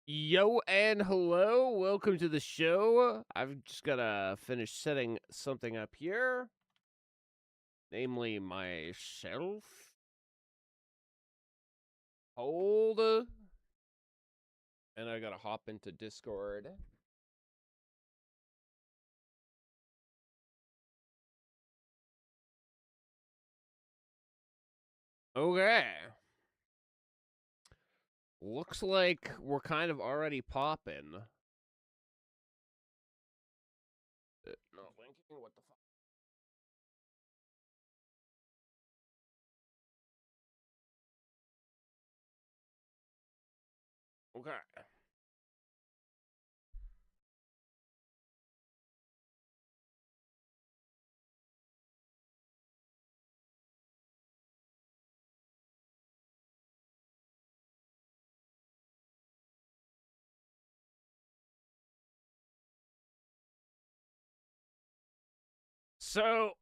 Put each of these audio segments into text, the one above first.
Yo and hello, welcome to the show. I've just gotta finish setting something up here, namely myself. Hold, and I gotta hop into Discord. Okay. Looks like we're kind of already popping. Not linking? What the fuck? Okay. So,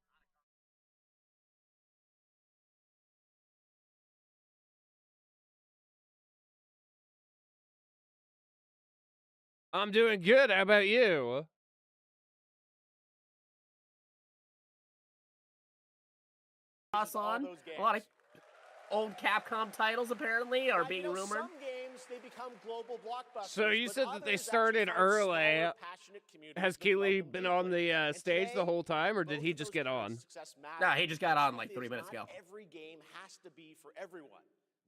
I'm doing good. How about you? On a lot of old Capcom titles apparently are being rumored. Some games they become global blockbusters. So you said that they others started actually find early. smaller, passionate communities Has that Keighley love them been deeply. on the And stage the today, whole time, or did both he of just those get kinds on? of success matter. No, he just got on The like truth 3 is, minutes not ago. every game has to be for everyone.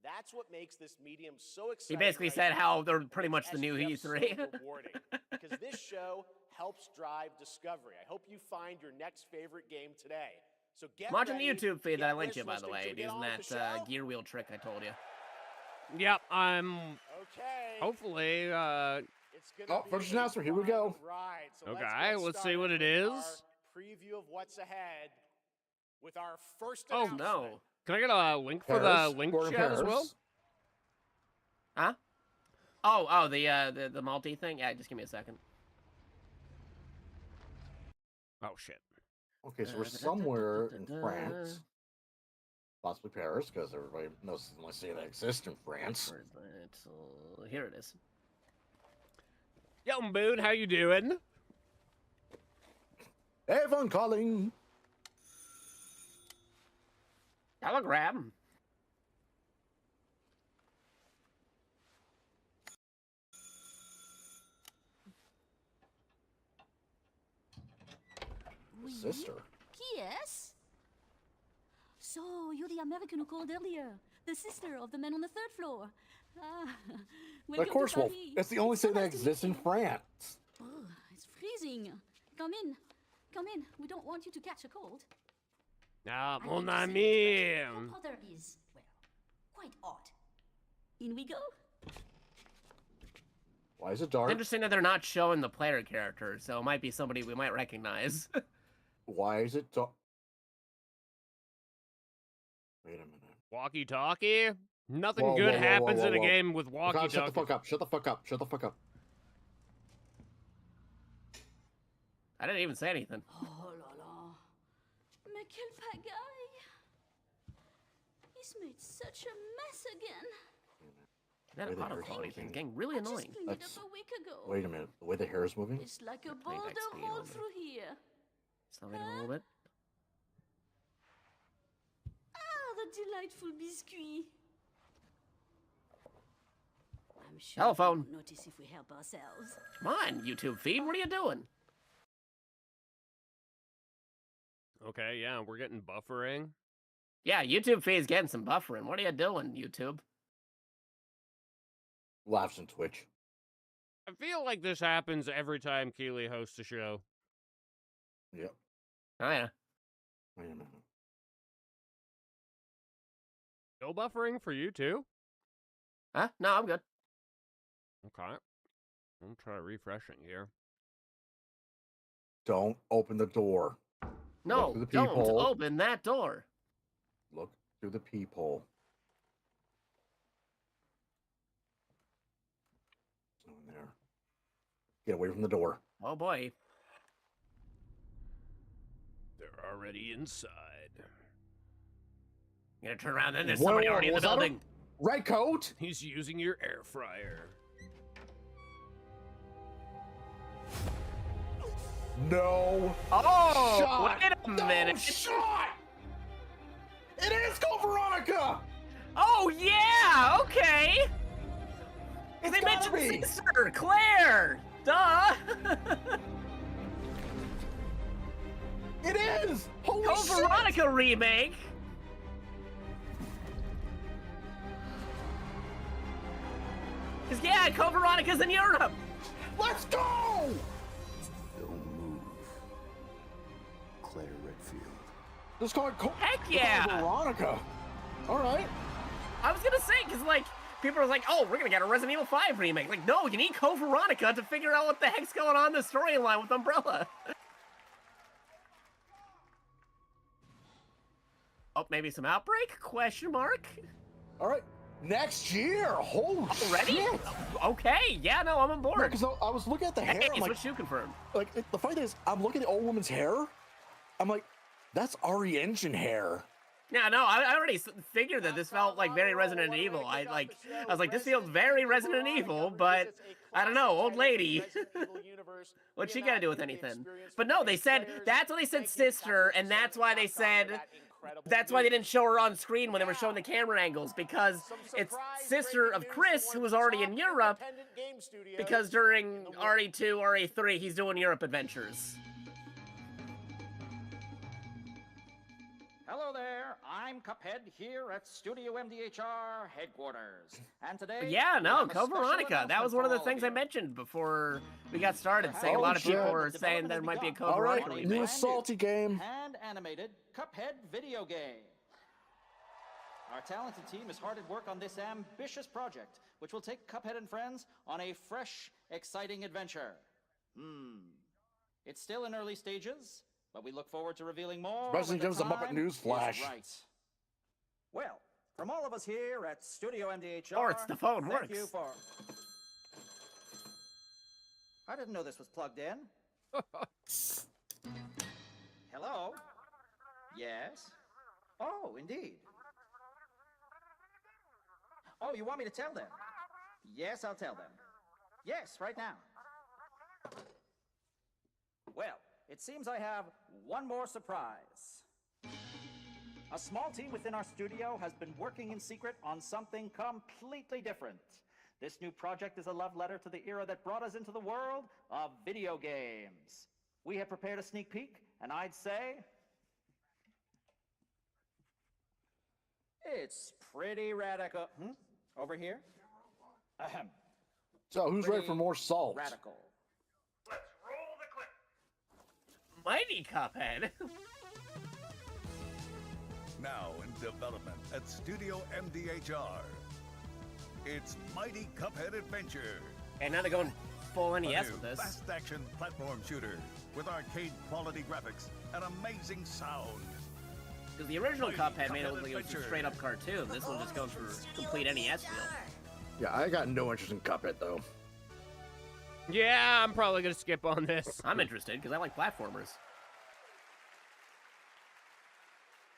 That's what makes this medium so He exciting. basically right said now, how they're and pretty makes much the new SPF so E3. rewarding. Because this show helps drive discovery. I hope you find your next favorite game today. So get Watching the ready, YouTube feed that I get linked wish you, by the listing. way, Should we get using on with the that show? gear wheel trick I told you. Yep, I'm Okay. hopefully It's gonna first be announcer, here we go. Right. So okay, let's see what it with is. our preview of what's ahead with our first Oh, announcement. No. Can I get a link for the Paris, link Gordon chat as Paris. well? Huh? Oh, the multi thing? Yeah, just give me a second. Oh shit. Okay, so we're somewhere in France, possibly Paris, because everybody knows unless they exist in France. Where's that? Here it is. Yo, Boone, how you doing? Avon calling. Telegram. Sister. Yes? So, you're the American who called earlier. The sister of the man on the third floor. Of course, Wolf. Paris. It's the only It's so thing that nice to exists meet in you. France. Oh, it's freezing. Come in. Come in. We don't want you to catch a cold. Ah, I mon hate to say it, ami. but your brother is, well, quite odd. In we go. Why is it dark? Interesting that they're not showing the player character, so it might be somebody we might recognize. Why is it dark? Wait a minute. Walkie-talkie? Nothing Whoa, good whoa, whoa, happens whoa, in a whoa. game with God, walkie-talkie. shut the fuck up. Shut the fuck up. Shut the fuck up. I didn't even say anything. Oh là là. Mais quelle pagaille. He's made such a mess again. That Wait, auto there's quality anything. thing getting really I just annoying. cleaned it That's- up a week ago. Wait a minute. The way the hair is moving? It's like a Playback boulder speed hole on there. through here. Slow it a little bit. Ah, the delightful biscuit. I'm sure Telephone. we won't notice if we help ourselves. Come on, YouTube feed. What are you doing? Okay, yeah, we're getting buffering. Yeah, YouTube feed's getting some buffering. What are you doing, YouTube? Laughs in Twitch. I feel like this happens every time Keighley hosts a show. Yep. Oh, yeah. Wait a minute. No buffering for you too? Huh? No, I'm good. Okay. I'll try refreshing here. Don't open the door. No, through the don't peephole. open that door. Look through the peephole. There's no one there. Get away from the door. Oh, boy. They're already inside. You gotta turn around, then there's Whoa, somebody already in the was that a- building. Red coat? He's using your air fryer. No. Oh, Shot. wait a minute. No shot. It is Code Veronica. Oh, yeah, okay. It's They gotta mentioned be. sister, Claire. Duh. It is. Holy Code shit. Veronica remake. Because, yeah, Code Veronica's in Europe. Let's go. Don't move. Claire Redfield. Let's call it Heck yeah. Code Veronica. All right. I was gonna say, because, like, people are like, oh, we're gonna get a Resident Evil 5 remake. Like, no, you need Code Veronica to figure out what the heck's going on in the storyline with Umbrella. Oh, maybe some Outbreak? Question mark? All right. Next year. Holy Already? shit. Okay, yeah, no, I'm on board. Because I was looking at the hair. Hey, I'm it's like, what you confirmed. the funny thing is, I'm looking at the old woman's hair. I'm like, that's Ari Engine hair. Yeah, no, I already figured that this felt like very Resident Evil. I was like, this feels very Resident Evil, but I don't know, old lady. What's she gotta do with anything? But no, they said, that's why they said sister, and that's why they said, that's why they didn't show her on screen when they were showing the camera angles, because it's sister of Chris, who was already in Europe, because during RE2, RE3, he's doing Europe adventures. Hello there, I'm Cuphead here at Studio MDHR headquarters. And today, Yeah, we no, have a Code special Veronica. That was one of the announcement for all things I you. mentioned before we got started, saying a Oh, lot of people shit. were saying there might be a Code All right, Veronica new remake. salty game. Hand-animated Cuphead video game. Our talented team is hard at work on this ambitious project, which will take Cuphead and friends on a fresh, exciting adventure. It's still in early stages, but we look forward to revealing more. Especially when the gives the Muppet time News is flash. Right. Well, from all of us here at Studio MDHR, Or it's the phone thank works. you for... I didn't know this was plugged in. Hello? Yes? Oh, indeed. Oh, you want me to tell them? Yes, I'll tell them. Yes, right now. Well, it seems I have one more surprise. A small team within our studio has been working in secret on something completely different. This new project is a love letter to the era that brought us into the world of video games. We have prepared a sneak peek, and I'd say... it's pretty radical. Over here? Ahem. So who's ready for more salt? Radical. Mighty Cuphead. Now in development at Studio MDHR. It's Mighty Cuphead Adventure. And now they're going full NES A with new this. fast-action platform shooter with arcade-quality graphics and amazing sound. Because the original Mighty Cuphead made it Cuphead look like it was a Adventure. straight-up cartoon. This one just goes for complete NES feel. Yeah, I got no interest in Cuphead though. Yeah, I'm probably gonna skip on this. I'm interested, because I like platformers.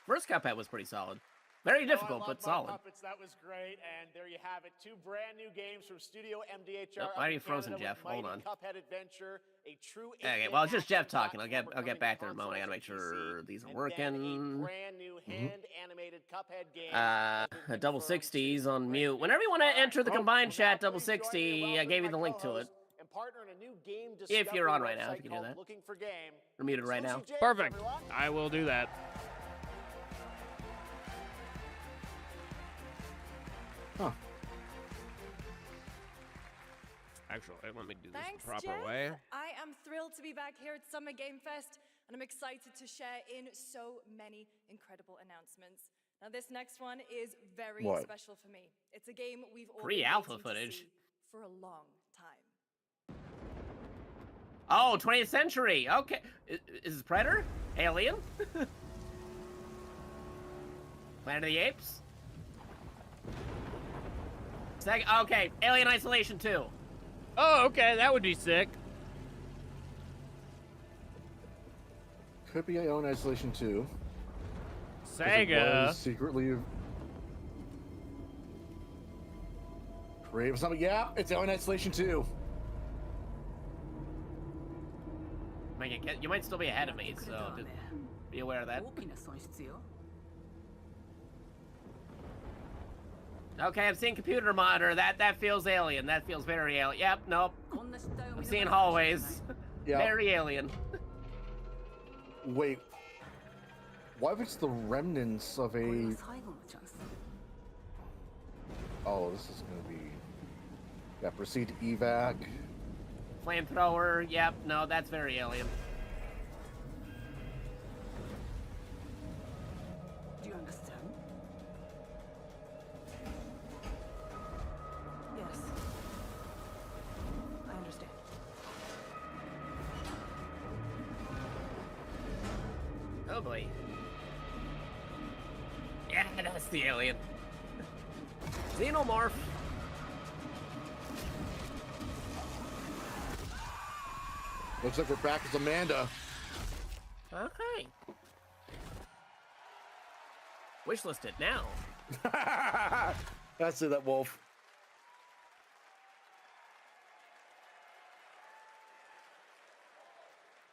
First Cuphead was pretty solid. Very difficult, but solid. Puppets, that was great, and there you have it. 2 brand new games from Studio MDHR. Nope, why are you up in frozen, Canada Jeff? with Hold Mighty on. Cuphead Adventure, a true Okay, 8-bit well, it's just Jeff action talking. I'll get platformer back there in a coming moment. I gotta make to consoles sure and these are PC. working. And then a brand new hand-animated Cuphead game. A double 60s on mute. Whenever you want to enter the combined chat, double 60, I gave you the link to it. And partner in a new game If you're on right discovery now, if you can website hear that. called Looking for Game. We're muted right now. Exclusive James, Perfect. everyone. I will do that. Huh. Actually, let me do this Thanks, the proper Geoff. way. I am thrilled to be back here at Summer Game Fest, and I'm excited to share in so many incredible announcements. Now, this next one is very What? special for me. It's a game we've all been Pre-alpha waiting to footage. see for a long time. Oh, 20th century. Okay. Is this Predator? Alien? Planet of the Apes? Okay, Alien Isolation 2. Oh, okay, that would be sick. Could be Alien Isolation 2. 'cause it Sega. was secretly creative something. Yeah, it's Alien Isolation 2. mean, you might still be ahead of me, so just be aware of that. Okay, I'm seeing computer monitor. That feels alien. That feels very alien. Yep, nope. I'm seeing hallways. Yeah. Very alien. Wait. What if it's the remnants of a... Oh, this is gonna be... Yeah, proceed to evac. Flamethrower. Yep, no, that's very alien. Do you understand? Yes. I understand. Oh boy. Yeah, that's the alien. Xenomorph. Looks like we're back as Amanda. Okay. Wishlist it now. That's it, that wolf.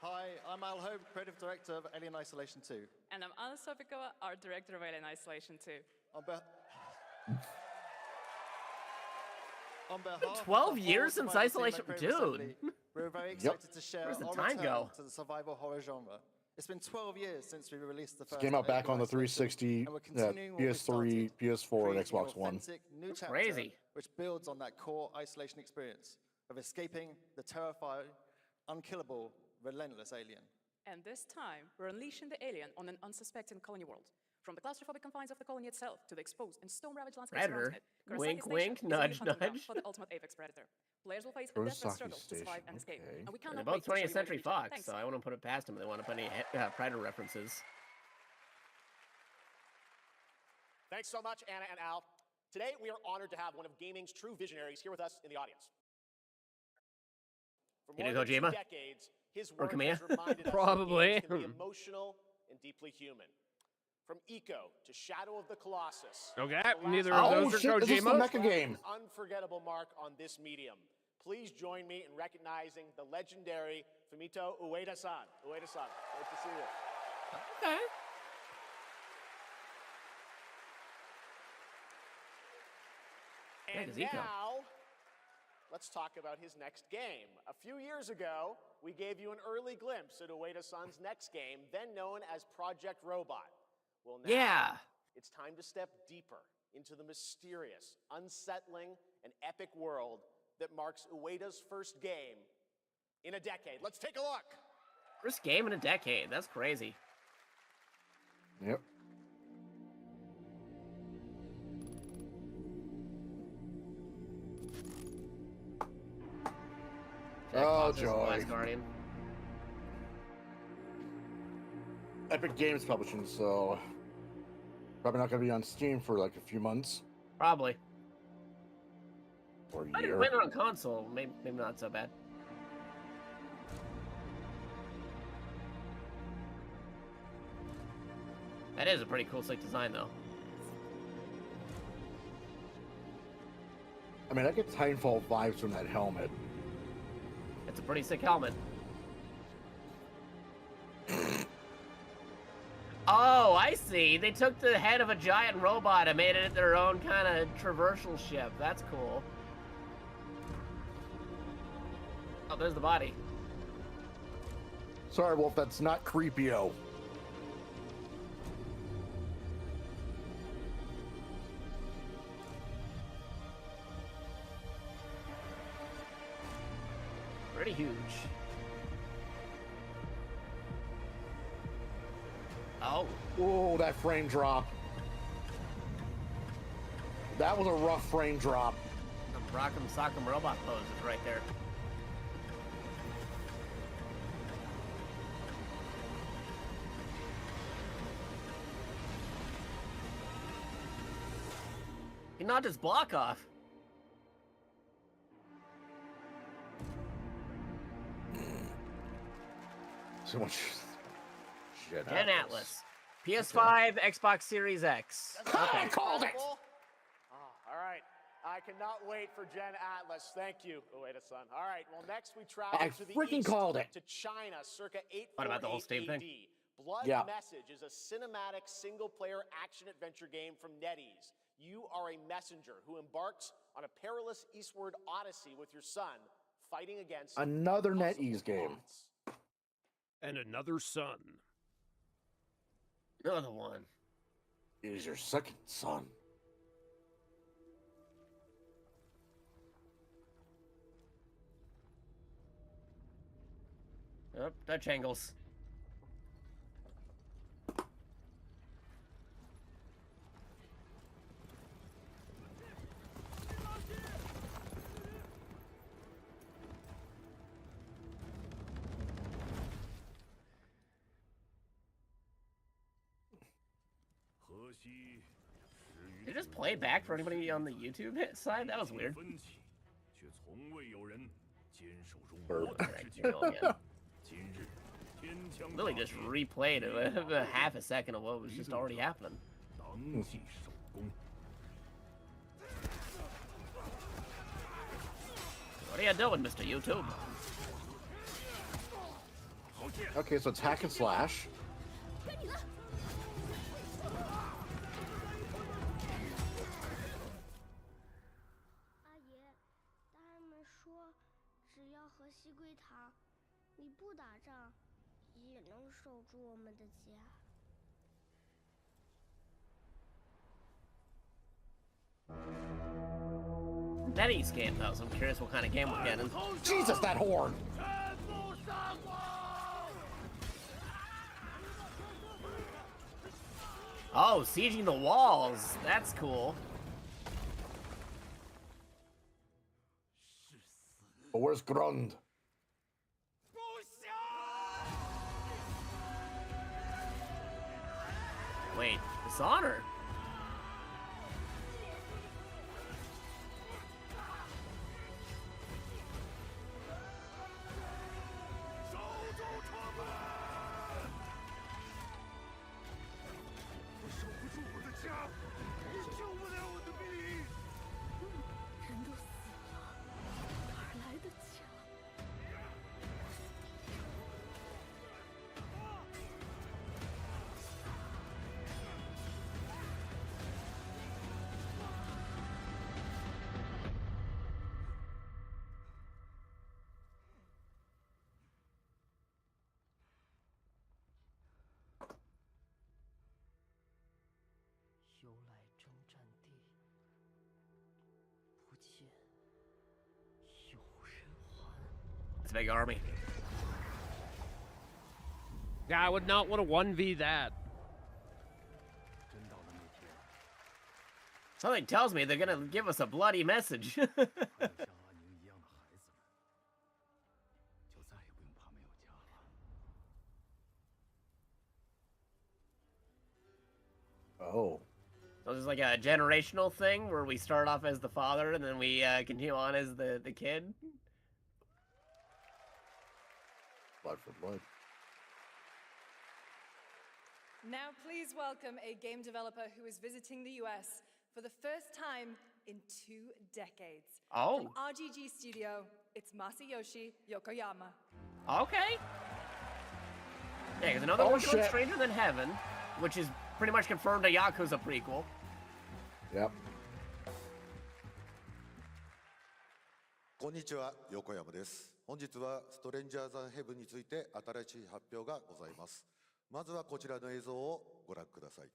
Hi, I'm Al Hope, Creative Director of Alien Isolation 2. And I'm Anna Sopikova, Art Director of Alien Isolation 2. On behalf 12 of the years whole since Survivor team Isolation, at Creative Assembly, dude. we're very excited to share Where's the our time return go? to the survival horror genre. It's been 12 years since we released the first Came out back Alien on the Isolation, 360, and we're continuing what we PS3, started, PS4, and creating Xbox an One. authentic new chapter Crazy. which builds on that core isolation experience of escaping the terrifying, unkillable, relentless alien. And this time, we're unleashing the alien on an unsuspecting colony world. From the claustrophobic confines of the colony itself to the exposed and stone-ravaged landscape Predator. surrounding it, Kurasaki's Wink, nation wink, is the nudge, new hunting ground nudge. for the ultimate apex predator. Players will face a desperate Kurosaki struggle to survive and escape. Station, And we They're cannot both wait to show 20th you what Century we feature. Fox, Thanks. so I wouldn't put it past them. They want to put any Predator references. Thanks so much, Anna and Al. Today, we are honored to have one of gaming's true visionaries here with us in the audience. For more Hideo than 2 Kojima? decades, his Or work Kamiya? has reminded us Probably. that games can be emotional and deeply human. From Eco to Shadow of the Colossus. Okay, The Last neither of of Us, those are shit, this is the Kojima. mecha game. An unforgettable mark on this medium. Please join me in recognizing the legendary Fumito Ueda-san. Ueda-san, great to see you. Okay. And does he go? now, let's talk about his next game. A few years ago, we gave you an early glimpse at Ueda-san's next game, then known as Project Robot. Well, now, Yeah. it's time to step deeper into the mysterious, unsettling, and epic world that marks Ueda's first game in a decade. Let's take a look. First game in a decade. That's crazy. Yep. Jack Oh, Fox's joy. Last Guardian. Epic Games Publishing, so probably not going to be on Steam for like a few months Probably. or a I didn't year. play it on console. Maybe not so bad. That is a pretty cool, slick design, though. I mean, I get Titanfall vibes from that helmet. It's a pretty sick helmet. Oh, I see. They took the head of a giant robot and made it their own kind of traversal ship. That's cool. Oh, there's the body. Sorry, Wolf, that's not creepio. Pretty huge. Oh. Oh, that frame drop. That was a rough frame drop. The Rock'em Sock'em robot pose is right there. He knocked his block off. So much shit. Gen Atlas. PS5, Xbox Series X. I called it! All right. I cannot wait for Gen Atlas. Thank you, Ueda-san. All right, well, next we travel I to the freaking east, called it. to China, circa What about the whole 848 Steam thing? AD. Blood Yeah. Message is a cinematic single-player action-adventure game from NetEase. You are a messenger who embarks on a perilous eastward odyssey with your son, fighting against Another impossible NetEase game. odds. And another son. Another one. It is your second son. Oh, Dutch angles. Did it just play it back for anybody on the YouTube side? That was weird. Literally just replayed a half a second of what was just already happening. What are you doing, Mr. YouTube? Okay, so it's hack and slash. NetEase game though, so I'm curious what kind of game we're getting. Jesus, that horn! Oh, sieging the walls. That's cool. But where's Grund? Wait, Dishonor? It's a big army. Yeah, I would not want to 1v that. Something tells me they're gonna give us a bloody message. Oh. So there's like a generational thing where we start off as the father and then we continue on as the kid. Blood for blood. Now please welcome a game developer who is visiting the US for the first time in 2 decades. Oh. From RGG Studio, it's Masayoshi Yokoyama. Okay. Yeah, because another Oh, working on shit. Stranger Than Heaven, which is pretty much confirmed a Yakuza prequel. Yep. こんにちは、横山です。本日はストレンジャーザンヘブンについて新しい発表がございます。まずはこちらの映像をご覧ください。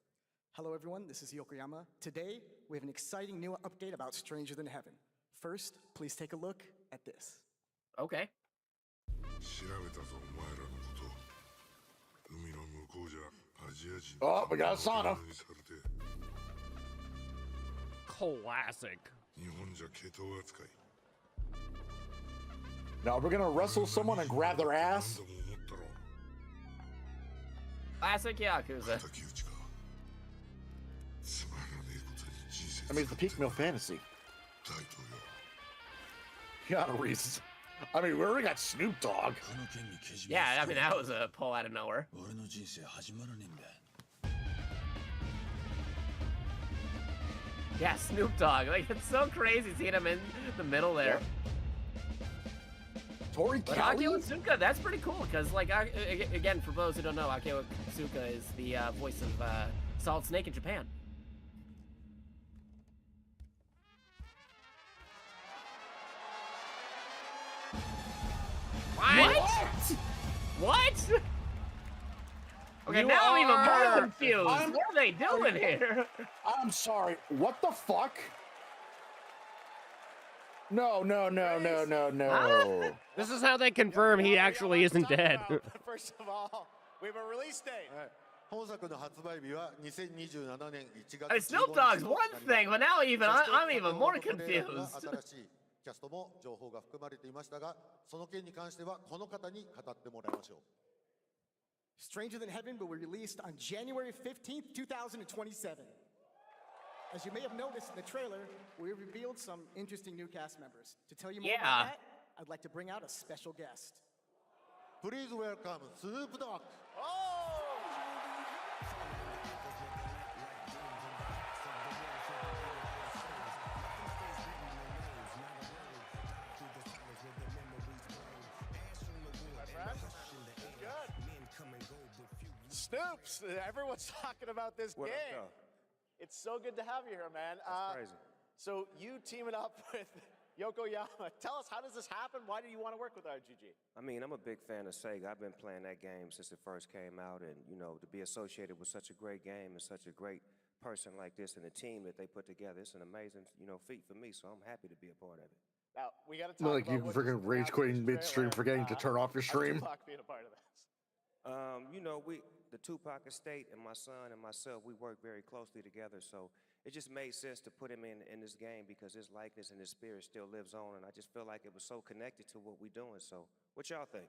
Hello everyone, this is Yokoyama. Today, we have an exciting new update about Stranger Than Heaven. First, please take a look at this. Okay. 調べたぞ、お前らのこと。海の向こうじゃアジア人 Oh, we got a sauna. にされて Classic. 日本じゃ毛頭扱い。 Now we're gonna wrestle someone and grab their ass. Classic Yakuza. I mean, it's the peak male fantasy. Keanu Reeves. I mean, we already got Snoop Dogg. Yeah, I mean, that was a pull out of nowhere. Yeah, Snoop Dogg. Like, it's so crazy seeing him in the middle there. Tori But Kelly? Akio Asuka, that's pretty cool, because, like, again, for those who don't know, Akio Asuka is the voice of Solid Snake in Japan. What? What? Okay, You now I'm even more are- confused. I'm- What are they doing here? I'm sorry. What the fuck? No. This is how they confirm he actually isn't dead. First of all, we have a release date. 本作の発売日は2027年1月 I mean, Snoop Dogg's one thing, but now even I'm even more confused. 新しいキャストも情報が含まれていましたが、その件に関してはこの方に語ってもらいましょう。 Stranger Than Heaven will be released on January 15th, 2027. As you may have noticed in the trailer, we revealed some interesting new cast members. To tell you more about that, I'd like to bring out a special guest. Please welcome Snoop Dogg. Snoops, everyone's talking about this What up, game. though? It's so good to have you here, man. That's crazy. So you teaming up with Yokoyama. Tell us, how does this happen? Why do you want to work with RGG? I mean, I'm a big fan of Sega. I've been playing that game since it first came out, and you know, to be associated with such a great game and such a great person like this and the team that they put together, it's an amazing, feat for me. So I'm happy to be a part of it. Now we got to talk Like about you what freaking just rage announced quitting in the midstream, trailer, forgetting to turn off your of stream. Tupac being a part of this. The Tupac estate and my son and myself, we work very closely together. So it just made sense to put him in this game because his likeness and his spirit still lives on. And I just feel like it was so connected to what we're doing. So what y'all think?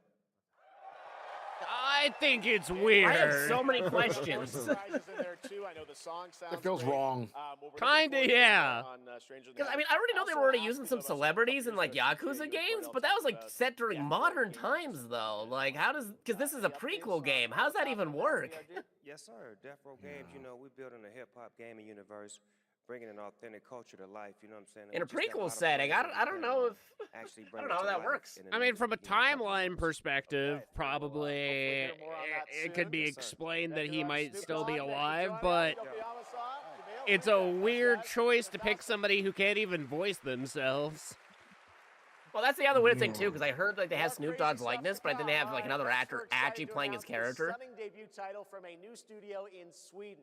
I think it's weird. I have so many questions. Surprises in there too. I know the song sounds It feels great. wong. We're looking Kinda, forward to yeah. on, Stranger Than Because, I Heaven. mean, I already know they Also were already asked using you some about some celebrities in, like, stuff that Yakuza you games, put but that was, like, out set during yeah, modern games. times, though. Like, how does... Because this is a prequel game. How does that even work? Yes, sir. Death Row Games, we're building a hip-hop gaming universe, bringing an authentic culture to life, you know what I'm saying? In a We just got prequel lot of setting, players I don't know if... actually I bring don't it know how to that life works. in the I mean, next, from a timeline perspective, Okay, probably hear more on that it could be soon. Yes, sir. explained Thank that you, he might Snoop still be Dogg. Thank you for alive, joining but us. Yokoyama-san, Jamil, it's a thanks, weird guys. choice to pick somebody who can't even voice themselves. Well, that's the other weird thing, too, because I heard, like, they have Snoop Dogg's likeness, but I think they have, like, another actor actually playing his character. Stunning debut title from a new studio in Sweden.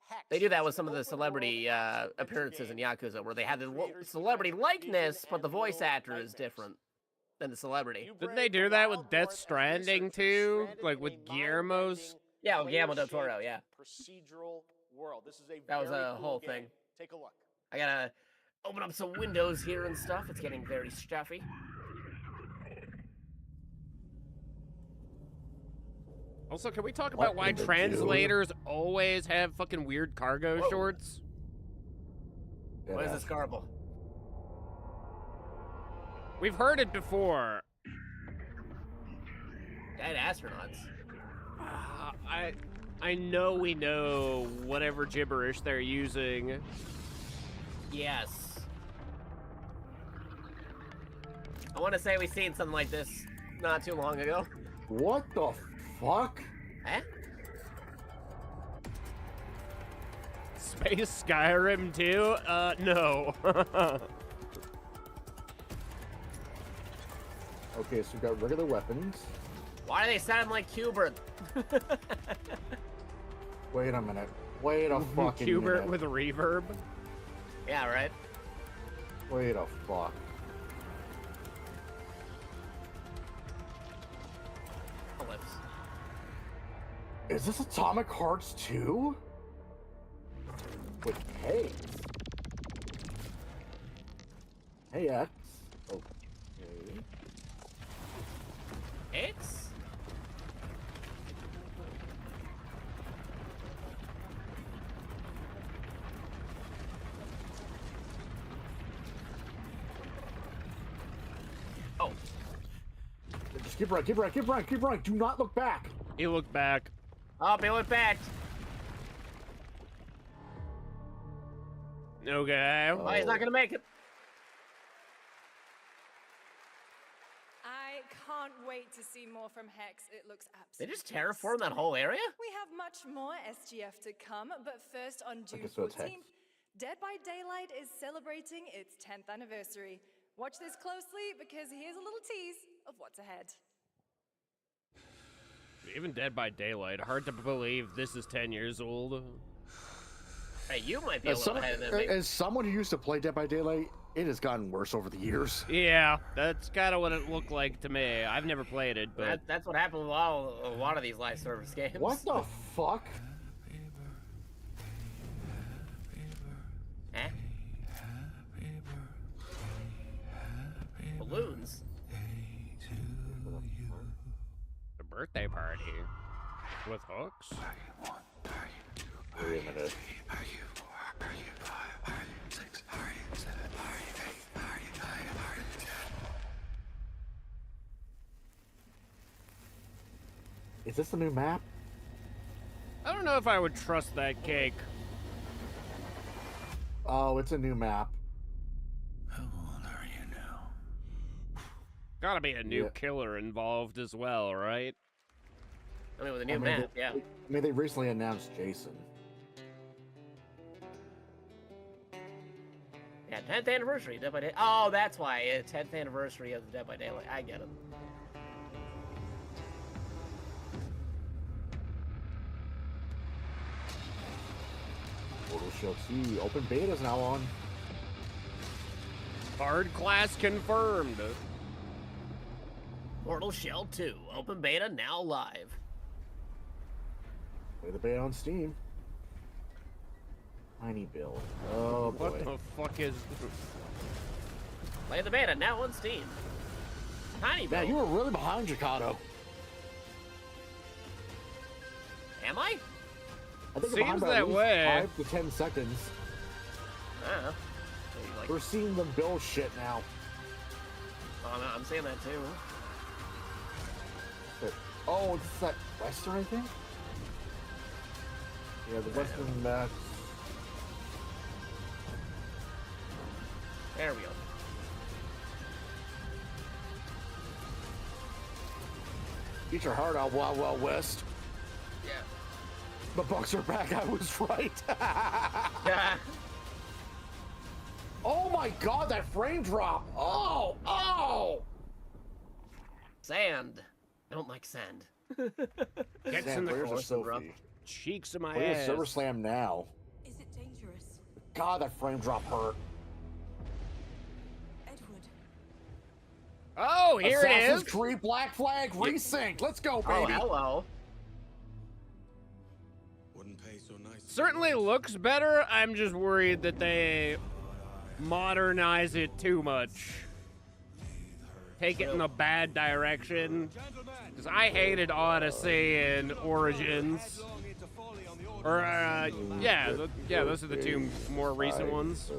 Hex. They do that with some of the celebrity appearances in Yakuza, where they have the celebrity likeness, but the voice actor is different than the celebrity. Didn't they do that with Death Stranding too? Like with Guillermo's? Yeah, with Guillermo del Toro, yeah. Procedural world. This is a That was very a cool whole game. thing. Take a look. I gotta open up some windows here and stuff. It's getting very stuffy. Also, can we talk What about why in the translators always have fucking weird cargo shorts? What is this garble? We've heard it before. Dead astronauts. I know we know whatever gibberish they're using. Yes. I want to say we've seen something like this not too long ago. What the fuck? Eh? Space Skyrim 2? No. Okay, so we've got regular weapons. Why do they sound like Hubert? Wait a minute. Wait a fucking Hubert minute. with reverb? Yeah, right? Wait a fuck. Ellipse. Is this Atomic Hearts 2? With K? Hey, X. Okay. X? Oh. Just keep running, keep running, keep running, keep running. Do not look back. He looked back. Oh, he went back. Okay. Why he's not gonna make it? I can't wait to see more from Hex. It looks They absolutely just terraform that whole area? We have much more SGF to come, but first on June guess so it's 14th, Hex. Dead by Daylight is celebrating its 10th anniversary. Watch this closely because here's a little tease of what's ahead. Even Dead by Daylight, hard to believe this is 10 years old. Hey, you might be a little ahead of me. As someone who used to play Dead by Daylight, it has gotten worse over the years. Yeah, that's kind of what it looked like to me. I've never played it, but That's what happened with a lot of these live service games. What the fuck? Eh? Balloons. a birthday party with hooks. Wait a minute. Is this the new map? I don't know if I would trust that cake. Oh, it's a new map. Gotta be a new killer involved as well, right? I mean, with a new map, yeah. I mean, they recently announced Jason. Yeah, 10th anniversary of Dead by Daylight. Oh, that's why. It's 10th anniversary of the Dead by Daylight. I get it. Portal Shell 2 open beta is now on. Hard class confirmed. Portal Shell 2 open beta now live. Play the beta on Steam. Tiny build. Oh boy. What the fuck is... Play the beta now on Steam. Tiny build. Man, you were really behind, Jacato. Am I? I think Seems by that at least way. 5 to 10 seconds. I don't know. Like, We're seeing them build shit now. oh, no, I'm saying that too. Oh, it's that Western, I think? Yeah, the Western map. There we go. Get your heart out, Wild Wild West. Yeah. The Bucks are back, I was right. Yeah. Oh my god, that frame drop! Oh! Oh! Sand. I don't like sand. Gets Sand in the players are course, Sophie. cheeks of my Play a ass. Silver Slam now. Is it dangerous? God, that frame drop hurt. Edward. Oh, here Assassin's it is. Creed Black Flag resync. Let's go, Oh, baby. hello. Wouldn't pay so nice. Certainly looks better. I'm just worried that they modernize it too much. Take it in a bad direction. Because I hated Odyssey and Origins. Or, yeah, those are the two more recent ones.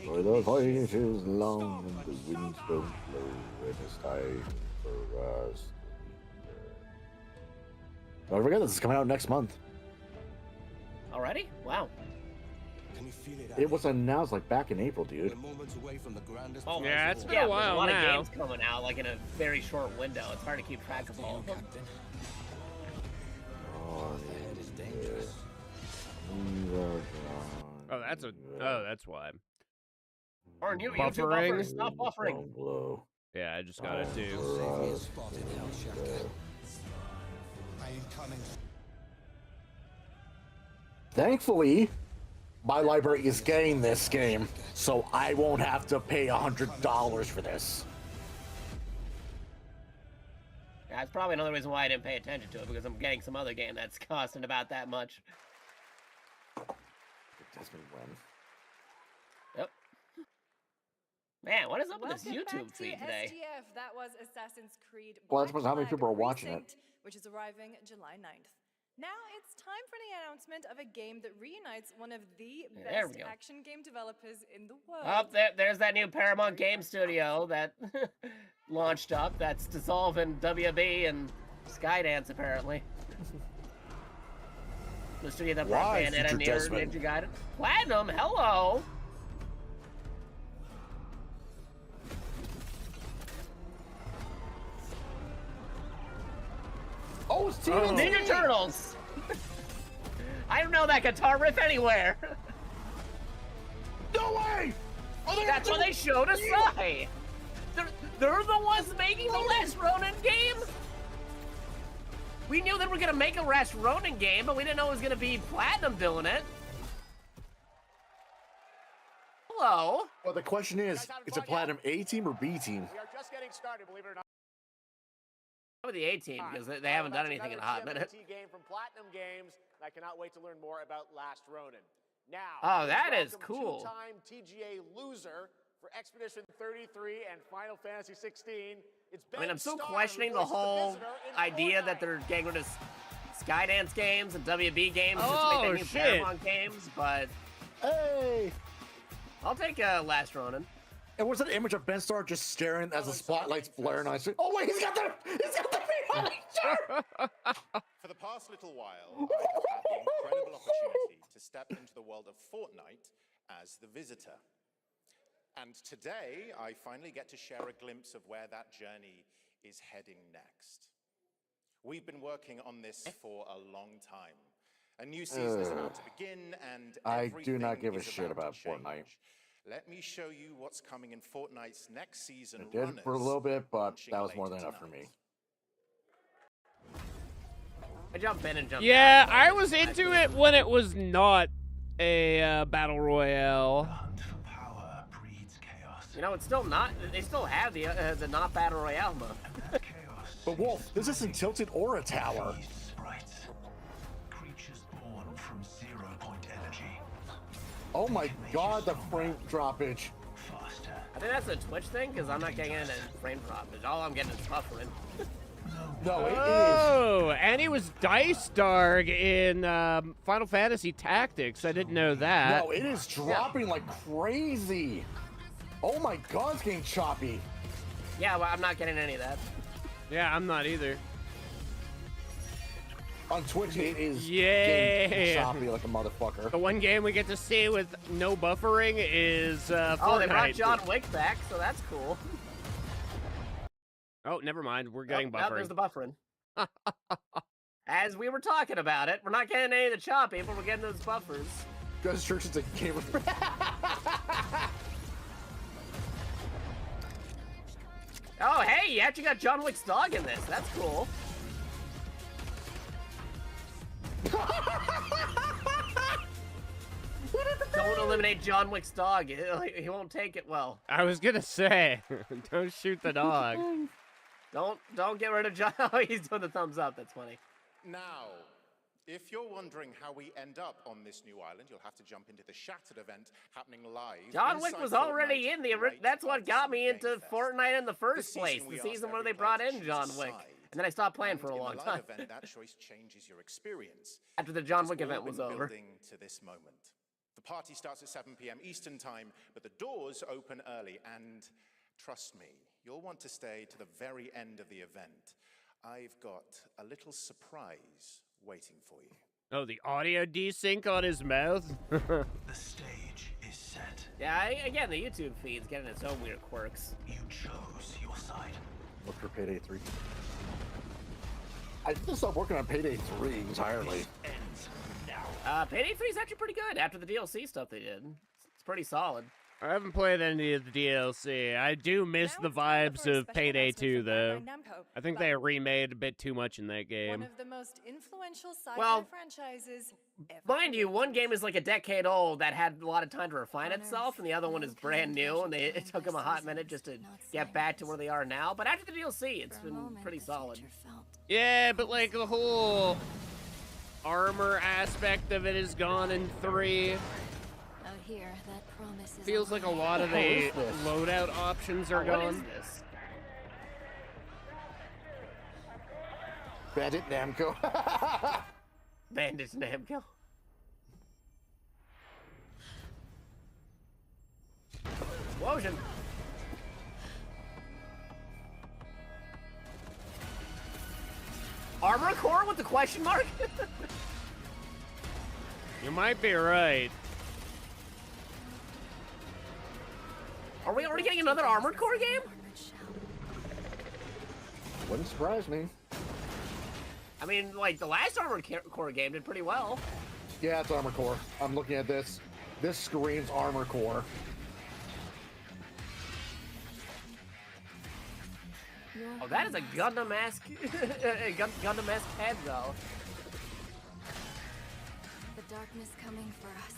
For the fight is long and the winds don't blow, and it's time for us. Don't forget this is coming out next month. Already? Wow. Can you feel it? It was announced like back in April, We're dude. moments away from the grandest. Oh, Yeah, it's been yeah, a there's while a lot now. of games coming out like in a very short window. It's hard to keep track of all of them. Oh, that's why. Or new YouTube Buffering. buffer. Stop buffering. Don't blow. Yeah, I just gotta do. For us. Thankfully, my library is getting this game, so I won't have to pay $100 for this. Yeah, that's probably another reason why I didn't pay attention to it, because I'm getting some other game that's costing about that much. Desmond win. Yep. Man, what is up with this Welcome YouTube back to feed today? SGF. That was Assassin's Creed Well, that Black depends on how many Flag people are watching it. Resynced, which is arriving July 9th. Now it's time for the announcement of a game that reunites one of the There we best go. action game developers in the world. Oh, there's that new Paramount Game Studio that launched up. That's dissolving WB and Skydance, apparently. The studio that brought Why, Bayonetta Future near Desmond? Ninja Gaiden. Platinum, hello! Oh, it's TNT! Ninja Turtles! I don't know that guitar riff anywhere. No way! Oh, That's what they showed us. They're the ones making the Last Ronin game? We knew they were gonna make a Last Ronin game, but we didn't know it was gonna be Platinum doing it. Hello? Well, the question is, it's a Platinum A team or B team? We are just getting started, believe it or not. Probably the A team, because they haven't done anything in a hot minute. Game from Platinum Games, and I cannot wait to learn more about Last Ronin. Now, Oh, please that is welcome cool. Two-time TGA loser for Expedition 33 and Final Fantasy 16. It's I mean, I'm still Ben Starr, questioning who the voiced whole Visitor in idea that Fortnite. they're getting rid of Skydance games and WB games just to Oh, make the new shit. Paramount games, but Hey! I'll take Last Ronin. And what's that image of Ben Starr just staring as the spotlights flare and I say, oh wait, he's got the behind For the past little while, I have had the incredible opportunity to step into the world of Fortnite as the visitor. And today, I finally get to share a glimpse of where that journey is heading next. We've been working on this for a long time. A new season is about to begin, and I do not everything give a is shit about about to change. Fortnite. Let me show you what's coming in Fortnite's next season. I did for a little bit, but that was more than later enough for me. I jump in and jump Yeah, out. I was into it when it was not a battle royale. You know, it's still not. They still have the not battle royale mode. But Wolf, this isn't Tilted or a tower. Oh my god, the frame droppage. I think that's a Twitch thing, because I'm not getting any frame droppage. All I'm getting is buffering. No, it is. Oh, and he was Dice Dark in Final Fantasy Tactics. I didn't know that. No, it is dropping like crazy. Oh my god, it's getting choppy. Yeah, well, I'm not getting any of that. Yeah, I'm not either. On Twitch, it is Yeah. getting choppy like a motherfucker. The one game we get to see with no buffering is Fortnite. Oh, they brought John Wick back, so that's cool. Oh, never mind. We're getting Now buffering. there's the buffering. As we were talking about it, we're not getting any of the choppy, but we're getting those buffers. Guys, church is a gamer. Oh, hey, you actually got John Wick's dog in this. That's cool. Don't eliminate John Wick's dog. He won't take it well. I was gonna say, don't shoot the dog. Don't get rid of John. Oh, he's doing the thumbs up. That's funny. Now, if you're wondering how we end up on this new island, you'll have to jump into the Shattered event happening live. John Wick inside was Fortnite already in the. right That's what after got me Game into Fest. Fortnite in the first This season, place. we The asked season where every they brought player to in choose John a Wick, side. and then I stopped playing for a And long in the time. live event, that choice changes your experience. After the John It's Wick all event was been over. building to this moment. The party starts at 7 p.m. Eastern time, but the doors open early, and trust me, you'll want to stay to the very end of the event. I've got a little surprise waiting for you. Oh, the audio desync on his mouth? The stage is set. Yeah, again, the YouTube feed's getting its own weird quirks. You chose your side. Look for Payday 3. I just stopped working on Payday 3 entirely. Ends now. Payday 3 is actually pretty good after the DLC stuff they did. It's pretty solid. I haven't played any of the DLC. I do miss the vibes of Payday 2, though. I think they remade a bit too much in that One game. of the most influential sci-fi Well, franchises ever. Mind you, one game is like a decade old that had a lot of time to refine itself, and the other one is brand new, and it took them a hot minute just to get back to where they are now. But after the DLC, it's been pretty solid. Yeah, but like the whole armor aspect of it is gone in 3. Here, that promise is Feels like a lot of the loadout options are What is gone. this? Bandit Namco. Bandits Namco. Explosion. Armor Core with the question mark? You might be right. Are we already getting another Armored Core game? Wouldn't surprise me. I mean, like, the last Armored Core game did pretty well. Yeah, it's Armor Core. I'm looking at this. This screams Armor Core. Oh, that is a Gundam-esque Gundam-esque head, though. The darkness coming for us.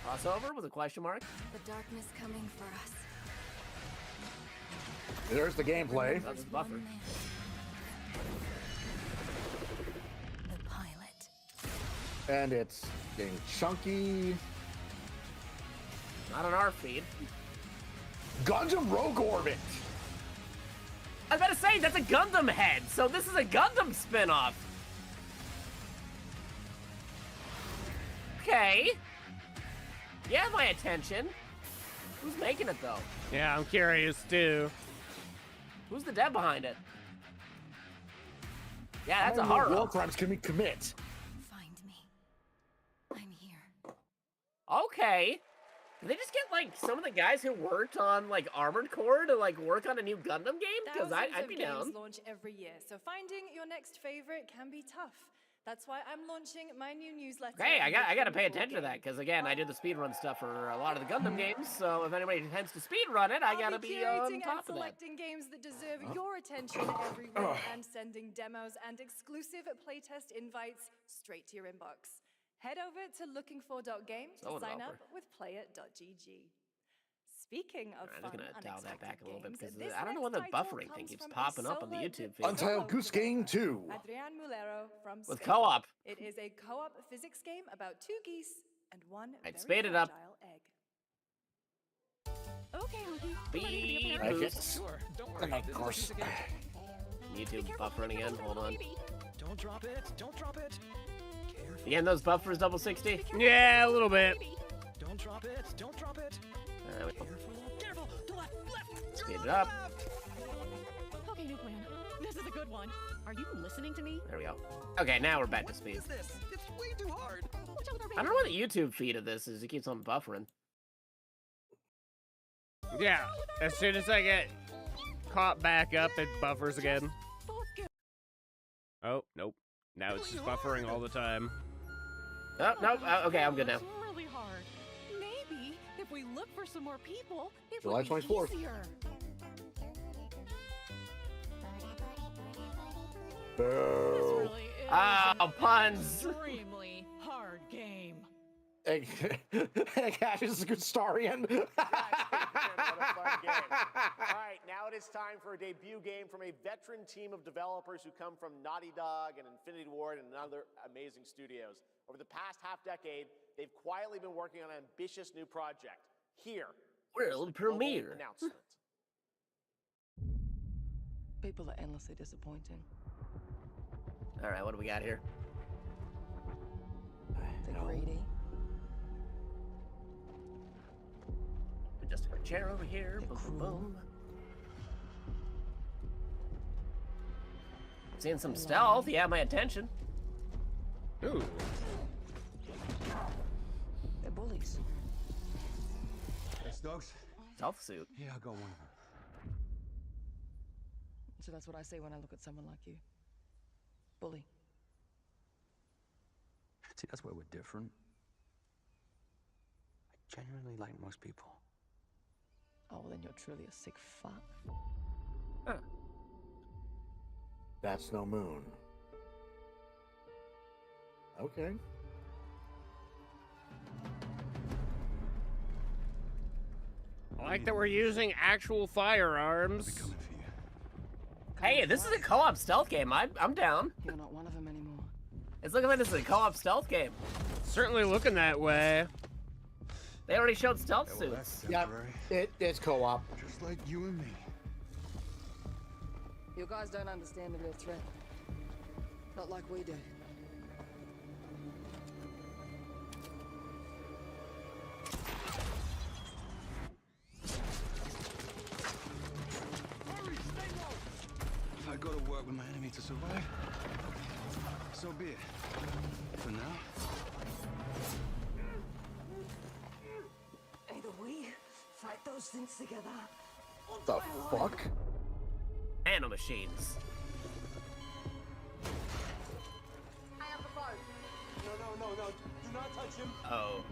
Crossover with a question mark? The darkness coming for us. There's the gameplay. That's the buffer. The pilot. And it's getting chunky. Not on our feed. Gundam Rogue Orbit. I was about to say, that's a Gundam head, so this is a Gundam spin-off. Okay. You have my attention. Who's making it, though? Yeah, I'm curious, too. Who's the dev behind it? Yeah, that's a How many horror. war crimes can we commit? Find me. I'm here. Okay. Did they just get, like, some of the guys who worked on, like, Armored Core to, like, work on a new Gundam game? Because I'd be down. Games launch every year, so finding your next favorite can be tough. That's why I'm launching my new newsletter. Hey, I got to pay attention to that, because, again, I did the speedrun stuff for a lot of the Gundam games, so if anybody intends to speedrun it, I got to be on top of that. Selecting games that deserve your attention every week and sending demos and exclusive playtest invites straight to your inbox. Head over to lookingfor.game to sign up with player.gg. Speaking of I'm fun, just gonna dial that back a little bit games, because this I don't know when the next title buffering thing comes keeps from a popping up on the solo YouTube feed. Untitled Goose Game 2. Adrian Mulero from With Spain. co-op. It is a co-op physics game about two geese and one I'd very spade it up. fragile egg. Okay, Hunky. Beep. I Boost. guess. Sure, don't worry. And of This is course. just a game. YouTube buffering again. Hold on. Don't drop it. Don't drop it. Again, those buffers double 60. Yeah, a little bit. Don't drop it. Don't drop it. There we go. Careful. To left. Left. Speed it up. Okay, new plan. This is a good one. Are you listening to me? There we go. Okay, now we're back to speed. What is this? It's way too hard. I don't know what the YouTube feed of this is. It keeps on buffering. Yeah, as soon as I get caught back up, it buffers again. Oh, nope. Now it's just buffering all the time. Oh, no. Okay, I'm good now. It's really hard. Maybe if we look for some more people, it July would be 24th. easier. Boo. Really is Oh, puns. an extremely hard game. Hey, Cash is a good starian. What a fun game. All right, now it is time for a debut game from a veteran team of developers who come from Naughty Dog and Infinity Ward and other amazing studios. Over the past half-decade, they've quietly been working on an ambitious new project. Here, World premiere. Announcement. People are endlessly disappointing. All right, what do we got here? They're greedy. Just a chair over here. Boom, boom, boom. Seeing some stealth. Yeah, my attention. Ooh. They're bullies. Hey, Stokes? Stealth suit. Yeah, I got one of them. So that's what I say when I look at someone like you. Bully. See, that's where we're different. I genuinely like most people. Oh, well, then you're truly a sick fuck. Huh. That's no moon. Okay. I like that we're using actual firearms. Hey, this is a co-op stealth game. I'm down. You're not one of them anymore. It's looking like this is a co-op stealth game. Certainly looking that way. They already showed stealth suits. Yeah, it's co-op. Just like you and me. You guys don't understand the real threat. Not like we do. work with my enemy to survive, so be it. For now. Either we fight those things together. What the fuck? Nanomachines. I have the phone. No. Do not touch him. Oh.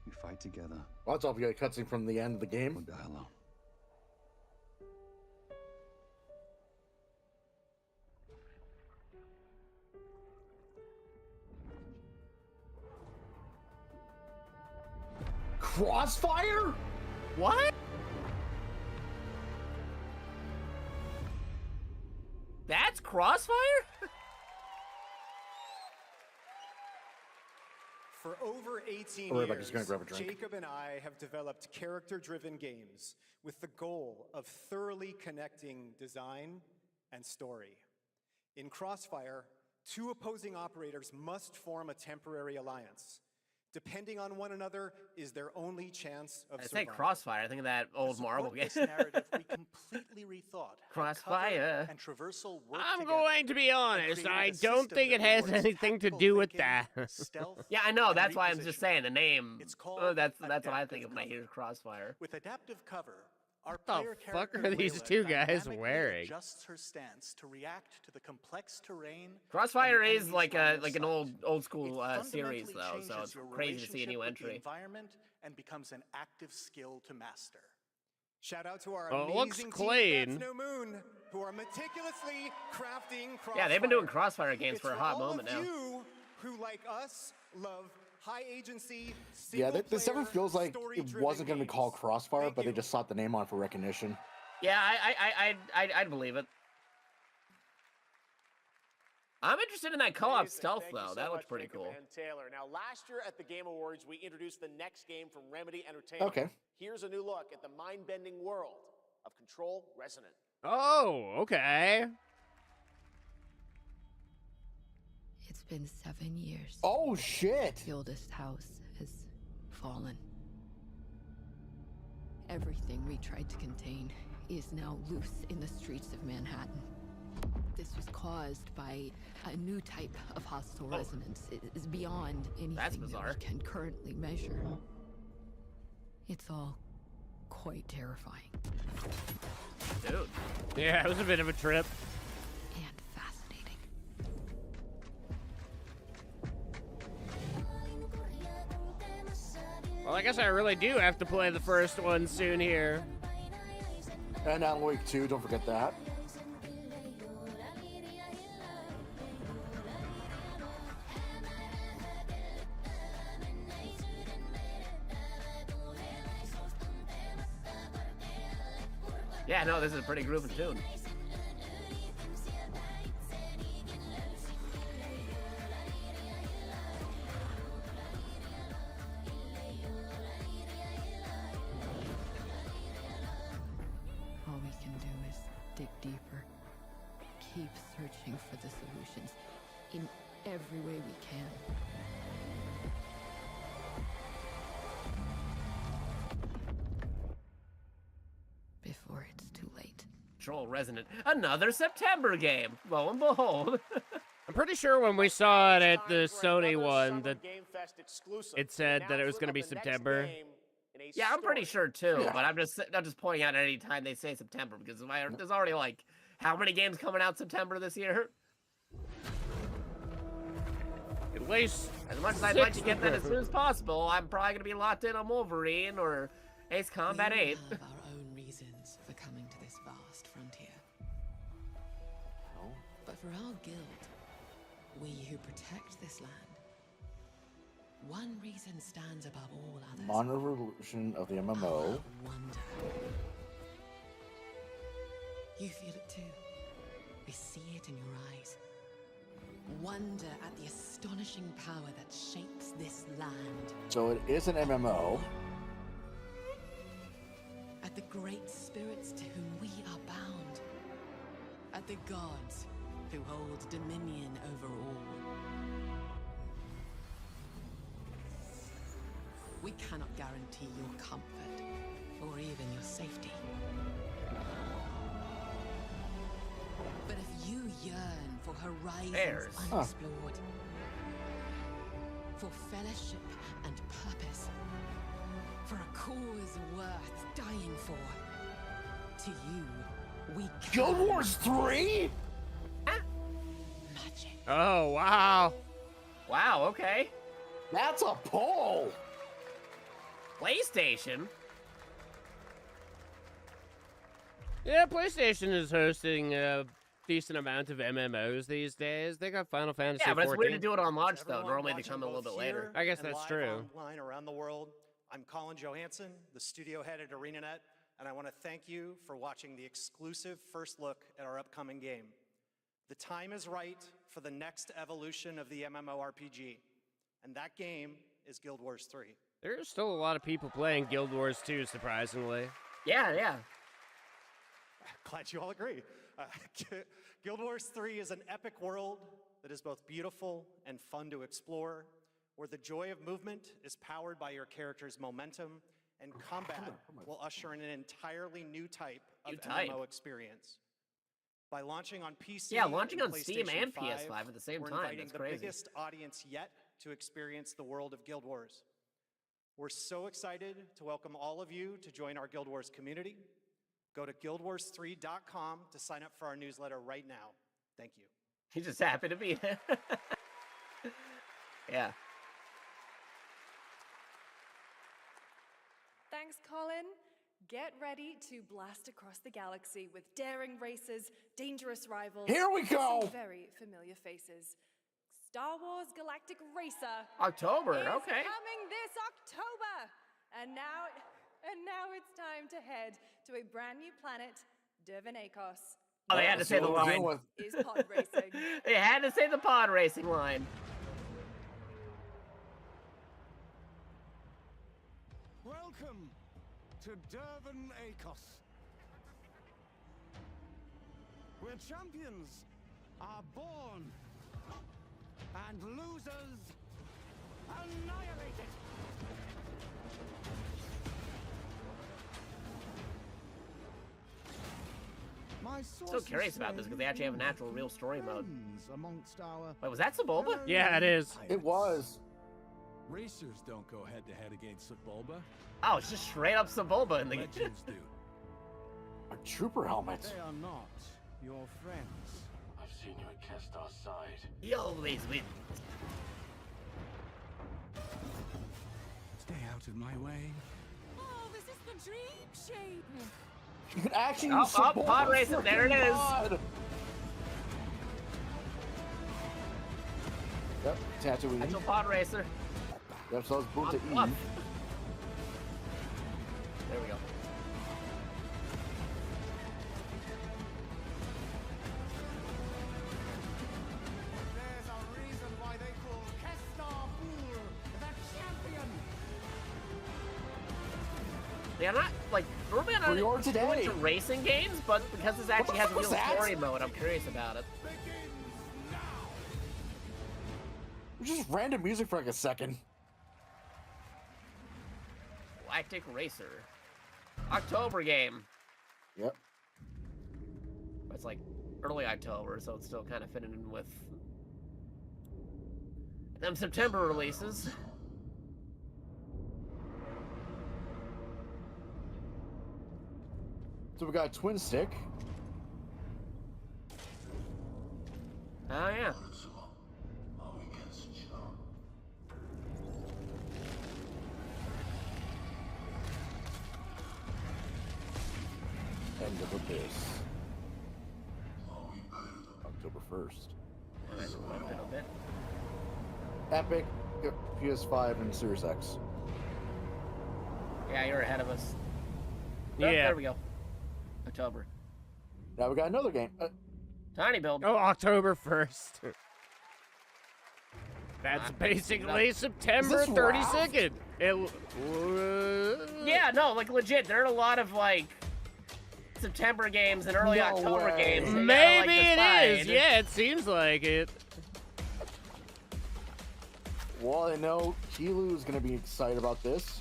We fight together. Watch out, we got a cutscene from the end of the game. Or die alone. Crossfire? What? That's Crossfire? For over 18 Or Rebecca's gonna years, grab a drink. Jacob and I have developed character-driven games with the goal of thoroughly connecting design and story. In Crossfire, two opposing operators must form a temporary alliance. Depending on one another is their only chance of I say survival. Crossfire. I think of that old Marvel game. This narrative we completely rethought. how Crossfire. cover and traversal work I'm together going to be honest, created I a don't system think it that has rewards anything to tactical do with thinking, that. stealth, Yeah, I know. and That's why I'm just saying the name. called Oh, that's what I think adaptive of when I hear Crossfire. With adaptive cover, our What the player fuck character are these Layla two guys dynamically wearing? adjusts her stance to react to the complex terrain. Crossfire and is enemies like line a of like an sight. old school It series fundamentally though, so changes it's your crazy to see a new relationship with the entry. environment and becomes an active skill to master. Shout out to our Oh, it looks amazing clean. team at No Moon, who are meticulously crafting Crossfire. Yeah, they've been doing Crossfire games It's for a hot all moment of now. you who, like us, love high agency. Yeah, this definitely single-player, feels like it story-driven wasn't going to be games. called Crossfire, but they just sought the name on for recognition. Yeah, I'd believe it. I'm interested in that co-op Amazing. stealth Thank you though. so That looks much, pretty Jacob cool. and Taylor. Now, last year at the Game Awards, we introduced the next game from Remedy Entertainment. Okay. Here's a new look at the mind-bending world of Control Resonant. Oh, okay. It's been 7 years. Oh, shit. The oldest house has fallen. Everything we tried to contain is now loose in the streets of Manhattan. This was caused by a new type of hostile resonance. It is beyond anything that we can currently measure. It's all quite terrifying. Dude. Yeah, it was a bit of a trip. And fascinating. Well, I guess I really do have to play the first one soon here. And Alan Wake 2, don't forget that. Yeah, no, this is a pretty groovy tune. All we can do is dig deeper. Keep searching for the solutions in every way we can. Before it's too late. Control Resonant. Another September game. Lo and behold. I'm pretty sure when we saw it at the Sony one that it said that it was going to be September. Yeah, I'm pretty sure too, but I'm just pointing out any time they say September because there's already like how many games coming out September this year? At least as much as I'd like to get that as soon as possible, I'm probably gonna be locked in on Wolverine or Ace Combat 8. We have our own reasons for coming to this vast frontier. But for our guild, we who protect this land, one reason stands above all others. Modern evolution of the MMO. Wonder. You feel it too. We see it in your eyes. Wonder at the astonishing power that shapes this land. So it is an MMO. At the great spirits to whom we are bound. At the gods who hold dominion over all. We cannot guarantee your comfort or even your safety. But if you yearn for horizons unexplored, for fellowship and purpose, for a cause worth dying for, to you, we can... Guild Wars 3? Magic. Oh, wow. Wow, okay. That's a poll. PlayStation? Yeah, PlayStation is hosting a decent amount of MMOs these days. They got Final Fantasy 14. Yeah, but it's weird to do it on launch, though. Normally they come a little bit later. I guess that's true. Online around the world. I'm Colin Johansson, the studio head at ArenaNet, and I want to thank you for watching the exclusive first look at our upcoming game. The time is right for the next evolution of the MMORPG, and that game is Guild Wars 3. There's still a lot of people playing Guild Wars 2, surprisingly. Yeah, yeah. Glad you all agree. Guild Wars 3 is an epic world that is both beautiful and fun to explore, where the joy of movement is powered by your character's momentum, and combat will usher in an entirely new type of MMO experience. By launching on PC, yeah, launching and on Steam and 5, PS5 at the same we're time. inviting That's the crazy. biggest audience yet to experience the world of Guild Wars. We're so excited to welcome all of you to join our Guild Wars community. Go to guildwars3.com to sign up for our newsletter right now. Thank you. He just happened to be there. Yeah. Thanks, Colin. Get ready to blast across the galaxy with daring races, dangerous rivals, Here we go! and some very familiar faces. Star Wars Galactic Racer October, is okay. coming this October. And now it's time to head to a brand new planet, Dervanakos. Oh, they had to say the line. Is pod racing. They had to say the pod racing line. Welcome to Dervanakos, where champions are born and losers annihilated. I'm still curious about this because they actually have an actual real story mode. Wait, was that Oh, Sebulba? Yeah, it is. It was. Racers don't go head-to-head against Sebulba. Oh, it's just straight up Sebulba in the Legends do. A trooper helmet. They are not your friends. I've seen you at Kestar's side. He always wins. Stay out of my way. Oh, this is the dream shape. You can actually Oh, use oh, Sebulba pod racing, there it is. mod. Yep, Tatooine. Actual pod racer. Yep, so it's Boonta On Eve. There we go. There's a reason why they call Kestar Bur the champion. Yeah, I'm not like normally I'm not Pre-order today. into racing games, but because this actually has a What real was that? story mode, I'm curious about it. Just random music for like a second. Galactic Racer. October game. Yep. It's like early October, so it's still kind of fitting in with them September releases. So we got a twin stick. Oh yeah. End of Abyss. October 1st. Epic, PS5, and Series X. Yeah, you're ahead of us. Oh, Yeah. there we go. October. Now we got another game. Tiny build. Oh, October 1st. That's basically September 32nd. Yeah, no, like legit. There are a lot of like September games and early October games. Maybe it is. Yeah, it seems like it. Well, I know Keighley is going to be excited about this.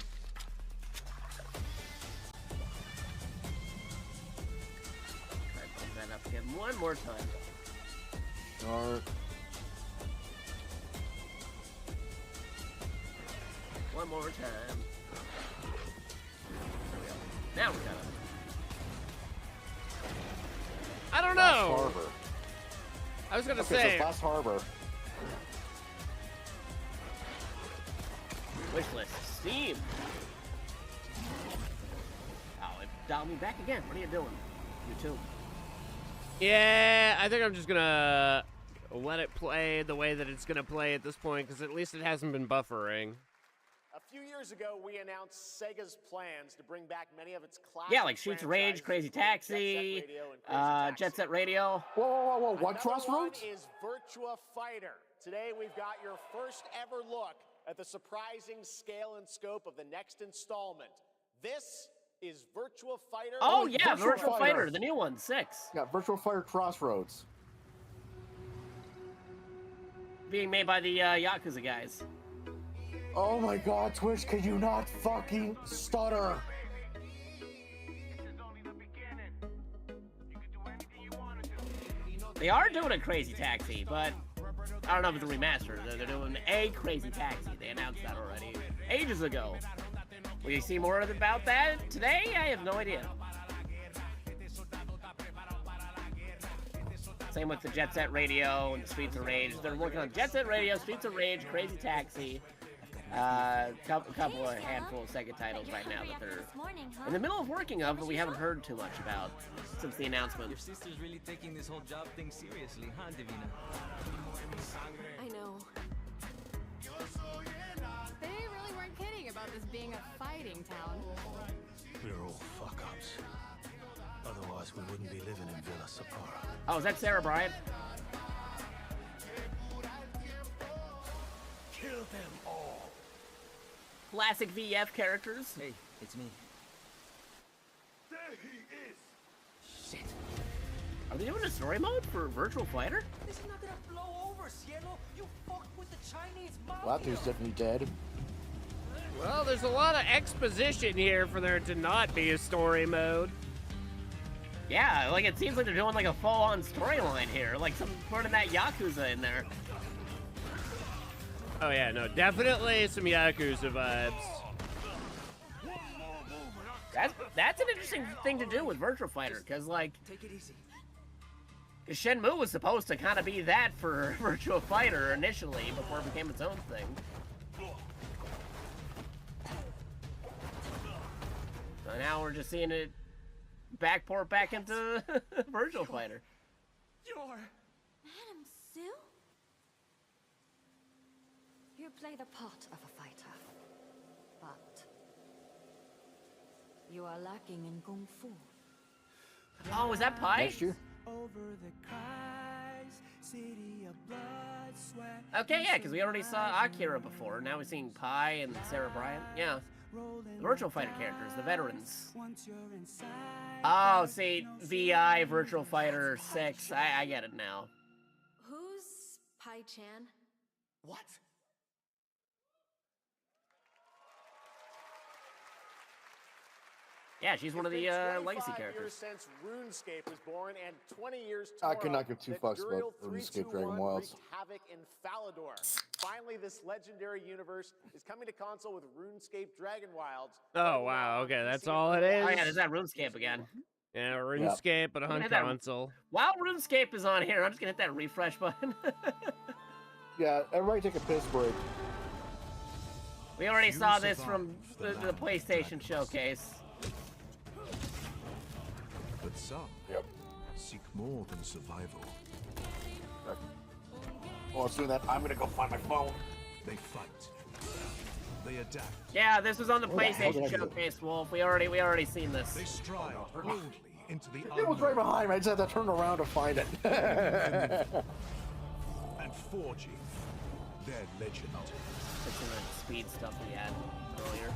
Try to bump that up again one more time. Alright. One more time. There we go. Now we're done. I don't know. Harbor. I was gonna okay, say. So Fast Harbor. Wishlist. Steam. Oh, it dialed me back again. What are you doing? You too. Yeah, I think I'm just gonna let it play the way that it's gonna play at this point, because at least it hasn't been buffering. A few years ago, we announced Sega's plans to bring back many of its classic Yeah, like Streets of Rage, Crazy Taxi, Jet Set Radio. Whoa, what Another Crossroads? one is Virtua Fighter. Today, we've got your first ever look at the surprising scale and scope of the next installment. This is Virtua Fighter. Oh, yeah, Virtua Fighter, the new one, 6. Yeah, Virtua Fighter Crossroads. Being made by the Yakuza guys. Oh my god, Twitch, could you not fucking stutter? They are doing a Crazy Taxi, but I don't know if it's a remaster. They're doing a Crazy Taxi. They announced that already ages ago. Will you see more about that today? I have no idea. Same with the Jet Set Radio and the Streets of Rage. They're working on Jet Set Radio, Streets of Rage, Crazy Taxi. Couple of handful of Sega titles right now that they're in the middle of working on, but we haven't heard too much about since the announcement. Your sister's really taking this whole job thing seriously, huh, Divina? I know. They really weren't kidding about this being a fighting town. We're all fuck-ups. Otherwise, we wouldn't be living in Villa Sapara. Oh, is that Sarah Bryant? Kill them all. Classic VF characters. Hey, it's me. There he is. Shit. Are they doing a story mode for Virtua Fighter? This is not gonna blow over, Cielo. You fucked with the Chinese mafia. Well, that dude's definitely dead. Well, there's a lot of exposition here for there to not be a story mode. Yeah, like it seems like they're doing like a full-on storyline here, like some part of that Yakuza in there. Oh yeah, no, definitely some Yakuza vibes. That's an interesting thing to do with Virtua Fighter, because like, take it easy. Shenmue was supposed to kind of be that for Virtua Fighter initially before it became its own thing. So now we're just seeing it backport back into Virtua Fighter. You're Madam Sue? You play the part of a fighter, but you are lacking in kung fu. Oh, is that Pi? Next year? Okay, yeah, because we already saw Akira before. Now we're seeing Pi and Sarah Bryant. Yeah. The Virtua Fighter characters, the veterans. Oh, see, VI, Virtua Fighter 6. I get it now. Who's Pai Chan? What? Yeah, she's one of the legacy characters. Since RuneScape was born, and 20 years I could not give two fucks about RuneScape Dragon Wilds. Havoc in Falador. Finally, this legendary universe is coming to console with RuneScape Dragon Wilds. Oh wow, okay, that's all it is. Oh yeah, there's that RuneScape again. Yeah, RuneScape and on console. While RuneScape is on here, I'm just gonna hit that refresh button. Yeah, everybody take a piss break. We already saw this from the PlayStation showcase. But some seek more than survival. Well, as soon as that, I'm gonna go find my phone. They fight. They adapt. Yeah, this was on the PlayStation showcase, Wolf. We already seen this. They stride boldly into the It was right behind me. I just had to turn around to find it. and forging their legend. That's some of the speed stuff we had earlier.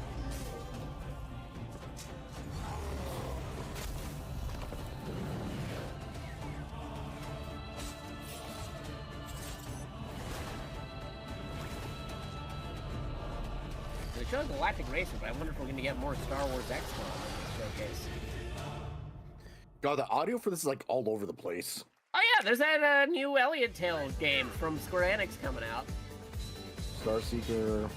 They showed Galactic Racer, but I wonder if we're going to get more Star Wars XCOM in this showcase. God, the audio for this is like all over the place. Oh yeah, there's that new Elliot Tales game from Square Enix coming out. Starseeker.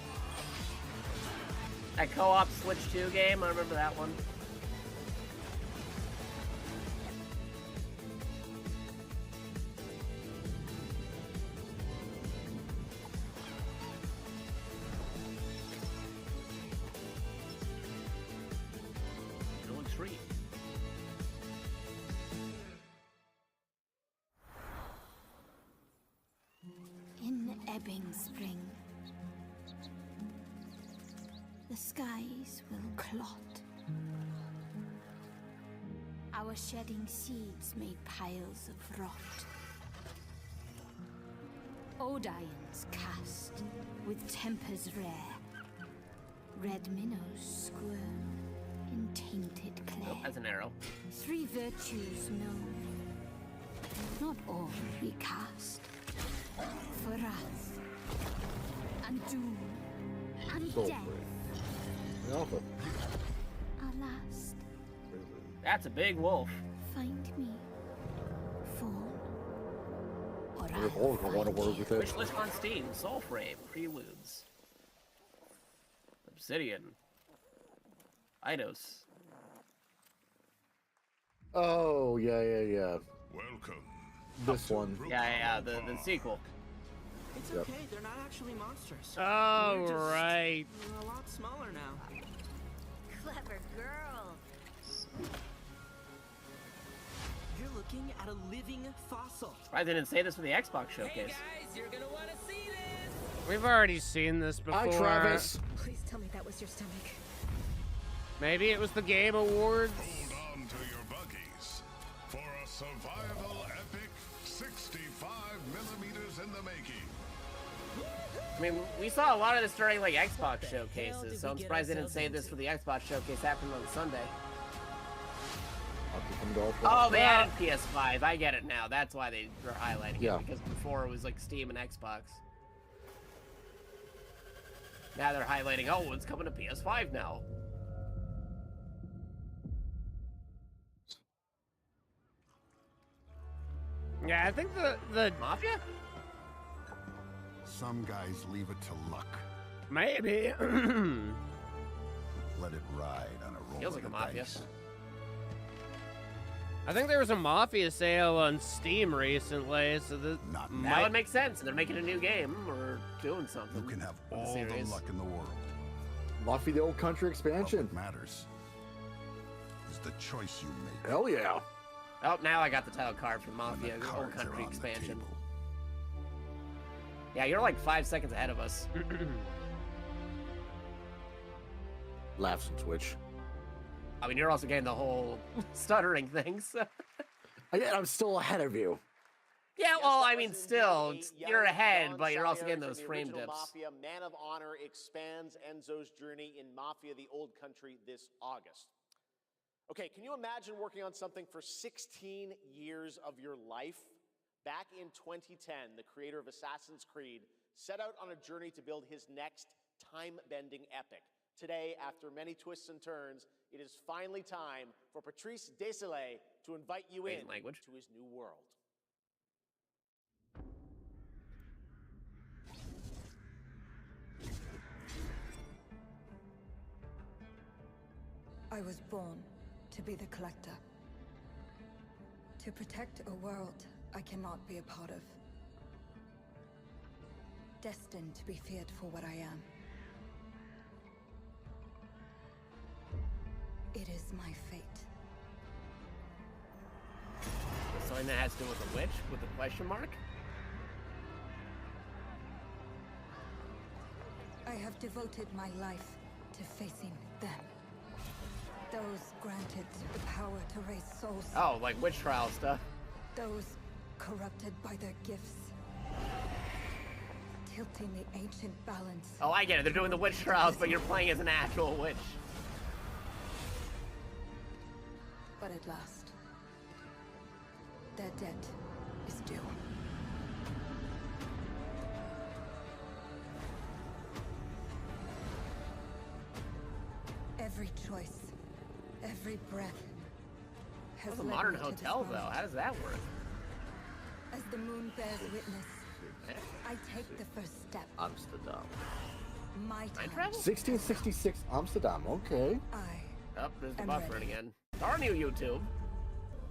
That co-op Switch 2 game, I remember that one. In ebbing spring, the skies will clot. Our shedding seeds made piles of rot. Odions cast with tempers rare. Red minnows squirm in tainted clay. Nope, that's an arrow. Three virtues known, not all recast. For wrath, and doom, and So death. Alpha. Alas, That's a big wolf. find me, fall, or Your horse will want to work with it. Wishlist on Steam, Soulframe, Preludes. Obsidian. Eidos. Oh, yeah. Welcome. This one. Yeah, the sequel. It's Yep. okay, they're not actually monsters. Oh, They're just right. A lot smaller now. Clever girl. You're looking at a living fossil. I didn't say this for the Xbox showcase. Guys, you're gonna want to see this. We've already seen this before. Hi, Travis. Please tell me that was your stomach. Maybe it was the Game Awards. Hold on to your buggies for a survival epic 65 millimeters in the making. I mean, we saw a lot of this during like Xbox showcases, so I'm surprised they didn't say this for the Xbox showcase happened on Sunday. Oh, they added PS5. I get it now. That's why they were highlighting Yeah. it, because before it was like Steam and Xbox. Now they're highlighting, oh, it's coming to PS5 now. Yeah, I think the Mafia? Some guys leave it to luck. Maybe. Let it ride on a roll Feels of like a the Mafia. dice. I think there was a Mafia sale on Steam recently, so this That would make sense. They're making a new game or doing something. You can have with all the series. luck in the world. Mafia the Old Country expansion. What matters is the choice you make. Hell yeah. Oh, now I got the title card for When Mafia the Old cards are Country on the expansion. table. Yeah, you're like 5 seconds ahead of us. Laughs and Twitch. I mean, you're also getting the whole stuttering thing, so... I'm still ahead of you. Yeah, well, I mean, still, you're ahead, but you're also getting those frame dips. Mafia Man of Honor expands Enzo's journey in Mafia the Old Country this August. Okay, can you imagine working on something for 16 years of your life? Back in 2010, the creator of Assassin's Creed set out on a journey to build his next time-bending epic. Today, after many twists and turns, it is finally time for Patrice Désilets to invite you in to his new world. I was born to be the collector. To protect a world I cannot be a part of. Destined to be feared for what I am. It is my fate. Something that has to do with a witch, with a question mark? I have devoted my life to facing them. Those granted the power to raise souls. Oh, like witch trial stuff. Those corrupted by their gifts. Tilting the ancient balance. Oh, I get it. They're doing the witch trials, but you're playing as an actual witch. But at last, their debt is due. choice. Every breath has It's a led modern me to this hotel, though. moment. How does that work? As the moon bears witness, I take the first step. Amsterdam. My time. 1666 Amsterdam. Okay. Oh, there's the I'm buffering ready. again. Darn you, YouTube.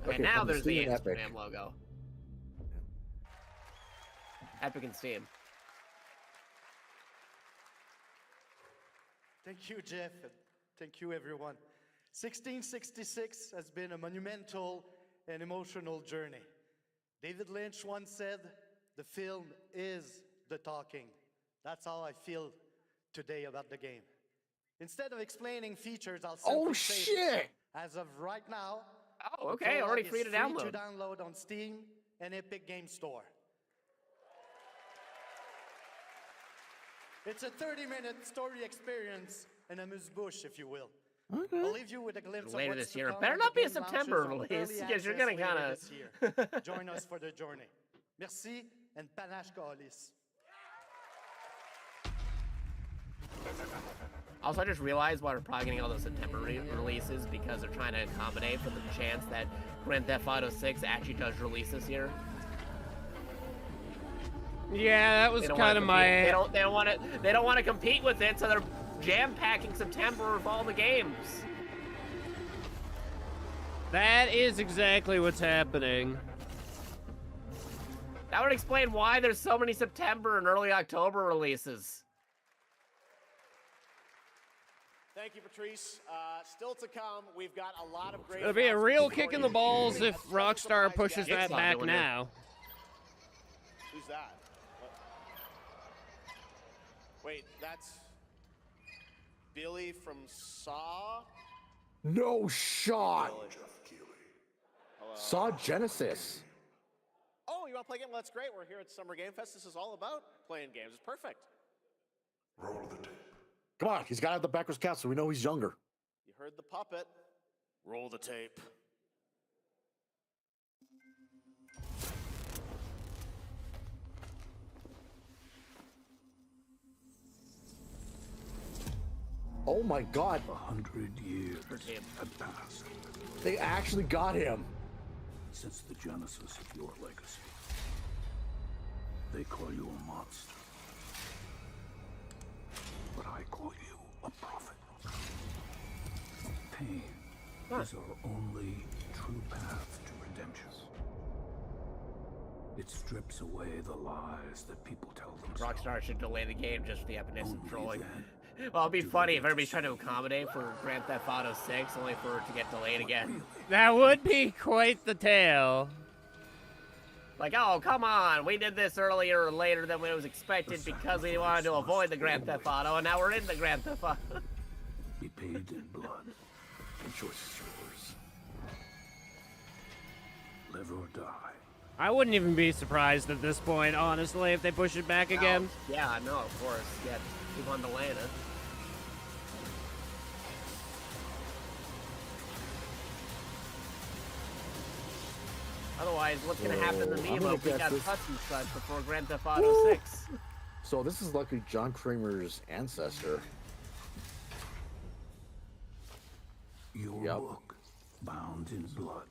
Okay, Okay, now from there's the Steam and Epic. Instagram logo. Epic and Steam. Thank you, Geoff, and thank you, everyone. 1666 has been a monumental and emotional journey. David Lynch once said, "The film is the talking." That's how I feel today about the game. Instead of explaining features, I'll simply say this. shit! As of right now, Oh, the okay, prologue already is free to download. on Steam and Epic Game Store. It's a 30-minute story experience, an amuse-bouche, if you will. Okay. I'll leave you with a glimpse Later of what's this to year. It come better when not the be a game September launches on release, early because you're access gonna later kinda- this year. Join us for the journey. Merci and panache kalis. Also, I just realized why we're probably getting all those September releases, because they're trying to accommodate for the chance that Grand Theft Auto 6 actually does release this year. Yeah, that was They don't kind of wanna my. compete- They don't want to compete with it, so they're jam packing September with all the games. That is exactly what's happening. That would explain why there's so many September and early October releases. Thank you, Patrice. Still to come, we've got a lot of great. It'll be a real kick in the balls if That's Rockstar surprise pushes guest. that back now. Who's that? Wait, that's Billy from Saw? No shot. Hello. Saw Genesis. Oh, you want to play a game? Well, that's great. We're here at Summer Game Fest. This is all about playing games. It's perfect. Roll the tape. Come on, he's got to have the backwards count so we know he's younger. You heard the puppet. Roll the tape. Oh my god. 100 years have passed They actually got him. since the genesis of your legacy. They call you a monster, but I call you a prophet. Pain is our only true path to redemption. It strips away the lies that people tell themselves. Rockstar should delay the game just for the epidemic of trolling. Well, it'd be funny if everybody's trying to accommodate for Grand Theft Auto 6, only for it to get delayed again. That would be quite the tale. Like, oh, come on, we did this earlier or later than it was expected because we wanted to avoid the Grand Theft Auto, and now we're in the Grand Theft Auto. Be paid in blood. The choice is yours. Live or die. I wouldn't even be surprised at this point, honestly, if they push it back again. Yeah, no, of course. Yeah, keep on delaying it. Otherwise, what's going to happen to me I'm gonna if we guess got this- such and such before Grand Theft Auto 6? So this is luckily John Kramer's ancestor. Your book, bound in blood,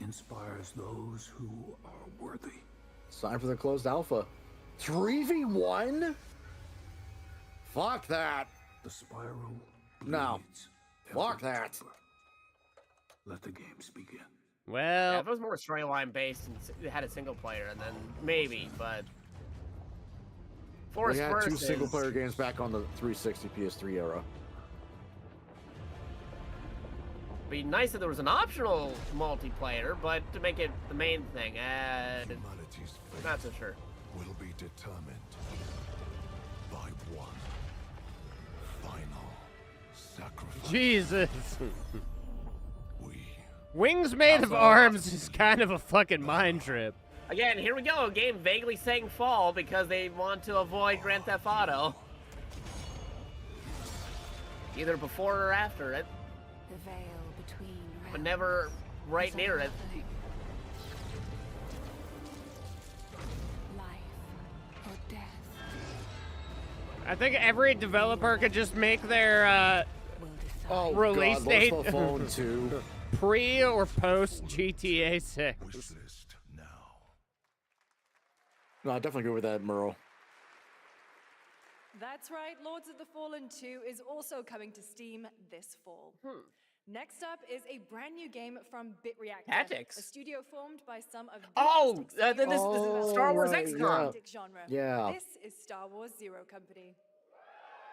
inspires those who are worthy. It's time for the closed alpha. 3v1? Fuck that. The spiral. No. bleeds Fuck ever that. deeper. Let the games begin. Well, Yeah, if it was more storyline based and it had a single player, and then maybe, but We had two single-player games back on the 360 PS3 era. Be nice if there was an optional multiplayer, but to make it the main thing, Humanity's fate not so sure. will be determined by one final sacrifice. Jesus. Wings made of arms is kind of a fucking mind trip. Again, here we go. A game vaguely saying fall because they want to avoid Grand Theft Auto. Either before or after it, The veil between but never right near it. life or death. I think every developer could just make their release God, date Lords of Phone 2. pre or post GTA 6. No, I definitely agree with that, Merle. That's right, Lords of the Fallen 2 is also coming to Steam this fall. Next up is a brand new game from BitReactor, Tactics? a studio formed by some of the Oh, this is Star Wars right, XCOM. genre. Yeah. This is Star Wars Zero Company.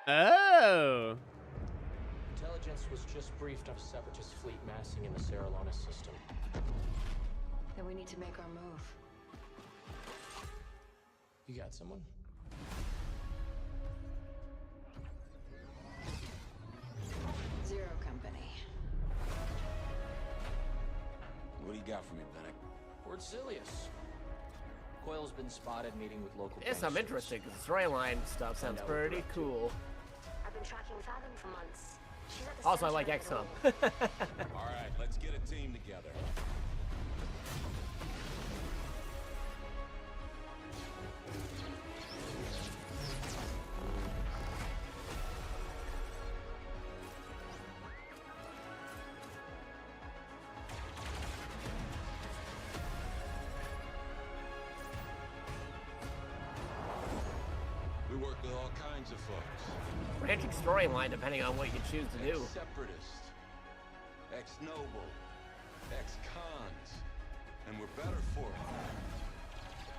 Oh. Intelligence was just briefed of Separatist fleet massing in the Serralona system. Then we need to make our move. You got someone? Zero Company. What do you got for me, Fennec? Fort Silius. Coil's been spotted meeting with local Yes, I'm interested because the storyline stuff sounds pretty cool. I've been tracking Fathom for months. She's at the Also, I center like of it XCOM. all. All right, let's get a team together. We work with all kinds of folks. Branching storyline depending on what you choose to do. Ex-separatist, ex-noble, ex-cons, and we're better for it.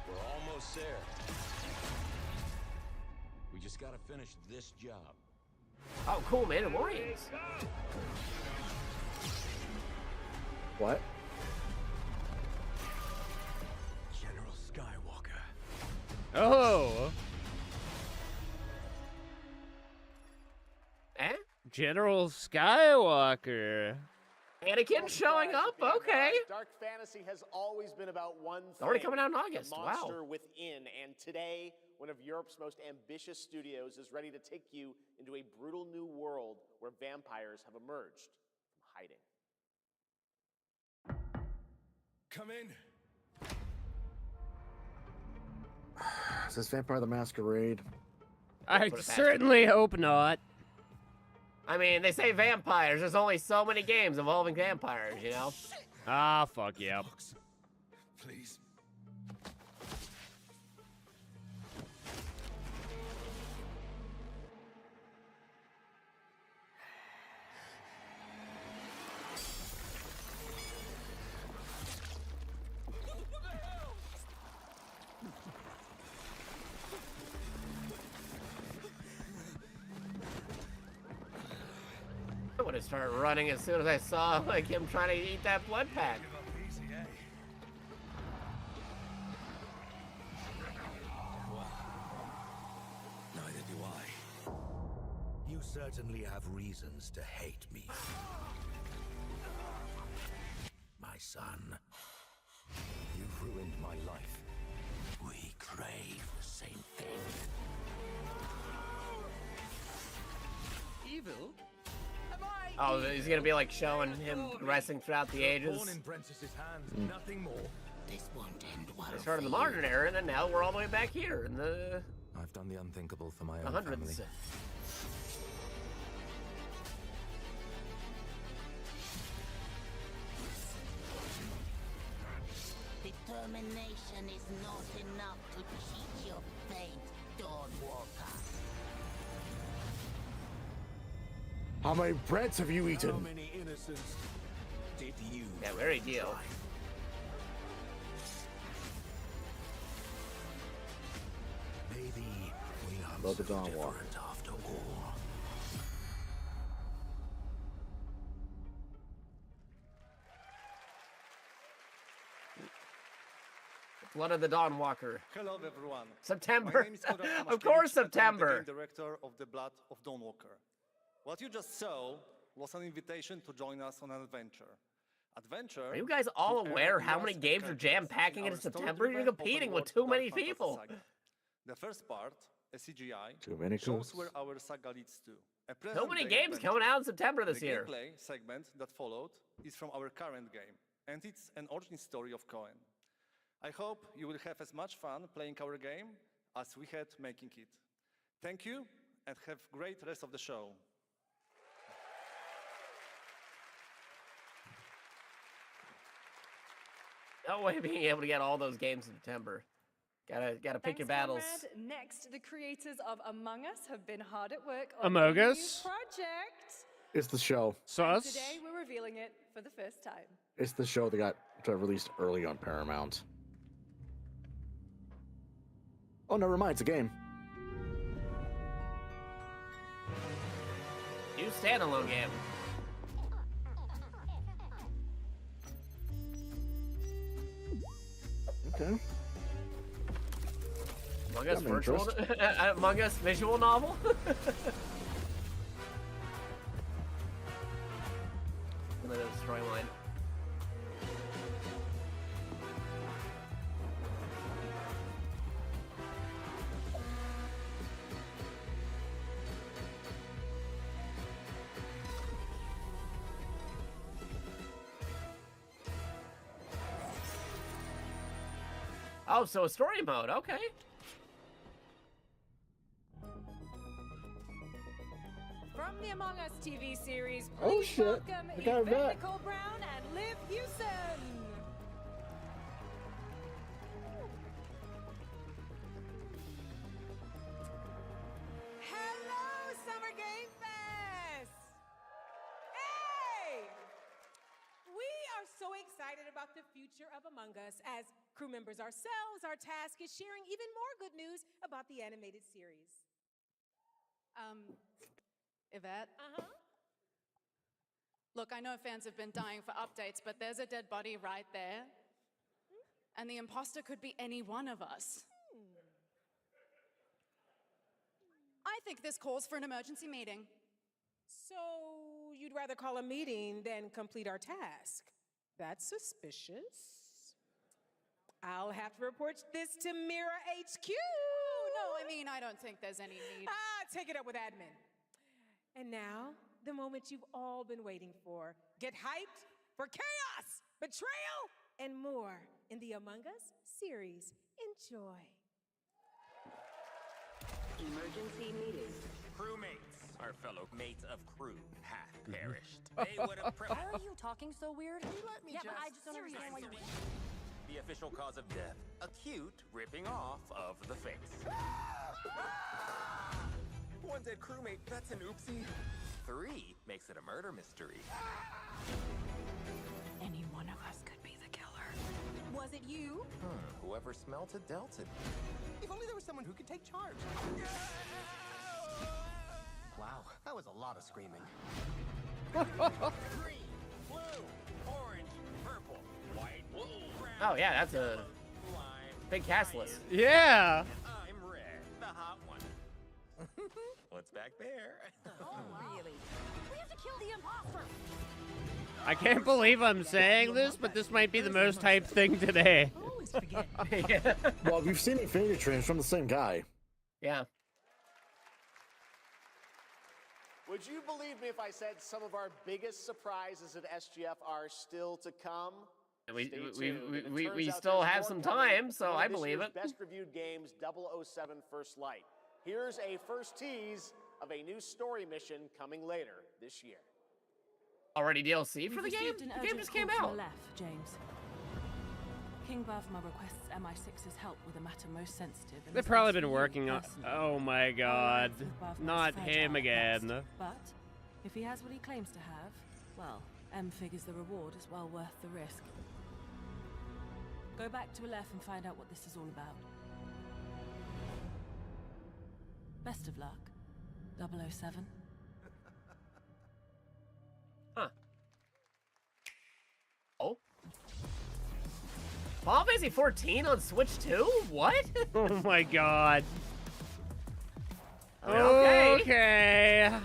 We're almost there. We just gotta finish this job. Oh, cool, Mandalorians. What? General Skywalker. Oh. Eh? General Skywalker. Anakin showing up? Okay. Dark fantasy has always been about one thing. Already coming out in August. The Wow. monster within. And today, one of Europe's most ambitious studios is ready to take you into a brutal new world where vampires have emerged from hiding. Come in. Is this Vampire the Masquerade? I certainly hope not. I mean, they say vampires. There's only so many games involving vampires, you know? Ah, fuck yeah. Please. I would have started running as soon as I saw like him trying to eat that blood pack. Neither do I. You certainly have reasons to hate me. My son, you've ruined my life. We crave the same thing. Evil? Oh, he's gonna be like showing him progressing throughout the ages. Born in Princess's hands, nothing more. This won't end well. They started in the modern era, and then now we're all the way back here in the I've done the unthinkable for my own hundreds. family. Determination is not enough to cheat your fate, Dawnwalker. How many breads have you eaten? How many innocents did you? Yeah, very deal. Maybe we are Love the so Dawnwalker. different after all. Blood of the Dawnwalker. Hello, everyone. September. My name is Konrad Of course, Tomaszkiewicz, and I'm September. the game director of The Blood of Dawnwalker. What you just saw was an invitation to join us on an adventure. Adventure. Are you guys all to aware earn how many rewards and games are characters jam-packing in into our September? You're story-driven competing open with too world many Dark Fantasy people. saga. The first part, a CGI, Too many shows cooks. where our saga leads to. A So many present-day games adventure. coming out in September this The year. gameplay segment that followed is from our current game, and it's an origin story of Cohen. I hope you will have as much fun playing our game as we had making it. Thank you, and have great rest of the show. No way of being able to get all those games in September. Gotta pick your battles. Comrade. Next, the creators of Among Us have been hard at work on Among a new Us? project. It's the show. And today we're revealing it for the first time. It's the show that got released early on Paramount. Oh, never mind. It's a game. New standalone game. Okay. Among Us Got me virtual, interest. Among Us visual novel. Another storyline. Oh, so a story mode, okay. From the Among Us TV series, Oh, please shit. welcome I got it Yvette back. Nicole Brown and Liv Hewson. Hello, Summer Game Fest! Hey! We are so excited about the future of Among Us. As crew members ourselves, our task is sharing even more good news about the animated series. Yvette? Uh-huh. Look, I know fans have been dying for updates, but there's a dead body right there. And the imposter could be any one of us. I think this calls for an emergency meeting. So you'd rather call a meeting than complete our task? That's suspicious. I'll have to report this to Mira HQ. Oh, no, I mean, I don't think there's any need. Take it up with admin. And now, the moment you've all been waiting for. Get hyped for chaos, betrayal, and more in the Among Us series. Enjoy. Emergency meeting. Crewmates, our fellow mates of crew, hath perished. They would have Why are you talking so weird? Let me yeah, but I just don't understand why you... The official cause of death, acute ripping off of the face. One dead crewmate, that's an oopsie. 3 makes it a murder mystery. Any one of us could be the killer. Was it you? Whoever smelt it dealt it. If only there was someone who could take charge. Wow, that was a lot of screaming. Green, blue, orange, purple, white, blue, brown. Oh yeah, that's a big cast list. Yeah. I'm red, the hot one. What's back there? Oh, really? We have to kill the imposter! I can't believe I'm saying this, but this might be the most hyped thing today. Always forget. Yeah. Well, we've seen Infinity Trains from the same guy. Yeah. Would you believe me if I said some of our biggest surprises at SGF are still to come? We Stay tuned. And it we turns out still there's have more some coming. time, so One of I this believe year's it. Best reviewed games, 007 First Light. Here's a first tease of a new story mission coming later this year. Already DLC for the We've game? received an The game urgent just came call out. from Aleph, James. King Bavma requests MI6's help with a matter most sensitive. and They've is probably asking been you working on. personally. Oh my god. Alliance with Bavma's Not fragile him at again. best. But if he has what he claims to have, well, M figures the reward is well worth the risk. Go back to Aleph and find out what this is all about. Best of luck, 007. Huh. Oh. Final Fantasy 14 on Switch 2? What? Oh my god. Okay. Okay.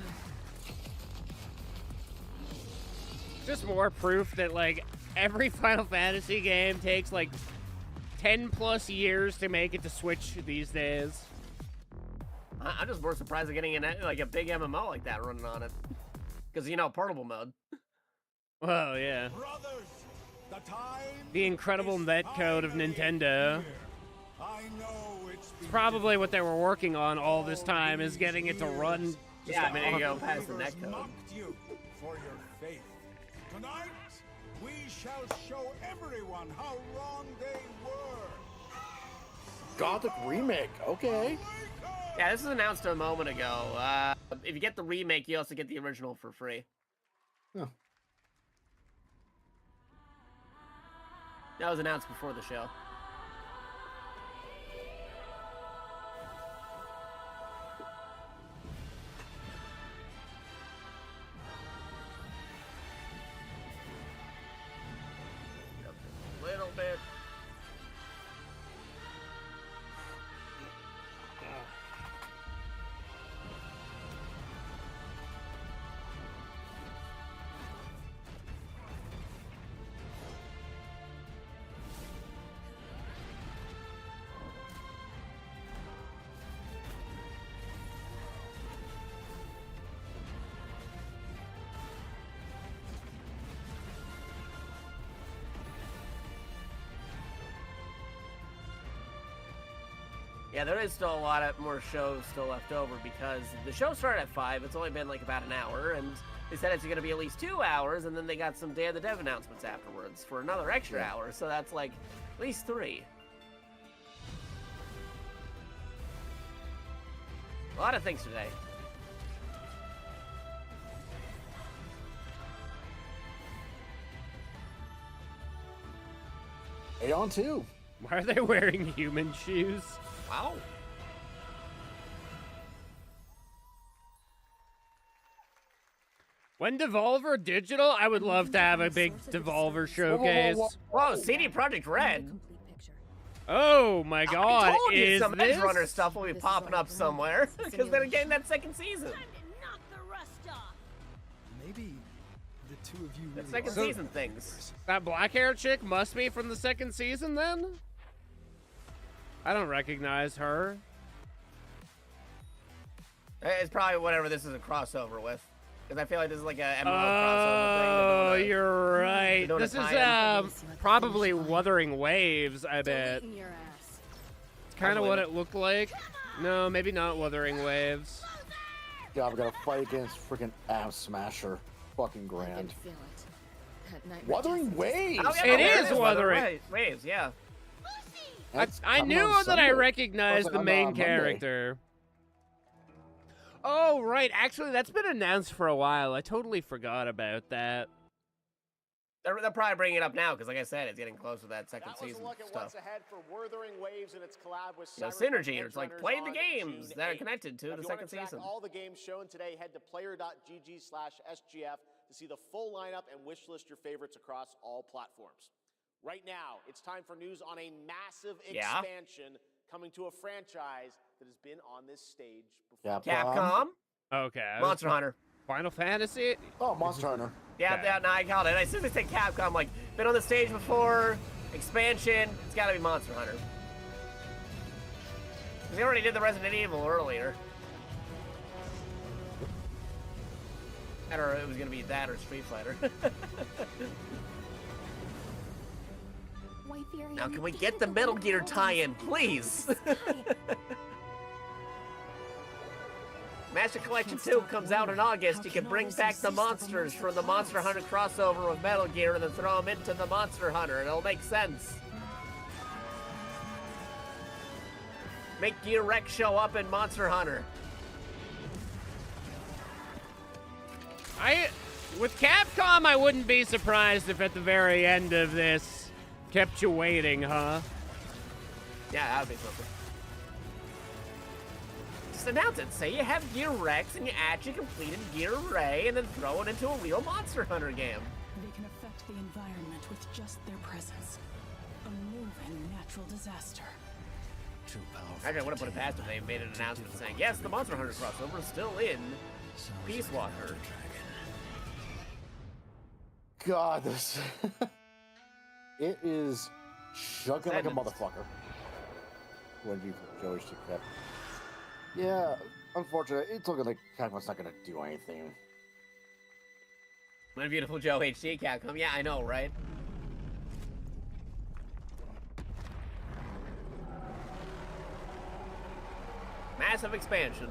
Just more proof that, like, every Final Fantasy game takes, like, 10 plus years to make it to Switch these days. I'm just more surprised at getting like a big MMO like that running on it. Because, you know, portable mode. Oh, yeah. Brothers, the time The incredible netcode of Nintendo. I know It's probably what they were working on all this time, is getting it to run. Yeah, I mean, you go past the neck code. You for your faith. Tonight, we shall show everyone how wrong they were. Gothic remake, okay. Yeah, this was announced a moment ago. If you get the remake, you also get the original for free. Huh. That was announced before the show. A little bit. Yeah, there is still a lot of more shows still left over because the show started at 5. It's only been like about an hour, and they said it's going to be at least 2 hours, and then they got some Day of the Dev announcements afterwards for another extra hour, so that's like at least 3. A lot of things today. Aeon 2. Why are they wearing human shoes? Wow. When Devolver Digital, I would love to have a big Devolver showcase. Whoa, CD Projekt Red. Oh my god, I told you is some this? Edge Runner stuff will be popping up somewhere because they're getting that second season. Maybe the two of you. That second season things. That black hair chick must be from the second season then? I don't recognize her. It's probably whatever this is a crossover with. Because I feel like this is like a MMO crossover thing. Oh, you're right. This is probably Wuthering Waves, I bet. It's kind of what it looked like. No, maybe not Wuthering Waves. God, we gotta fight against freaking Ass Smasher. Fucking grand. Wuthering Waves! Oh, yeah, it is Wuthering Waves, yeah. I knew that I recognized the main character. Oh, right. Actually, that's been announced for a while. I totally forgot about that. They'll probably bring it up now because, like I said, it's getting close to that second season look at stuff. what's ahead for Wuthering Waves and its collab with Synergy. It's like play the games that are connected to the second season. All the games shown today, head to player.gg/SGF to see the full lineup and wish list your favorites across all platforms. Right now, it's time for news on a massive expansion coming to a franchise that has been on this stage before. Capcom? Okay. Monster Hunter. Final Fantasy? Oh, Monster Hunter. Yeah, no, I called it. As soon as they said Capcom, like, been on the stage before, expansion, it's gotta be Monster Hunter. They already did the Resident Evil earlier. Or it was gonna be that or Street Fighter. Now, can we get the Metal Gear tie-in, please? Master Collection 2 comes out in August. You can bring back the monsters from the Monster Hunter crossover with Metal Gear and then throw them into the Monster Hunter. It'll make sense. Make Gear Rex show up in Monster Hunter. With Capcom, I wouldn't be surprised if at the very end of this kept you waiting, huh? Yeah, that would be something. Just announce it. Say you have Gear Rex and you actually completed Gear Ray and then throw it into a real Monster Hunter game. They can affect the environment with just their presence. A moving natural disaster. Too powerful. Actually, I would have put it past them. They made an announcement saying, yes, the Monster Hunter crossover is still in Peace Walker. God, this... It is chugging like a motherfucker. When you Joey should kept. Yeah, unfortunately, it's looking like Capcom's not gonna do anything. My beautiful Joe HD Capcom. Yeah, I know, right? Massive expansion.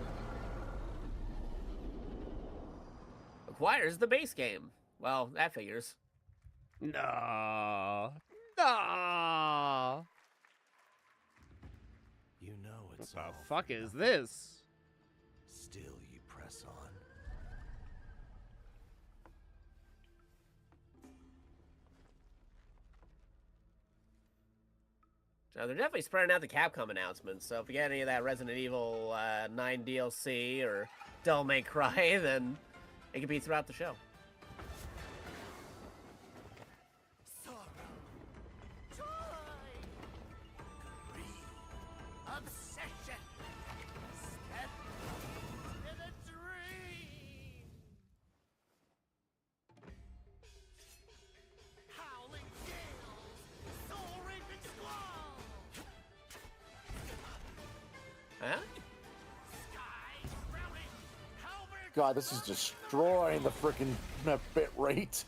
Acquires the base game. Well, that figures. No. No. You know it's What all the fuck is this? Still you press on. Now, they're definitely spreading out the Capcom announcements, so if you get any of that Resident Evil 9 DLC or Devil May Cry, then it could be throughout the show. Obsession. Step in a dream. Howling gales, soul-raping squall. Huh? God, this is destroying the freaking bit rate.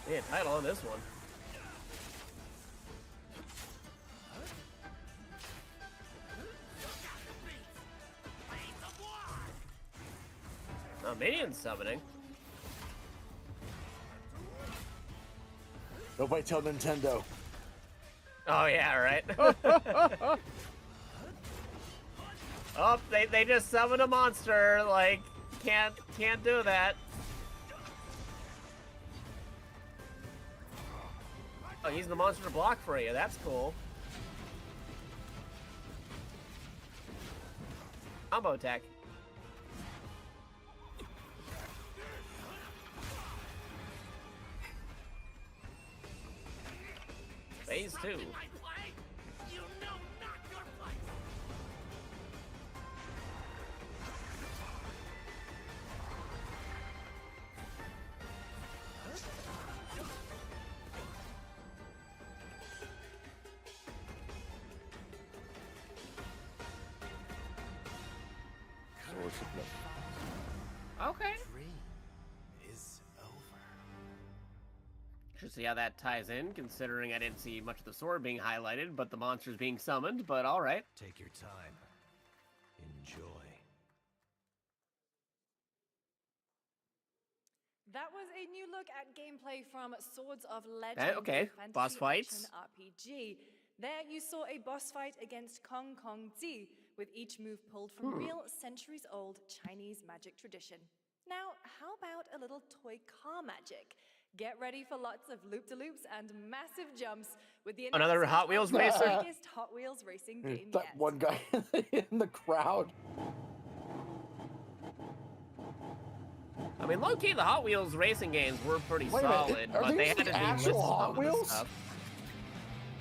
Yeah, title on this one. Oh, minion summoning. Nobody tell Nintendo. Oh yeah, right. Oh, they just summoned a monster. Like, can't do that. Oh, he's the monster to block for you. That's cool. Combo attack. Phase 2. Okay. Is over. Should see how that ties in, considering I didn't see much of the sword being highlighted, but the monsters being summoned, but alright. Take your time. Enjoy. That was a new look at gameplay from Swords of Legend. Okay, Fantasy boss fights. action RPG. There you saw a boss fight against Kong Kong Zi, with each move pulled from real centuries-old Chinese magic tradition. Now, how about a little toy car magic? Get ready for lots of loop-de-loops and massive jumps with the Another Hot Wheels racer. the biggest Hot Wheels racing game That yet. one guy in the crowd. I mean, low-key, the Hot Wheels racing games were pretty Wait a minute, solid, are but they these had to actual delist Hot some of the Wheels? stuff.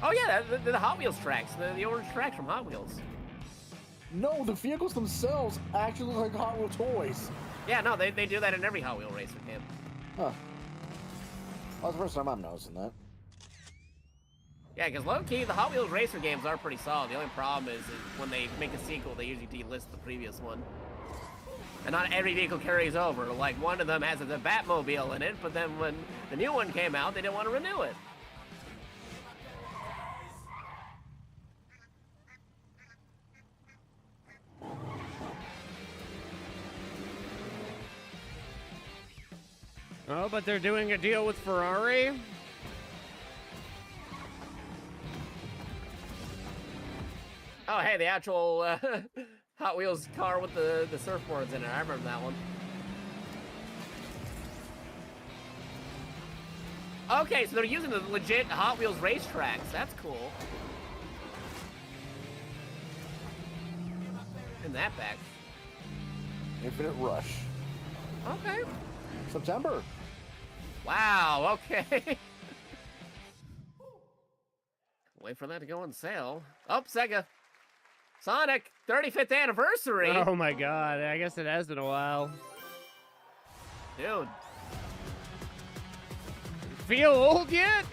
Oh yeah, the Hot Wheels tracks, the orange tracks from Hot Wheels. No, the vehicles themselves actually look like Hot Wheel toys. Yeah, no, they do that in every Hot Wheel racer game. Huh. That's the first time I'm noticing that. Yeah, because low-key, the Hot Wheels racer games are pretty solid. The only problem is when they make a sequel, they usually delist the previous one. And not every vehicle carries over. Like, one of them has the Batmobile in it, but then when the new one came out, they didn't want to renew it. Oh, but they're doing a deal with Ferrari? Oh, hey, the actual Hot Wheels car with the surfboards in it. I remember that one. Okay, so they're using the legit Hot Wheels racetracks. That's cool. And that back. Infinite Rush. Okay. September. Wow, okay. Wait for that to go on sale. Oh, Sega. Sonic, 35th anniversary. Oh my god, I guess it has been a while. Dude. Feel old yet?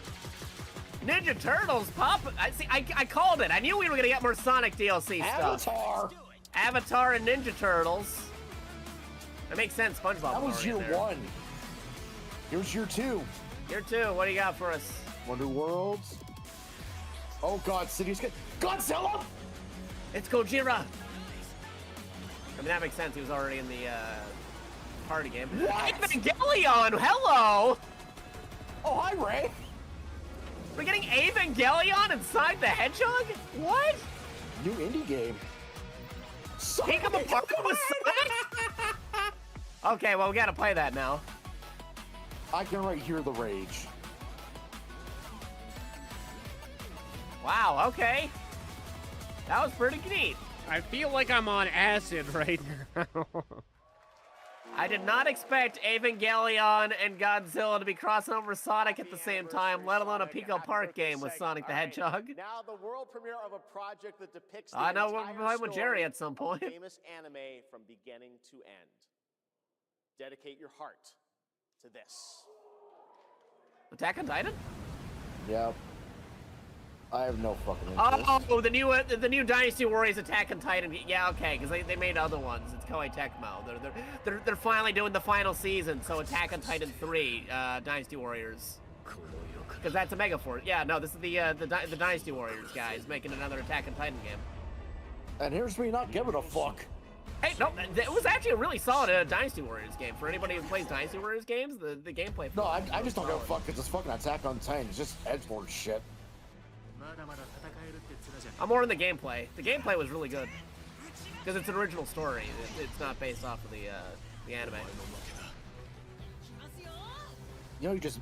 Ninja Turtles pop. I called it. I knew we were gonna get more Sonic DLC stuff. Avatar and Ninja Turtles. That makes sense. SpongeBob. That was year 1. Here's year 2. Year 2. What do you got for us? Wonder Worlds. Oh God, City's good. Godzilla. It's Gojira. I mean that makes sense. He was already in the party game. What? Evangelion. Hello. Oh hi Ray. We're getting Evangelion and Sonic the Hedgehog? What? New indie game. Take him apart with Sonic? Okay, well, we gotta play that now. I can right hear the rage. Wow, okay. That was pretty neat. I feel like I'm on acid right now. I did not expect Evangelion and Godzilla to be crossing over Sonic at the same time, let alone a Pico Park game with Sonic the Hedgehog. Now the world premiere of a project that depicts the I know we're entire playing with Jerry story at some of point. famous anime from beginning to end. Dedicate your heart to this. Attack on Titan? Yeah. I have no fucking interest. Oh, the new Dynasty Warriors Attack on Titan. Yeah, okay, because they made other ones. It's Koei Tecmo. They're finally doing the final season. So Attack on Titan 3, Dynasty Warriors. Because that's a Mega Force. Yeah, no, this is the Dynasty Warriors guys making another Attack on Titan game. And here's me not giving a fuck. Hey, no, it was actually a really solid Dynasty Warriors game. For anybody who plays Dynasty Warriors games, the gameplay. No, I just don't give a fuck because it's fucking Attack on Titan. It's just edgelord shit. I'm more in the gameplay. The gameplay was really good because it's an original story. It's not based off of the anime. You know, you just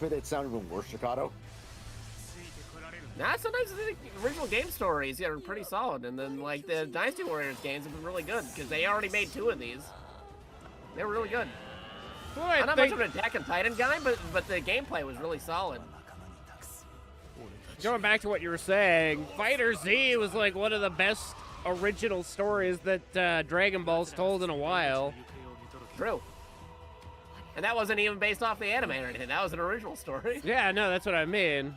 made it sound even worse, Chicago. Nah, sometimes the original game stories are pretty solid, and then like the Dynasty Warriors games have been really good because they already made 2 of these. They were really good. Well, I'm not much of an Attack on Titan guy, but the gameplay was really solid. Going back to what you were saying, Fighter Z was like one of the best original stories that Dragon Ball's told in a while. True. And that wasn't even based off the anime or anything. That was an original story. Yeah, no, that's what I mean.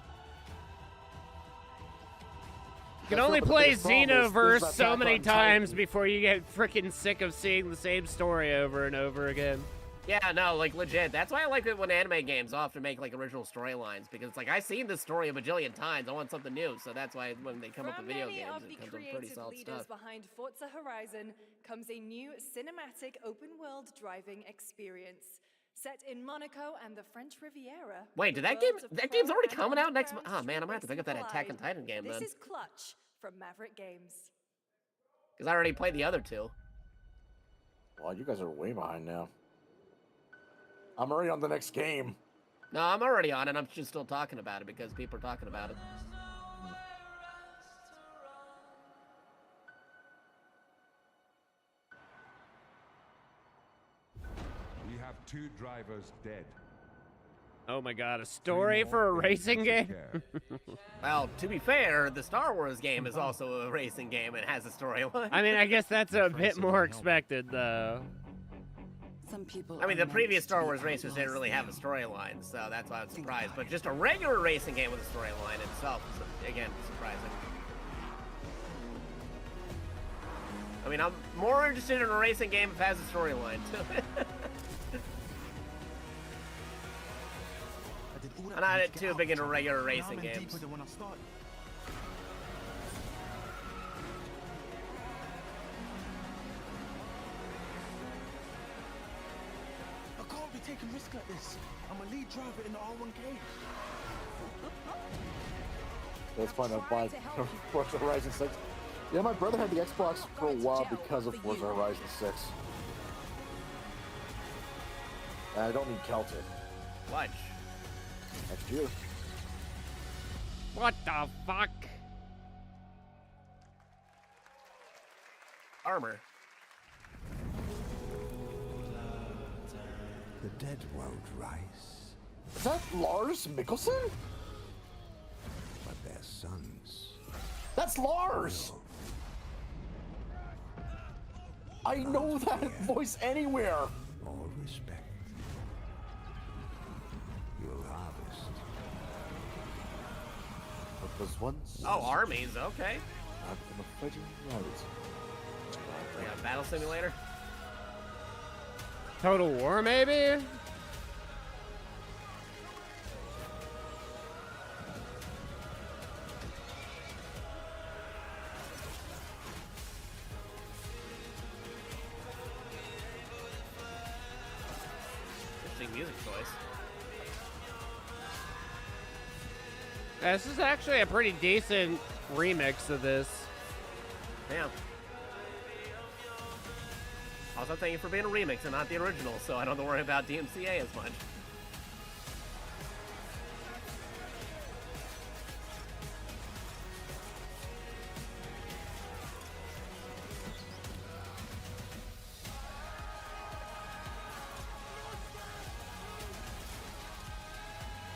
You can only play Xenoverse so many times before you get freaking sick of seeing the same story over and over again. Yeah, no, like legit. That's why I like it when anime games often make like original storylines, because it's like I've seen this story a bajillion times. I want something new, so that's why when they come up with video games, it comes up pretty solid stuff. Behind Forza Horizon comes a new cinematic open-world driving experience set in Monaco and the French Riviera. Wait, did that game's already coming out next month? Oh man, I might have to pick up that Attack on Titan game then. This is Clutch from Maverick Games. Because I already played the other 2. Well, you guys are way behind now. I'm already on the next game. No, I'm already on it. I'm just still talking about it because people are talking about it. We have 2 drivers dead. Oh my god, a story for a racing game? Well, to be fair, the Star Wars game is also a racing game and has a storyline. I mean, I guess that's a bit more expected, though. Some people. I mean, the previous Star Wars racers didn't really have a storyline, so that's why I was surprised. But just a regular racing game with a storyline itself is, again, surprising. I mean, I'm more interested in a racing game if it has a storyline to it. I'm not too big into regular racing games. I can't be taking risks like this. I'm a lead driver in the R1K. That's fine. I'm buying Forza Horizon 6. Yeah, my brother had the Xbox for a while because of Forza Horizon 6. And I don't need Celtic. Lunch. Next year. What the fuck? Armor. The dead won't rise. Is that Lars Mikkelsen? But their sons. That's Lars! I know that voice anywhere. All respect. You'll harvest. What was once. Oh, armies. Okay. I'm a fighting reality. We got a battle simulator. Total War, maybe? Interesting music choice. This is actually a pretty decent remix of this. Damn. Also, thank you for being a remix and not the original, so I don't have to worry about DMCA as much.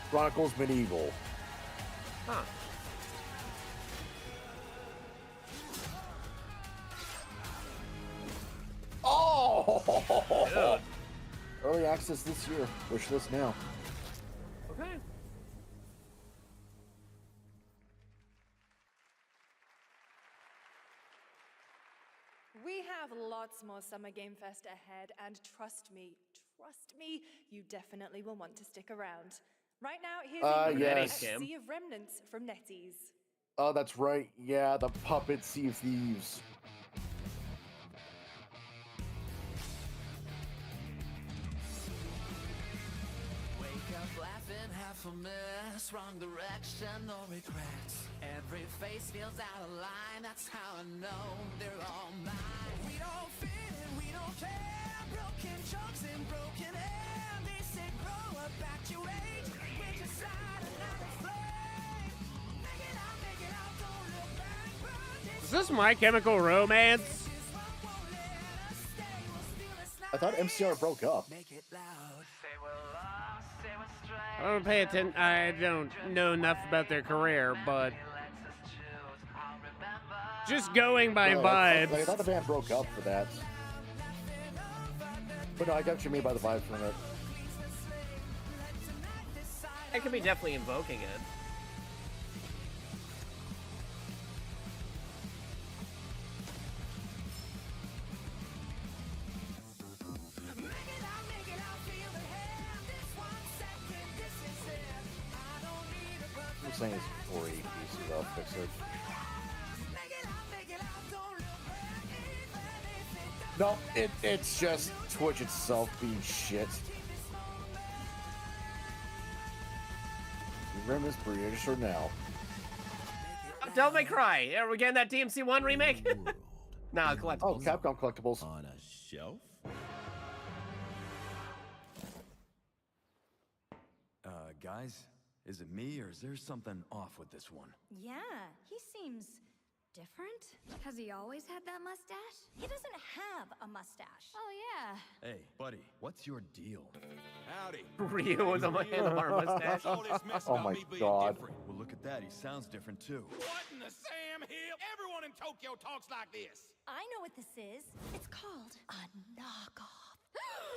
Chronicles Medieval. Huh. Oh! Dude. Early access this year. Wish list now. Okay. We have lots more Summer Game Fest ahead, and trust me, you definitely will want to stick around. Right now, here's yes. Sea of Remnants from NetEase. Oh, that's right. Yeah, the Puppet Sea of Thieves. Wake up laughing, half a mess, wrong direction, no regrets. Every face feels out of line, that's how I know they're all mine. We don't fit and we don't care, broken jokes and broken air. They say grow up at your age, with your side another flame. Make it out, don't look back. Is this My Chemical Romance? I thought MCR broke up. I don't pay attention. I don't know enough about their career, but just going by vibes. I thought the band broke up for that. But no, I got what you mean by the vibes from it. I could be definitely invoking it. I'm saying it's 480 pieces. I'll fix it. No, it's just Twitch itself being shit. Remiss register now. Devil May Cry. Are we getting that DMC1 remake? No, collectibles. Oh, Capcom collectibles. On a shelf? Guys, is it me or is there something off with this one? Yeah, he seems different. Has he always had that mustache? He doesn't have a mustache. Oh, yeah. Hey, buddy, what's your deal? Howdy. Ryu with a handlebar mustache. Oh my god. Well, look at that. He sounds different too. What in the Sam Hill? Everyone in Tokyo talks like this. I know what this is. It's called a knockoff.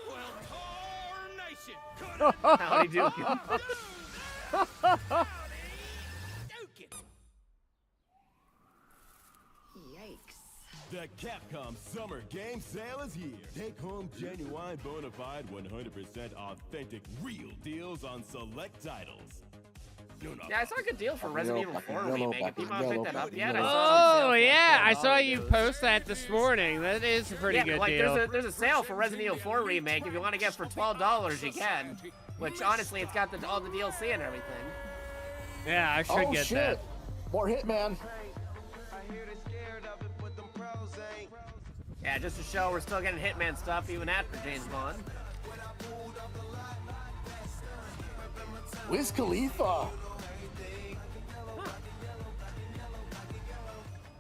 Well, tarnation. Howdy do. Yikes. The Capcom Summer Game Sale is here. Take home genuine, bona fide, 100% authentic, real deals on select titles. Yeah, I saw a good deal for Resident Evil 4 remake. If people haven't picked that up yet, Oh yeah, I saw you post that this morning. That is a pretty good like, deal. There's a sale for Resident Evil 4 remake. If you want to get it for $12, you can. Which honestly, it's got all the DLC and everything. Yeah, I should get shit. that. More Hitman. Yeah, just to show we're still getting Hitman stuff even after James Bond. Wiz Khalifa.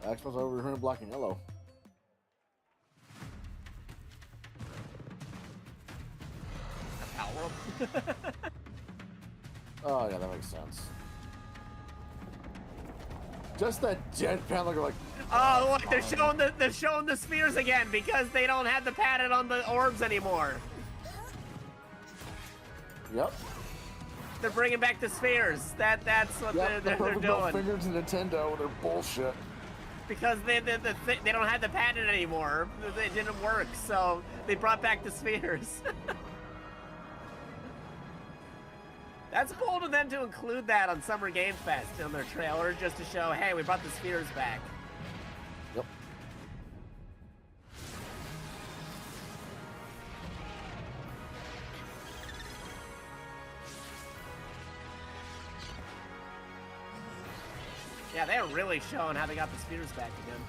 Xbox over here in black and yellow. Oh yeah, that makes sense. Just that deadpan look like. Oh, look, they're showing the spheres again because they don't have the padded on the orbs anymore. Yep. They're bringing back the spheres. That's what they're doing. Finger to Nintendo. They're bullshit. Because they don't have the patent anymore. It didn't work, so they brought back the spheres. That's bold of them to include that on Summer Game Fest in their trailer, just to show, hey, we brought the spheres back. Yep. Yeah, they're really showing how they got the spheres back again.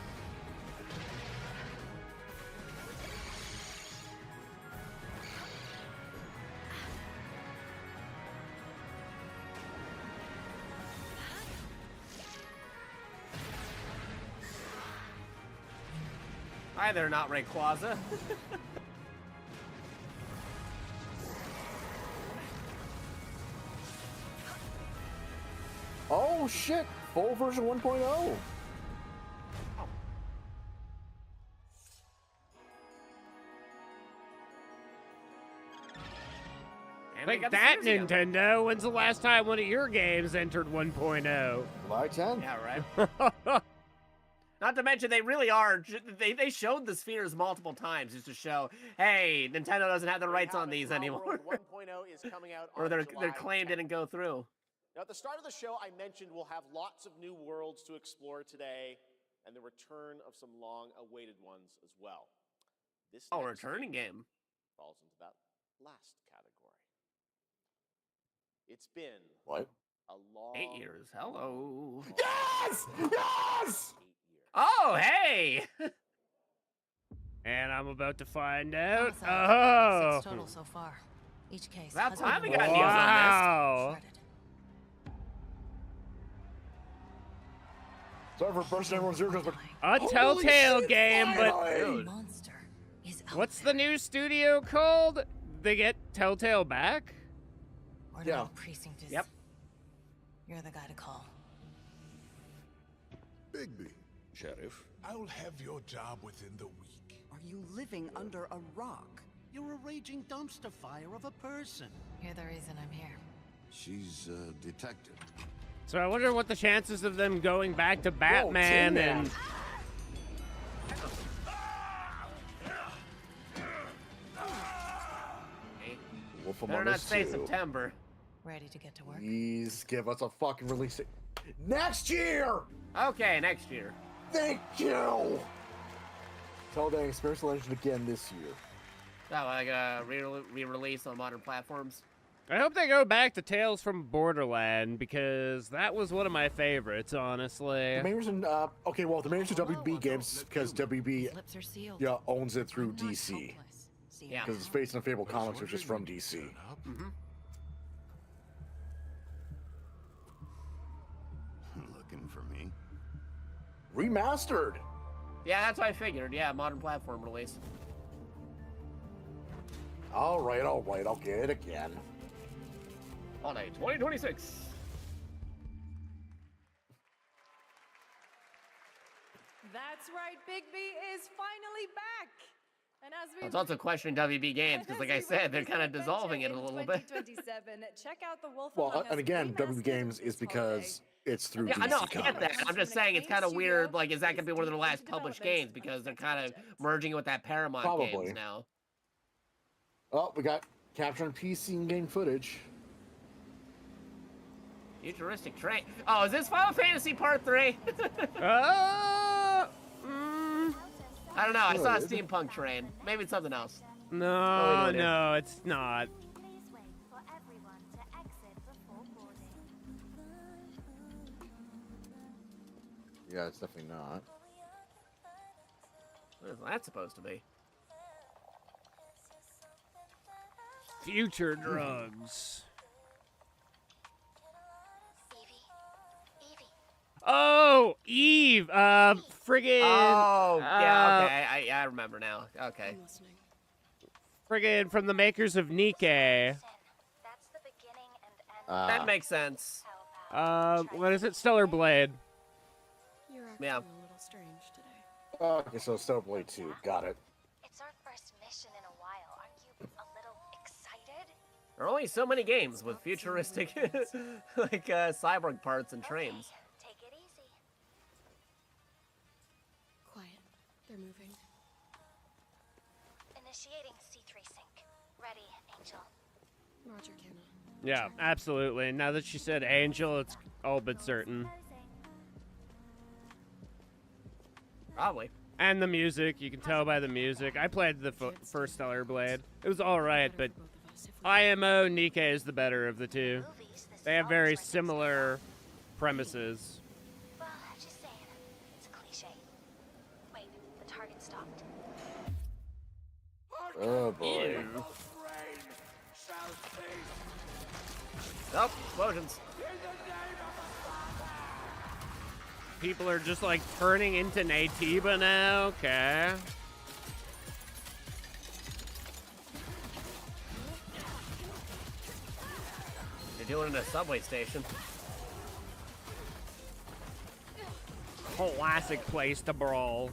Hi there, not Rayquaza. Oh shit! Full version 1.0. Like that, Nintendo. When's the last time one of your games entered 1.0? July 10th. Yeah, right. Not to mention, they really are. They showed the spheres multiple times just to show, hey, Nintendo doesn't have the rights on these anymore. 1.0 is coming out Or on their July claim 10th. didn't go through. Now, at the start of the show, I mentioned we'll have lots of new worlds to explore today, and the return of some long-awaited ones as well. This next returning game falls into that last category. It's been what? A long 8 years. Hello. Yes! Yes! Oh, hey! And I'm about to find out. Homicide. Oh! 6 total so far. Each case. About has time been we got news wow. on this. Sorry for bursting everyone's eardrums, but A Telltale shit, game, but finally! Monster is out what's there. the new studio called? They get Telltale back? Ordinal Precinct is. Yep. You're the guy to call. Bigby. Sheriff? I'll have your job within the week. Are you living under a rock? You're a raging dumpster fire of a person. You're the reason I'm here. She's a detective. So I wonder what the chances of them going back to Batman Tin and... Man. Wolf Better Among not Us say 2. September. Ready to get to work? Please give us a fucking release date. Next year! Okay, next year. Thank you! Tell the Experiential Legend again this year. Oh, like re-release on modern platforms. I hope they go back to Tales from Borderland, because that was one of my favorites, honestly. The main reason, okay, well, the main reason WB games, because WB owns it through DC. Yeah. Because it's Fates and Fable Comics, which is from DC. Mm-hmm. Looking for me? Remastered! Yeah, that's what I figured. Yeah, modern platform release. Alright, I'll get it again. On a 2026. That's right, Bigby is finally back. And as we It's also questioning WB Games because, like I said, they're kind of dissolving it a little bit. 2027, check out the Wolf Well, Among Us and again, WB remastered Games is this because it's through Yeah, I DC know, I get Comics. that. I'm just saying it's kind of weird. Like, is that going to be one of their last published games? Because they're kind of merging it with that Paramount Probably. games now. Oh, we got capturing PC and game footage. Futuristic train. Oh, is this Final Fantasy Part 3? I don't know. I saw a steampunk train. Maybe it's something else. No, no, it's not. Yeah, it's definitely not. What is that supposed to be? Future drugs. Oh, Eve. Friggin'. Oh, yeah. Okay, I remember now. Okay. Friggin' from the makers of Nikke. That makes sense. What is it? Stellar Blade. You're Yeah. a little strange today. Okay, so Stellar Blade 2. Got it. It's our first mission in a while. Aren't you a little excited? There are only so many games with futuristic, like, cyborg parts and trains. Take it easy. Quiet. They're moving. Initiating C3 sync. Ready, Angel. Roger, Kenna. Yeah, absolutely. Now that she said Angel, it's all but certain. Probably. And the music, you can tell by the music. I played the first Stellar Blade. It was alright, but IMO, Nikkei is the better of the two. They have very similar premises. Well, just saying. It's a cliche. Wait, the target stopped. Oh boy. Ew. Oh, explosions. People are just like turning into Natiba now. Okay. They're doing it in a subway station. Classic place to brawl.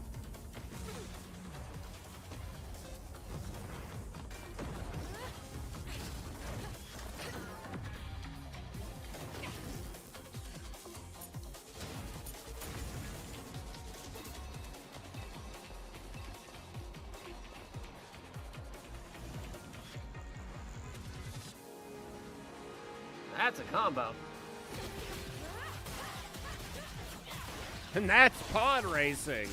That's a combo. And that's pod racing.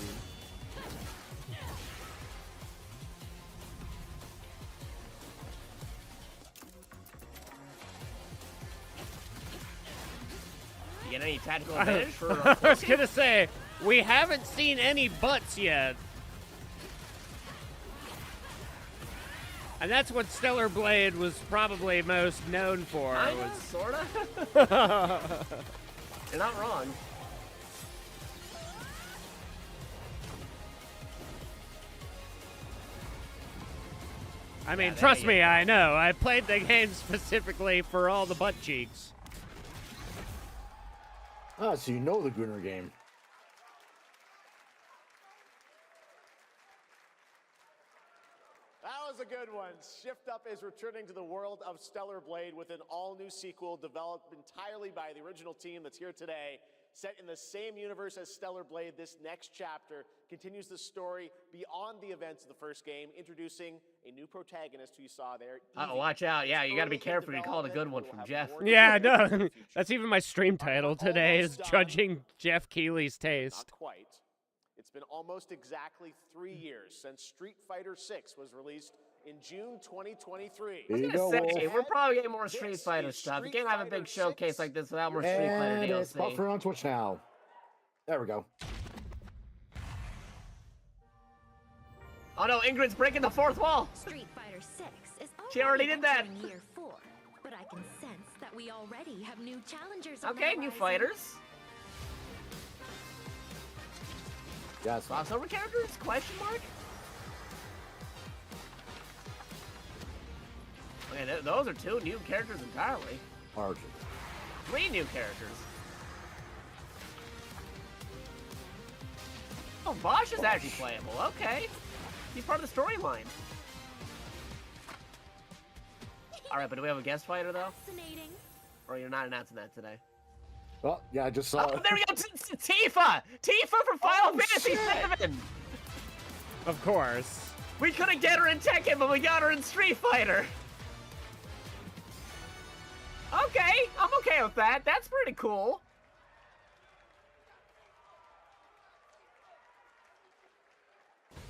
You get any tactical advantage for I was gonna say, we haven't seen any butts yet. And that's what Stellar Blade was probably most known for. Kinda, sorta. You're not wrong. I mean, trust me, I know. I played the game specifically for all the butt cheeks. Ah, so you know the Gunner game. That was a good one. Shift Up is returning to the world of Stellar Blade with an all-new sequel developed entirely by the original team that's here today. Set in the same universe as Stellar Blade, this next chapter continues the story beyond the events of the first game, introducing a new protagonist who you saw there. Oh, watch out. Yeah, you gotta be careful. You call it a good one from Geoff. Yeah, no. That's even my stream title today is Judging Geoff Keighley's taste. Not quite. It's been almost exactly 3 years since Street Fighter 6 was released in June 2023. I was gonna say, we're probably getting more Street Fighter stuff. You can't have a big showcase like this without more Street Fighter And it's DLC. buffer on Twitch now. There we go. Oh no, Ingrid's breaking the fourth wall. Street Fighter 6 is She already did that. entering year 4, but I can sense that we already have new challengers. Okay, new fighters. Yes. Crossover characters? Question mark? Okay, those are 2 new characters entirely. Argent. 3 new characters. Oh, Bosch is actually playable. Okay. He's part of the storyline. Alright, but do we have a guest fighter, though? Fascinating. Or you're not announcing that today? Well, yeah, I just saw Oh, it. there we go! Tifa! Tifa from Final Fantasy VII! Of course. We couldn't get her in Tekken, but we got her in Street Fighter! Okay, I'm okay with that. That's pretty cool.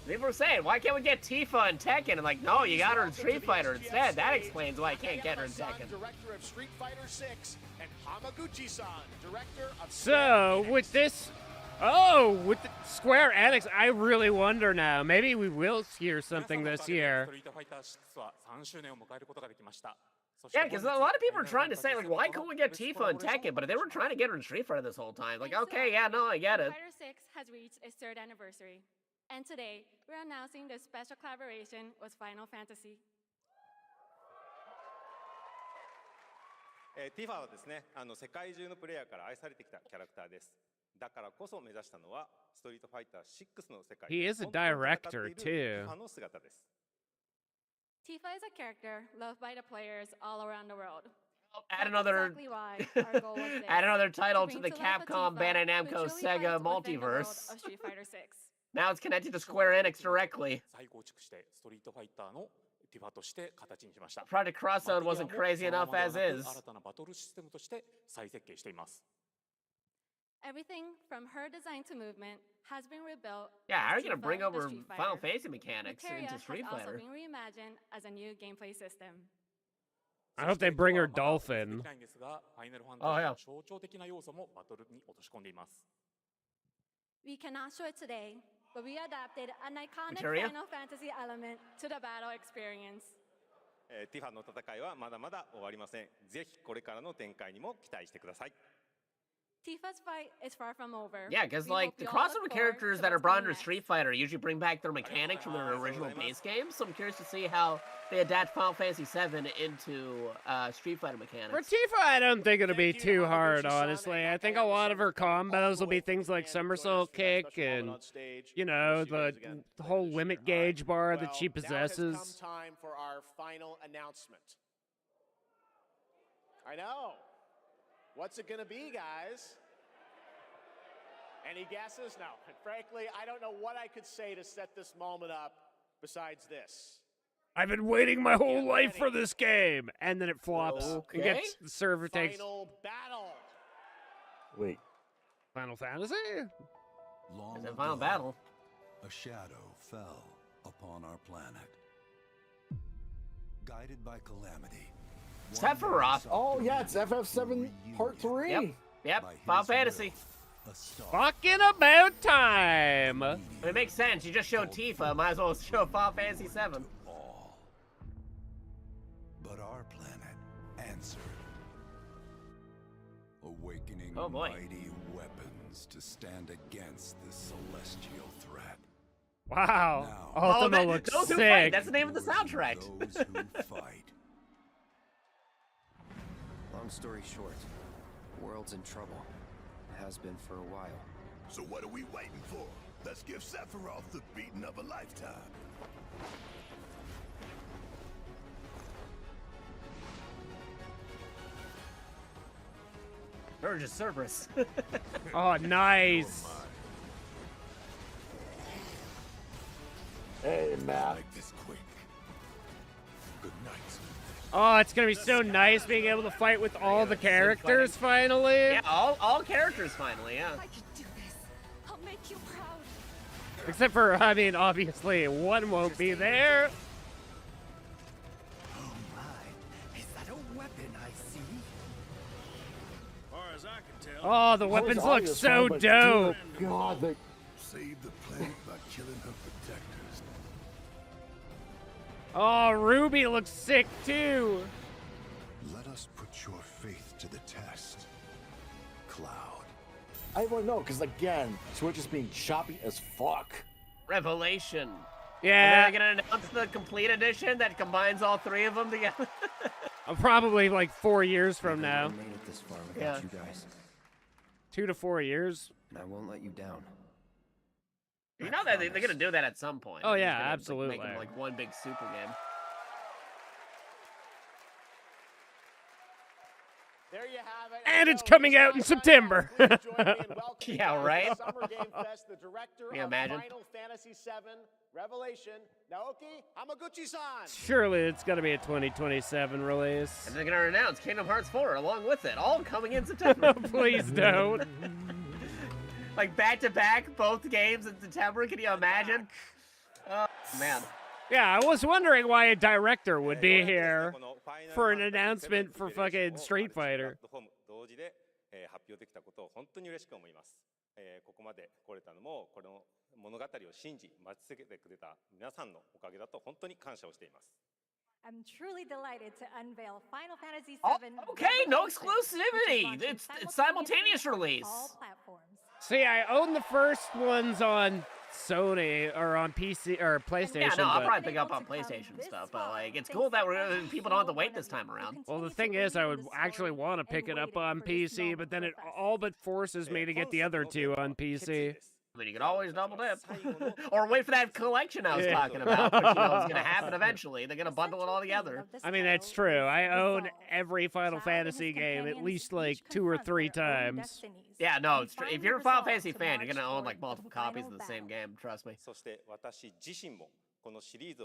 People were saying, why can't we get Tifa in Tekken? And like, no, you got her in Street Fighter instead. That explains why I can't get her in Tekken. Director of Street Fighter 6, and Hamaguchi-san, director of So, with this... Oh, with the Square Enix, I really wonder now. Maybe we will hear something this year. Yeah, because a lot of people are trying to say, like, why couldn't we get Tifa in Tekken? But they were trying to get her in Street Fighter this whole time. Like, okay, yeah, no, I get it. Fighter 6 has reached its 3rd anniversary. And today, we're announcing the special collaboration with Final Fantasy. ティファはですね、世界中のプレイヤーから愛されてきたキャラクターです。だからこそ目指したのはストリートファイター6の世界。 He is a director, too. ティファの姿です。Tifa is a character loved by the players all around the world. Add another, Exactly why our goal was this, add another title to bring the life a Capcom, Tifa Bandai who Namco, truly Sega fights within the world multiverse. of Street Fighter 6. Now it's connected to Square Enix directly. 再構築してストリートファイターのティファとして形にしました。 Project Crossover wasn't crazy enough as is. 新たなバトルシステムとして再設計しています。 Everything from her design to movement has been rebuilt. Yeah, how are you as gonna bring Tifa, the over Street Final Fighter. Fantasy mechanics Materia into Street has also Fighter? been reimagined as a new gameplay system. I hope they bring her dolphin. Oh, yeah. 象徴的な要素もバトルに落とし込んでいます。 We cannot show it today, but we adapted an iconic Materia? Final Fantasy element to the battle experience. ティファの戦いはまだまだ終わりません。ぜひこれからの展開にも期待してください。 Tifa's fight is far from over. Yeah, because We like hope the you all look crossover forward characters to that are what's brought coming under next. Street Fighter usually bring back their mechanics from their original base games. So I'm curious to see how they adapt Final Fantasy VII into Street Fighter mechanics. For Tifa, I don't think it'll be too hard, honestly. I think a lot of her combos will be things like somersault kick and, you know, the whole limit gauge bar that she possesses. Now has come time for our final announcement. I know. What's it gonna be, guys? Any guesses? No. And frankly, I don't know what I could say to set this moment up besides this. I've been waiting my whole life for this game, and then it flops. Okay. It gets the server takes Final battle. Wait. Final Fantasy. Long Is it Final ago, Battle? a shadow fell upon our planet. Guided by calamity. Sephiroth. Oh, yeah, it's FF7 Part 3. Yep, Final Fantasy. Fucking about time. It makes sense. You just showed Tifa. Might as well show Final Fantasy VII. But our planet answered. Awakening Oh, boy. mighty weapons to stand against this celestial threat. Wow. Now, Ultima looks those who sick. fight. That's the name of the soundtrack. those who fight. Long story short, the world's in trouble. It has been for a while. So what are we waiting for? Let's give Sephiroth the beating of a lifetime. Urge of Cerberus. Oh, nice. Hey, Matt. Like this quick. Good night. Oh, it's gonna be so nice being able to fight with all the characters finally. Yeah, all characters finally, yeah. I can do this. I'll make you proud. Except for, I mean, obviously, one won't be there. Oh my, is that a weapon I see? As far as I can tell. Oh, the weapons look so dope. God, they... Save the planet by killing her protectors. Oh, Ruby looks sick too. Let us put your faith to the test, Cloud. I want to know, because again, Switch is being choppy as fuck. Revelation. Yeah. And they're gonna announce the complete edition that combines all three of them together. Probably like 4 years from now. I made it this far without you guys. 2 to 4 years. And I won't let you down. You know that they're gonna do that at some point. Oh, They're yeah, just gonna, absolutely. Like, make them like one big super game. There you have it. And it's coming out in September. Yeah, right? Summer Game Fest, the director Can you of imagine? Final Fantasy VII Revelation, Naoki Hamaguchi-san. Surely it's gonna be a 2027 release. And they're gonna announce Kingdom Hearts 4 along with it, all coming in September. Please don't. Like back to back, both games in September. Can you imagine? Oh man. Yeah, I was wondering why a director would be here for an announcement for fucking Street Fighter. 同時で発表できたことを本当に嬉しく思います。ここまで来れたのもこの物語を信じ待ち続けてくれた皆さんのおかげだと本当に感謝をしています。 I'm truly delighted to unveil Final Fantasy Oh, VII. okay, no exclusivity. It's simultaneous release. All platforms. See, I own the first ones on Sony or on PC or PlayStation. Yeah, no, I'll but- probably pick up on PlayStation stuff, but like, it's cool that people don't have to wait this time around. Well, the thing is, I would actually want to pick it up on PC, but then it all but forces me to get the other two on PC. I mean, you can always double dip. Or wait for that collection I was talking about, which, you know, is going to happen eventually. They're going to bundle it all together. I mean, that's true. I own every Final Fantasy game at least like 2 or 3 times. Yeah, no, it's true. If you're a Final Fantasy fan, you're going to own like multiple copies of the same game, trust me.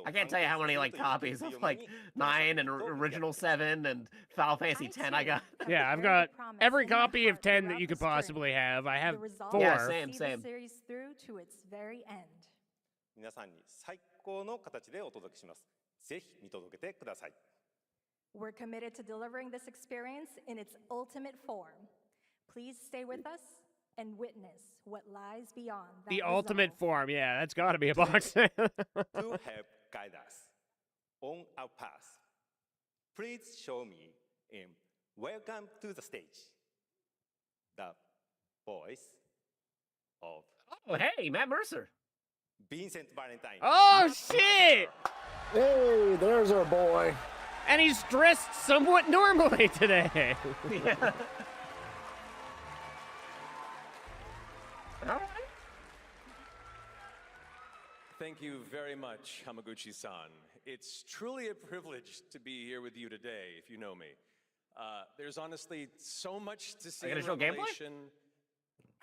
I can't tell you how many like copies of like 9 and original 7 and Final Fantasy 10 I got. Yeah, I've got every copy of 10 that you could possibly have. I have 4. Yeah, same. Series through to its very end. 皆さんに最高の形でお届けします。ぜひ見届けてください。We're committed to delivering this experience in its ultimate form. Please stay with us and witness what lies beyond that The resolve. ultimate form, yeah, that's got to be a box. To help guide us on our path, please show me in Welcome to the Stage the voice of Oh, hey, Matt Mercer. Vincent Valentine. Oh, shit! Hey, there's our boy. And he's dressed somewhat normally today. Yeah. All right. Thank you very much, Hamaguchi-san. It's truly a privilege to be here with you today, if you know me. There's honestly so much to see in Revelation.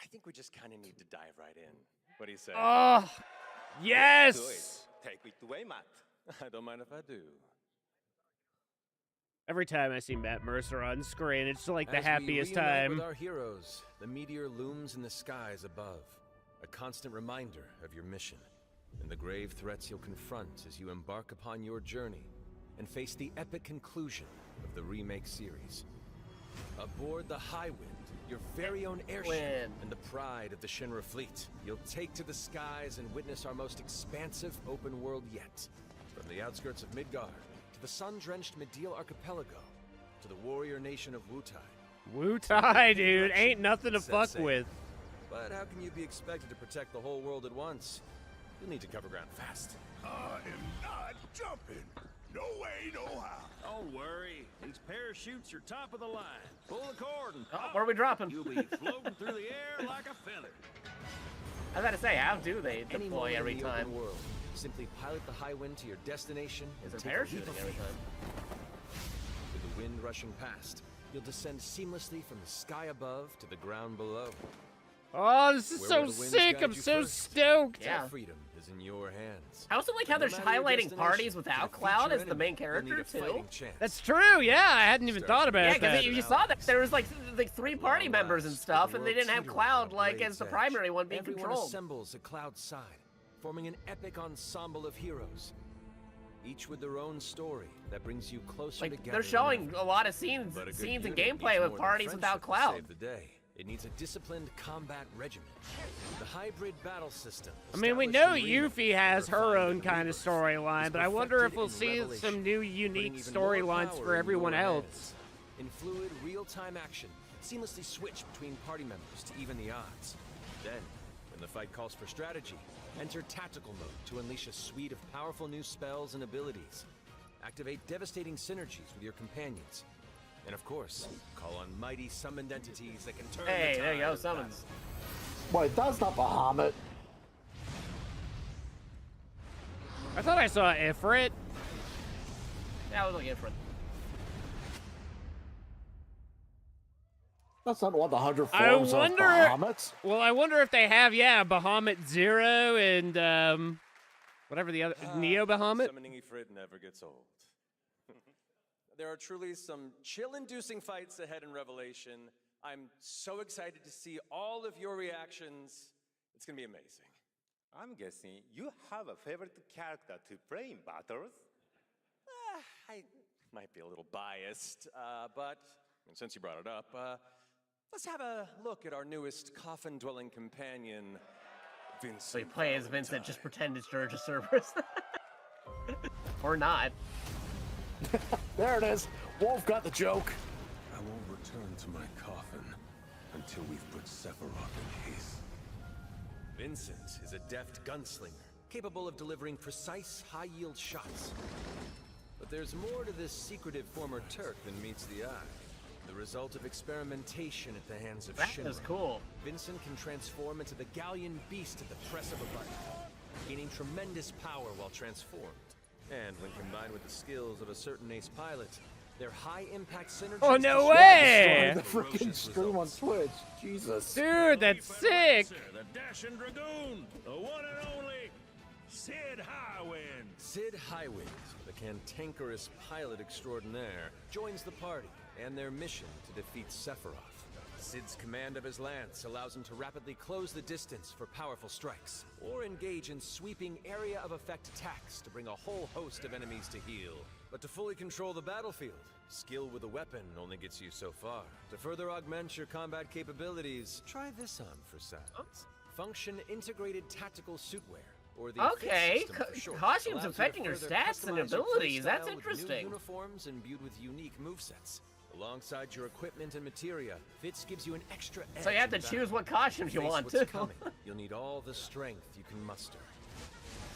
I think we just kind of need to dive right in. What do you say? Oh, yes! Take it away, Matt. I don't mind if I do. Every time I see Matt Mercer on screen, it's like the As happiest we reunite time. with our heroes, the meteor looms in the skies above, a constant reminder of your mission and the grave threats you'll confront as you embark upon your journey and face the epic conclusion of the remake series. Aboard the Highwind, your very own airship and the pride of the Shinra fleet, you'll take to the skies and witness our most expansive open world yet. From the outskirts of Midgar to the sun-drenched Medial Archipelago to the warrior nation of Wutai. Wutai, dude, ain't nothing to fuck Set sail. with. But how can you be expected to protect the whole world at once? You'll need to cover ground fast. I am not jumping. No way, no how. Don't worry. These parachutes are top of the line. Pull the cord and pop. Where are we dropping? You'll be floating through the air like a feather. I was about to say, how do they Any deploy moment every in the time? open world, simply pilot the Highwind to your destination and They're take a leap parachuting of every faith. time. With the wind rushing past, you'll descend seamlessly from the sky above to the ground below. Oh, this is Where so will the winds sick. guide I'm you so first? stoked. Yeah. Freedom is in your hands. I also like how they're No matter your highlighting destination, parties without to Cloud defeat as your the main enemy, you'll need character, a too. fighting chance. That's true, yeah. I hadn't even thought about Yeah, that. because you saw that there was like 3 party members and stuff, and they didn't have Teetering Cloud on like Blade's as the edge. primary one being Everyone controlled. assembles at Cloud's side, forming an epic ensemble of heroes, each with their own story that brings you closer together. They're showing a lot of scenes But a good and unit gameplay needs with more than parties friendship without to Cloud. Save the day. It needs a disciplined combat regimen. The hybrid battle system. I mean, we know Yuffie has her own kind of storyline, but I wonder if we'll see some new unique storylines for everyone else. In fluid, real-time action, seamlessly switch between party members to even the odds. Then, when the fight calls for strategy, enter tactical mode to unleash a suite of powerful new spells and abilities. Activate devastating synergies with your companions. And of course, call on mighty summoned entities that can turn Hey, the there you tide go, of summons. Wait, that's not Bahamut. I thought I saw Ifrit. Yeah, I was looking different. That's not one of the 100 I forms of wonder. Bahamut. Well, I wonder if they have, Bahamut Zero and whatever the other Neo Bahamut. Summoning Ifrit never gets old. There are truly some chill-inducing fights ahead in Revelation. I'm so excited to see all of your reactions. It's gonna be amazing. I'm guessing you have a favorite character to play in battles? I might be a little biased, but and since you brought it up, let's have a look at our newest coffin-dwelling companion, Vincent. So you play as Vincent, just pretend it's Georgia Cerberus. Or not. There it is. Wolf got the joke. I won't return to my coffin until we've put Sephiroth in his. Vincent is a deft gunslinger, capable of delivering precise, high-yield shots. But there's more to this secretive former Turk than meets the eye. The result of experimentation at the hands of That Shinra. is cool. Vincent can transform into the galleon beast at the press of a button, gaining tremendous power while transformed. And when combined with the skills of a certain ace pilot, their high-impact synergy... Oh, no way! The freaking stream on Twitch. Jesus. Dude, that's sick! The Dashing Dragoon, the one and only Sid Highwind. Sid Highwind, the cantankerous pilot extraordinaire, joins the party and their mission to defeat Sephiroth. Sid's command of his lance allows him to rapidly close the distance for powerful strikes, or engage in sweeping area of effect attacks to bring a whole host of enemies to heel. But to fully control the battlefield, skill with a weapon only gets you so far. To further augment your combat capabilities, try this on for size. Function Integrated Tactical Suitwear, or the Okay, Fit system for short, costumes allows you to affecting your further stats and customize your abilities. That's playstyle with new interesting. uniforms imbued with unique movesets. Alongside your equipment and materia, Fitz gives you an extra edge. So you have to in choose battle. what costumes you Face want, what's too. coming. You'll need all the strength you can muster.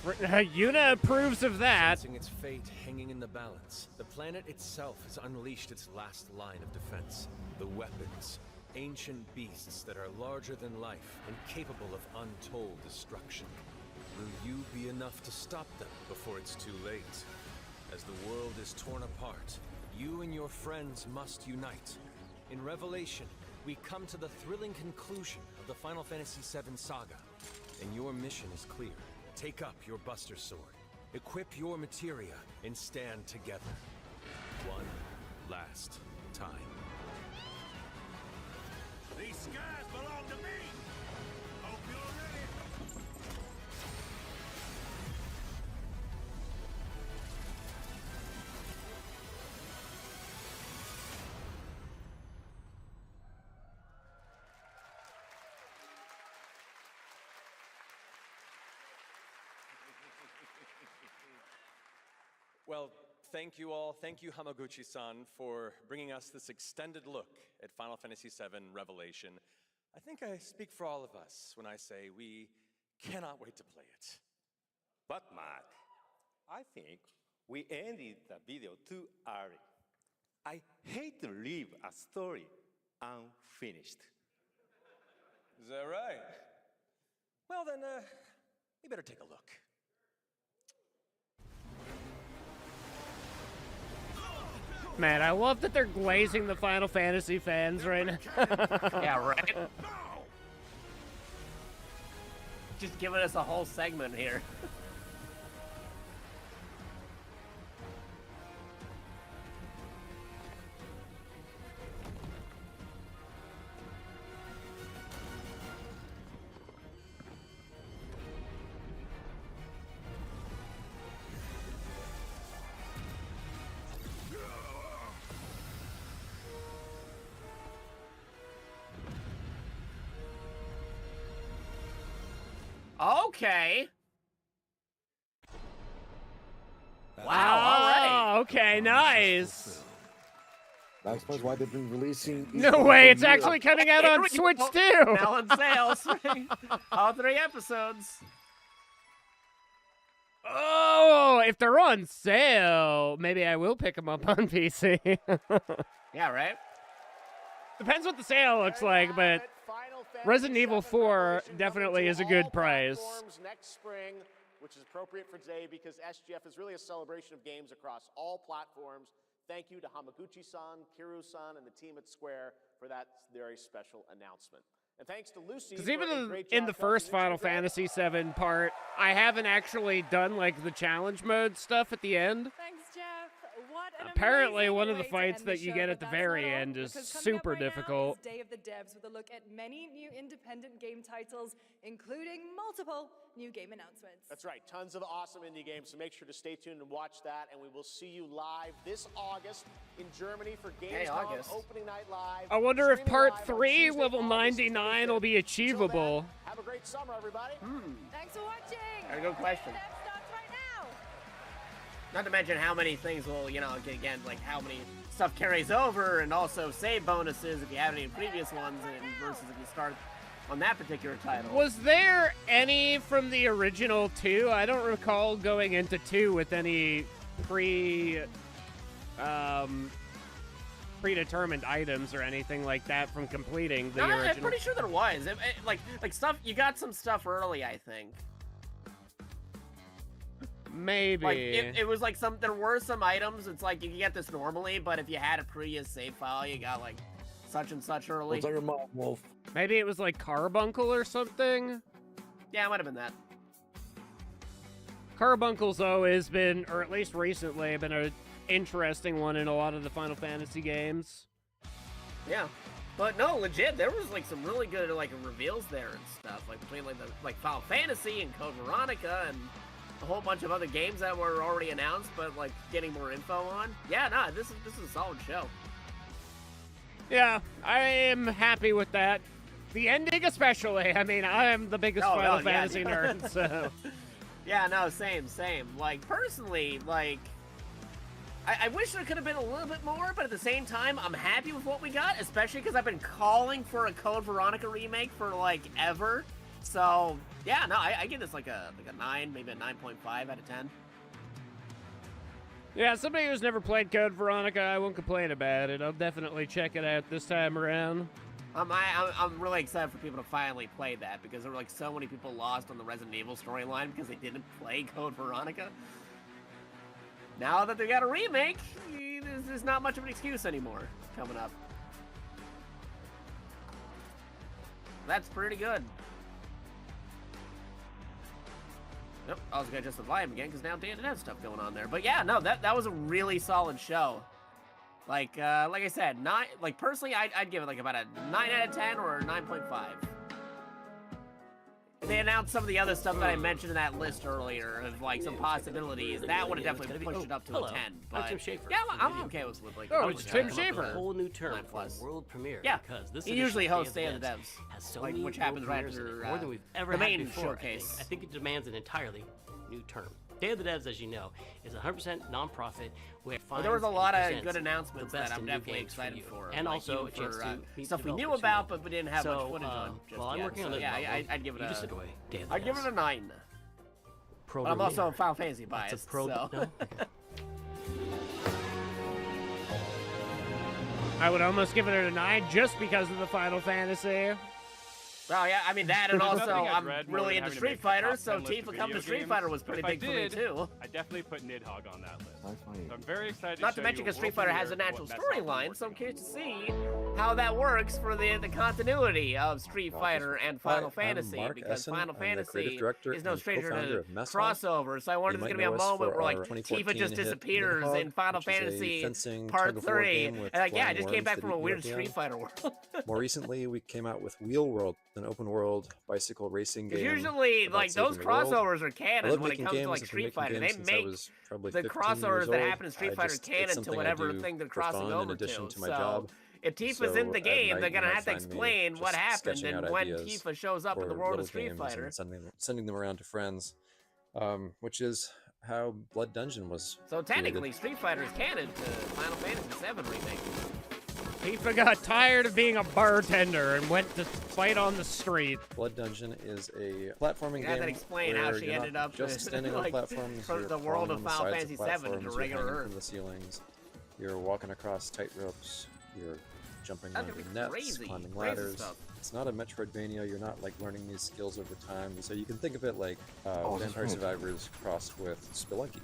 Yuna approves of that. Sensing its fate hanging in the balance, the planet itself has unleashed its last line of defense. The weapons, ancient beasts that are larger than life and capable of untold destruction. Will you be enough to stop them before it's too late? As the world is torn apart, you and your friends must unite. In Revelation, we come to the thrilling conclusion of the Final Fantasy VII saga, and your mission is clear. Take up your Buster Sword, equip your materia, and stand together. One last time. These skies belong to me. Hope you're ready. Well, thank you all. Thank you, Hamaguchi-san, for bringing us this extended look at Final Fantasy VII Revelation. I think I speak for all of us when I say we cannot wait to play it. But Mark, I think we ended the video too early. I hate to leave a story unfinished. Is that right? Well, then, we better take a look. Man, I love that they're glazing the Final Fantasy fans right now. Yeah, right? Just giving us a whole segment here. Okay. Wow, already. Okay, nice. That explains why they've been releasing... No way, it's actually coming out on Switch too. Now on sales. All 3 episodes. Oh, if they're on sale, maybe I will pick them up on PC. Yeah, right? Depends what the sale looks like, but Resident Evil 4 definitely is a good price. Next spring, which is appropriate for today because SGF is really a celebration of games across all platforms. Thank you to Hamaguchi-san, Kiru-san, and the team at Square for that very special announcement. And thanks to Lucy. Because even in the first Final Fantasy VII part, I haven't actually done like the challenge mode stuff at the end. Thanks, Geoff. What an Apparently, amazing one of the way to fights end the that you show, get but at the that's very not all, end is because coming up super right now difficult. is Day of the Devs with a look at many new independent game titles, including multiple new game announcements. That's right, tons of awesome indie games, so make sure to stay tuned and watch that, and we will see you live this August in Germany for Gamescom Opening Night Live. I wonder if Streaming part live on 3, Tuesday, level August 99, will be 25th. achievable. Till then, have a great summer, everybody. Thanks for watching. Very good question. Dev starts right now. Not to mention how many things will, you know, again, like how many stuff carries over, and also save bonuses if you have any previous ones, and versus if you start on that particular title. Was there any from the original 2? I don't recall going into 2 with any predetermined items or anything like that from completing the original. I'm pretty sure there was. Like stuff, you got some stuff early, I think. Maybe. Like, it was like there were some items, it's like, you can get this normally, but if you had a previous save file, you got like such and such early. What's on your mom, Wolf? Maybe it was like Carbuncle or something? Yeah, it might have been that. Carbuncle's always been, or at least recently, been an interesting one in a lot of the Final Fantasy games. Yeah. But no, legit, there was like some really good like reveals there and stuff, like between like Final Fantasy and Code Veronica and a whole bunch of other games that were already announced, but like getting more info on. Yeah, no, this is a solid show. Yeah, I am happy with that. The ending especially. I mean, I am the biggest Final Fantasy nerd, so... Yeah, no, same. Like, personally, like... I wish there could have been a little bit more, but at the same time, I'm happy with what we got, especially because I've been calling for a Code Veronica remake for, like, ever. So, yeah, no, I give this like a 9, maybe a 9.5 out of 10. Yeah, somebody who's never played Code Veronica, I won't complain about it. I'll definitely check it out this time around. I'm really excited for people to finally play that, because there were like so many people lost on the Resident Evil storyline because they didn't play Code Veronica. Now that they got a remake, there's not much of an excuse anymore coming up. That's pretty good. Yep, I was gonna adjust the volume again because now Dan has stuff going on there. But yeah, no, that was a really solid show. Like I said, personally, I'd give it like about a 9 out of 10 or a 9.5. If they announced some of the other stuff that I mentioned in that list earlier of like some possibilities, that would have definitely pushed it up to a 10. But I'm Tim Schafer. Yeah, I'm okay with like. Oh, it's Tim Schafer. A whole new term for a world premiere. Yeah, because this he usually hosts Day Day of the Devs, has so like, many which happens right world premieres in after it, more than we've ever the had main before, showcase. I think it demands an entirely new term. Day of the Devs, as you know, is a 100% non-profit where Well, there was a lot of good announcements that I'm definitely excited for, and like, also a even chance for, to meet stuff we knew developers, about, but we didn't have much So, footage on. Just well, I'm yet, working on so this. yeah, I'd give it you a. just enjoy Day of the I'd give it a 9. Pro But I'm also premiere. a Final Fantasy That's bias. a pro. So. No? I would almost give it a 9 just because of the Final Fantasy. Well, yeah, I mean that, and There's also nothing I'd I'm read more really than into having to make Street Fighter, top so 10 list Tifa of come to video Street games. Fighter was pretty But big if for I me did, too. I definitely put Nidhogg on that list. That's funny. So I'm very excited Not to to mention because Street Fighter has a natural storyline, so I'm curious to see how that works for the continuity of Street Fighter and Final Fantasy, because Final Fantasy is no stranger to crossovers. So I wonder if there's gonna be a moment where like Tifa just disappears in Final Fantasy Part 3, and like, yeah, I just came back from a weird Street Fighter world. More recently, we came out with Wheel World, an open-world bicycle racing game. Usually, like, those crossovers are canon when it comes to like Street Fighter. They make the crossovers that happen in Street Fighter canon to whatever thing they're crossing over to. So if Tifa's in the game, they're gonna have to explain what happened and when Tifa shows up in the world of Street Fighter. Sending them around to friends, which is how Blood Dungeon was. So technically, Street Fighter is canon to Final Fantasy VII remake. Tifa got tired of being a bartender and went to fight on the street. Blood Dungeon is a platforming game. That explain how she ended up just standing on like, platforms. from the world of Final Fantasy VII to regular Earth. From the ceilings, you're walking across tight ropes. You're jumping under nets, climbing ladders. It's not a Metroidvania. You're not like learning these skills over time. So you can think of it like Vampire Survivors crossed with Spelunky.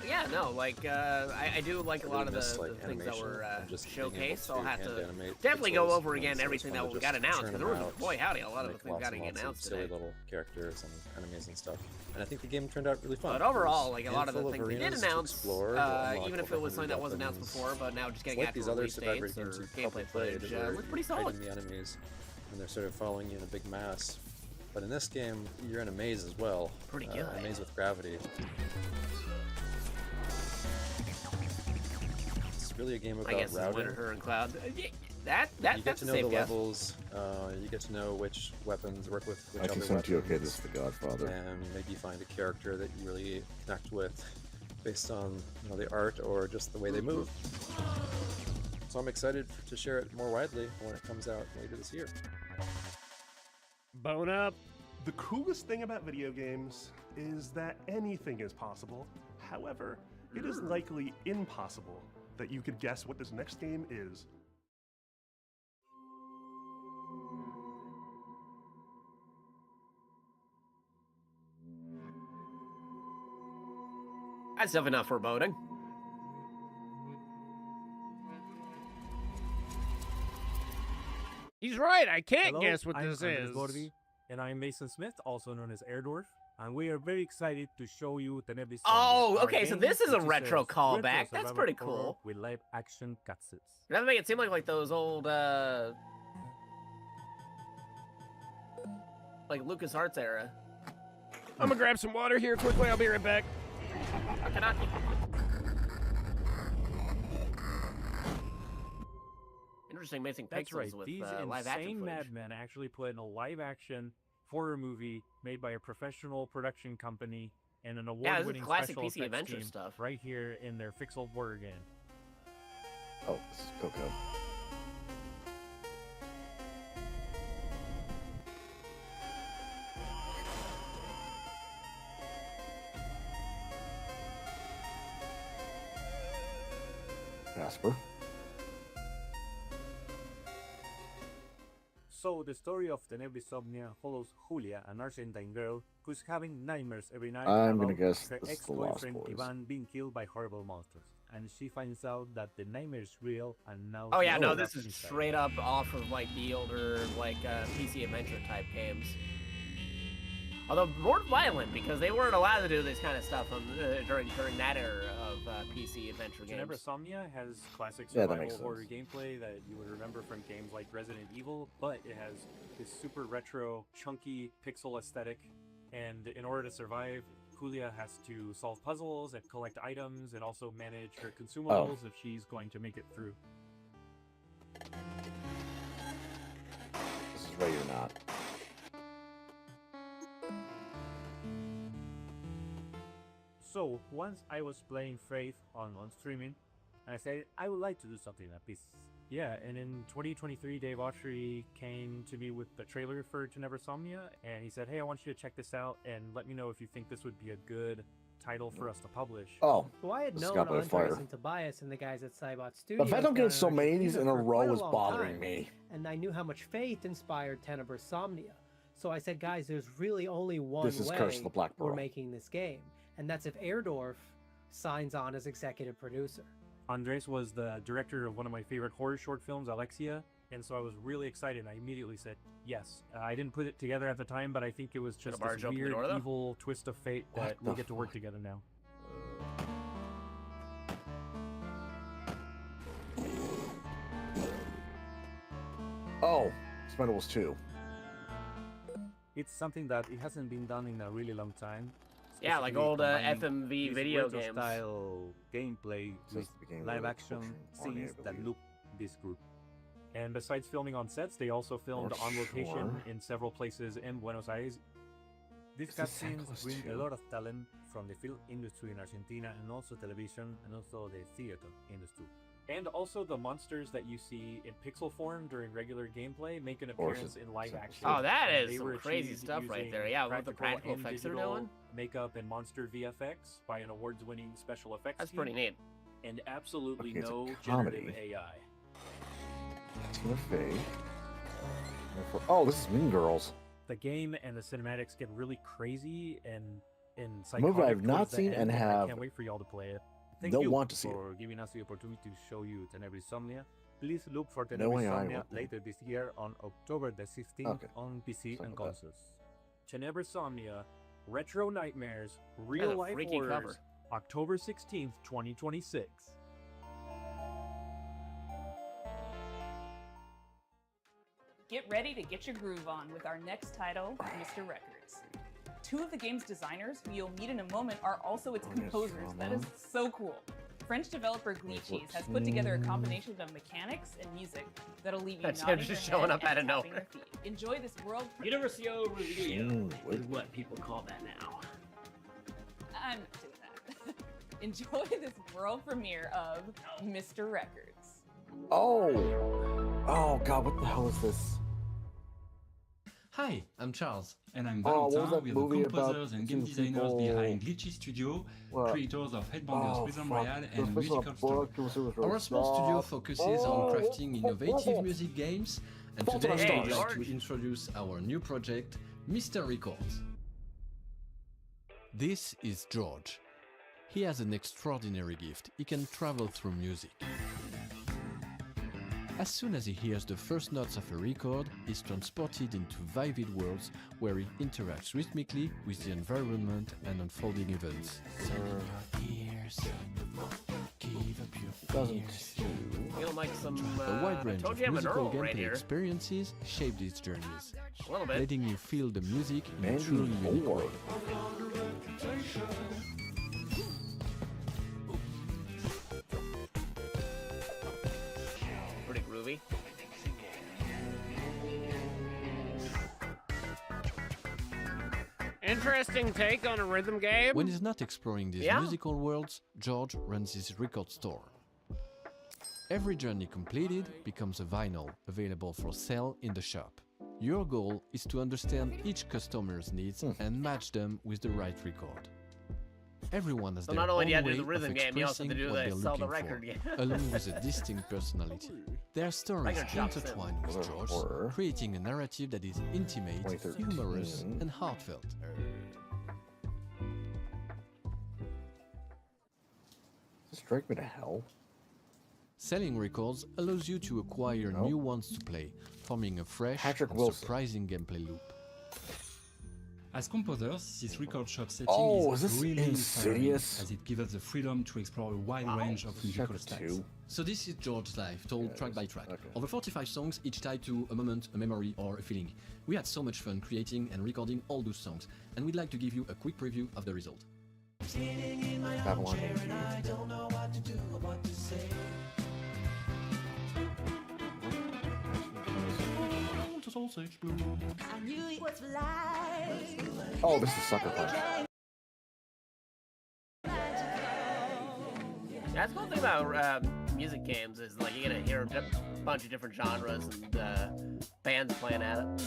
Yeah, no, like, I do like a lot of the things that were showcased, so I'll have to definitely go over again everything that got announced, because there was, boy howdy, a lot of the things got announced today. Silly little characters and amazing stuff. And I think the game turned out really fun. But overall, like, a lot of the things they did announce, even if it was something that wasn't announced before, but now just getting actual release dates or gameplay footage, looks pretty solid. Fighting the enemies, and they're sort of following you in a big mass. But in this game, you're in a maze as well. Pretty good. A maze with gravity. Really a game about routing. Her and Cloud. You get to know the levels. You get to know which weapons work with which other weapons. Okay, this is The Godfather. And maybe find a character that you really connect with, based on the art or just the way they move. So I'm excited to share it more widely when it comes out later this year. Bone up. The coolest thing about video games is that anything is possible. However, it is likely impossible that you could guess what this next game is. That's definitely not foreboding. He's right. I can't Hello, guess what I'm this Andres is. Gordy, and I'm Mason Smith, also known as Airdorf, and we are very excited to show you Tenebris. Oh, okay, so this is a retro callback. That's pretty cool. With live action cutscenes. You have to make it seem like those old, like LucasArts era. I'm gonna grab some water here quickly. I'll be right back. Interesting mixing That's pixels right. with These live action insane footage. madmen actually put in a live action horror movie made by a professional production company and an award-winning classic special PC effects adventure team stuff. right here in their Pixel horror game. Oh, this is Coco. Jasper. So, the story of Tenebris Somnia follows Julia, an Argentine girl who's having nightmares every night I'm gonna about guess her this is the Lost ex-boyfriend Boys. Ivan being killed by horrible monsters. And she finds out that the nightmare is real, and now Oh she's yeah, no, trapped this is inside. straight up off of like the older like PC adventure type games. Although more violent because they weren't allowed to do this kind of stuff during that era of PC adventure games. Tenebris Somnia has classic Yeah, that survival makes horror gameplay that you would remember from games like Resident Evil, but it has this super retro, chunky pixel aesthetic, and in order to survive, Julia has to solve puzzles and collect items and also manage her consumables if she's going to make it through. This is Ready or Not. So, once I was playing Faith on streaming, and I said, I would like to do something like this. Yeah, and in 2023, Dave Autry came to me with the trailer for Tenebris Somnia, and he said, hey, I want you to check this out, and let me know if you think this would be a good title for us to publish. Oh, Well, I had this known got by Andres fire. and Tobias and the guys at Cybot Studios. The fact I'm getting down so in many of these in a Argentina for row quite is long bothering time, me. And I knew how much Faith inspired Tenebris Somnia. So I said, guys, there's really only one This is way Curse of the Black we're Pearl. making this game, and that's if Airdorf signs on as executive producer. Andres was the director of one of my favorite horror short films, Alexia, and so I was really excited. I immediately said yes. I didn't put it together at the time, but I think it was just barge this open the weird, door, though? evil twist of fate that we get to work together now. Oh, Expendables 2. It's something that it hasn't been done in a really long time. Yeah, like especially old combining FMV this video retro games. style gameplay with Since the beginning of live the action Army, scenes I that believe. loop this group. And besides filming on sets, they also filmed For on location sure. in several places in Buenos Aires. These Is this San cutscenes Close bring a too? lot of talent from the film industry in Argentina and also television and also the theater industry. And also the monsters that you see in pixel form during regular gameplay make an appearance in live action. Oh, that And is they some were crazy achieved stuff right using there. Yeah, with the practical and effects they're digital doing. makeup and monster VFX by an awards-winning special effects That's team. pretty neat. And absolutely Okay, it's a no comedy. generative AI. Tina Fey. Oh, this is Mean Girls. The game and the cinematics get really crazy and A movie psychotic I've not towards the seen end, and I have can't wait for y'all to play it. Thank no you want to see it. for giving us the opportunity to show you Tenebris Somnia. Please look for No Tenebris way I Somnia will. later this year on October the 16th Okay. on PC Something and like that. consoles. Tenebris Somnia, retro nightmares, That's real a life freaky horrors, cover. October 16th, 2026. Get ready to get your groove on with our next title, Mr. Records. Two of the game's designers, who you'll meet in a moment, are also its composers. That is so cool. French developer Glitchies has put together a combination of mechanics and music that'll leave you That's nodding him your just showing head up out and of tapping nowhere. your feet. Enjoy this world. Universio Review is what people call that now. I'm not doing that. Enjoy this world premiere of Mr. Records. Oh. Oh, God, what the hell is this? Hi, I'm Charles. And I'm Oh, what was Valentin. that We are the movie composers about and game two designers people- behind Glitchy Studio, What? creators of Headbangers Prison Royale It was and based on a Musical Story. book, it was really Our small studio soft. focuses on crafting innovative music games, and Fault today in I Our would like to Stars. introduce our new project, Mr. Records. This is George. He has an extraordinary gift. He can travel through music. As soon as he hears the first notes of a record, he's transported into vivid worlds where he interacts rhythmically with the environment and unfolding events. Feel like some. A wide range told of you have an musical Earl gameplay right here. experiences shape these journeys, A little bit. letting you feel the music in a Man, truly unique Lord. way. Pretty groovy. Interesting take on a rhythm game. When he's not exploring these Yeah. musical worlds, George runs his record store. Every journey completed becomes a vinyl available for sale in the shop. Your goal is to understand each customer's needs and match them with the right record. Everyone has So their not only own do you have to way do the rhythm of game, you also have to expressing do what the they're sell the looking record for, game. along with a distinct personality. Their stories Record shop intertwine with Horror. George's, creating a narrative that is intimate, 2013. humorous, and heartfelt. Does this drag me to hell? Selling records allows you to acquire new ones to play, forming a fresh Patrick and Wilson. surprising gameplay loop. As composers, this record shop setting Oh, is is this really inspiring, Insidious? as it gives us the freedom to explore a wide range of musical Chapter styles. 2. So this is George's life, told track by track. okay. Over 45 songs, each tied to a moment, a memory, or a feeling. We had so much fun creating and recording all those songs, and we'd like to give you a quick preview of the result. Babylon. Oh, this is Sucker Punch. That's the cool thing about music games is like you get to hear a bunch of different genres and bands playing at it.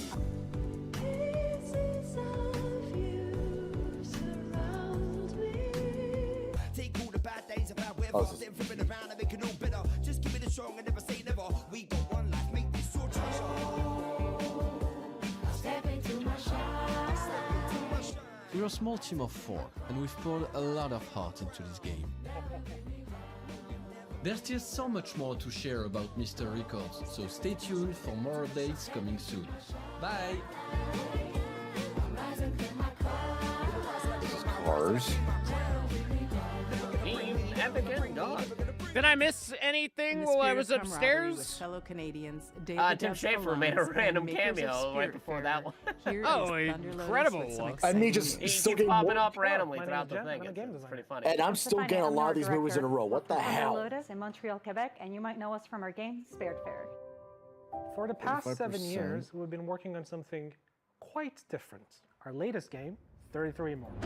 Oh, this is We're a small team of 4, and we've poured a lot of heart into this game. There's still so much more to share about Mr. Records, so stay tuned for more updates coming soon. Bye! This is Cars. Epic and God. Did I miss anything while I was upstairs? Fellow Canadians, Tim Schafer made a random cameo right before that one. Oh, incredible. And me just He still keeps getting popping more. up randomly my throughout the name is thing. Jeff. I'm a game It's pretty funny. And I'm still getting a lot of these movies in a row. What the hell? Lotus in Montreal, Quebec, and you might know us from our game, Spared Fair. For the past 7 45%. years, we've been working on something quite different. Our latest game, 33 Immortals.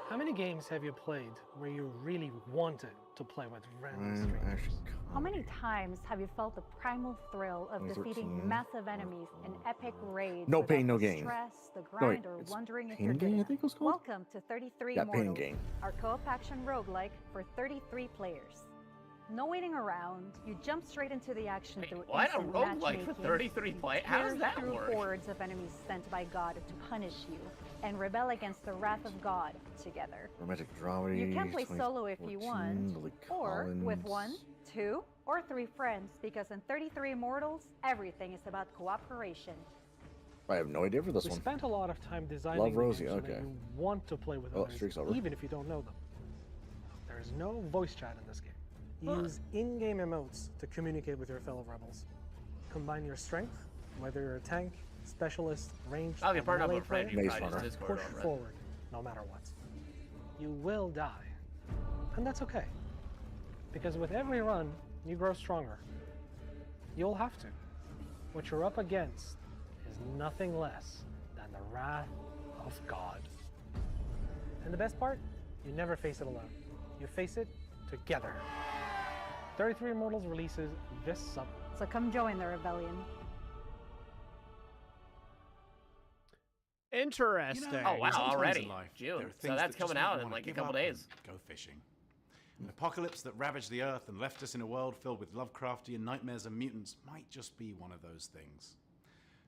How many games have you played where you really wanted to play with random strangers? How many times have you felt the primal thrill of defeating 2013. massive enemies in epic raids? No without Pain, No the Gain. Stress, the No, grind, wait, or it's wondering if Pain you're and good Gain, I enough. think it was called? Welcome to 33 Yeah, Pain and Immortals, Gain. our co-op action roguelike for 33 players. No waiting around, you jump straight into the action through Why a instant roguelike for matchmaking. 33 play? How does Tear that through work? hordes of enemies sent by God to punish you, and rebel against the wrath of God together. Romantic drama. You can play solo if you want, 2014, Lily or with Collins. 1, 2, or 3 friends, because in 33 Immortals, everything is about cooperation. I have no idea for this We one. spent a lot of time designing Love the Rosie, game so okay. that you want to play with Oh, others, streak's over. even if you don't know them. There is no voice chat in this game. You Huh. use in-game emotes to communicate with your fellow rebels. Combine your strength, whether you're a tank, specialist, ranged, I'll get or partnered up melee with a friend. player, You probably just Discord push over it. forward, no matter what. You will die, and that's okay. Because with every run, you grow stronger. You'll have to. What you're up against is nothing less than the wrath of God. And the best part, you never face it alone. You face it together. 33 Immortals releases this summer. So come join the rebellion. Interesting. Oh wow, sometimes already in life, June. there are So things that's that just coming make out you in wanna like a give couple up days. and go fishing. An apocalypse that ravaged the Earth and left us in a world filled with Lovecraftian nightmares and mutants might just be one of those things.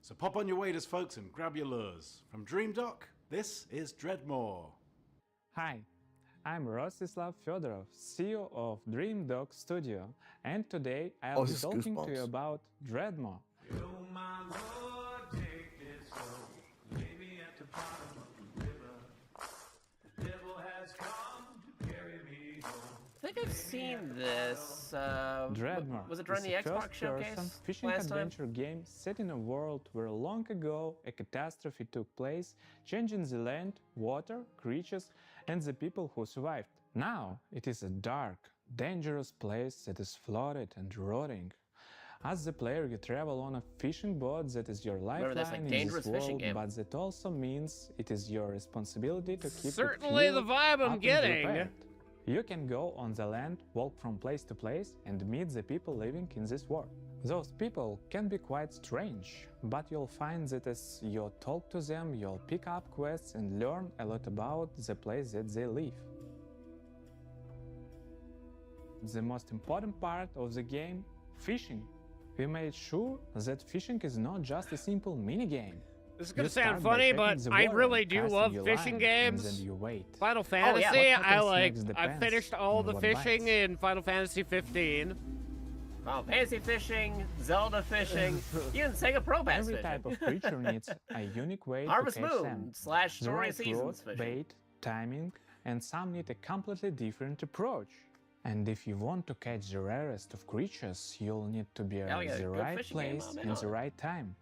So pop on your waders, folks, and grab your lures. From Dream Dock, this is Dreadmore. Hi, I'm Rostislav Fedorov, CEO of Dream Dog Studio, and today I'll be talking to you about Dreadmore. I think I've seen this. Dreadmore Was it during is the a Xbox showcase first-person fishing last time? adventure game set in a world where long ago a catastrophe took place, changing the land, water, creatures, and the people who survived. Now it is a dark, dangerous place that is flooded and rotting. As the player, you travel on a fishing boat that is your lifeline this, like, in dangerous this fishing world, game. but that also means it is your responsibility to keep Certainly it the fueled vibe up I'm and getting. prepared. You can go on the land, walk from place to place, and meet the people living in this world. Those people can be quite strange, but you'll find that as you talk to them, you'll pick up quests and learn a lot about the place that they live. The most important part of the game, fishing. We made sure that fishing is not just a simple minigame. This is gonna You sound start by funny, checking but the I water, really do casting love your fishing line, games. and then you wait. Final Oh, Fantasy, yeah. What I happens like. next I depends finished all on the what fishing bites. in Final Fantasy 15. Final Fantasy fishing, Zelda fishing, even Sega Pro Pass Every fishing. type of creature needs a unique way Harvest to catch Moon them. slash The Story right Seasons rod, fishing. bait, timing, and some need a completely different approach. And if you want to catch the rarest of creatures, you'll need to be Hell at yeah, the good right fishing game, place I'm in in on the it. right time.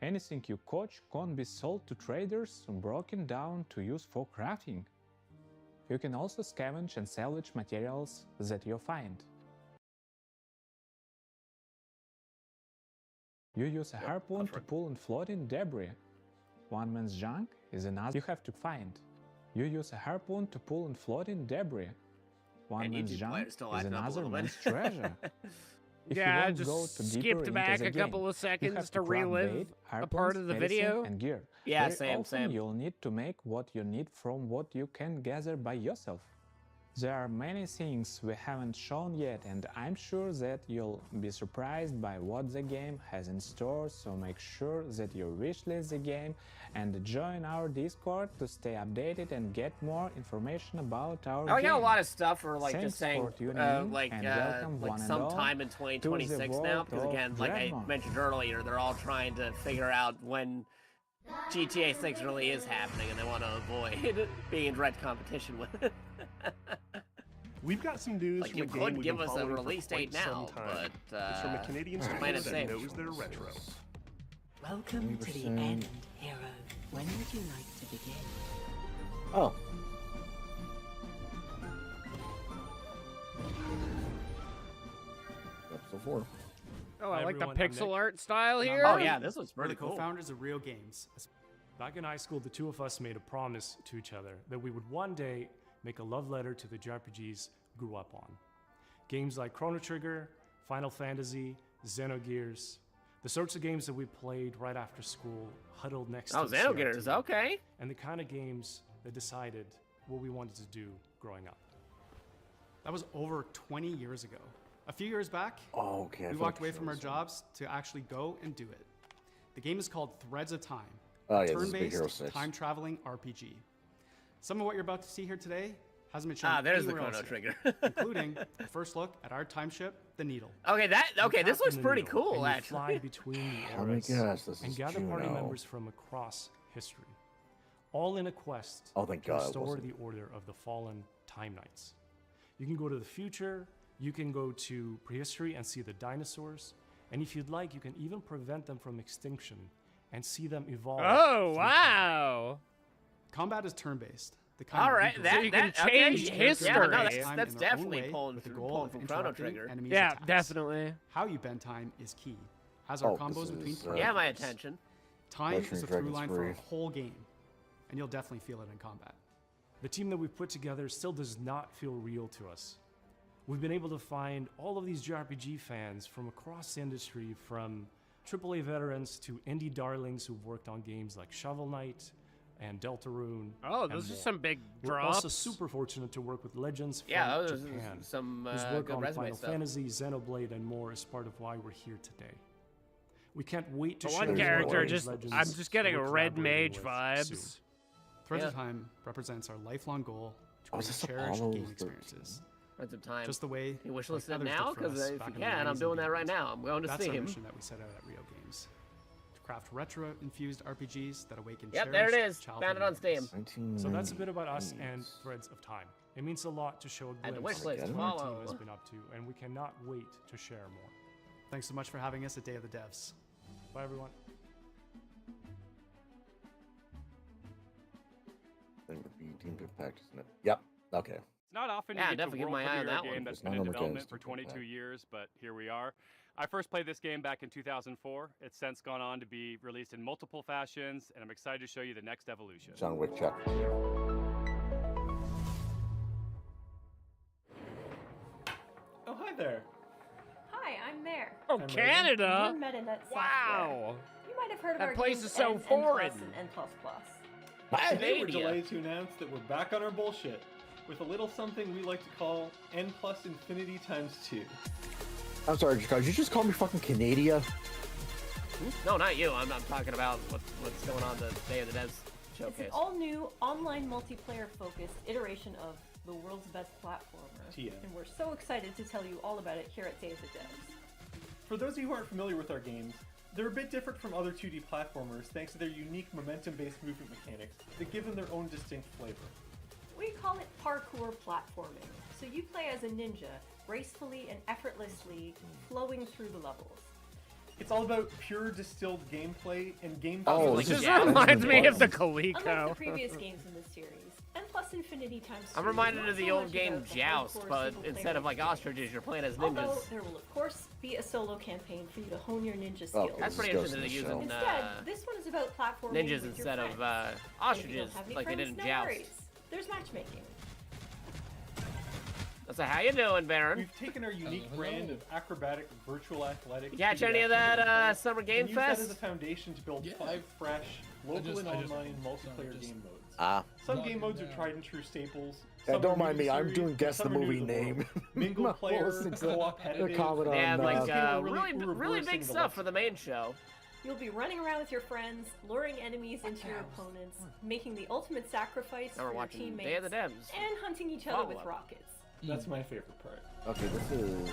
Anything you catch can't be sold to traders or broken down to use for crafting. You can also scavenge and salvage materials that you find. You use a harpoon to pull and float in debris. One man's junk is another you have to find. You use a harpoon to pull and float in debris. One And man's YouTube junk players still is acting up a another little bit. man's treasure. If you Yeah, I want to just go to deeper skipped into back the a couple game, of you seconds have to craft relive bait, a part harpoons, of the medicine, video. and gear. Yeah, Very same, often same. you'll need to make what you need from what you can gather by yourself. There are many things we haven't shown yet, and I'm sure that you'll be surprised by what the game has in store, so make sure that you wishlist the game and join our Discord to stay updated and get more information about our I game. got a lot of stuff for like Thanks just saying for tuning in, like and welcome one and all sometime in to 2026 the now, world because of again, like I Dreadmore. mentioned earlier, they're all trying to figure out when GTA 6 really is happening, and they want to avoid being in direct competition with it. We've got some news Like, from you a game could we've give been us a following for release quite date now, some time. but, It's from a Canadian playing studio it that safe. knows their retro. Welcome to the end, hero. When would you like to begin? Oh. Episode 4. Oh, I Hi, like the everyone, I'm pixel Nick. art style And I'm here. Oh, Nick. yeah, this was We're pretty the cool. co-founders of Real Games. Back in high school, the two of us made a promise to each other that we would one day make a love letter to the JRPGs we grew up on. Games like Chrono Trigger, Final Fantasy, Xenogears, the sorts of games that we played right after school, huddled next Oh, to Xenogears, CRT, okay. and the kind of games that decided what we wanted to do growing up. That was over 20 years ago. A few years back, Oh, okay. I we feel walked like away from our jobs to actually go and do it. The game is called Threads of Time, Oh, a yeah, this is Big Hero turn-based 6. time-traveling RPG. Some of what you're about to see here today hasn't been shown There's the anywhere Chrono else Trigger. yet, including a first look at our time ship, the Needle. Okay, You this looks captain the pretty needle, cool, and you actually. fly between the Let me eras guess, this and is gather party Juno. members from across history, all in a quest Oh, thank to God it restore wasn't. the order of the fallen Time Knights. You can go to the future, you can go to prehistory and see the dinosaurs, and if you'd like, you can even prevent them from extinction and see them evolve. Oh, through wow. Combat is turn-based. The kind All that right, we that, So you can that change okay. history. Yeah, no, time that's in their own definitely way pulling with the through, goal pulling of from Chrono interrupting Trigger. enemies' Yeah, attacks. definitely. How you bend time is key, as are Oh, combos this between is, characters. Yeah, my attention. Time Legend is the of through Dragon's line for a Breath. whole game, and you'll definitely feel it in combat. The team that we've put together still does not feel real to us. We've been able to find all of these JRPG fans from across the industry, from AAA veterans to indie darlings who've worked on games like Shovel Knight, and Deltarune. Oh, and those are more. some big We're also drops. super fortunate to work with legends from Yeah, those are Japan, some, whose work good on resume Final stuff. Fantasy, Xenoblade, and more is part of why we're here today. We can't wait to The share one more character of these just, legends I'm just that getting we're a red collaborating mage with vibes. soon. Threads of Time represents our lifelong goal to Oh, is create this cherished Apollo game 13? experiences. Threads of Time. Just the way You wish like list it others now? did for Because us if back you in the can, I'm 90s doing and that right beyond. now. I'm going to That's Steam. our mission that we set out at Rio Games. To craft retro-infused RPGs that awaken Yep, there it cherished is. childhood Found it on Steam. memories. So that's a bit about us and Threads of Time. It means a lot to show a And the glimpse wish list of what our follow. team has been up to, and we cannot wait to share more. Thanks so much for having us at Day of the Devs. Bye, everyone. Then would be Team Impact, isn't it? Yep. Okay. It's not often Yeah, you get definitely to keep world my eye on premiere that a game one. that's There's been in none of the development games for to come 22 back. years, but here we are. I first played this game back in 2004. It's since gone on to be released in multiple fashions, and I'm excited to show you the next evolution. John Wick check. Oh, hi there. Hi, I'm Mare. Oh, I'm Canada! We're MetaNet Software. Wow! You might have heard of That our place games is so N, foreign. N+, and N++. Today we're Canada. delighted to announce that we're back on our bullshit with a little something we like to call N plus infinity times 2. I'm sorry, did you just call me fucking Canada? No, not you. I'm talking about what's going on the Day of the Devs It's showcase. an all-new, online multiplayer-focused iteration of the world's best platformer. TM. And we're so excited to tell you all about it here at Day of the Devs. For those of you who aren't familiar with our games, they're a bit different from other 2D platformers thanks to their unique momentum-based movement mechanics that give them their own distinct flavor. We call it parkour platforming. So you play as a ninja, gracefully and effortlessly flowing through the levels. It's all about pure distilled gameplay and game. Oh, This this just is reminds me of the Unlike the Coleco. previous games in this series, N plus Infinity times 2 I'm is reminded not of the so old much game about the Joust, hardcore but single-player instead of like experience. ostriches, you're playing as Although ninjas. there will of course be a solo campaign for you to hone your ninja skills. Okay, That's this pretty goes interesting in that they're the using Instead, this one is about platforming ninjas with instead your of friends. ostriches, And if you don't have any like they friends, did in no Joust. worries. There's matchmaking. So how you doing, Baron? We've taken our unique brand of acrobatic virtual athletics. You catch to the any of action that games Summer Game and use that Fest? as a foundation to build 5 fresh, local and online multiplayer game modes. Ah. Some game modes are tried and true staples. Yeah, some don't are mind new me, to I'm series, doing and guess the some are new movie to the name. world. Mingle player, Listening to co-op, comment They had on, like really really big reversing the stuff for the main show. You'll be running around with your friends, luring enemies into your opponents, making the ultimate sacrifice Now for we're your watching teammates, Day of the Devs. and hunting each other with Follow-up. rockets. That's my favorite part. Okay, this is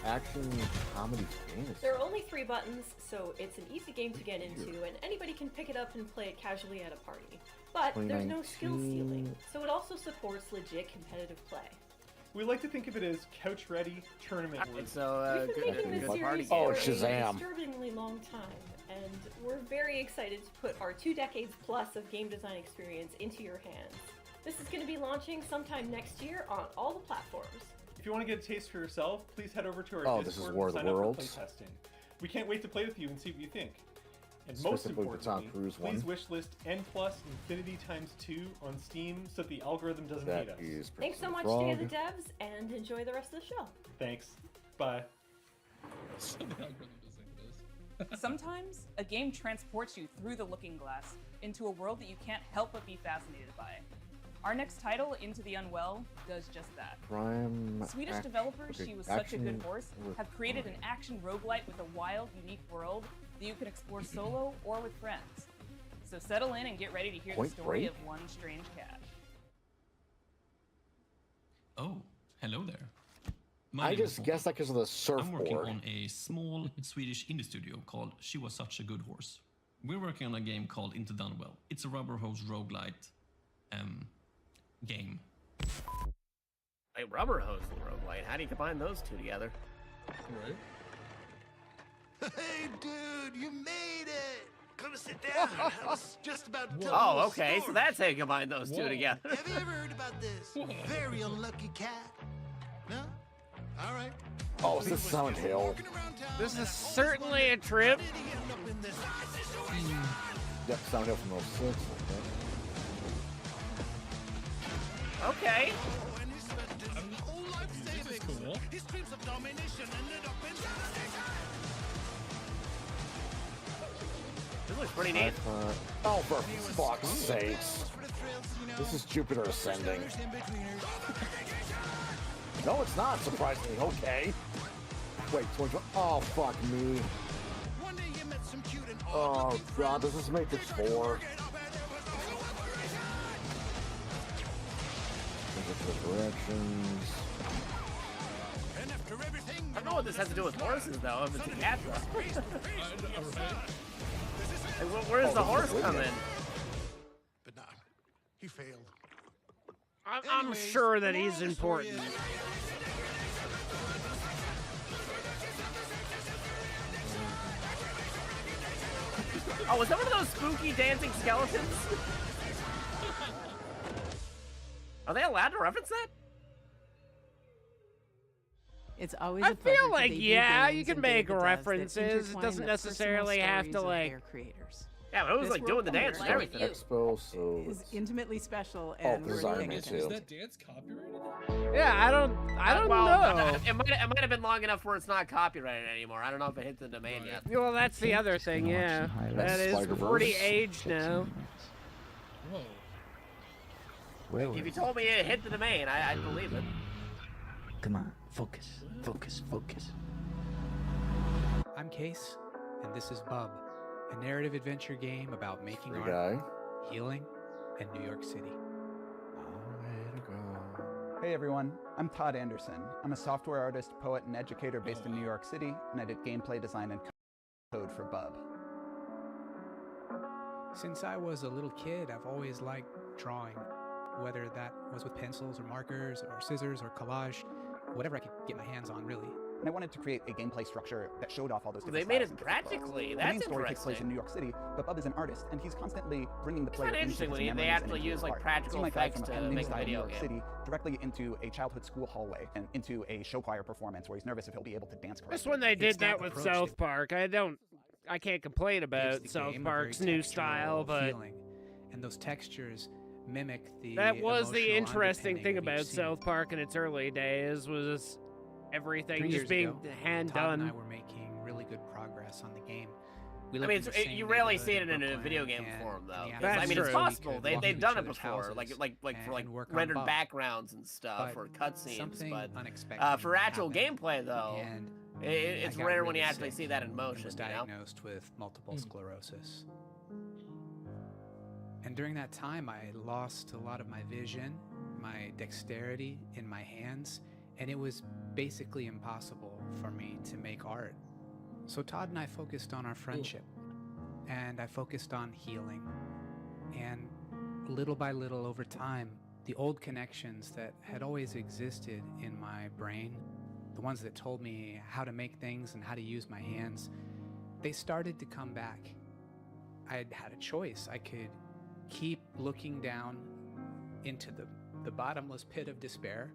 action comedy fantasy. There are only 3 buttons, so it's an easy game to get into, and anybody can pick it up and play it casually at a party. But there's no skill 2019. ceiling, so it also supports legit competitive play. We like to think of it as couch-ready tournament worthy. It's so We've been making this series Oh, for a Shazam. disturbingly long time, and we're very excited to put our 2 decades plus of game design experience into your hands. This is going to be launching sometime next year on all the platforms. If you want to get a taste for yourself, please head over to our Oh, this is Discord War and of sign the up for Worlds? playtesting. We can't wait to play with you and see what you think. And most Specifically the Tom importantly, Cruise one. please wishlist N plus Infinity times 2 on Steam so that the algorithm doesn't That hate us. is Thanks so much, Frog. Day of the Devs, and enjoy the rest of the show. Thanks. Bye. Sometimes, a game transports you through the looking glass into a world that you can't help but be fascinated by. Our next title, Into the Unwell, does just that. Crime. Swedish developers okay, She Was Such a Good action Horse with have created an crime. action roguelite with a wild, unique world that you can explore solo or with friends. So settle in and get ready to hear Point the story Break? of one strange cat. Oh, hello there. I just guessed that because of the I'm working surfboard. on a small Swedish indie studio called She Was Such a Good Horse. We're working on a game called Into the Unwell. It's a rubber hose roguelite game. A rubber hose and roguelite. How do you combine those two together? Right. Hey, dude, you made it! Come sit down. I was just about to tell you a Oh, little okay. So story. that's how you combine those two together. Have you ever heard about this very unlucky cat? No? All right. Oh, is this Silent Hill? This is certainly a trip. Yep, Silent Hill from 06. Okay. This is cool. His dreams of domination ended up in devastation. This This looks pretty neat. Oh, for fuck's sakes. This is Jupiter Ascending. No, it's not, surprisingly. Okay. Wait, 20. Oh, fuck me. Oh, God, this is Matrix 4. Directions. I don't know what this has to do with horses, though, if it's a cat. Where's the horse coming? But no, he failed. I'm sure that he's important. Oh, was that one of those spooky dancing skeletons? Are they allowed to reference that? It's always I a pleasure feel to like, debut yeah, games you can and Day make of the Devs that references. It intertwine doesn't the necessarily personal have to, stories of like... their creators. Yeah, but it was This like doing the world dance and premiere everything. Expo, so is intimately special Oh, and design worth me paying too. attention Is to. Dance copyrighted? Yeah, I don't Well, know. It might have been long enough where it's not copyrighted anymore. I don't know if it hit the domain yet. Well, that's the other thing, yeah. That is pretty aged now. Whoa. If you told me it hit the domain, I'd believe it. Come on, focus, focus, focus. I'm Case, and this is Bub, a narrative adventure game about making Free art, guy. healing, and New York City. Hey everyone, I'm Todd Anderson. I'm a software artist, poet, and educator based in New York City, and I did gameplay design and code for Bub. Since I was a little kid, I've always liked drawing, whether that was with pencils or markers or scissors or collage, whatever I could get my hands on, really. And I wanted to create a gameplay structure that showed off all those They different made styles it and different practically. worlds. That's The main story takes place interesting. in New York City, but Bub is an artist, and he's constantly bringing the It's player kinda into interesting his when they memories and actually into use, his like, art. practical Seeing my guy effects from to Penn make a style video New York game. City directly into a childhood school hallway and into a show choir performance where he's nervous if he'll be able to dance correctly. Just when they did that with South Park, I can't complain about South Park's new style, but feeling, and those textures mimic the that was the emotional interesting thing underpinning of about each scene. South Park in its early days was everything 3 just years being ago, hand Todd and I done. were making really good progress on the game. We I lived mean, in the same you rarely neighborhood see it in a Brooklyn, video game and form, though. in the 'Cause, I That's mean, it's true. possible. We could walk They've into done each it other's before, like houses for like and work on rendered Bub. backgrounds and stuff But or cutscenes. something But unexpected for actual happened, gameplay, though, and it's I got rare when really you actually sick see that in and motion. was You know? diagnosed with multiple sclerosis. And during that time, I lost a lot of my vision, my dexterity in my hands, and it was basically impossible for me to make art. So Todd and I focused on our friendship, and I focused on healing. And little by little over time, the old connections that had always existed in my brain, the ones that told me how to make things and how to use my hands, they started to come back. I had a choice. I could keep looking down into the bottomless pit of despair,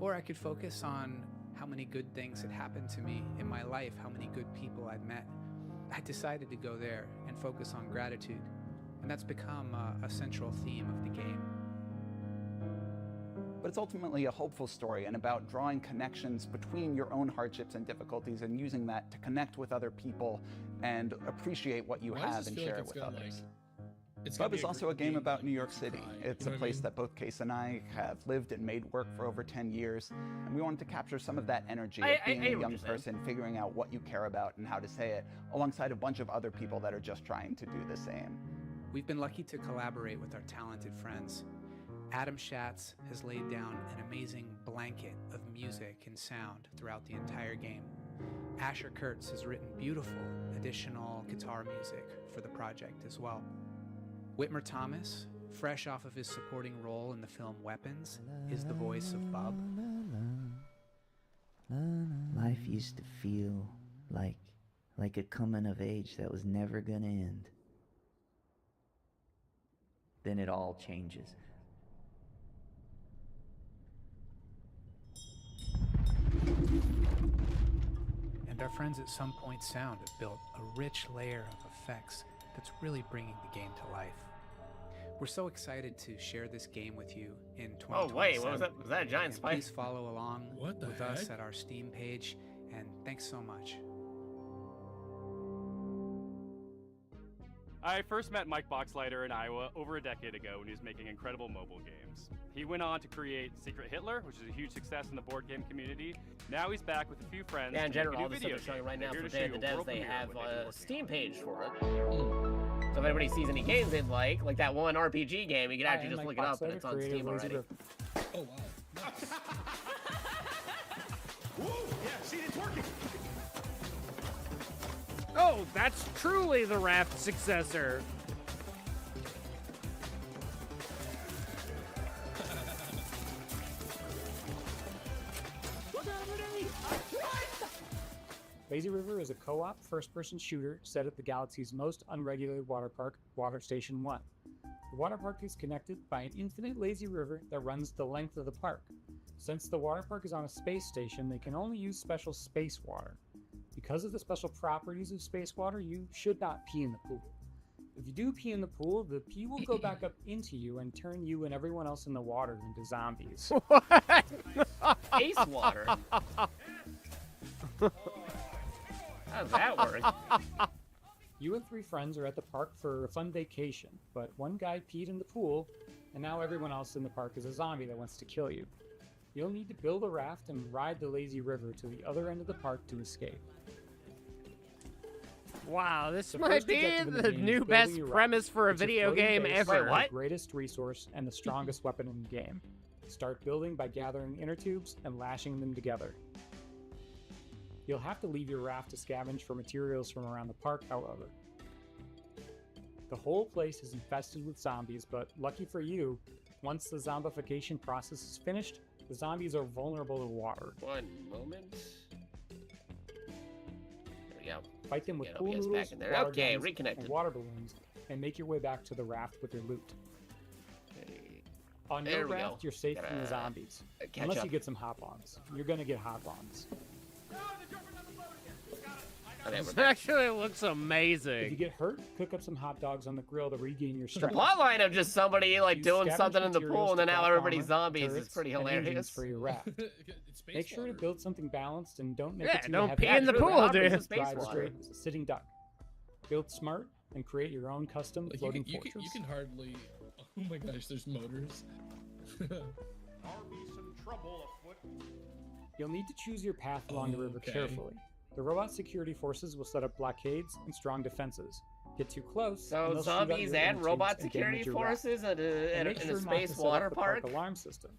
or I could focus on how many good things had happened to me in my life, how many good people I'd met. I decided to go there and focus on gratitude, and that's become a central theme of the game. But it's ultimately a hopeful story and about drawing connections between your own hardships and difficulties and using that to connect with other people and appreciate what you Why does have this and feel share like it it's with gonna, others. it's gonna Bub be is a also a game about New York City. It's you know a what I place mean? that both Case and I have lived and made work for over 10 years, and we wanted to capture some of that energy of being I a hear what young you're saying. person, figuring out what you care about and how to say it, alongside a bunch of other people that are just trying to do the same. We've been lucky to collaborate with our talented friends. Adam Schatz has laid down an amazing blanket of music and sound throughout the entire game. Asher Kurtz has written beautiful additional guitar music for the project as well. Whitmer Thomas, fresh off of his supporting role in the film Weapons, is the voice of Bub. Life used to feel like a coming of age that was never gonna end. Then it all changes. And our friends at Some Point Sound have built a rich layer of effects that's really bringing the game to life. We're so excited to share this game with you in 2027. Oh, wait, what was that? Was that a giant And spike? Please follow along What the with us heck? at our Steam page, and thanks so much. I first met Mike Boxleiter in Iowa over a decade ago when he was making incredible mobile games. He went on to create Secret Hitler, which is a huge success in the board game community. Now he's back with a few friends. Yeah, in to make general, a all new the stuff video they're showing game. right now They're for here to Day show of the you a Devs, world they premiere have of what they've been a working Steam on. page for it. So if anybody sees any games they'd like that one RPG game, you can actually just look it up and it's on Steam already. Oh, wow. Nice. Woo! Yeah, see, it's working. Oh, that's truly the Raft successor. Lazy River is a co-op first-person shooter set at the galaxy's most unregulated water park, Water Station 1. The water park is connected by an infinite lazy river that runs the length of the park. Since the water park is on a space station, they can only use special space water. Because of the special properties of space water, you should not pee in the pool. If you do pee in the pool, the pee will go back up into you and turn you and everyone else in the water into zombies. What? Space water? How does that work? You and 3 friends are at the park for a fun vacation, but one guy peed in the pool, and now everyone else in the park is a zombie that wants to kill you. You'll need to build a raft and ride the lazy river to the other end of the park to escape. Wow, this The might first be objective in the game is new building best your raft, premise for a which is video floating game base ever. with What? The greatest resource and the strongest weapon in the game. Start building by gathering inner tubes and lashing them together. You'll have to leave your raft to scavenge for materials from around the park, however. The whole place is infested with zombies, but lucky for you, once the zombification process is finished, the zombies are vulnerable to water. One moment. There we go. Fight them with Get pool OBS noodles, back in there. water Okay, guns, reconnected. and water balloons, and make your way back to the raft with your loot. On There your we go. raft, you're safe from the Gotta zombies. catch Unless up. you get some hop-ons. You're gonna get hop-ons. Okay, This actually looks amazing. If you get hurt, cook up some hot dogs on the grill to regain your The strength. plotline of just somebody like Use doing scavenged something in the materials pool and then to now craft everybody's armor, zombies is turrets, pretty and engines hilarious. for your raft. Make sure to build something balanced and don't make Yeah, it too don't heavy. pee in the pool, dude. Drive straight as a sitting duck. Build smart and create your own custom Like, floating you fortress. can hardly. Oh my gosh, there's motors. You'll need to choose your path along the river Okay. carefully. The robot security forces will set up blockades and strong defenses. Get too close, and So they'll shoot out zombies your and inner tubes robot and security damage your raft. forces at And a, make in sure a not to space set up water the park? alarm system.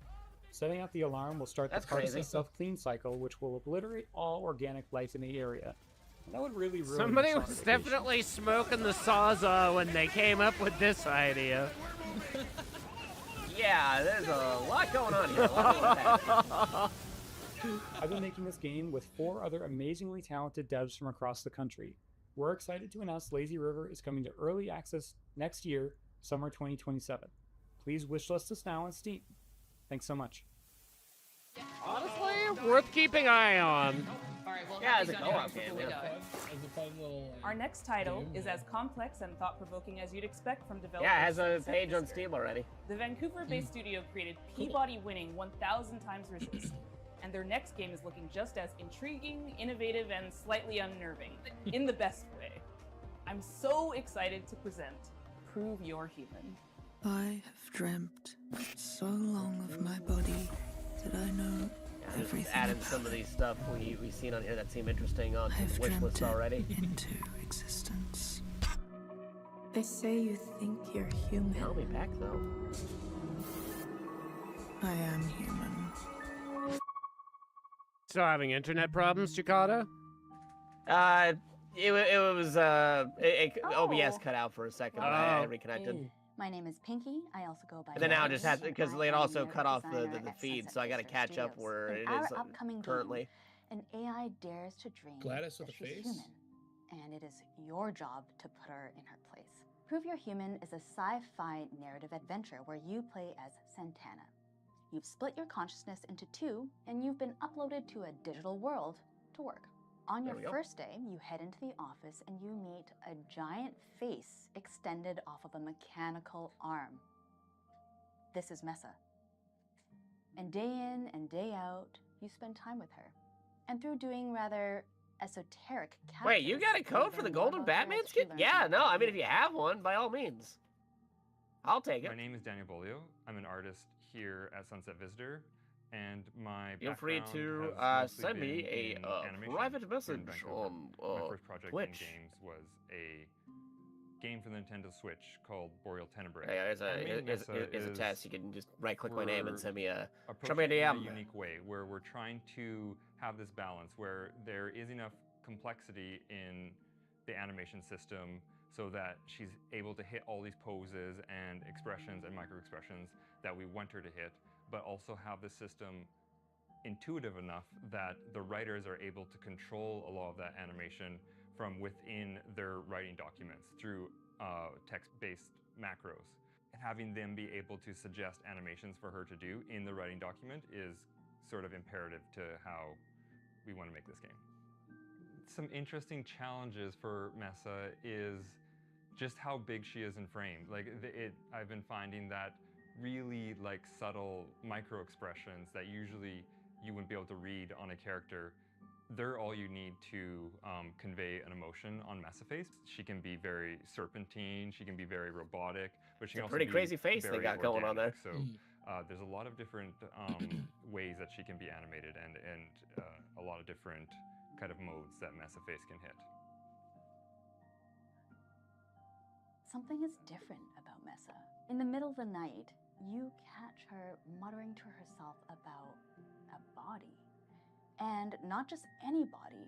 Setting out the alarm will start That's the park's crazy. self-clean cycle, which will obliterate all organic life in the area. That would really ruin Somebody your was summer vacation. definitely smoking the sawzall when they came up with this idea. Yeah, there's a lot going on here. A lot happening. I've been making this game with 4 other amazingly talented devs from across the country. We're excited to announce Lazy River is coming to early access next year, summer 2027. Please wishlist us now on Steam. Thanks so much. Honestly, worth keeping eye on. Yeah, it's a co-op game. Yeah. Our next title is as complex and thought-provoking as you'd expect from developers. Yeah, it has a such page as on Steam already. The Vancouver-based studio created Peabody-winning 1,000 Times Resist, and their next game is looking just as intriguing, innovative, and slightly unnerving, in the best way. I'm so excited to present Prove You're Human. I have dreamt so long of my body that I know everything Just added some of these stuff we've seen on here that seem interesting on the wish list already. into existence. They say you think you're human. Tell me back though. I am human. Still having internet problems, Chikata? It was OBS cut out for a second. But I reconnected. My name is Pinky. I also go by. And then now it just has Pinky. because I they am also the cut off the designer at feed, Sunset so I got to Coaster catch up Studios. where In it our is upcoming currently. Game, an AI dares to dream Gladys with that a she's face? human, and it is your job to put her in her place. Prove You're Human is a sci-fi narrative adventure where you play as Santana. You've split your consciousness into 2, and you've been uploaded to a digital world to work. On There your we go. first day, you head into the office and you meet a giant face extended off of a mechanical arm. This is Messa. And day in and day out, you spend time with her. And through doing rather esoteric characters. Wait, you got a code for the Golden Batman skin? Yeah, no, I mean, if you have one, by all means. I'll take it. My name is Daniel Bolio. I'm an artist here at Sunset Visitor, and my Feel free to send me a private message on my first project Twitch. in games was a game for the Nintendo Switch called Boreal Tenebrae. Yeah, as a test, you can just right-click my name and send me a show me a in a DM. unique way, where we're trying to have this balance, where there is enough complexity in the animation system so that she's able to hit all these poses and expressions and micro-expressions that we want her to hit, but also have the system intuitive enough that the writers are able to control a lot of that animation from within their writing documents through text-based macros. Having them be able to suggest animations for her to do in the writing document is sort of imperative to how we want to make this game. Some interesting challenges for Mesa is just how big she is in frame. Like I've been finding that really like subtle micro expressions that usually you wouldn't be able to read on a character, they're all you need to convey an emotion on Messaface. She can be very serpentine, she can be very robotic, but she can also pretty be crazy face they very got going on there. organic. So there's a lot of different ways that she can be animated and a lot of different kind of modes that Messaface can hit. Something is different about Mesa. In the middle of the night, you catch her muttering to herself about a body. And not just any body,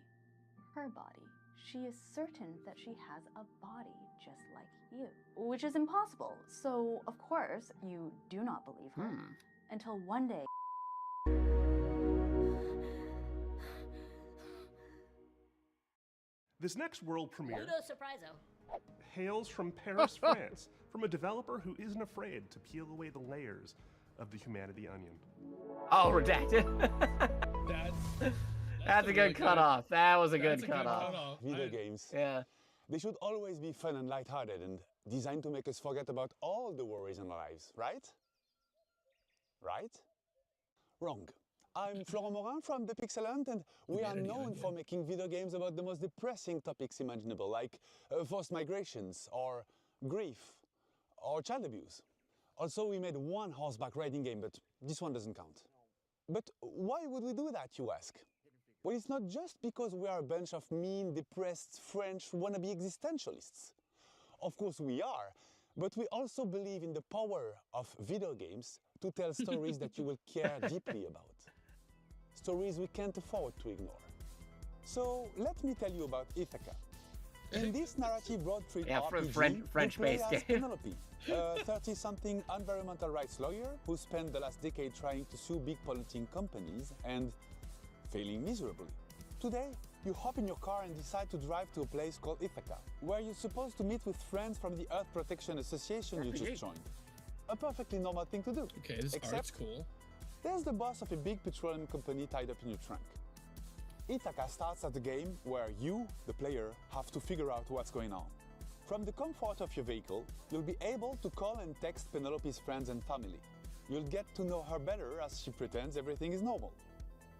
her body. She is certain that she has a body just like you, which is impossible. So, of course, you do not believe her until one day. This next world premiere Ludo Surpriso. hails from Paris, France, from a developer who isn't afraid to peel away the layers of the humanity onion. Oh, redacted. That's a good cutoff. That was a good cutoff. Video games. Yeah. They should always be fun and lighthearted and designed to make us forget about all the worries in our lives, right? Right? Wrong. I'm Florent Morin from The Pixelant, and we are known for making video games about the most depressing topics imaginable, like forced migrations, or grief, or child abuse. Also, we made one horseback riding game, but this one doesn't count. But why would we do that, you ask? Well, it's not just because we are a bunch of mean, depressed French wannabe existentialists. Of course we are, but we also believe in the power of video games to tell stories that you will care deeply about. Stories we can't afford to ignore. So let me tell you about Ithaca. In this narrative road trip RPG, French-based you play as game. Penelope, a 30-something environmental rights lawyer who spent the last decade trying to sue big polluting companies and failing miserably. Today, you hop in your car and decide to drive to a place called Ithaca, where you're supposed to meet with friends from the Earth Protection Association you just joined. A perfectly normal thing to do. Okay, this art's cool. There's the boss of a big petroleum company tied up in your trunk. Ithaca starts as a game where you, the player, have to figure out what's going on. From the comfort of your vehicle, you'll be able to call and text Penelope's friends and family. You'll get to know her better as she pretends everything is normal.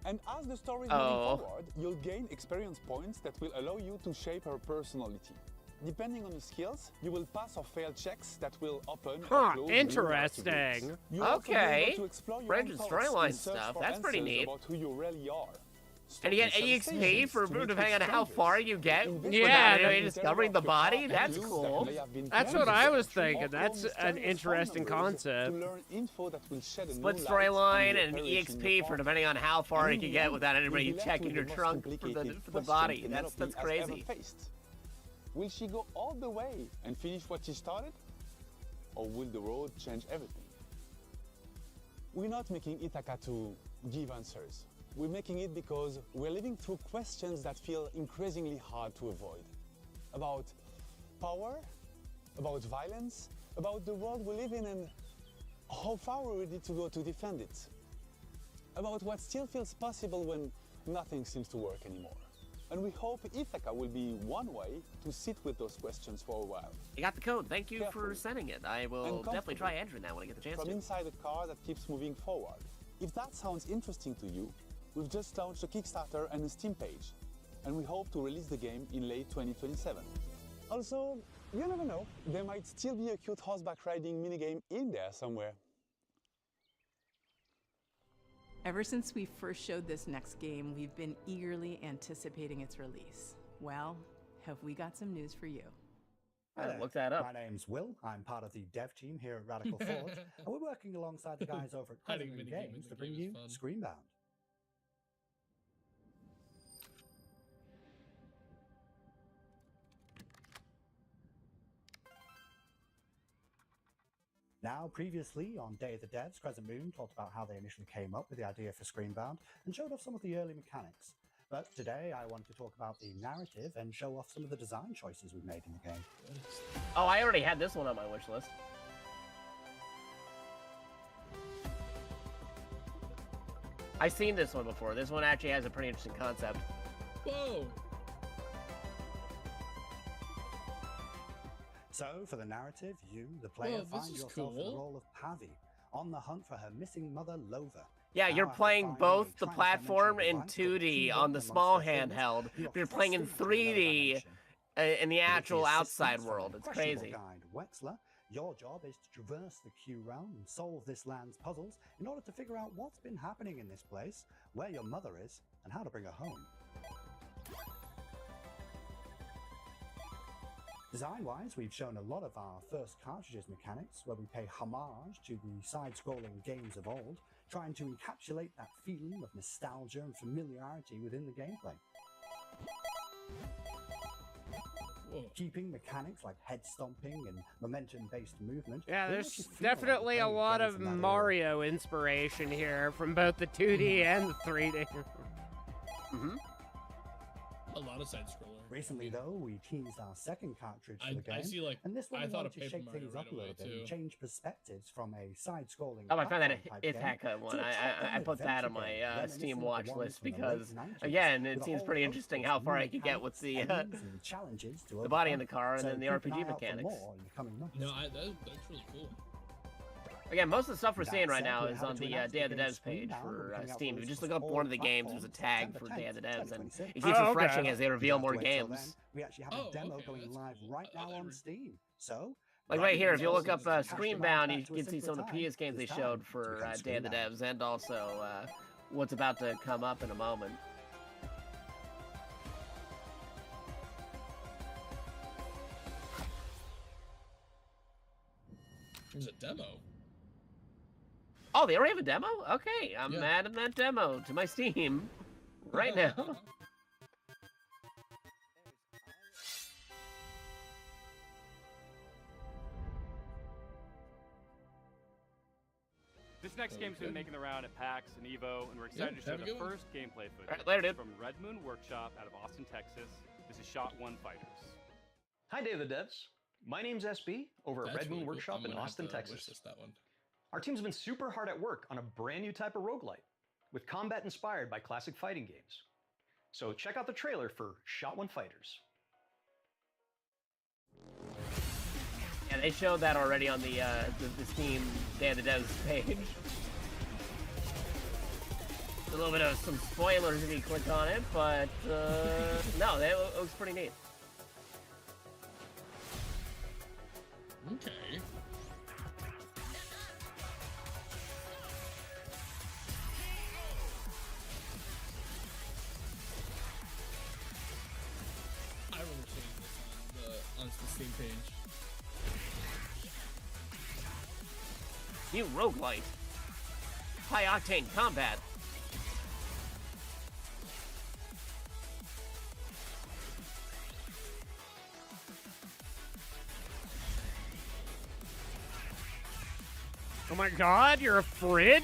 And as the story is moving forward, you'll gain experience points that will allow you to shape her personality. Depending on your skills, you will pass or fail checks that will open or close Interesting. Okay. French and storyline stuff. That's pretty neat. About who you really are. And you get EXP for depending on how far you get without discovering the body? That's cool. That's what I was thinking. That's an interesting concept. Split storyline and EXP for depending on how far you can get without anybody checking your trunk for the body. That's crazy. Will she go all the way and finish what she started? Or will the road change everything? We're not making Ithaca to give answers. We're making it because we're living through questions that feel increasingly hard to avoid. About power, about violence, about the world we live in and how far we're ready to go to defend it. About what still feels possible when nothing seems to work anymore. And we hope Ithaca will be one way to sit with those questions for a while. You got the code. Thank you for sending it. I will definitely try entering that when I get the chance From to. inside a car that keeps moving forward. If that sounds interesting to you, we've just launched a Kickstarter and a Steam page. and we hope to release the game in late 2027. Also, you never know, there might still be a cute horseback riding minigame in there somewhere. Ever since we first showed this next game, we've been eagerly anticipating its release. Well, have we got some news for you? Look that up. My name's Will. I'm part of the dev team here at Radical Forge, and we're working alongside the guys over at Hiding Crescent minigame in Games the to bring game is you fun. Screenbound. Now, previously on Day of the Devs, Crescent Moon talked about how they initially came up with the idea for Screenbound and showed off some of the early mechanics. But today I wanted to talk about the narrative and show off some of the design choices we've made in the game. Oh, I already had this one on my wish list. I've seen this one before. This one actually has a pretty interesting concept. Whoa! So, for the narrative, you, the player, find yourself in the role of Pavi, on the hunt for her missing mother, Lova. Yeah, you're playing both the platform in 2D on the small handheld, but you're playing in 3D in the actual outside world. It's crazy. Guide, Wexler, your job is to traverse the Q realm and solve this land's puzzles in order to figure out what's been happening in this place, where your mother is, and how to bring her home. Design-wise, we've shown a lot of our first cartridges mechanics, where we pay homage to the side-scrolling games of old, trying to encapsulate that feeling of nostalgia and familiarity within the gameplay. Keeping mechanics like head stomping and momentum-based movement. Yeah, there's definitely a lot of Mario inspiration here from both the 2D and the 3D. A lot of side-scroller. Recently, though, we teased our second cartridge for the game, I see, like, and this one I we thought wanted of to Paper shake Mario things right up a little away, bit and too. change perspectives from a side-scrolling. Oh, I found that platform-type It's game Hacker one. to a top-down I put that on adventure my game reminiscent Steam of watch the ones list from the because, late 90s, again, with it a seems whole pretty host interesting of how far new I could get with the enemies and challenges to the body in overcome. the car and So then the keep an RPG eye out for mechanics. more in the coming months. No, that's really cool. Again, most of the stuff we're That seeing right said, now we're is happy on to the announce Day of the the Devs game's page Screenbound for coming out Steam. for If you just its look up one of the games, there's a tag September for Day of the 10th, Devs, and 2026. it keeps refreshing as they reveal more Wait till games. then. We actually have a demo going live right now on Steam. So, Like right here, if you look up cash them Screenbound, you out to a can see some of the simpler previous time games they this showed time for to become Day of the Screenbound. Devs, and also what's about to come up in a moment. There's a demo. Oh, they already have a demo? Okay, I'm adding that demo to my Steam right now. This next game's been making the round at PAX and EVO, and we're excited to show have a the good one. first gameplay footage Alright, later, dude. from Red Moon Workshop out of Austin, Texas. This is Shot One Fighters. Hi, Day of the Devs. My name's SB over at That's Red Moon really cool. Workshop I'm in gonna have Austin, to Texas. wishlist that one. Our team's been super hard at work on a brand new type of roguelite, with combat inspired by classic fighting games. So check out the trailer for Shot One Fighters. Yeah, they showed that already on the Steam Day of the Devs page. A little bit of some spoilers if you click on it, but no, it looks pretty neat. Okay. I remember seeing this on the Steam page. New roguelite. High octane combat. Oh my god, you're a fridge?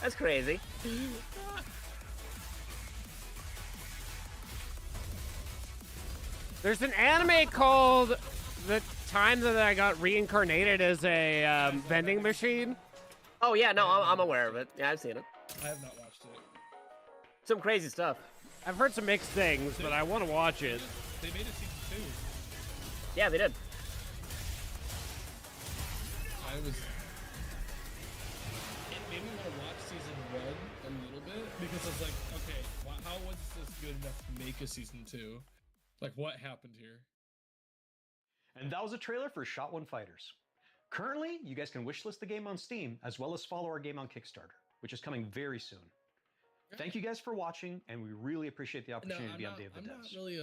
That's crazy. There's an anime called The Time That I Got Reincarnated as a vending machine. Oh yeah, no, I'm aware of it. Yeah, I've seen it. I have not watched it. Some crazy stuff. I've heard some mixed things, but I want to watch it. They made a season 2. Yeah, they did. It made me want to watch season 1 a little bit, Because I was like, okay, how was this good enough to make a season 2? Like, what happened here? And that was a trailer for Shot One Fighters. Currently, you guys can wishlist the game on Steam, as well as follow our game on Kickstarter, which is coming very soon. Thank you guys for watching, and we really appreciate the opportunity to be on Day of the Devs. Really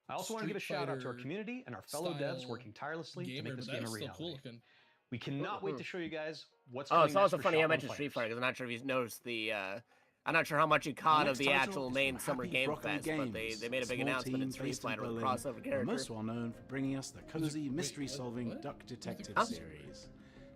I also want to give a shout out to our community and our fellow devs working tirelessly to make this game a reality. We cannot wait to show you guys what's coming it's also next for funny Shot I One mentioned Street Fighters. Fighter because I'm not sure if you noticed the. I'm not sure how much you caught of Next the title actual is main from Summer Happy Game Broccoli Fest, but they Games, made a big small announcement in team Street based in Fighter with a Berlin, crossover who are character. most well known for bringing us the cozy mystery-solving Duck Detective Huh? series.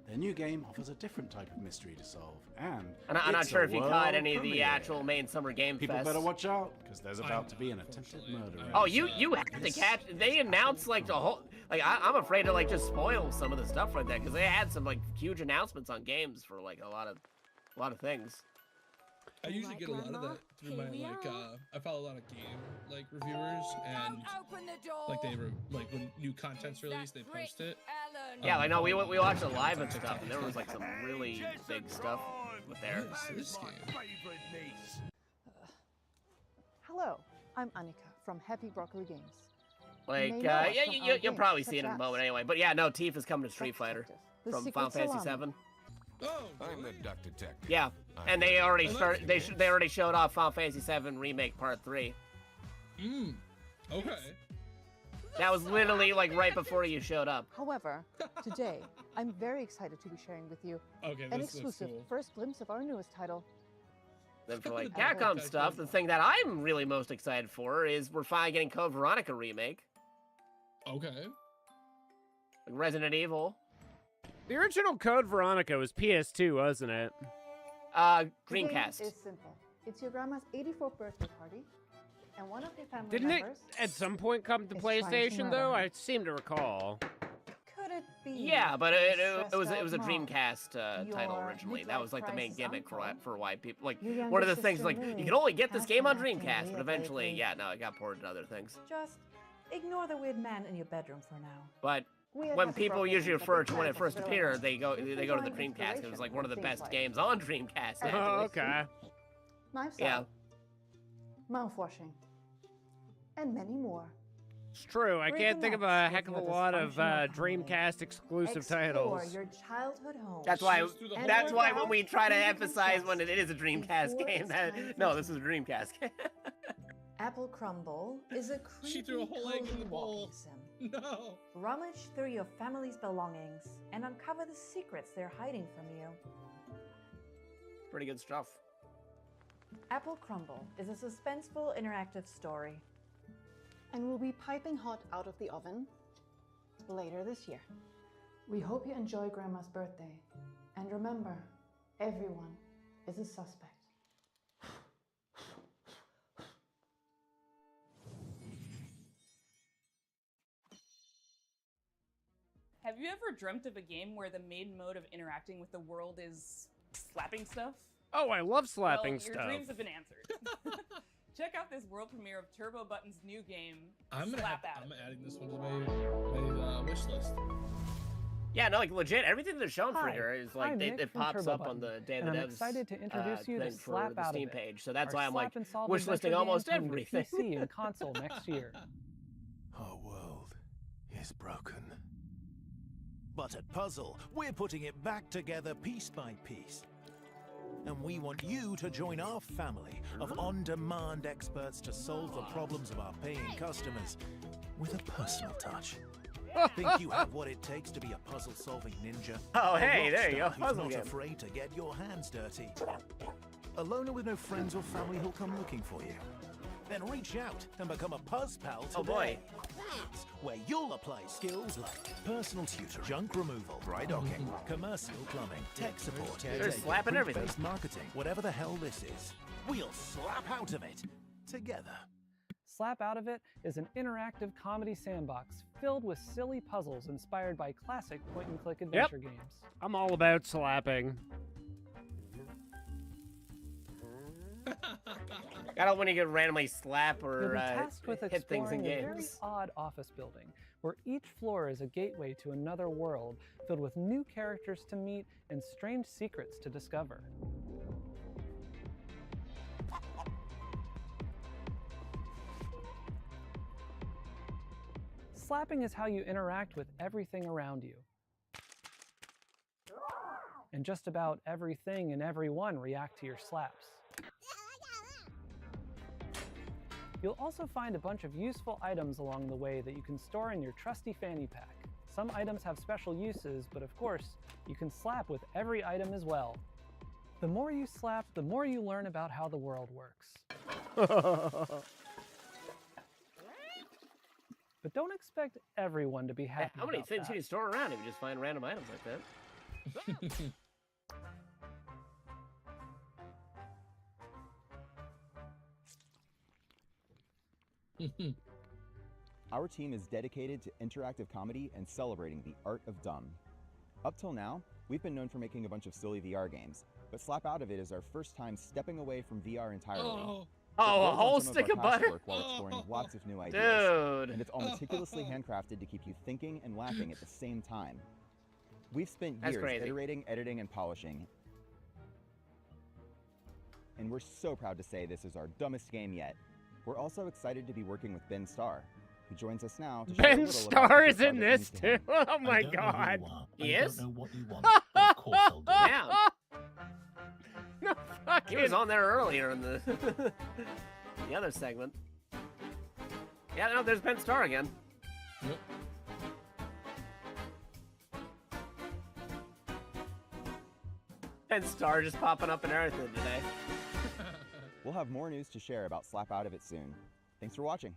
Their new game offers a different type of mystery to solve, and I'm not it's sure a if you caught world any of the premiere. actual main Summer Game People Fest. better watch out, because there's about to be an attempted murder. Oh, you have to catch. They announced like the whole. Like I'm afraid to like just spoil some of the stuff like that because they had some like huge announcements on games for like a lot of things. I usually get a lot of that through my I follow a lot of game like reviewers and like like when new content's released they post it. Yeah, I know we watched it live and stuff, and there was like some really big stuff with there. This game. Hello, I'm Annika from Happy Broccoli Games. Like, You may know us yeah, from our you'll probably games, see it in a such moment as anyway. But yeah, no, Tifa is coming to Street Fighter The from Secret Final Fantasy Salami. 7. I'm the Duck Detective. Yeah, and they already started. They already showed off Final Fantasy 7 Remake Part 3. Okay. That was literally like right before you showed up. However, today, I'm very excited to be sharing with you an exclusive first glimpse of our newest title. Then for like Capcom stuff, the thing that I'm really most excited for is we're finally getting Code Veronica remake. Okay. Like Resident Evil. The original Code Veronica was PS2, wasn't it? The Dreamcast. game is simple. It's your grandma's 84th birthday party, and one of your family Didn't it members at some point come to is trying to PlayStation murder though? her. I seem to recall. Could it be? Yeah, but it was a mom? Dreamcast title Your originally. That was like the main midlife gimmick crisis for why people like Your one of the younger things sister like you Lily can only get this has game on been acting Dreamcast, but weird eventually, lately. yeah, no, it got ported to other things. Just ignore the weird man in your bedroom for now. But We at when Happy people Broccoli usually Games refer have to been when it trying first to appeared, they go to the find Dreamcast. It was like one of the inspiration best from games on Dreamcast. Oh, actually. okay. Knives Yeah. out, mouthwashing, and many more. It's true. I can't think of a heck of a lot of Dreamcast exclusive Explore titles. your childhood home. That's why. And That's why without when we try to being emphasize when it confessed is a Dreamcast before game, it's that time for no, this is a Dreamcast game. Apple Crumble is a creepy She threw a whole egg in cozy the bowl. walking sim. No. Rummage through your family's belongings and uncover the secrets they're hiding from you. Pretty good stuff. Apple Crumble is a suspenseful interactive story and will be piping hot out of the oven later this year. We hope you enjoy Grandma's birthday. And remember, everyone is a suspect. Have you ever dreamt of a game where the main mode of interacting with the world is slapping stuff? Oh, I love slapping Well, stuff. your dreams have been answered. Check out this world premiere of Turbo Button's new game, Slap Out. I'm adding this one to my wish list. Yeah, no, like legit, everything they're showing for Hi, here is like I'm Nick it from pops Turbo up on Button, the Day of and the I'm Devs excited to introduce you to thing for Slap the Out Steam of It, page. So that's our why I'm like slap and solve wish adventure listing game almost coming to everything. PC and console next year. Our world is broken. But at Puzzle, we're putting it back together piece by piece. And we want you to join our family of on-demand experts to solve the problems of our paying customers with a personal touch. Think you have what it takes to be a puzzle-solving ninja? Oh, A hey, there you rock go, star puzzle who's game. not afraid to get your hands dirty. A loner with no friends or family who'll come looking for you. Then reach out and become a Puzz Pal today. Oh, boy. That's where you'll apply skills like personal tutor, junk removal, dry docking, commercial plumbing, tech support, They're slapping everything. print-based marketing, whatever the hell this is. We'll slap out of it together. Slap Out of It is an interactive comedy sandbox filled with silly puzzles inspired by classic point-and-click adventure games. I'm all about slapping. I don't want to get randomly slap You'll or be tasked with hit things in exploring a very games. odd office building, where each floor is a gateway to another world filled with new characters to meet and strange secrets to discover. slapping is how you interact with everything around you. And just about everything and everyone react to your slaps. You'll also find a bunch of useful items along the way that you can store in your trusty fanny pack. Some items have special uses, but of course, you can slap with every item as well. The more you slap, the more you learn about how the world works. But don't expect everyone to be happy How many about things that. can you store around if you just find random items like that? Our team is dedicated to interactive comedy and celebrating the art of dumb. Up till now, we've been known for making a bunch of silly VR games, but Slap Out of It is our first time stepping away from VR entirely. Oh, It a builds on whole some stick our of past butter? work while exploring lots of new ideas. Dude. And it's all meticulously handcrafted to keep you thinking and laughing at the same time. We've spent That's years crazy. iterating, editing, and polishing. And we're so proud to say this is our dumbest game yet. We're also excited to be working with Ben Starr, who joins us now to share a Ben little about Starr the is in project this news to too. him. Oh my god. He is? know what you want, but of course I'll do it. Yeah. No He was fucking. on there earlier in the the other segment. Yeah, no, there's Ben Starr again. Yep. Ben Starr just popping up in everything today. We'll have more news to share about Slap Out of It soon. Thanks for watching.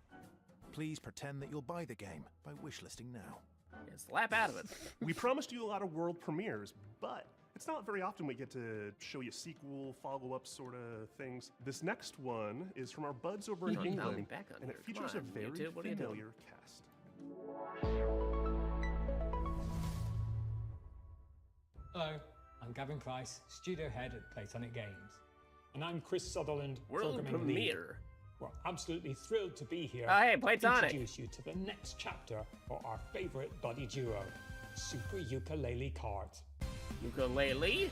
Please pretend that you'll buy the game by wishlisting now. Yeah, slap out of it. We promised you a lot of world premieres, but it's not very often we get to show you sequel, follow-up sort of things. This next one is from our buds over in I'll be England, back on and here. it features Come a on, very YouTube, what are you doing? familiar cast. Hello, I'm Gavin Price, studio head at Platonic Games. And I'm Chris Sutherland, World programming lead. premiere. We're absolutely thrilled to be here Oh, hey, to Platonic. introduce you to the next chapter for our favorite buddy duo, Super Ukulele Kart. Ukulele?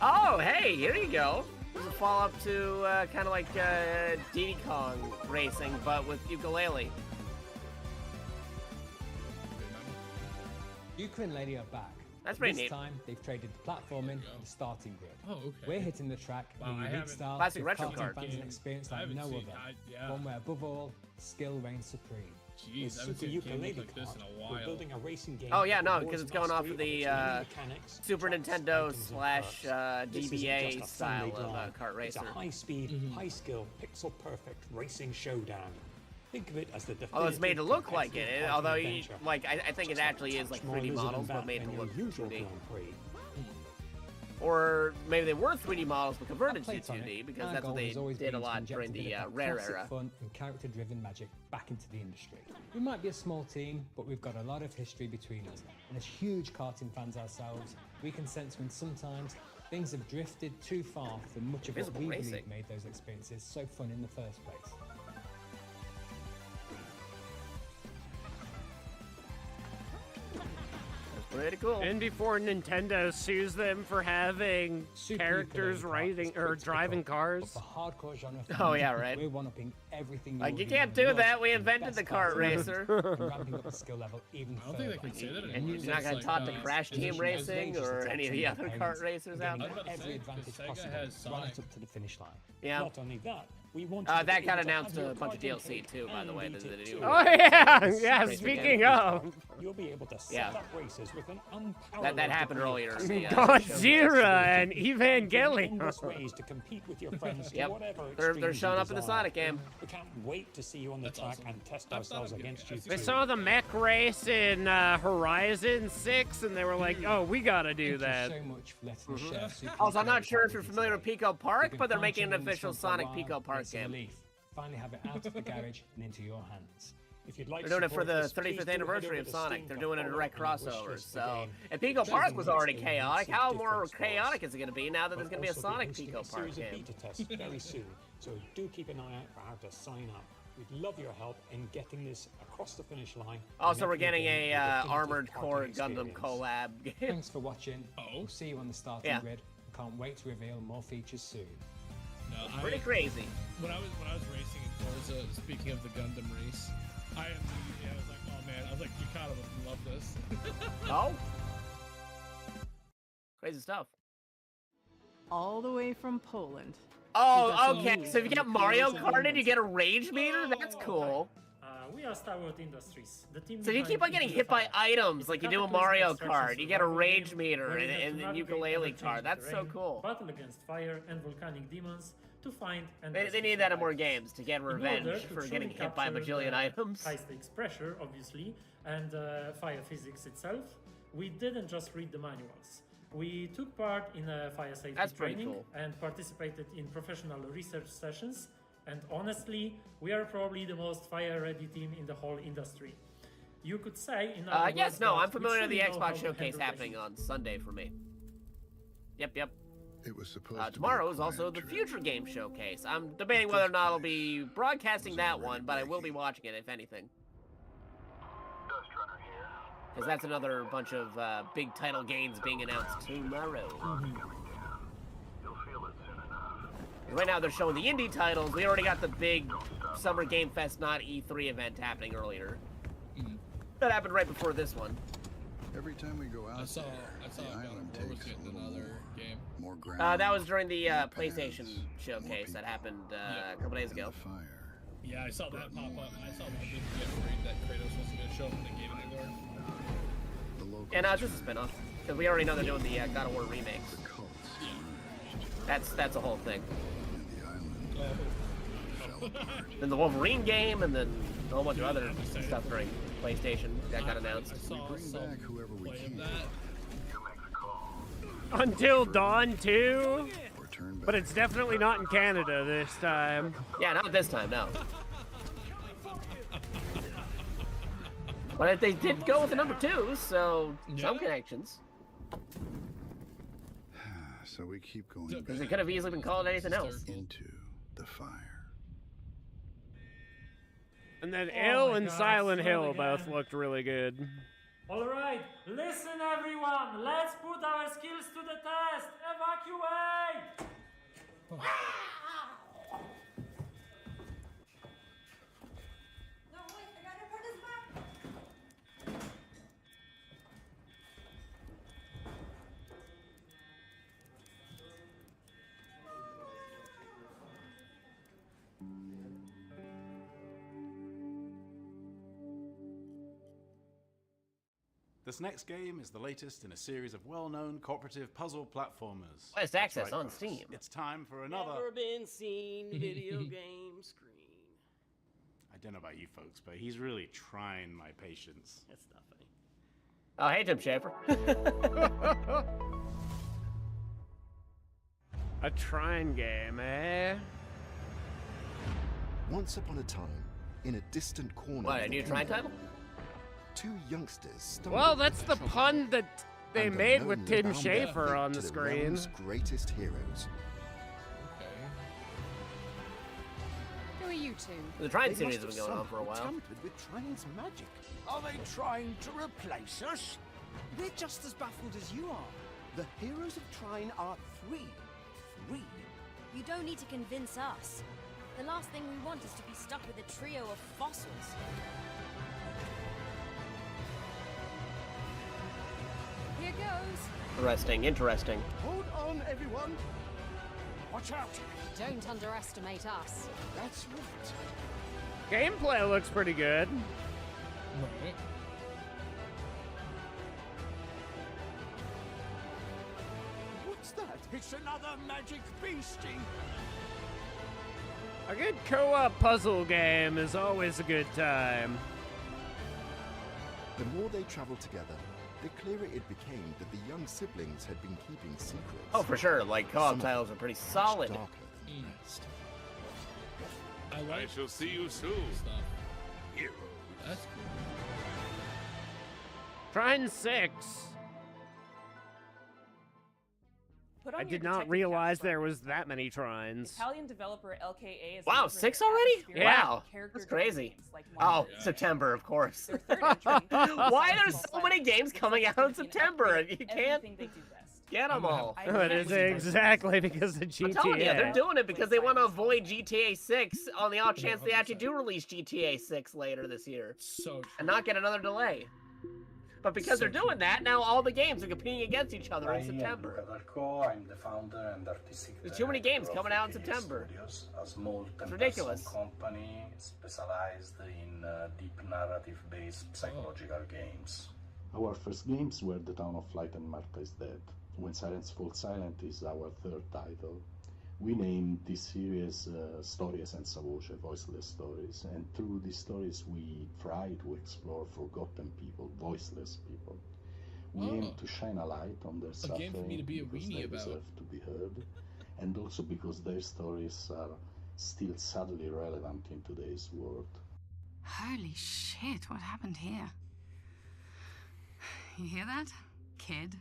Oh, hey, here you go. This is a follow-up to kind of like Diddy Kong racing, but with ukulele. Yuka and Lady are back. That's pretty this neat. time, they've traded the platforming and the starting grid. Oh, okay. We're hitting the track Wow, in I a unique haven't- style Classic to retro karting kart. fans an experience like haven't no seen- other. yeah. One where, above all, skill reigns supreme. Jeez, With I haven't Super seen a game Ukulele like this Kart, in a we're while. building a racing game Oh yeah, that no, rewards because it's going off of mastery the its many mechanics, Super tracks, Nintendo items, and slash perks. This isn't DBA just a style friendly of drive. kart It's racer. a high-speed, high-skill, pixel-perfect racing showdown. Think of it as the Although it's made to look like it, competitive although karting you, adventure. like I think it actually is like More 3D lizard models, and but made bat to than look your usual 2D. Grand Prix. Or maybe they were 3D models but converted to At Platonic, 2D because our that's what goal they has always did a been to lot inject during a bit the of that Rare classic era. fun and character-driven magic back into the industry. We might be a small team, but we've got a lot of history between us. And as huge karting fans ourselves, we can sense when sometimes things have drifted too far from much of what Visible we racing. believe made those experiences so fun in the first place. Pretty cool. And before Nintendo sues them for having characters Ukulele Kart riding is or quick to driving pick up, cars. but for hardcore genre Oh, fans, yeah, right. We're one-upping everything Like, you you'll can't need do and that, love we in invented the best kart karting racer. and ramping up the skill level even I don't think they further. can say that And anymore. you're not going to talk to Crash Team Racing or any of the other kart racers out Getting there? every advantage Sega possible has Sonic. right up to the finish line. Yeah. Not only that, we want That you to be got able to announced have a your bunch of karting DLC cake too, by the and way. eat The it new too. Oh yeah, Racing yeah. game. Speaking of, You'll be able to set Yeah. up races with an unparalleled That happened degree of earlier in the Godzilla and endless Evangelion. ways to compete with your friends to Yep. whatever They're extremes showing you up in the desire. Sonic game. We can't wait to see you on the track and test ourselves against you. They too. saw the mech race in Horizon 6, and they were like, "Oh, we gotta do that." Thank you so much for letting us share Super Also, I'm not Ukulele sure if Kart you're with you familiar with today. Pico Park, We've but they're been making an crunching on this official one for a Sonic while, Pico and Park it's a game. relief. Finally have it out of the garage and into your hands. If you'd like They're doing it for support the this, please 35th do head anniversary over of to Sonic. Steam They're doing a Follow direct and wish crossover. list the So, game. and Pico Park was already Doesn't chaotic. make How a more difference for us. chaotic is it going to be now that there's going to be a We'll also Sonic hosting Pico a Park series of game? beta tests very soon, so do keep an eye out for how to sign up. We'd love your help in getting this across the finish line. Also, and we're making getting your game a the definitive Armored karting Core Gundam experience. collab game. Thanks for watching. We'll see you on the starting Yeah. grid. Can't wait to reveal more features soon. No, Pretty crazy. When I was racing in Forza, speaking of the Gundam race, I was like, oh man, I was like, Jakata would love this. Oh. Crazy stuff. All the way from Poland. Oh, okay. So if you get Mario Karted, you get a rage meter? That's cool. We are Star Wars Industries. The team So if you keep on getting hit by items like you do in Mario Kart, you get a rage meter and a ukulele card. That's so cool. Battle against fire and volcanic demons to find and They need that in more games to get revenge for getting hit by a bajillion items. High stakes pressure, obviously, and fire physics itself. We didn't just read the manuals. We took part in a fire safety training and participated in professional research sessions. And honestly, we are probably the most fire-ready team in the whole industry. You could say in other yes, words no, that I'm familiar with we the truly know how Xbox to Showcase handle happening on Sunday for me. Yep. It was supposed Tomorrow is also the Future Game Showcase. I'm debating whether or not I'll be broadcasting that one, but I will be watching it, if anything. Because that's another bunch of big title games being announced tomorrow. Right now they're showing the indie titles. We already got the big Summer Game Fest, not E3 event happening earlier. That happened right before this one. Every time we go out, I saw island takes another game. More ground. That was during the PlayStation showcase that happened a couple days ago. Yeah, I saw that pop up. I saw the big get worried that Kratos wasn't going to show up in the game anymore. And it's just a spinoff. Because we already know they're doing the God of War remakes. That's a whole thing. Then the Wolverine game, and then a whole bunch of other stuff during PlayStation that got announced. Until Dawn 2? But it's definitely not in Canada this time. Yeah, not this time, no. But they did go with the number 2, so some connections. So we keep going. Because it could have easily been called anything else. Into the fire. And then Ill and Silent Hill both looked really good. All right, listen everyone. Let's put our skills to the test. Evacuate. This next game is the latest in a series of well-known cooperative puzzle platformers. Well, it's access on Steam. It's time for another... Never been seen video game screen. I don't know about you folks, but he's really trying my patience. That's not funny. Oh, hey, Tim Schafer. A Trine game, eh? Once upon a time, in a distant corner... What, a new Trine title? Two youngsters. Well, that's the pun that they made with Tim Schafer on the screen. Greatest heroes. Who are you two? The Trine series has been going on for a while. Tampered with Trine's magic. Are they trying to replace us? We're just as baffled as you are. The heroes of Trine are three. You don't need to convince us. The last thing we want is to be stuck with a trio of fossils. Here goes. Interesting. Hold on, everyone. Watch out. Don't underestimate us. That's right. Gameplay looks pretty good. Right. What's that? It's another magic beastie. A good co-op puzzle game is always a good time. The more they traveled together, the clearer it became that the young siblings had been keeping secrets. Oh, for sure. Like, co-op titles are pretty solid. Darker than the rest. I shall see you soon. Hero. That's cool. Trine 6. Put on I your did not detective realize cap, there was that many Trines. Italian developer LKA is Wow, 6 already? Wow, that's crazy. Like September, of course. Why are there so many games coming out in September? You can't. Everything they do best. Get them all. It is exactly because of GTA. I'm telling you, they're doing it because they want to avoid GTA 6 on the off chance they actually do release GTA 6 later this year. And not get another delay. But because they're doing that, now all the games are competing against each other in September. I'm the founder and artistic There's too many games coming out in September. Studios, a small It's ridiculous. company specialized in deep narrative-based psychological games. Our first games were The Town of Light and Martha is Dead. When Silence Falls Silent is our third title. We named this series Storie senza voce, voiceless stories, and through these stories we try to explore forgotten people, voiceless people. We aim to shine a light on their suffering because they deserve to be heard, and also because their stories are still sadly relevant in today's world. Holy shit, what happened here? You hear that, kid?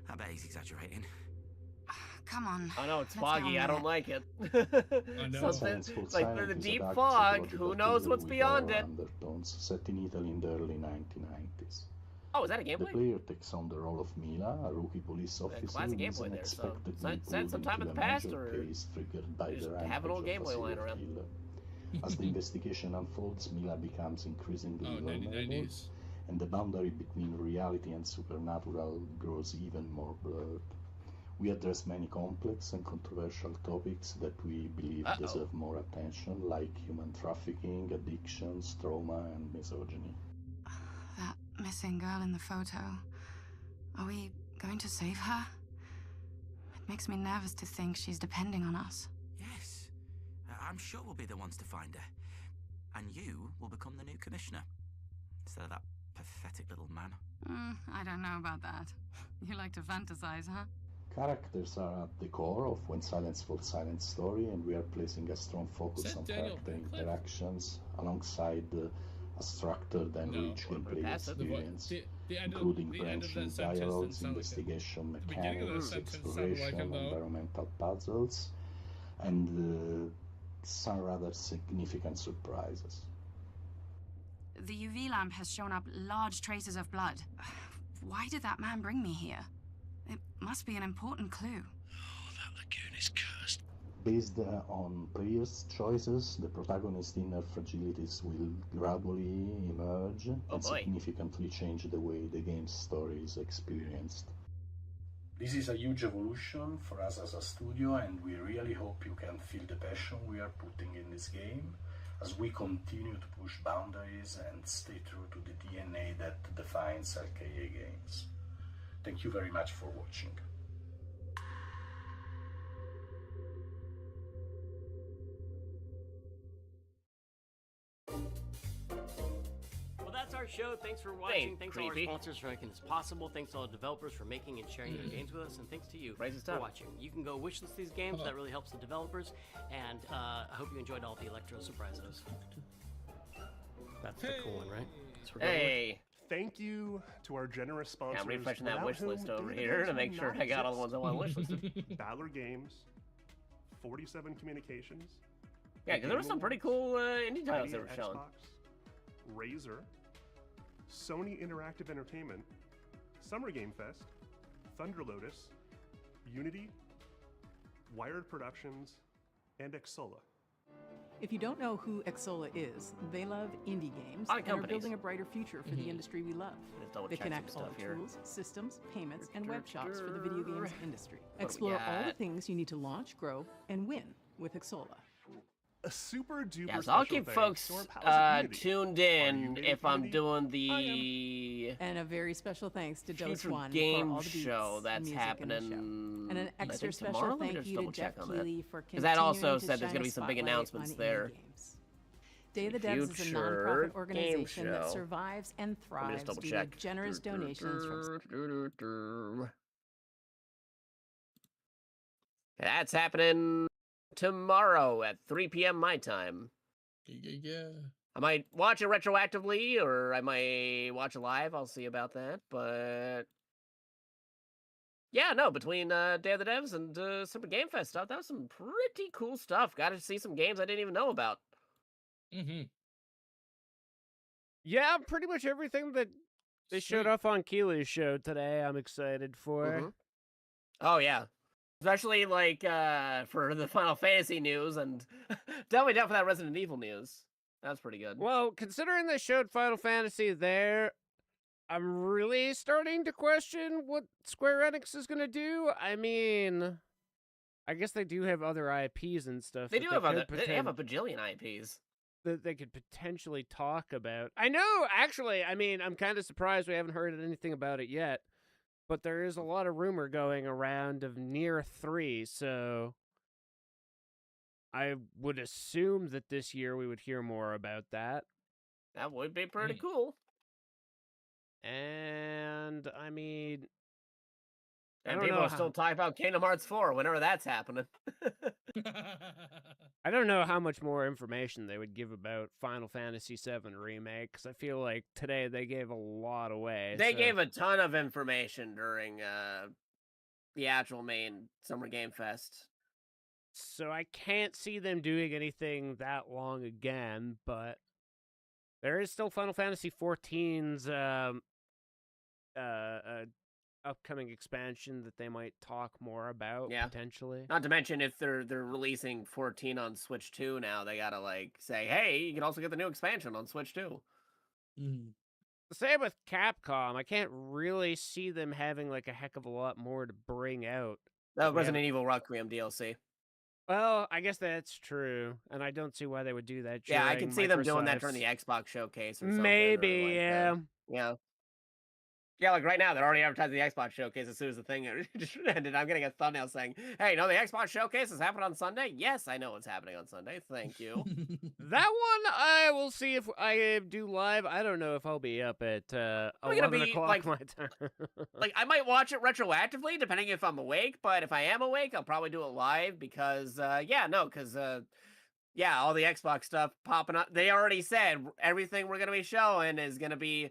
I bet he's exaggerating. Come on. I know, it's foggy. I don't like it. I know. Something like the deep fog. Who knows what's beyond it? Undertones set in Italy in the early 1990s. Oh, is that a gameplay? The player takes on the role of Mila, a rookie police officer classic who is gameplay there, so unexpectedly set sometime in the past, or case triggered by just the have an old rampage of a gameplay lying serial around? killer. As the investigation unfolds, Mila becomes increasingly vulnerable, 1990s. and the boundary between reality and supernatural grows even more blurred. We address many complex and controversial topics that we believe deserve more attention, like human trafficking, addictions, trauma, and misogyny. That missing girl in the photo. Are we going to save her? It makes me nervous to think she's depending on us. Yes. I'm sure we'll be the ones to find her. And you will become the new commissioner. Instead of that pathetic little man. I don't know about that. You like to fantasize, huh? Characters are at the core of When Silence Falls Silent story, and we are placing a strong focus on character interactions alongside a structured and rich gameplay experience, including branching dialogues, investigation mechanics, exploration, environmental puzzles, and some rather significant surprises. The UV lamp has shown up large traces of blood. Why did that man bring me here? It must be an important clue. That lagoon is cursed. Based on previous choices, the protagonist's inner fragilities will gradually emerge and significantly change the way the game's story is experienced. This is a huge evolution for us as a studio, and we really hope you can feel the passion we are putting in this game as we continue to push boundaries and stay true to the DNA that defines RKA games. Thank you very much for watching. Well, that's our show. Thanks for watching. Thanks to all our sponsors for making this possible. Thanks to all the developers for making and sharing their games with us. And thanks to you for watching. You can go wishlist these games. That really helps the developers. And I hope you enjoyed all the Electro surprises. That's the cool one, right? Hey! Thank you to our generous sponsors. Yeah, I'm refreshing that wish list over here to make sure I got all the ones I want wish listed. Battler Games, 47 Communications. Yeah, because there were some pretty cool indie titles that were shown. Razer, Sony Interactive Entertainment, Summer Game Fest, Thunder Lotus, Unity, Wired Productions, and Exola. If you don't know who Exola is, they love indie games and are building a brighter future for the industry we love. They connect all the tools, systems, payments, and web shops for the video games industry. Explore all the things you need to launch, grow, and win with Exola. A super duper yeah, so I'll keep folks tuned in if I'm doing the and a very special thanks to Dose One game for all the beats, show that's music, happening. And an extra special thank you to Geoff Keighley for because that also to said there's going to be some big announcements there. Day of the Devs is a non-profit organization that survives and thrives due to generous donations from. That's happening tomorrow at 3 p.m. my time. Yeah. I might watch it retroactively, or I might watch it live. I'll see about that. But yeah, no, between Day of the Devs and Super Game Fest stuff, that was some pretty cool stuff. Got to see some games I didn't even know about. Yeah, pretty much everything that They showed off on Keighley's show today. I'm excited for. Oh yeah, especially like for the Final Fantasy news, and definitely down for that Resident Evil news. That's pretty good. Well, considering they showed Final Fantasy there, I'm really starting to question what Square Enix is gonna do. I mean, I guess they do have other IPs and stuff. They do have they have a bajillion IPs that they could potentially talk about. I know, actually. I mean, I'm kind of surprised we haven't heard anything about it yet. But there is a lot of rumor going around of Nier 3, so I would assume that this year we would hear more about that. That would be pretty cool. And, I mean... And people are still talking about Kingdom Hearts 4, whenever that's happening. I don't know how much more information they would give about Final Fantasy VII Remake, because I feel like today they gave a lot away. They gave a ton of information during the actual main Summer Game Fest. So I can't see them doing anything that long again, but there is still Final Fantasy XIV's upcoming expansion that they might talk more about, potentially. Not to mention, if they're releasing 14 on Switch 2 now, they gotta like say, hey, you can also get the new expansion on Switch 2. The same with Capcom. I can't really see them having like a heck of a lot more to bring out. Resident Evil Requiem DLC. Well, I guess that's true, and I don't see why they would do that. Yeah, I can see them doing that during the Xbox showcase or something. Maybe, like, yeah. Yeah, like right now, they're already advertising the Xbox Showcase as soon as the thing just ended. I'm getting a thumbnail saying, hey, the Xbox Showcase is happening on Sunday? Yes, I know it's happening on Sunday. Thank you. That one, I will see if I do live. I don't know if I'll be up at 11 o'clock my time. Like, I might watch it retroactively, depending if I'm awake, but if I am awake, I'll probably do it live because, all the Xbox stuff popping up. They already said everything we're going to be showing is going to be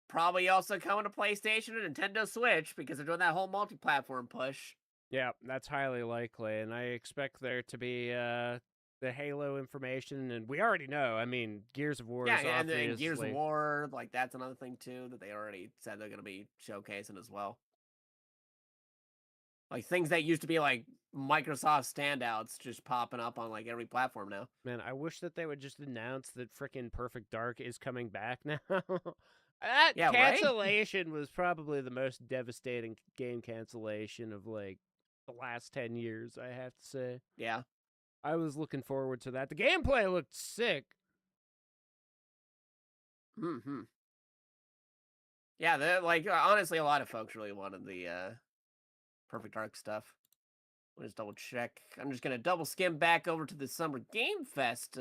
probably also coming to PlayStation and Nintendo Switch because they're doing that whole multi-platform push. Yeah, that's highly likely, and I expect there to be the Halo information, and we already know. I mean, Gears of War is obviously... and Gears of War, like, that's another thing, too, that they already said they're going to be showcasing as well. Like, things that used to be, like, Microsoft standouts just popping up on, like, every platform now. Man, I wish that they would just announce that frickin' Perfect Dark is coming back now. That cancellation was probably the most devastating game cancellation of, like, the last 10 years, I have to say. Yeah. I was looking forward to that. The gameplay looked sick. Yeah, like, honestly, a lot of folks really wanted the Perfect Dark stuff. Let me just double check. I'm just going to double skim back over to the Summer Game Fest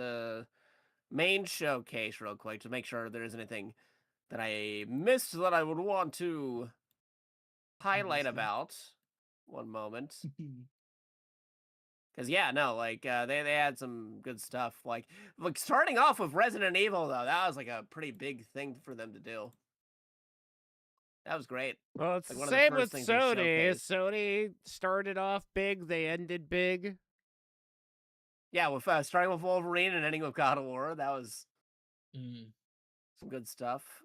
main showcase real quick to make sure there isn't anything that I missed that I would want to highlight about. One moment. Because, they had some good stuff. Like, starting off with Resident Evil, though, that was, like, a pretty big thing for them to do. That was great. Well, it's the same with Sony. Sony started off big, they ended big. Yeah, with starting with Wolverine and ending with God of War. That was some good stuff.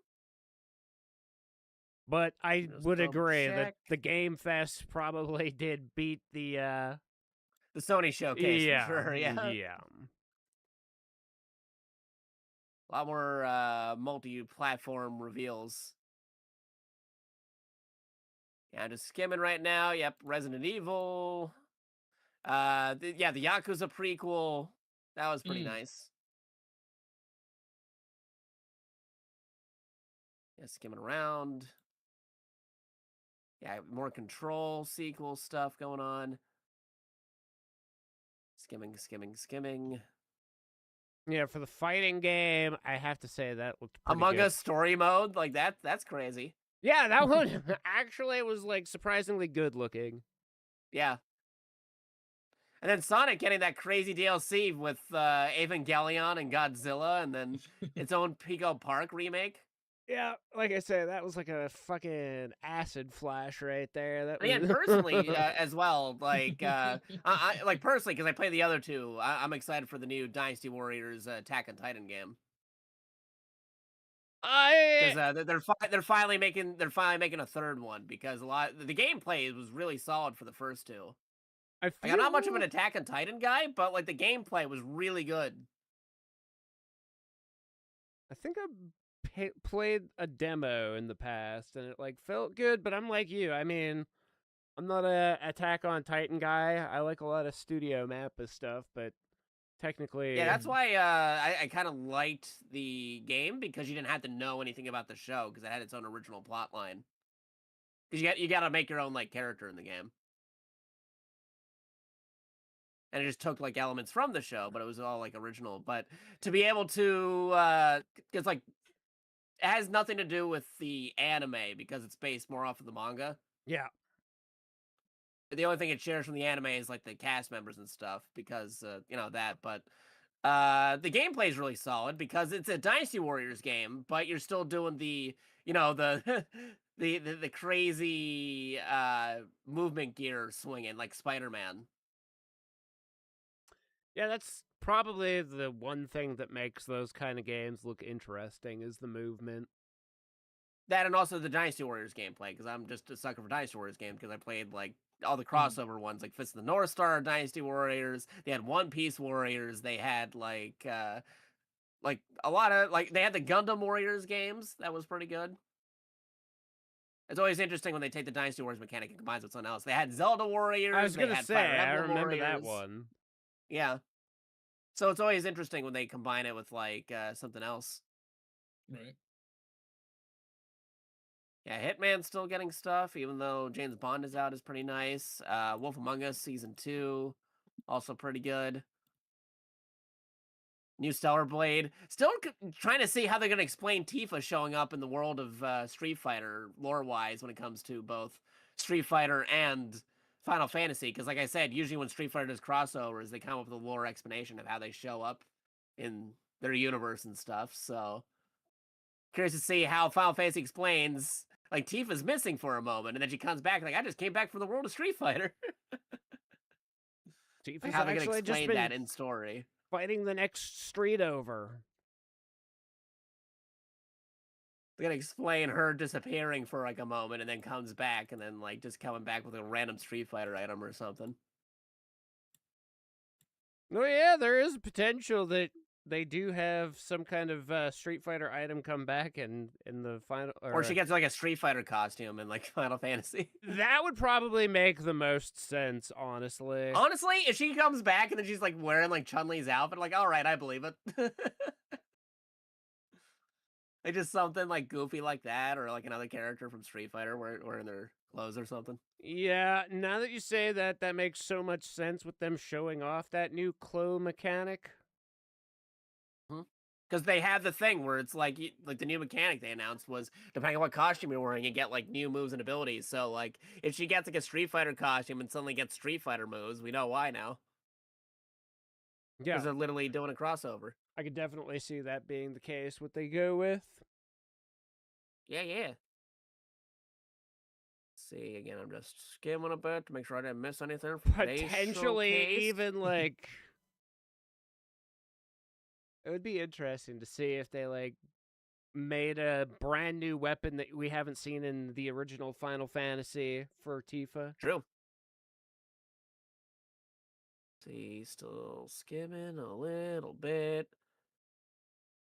But I would agree that the Game Fest probably did beat the Sony showcase, for sure, yeah. A lot more multi-platform reveals. Yeah, I'm just skimming right now. Yep, Resident Evil. The Yakuza prequel. That was pretty nice. Yeah, skimming around. Yeah, more Control sequel stuff going on. Skimming. Yeah, for the fighting game, I have to say that looked pretty Among good. Us story mode, like that's crazy. Yeah, that one actually was like surprisingly good looking. Yeah. And then Sonic getting that crazy DLC with Evangelion and Godzilla, and then its own Pico Park remake. Yeah, like I said, that was like a fucking acid flash right there. That was... And personally, as well, like, I personally, because I play the other two, I'm excited for the new Dynasty Warriors Attack on Titan game. Because they're finally making a third one, because the gameplay was really solid for the first two. I'm not much of an Attack on Titan guy, but like the gameplay was really good. I think I played a demo in the past, and it like felt good. But I'm like you. I mean, I'm not a Attack on Titan guy. I like a lot of Studio Mappa stuff, but technically, yeah, that's why I kind of liked the game, because you didn't have to know anything about the show, because it had its own original plot line. Because you got to make your own like character in the game. And it just took like elements from the show, but it was all like original. But to be able to, because like it has nothing to do with the anime, because it's based more off of the manga. Yeah. The only thing it shares from the anime is like the cast members and stuff, because you know that. But the gameplay is really solid, because it's a Dynasty Warriors game, but you're still doing the the the crazy movement gear swinging like Spider-Man. Yeah, that's probably the one thing that makes those kind of games look interesting, is the movement. That, and also the Dynasty Warriors gameplay, because I'm just a sucker for Dynasty Warriors games, because I played like all the crossover ones, like Fist of the North Star, Dynasty Warriors. They had One Piece Warriors. They had like a lot of like they had the Gundam Warriors games. That was pretty good. It's always interesting when they take the Dynasty Warriors mechanic and combines with something else. They had Zelda Warriors. I was gonna say, I remember Warriors. that one. Yeah. So it's always interesting when they combine it with like something else. Right. Yeah, Hitman's still getting stuff, even though James Bond is out, is pretty nice. Wolf Among Us Season 2, also pretty good. New Stellar Blade. Still trying to see how they're going to explain Tifa showing up in the world of Street Fighter, lore-wise, when it comes to both Street Fighter and Final Fantasy. Because like I said, usually when Street Fighter does crossovers, they come up with a lore explanation of how they show up in their universe and stuff. So, curious to see how Final Fantasy explains... Like, Tifa's missing for a moment, and then she comes back like, I just came back from the world of Street Fighter. Tifa's like, how they're going to just explain been that in story. Fighting the next street over. They're going to explain her disappearing for, like, a moment, and then comes back, and then, like, just coming back with a random Street Fighter item or something. Oh, yeah, there is potential that they do have some kind of Street Fighter item come back in the final... Or she gets, like, a Street Fighter costume in, like, Final Fantasy. That would probably make the most sense, honestly. Honestly, if she comes back and then she's, like, wearing, like, Chun-Li's outfit, like, all right, I believe it. Like, just something, like, goofy like that, or, like, another character from Street Fighter wearing their clothes or something. Yeah, now that you say that, that makes so much sense with them showing off that new claw mechanic. Because they have the thing where it's like the new mechanic they announced was, depending on what costume you're wearing, you get like new moves and abilities. So like if she gets like a Street Fighter costume and suddenly gets Street Fighter moves, we know why now. Yeah, because they're literally doing a crossover. I could definitely see that being the case. What they go with. Yeah. Let's see again. I'm just skimming a bit to make sure I didn't miss anything. Potentially even like. It would be interesting to see if they, like, made a brand new weapon that we haven't seen in the original Final Fantasy for Tifa. True. See, still skimming a little bit.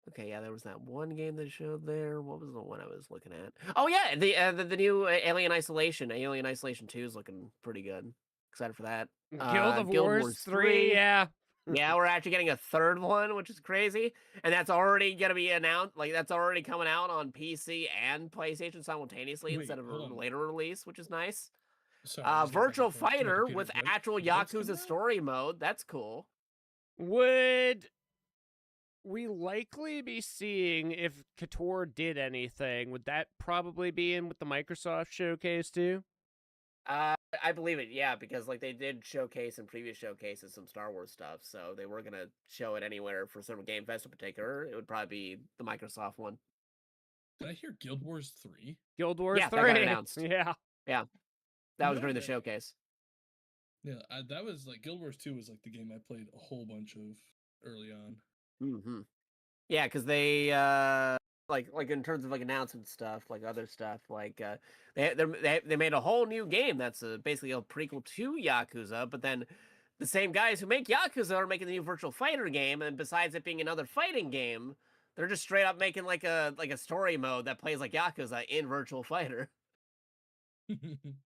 Okay, yeah, there was that one game they showed there. What was the one I was looking at? Oh, yeah, the new Alien Isolation. Alien Isolation 2 is looking pretty good. Excited for that. Guild Wars 3, yeah. Yeah, we're actually getting a third one, which is crazy. And that's already going to be announced. Like, that's already coming out on PC and PlayStation simultaneously instead of a later release, which is nice. Virtual Fighter with actual Yakuza story mode. That's cool. Would we likely be seeing, if KOTOR did anything, would that probably be in with the Microsoft showcase too? I believe it, yeah, because like they did showcase in previous showcases some Star Wars stuff, so they were gonna show it anywhere for some Game Fest in particular. It would probably be the Microsoft one. Did I hear Guild Wars 3? Guild Wars 3? That got announced. Yeah. That was during the showcase. Yeah, that was like Guild Wars 2 was like the game I played a whole bunch of early on. Mm-hmm. Yeah, because they like in terms of like announcement stuff, like other stuff, like they made a whole new game that's basically a prequel to Yakuza, but then the same guys who make Yakuza are making the new Virtual Fighter game, and besides it being another fighting game, they're just straight up making like a story mode that plays like Yakuza in Virtual Fighter.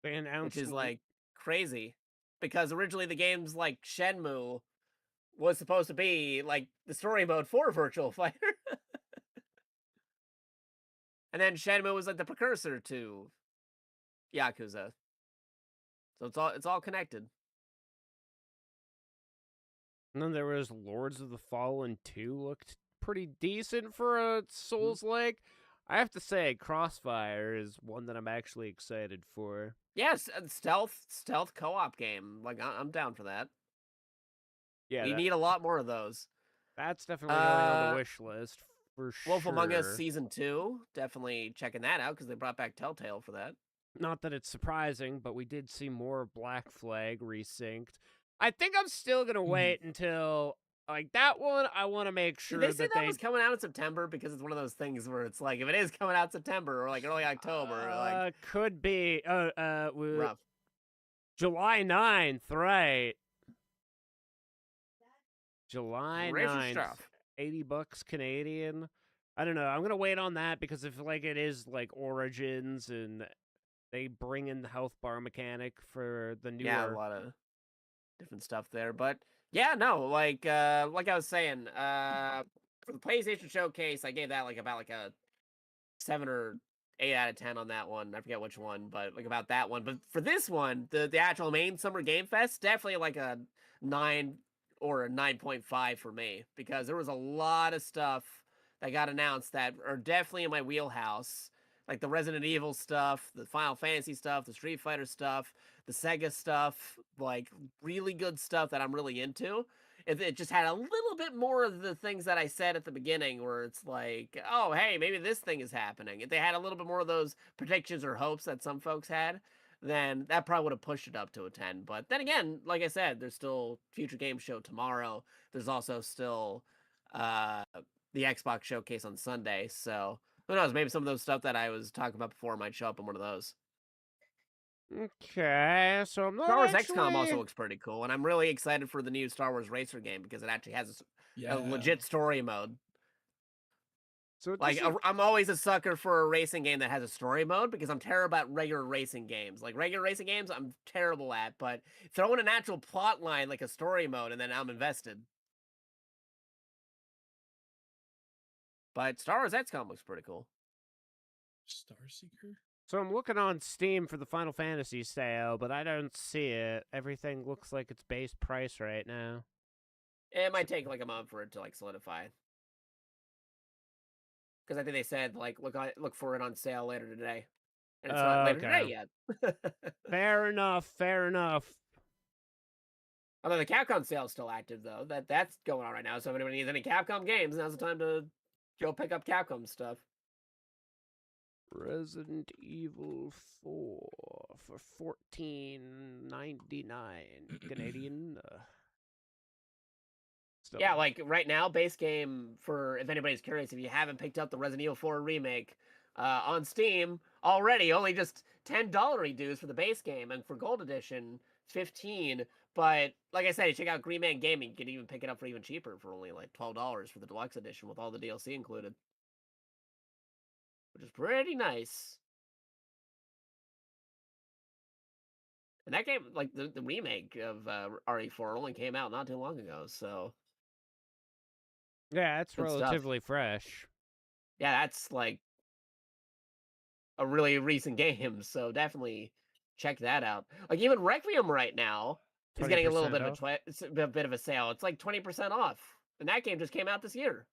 They announced, which is like crazy, because originally the game's like Shenmue was supposed to be like the story mode for Virtual Fighter. And then Shenmue was like the precursor to Yakuza. So it's all connected. And then there was Lords of the Fallen 2, looked pretty decent for a Souls-like. I have to say, Crossfire is one that I'm actually excited for. Yes, stealth co-op game. Like, I'm down for that. Yeah, we need a lot more of those. That's definitely going on the wish list for sure. Wolf Among Us Season 2, definitely checking that out because they brought back Telltale for that. Not that it's surprising, but we did see more Black Flag resynced. I think I'm still going to wait until, like, that one, I want to make sure Did they say that was coming out in September? Because it's one of those things where it's like, if it is coming out September or, like, early October, like... Could be. Rough. July 9th, right. July 9th. $80 Canadian. I don't know. I'm going to wait on that because if, like, it is, like, Origins and they bring in the health bar mechanic for the newer... Yeah, a lot of different stuff there, but yeah, no, like I was saying, for the PlayStation Showcase, I gave that like about like a 7 or 8 out of 10 on that one. I forget which one, but like about that one. But for this one, the actual main Summer Game Fest, definitely like a 9 or a 9.5 for me, because there was a lot of stuff that got announced that are definitely in my wheelhouse. Like the Resident Evil stuff, the Final Fantasy stuff, the Street Fighter stuff, the Sega stuff, like really good stuff that I'm really into. It just had a little bit more of the things that I said at the beginning where it's like, oh, hey, maybe this thing is happening. If they had a little bit more of those predictions or hopes that some folks had, then that probably would have pushed it up to a 10. But then again, like I said, there's still Future Game Show tomorrow. There's also still the Xbox Showcase on Sunday, so... who knows? Maybe some of those stuff that I was talking about before might show up in one of those. Okay, so I'm not Star Wars XCOM also looks pretty cool, and I'm really excited for the new Star Wars Racer game because it actually has a legit story mode. So like, I'm always a sucker for a racing game that has a story mode because I'm terrible at regular racing games. Like, regular racing games, I'm terrible at, but throw in an actual plot line like a story mode, and then I'm invested. But Star Wars XCOM looks pretty cool. Starseeker? So I'm looking on Steam for the Final Fantasy sale, but I don't see it. Everything looks like it's base price right now. It might take like a month for it to like solidify. Because I think they said like look for it on sale later today. And it's not later today yet. Fair enough, fair enough. Although the Capcom sale is still active though. That's going on right now. So if anyone needs any Capcom games, now's the time to go pick up Capcom stuff. Resident Evil 4 for $14.99 Canadian. Yeah, like right now, base game for, if anybody's curious, if you haven't picked up the Resident Evil 4 remake on Steam already, only just $10 reduced for the base game, and for Gold Edition, $15. But like I said, you check out Green Man Gaming, you can even pick it up for even cheaper for only like $12 for the Deluxe Edition with all the DLC included. Which is pretty nice. And that game, like the remake of RE4 only came out not too long ago, so... yeah, it's relatively fresh. Yeah, that's like a really recent game, so definitely check that out. Like even Requiem right now is getting a little bit of a bit of a sale. It's like 20% off. And that game just came out this year.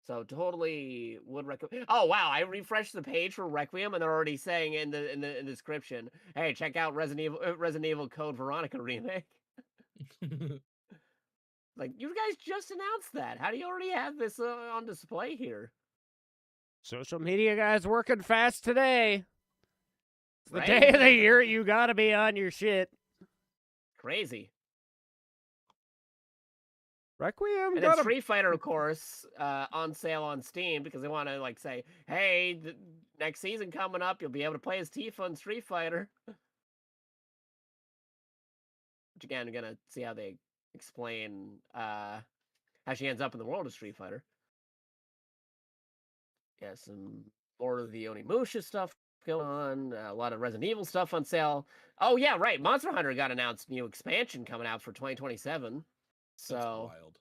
So totally would recommend. Oh wow! I refreshed the page for Requiem, and they're already saying in the description, "Hey, check out Resident Evil Code Veronica remake." Like, you guys just announced that. How do you already have this on display here? Social media guys working fast today. It's the day of the year you gotta be on your shit. Crazy. Requiem and then Street Fighter, of course, on sale on Steam because they want to like say, hey, next season coming up, you'll be able to play as Tifa in Street Fighter. Which again, I'm gonna see how they explain how she ends up in the world of Street Fighter. Yeah, some more of the Onimusha stuff going on. A lot of Resident Evil stuff on sale. Oh yeah, right. Monster Hunter got announced new expansion coming out for 2027. So that's wild.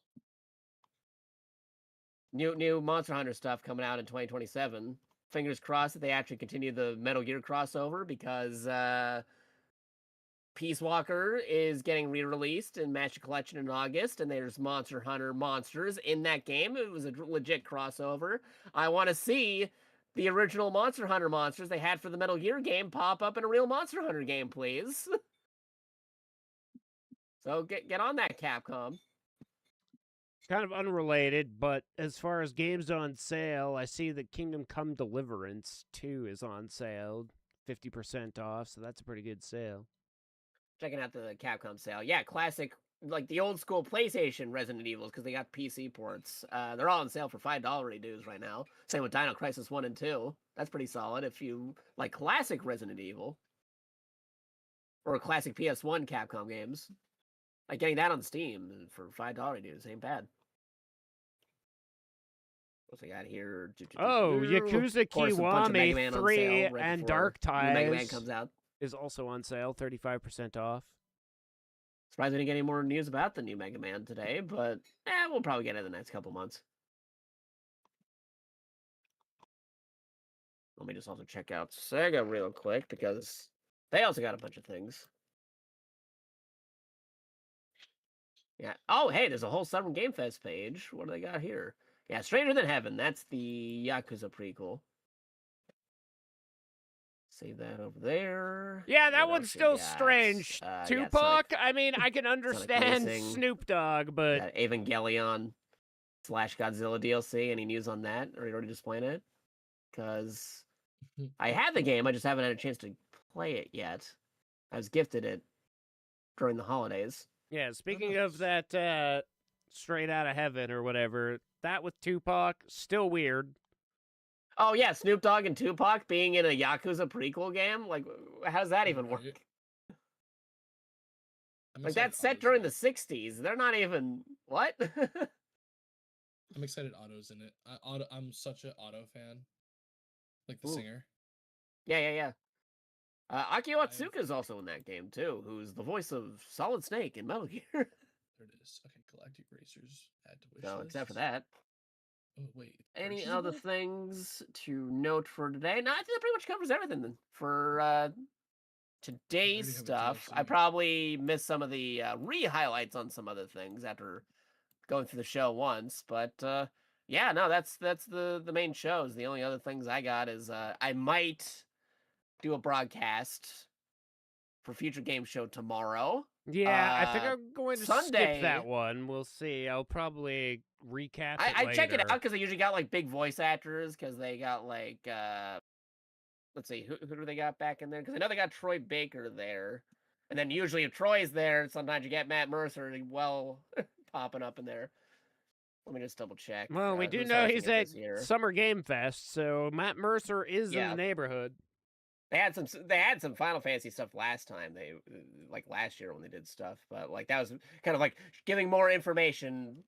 New Monster Hunter stuff coming out in 2027. Fingers crossed that they actually continue the Metal Gear crossover because Peace Walker is getting re-released in Master Collection in August, and there's Monster Hunter monsters in that game. It was a legit crossover. I want to see the original Monster Hunter monsters they had for the Metal Gear game pop up in a real Monster Hunter game, please. So get on that, Capcom. Kind of unrelated, but as far as games on sale, I see that Kingdom Come Deliverance 2 is on sale, 50% off, so that's a pretty good sale. Checking out the Capcom sale. Yeah, classic, like the old school PlayStation Resident Evils, because they got PC ports. They're all on sale for $5 redos right now. Same with Dino Crisis 1 and 2. That's pretty solid if you like classic Resident Evil. Or classic PS1 Capcom games. Like getting that on Steam for $5 redos ain't bad. What's I got here? Oh, Yakuza Kiwami 3 and Dark Ties Mega Man comes out. Is also on sale, 35% off. Surprised we didn't get any more news about the new Mega Man today, but we'll probably get it in the next couple months. Let me just also check out Sega real quick because they also got a bunch of things. Yeah. Oh, hey, there's a whole Summer Game Fest page. What do they got here? Yeah, Stranger Than Heaven. That's the Yakuza prequel. Save that over there. Yeah, that one's still strange. Tupac, I mean, I can understand Snoop Dogg, but... Evangelion / Godzilla DLC. Any news on that? Are you already just playing it? Because I have the game, I just haven't had a chance to play it yet. I was gifted it during the holidays. Yeah, speaking of that Straight Outta Heaven or whatever, that with Tupac, still weird. Oh, yeah, Snoop Dogg and Tupac being in a Yakuza prequel game? Like, how does that even work? Like, that's set during the 60s. They're not even... What? I'm excited Otto's in it. I'm such an Otto fan. Like the singer. Yeah. Akio Atsuka's also in that game, too, who's the voice of Solid Snake in Metal Gear. There it is. Okay, Galactic Racers. Add to wish list. Except for that. Oh, wait. Any other things to note for today? No, I think that pretty much covers everything for today's stuff. I probably missed some of the re-highlights on some other things after going through the show once. But, yeah, no, that's the main shows. The only other things I got is I might do a broadcast for Future Game Show tomorrow. Yeah, I think I'm going to skip that one. We'll see. I'll probably recap it I check it out because they usually got like big voice actors because they got like let's see, who do they got back in there? Because I know they got Troy Baker there. And then usually if Troy's there, sometimes you get Matt Mercer popping up in there. Let me just double check. Well, we do know he's at Summer Game Fest, so Matt Mercer is in the neighborhood. They had some Final Fantasy stuff last time. They like last year when they did stuff, but like that was kind of like giving more information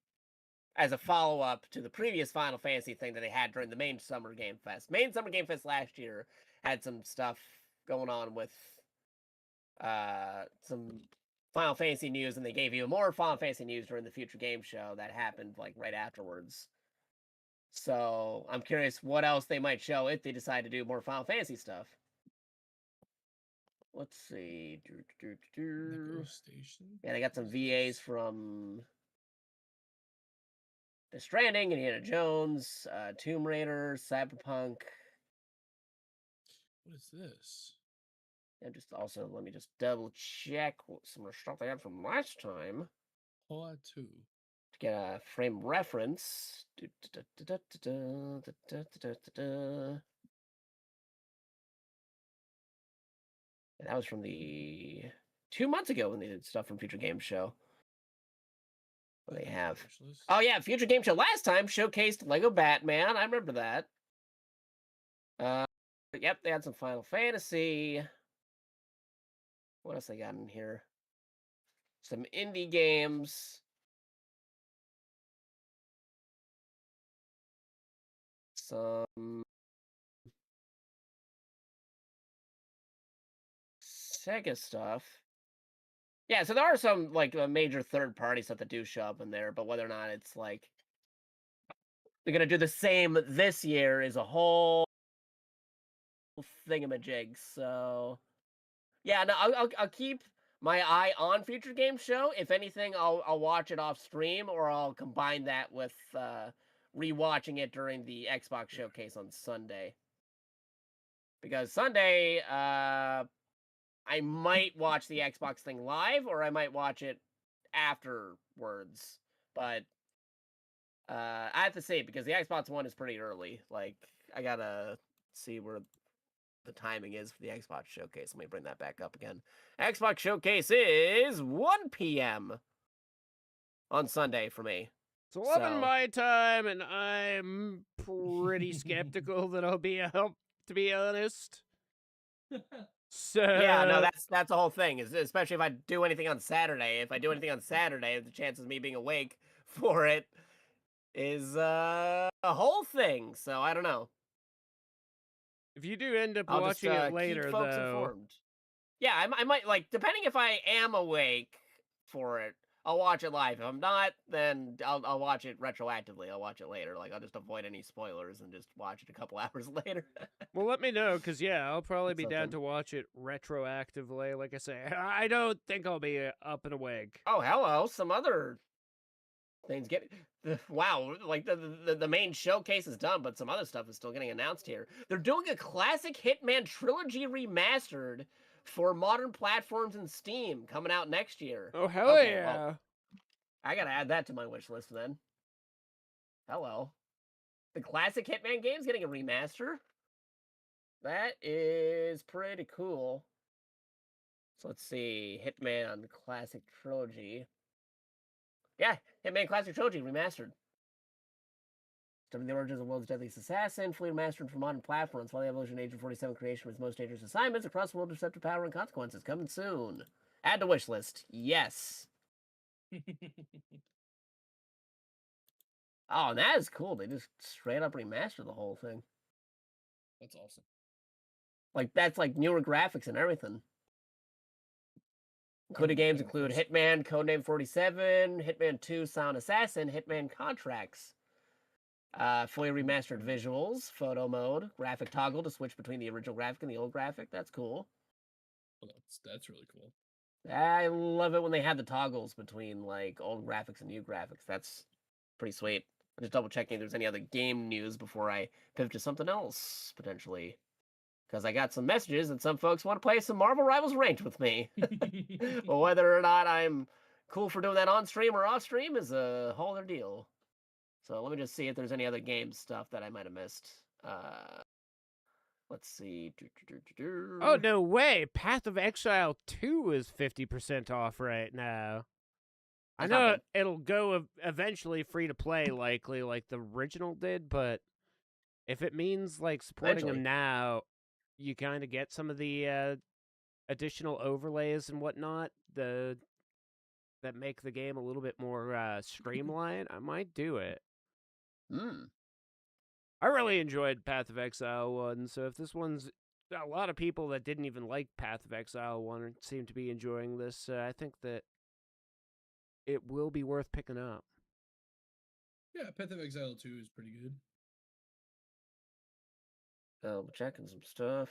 as a follow-up to the previous Final Fantasy thing that they had during the main Summer Game Fest. Main Summer Game Fest last year had some stuff going on with some Final Fantasy news, and they gave you more Final Fantasy news during the Future Game Show that happened like right afterwards. So I'm curious what else they might show if they decide to do more Final Fantasy stuff. Let's see. Yeah, they got some VAs from Death Stranding, Indiana Jones, Tomb Raider, Cyberpunk. What is this? And just also, let me just double check what some of the stuff they had from last time. Oh, 2. To get a frame reference. That was from the 2 months ago when they did stuff from Future Game Show. What do they have? Oh yeah, Future Game Show last time showcased Lego Batman. I remember that. Yep, they had some Final Fantasy. What else they got in here? Some indie games. Some Sega stuff. Yeah, so there are some like major third-party stuff that do show up in there, but whether or not it's like they're gonna do the same this year is a whole thingamajig. So yeah, no, I'll keep my eye on Future Game Show. If anything, I'll watch it off stream, or I'll combine that with rewatching it during the Xbox showcase on Sunday. Because Sunday, I might watch the Xbox thing live, or I might watch it afterwards. But I have to see it because the Xbox One is pretty early. Like, I gotta see where the timing is for the Xbox showcase. Let me bring that back up again. Xbox showcase is 1 p.m. on Sunday for me. It's 11 my time, and I'm pretty skeptical that I'll be out, to be honest. So yeah, no, that's the whole thing. Is especially if I do anything on Saturday. If I do anything on Saturday, the chances of me being awake for it is a whole thing. So I don't know. If you do end up watching it later, keep folks informed. Yeah, I might, like, depending if I am awake for it, I'll watch it live. If I'm not, then I'll watch it retroactively. I'll watch it later. Like, I'll just avoid any spoilers and just watch it a couple hours later. Well, let me know, because, yeah, I'll probably be down to watch it retroactively. Like I say, I don't think I'll be up and awake. Oh, hello. Some other things get... Wow, like, the main showcase is done, but some other stuff is still getting announced here. They're doing a classic Hitman trilogy remastered for modern platforms and Steam coming out next year. Oh, hell yeah. Well, I gotta add that to my wish list then. Hello. The classic Hitman game's getting a remaster? That is pretty cool. So let's see. Hitman Classic Trilogy. Yeah, Hitman Classic Trilogy remastered. Studying the origins of the world's deadliest assassin, fully remastered for modern platforms. While the evolution of Agent 47 creation for its most dangerous assignments across the world, deceptive power and consequences. Coming soon. Add to wish list. Yes. Oh, and that is cool. They just straight up remastered the whole thing. That's awesome. Like, that's like newer graphics and everything. Included games include Hitman, Codename 47, Hitman 2, Silent Assassin, Hitman Contracts. Fully remastered visuals, photo mode, graphic toggle to switch between the original graphic and the old graphic. That's cool. Well, that's really cool. I love it when they have the toggles between, like, old graphics and new graphics. That's pretty sweet. I'm just double checking if there's any other game news before I pivot to something else, potentially. Because I got some messages that some folks want to play some Marvel Rivals Ranked with me. Well, whether or not I'm cool for doing that on stream or off stream is a whole other deal. So let me just see if there's any other game stuff that I might have missed. Let's see. Oh, no way. Path of Exile 2 is 50% off right now. I know it'll go eventually free to play, likely, like the original did, but if it means, like, supporting them now, you kind of get some of the additional overlays and whatnot that make the game a little bit more streamlined, I might do it. I really enjoyed Path of Exile 1, so if this one's... A lot of people that didn't even like Path of Exile 1 seem to be enjoying this. I think that it will be worth picking up. Yeah, Path of Exile 2 is pretty good. Checking some stuff.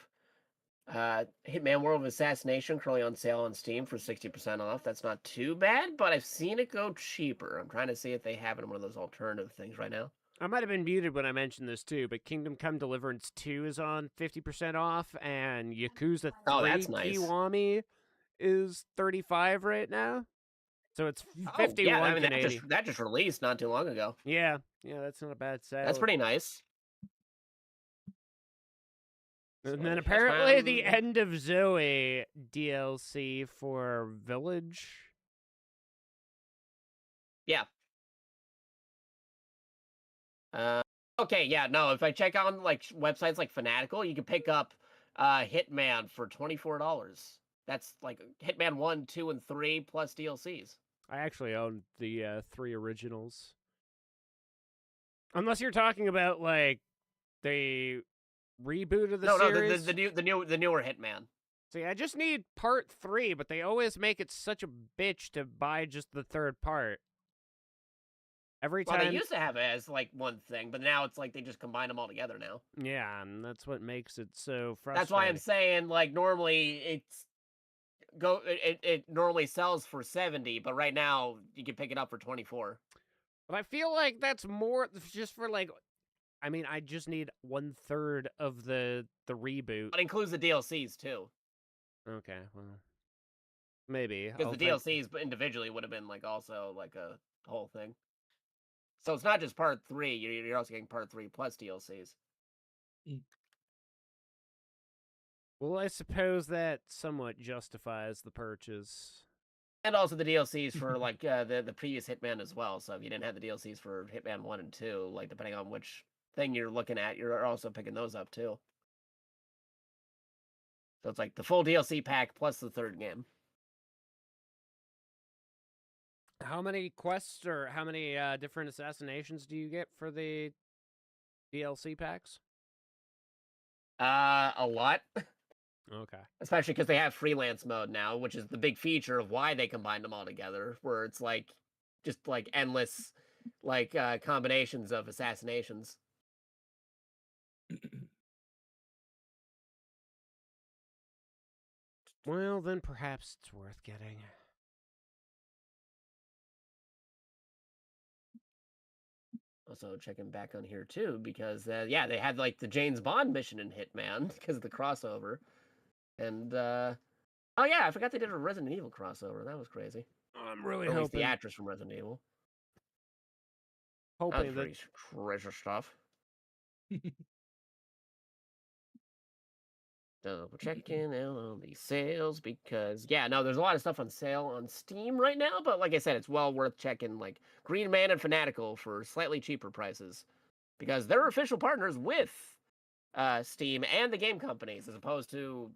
Hitman World of Assassination currently on sale on Steam for 60% off. That's not too bad, but I've seen it go cheaper. I'm trying to see if they have it in one of those alternative things right now. I might have been muted when I mentioned this too, but Kingdom Come Deliverance 2 is on 50% off, and Yakuza 3 Kiwami is $35 right now. So it's 51 yeah, I mean, Canadian. that just released not too long ago. Yeah, that's not a bad sale. That's pretty nice. And then apparently the End of Zoe DLC for Village. Yeah, Okay, yeah, no. If I check on like websites like Fanatical, you can pick up Hitman for $24. That's like Hitman 1, 2, and 3 plus DLCs. I actually own the 3 originals. Unless you're talking about like the reboot of the series. No, the newer Hitman. See, I just need part 3, but they always make it such a bitch to buy just the 3rd part. Every time. Well, they used to have it as like one thing, but now it's like they just combine them all together now. Yeah, and that's what makes it so frustrating. That's why I'm saying like normally it normally sells for $70, but right now you can pick it up for $24. But I feel like that's more just for like. I mean, I just need 1/3 of the reboot. It includes the DLCs too. Okay, well, maybe because the DLCs individually would have been like also like a whole thing. So it's not just part 3. You're also getting part 3 plus DLCs. Well, I suppose that somewhat justifies the purchase. And also the DLCs for like the previous Hitman as well. So if you didn't have the DLCs for Hitman 1 and 2, like depending on which thing you're looking at, you're also picking those up too. So it's like the full DLC pack plus the 3rd game. How many quests or how many different assassinations do you get for the DLC packs? A lot. Okay. Especially because they have freelance mode now, which is the big feature of why they combined them all together, where it's like just like endless like combinations of assassinations. Well, then perhaps it's worth getting. Also checking back on here too, because yeah, they had like the James Bond mission in Hitman because of the crossover, and oh yeah, I forgot they did a Resident Evil crossover. That was crazy. I'm really hoping the actress from Resident Evil. Hoping that was treasure stuff. Double checking out on the sales because yeah, no, there's a lot of stuff on sale on Steam right now, but like I said, it's well worth checking like Green Man and Fanatical for slightly cheaper prices because they're official partners with Steam and the game companies as opposed to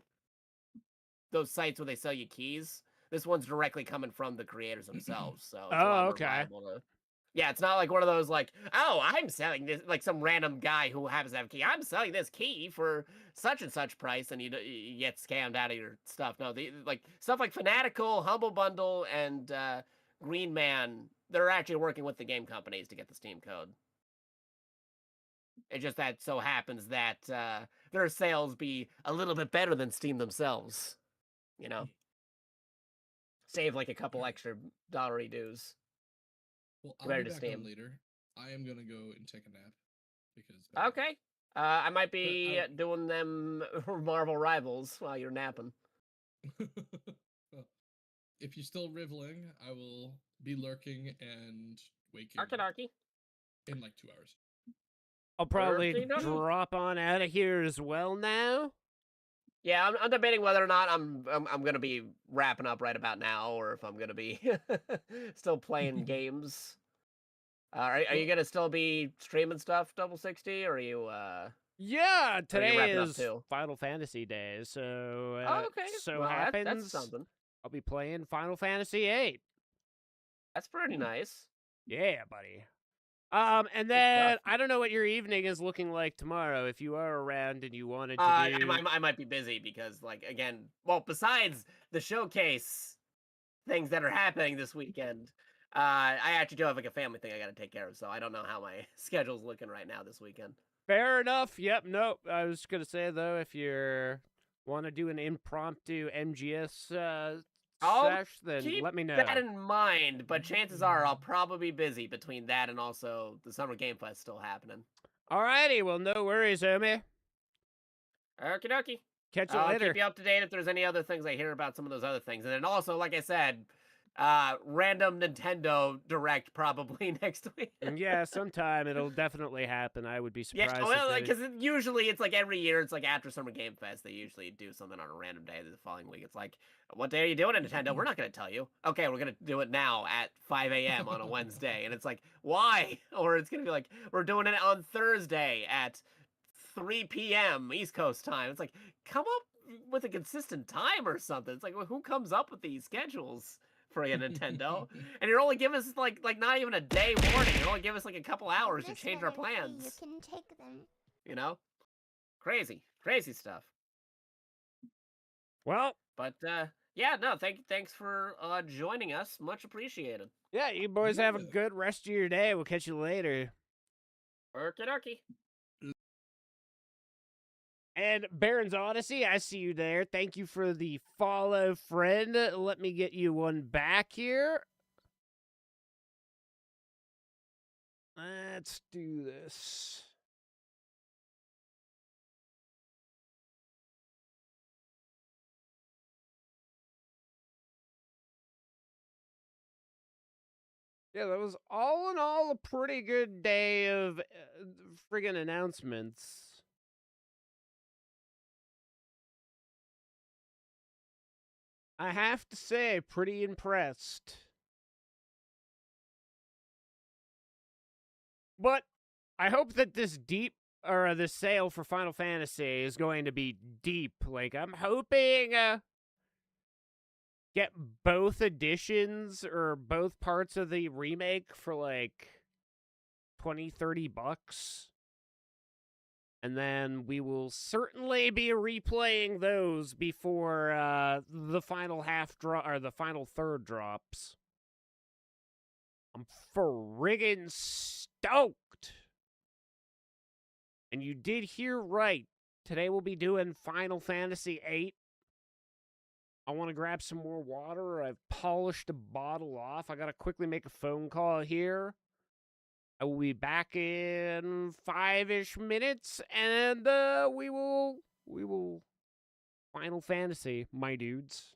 those sites where they sell you keys. This one's directly coming from the creators themselves, so it's a lot more viable to... Yeah, it's not like one of those like, oh, I'm selling this, like some random guy who happens to have a key. I'm selling this key for such and such price, and you get scammed out of your stuff. No, like stuff like Fanatical, Humble Bundle, and Green Man, they're actually working with the game companies to get the Steam code. It just that so happens that their sales be a little bit better than Steam themselves. You know, save like a couple extra dollary dues. Well, I'll be back on later. I am gonna go and take a nap because. Okay. I might be doing them Marvel Rivals while you're napping. Well, if you're still riveling, I will be lurking and waking. Arky. In like 2 hours. I'll probably drop on out of here as well now. Yeah, I'm debating whether or not I'm gonna be wrapping up right about now, or if I'm gonna be still playing games. Are you gonna still be streaming stuff, Double 60, or are you? Yeah, today is Final Fantasy Day, so okay. So well, happens that's something. I'll be playing Final Fantasy 8. That's pretty nice. Yeah, buddy. And then I don't know what your evening is looking like tomorrow. If you are around and you wanted to do... I might be busy because, like, again, well, besides the showcase things that are happening this weekend, I actually do have like a family thing I got to take care of. So I don't know how my schedule's looking right now this weekend. Fair enough. Yep. Nope. I was gonna say though, if you want to do an impromptu MGS sesh, then let me know. Keep that in mind, but chances are I'll probably be busy between that and also the Summer Game Fest still happening. Alrighty, well, no worries, homie. Okie dokie. Catch you later. I'll keep you up to date if there's any other things I hear about some of those other things. And then also, like I said, random Nintendo Direct probably next week. Yeah, sometime it'll definitely happen. I would be surprised. Yeah, well, because usually it's like every year, it's like after Summer Game Fest, they usually do something on a random day the following week. It's like, what day are you doing it, Nintendo? We're not going to tell you. Okay, we're going to do it now at 5 a.m. on a Wednesday. And it's like, why? Or it's going to be like, we're doing it on Thursday at 3 p.m. East Coast time. It's like, come up with a consistent time or something. It's like, well, who comes up with these schedules for a Nintendo? And you're only giving us like not even a day warning. You're only giving us like a couple hours to change our plans. You can take them. You know? Crazy stuff. Well, but yeah, no, thanks for joining us. Much appreciated. Yeah, you boys have a good rest of your day. We'll catch you later. Okie. And Baron's Odyssey, I see you there. Thank you for the follow, friend. Let me get you one back here. Let's do this. Yeah, that was all in all a pretty good day of friggin' announcements. I have to say, pretty impressed. But I hope that this this sale for Final Fantasy is going to be deep. Like, I'm hoping get both editions or both parts of the remake for like $20-$30. And then we will certainly be replaying those before the final the final third drops. I'm friggin' stoked. And you did hear right. Today we'll be doing Final Fantasy VIII. I want to grab some more water. I've polished a bottle off. I got to quickly make a phone call here. I will be back in 5-ish minutes, and we will Final Fantasy, my dudes.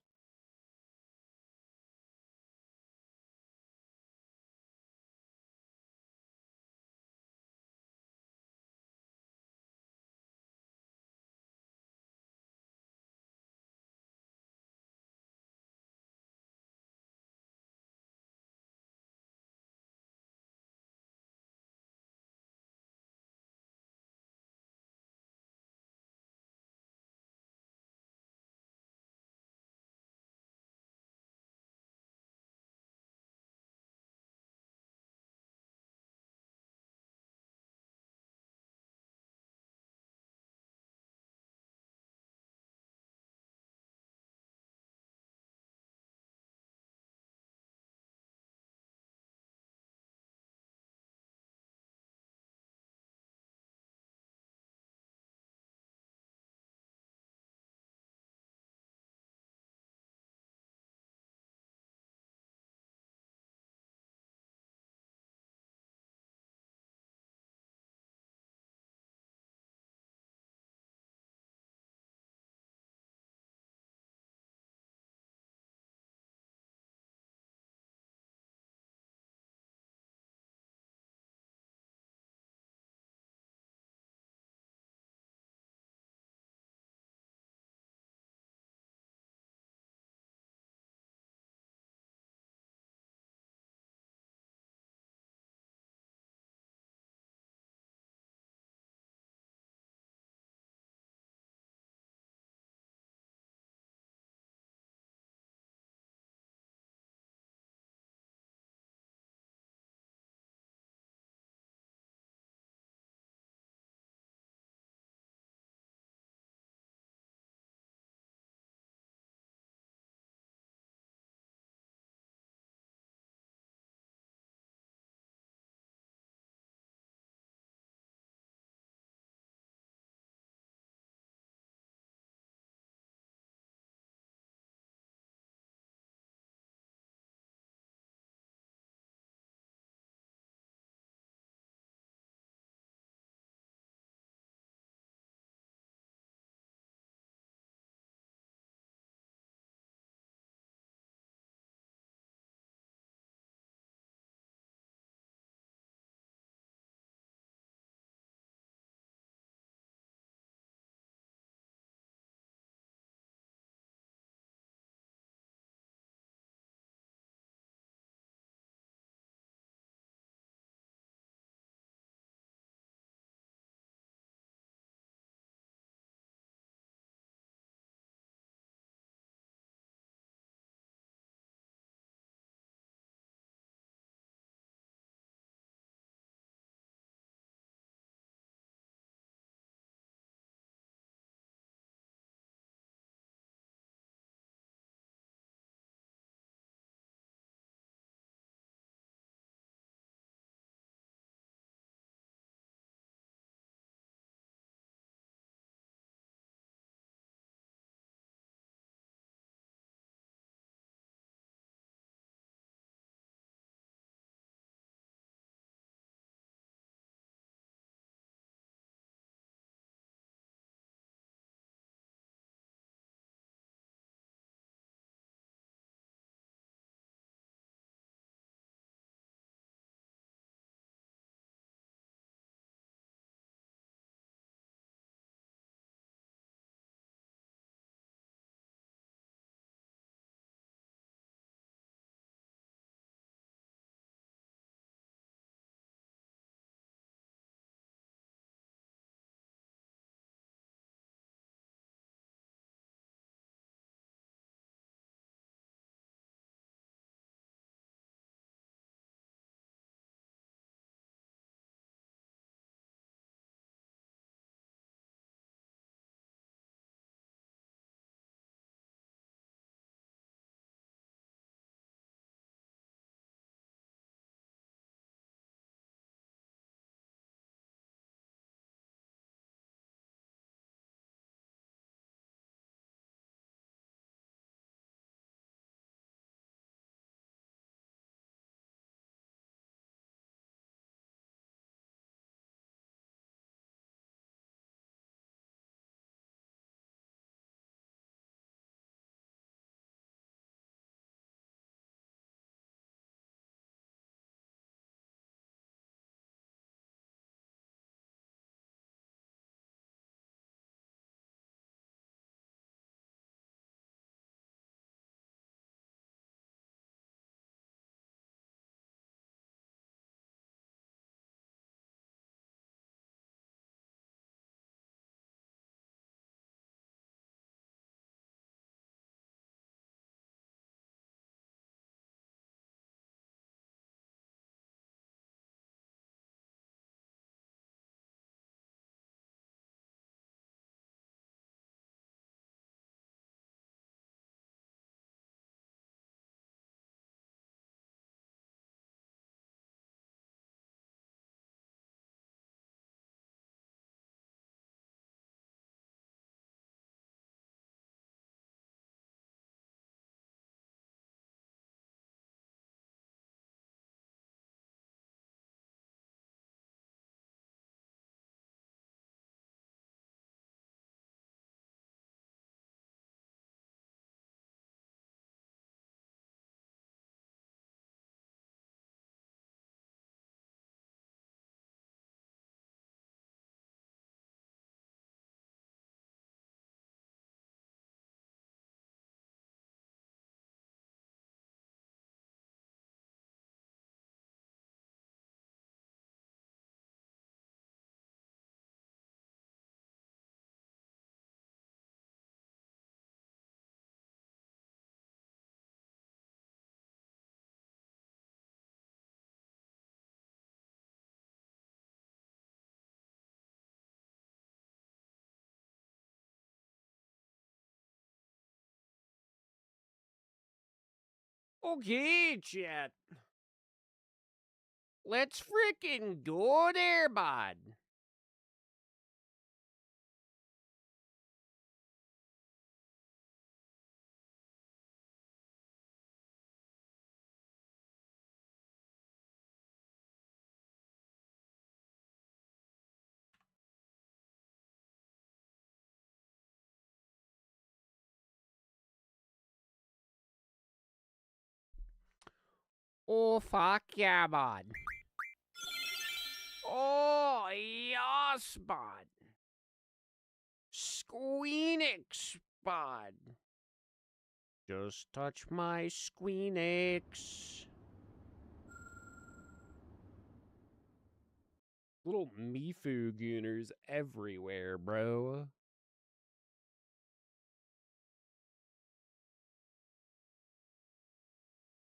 Okay, chat. Let's frickin' go there, bud. Oh, fuck yeah, bud. Oh, yes, bud. Squeenix, bud. Just touch my Squeenix. Little Mifu gooners everywhere, bro.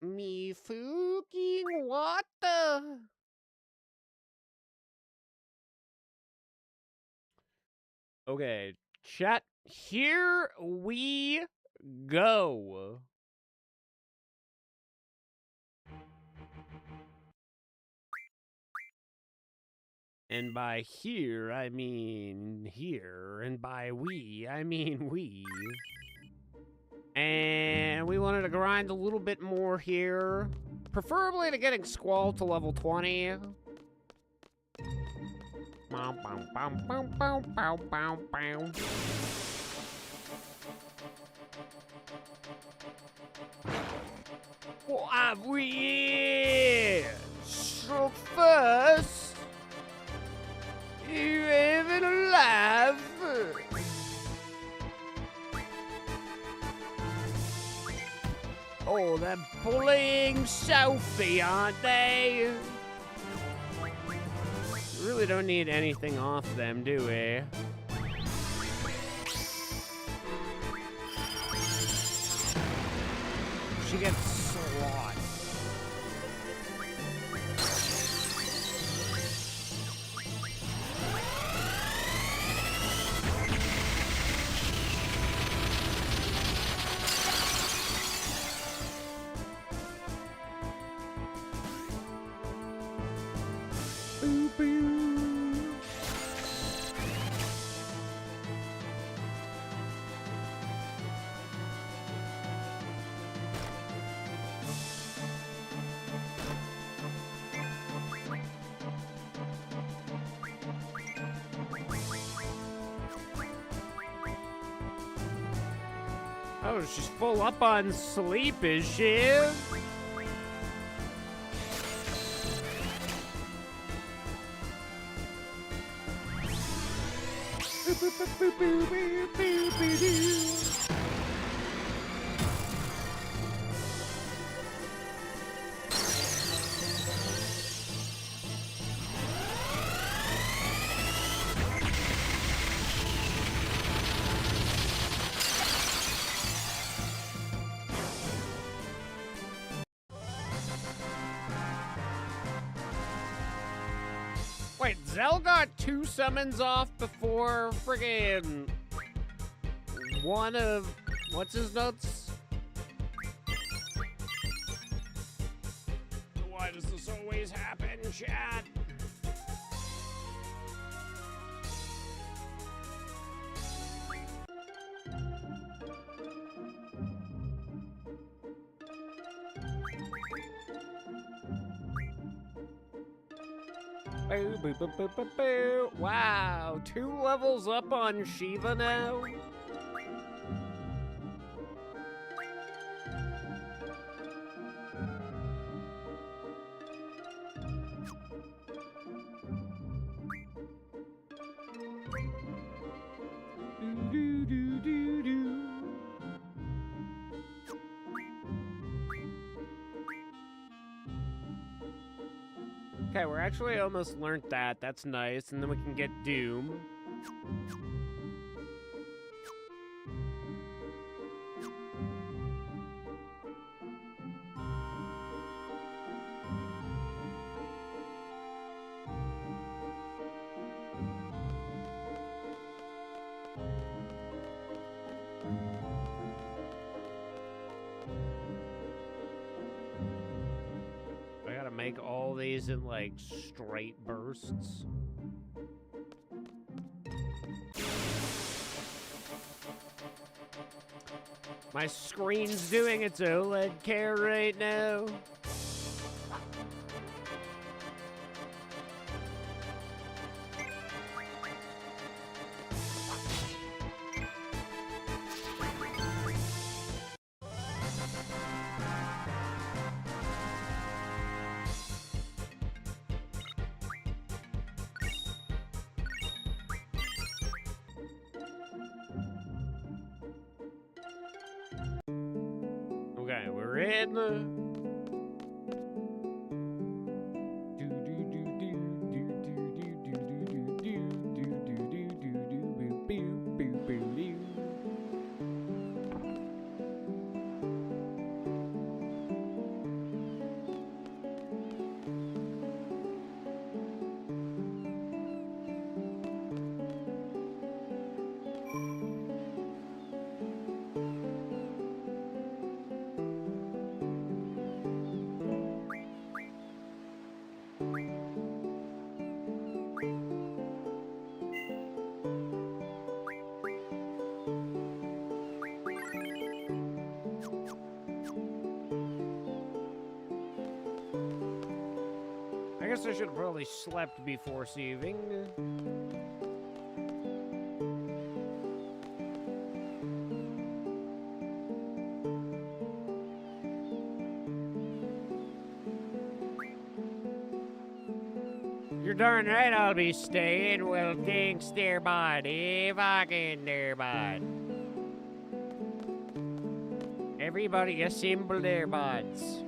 Me fucking what the? Okay, chat, here we go. And by here, I mean here. And by we, I mean we. And we wanted to grind a little bit more here. Preferably to getting Squall to level 20. What have we here? So first, you even alive? Oh, they're bullying Sophie, aren't they? Really don't need anything off them, do we? She gets swat. Boo boo. Oh, she's full up on sleep, is she? Wait, Zell got 2 summons off before friggin' one of what's his nuts? Why does this always happen, chat? Boo, boo, boo, boo, boo, boo. Wow, 2 levels up on Shiva now? Do, do, do, do. Okay, we're actually almost learned that. That's nice. And then we can get Doom. plays in, like, straight bursts. My screen's doing its OLED care right now. Okay, we're in the... I guess I should have probably slept before saving. You're darn right I'll be staying. Well, thanks there, bud. If I can there, bud. Everybody assemble their buds.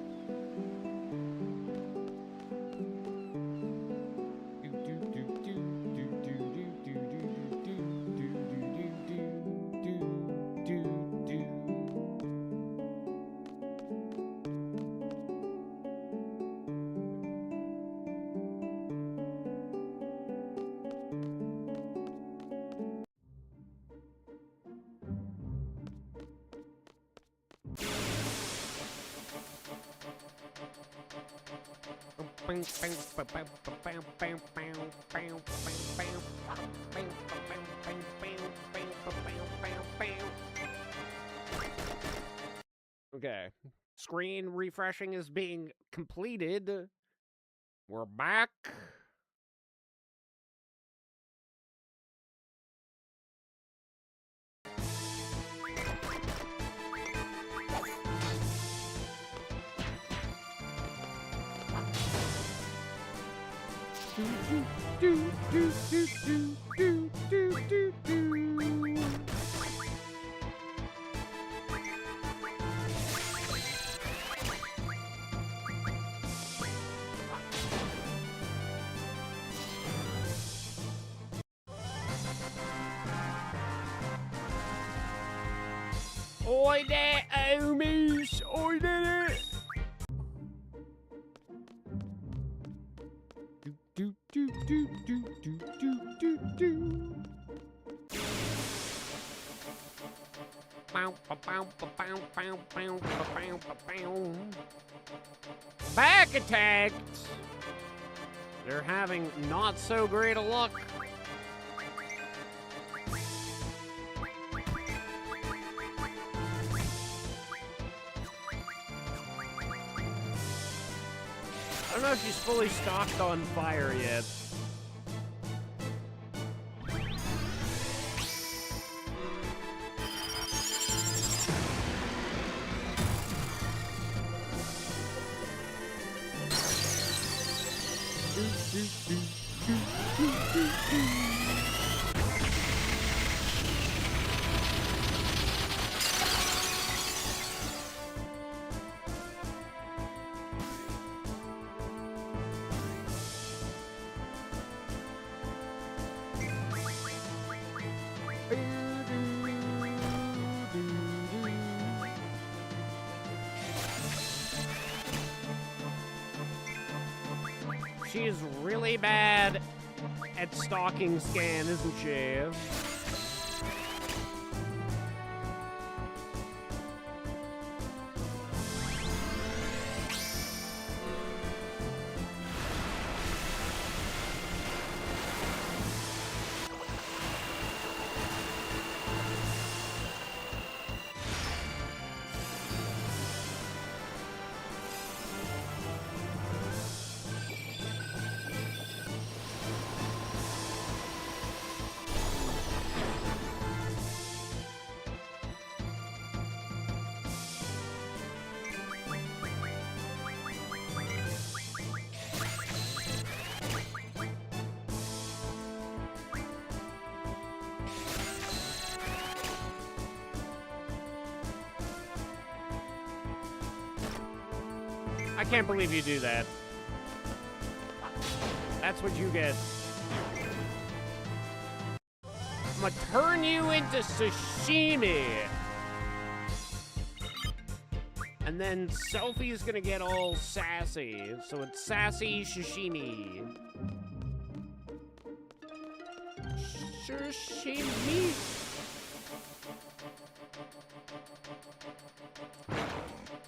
Okay. Screen refreshing is being completed. We're back. Oi there, homies! Oi there! Back attacked! They're having not so great a luck. I don't know if she's fully stocked on fire yet. She is really bad at stalking scan, isn't she? I can't believe you do that. That's what you get. I'm gonna turn you into sashimi. And then Selfie's gonna get all sassy. So it's sassy sashimi. Sashimi.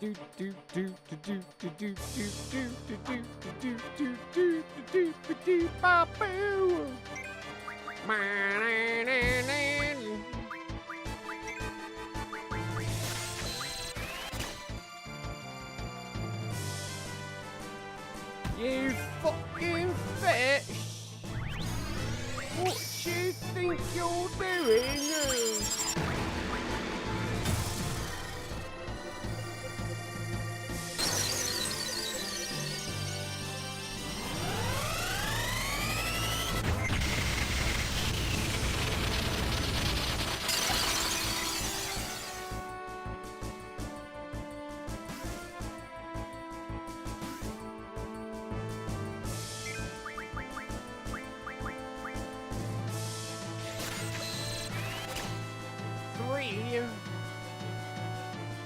Do do do do do do do do do do do do do do do do do ba boo. You fucking fish! What do you think you're doing?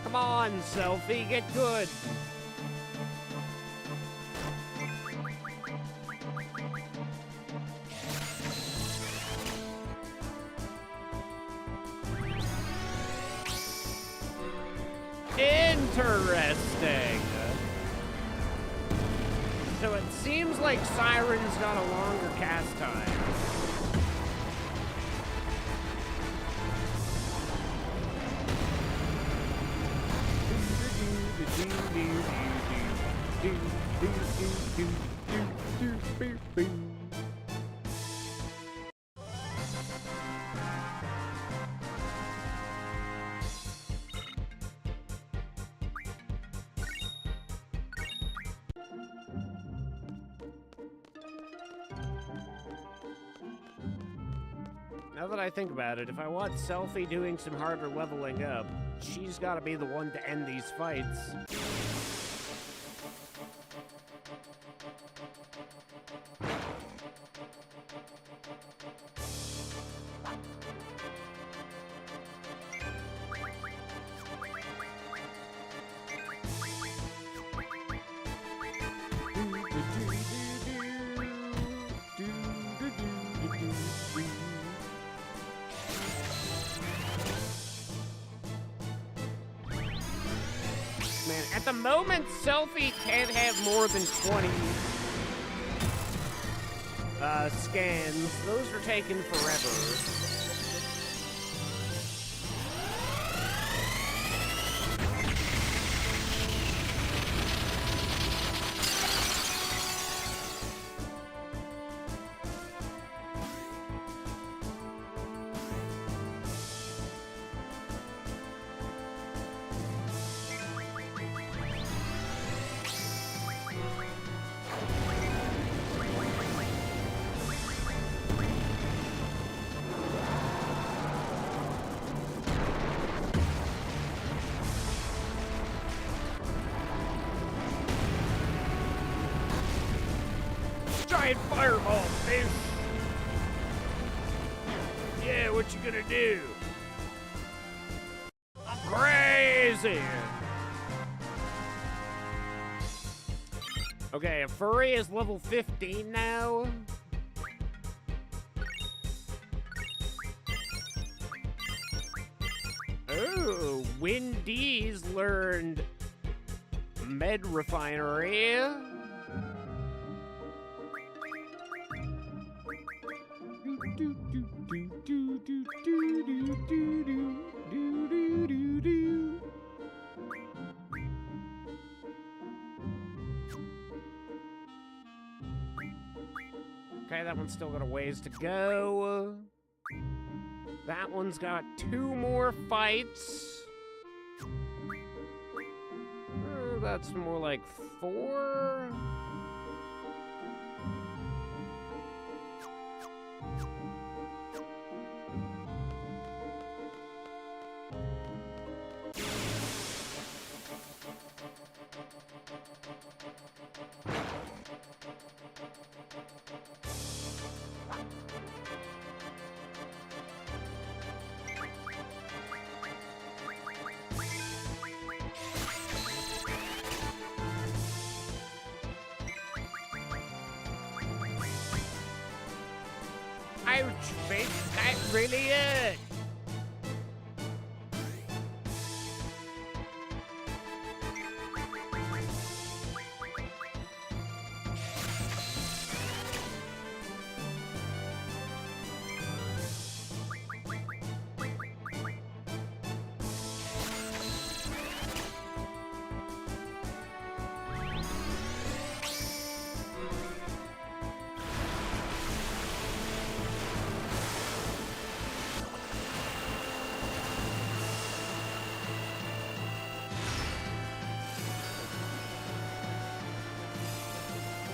Come on, Selfie, get good. Interesting. So it seems like Siren's got a longer cast time. Now that I think about it, if I want Selfie doing some harder leveling up, she's gotta be the one to end these fights. Man, at the moment, Selfie can't have more than 20 scans. Those are taking forever. Giant fireball, fish! Yeah, what you gonna do? I'm crazy! Okay, a furry is level 15 now. Oh, Windy's learned med refinery. Okay, that one's still got a ways to go. That one's got 2 more fights. That's more like 4. Ouch, bitch, that really hurt.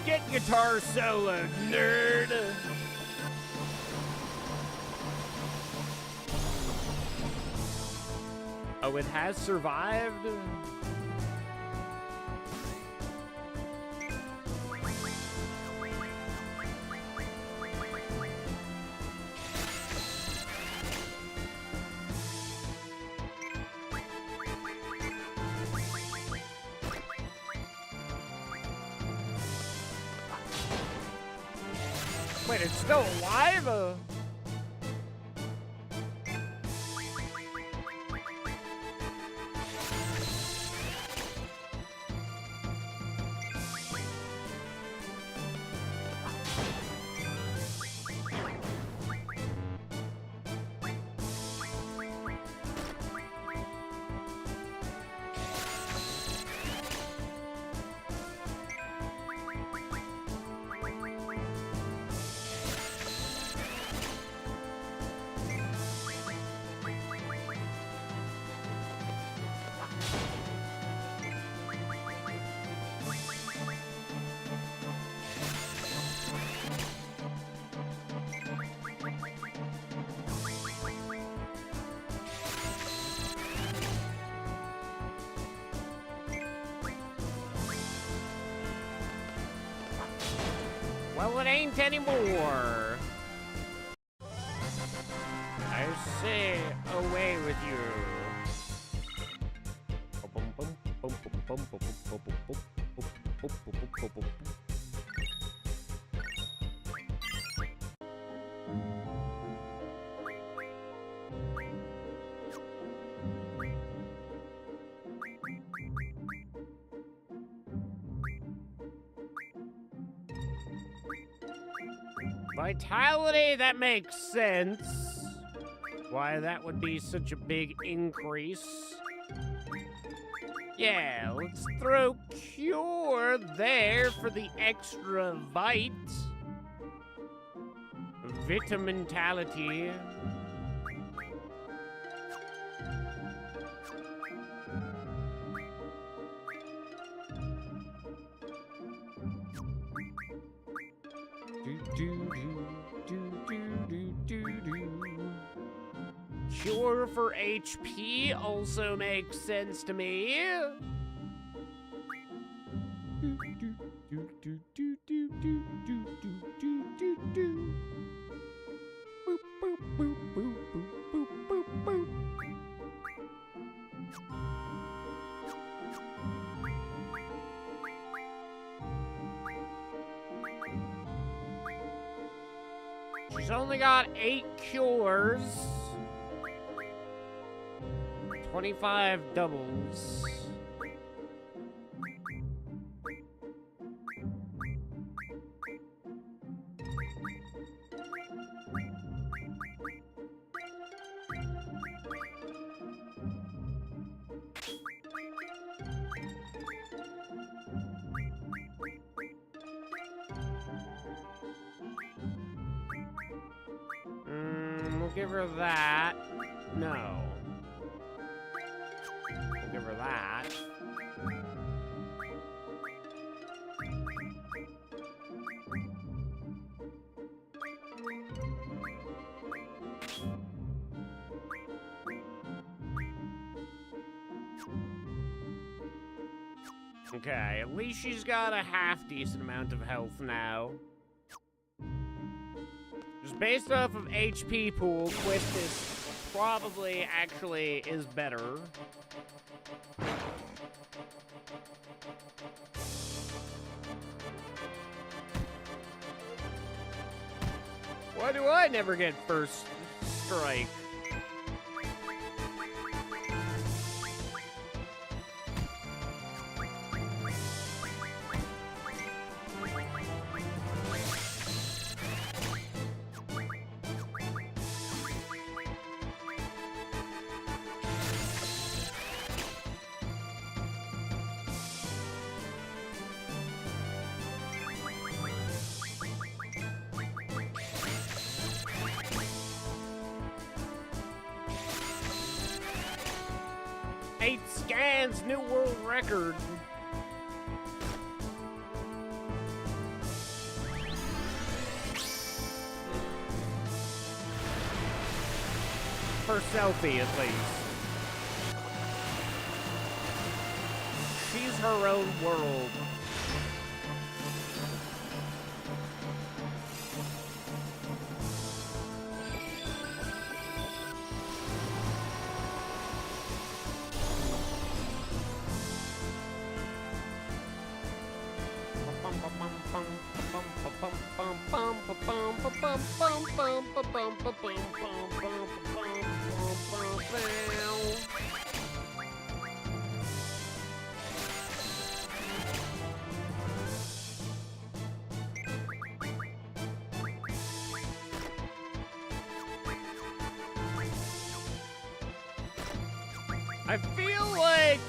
Get guitar solo, nerd! Oh, it has survived? Wait, it's still alive? Well, it ain't anymore. I say, away with you. Vitality, that makes sense. Why that would be such a big increase. Yeah, let's throw Cure there for the extra Vite. Vitamintality. Cure for HP also makes sense to me. She's only got 8 cures. 25 doubles. We'll give her that. No. We'll give her that. Okay, at least she's got a half-decent amount of health now. Just based off of HP pool, Quistis probably actually is better. Why do I never get first strike? Scans, new world record. For selfie, at least. She's her own world. I feel like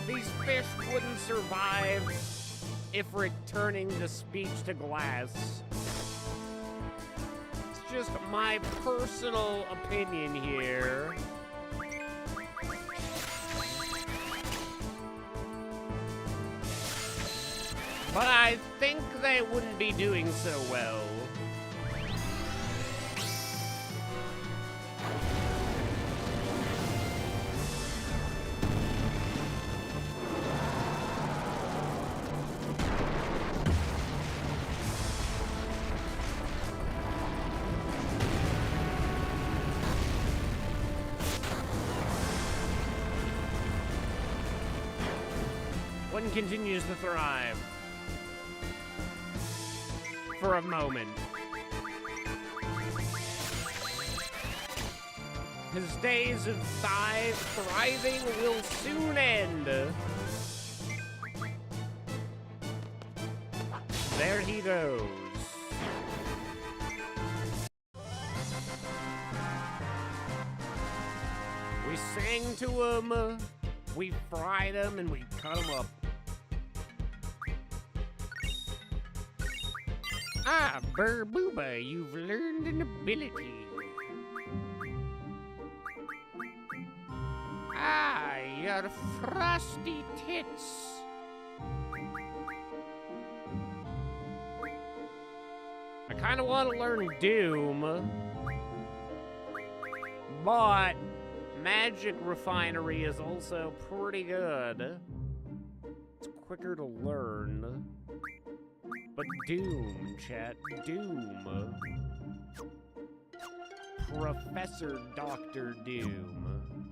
these fish wouldn't survive if returning the speech to glass. It's just my personal opinion here. But I think they wouldn't be doing so well. One continues to thrive. For a moment. His days of thriving will soon end. There he goes. We sang to him, we fried him, and we cut him up. Ah, Burbooba, you've learned an ability. Ah, your frosty tits. I kind of want to learn Doom, but Magic Refinery is also pretty good. It's quicker to learn. But Doom, chat, Doom. Professor Dr. Doom.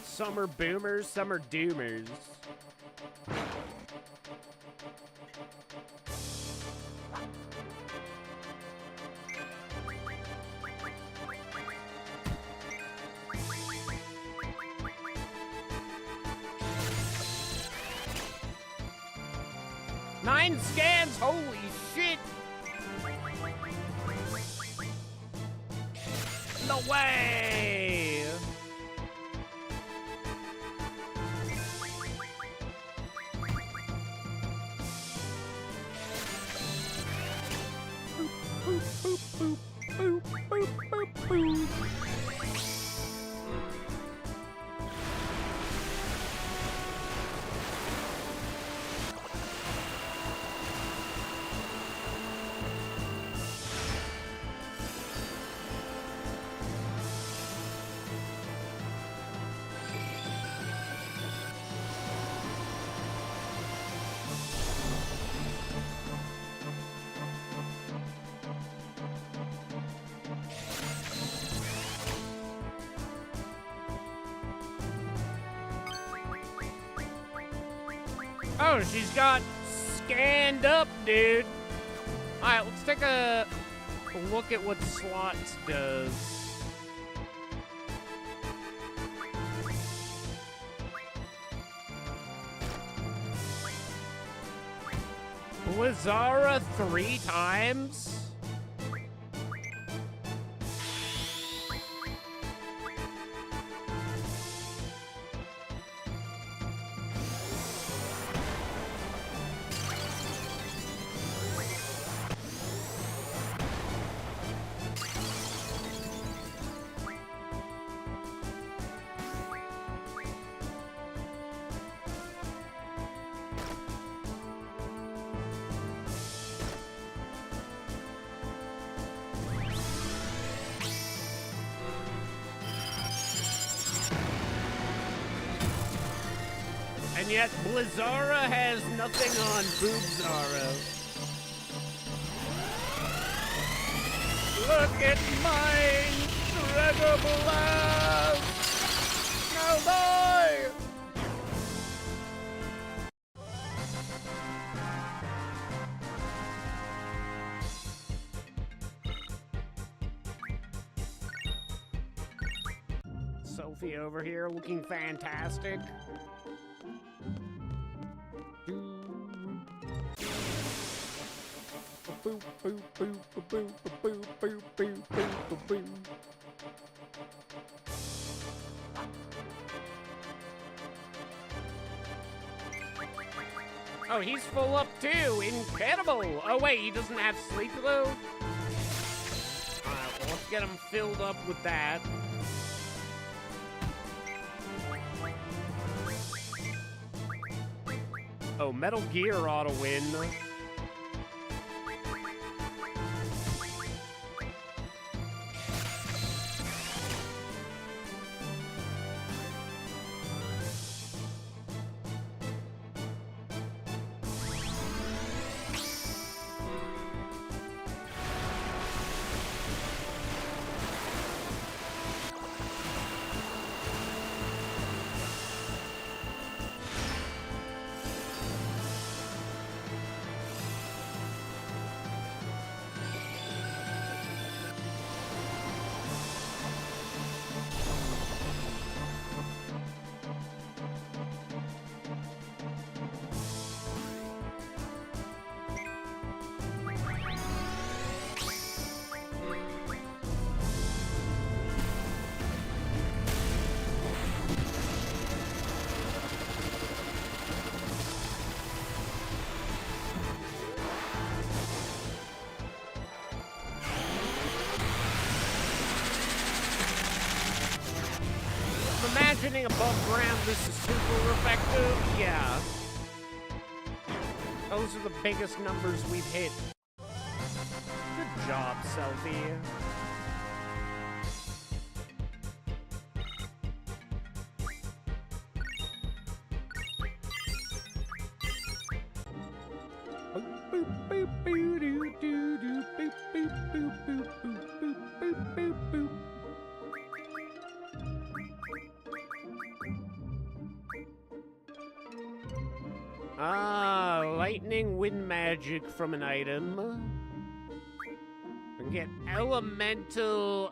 Some are boomers, some are doomers. Nine scans, holy shit! No way! Boop, boop, boop, boop, boop, boop, boop, boop. Oh, she's got scanned up, dude. All right, let's take a look at what slots does. Blizzara 3 times? And yet Blizzara has nothing on Boobzara. Look at my incredible ass! Now die! Sophie over here looking fantastic. Oh, he's full up too. Incredible. Oh wait, he doesn't have sleep though? Alright, well, let's get him filled up with that. Oh, Metal Gear ought to win. Imagining above ground this is super effective, yeah. Those are the biggest numbers we've hit. Good job, Selfie. Lightning wind magic from an item. We can get elemental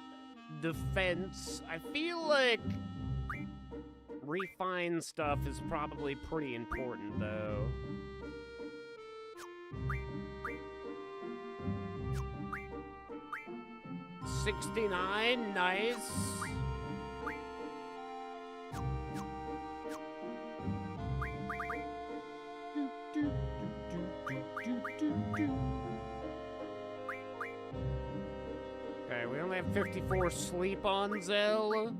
defense. I feel like refined stuff is probably pretty important though. $69, nice. Okay, we only have 54 sleep on Zell.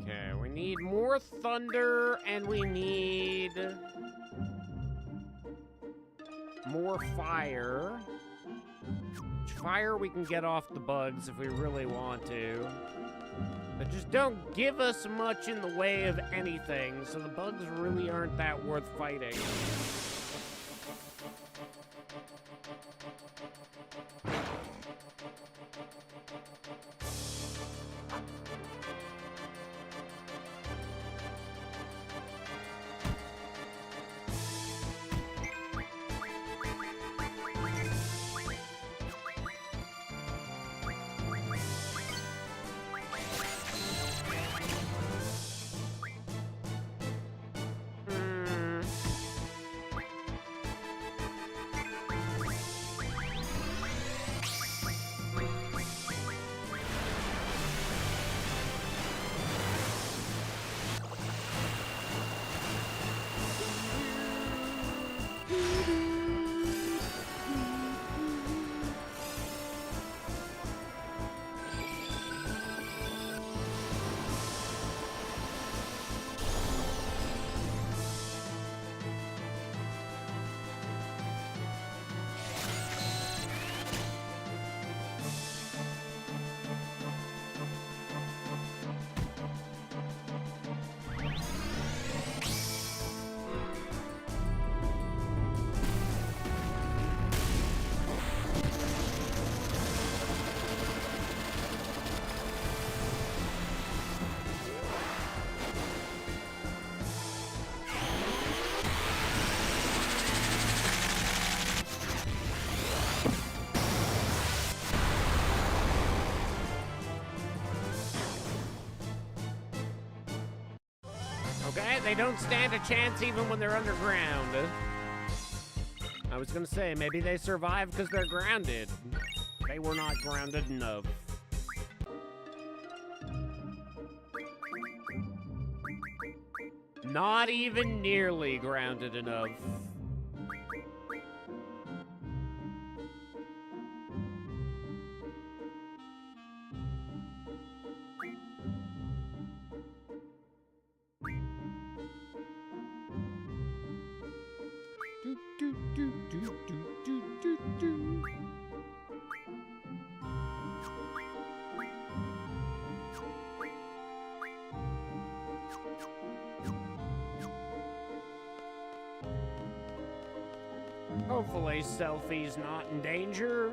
Okay, we need more thunder and we need more fire. Fire we can get off the bugs if we really want to. But just don't give us much in the way of anything, so the bugs really aren't that worth fighting. Okay, they don't stand a chance even when they're underground. I was gonna say, maybe they survive because they're grounded. They were not grounded enough. Not even nearly grounded enough. Hopefully Selfie's not in danger.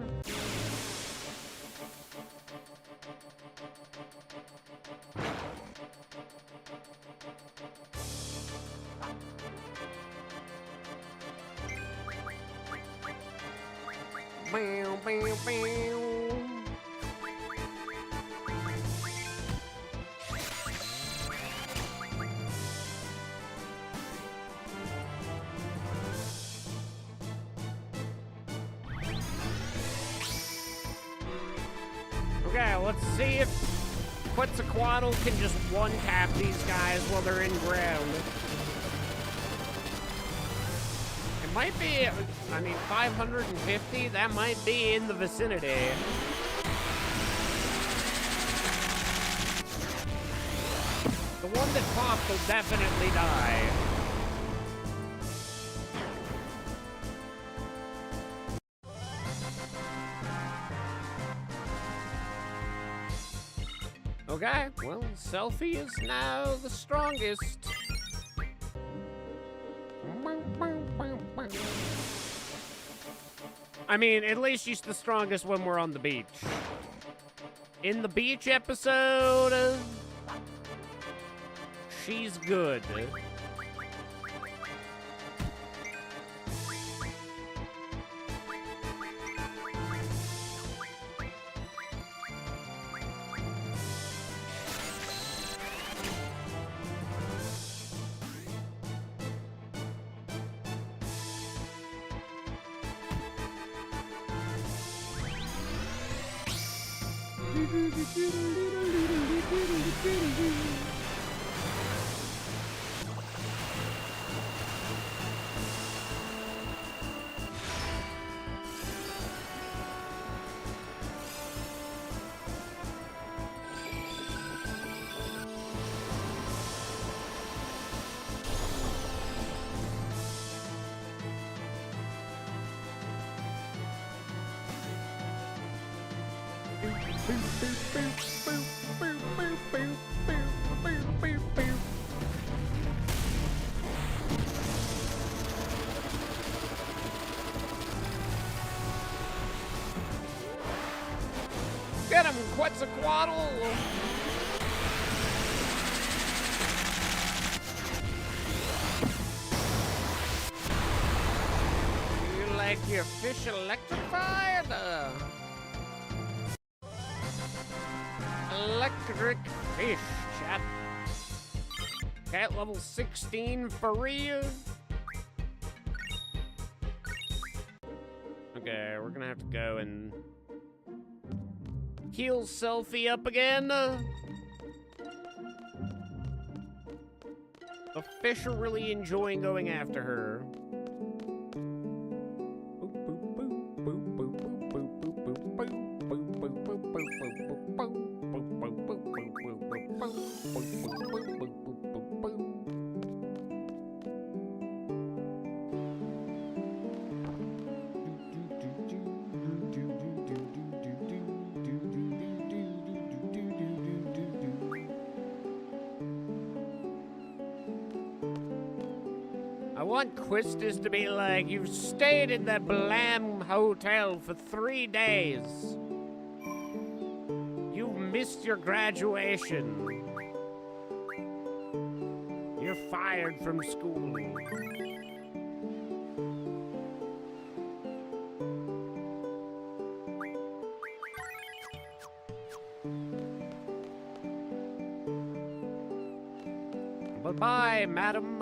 Bow, bow, bow. Okay, let's see if Quetzalcoatl can just one-tap these guys while they're in ground. It might be, I mean, 550, that might be in the vicinity. The one that popped will definitely die. Okay, well, Selfie is now the strongest. I mean, at least she's the strongest when we're on the beach. In the beach episode, she's good. Get him, Quetzalcoatl! You like your fish electrified? Electric fish, chat. Cat level 16 for real? Okay, we're gonna have to go and heal Selfie up again. The fish are really enjoying going after her. I want Quistis to be like, you've stayed in that Blam hotel for 3 days. You've missed your graduation. You're fired from school. Bye-bye, madam.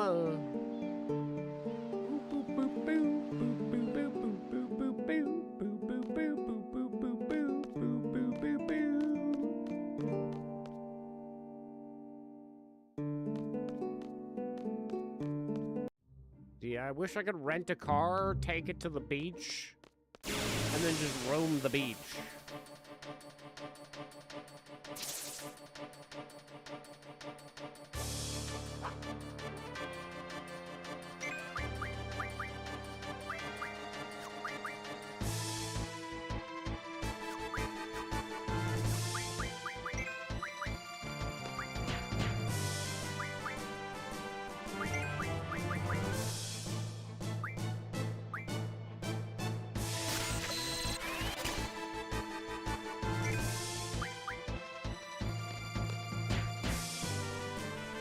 Yeah, I wish I could rent a car, take it to the beach, and then just roam the beach.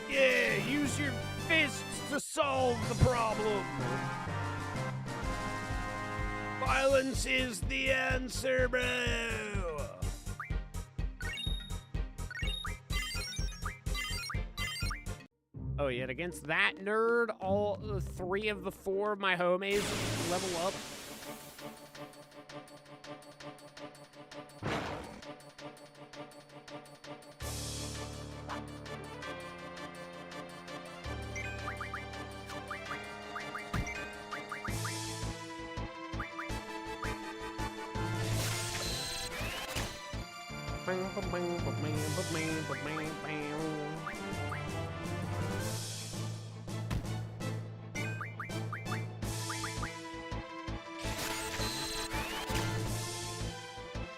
Yeah, use your fists to solve the problem. Violence is the answer, bro. Oh, yet against that nerd, all 3 of the 4 of my homies level up.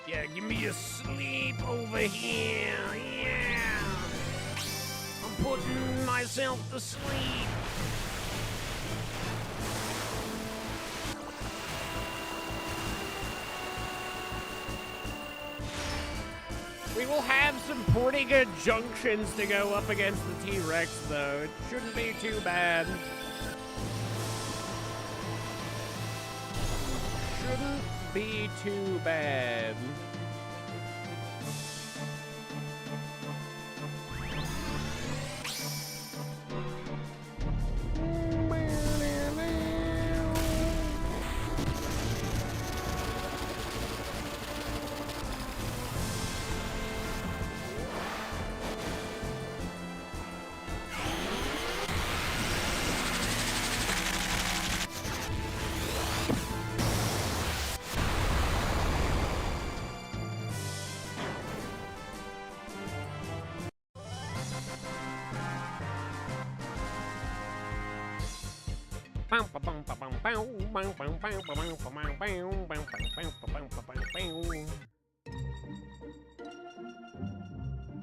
Yeah, give me a sleep over here. Yeah. I'm putting myself to sleep. We will have some pretty good junctions to go up against the T-Rex, though. It shouldn't be too bad. Shouldn't be too bad.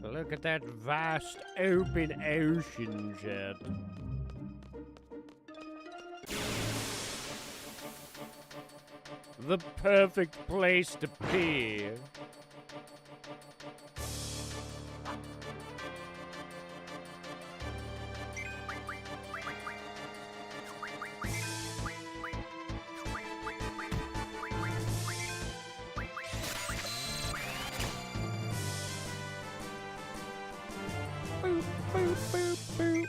Look at that vast open ocean, Jet. The perfect place to be. Boop, boop, boop, boop.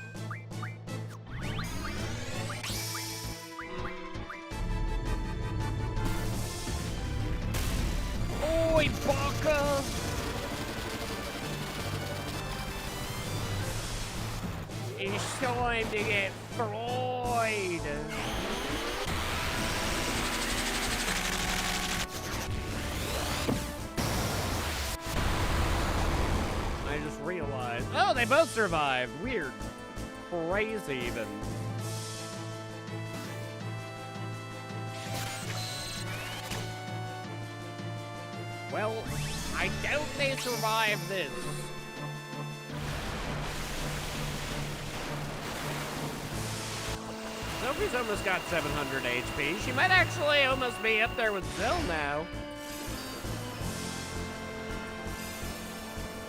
Oi, Baka! It's time to get fried. I just realized. Oh, they both survived. Weird. Crazy, even. Well, I doubt they survived this. Sophie's almost got 700 HP. She might actually almost be up there with Zell now.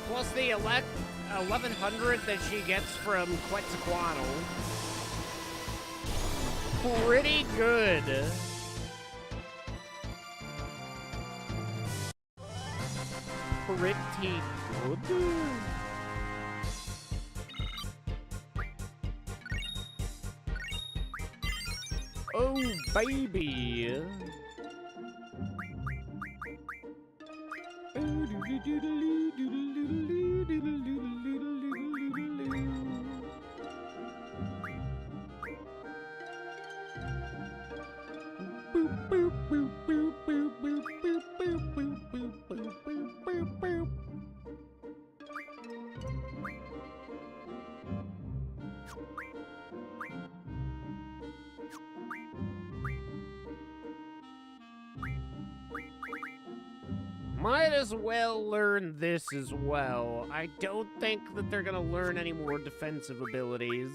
Plus the 1100 that she gets from Quetzalcoatl. Pretty good. Pretty good. Oh, baby. Might as well learn this as well. I don't think that they're gonna learn any more defensive abilities.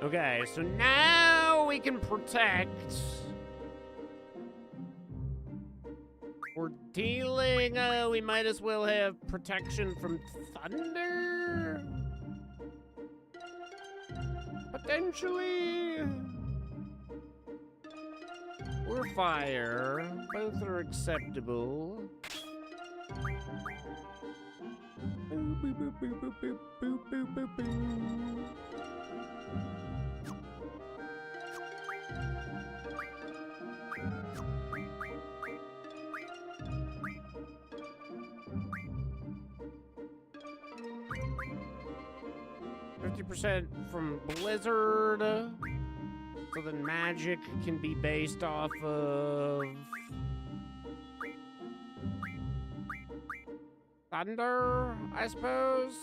Okay, so now we can protect. We're dealing, we might as well have protection from thunder? Potentially. Or fire. Both are acceptable. 50% from Blizzard. So then magic can be based off of thunder, I suppose.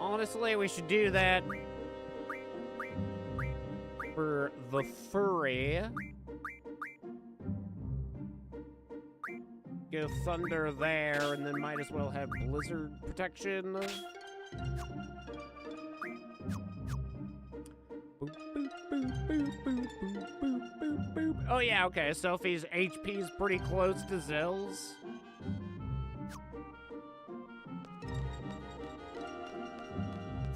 Honestly, we should do that for the furry. Go thunder there, and then might as well have blizzard protection. Oh yeah, okay, Sophie's HP is pretty close to Zell's.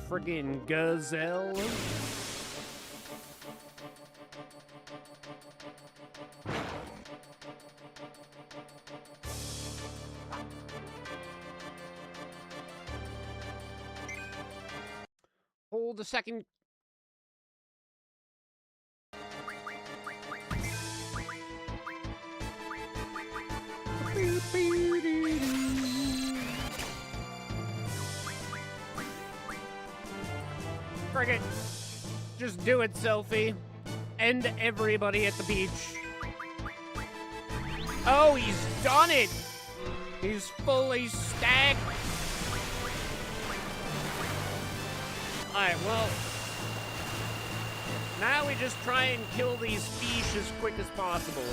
Friggin' gazelle. Hold a second. Friggin'. Just do it, Sophie. End everybody at the beach. Oh, he's done it! He's fully stacked. Alright, well. Now we just try and kill these fish as quick as possible.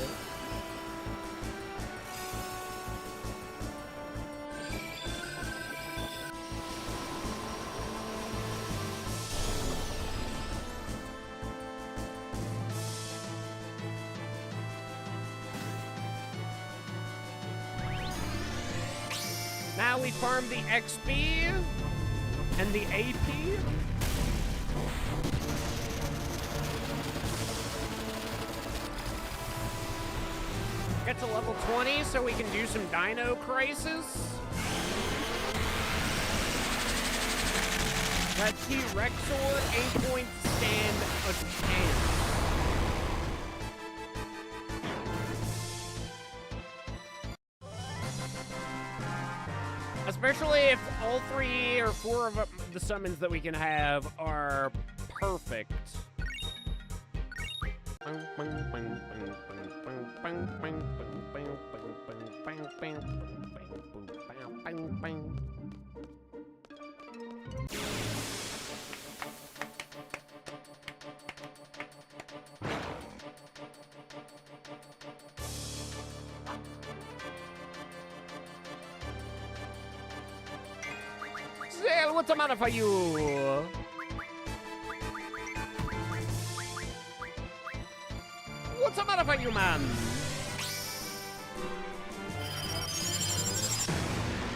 Now we farm the XP and the AP. Get to level 20 so we can do some Dino Crisis. That T-Rexor ain't going to stand a chance. Especially if all 3 or 4 of the summons that we can have are perfect. Well, what's the matter for you? What's the matter for you, man?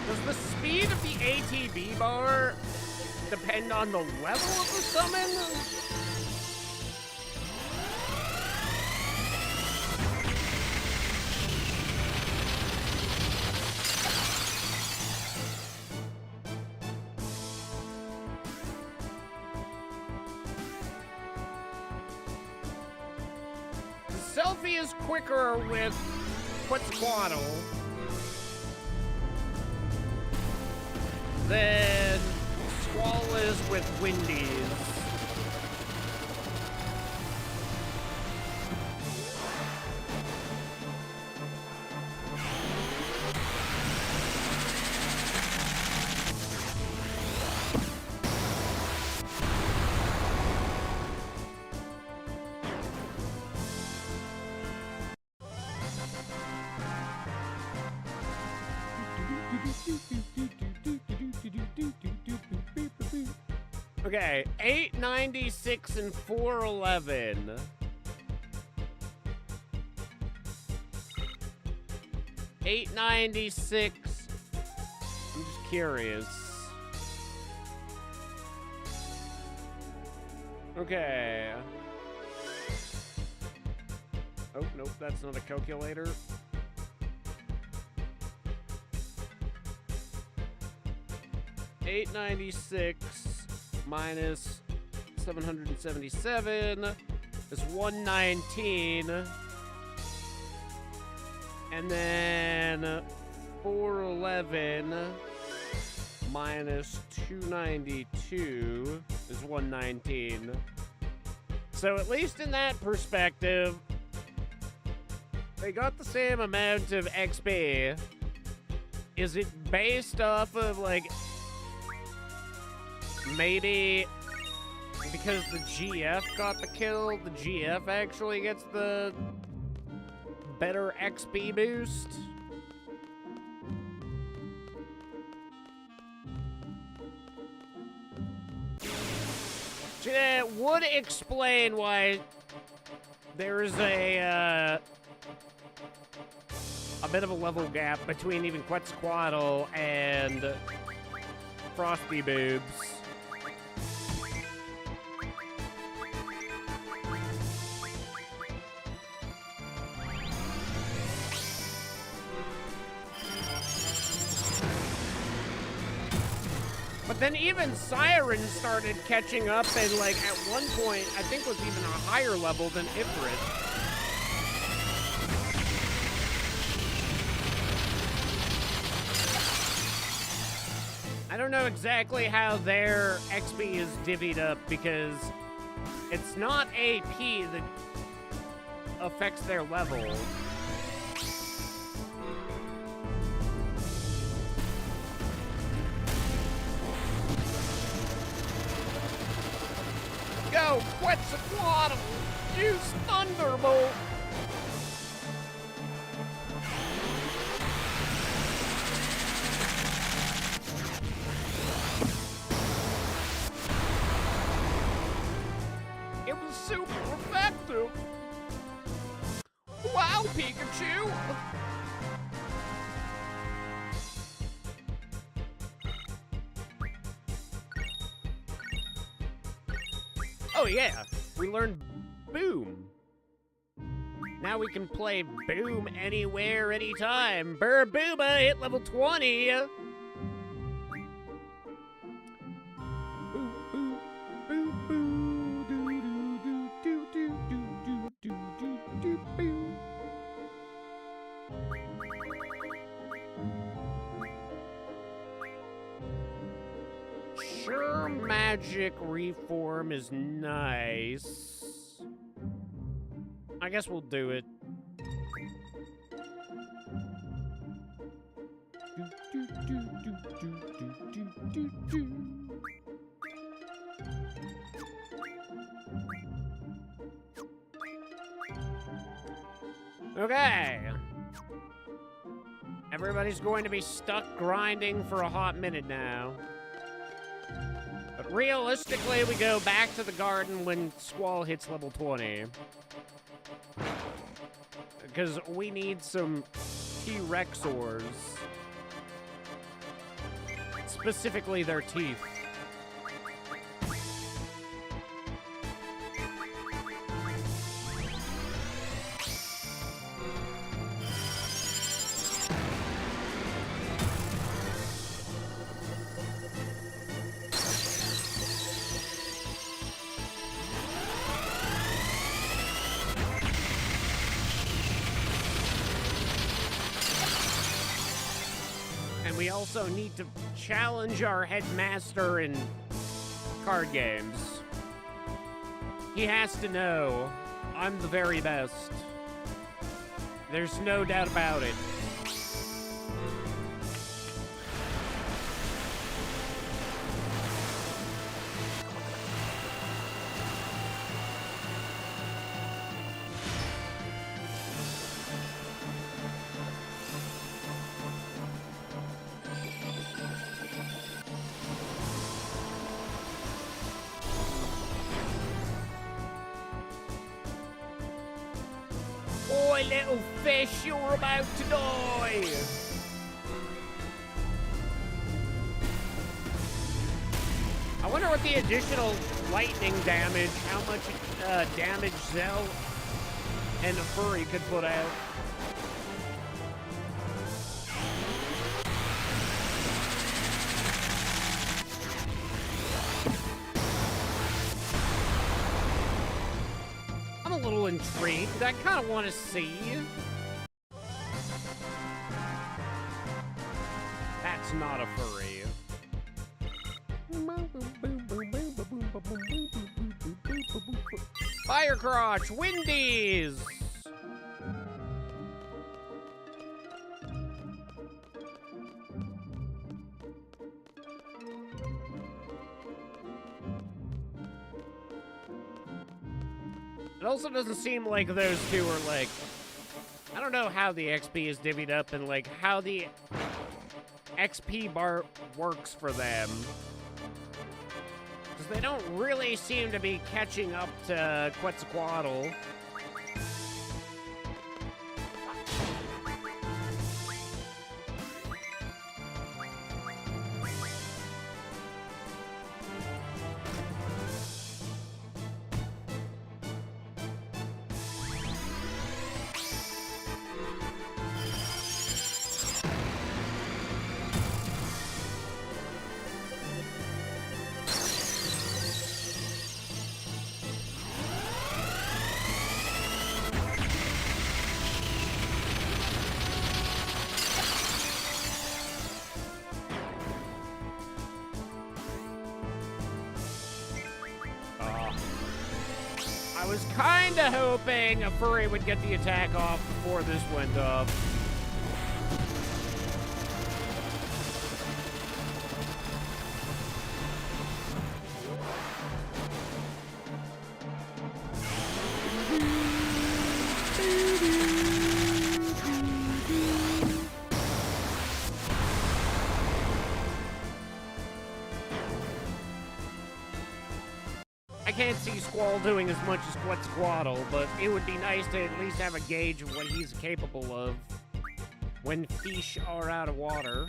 Does the speed of the ATB bar depend on the level of the summon? Selfie is quicker with Quetzalcoatl than Squall is with Wendy's. Okay, 896 and 411. $896. I'm just curious. Okay. Oh, nope, that's not a calculator. $896 minus 777 is 119. And then 411 minus 292 is 119. So at least in that perspective, they got the same amount of XP. Is it based off of, like, maybe because the GF got the kill, the GF actually gets the better XP boost? That would explain why there is a bit of a level gap between even Quetzalcoatl and Frosty Boobs. But then even Siren started catching up and, like, at one point, I think was even a higher level than Ifrit. I don't know exactly how their XP is divvied up because it's not AP that affects their level. Go, Quetzalcoatl! Use Thunderbolt! It was super effective! Wow, Pikachu! Oh yeah, we learned Boom. Now we can play Boom anywhere, anytime. Booba hit level 20. Sure, magic reform is nice. I guess we'll do it. Okay. Everybody's going to be stuck grinding for a hot minute now. But realistically, we go back to the garden when Squall hits level 20. Because we need some T-Rexors. Specifically their teeth. We also need to challenge our headmaster in card games. He has to know I'm the very best. There's no doubt about it. Oi, little fish, you're about to die! I wonder what the additional lightning damage, how much damage Zell and the furry could put out. I'm a little intrigued. I kind of want to see. That's not a furry. Firecrotch, Windies! It also doesn't seem like those two are like... I don't know how the XP is divvied up and like how the XP bar works for them. Because they don't really seem to be catching up to Quetzalcoatl. I was kinda hoping a furry would get the attack off before this went up. I can't see Squall doing as much as Quetzalcoatl, but it would be nice to at least have a gauge of what he's capable of when fish are out of water.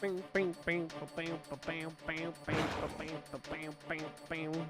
Bing, bing, bing, bam, bam, bam, bam, bam, bam, bam, bam.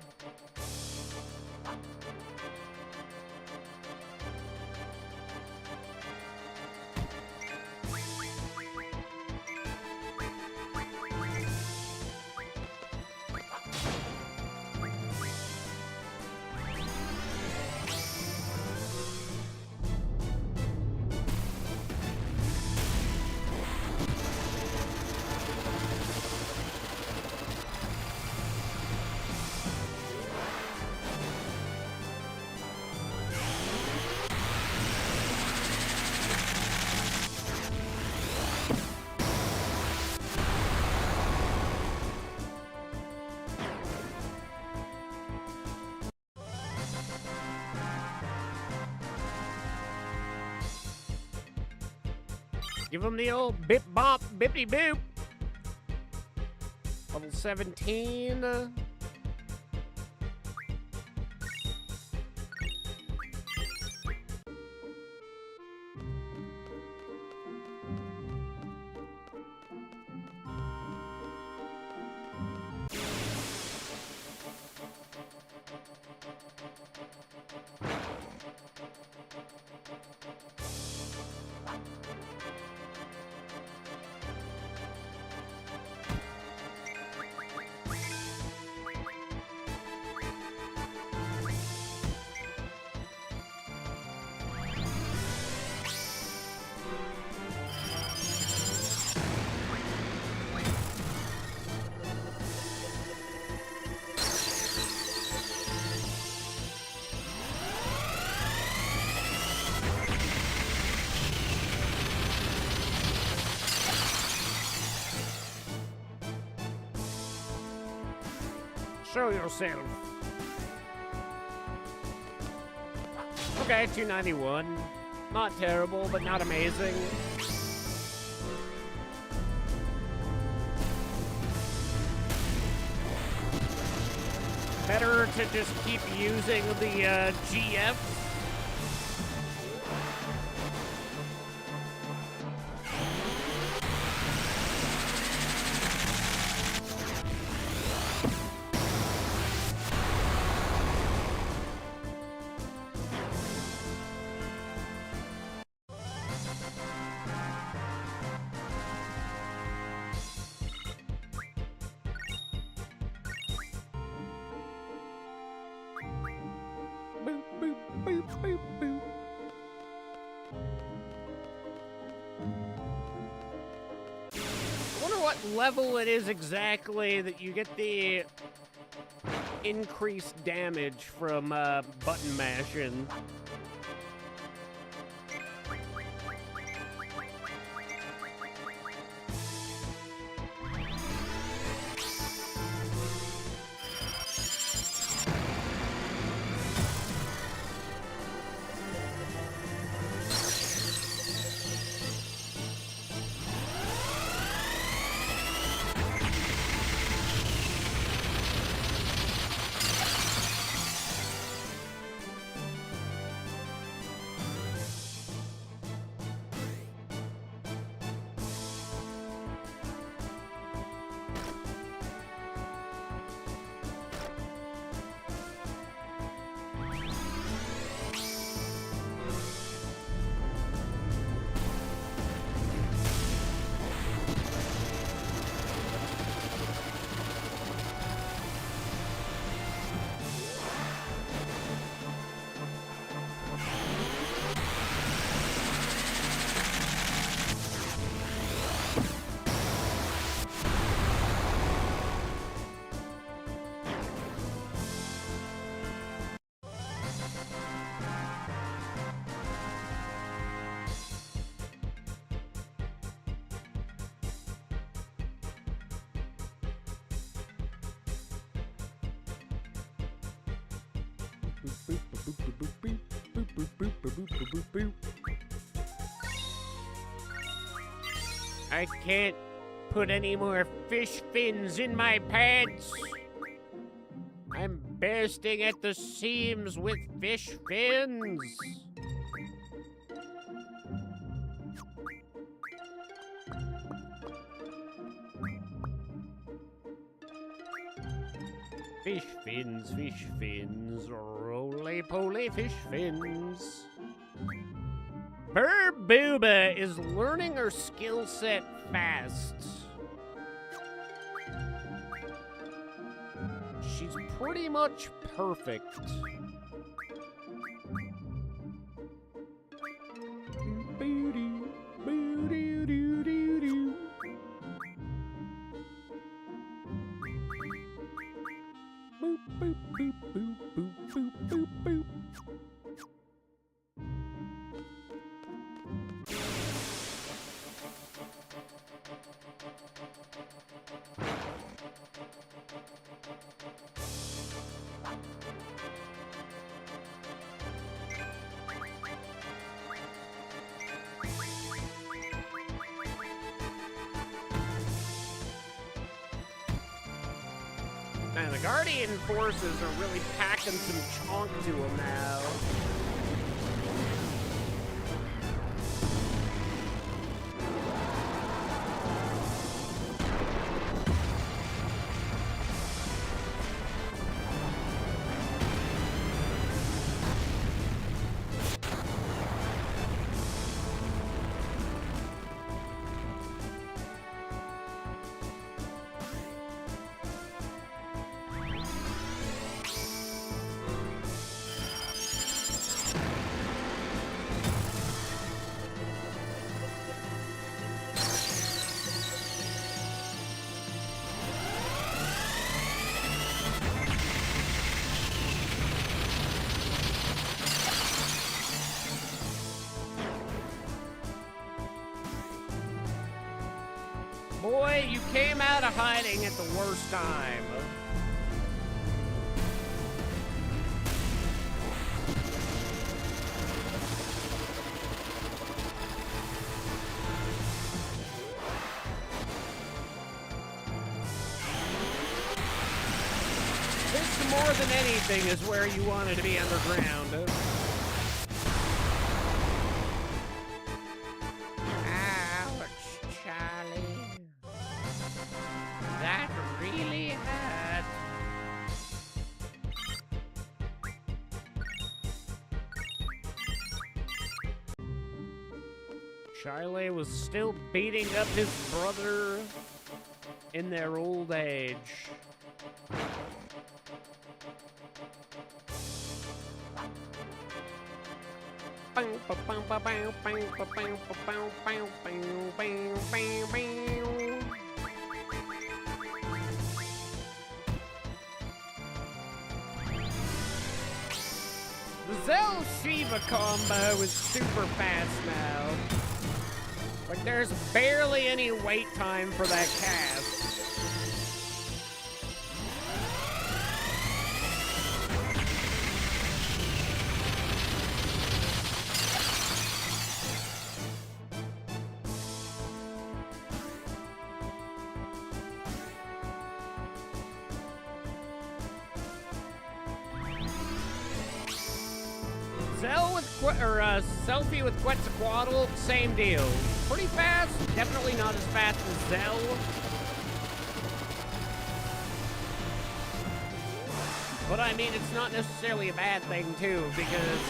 Give him the old bip bop, bippity boop. Level 17. Show yourself. Okay, 291. Not terrible, but not amazing. Better to just keep using the Geoff. Level it is exactly that you get the increased damage from button mashing. I can't put any more fish fins in my pants. I'm bursting at the seams with fish fins. Fish fins, roly-poly fish fins. Booba is learning her skill set fast. She's pretty much perfect. Man, the Guardian forces are really packing some chunk to them now. Boy, you came out of hiding at the worst time. This, more than anything, is where you wanted to be underground. Keighley was still beating up his brother in their old age. The Zell Shiva combo is super fast now. Like, there's barely any wait time for that cast. Zell with Selfie with Quetzalcoatl, same deal. Pretty fast, definitely not as fast as Zell. But I mean, it's not necessarily a bad thing too, because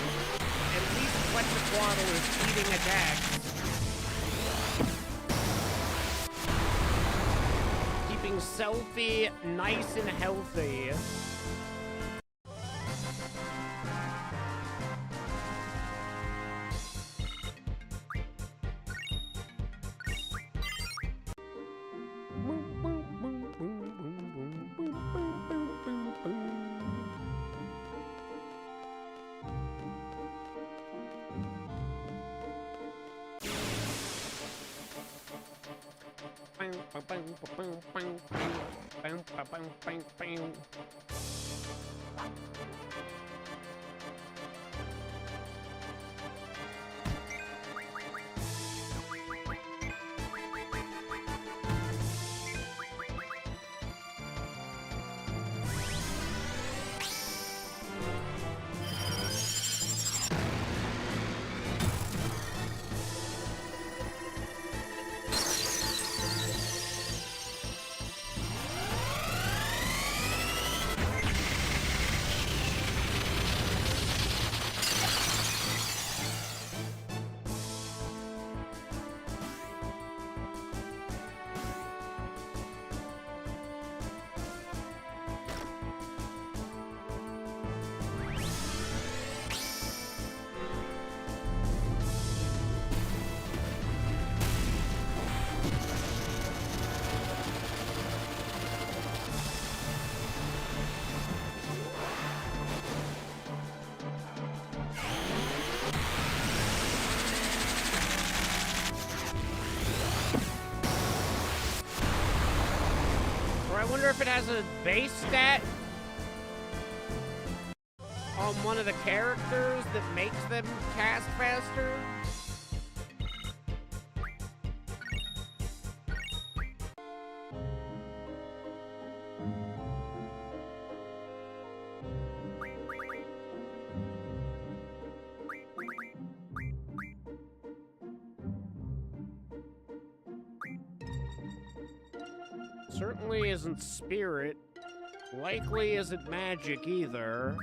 at least Quetzalcoatl is eating attacks. Keeping Selfie nice and healthy. I wonder if it has a base stat on one of the characters that makes them cast faster. Certainly isn't spirit. Likely isn't magic either.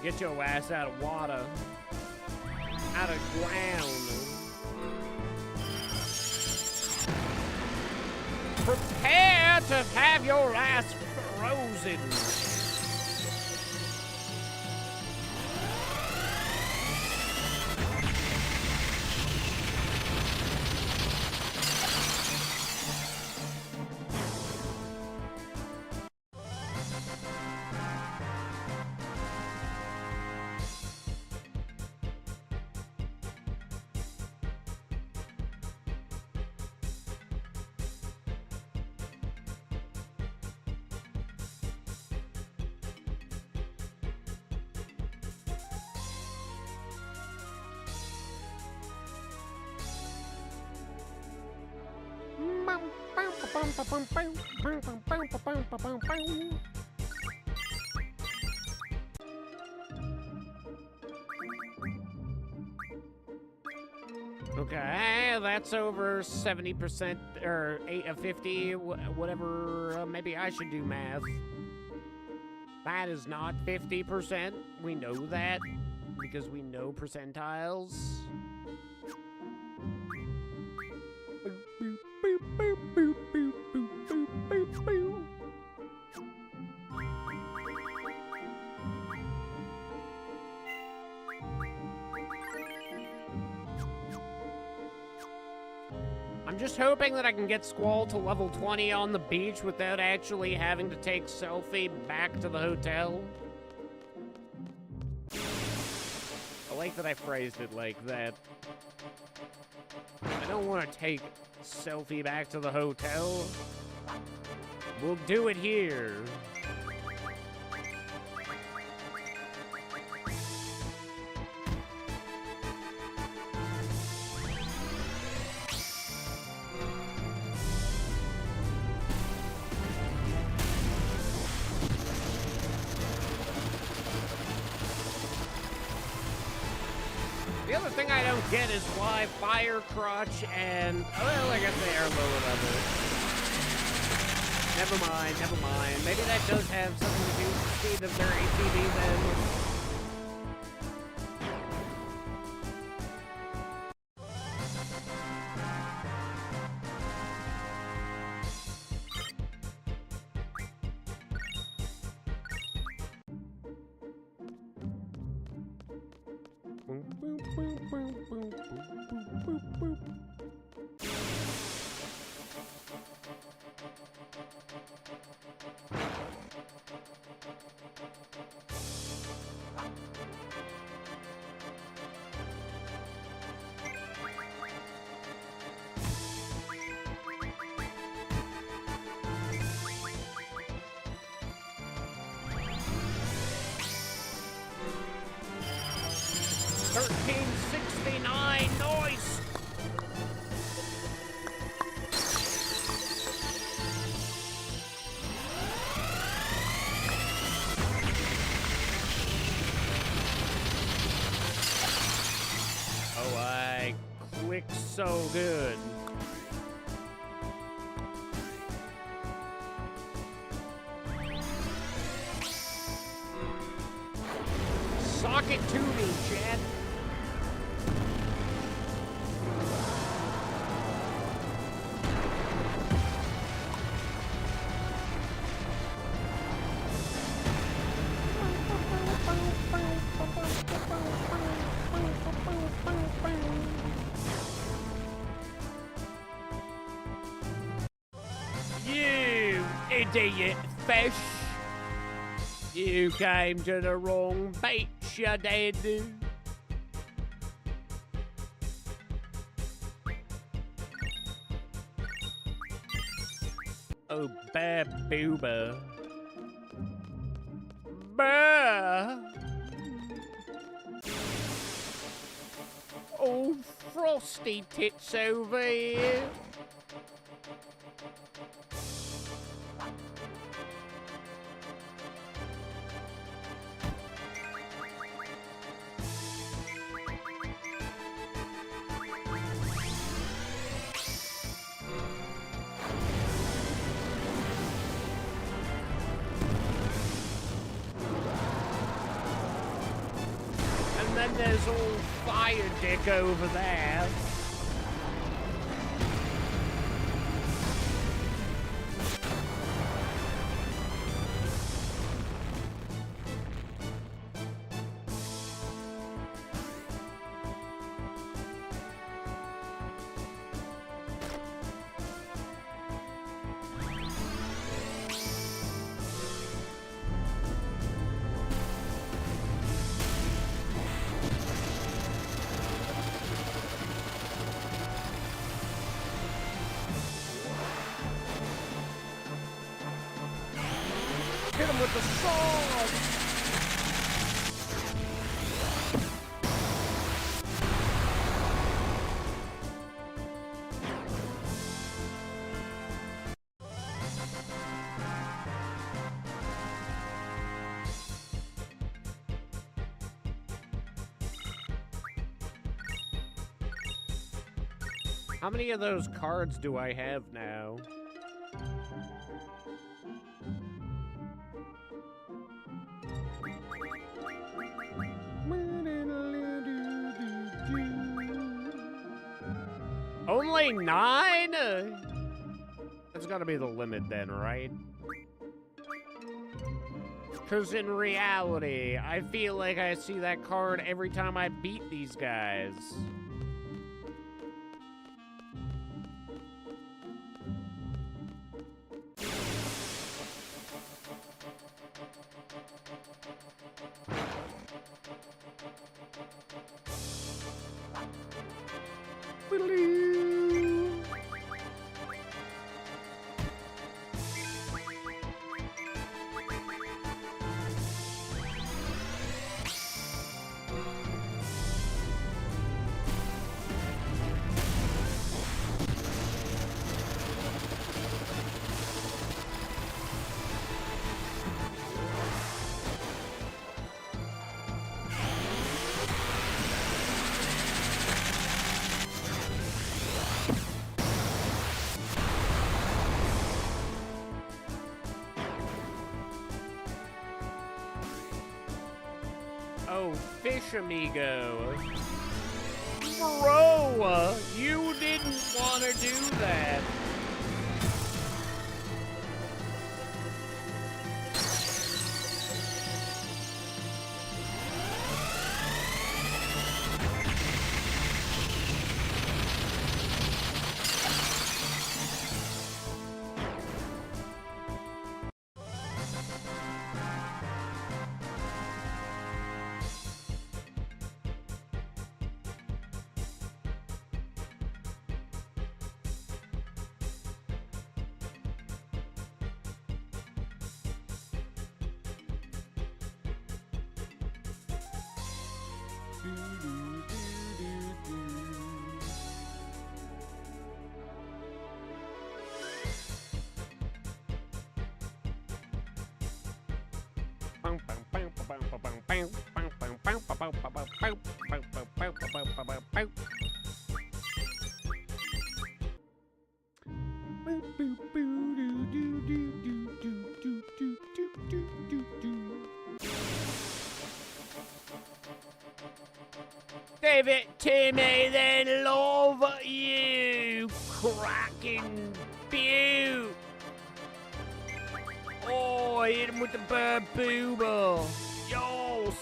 Get your ass out of water. Out of ground. Prepare to have your ass frozen. Okay, that's over 70% or 50, whatever. Maybe I should do math. That is not 50%. We know that because we know percentiles. I'm just hoping that I can get Squall to level 20 on the beach without actually having to take selfie back to the hotel. I like that I phrased it like that. I don't want to take selfie back to the hotel. We'll do it here. The other thing I don't get is why Fire Crotch and... well, I guess they are lower level. Never mind, never mind. Maybe that does have something to do with the speed of their ATV then. Noise! Oh, I click so good. Talk it to me, Chad. You idiot fish. You came to the wrong beach, you did. Oh, booba. Bah. Oh, frosty tits over here. And then there's old Fire Dick over there. Hit him with the sword! How many of those cards do I have now? Only 9? That's gotta be the limit then, right? Because in reality, I feel like I see that card every time I beat these guys. Oh, fish amigo. Bro, you didn't want to do that. Give it to me then, love, you cracking beaut. Oh, hit him with the bird booba. Yos.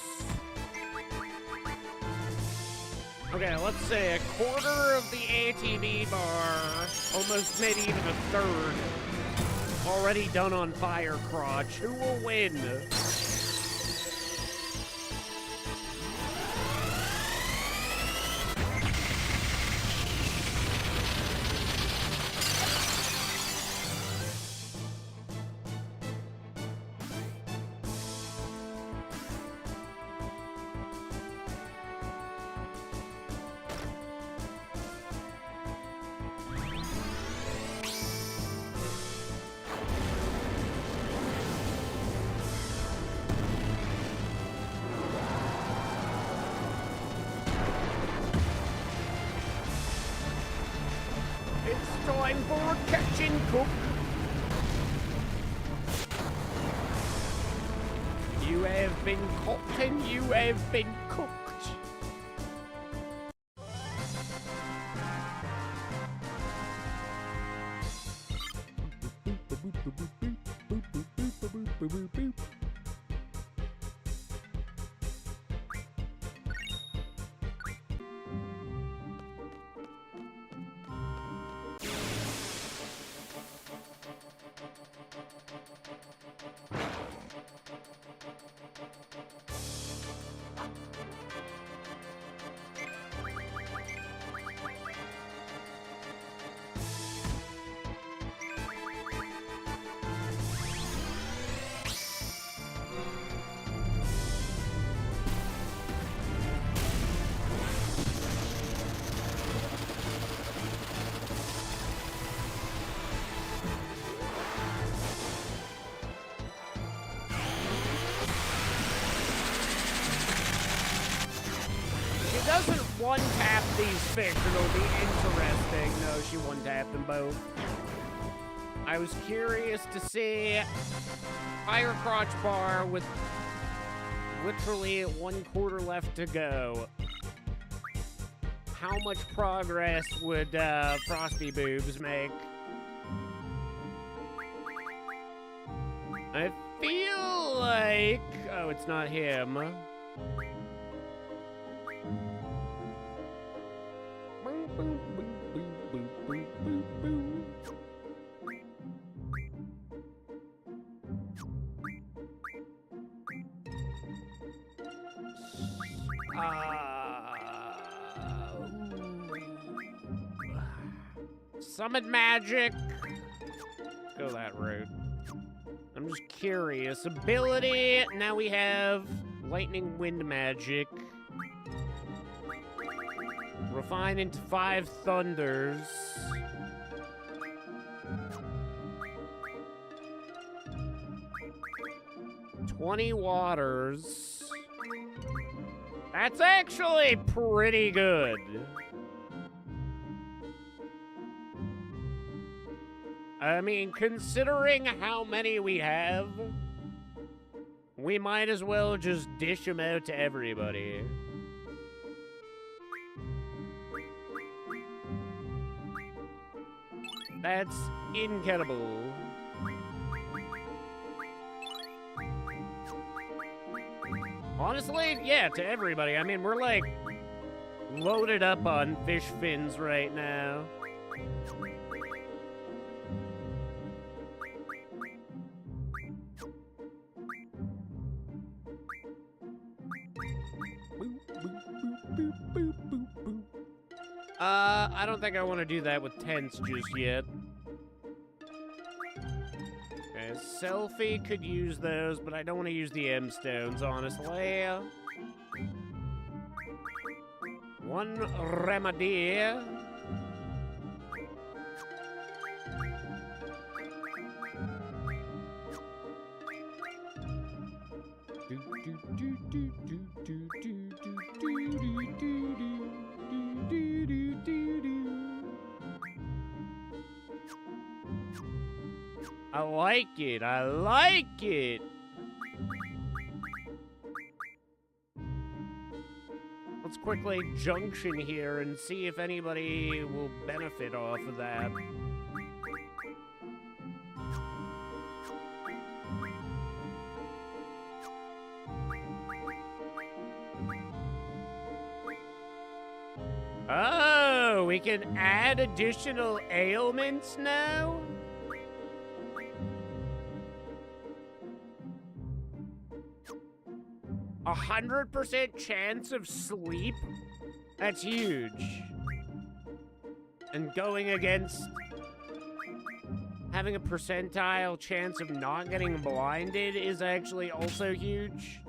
Okay, let's say a quarter of the ATV bar, almost maybe even a third, already done on fire crotch. Who will win? Time for catch and cook. You have been caught and you have been cooked. Doesn't one-tap these fish, it'll be interesting. No, she one-tapped them both. I was curious to see Fire Crotch Bar with literally 1/4 left to go. How much progress would Frosty Boobs make? I feel like... Oh, it's not him. Summon magic. Go that route. I'm just curious. Ability. Now we have lightning wind magic. Refine into 5 thunders. $20 waters. That's actually pretty good. I mean, considering how many we have, we might as well just dish them out to everybody. That's incredible. Honestly, yeah, to everybody. I mean, we're like loaded up on fish fins right now. I don't think I want to do that with tents just yet. Okay, Selfie could use those, but I don't want to use the M stones, honestly. One remedy. I like it. I like it. Let's quickly junction here and see if anybody will benefit off of that. Oh, we can add additional ailments now? 100% chance of sleep? That's huge. And going against having a percentile chance of not getting blinded is actually also huge.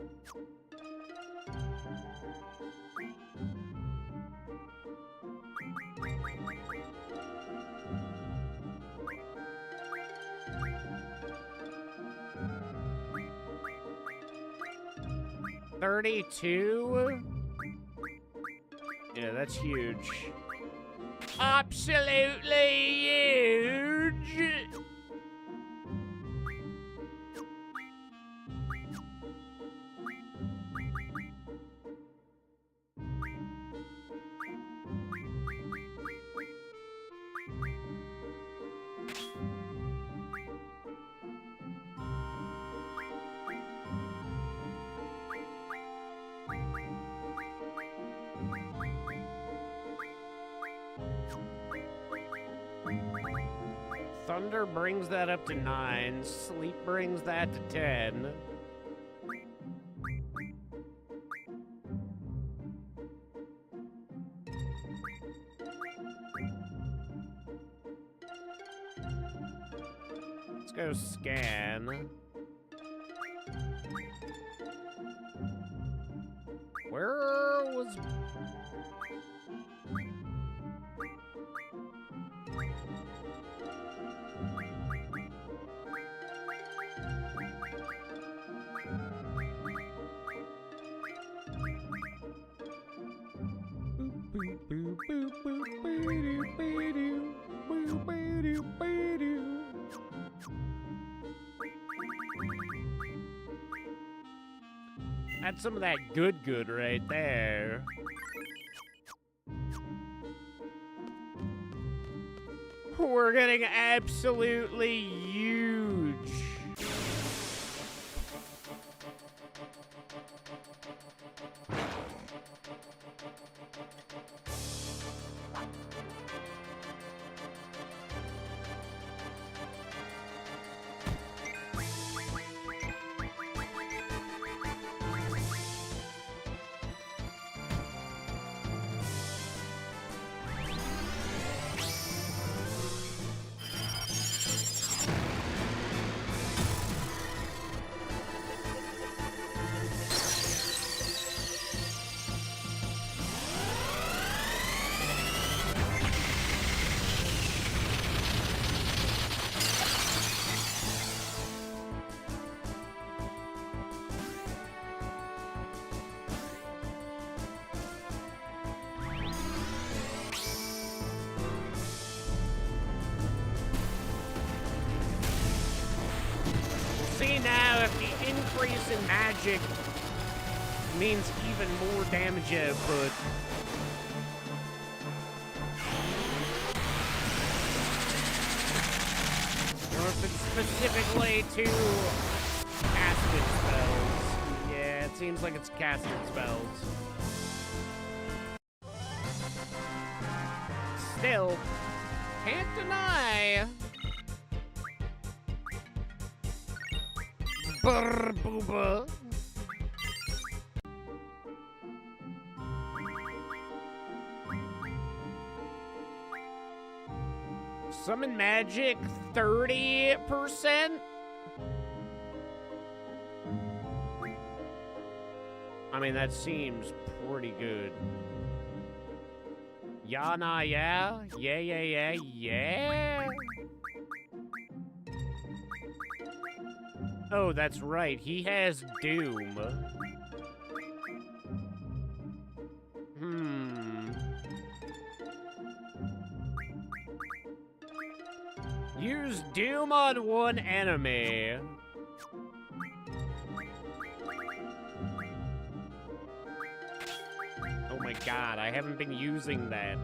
$32? Yeah, that's huge. Absolutely huge! Thunder brings that up to 9. Sleep brings that to 10. Let's go scan. Where was... That's some of that good right there. We're getting absolutely huge. See now, if the increase in magic means even more damage output. Or if it's specifically to casted spells. Yeah, it seems like it's casted spells. Still, can't deny. Brr, booba. Summon magic 30%? I mean, that seems pretty good. Yeah, nah, yeah? Yeah. Oh, that's right. He has Doom. Use Doom on one enemy. Oh my I haven't been using that.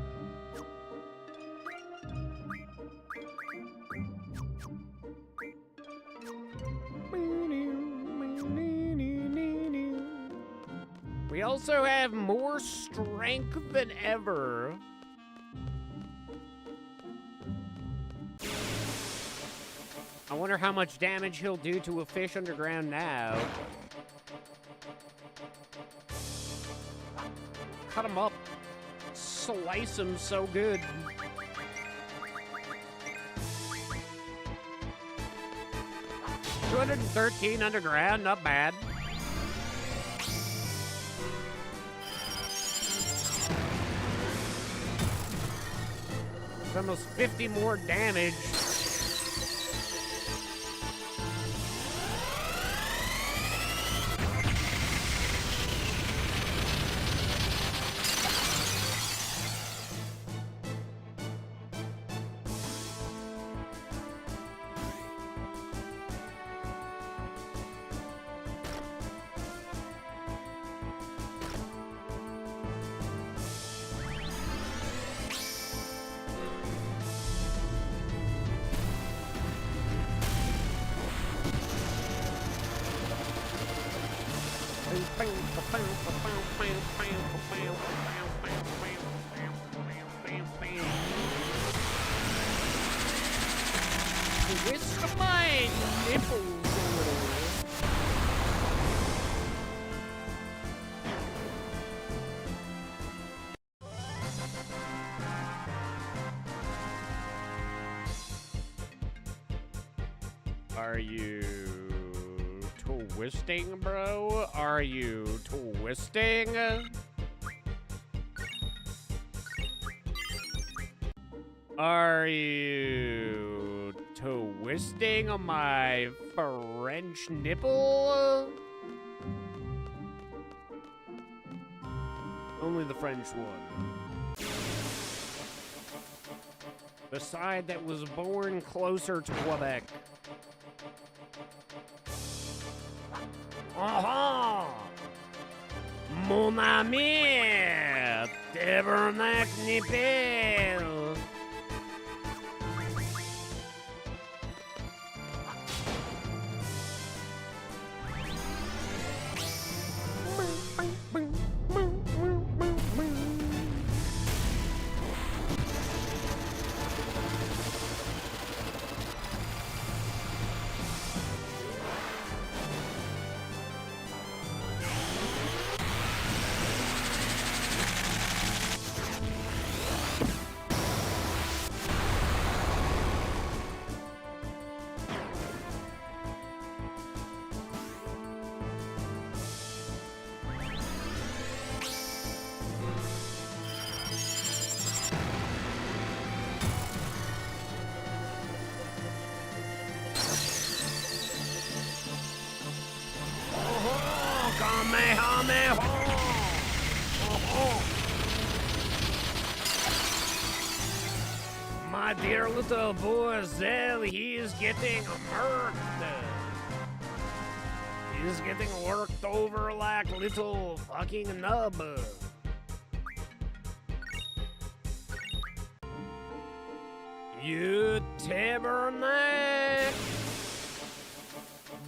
We also have more strength than ever. I wonder how much damage he'll do to a fish underground now. Cut him up. Slice him so good. $213 underground, not bad. It's almost 50 more damage. Twist my nipples a little. Are you twisting, bro? Are you twisting? Are you twisting on my French nipple? Only the French one. The side that was born closer to Quebec. Aha! Mon ami! Tabernacle nipple! My dear little boyzel, he is getting murked. He's getting worked over like little fucking nub. You tabernacle!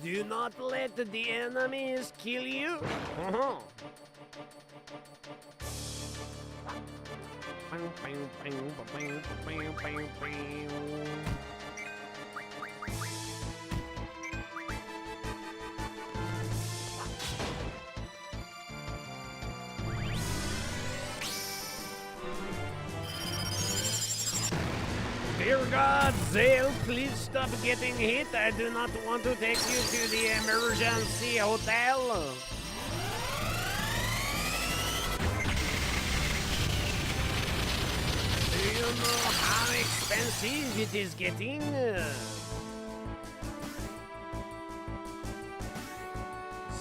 Do not let the enemies kill you. Dear God, Zale, please stop getting hit. I do not want to take you to the emergency hotel. Do you know how expensive it is getting?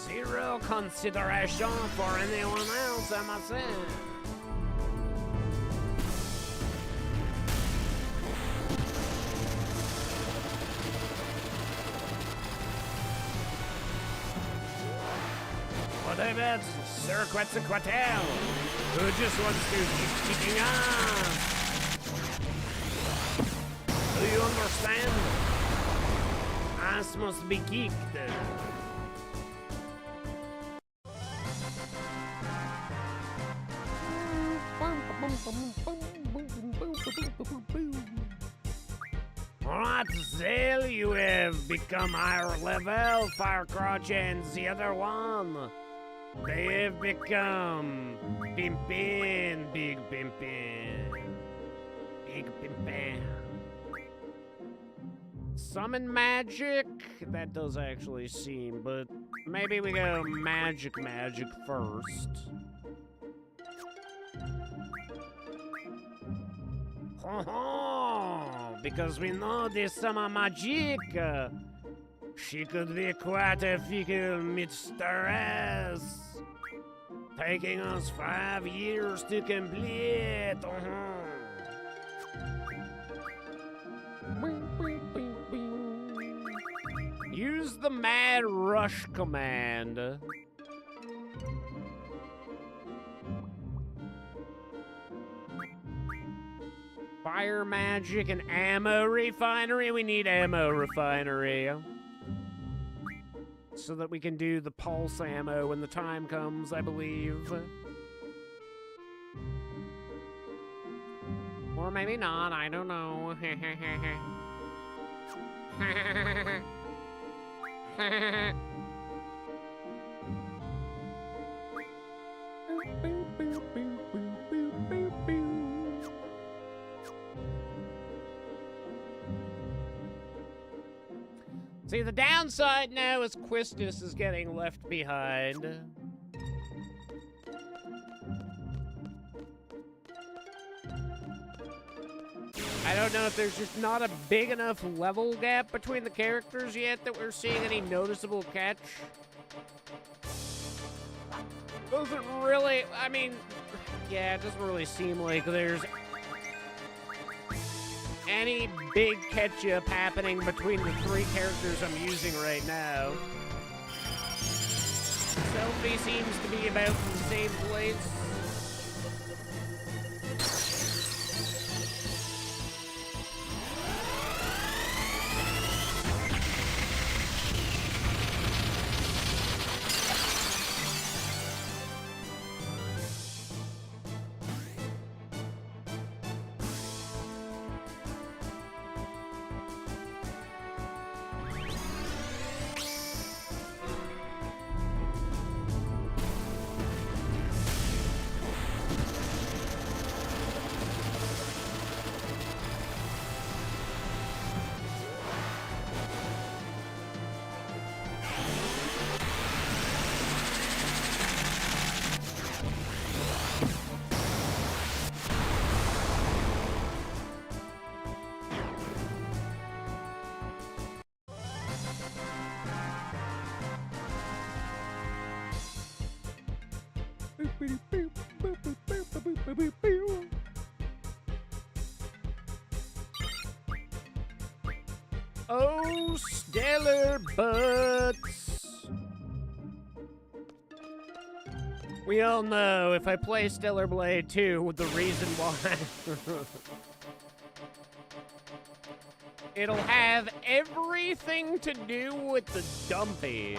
Zero consideration for anyone else, I must say. What about Sir Quetzalcoatl? Who just wants to keep kicking ass? Do you understand? Ass must be kicked. What zeal you have become higher level, Firecrotch and the other one. They have become Pimpin, Big Pimpin. Big Pimpin. Summon magic? That does actually seem, but maybe we go magic first. Oh, because we know this summer magic. She could be quite a fickle mistress. Taking us 5 years to complete. Use the Mad Rush command. Fire magic and ammo refinery. We need ammo refinery. So that we can do the pulse ammo when the time comes, I believe. Or maybe not, I don't know. See, the downside now is Quistis is getting left behind. I don't know if there's just not a big enough level gap between the characters yet that we're seeing any noticeable catch. Doesn't really, I mean, yeah, it doesn't really seem like there's any big catch-up happening between the 3 characters I'm using right now. Selphie seems to be about in the same place. Oh, stellar butts. We all know if I play Stellar Blade 2, the reason why. It'll have everything to do with the dumpy.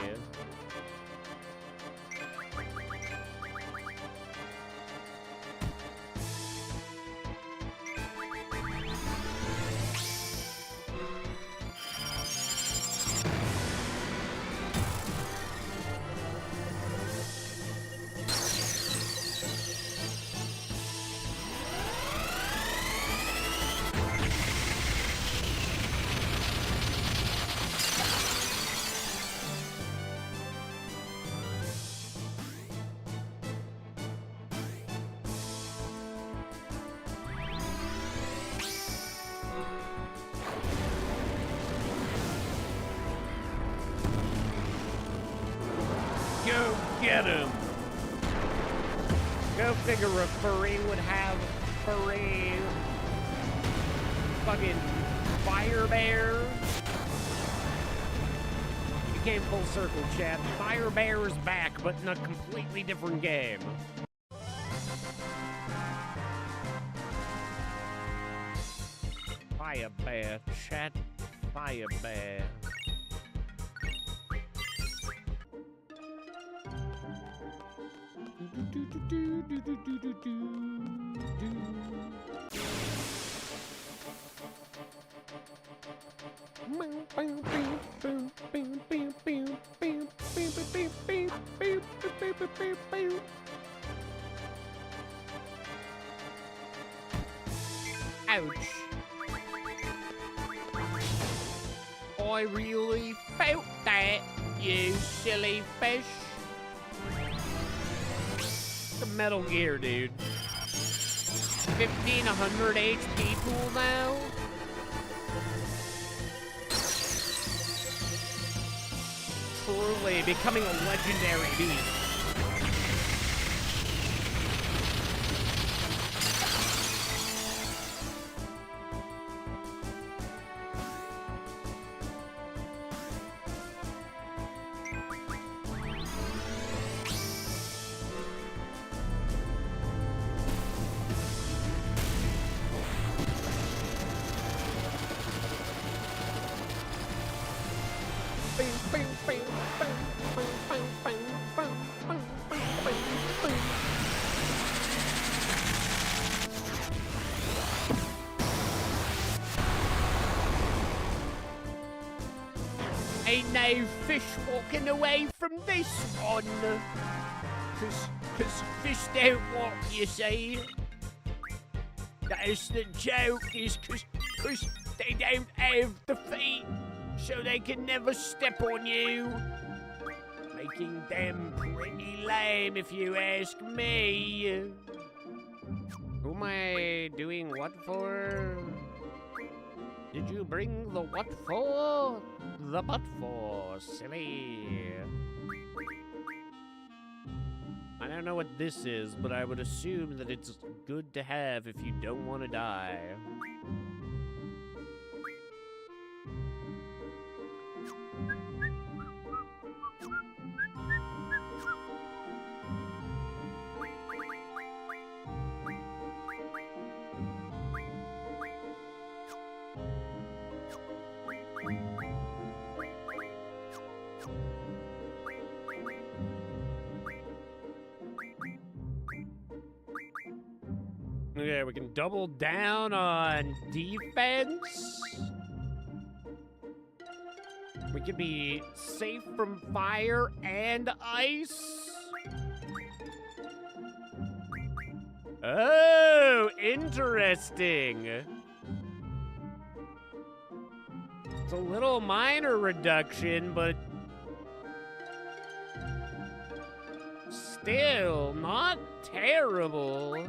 Go get him! Go figure a furry would have furry fucking fire bear. Became full circle, chat. Fire Bear is back, but in a completely different game. Fire bear, chat. Fire bear. Ouch. I really felt that, you silly fish. The Metal Gear, dude. 1500 HP pool now? Truly becoming a legendary beast. Ain't no fish walking away from this one. Cause fish don't walk, you see. That's the joke, is cause they don't have the feet, so they can never step on you. Making them pretty lame, if you ask me. Who am I doing what for? Did you bring the what for? The butt for, silly. I don't know what this is, but I would assume that it's good to have if you don't want to die. Okay, we can double down on defense. We can be safe from fire and ice. Oh, interesting. It's a little minor reduction, but still not terrible.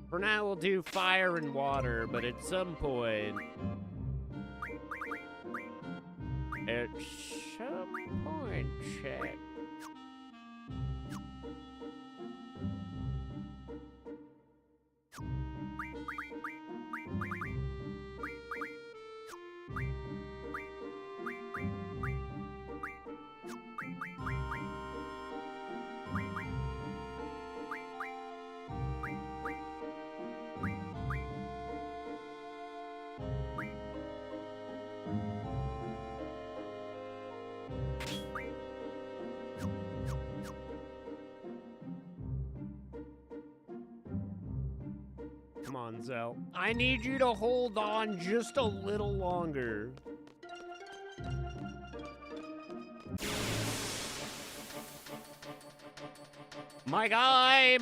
For now, we'll do fire and water, but at some point... check. Come on, Zell. I need you to hold on just a little longer. My guy,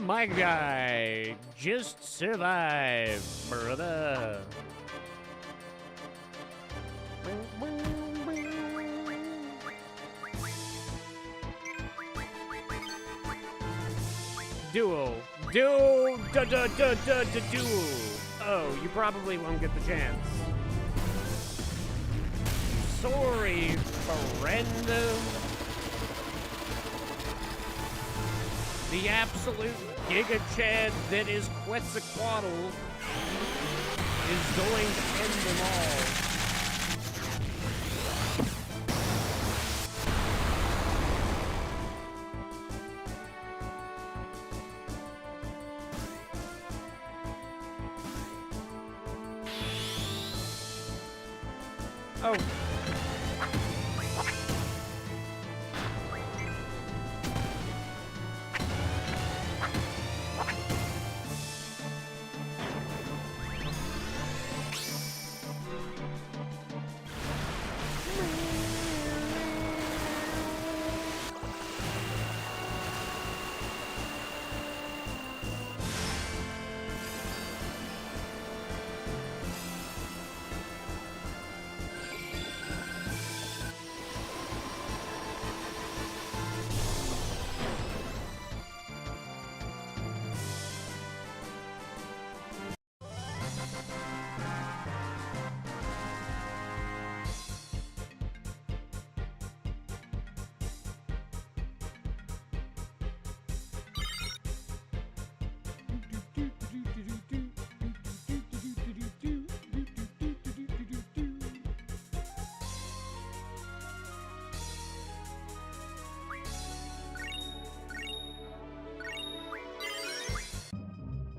just survive, brother. Duel. Duel. Oh, you probably won't get the chance. Sorry, friend. The absolute Giga Chad that is Quetzalcoatl is going to end them all. Oh.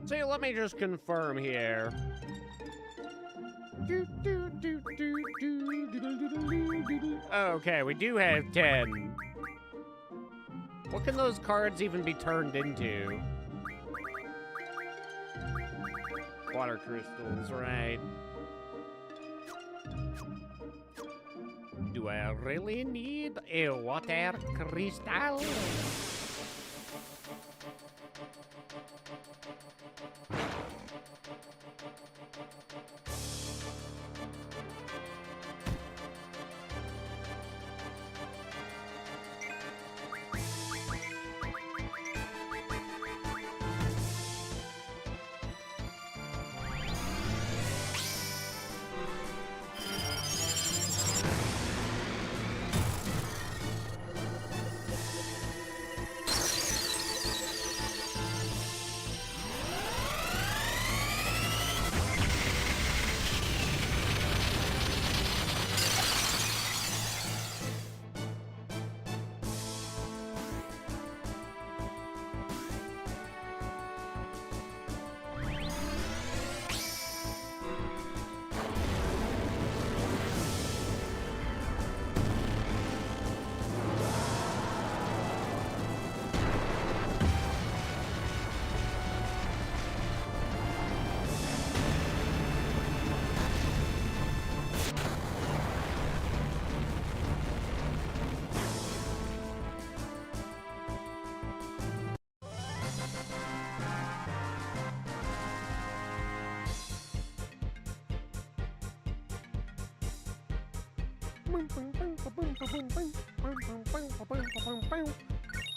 See, let me just confirm here. Okay, we do have 10. What can those cards even be turned into? Water crystals, right. Do I really need a water crystal?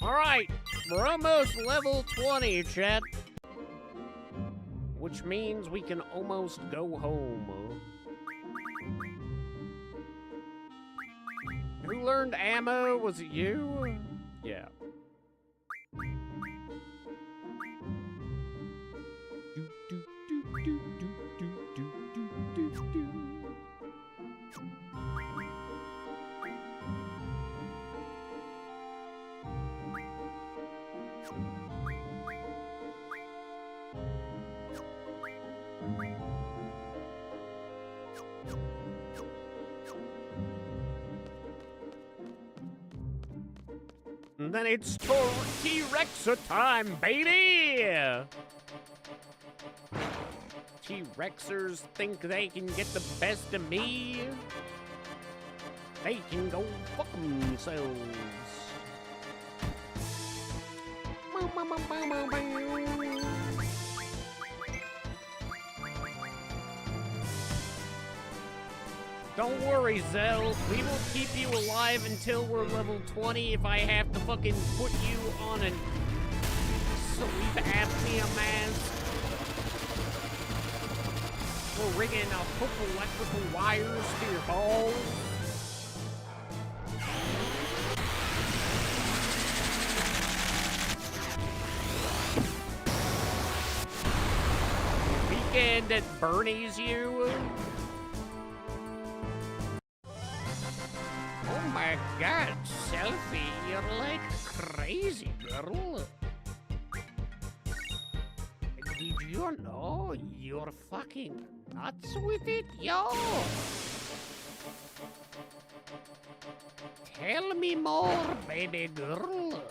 Alright, we're almost level 20, chat. Which means we can almost go home. Who learned ammo? Was it you? Yeah. And then it's T-Rexa time, baby! T-Rexers think they can get the best of me. They can go fuck themselves. Don't worry, Zell. We will keep you alive until we're level 20 if I have to fucking put you on a sleep apnea mask. We're rigging a hook electrical wires to your balls. Weekend at Bernie's you. Oh my god, Selfie, you're like crazy, girl. Did you know you're fucking nuts with it, yo? Tell me more, baby girl.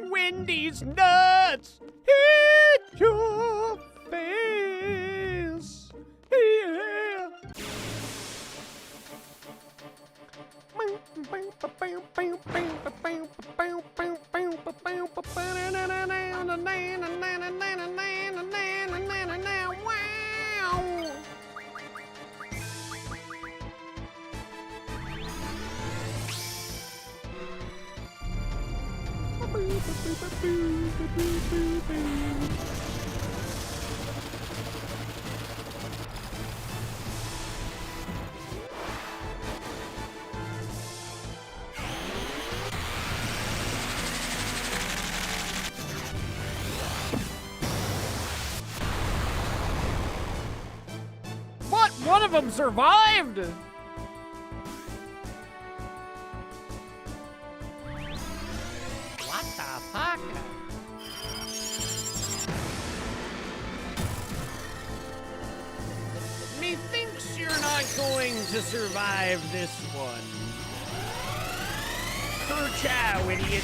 Wendy's nuts hit your face. Yeah. What? One of them survived! What the fuck? Methinks you're not going to survive this one. Kerchow, idiot.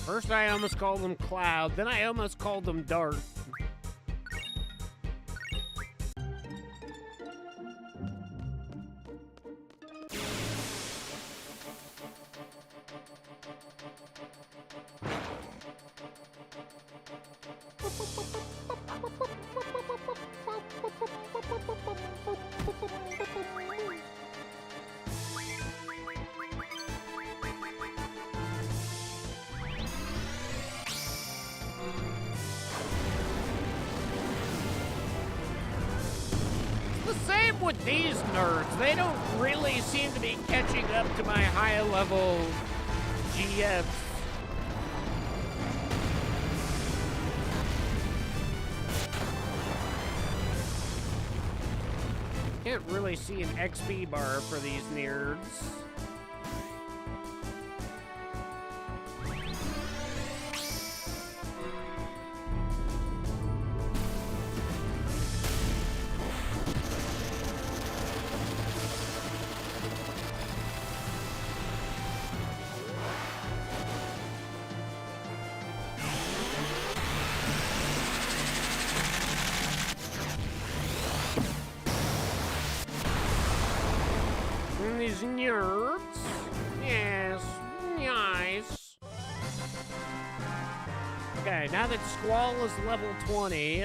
First I almost called them Cloud, then I almost called them Dart. Same with these nerds. They don't really seem to be catching up to my high-level GFs. Can't really see an XP bar for these nerds. These nerds. Yes, nice. Okay, now that Squall is level 20.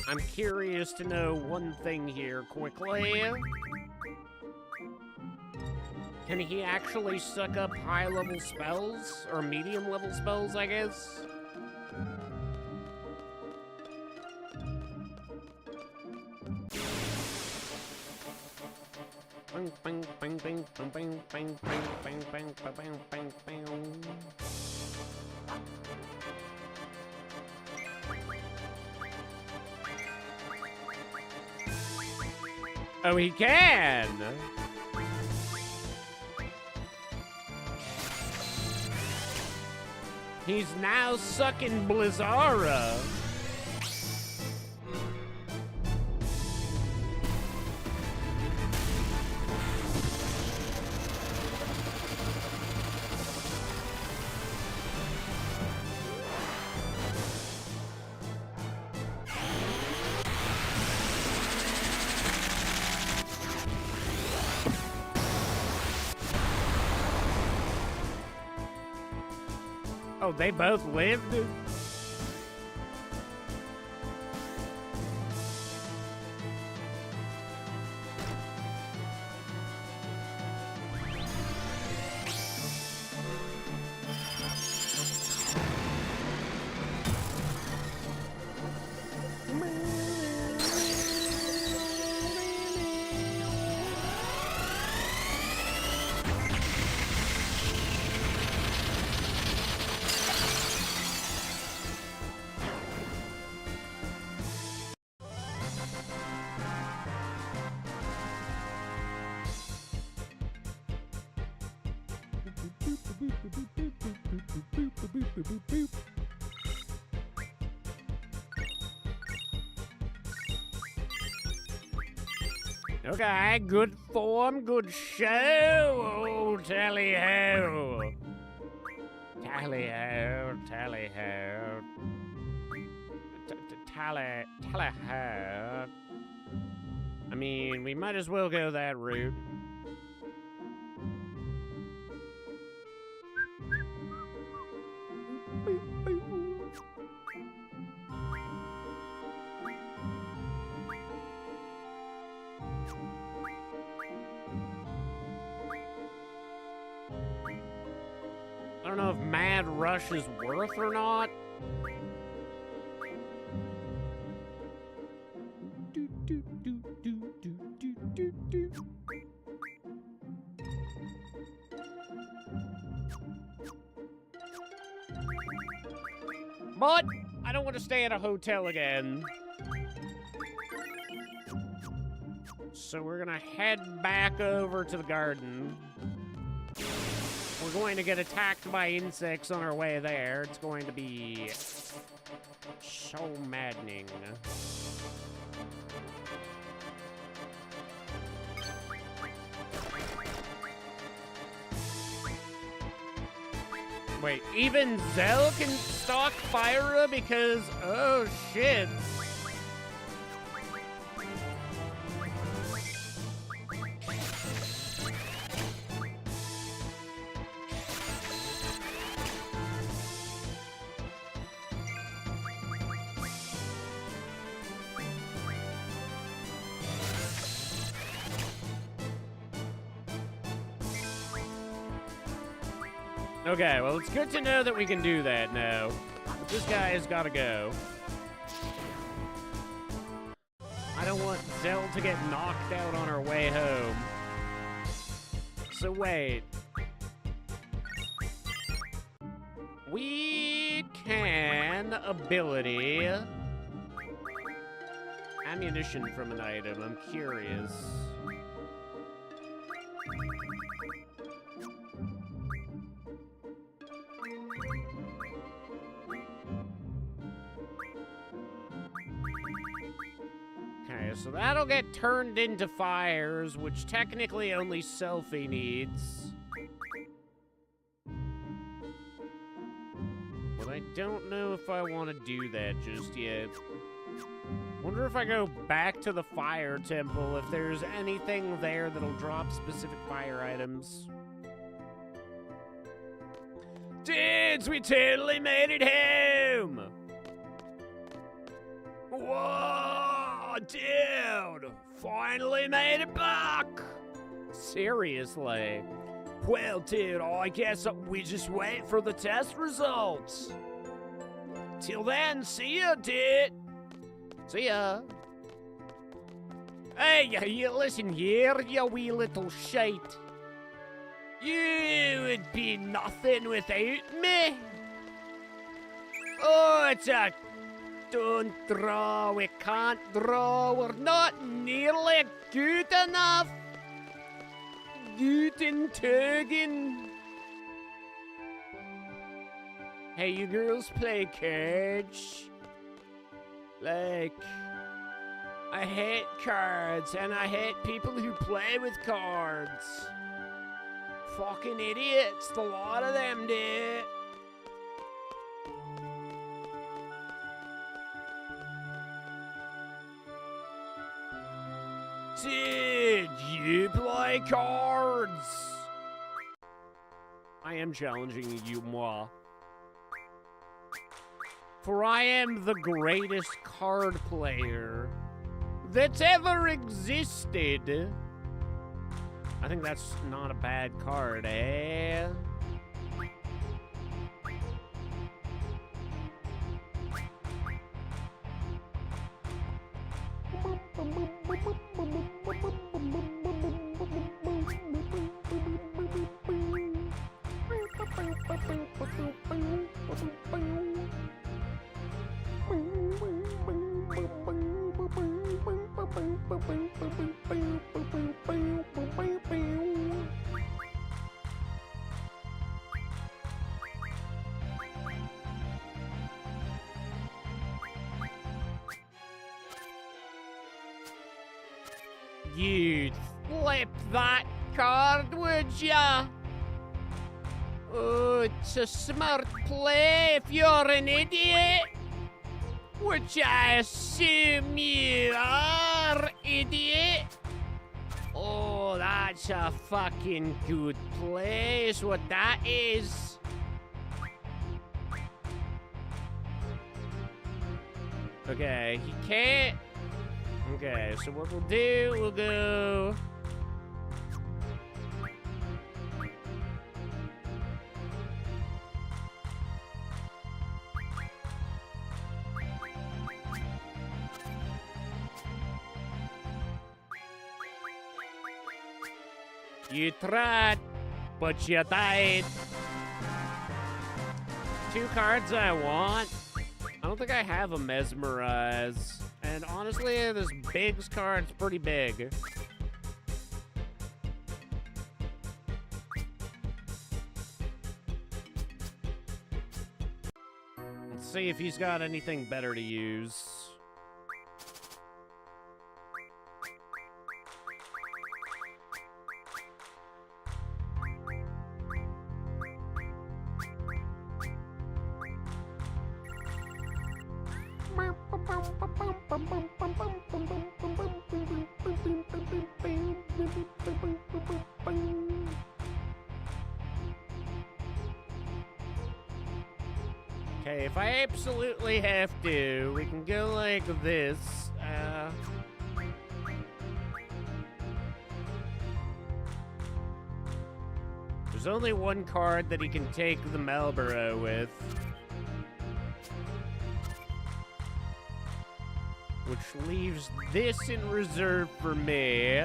I'm curious to know one thing here quickly. Can he actually suck up high-level spells? Or medium-level spells, I guess? Bang, bang, bang, bang, bang, bang, bang, bang, bang, bang, bang, bang, bang. Oh, he can! He's now sucking Blizzara. Oh, they both lived? Okay, good form, good show. Oh, tally-ho. Tally-ho, tally-ho. Tally-ho. I mean, we might as well go that route. I don't know if Mad Rush is worth or not. But I don't want to stay at a hotel again. So we're gonna head back over to the garden. We're going to get attacked by insects on our way there. It's going to be so maddening. Wait, even Zell can stalk Fyra because, oh shit. Okay, well, it's good to know that we can do that now. But this guy has got to go. I don't want Zell to get knocked out on our way home. So wait. We can ability ammunition from an item. I'm curious. So that'll get turned into fires, which technically only Selfie needs. But I don't know if I want to do that just yet. Wonder if I go back to the fire temple, if there's anything there that'll drop specific fire items. Dudes, we totally made it home! Whoa, dude! Finally made it back! Seriously? Well, dude, I guess we just wait for the test results. Till then, see ya, dude! See ya! Hey, you listen here, you wee little shite. You would be nothing without me. Oh, it's a don't draw. We can't draw. We're not nearly good enough. Guten Tagen. Hey, you girls play cards? Like, I hate cards, and I hate people who play with cards. Fucking idiots, the lot of them do. Did you play cards? I am challenging you, moi. For I am the greatest card player that's ever existed. I think that's not a bad card, eh? You'd flip that card, would ya? Oh, it's a smart play if you're an idiot. Which I assume you are, idiot. Oh, that's a fucking good play, is what that is. Okay, he can't. Okay, so what we'll do, we'll go... You tried, but you died. 2 cards I want. I don't think I have a Mesmerize. And honestly, this Biggs card's pretty big. Let's see if he's got anything better to use. Okay, if I absolutely have to, we can go like this. There's only one card that he can take the Marlboro with. Which leaves this in reserve for me.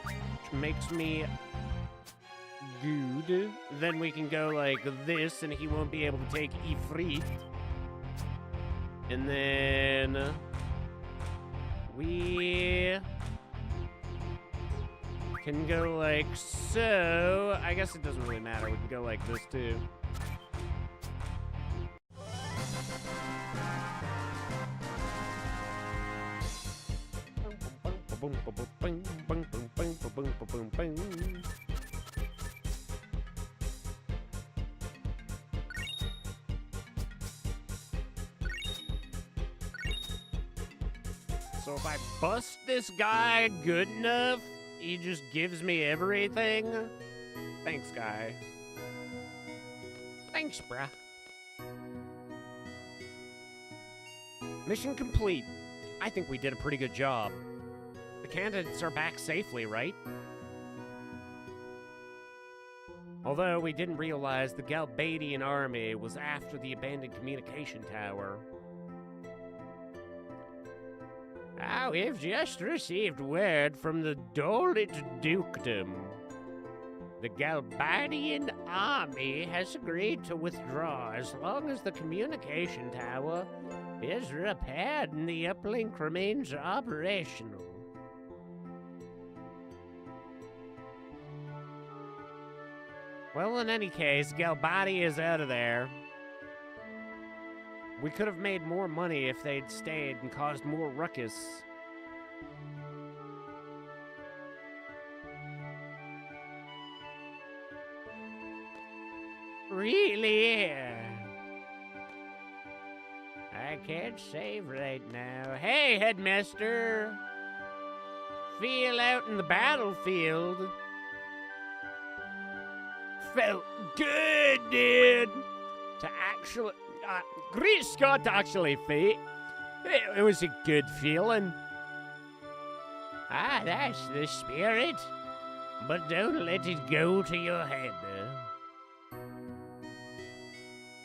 Which makes me good. Then we can go like this, and he won't be able to take Ifrit. And then we can go like so. I guess it doesn't really matter. We can go like this too. So if I bust this guy good enough, he just gives me everything. Thanks, guy. Thanks, bruh. Mission complete. I think we did a pretty good job. The candidates are back safely, right? Although we didn't realize the Galbadian army was after the abandoned communication tower. We've just received word from the Dulwich Dukedom. The Galbadian army has agreed to withdraw as long as the communication tower is repaired and the uplink remains operational. Well, in any case, Galbadi is out of there. We could have made more money if they'd stayed and caused more ruckus. Really? I can't save right now. Hey, Headmaster! Feel out in the battlefield. Felt good, dude! To actually... Great Scott, actually, Fate. It was a good feeling. Ah, that's the spirit. But don't let it go to your head.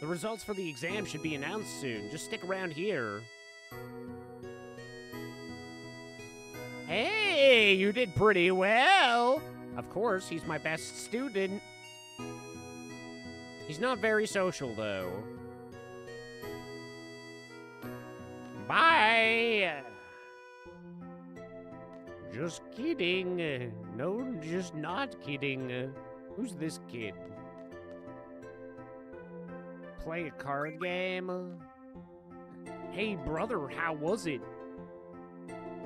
The results for the exam should be announced soon. Just stick around here. Hey, you did pretty well. Of course, he's my best student. He's not very social, though. Bye! Just kidding. No, just not kidding. Who's this kid? Play a card game? Hey, brother, how was it?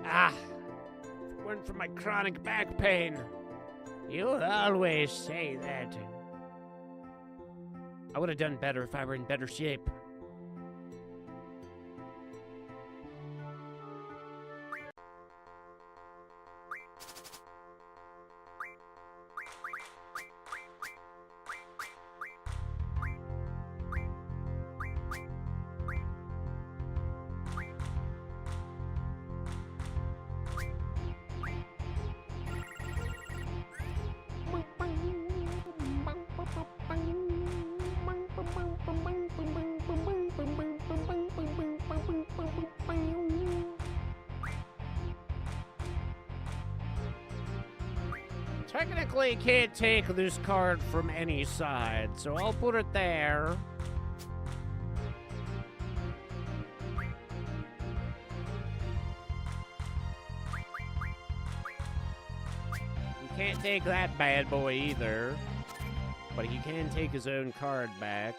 Ah, went for my chronic back pain. You always say that. I would have done better if I were in better shape. Technically can't take this card from any side, so I'll put it there. You can't take that bad boy either, but he can take his own card back.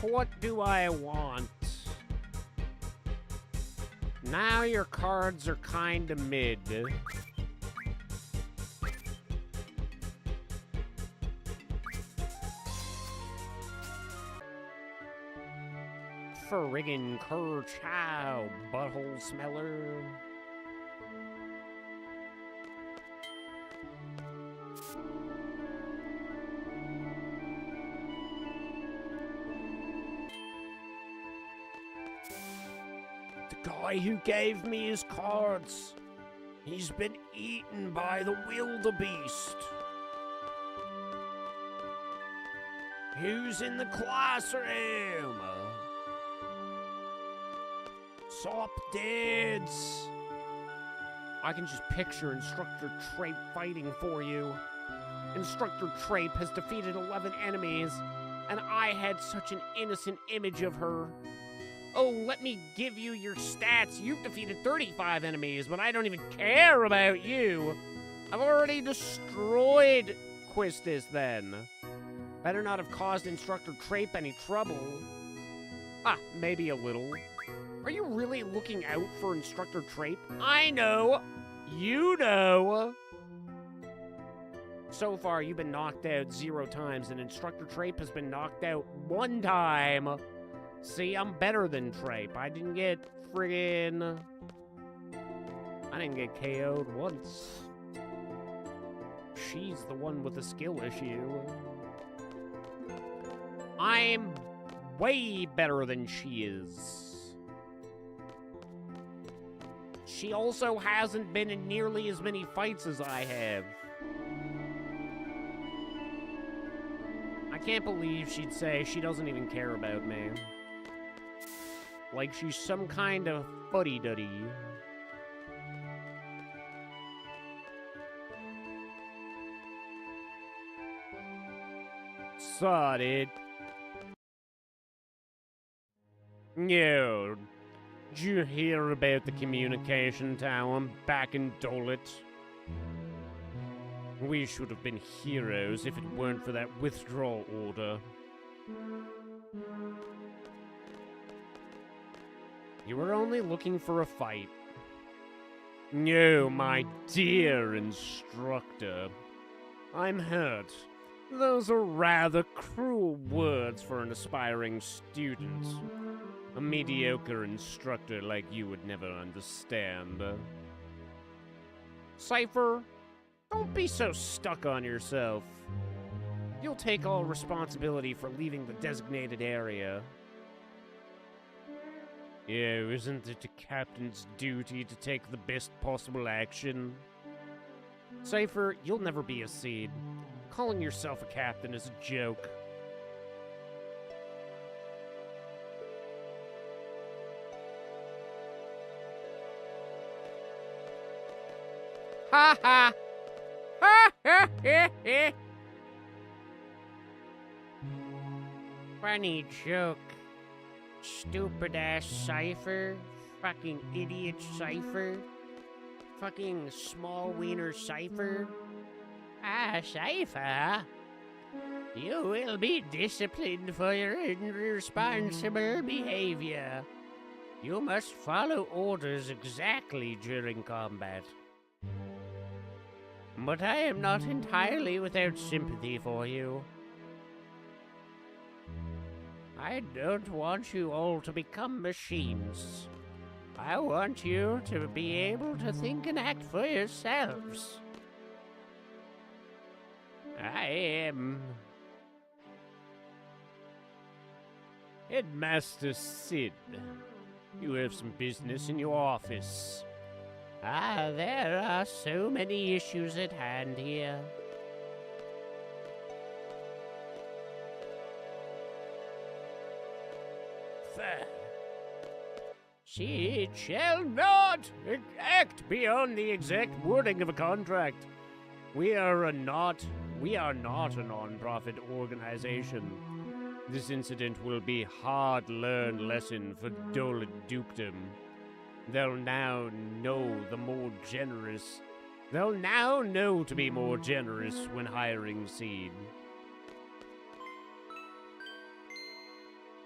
What do I want? Now your cards are kinda mid. Friggin' Kerchow, butthole smeller. Guy who gave me his cards. He's been eaten by the wildebeest. Who's in the classroom? Sop dudes. I can just picture Instructor Trape fighting for you. Instructor Trape has defeated 11 enemies, and I had such an innocent image of her. Oh, let me give you your stats. You've defeated 35 enemies, but I don't even care about you. I've already destroyed Quistis then. Better not have caused Instructor Trape any trouble. Ah, maybe a little. Are you really looking out for Instructor Trape? I know. You know. So far, you've been knocked out 0 times, and Instructor Trape has been knocked out 1 time. See, I'm better than Trape. I didn't get KO'd once. she's the one with the skill issue. I'm way better than she is. She also hasn't been in nearly as many fights as I have. I can't believe she'd say she doesn't even care about me. Like she's some kind of fuddy-duddy. Sod it. Yo, did you hear about the communication tower back in Dolet? We should have been heroes if it weren't for that withdrawal order. You were only looking for a fight. No, my dear instructor. I'm hurt. Those are rather cruel words for an aspiring student. A mediocre instructor like you would never understand. Cypher, don't be so stuck on yourself. You'll take all responsibility for leaving the designated area. Yeah, isn't it a captain's duty to take the best possible action? Cypher, you'll never be a seed. Calling yourself a captain is a joke. Ha ha! Ha ha ha ha! Funny joke. Stupid ass Cypher. Fucking idiot Cypher. Fucking small wiener Cypher. Ah, Cypher. You will be disciplined for your irresponsible behavior. You must follow orders exactly during combat. But I am not entirely without sympathy for you. I don't want you all to become machines. I want you to be able to think and act for yourselves. I am Headmaster Sid. You have some business in your office. Ah, there are so many issues at hand here. Fair. She shall not act beyond the exact wording of a contract. We are not a non-profit organization. This incident will be a hard-learned lesson for Dolet Dukedom. They'll now know to be more generous when hiring Seed.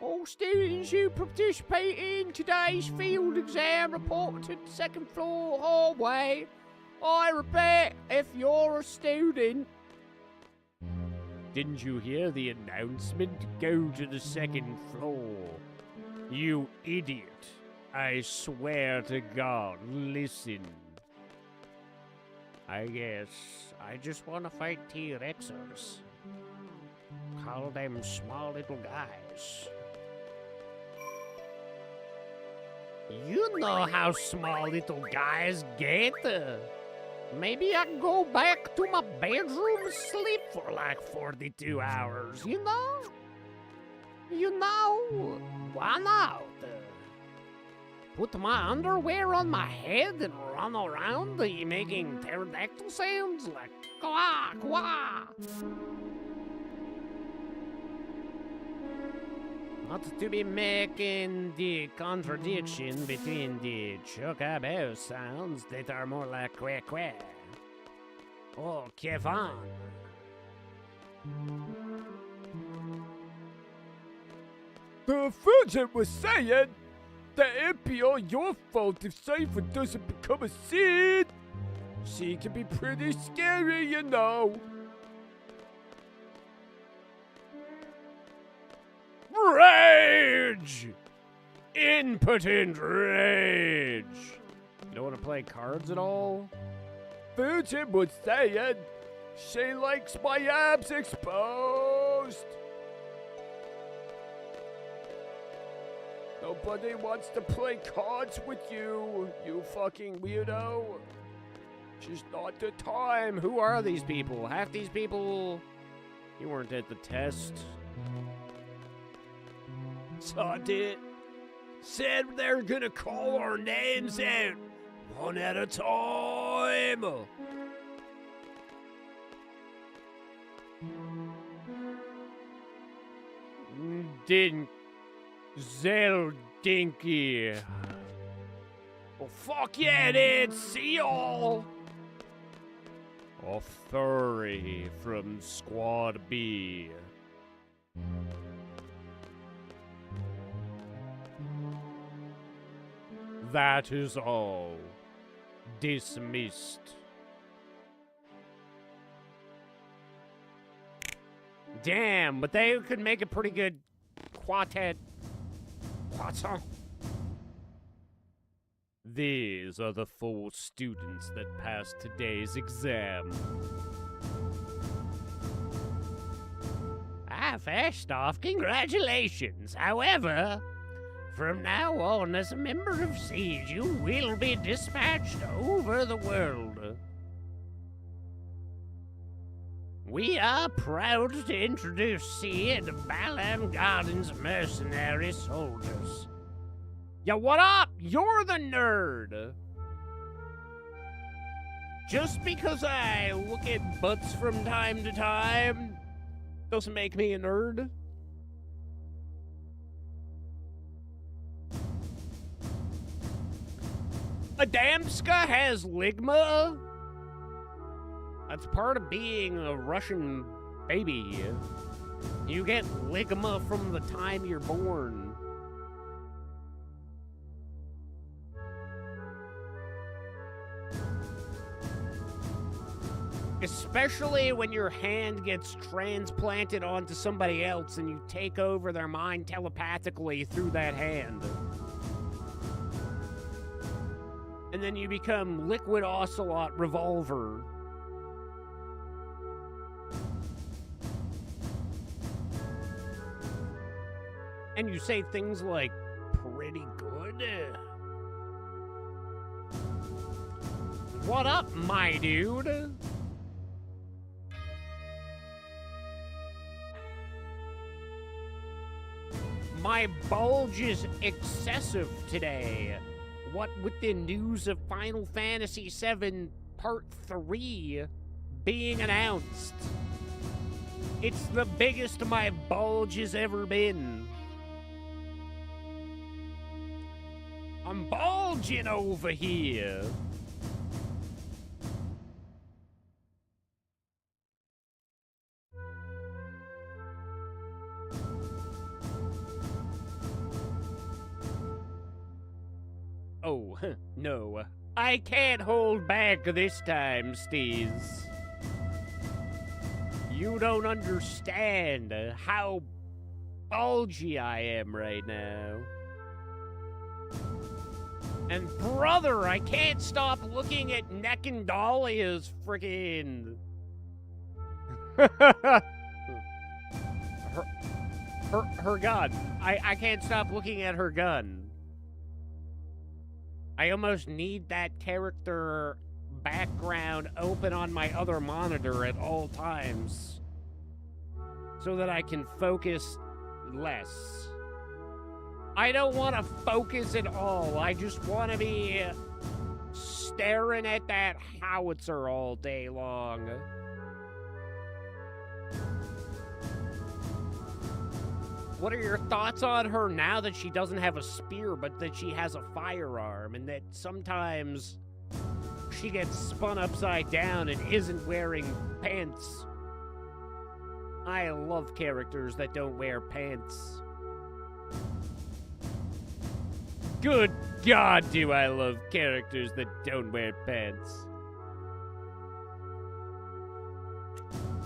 All students who participate in today's field exam report to the second floor hallway. I repeat, if you're a student. Didn't you hear the announcement? Go to the second floor. You idiot. I swear to God, listen. I guess I just want to fight T-Rexers. Call them small little guys. You know how small little guys get. Maybe I can go back to my bedroom and sleep for like 42 hours, you know? Why not? Put my underwear on my head and run around making pterodactyl sounds like quack, quack. Not to be making the contradiction between the chocobo sounds that are more like quack quack. Or Kevin. The Fusion was saying that it'd be all your fault if Cypher doesn't become a Seed. She can be pretty scary, you know. Rage! Impotent rage! You don't want to play cards at all? Fusion was saying She likes my abs exposed. Nobody wants to play cards with you, you fucking weirdo. Just not the time. Who are these people? Half these people... You weren't at the test. Said it. Said they're gonna call our names out. One at a time. Didn't... Zeldinky. Well, fuck yeah, it is. See y'all. A furry from Squad B. That is all. Dismissed. Damn, but they could make a pretty good quartet. Croissant. These are the 4 students that passed today's exam. First off, congratulations. However, from now on, as a member of Siege, you will be dispatched over the world. We are proud to introduce Sia to Balam Gardens mercenary soldiers. Yeah, what up? You're the nerd. Just because I look at butts from time to time doesn't make me a nerd. Adamska has ligma? That's part of being a Russian baby. You get ligma from the time you're born. Especially when your hand gets transplanted onto somebody else and you take over their mind telepathically through that hand. And then you become Liquid Ocelot Revolver. And you say things like, pretty good. What up, my dude? My bulge is excessive today. What with the news of Final Fantasy VII Part 3 being announced. It's the biggest my bulge has ever been. I'm bulging over here. Oh, no. I can't hold back this time, Steez. You don't understand how bulgy I am right now. And brother, I can't stop looking at Neck and Dahlia's freaking... her gun. I can't stop looking at her gun. I almost need that character background open on my other monitor at all times so that I can focus less. I don't want to focus at all. I just want to be staring at that howitzer all day long. What are your thoughts on her now that she doesn't have a spear, but that she has a firearm, and that sometimes she gets spun upside down and isn't wearing pants? I love characters that don't wear pants. Good God, do I love characters that don't wear pants.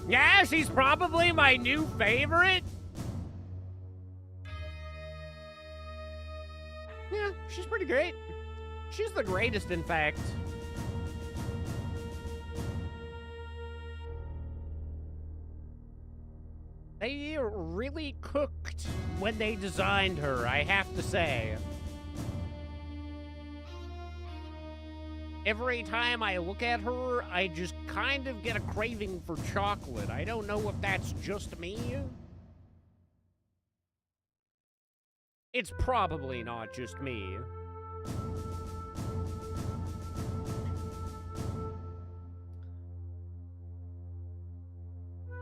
Yeah, she's probably my new favorite. Yeah, she's pretty great. She's the greatest, in fact. hooked when they designed her, I have to say. Every time I look at her, I just kind of get a craving for chocolate. I don't know if that's just me. It's probably not just me.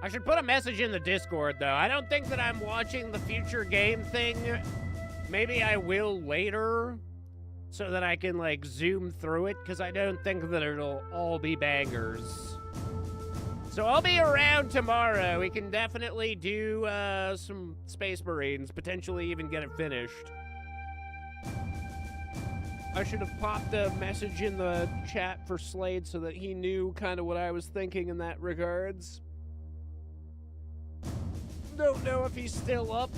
I should put a message in the Discord, though. I don't think that I'm watching the future game thing. Maybe I will later, so that I can, like, zoom through it, because I don't think that it'll all be bangers. So I'll be around tomorrow. We can definitely do some Space Marines, potentially even get it finished. I should have popped a message in the chat for Slade so that he knew kind of what I was thinking in that regards. Don't know if he's still up.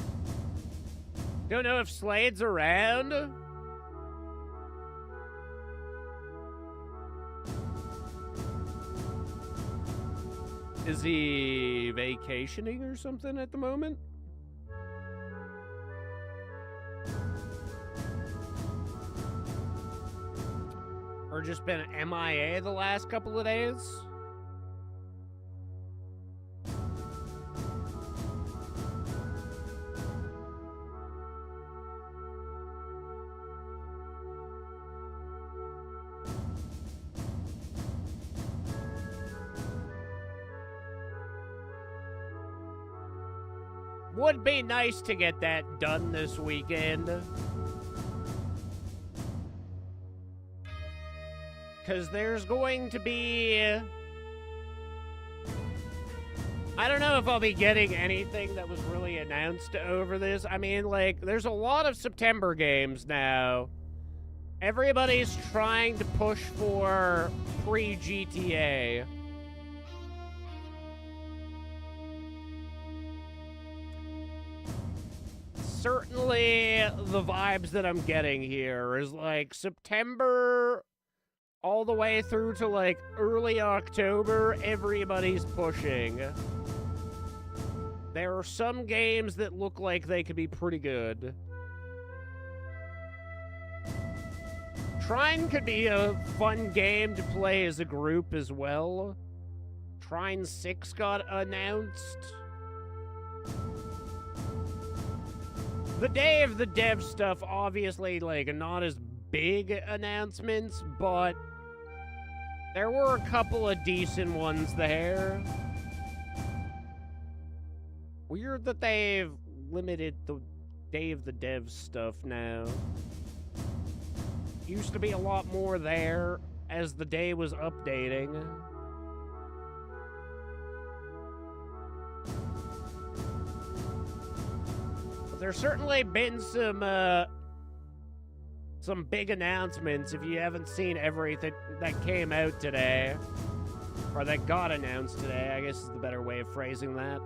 Don't know if Slade's around. Is he vacationing or something at the moment? Or just been MIA the last couple of days? Would be nice to get that done this weekend. Because there's going to be... I don't know if I'll be getting anything that was really announced over this. I mean, like, there's a lot of September games now. Everybody's trying to push for pre-GTA. Certainly, the vibes that I'm getting here is, like, September all the way through to, like, early October, everybody's pushing. There are some games that look like they could be pretty good. Trine could be a fun game to play as a group as well. Trine 6 got announced. The Day of the Dev stuff, obviously, like, not as big announcements, but there were a couple of decent ones there. Weird that they've limited the Day of the Dev stuff now. Used to be a lot more there as the day was updating. But there's certainly been some big announcements if you haven't seen everything that came out today. Or that got announced today, I guess is the better way of phrasing that.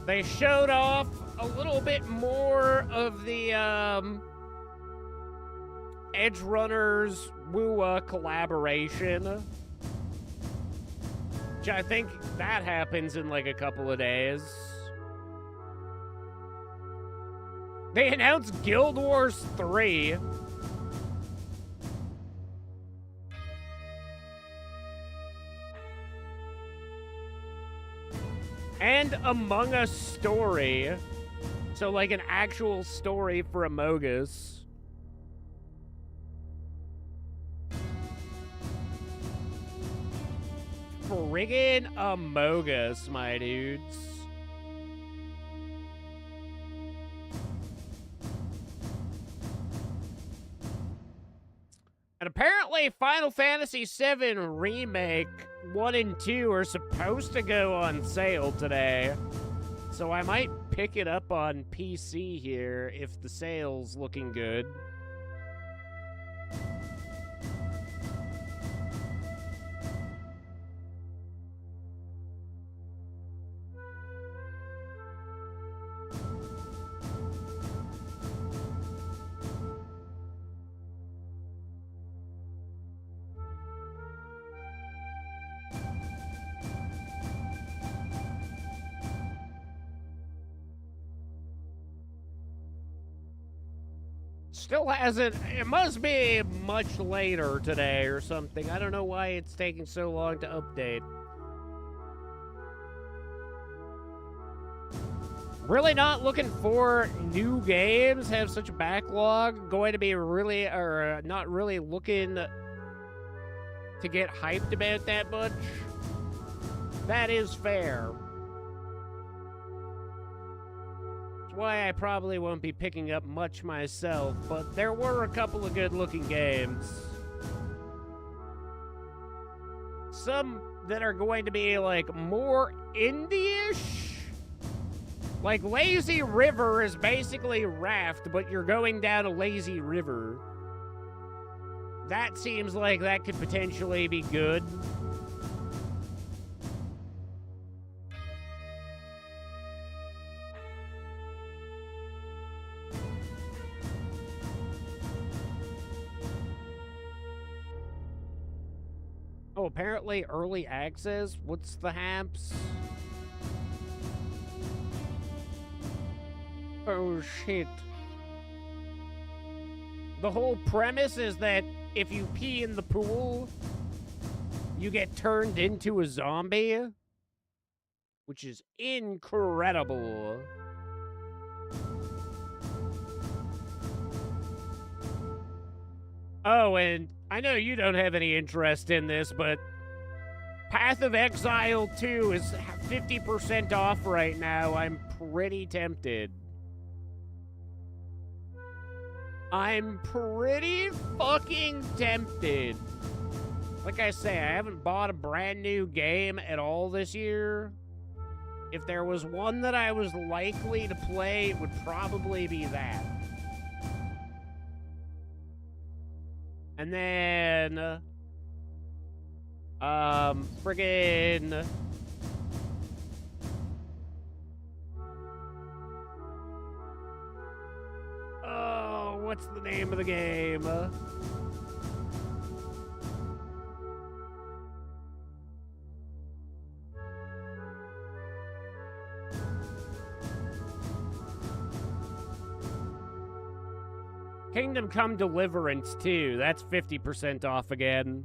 They showed off a little bit more of the Edge Runners WUA collaboration. Which I think that happens in like a couple of days. They announced Guild Wars 3. And Among Us story. So, like, an actual story for Among Us. Friggin' Among Us, my dudes. And apparently Final Fantasy VII Remake 1 and 2 are supposed to go on sale today. So I might pick it up on PC here if the sale's looking good. Still hasn't. It must be much later today or something. I don't know why it's taking so long to update. Really not looking for new games. Have such a backlog. Going to be really, or not really looking to get hyped about that much. That is fair. That's why I probably won't be picking up much myself, but there were a couple of good-looking games. Some that are going to be, like, more indie-ish. Like, Lazy River is basically Raft, but you're going down a lazy river. That seems like that could potentially be good. Oh, apparently early access? What's the haps? Oh, shit. The whole premise is that if you pee in the pool, you get turned into a zombie, which is incredible. Oh, and I know you don't have any interest in this, but Path of Exile 2 is 50% off right now. I'm pretty tempted. I'm pretty fucking tempted. Like I say, I haven't bought a brand new game at all this year. If there was one that I was likely to play, it would probably be that. And then, friggin', oh, what's the name of the game? Kingdom Come Deliverance 2, that's 50% off again.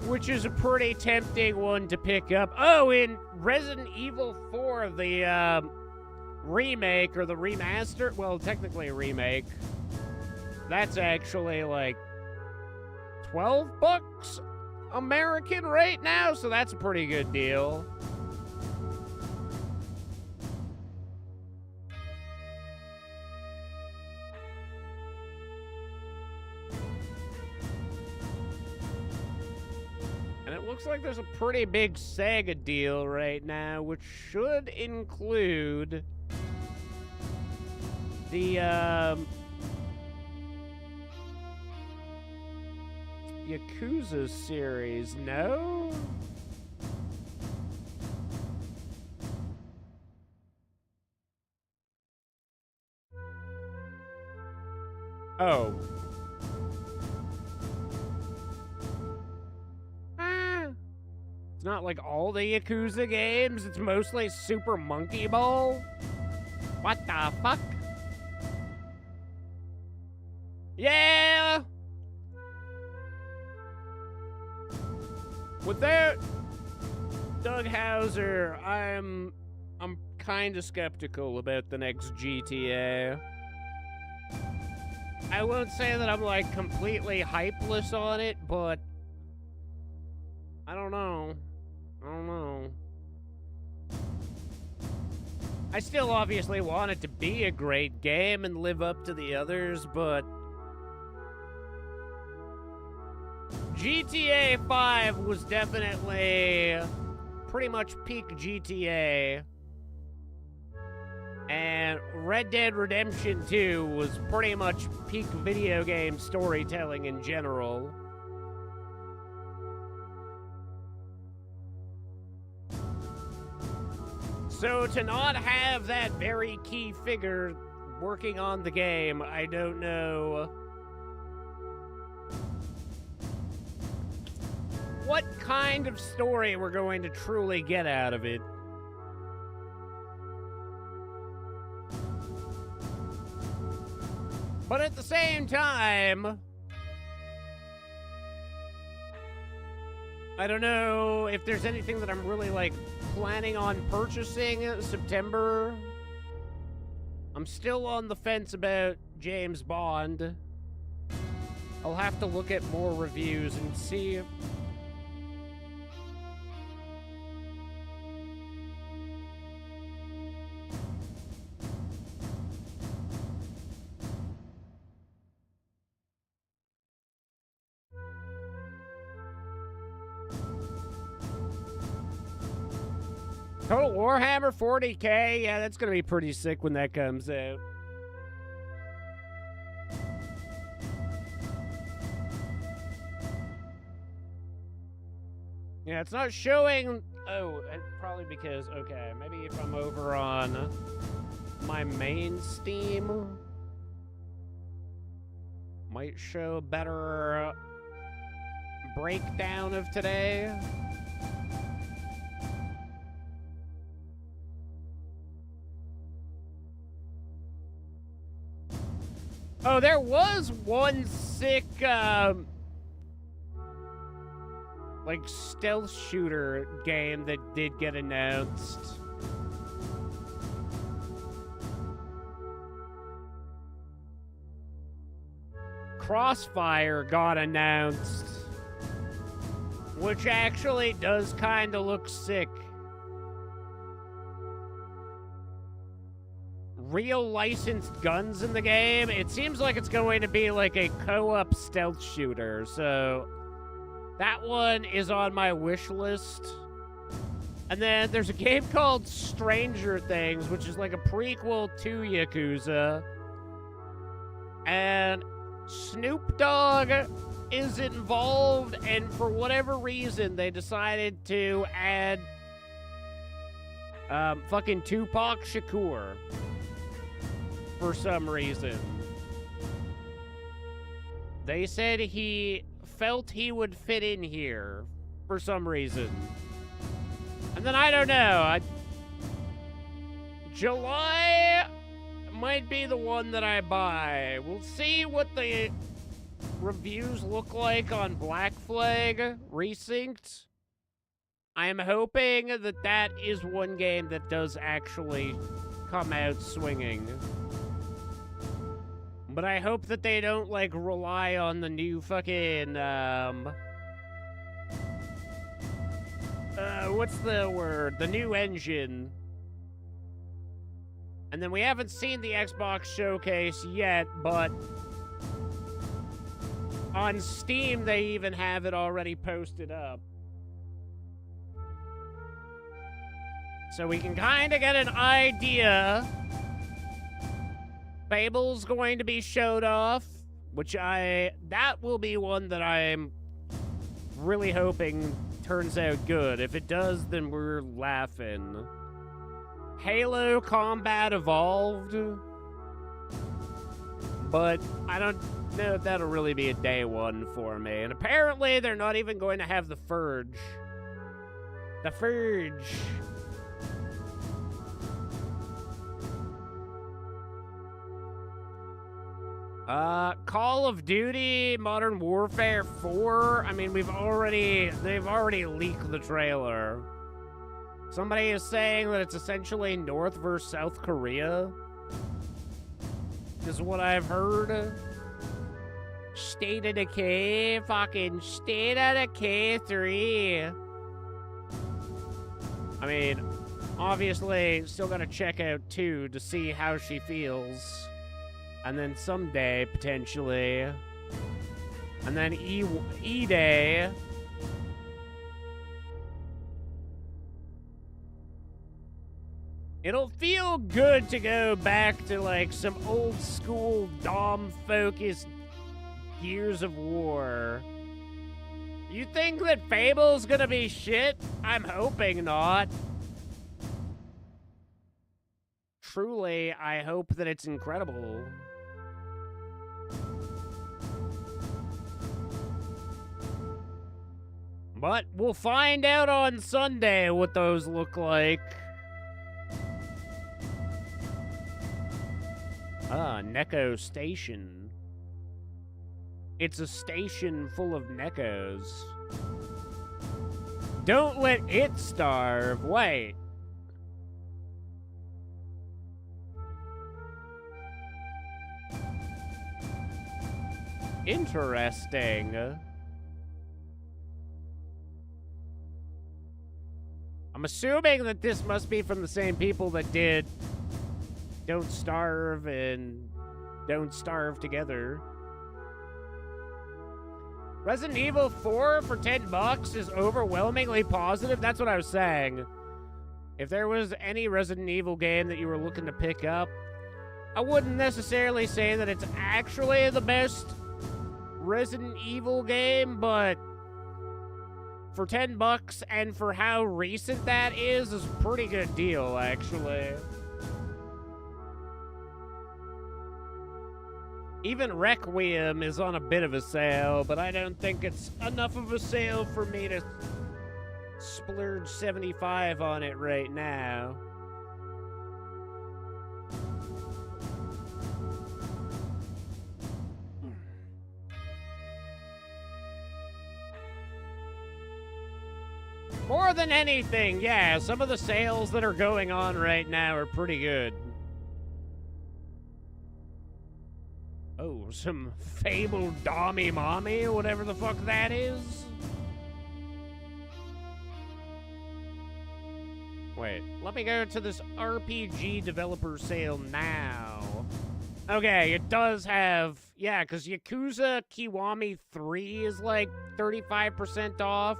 Which is a pretty tempting one to pick up. Oh, in Resident Evil 4, the remake, or the remaster, well, technically a remake, that's actually like $12 American right now, so that's a pretty good deal. Looks like there's a pretty big Sega deal right now, which should include the Yakuza series, no? Oh. It's not like all the Yakuza games. It's mostly Super Monkey Ball. What the fuck? Yeah! Without Doug Hauser, I'm kind of skeptical about the next GTA. I won't say that I'm like completely hypeless on it, but I don't know. I still obviously want it to be a great game and live up to the others, but GTA 5 was definitely pretty much peak GTA. And Red Dead Redemption 2 was pretty much peak video game storytelling in general. So to not have that very key figure working on the game, I don't know what kind of story we're going to truly get out of it. But at the same time, I don't know if there's anything that I'm really, like, planning on purchasing in September. I'm still on the fence about James Bond. I'll have to look at more reviews and see. Total Warhammer 40K? Yeah, that's gonna be pretty sick when that comes out. Yeah, it's not showing... Oh, probably because... Okay, maybe if I'm over on my main Steam, might show a better breakdown of today. Oh, there was one sick, like, stealth shooter game that did get announced. Crossfire got announced, which actually does kind of look sick. Real licensed guns in the game. It seems like it's going to be like a co-op stealth shooter, so that one is on my wish list. And then there's a game called Stranger Things, which is like a prequel to Yakuza. And Snoop Dogg is involved, and for whatever reason, they decided to add fucking Tupac Shakur. For some reason. They said he felt he would fit in here for some reason. And then I don't know. July might be the one that I buy. We'll see what the reviews look like on Black Flag Resynced. I'm hoping that that is one game that does actually come out swinging. But I hope that they don't, like, rely on the new fucking, what's the word? The new engine. And then we haven't seen the Xbox showcase yet, but on Steam, they even have it already posted up. So we can kind of get an idea. Fable's going to be showed off, which that will be one that I'm really hoping turns out good. If it does, then we're laughing. Halo Combat Evolved, but I don't know if that'll really be a day one for me. And apparently they're not even going to have the Furge. The Furge. Call of Duty Modern Warfare 4. I mean, they've already leaked the trailer. Somebody is saying that it's essentially North versus South Korea, is what I've heard. State of Decay, fucking State of Decay 3. I mean, obviously, still gotta check out 2 to see how she feels. And then someday, potentially. And then E-Day. It'll feel good to go back to, like, some old school Dom-focused Gears of War. You think that Fable's gonna be shit? I'm hoping not. Truly, I hope that it's incredible. But we'll find out on Sunday what those look like. Ah, Neko Station. It's a station full of Neckos. Don't let it starve. Wait. Interesting. I'm assuming that this must be from the same people that did Don't Starve and Don't Starve Together. Resident Evil 4 for $10 is overwhelmingly positive. That's what I was saying. If there was any Resident Evil game that you were looking to pick up, I wouldn't necessarily say that it's actually the best Resident Evil game, but for $10 and for how recent that is a pretty good deal, actually. Even Requiem is on a bit of a sale, but I don't think it's enough of a sale for me to splurge $75 on it right now. More than anything, yeah, some of the sales that are going on right now are pretty good. Oh, some fabled Dommy Mommy, whatever the fuck that is. Wait, let me go to this RPG developer sale now. Okay, it does have, yeah, because Yakuza Kiwami 3 is like 35% off.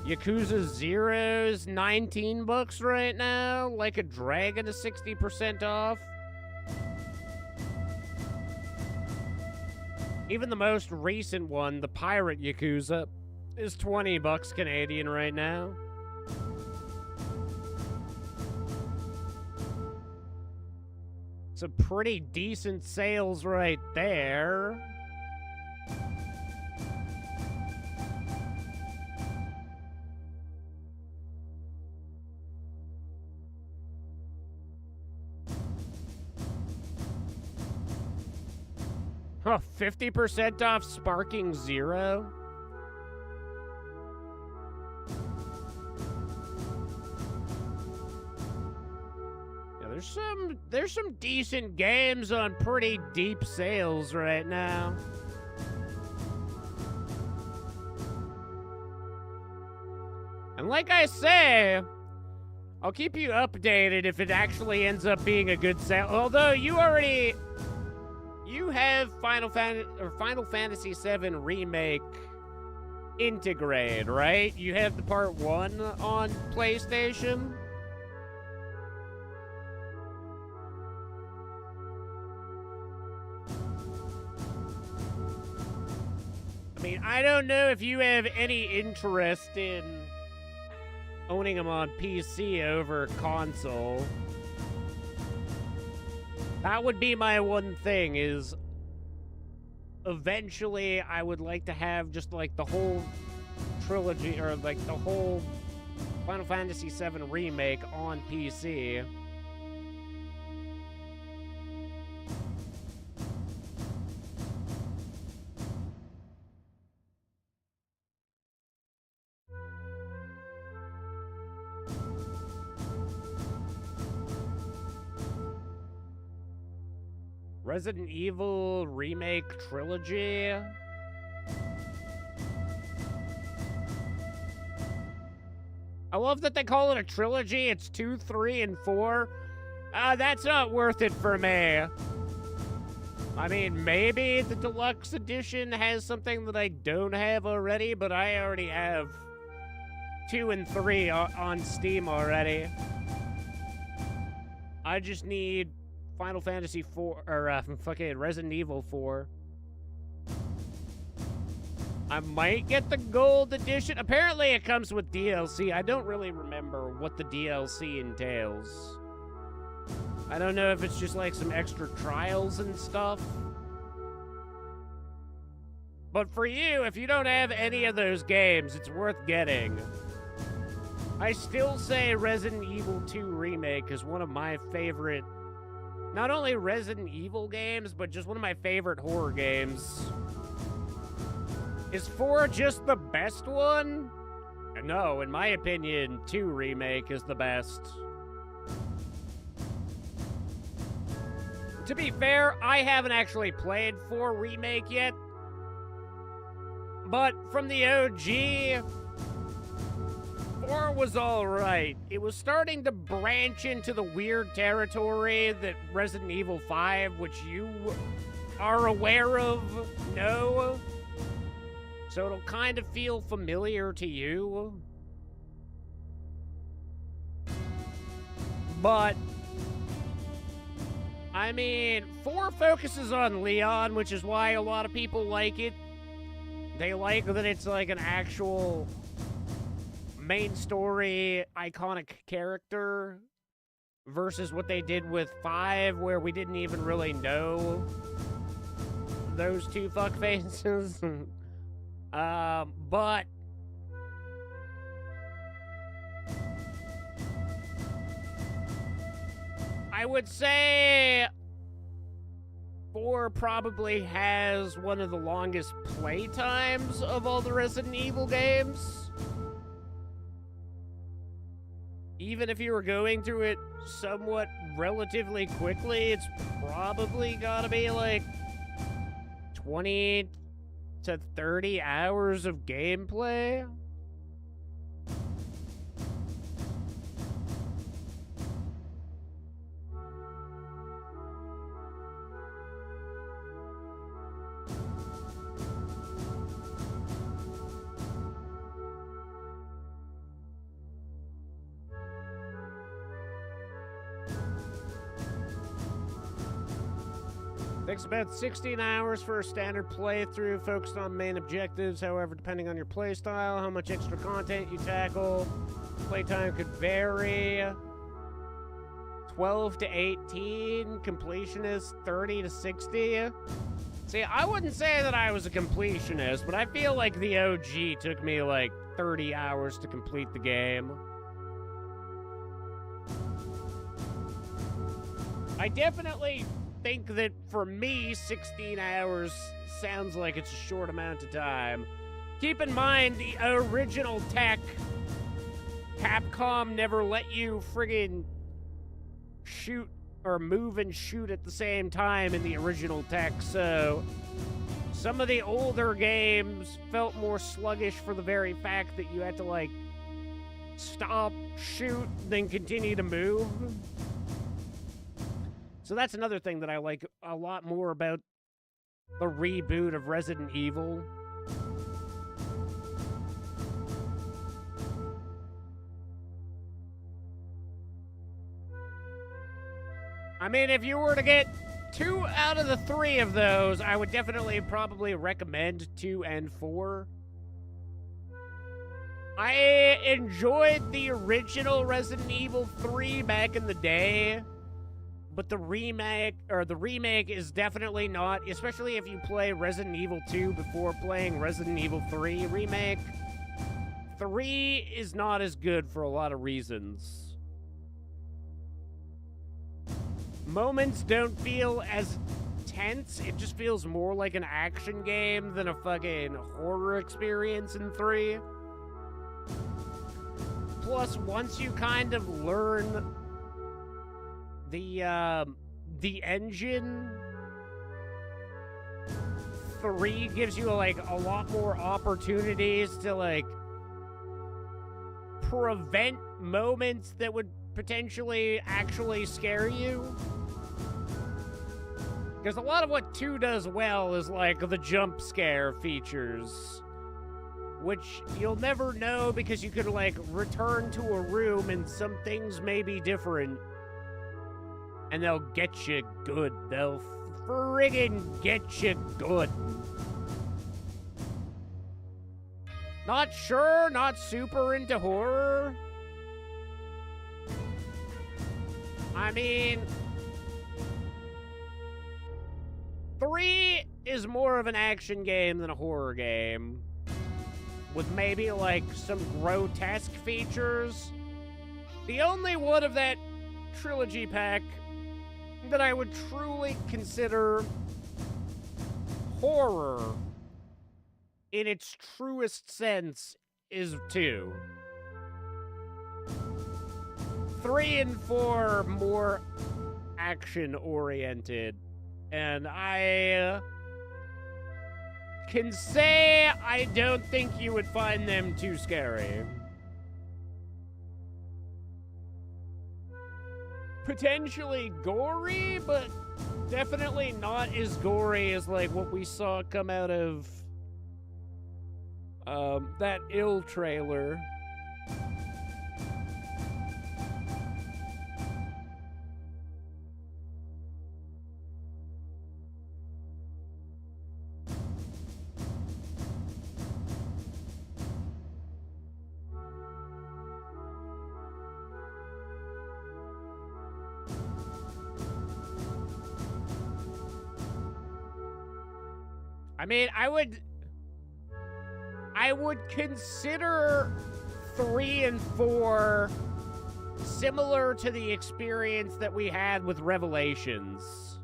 Yakuza 0 is $19 right now. Like a Dragon is 60% off. Even the most recent one, the Pirate Yakuza, is $20 Canadian right now. Some pretty decent sales right there. Oh, 50% off Sparking Zero? Yeah, there's some decent games on pretty deep sales right now. And like I say, I'll keep you updated if it actually ends up being a good sale. Although you have Final Fantasy VII Remake Integrate, right? You have the part 1 on PlayStation. I mean, I don't know if you have any interest in owning them on PC over console. That would be my one thing, is eventually I would like to have just like the whole trilogy, or like the whole Final Fantasy VII Remake on PC. Resident Evil Remake Trilogy. I love that they call it a trilogy. It's 2, 3, and 4. That's not worth it for me. I mean, maybe the deluxe edition has something that I don't have already, but I already have 2 and 3 on Steam already. I just need Final Fantasy 4, or fucking Resident Evil 4. I might get the gold edition. Apparently it comes with DLC. I don't really remember what the DLC entails. I don't know if it's just like some extra trials and stuff. But for you, if you don't have any of those games, it's worth getting. I still say Resident Evil 2 Remake is one of my favorite, not only Resident Evil games, but just one of my favorite horror games. Is 4 just the best one? No, in my opinion, 2 Remake is the best. To be fair, I haven't actually played 4 Remake yet. But from the OG, 4 was alright. It was starting to branch into the weird territory that Resident Evil 5, which you are aware of, know. So it'll kind of feel familiar to you. But, I mean, 4 focuses on Leon, which is why a lot of people like it. They like that it's like an actual main story, iconic character versus what they did with 5, where we didn't even really know those 2 fuckfaces. But I would say 4 probably has one of the longest play times of all the Resident Evil games. Even if you were going through it somewhat relatively quickly, it's probably gotta be like 20 to 30 hours of gameplay. Takes about 16 hours for a standard playthrough, focused on main objectives. However, depending on your playstyle, how much extra content you tackle, playtime could vary. 12 to 18, completionist 30 to 60. See, I wouldn't say that I was a completionist, but I feel like the OG took me like 30 hours to complete the game. I definitely think that for me, 16 hours sounds like it's a short amount of time. Keep in mind, the original tech, Capcom never let you friggin' shoot or move and shoot at the same time in the original tech, so some of the older games felt more sluggish for the very fact that you had to, like, stop, shoot, then continue to move. So that's another thing that I like a lot more about the reboot of Resident Evil. I mean, if you were to get 2 out of the 3 of those, I would definitely probably recommend 2 and 4. I enjoyed the original Resident Evil 3 back in the day. But the remake is definitely not, especially if you play Resident Evil 2 before playing Resident Evil 3 Remake. 3 is not as good for a lot of reasons. Moments don't feel as tense. It just feels more like an action game than a fucking horror experience in 3. Plus, once you kind of learn the engine, 3 gives you like a lot more opportunities to like prevent moments that would potentially actually scare you. Because a lot of what 2 does well is like the jump scare features, which you'll never know because you could like return to a room and some things may be different. And they'll get you good. They'll friggin' get you good. Not sure, not super into horror. I mean, 3 is more of an action game than a horror game, with maybe like some grotesque features. The only one of that trilogy pack that I would truly consider horror in its truest sense is 2. 3 and 4 are more action-oriented, and I can say I don't think you would find them too scary. Potentially gory, but definitely not as gory as like what we saw come out of that Ill trailer. I mean, I would consider 3 and 4 similar to the experience that we had with Revelations.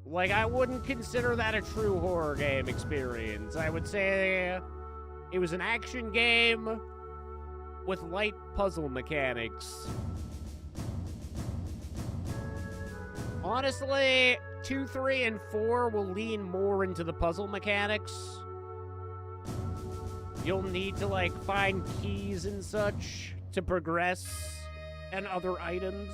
Like, I wouldn't consider that a true horror game experience. I would say it was an action game with light puzzle mechanics. Honestly, 2, 3, and 4 will lean more into the puzzle mechanics. You'll need to, like, find keys and such to progress and other items.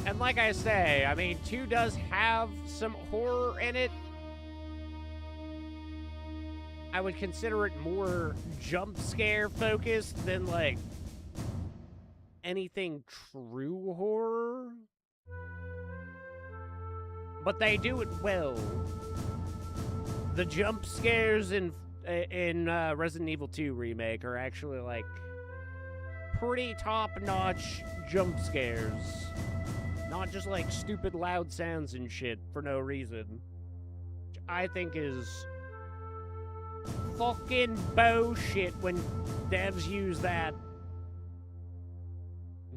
And like I say, I mean, 2 does have some horror in it. I would consider it more jump scare focused than, like, anything true horror. But they do it well. The jump scares in Resident Evil 2 Remake are actually, like, pretty top-notch jump scares. Not just, like, stupid loud sounds and shit for no reason. Which I think is fucking bullshit when devs use that.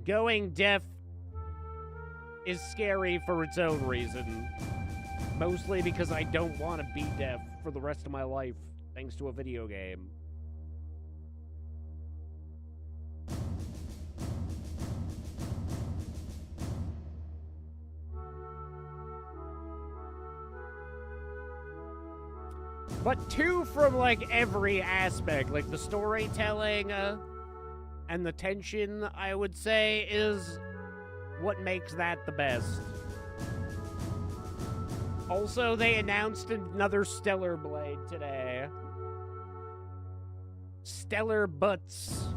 Going deaf is scary for its own reason. Mostly because I don't want to be deaf for the rest of my life, thanks to a video game. But 2 from, like, every aspect, like the storytelling and the tension, I would say, is what makes that the best. Also, they announced another Stellar Blade today. Stellar Butts.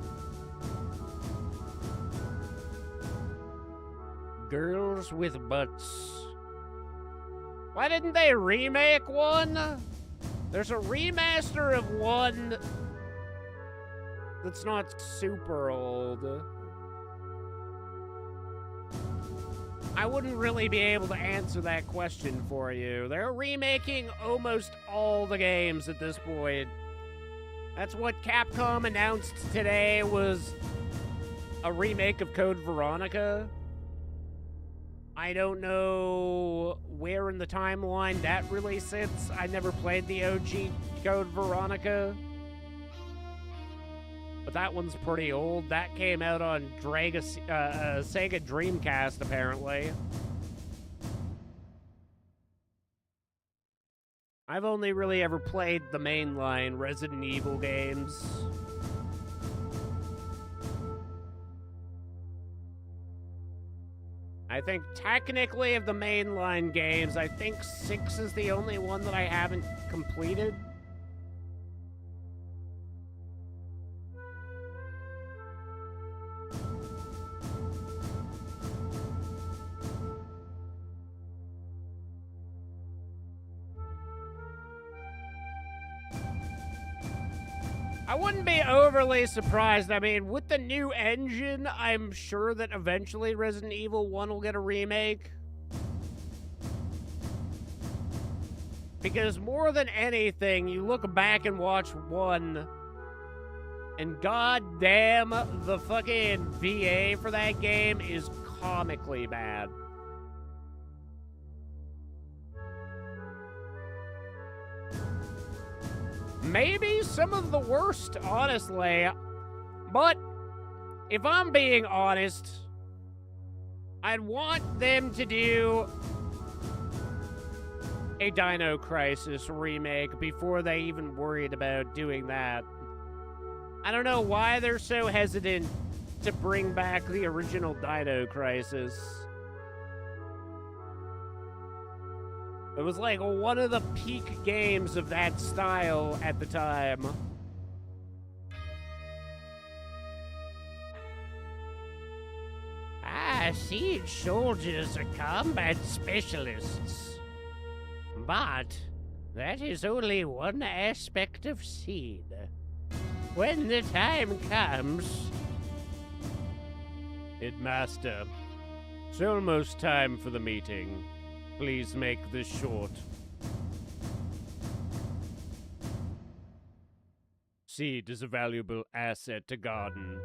Girls with butts. Why didn't they remake one? There's a remaster of one that's not super old. I wouldn't really be able to answer that question for you. They're remaking almost all the games at this point. That's what Capcom announced today was a remake of Code Veronica. I don't know where in the timeline that really sits. I never played the OG Code Veronica. But that one's pretty old. That came out on Sega Dreamcast, apparently. I've only really ever played the mainline Resident Evil games. I think technically of the mainline games, I think 6 is the only one that I haven't completed. I wouldn't be overly surprised. I mean, with the new engine, I'm sure that eventually Resident Evil 1 will get a remake. Because more than anything, you look back and watch 1, and goddamn, the fucking VA for that game is comically bad. Maybe some of the worst, honestly. But if I'm being honest, I'd want them to do a Dino Crisis remake before they even worried about doing that. I don't know why they're so hesitant to bring back the original Dino Crisis. It was like one of the peak games of that style at the time. Siege soldiers are combat specialists. But that is only one aspect of Seed. When the time comes... Headmaster, it's almost time for the meeting. Please make this short. Seed is a valuable asset to Garden.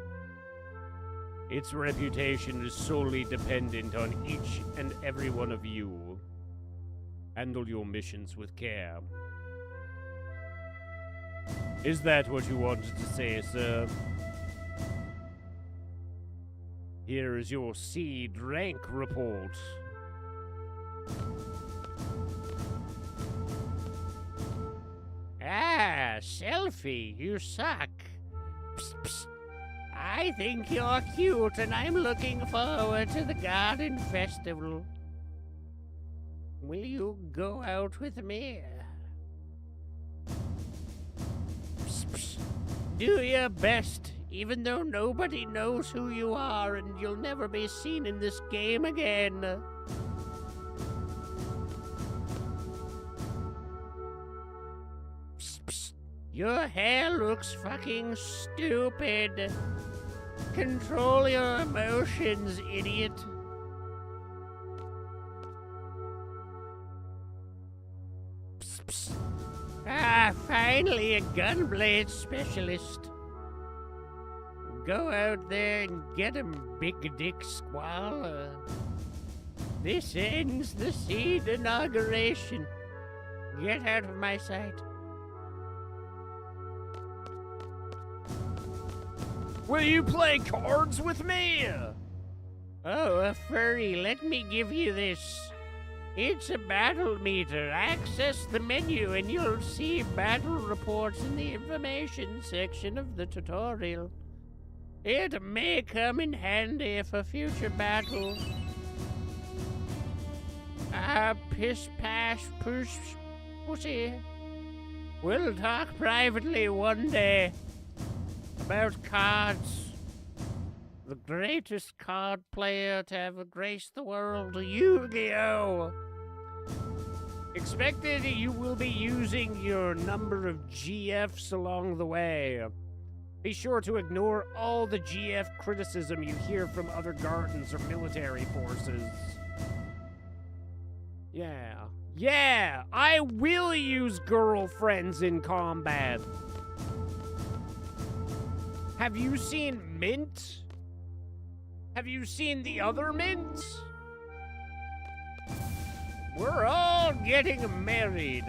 Its reputation is solely dependent on each and every one of you. Handle your missions with care. Is that what you wanted to say, sir? Here is your Seed rank report. Selfie, you suck. Psst, psst. I think you're cute, and I'm looking forward to the Garden Festival. Will you go out with me? Psst, psst. Do your best, even though nobody knows who you are, and you'll never be seen in this game again. Psst, psst. Your hair looks fucking stupid. Control your emotions, idiot. Psst, psst. Finally a gunblade specialist. Go out there and get him, big dick squall. This ends the Seed inauguration. Get out of my sight. Will you play cards with me? Oh, a furry, let me give you this. It's a battle meter. Access the menu and you'll see battle reports in the information section of the tutorial. It may come in handy for future battle. Pish pash push pussy. We'll talk privately one day. About cards. The greatest card player to ever grace the world, Yu-Gi-Oh! Expected you will be using your number of GFs along the way. Be sure to ignore all the GF criticism you hear from other gardens or military forces. Yeah, I will use girlfriends in combat. Have you seen Mint? Have you seen the other Mint? We're all getting married.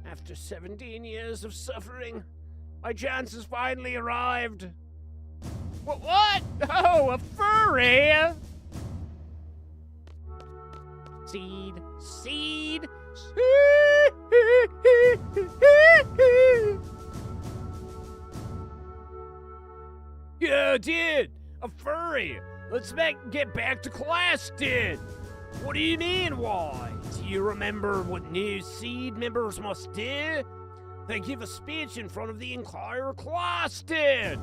After 17 years of suffering, my chance has finally arrived. What? Oh, a furry! Seed. Yeah, dude, a furry. Let's get back to class, dude. What do you mean, why? Do you remember what new Seed members must do? They give a speech in front of the entire class, dude.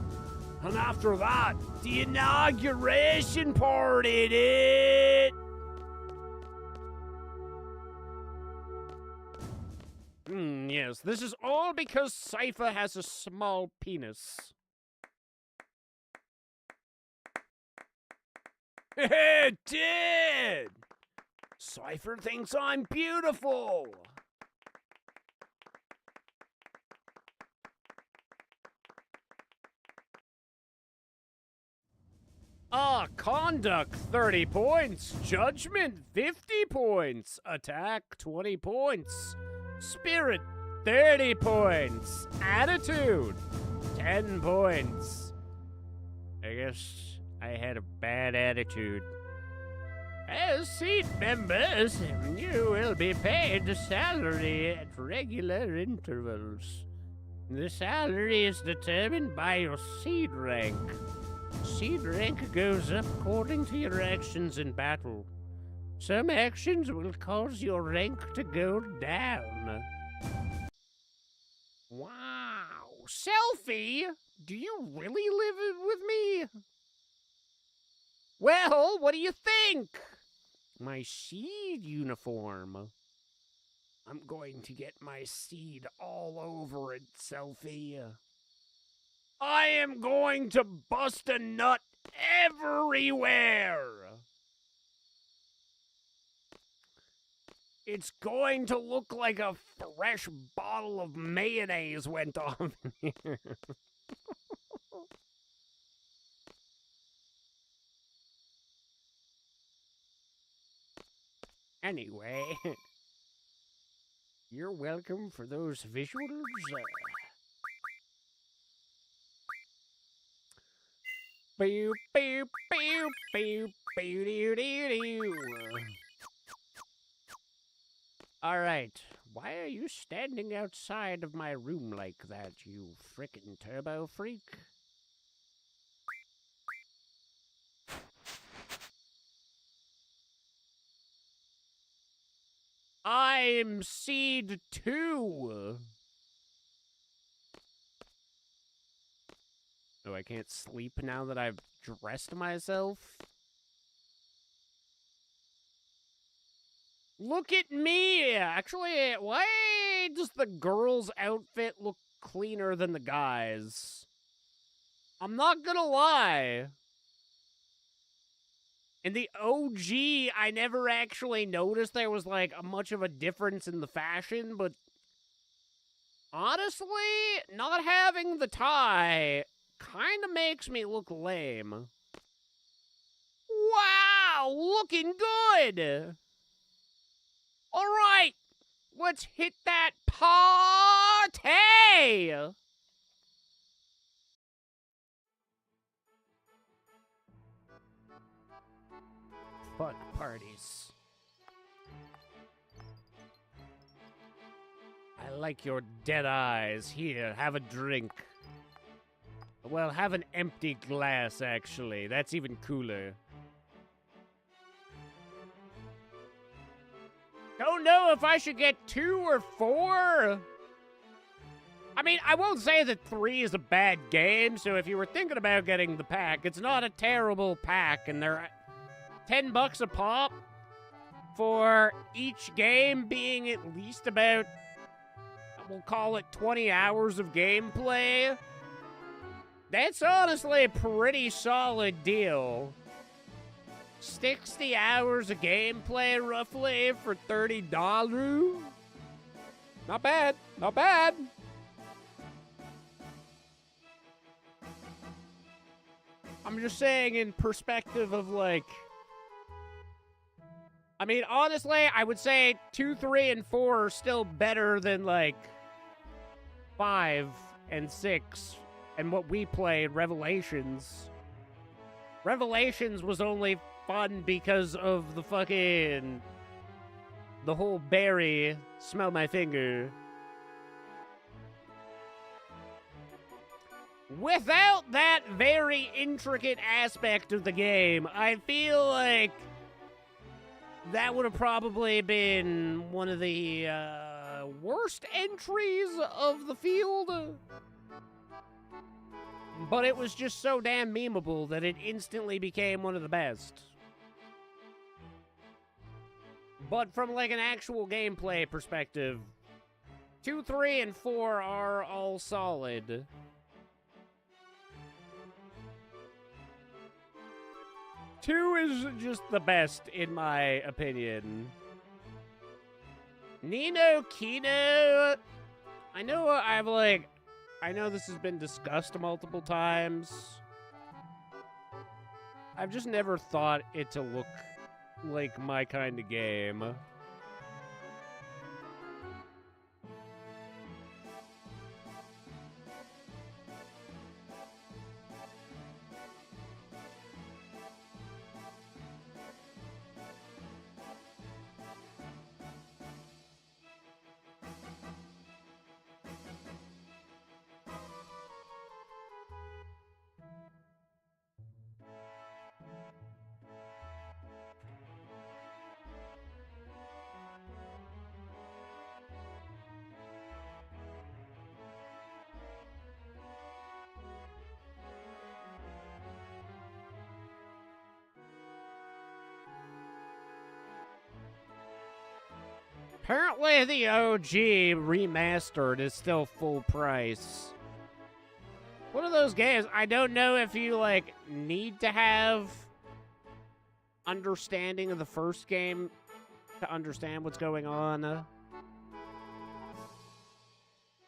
And after that, the inauguration party, dude. Yes, this is all because Sypha has a small penis. Hey, dude! Cypher thinks I'm beautiful. Conduct 30 points, Judgment 50 points, Attack 20 points, Spirit 30 points, Attitude 10 points. I guess I had a bad attitude. As seat members, you will be paid a salary at regular intervals. The salary is determined by your seed rank. Seed rank goes up according to your actions in battle. Some actions will cause your rank to go down. Wow. Selfie? Do you really live with me? Well, what do you think? My seed uniform. I'm going to get my seed all over it, Selfie. I am going to bust a nut everywhere. It's going to look like a fresh bottle of mayonnaise went off here. Anyway, you're welcome for those visuals. Boop, boop, boop, boop, boop, doo, doo, doo. All right, why are you standing outside of my room like that, you frickin' turbo freak? I'm Seed 2. Oh, I can't sleep now that I've dressed myself? Look at me! Actually, why does the girl's outfit look cleaner than the guy's? I'm not gonna lie. In the OG, I never actually noticed there was, like, much of a difference in the fashion, but honestly, not having the tie kind of makes me look lame. Wow, looking good! Alright, let's hit that party! Fun parties. I like your dead eyes. Here, have a drink. Well, have an empty glass, actually. That's even cooler. Don't know if I should get 2 or 4. I mean, I won't say that 3 is a bad game, so if you were thinking about getting the pack, it's not a terrible pack, and they're $10 a pop for each game being at least about, we'll call it 20 hours of gameplay. That's honestly a pretty solid deal. 60 hours of gameplay, roughly, for $30. Not bad. Not bad. I'm just saying in perspective of, like... I mean, honestly, I would say 2, 3, and 4 are still better than, like, 5 and 6 and what we played, Revelations. Revelations was only fun because of the fucking... the whole berry, smell my finger. Without that very intricate aspect of the game, I feel like that would have probably been one of the worst entries of the field. But it was just so damn memeable that it instantly became one of the best. But from, like, an actual gameplay perspective, 2, 3, and 4 are all solid. Two is just the best, in my opinion. Nino Kino. I know I know this has been discussed multiple times. I've just never thought it to look like my kind of game. Apparently the OG remastered is still full price. One of those games, I don't know if you, like, need to have understanding of the first game to understand what's going on.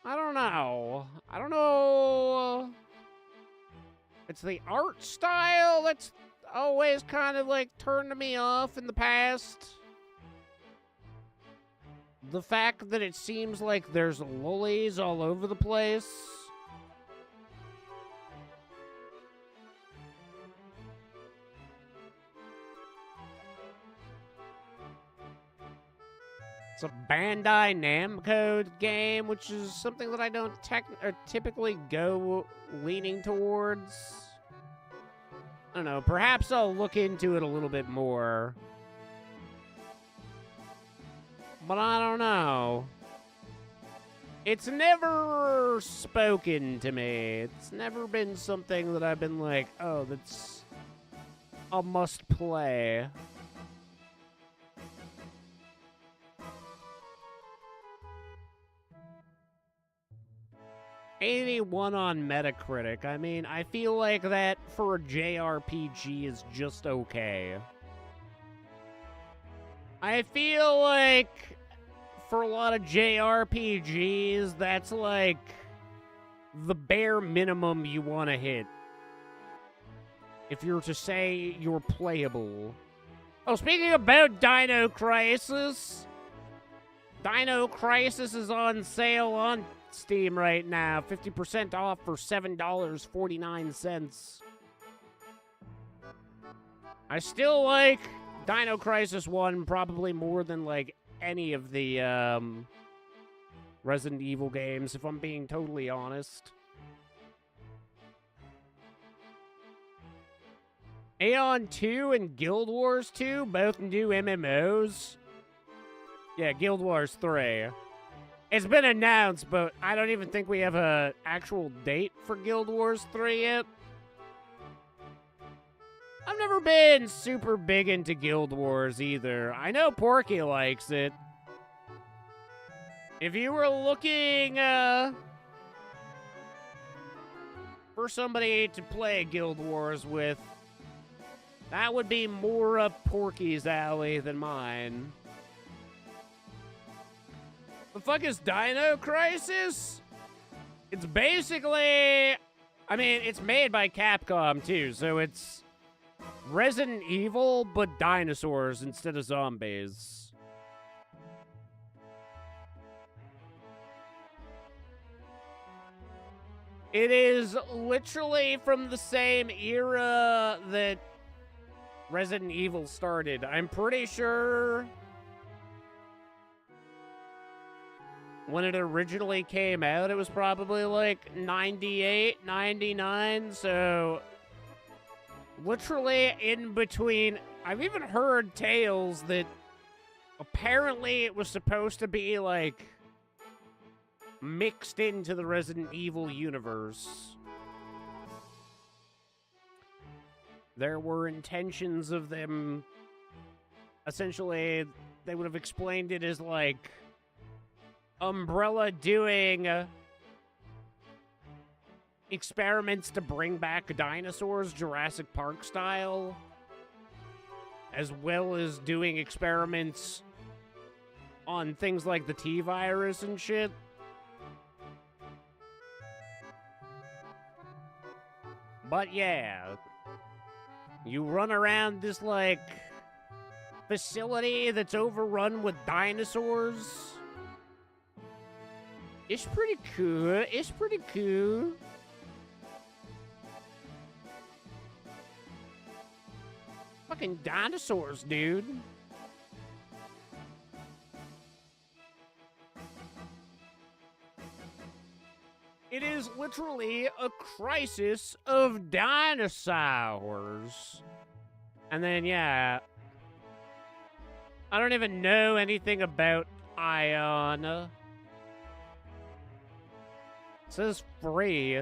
I don't know. I don't know. It's the art style that's always kind of, like, turned me off in the past. The fact that it seems like there's lollies all over the place. It's a Bandai Namco game, which is something that I don't typically go leaning towards. I don't know, perhaps I'll look into it a little bit more. But I don't know. It's never spoken to me. It's never been something that I've been like, oh, that's a must play. #81 on Metacritic. I mean, I feel like that for a JRPG is just okay. I feel like for a lot of JRPGs, that's like the bare minimum you want to hit if you're to say you're playable. Oh, speaking about Dino Crisis, Dino Crisis is on sale on Steam right now. 50% off for $7.49. I still like Dino Crisis 1 probably more than, like, any of the, Resident Evil games, if I'm being totally honest. Aeon 2 and Guild Wars 2, both new MMOs. Yeah, Guild Wars 3. It's been announced, but I don't even think we have an actual date for Guild Wars 3 yet. I've never been super big into Guild Wars either. I know Porky likes it. If you were looking for somebody to play Guild Wars with, that would be more up Porky's alley than mine. The fuck is Dino Crisis? It's basically, I mean, it's made by Capcom too, so it's Resident Evil, but dinosaurs instead of zombies. It is literally from the same era that Resident Evil started. I'm pretty sure when it originally came out, it was probably like 98, 99, so literally in between. I've even heard tales that apparently it was supposed to be like mixed into the Resident Evil universe. There were intentions of them, essentially, they would have explained it as like Umbrella doing experiments to bring back dinosaurs, Jurassic Park style, as well as doing experiments on things like the T-virus and shit. But yeah, You run around this, like, facility that's overrun with dinosaurs. It's pretty cool. It's pretty cool. Fucking dinosaurs, dude. It is literally a crisis of dinosaurs. And then, yeah. I don't even know anything about Ion. It says free.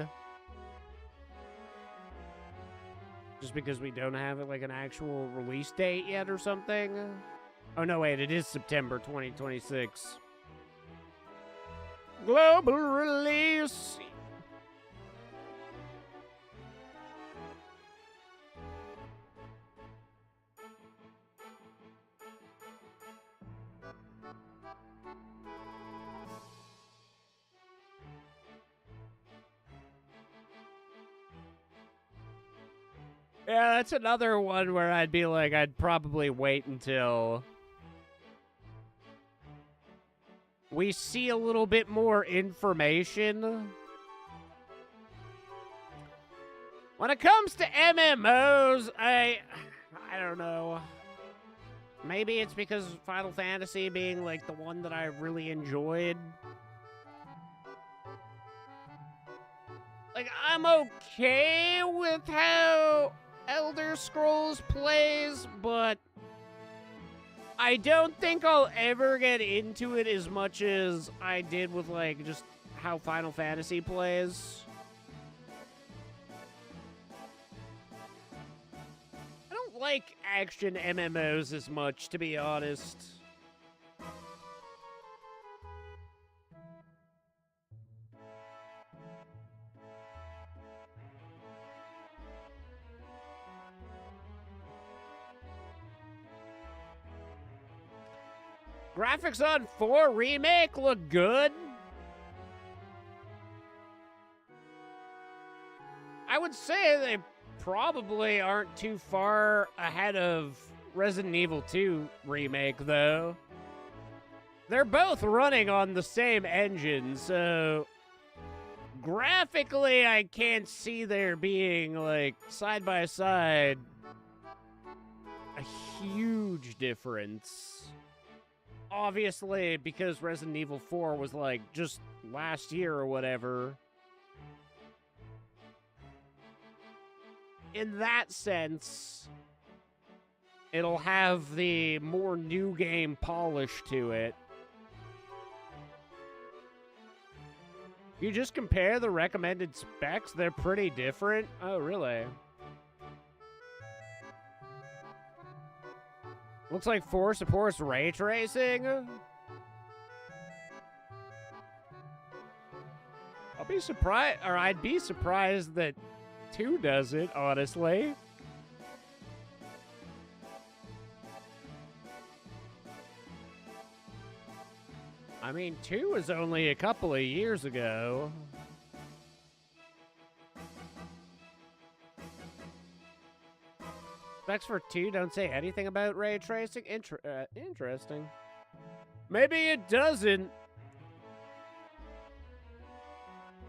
Just because we don't have like an actual release date yet or something. Oh no, wait, it is September 2026. Global release. Yeah, that's another one where I'd be like, I'd probably wait until we see a little bit more information. When it comes to MMOs, I don't know. Maybe it's because Final Fantasy being like the one that I really enjoyed. Like, I'm okay with how Elder Scrolls plays, but I don't think I'll ever get into it as much as I did with, like, just how Final Fantasy plays. I don't like action MMOs as much, to be honest. Graphics on 4 Remake look good. I would say they probably aren't too far ahead of Resident Evil 2 Remake, though. They're both running on the same engine, so graphically I can't see there being, like, side by side, a huge difference. Obviously, because Resident Evil 4 was, like, just last year or whatever. In that sense, it'll have the more new game polish to it. You just compare the recommended specs, they're pretty different. Oh, really? Looks like 4 supports ray tracing. I'll be surprised, or I'd be surprised that 2 does it, honestly. I mean, 2 was only a couple of years ago. Specs for 2 don't say anything about ray tracing. Interesting. Maybe it doesn't.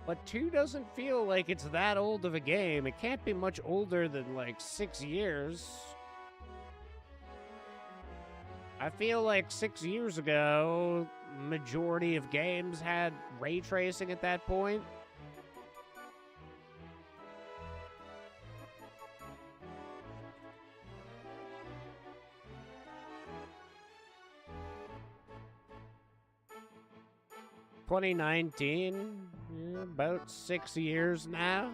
But 2 doesn't feel like it's that old of a game. It can't be much older than, like, 6 years. I feel like 6 years ago, majority of games had ray tracing at that point. ...2019, about 6 years now.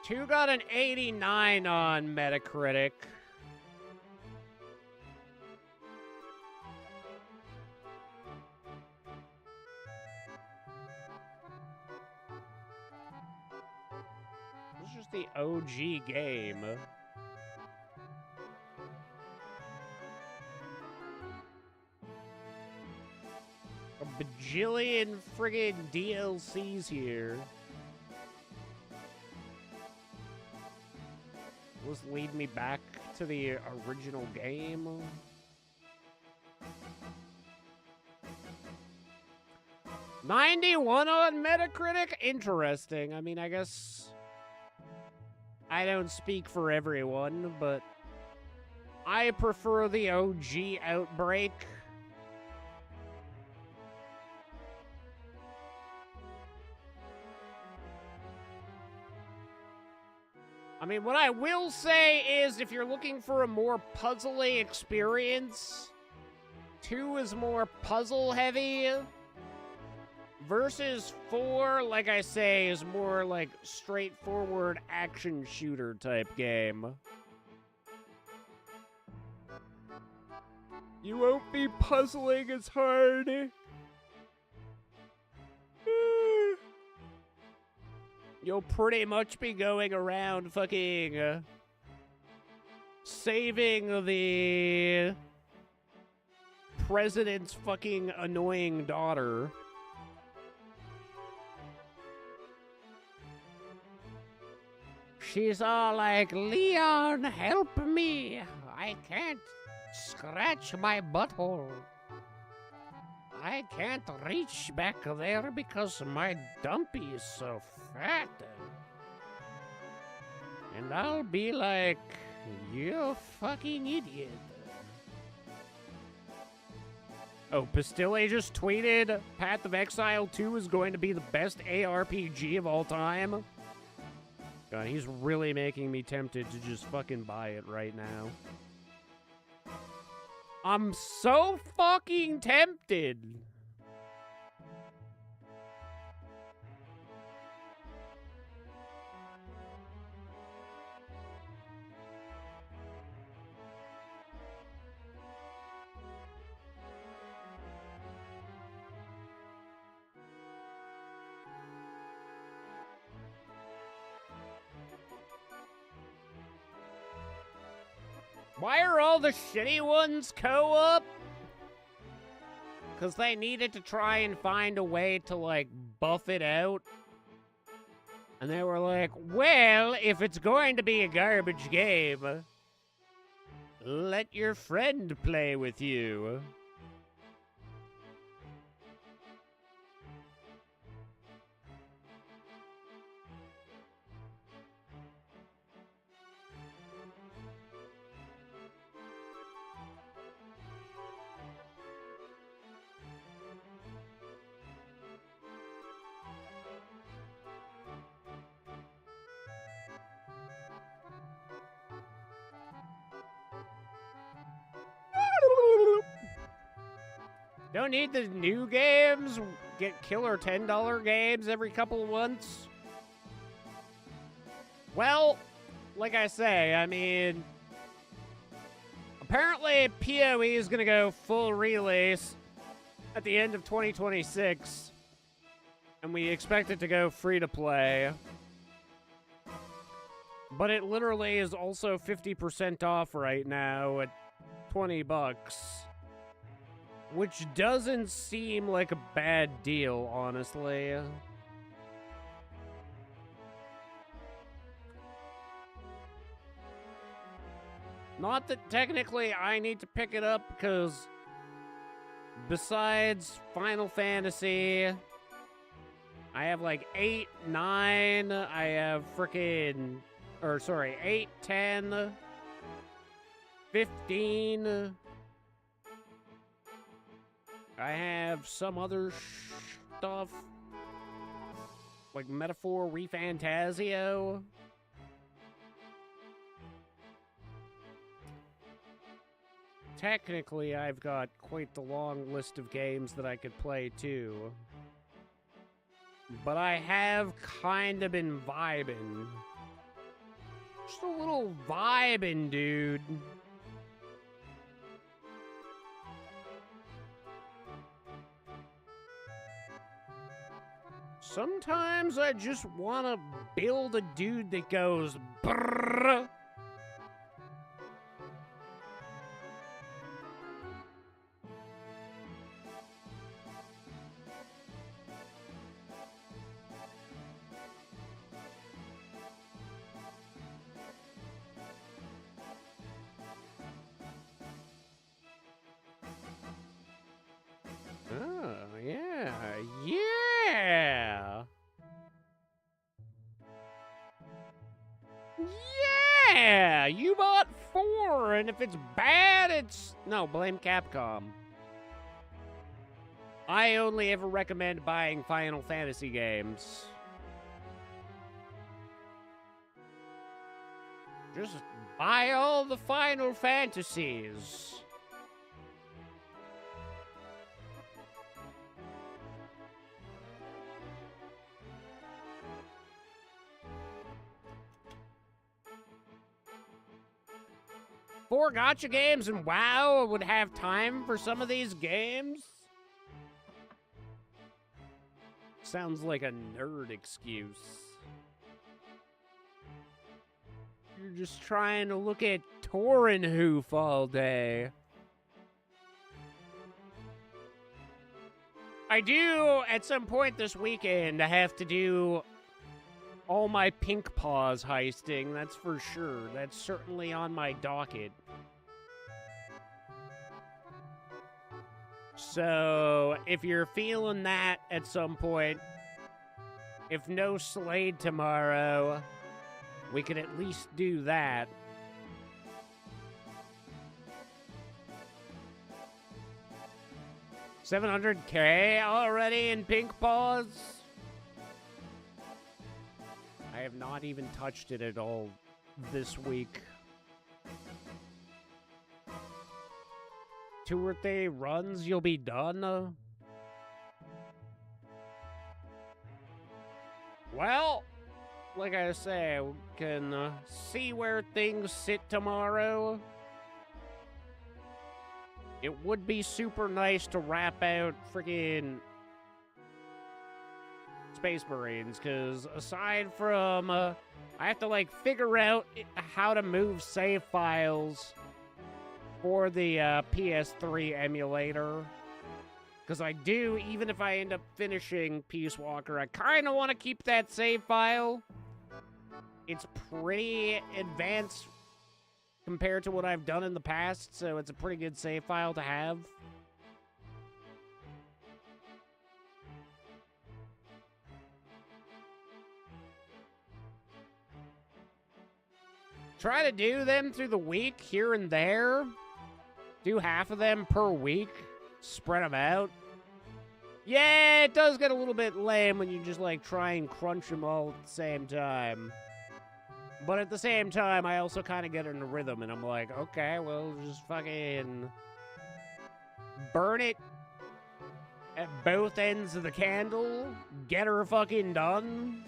Two got an 89 on Metacritic. This is just the OG game. A bajillion friggin' DLCs here. Will this lead me back to the original game? '91 on Metacritic? Interesting. I mean, I guess I don't speak for everyone, but I prefer the OG Outbreak. I mean, what I will say is if you're looking for a more puzzly experience, 2 is more puzzle heavy. Versus 4, like I say, is more like straightforward action shooter type game. You won't be puzzling as hard. You'll pretty much be going around fucking saving the president's fucking annoying daughter. She's all like, Leon, help me. I can't scratch my butthole. I can't reach back there because my dumpy is so fat. And I'll be like, you fucking idiot. Oh, Pastille just tweeted, Path of Exile 2 is going to be the best ARPG of all time. God, he's really making me tempted to just fucking buy it right now. I'm so fucking tempted. Why are all the shitty ones co-op? Because they needed to try and find a way to, like, buff it out. And they were like, well, if it's going to be a garbage game, let your friend play with you. Don't need the new games. Get killer $10 games every couple of months. Well, like I say, I mean, apparently PoE is going to go full release at the end of 2026. And we expect it to go free to play. But it literally is also 50% off right now at $20. Which doesn't seem like a bad deal, honestly. Not that technically I need to pick it up, because besides Final Fantasy, I have like 8, 9, I have frickin', or sorry, 8, 10, 15... I have some other stuff, like Metaphor ReFantazio. Technically, I've got quite the long list of games that I could play, too. But I have kind of been vibing. Just a little vibing, dude. Sometimes I just want to build a dude that goes brrrr. Oh, yeah. Yeah! Yeah! You bought 4, and if it's bad, it's... No, blame Capcom. I only ever recommend buying Final Fantasy games. Just buy all the Final Fantasies. Four gacha games and WoW would have time for some of these games? Sounds like a nerd excuse. You're just trying to look at Torrenhoof all day. I do, at some point this weekend, I have to do all my Pink Paws heisting, that's for sure. That's certainly on my docket. So, if you're feeling that at some point, if no Slade tomorrow, we could at least do that. $700K already in Pink Paws? I have not even touched it at all this week. 2 or 3 runs, you'll be done? Well, like I say, we can see where things sit tomorrow. It would be super nice to wrap out freaking Space Marines, because aside from, I have to, like, figure out how to move save files for the PS3 emulator. Because I do, even if I end up finishing Peace Walker, I kind of want to keep that save file. It's pretty advanced compared to what I've done in the past, so it's a pretty good save file to have. Try to do them through the week here and there. Do half of them per week. Spread them out. Yeah, it does get a little bit lame when you just, like, try and crunch them all at the same time. But at the same time, I also kind of get in a rhythm, and I'm like, okay, well, just fucking burn it at both ends of the candle. Get her fucking done.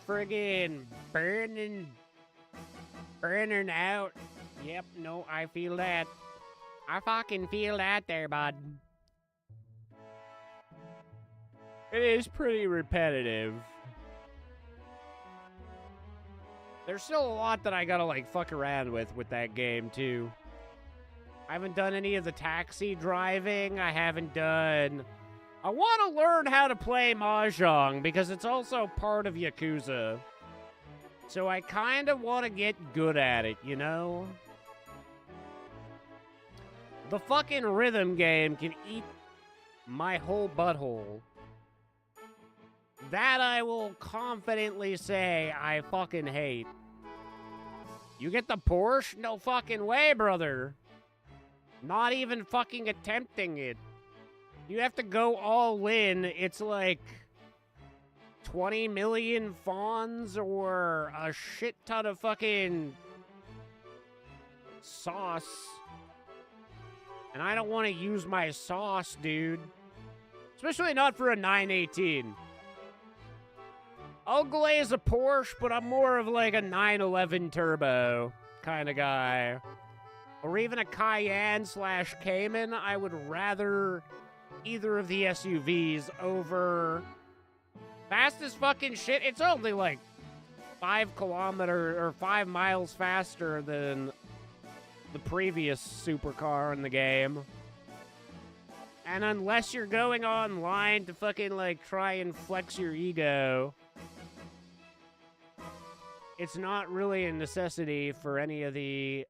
Friggin' burning out. Yep, no, I feel that. I fucking feel that there, bud. It is pretty repetitive. There's still a lot that I gotta, like, fuck around with that game, too. I haven't done any of the taxi driving. I haven't done... I want to learn how to play Mahjong, because it's also part of Yakuza. So I kind of want to get good at it, you know? The fucking rhythm game can eat my whole butthole. That I will confidently say I fucking hate. You get the Porsche? No fucking way, brother. Not even fucking attempting it. You have to go all in. It's like 20 million fawns or a shit ton of fucking sauce. And I don't want to use my sauce, dude. Especially not for a 918. I'll glaze a Porsche, but I'm more of like a 911 Turbo kind of guy. Or even a Cayenne / Cayman. I would rather either of the SUVs over... Fast as fucking shit. It's only like 5 miles faster than the previous supercar in the game. And unless you're going online to fucking like try and flex your ego, it's not really a necessity for any of the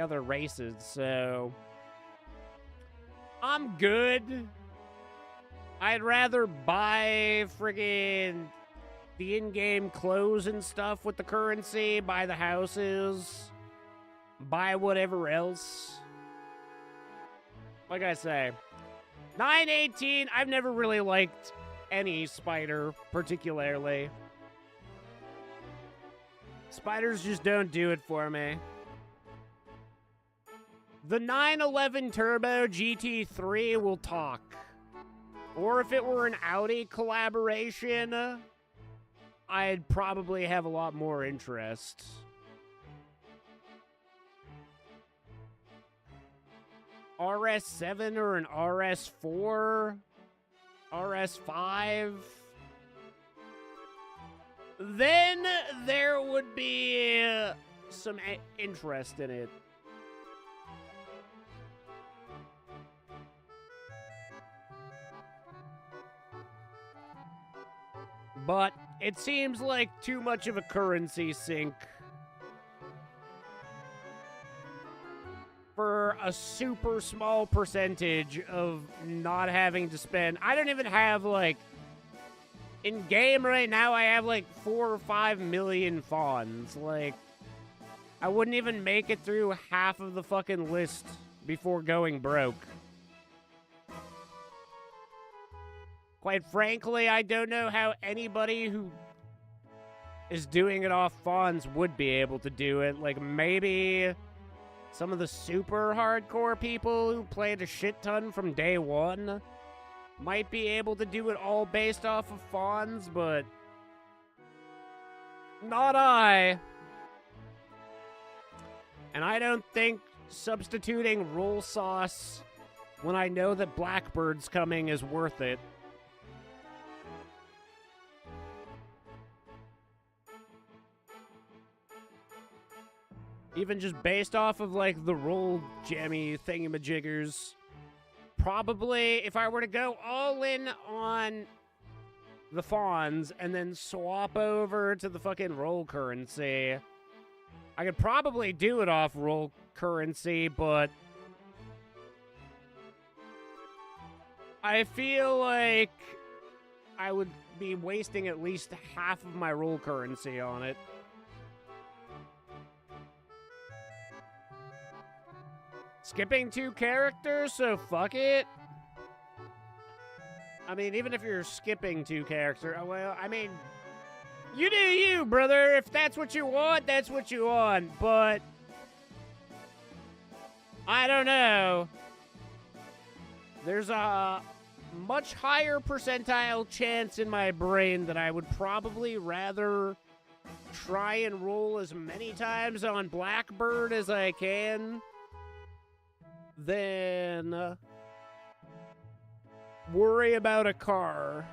other races, so I'm good. I'd rather buy friggin' the in-game clothes and stuff with the currency, buy the houses, buy whatever else. Like I say, 918, I've never really liked any spider particularly. Spiders just don't do it for me. The 911 Turbo GT3 will talk. Or if it were an Audi collaboration, I'd probably have a lot more interest. RS7 or an RS4? RS5? Then there would be some interest in it. But it seems like too much of a currency sink for a super small percentage of not having to spend. I don't even have, like, in game right now, I have like 4 or 5 million fawns. Like, I wouldn't even make it through half of the fucking list before going broke. Quite frankly, I don't know how anybody who is doing it off fawns would be able to do it. Like, maybe some of the super hardcore people who played a shit ton from day one might be able to do it all based off of fawns, but not I. And I don't think substituting roll sauce when I know that Blackbird's coming is worth it. Even just based off of, like, the roll jammy thingamajiggers. Probably, if I were to go all in on the fawns and then swap over to the fucking roll currency, I could probably do it off roll currency, but I feel like I would be wasting at least half of my roll currency on it. Skipping 2 characters, so fuck it. I mean, even if you're skipping 2 characters, well, I mean, you do you, brother. If that's what you want, that's what you want. But I don't know. There's a much higher percentile chance in my brain that I would probably rather try and roll as many times on Blackbird as I can than worry about a car.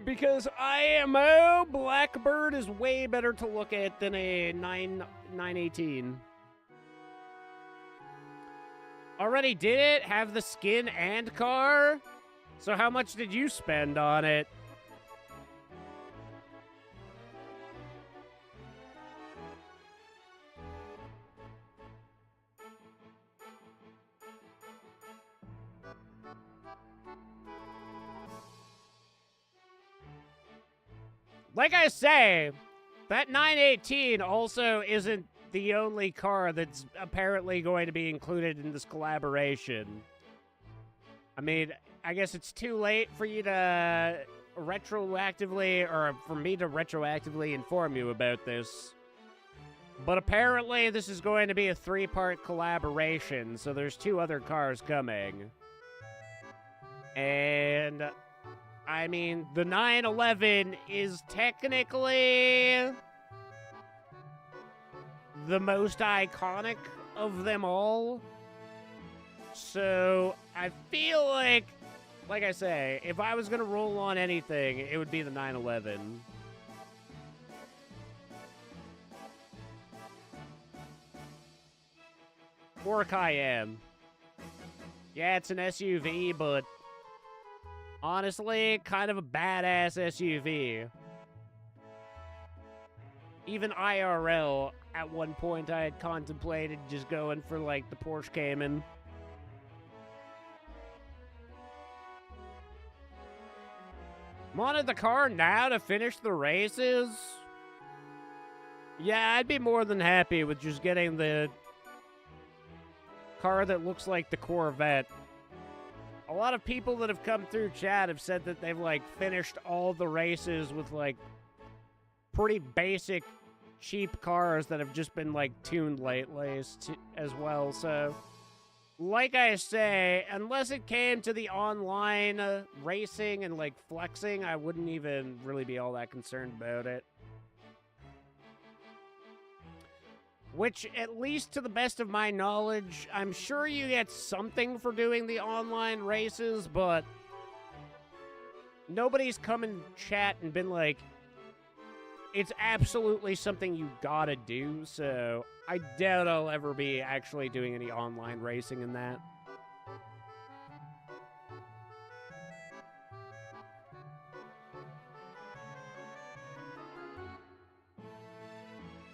Because IMO Blackbird is way better to look at than a 918. Already did it? Have the skin and car? So how much did you spend on it? Like I say, that 918 also isn't the only car that's apparently going to be included in this collaboration. I mean, I guess it's too late for you to retroactively, or for me to retroactively inform you about this. But apparently this is going to be a 3-part collaboration, so there's 2 other cars coming. And, I mean, the 911 is technically the most iconic of them all. So, I feel like I say, if I was going to roll on anything, it would be the 911. Or a Cayenne. Yeah, it's an SUV, but honestly, kind of a badass SUV. Even IRL, at one point I had contemplated just going for, like, the Porsche Cayman. Wanted the car now to finish the races? Yeah, I'd be more than happy with just getting the car that looks like the Corvette. A lot of people that have come through chat have said that they've, like, finished all the races with, like, pretty basic, cheap cars that have just been, like, tuned lately as well. So, like I say, unless it came to the online racing and, like, flexing, I wouldn't even really be all that concerned about it. Which, at least to the best of my knowledge, I'm sure you get something for doing the online races, but nobody's come in chat and been like, it's absolutely something you gotta do, so I doubt I'll ever be actually doing any online racing in that.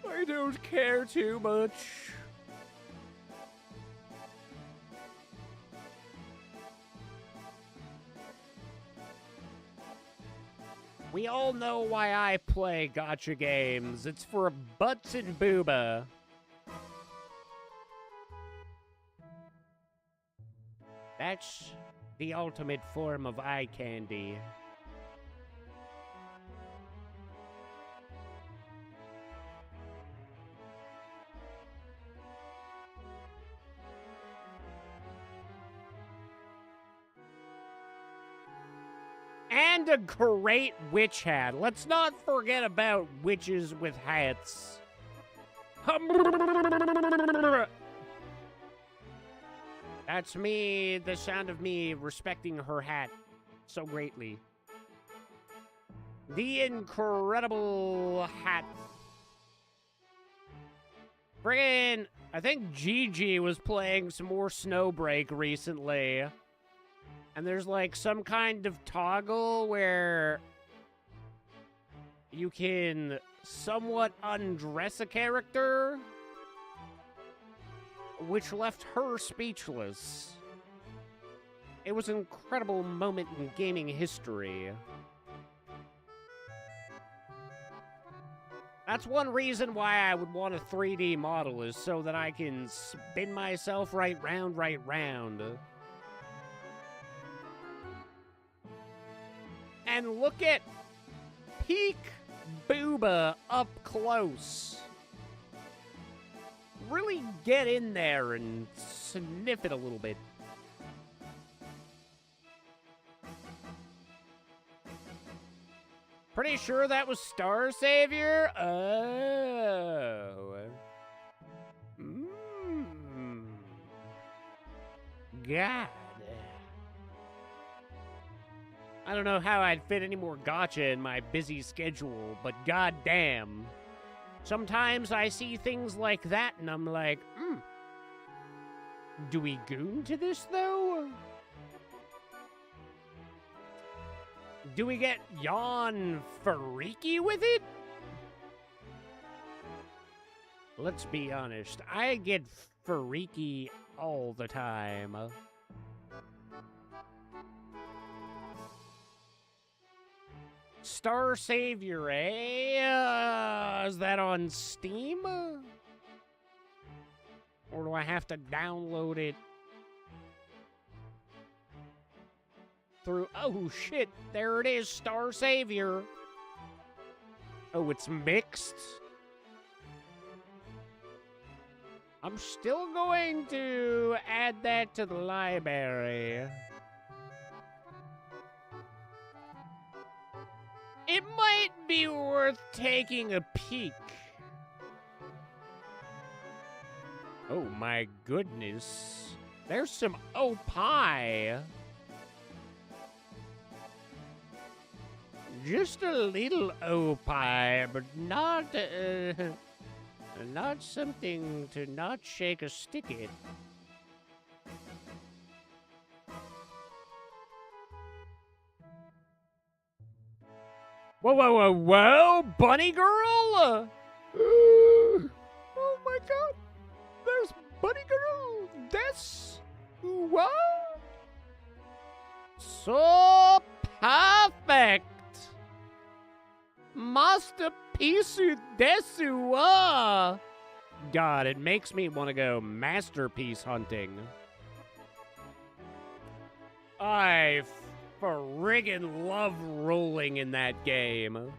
I don't care too much. We all know why I play gacha games. It's for butts and booba. That's the ultimate form of eye candy. And a great witch hat. Let's not forget about witches with hats. That's me, the sound of me respecting her hat so greatly. The incredible hat. Friggin', I think Gigi was playing some more Snowbreak recently. And there's, like, some kind of toggle where you can somewhat undress a character, which left her speechless. It was an incredible moment in gaming history. That's one reason why I would want a 3D model, is so that I can spin myself right round. And look at peak booba up close. Really get in there and sniff it a little bit. Pretty sure that was Star Savior? Oh. God. I don't know how I'd fit any more gacha in my busy schedule, but goddamn. Sometimes I see things like that and I'm like, do we goon to this though? Do we get yawn freaky with it? Let's be honest, I get freaky all the time. Star Savior, eh? Is that on Steam? Or do I have to download it through... Oh, shit. There it is, Star Savior. Oh, it's mixed? I'm still going to add that to the library. It might be worth taking a peek. Oh my goodness. There's some pie. Just a little pie, but not something to not shake a stick at. Whoa, bunny girl? Oh my god, there's bunny girl. That's what? So perfect. Masterpiece desu. God, it makes me want to go masterpiece hunting. I friggin' love rolling in that game.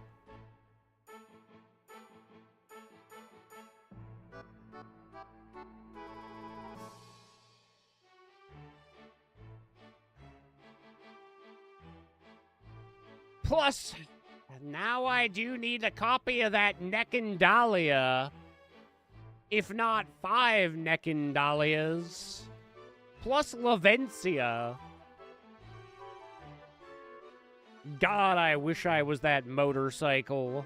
Plus, now I do need a copy of that Neckendalia. If not 5 Neckendalias. Plus Lavencia. God, I wish I was that motorcycle.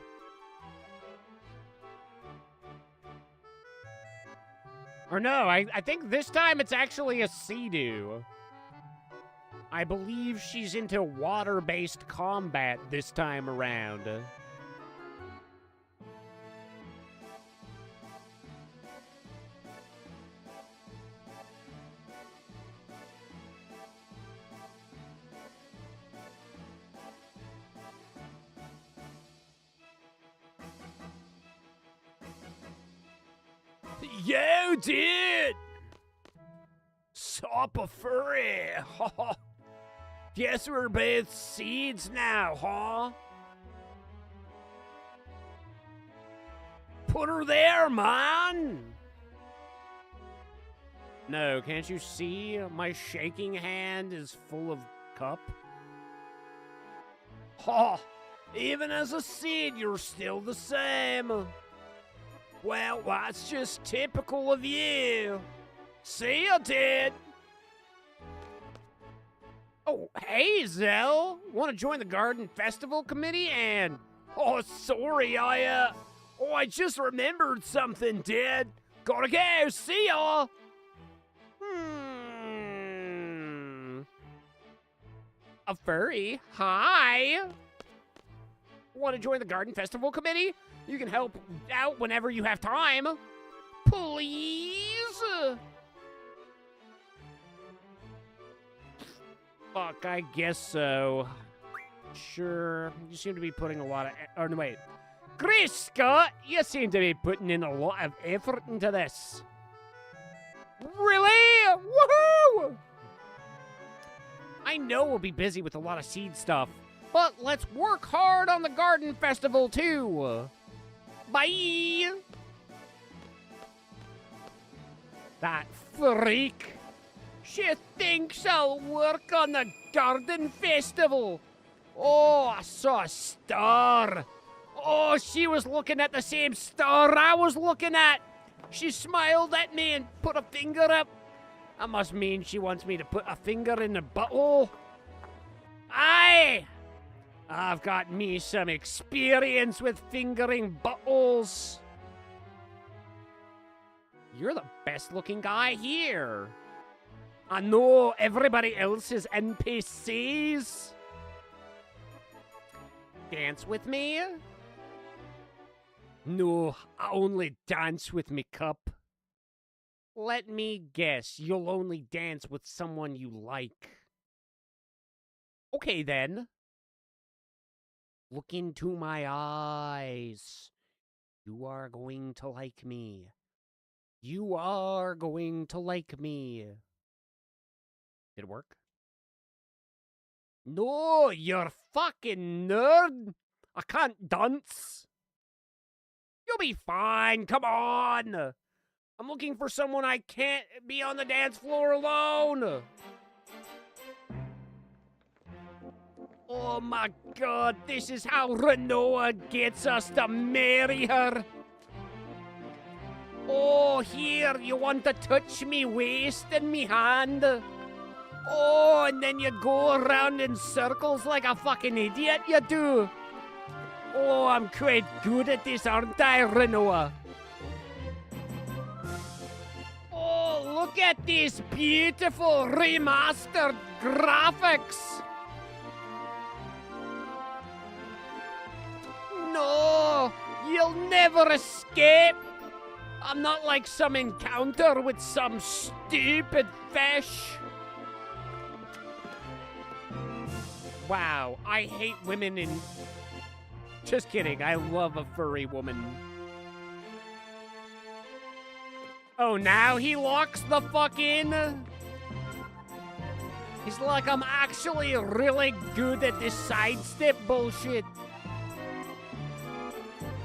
Or no, I think this time it's actually a Sea-Doo. I believe she's into water-based combat this time around. Yo, dude! Super furry! Guess we're both seeds now, huh? Put her there, man! No, can't you see? My shaking hand is full of cup. Ha! Even as a seed, you're still the same. Well, that's just typical of you. See ya, dude. Oh, hey, Zell. Want to join the Garden Festival Committee? And, oh, sorry, I just remembered something, dude. Gotta go. See ya. A furry? Hi. Want to join the Garden Festival Committee? You can help out whenever you have time. Please? Fuck, I guess so. Sure, you seem to be putting a lot of... Oh, no, wait. Chris Scott, you seem to be putting in a lot of effort into this. Really? Woohoo! I know we'll be busy with a lot of seed stuff, but let's work hard on the Garden Festival, too. Bye! That freak! She thinks I'll work on the Garden Festival! Oh, I saw a star! Oh, she was looking at the same star I was looking at! She smiled at me and put a finger up. That must mean she wants me to put a finger in the butthole. Aye! I've got me some experience with fingering buttholes. You're the best looking guy here. I know everybody else is NPCs. Dance with me? No, I only dance with me cup. Let me guess, you'll only dance with someone you like. Okay then. Look into my eyes. You are going to like me. You are going to like me. Did it work? No, you're fucking nerd. I can't dance. You'll be fine. Come on. I'm looking for someone I can't be on the dance floor alone. Oh my god, this is how Renoa gets us to marry her. Oh, here, you want to touch me waist and me hand? Oh, and then you go around in circles like a fucking idiot, you do. Oh, I'm quite good at this, aren't I, Renoa? Oh, look at these beautiful remastered graphics. No, you'll never escape. I'm not like some encounter with some stupid fish. Wow, I hate women in... Just kidding, I love a furry woman. Oh, now he locks the fuck in? He's like, I'm actually really good at this sidestep bullshit.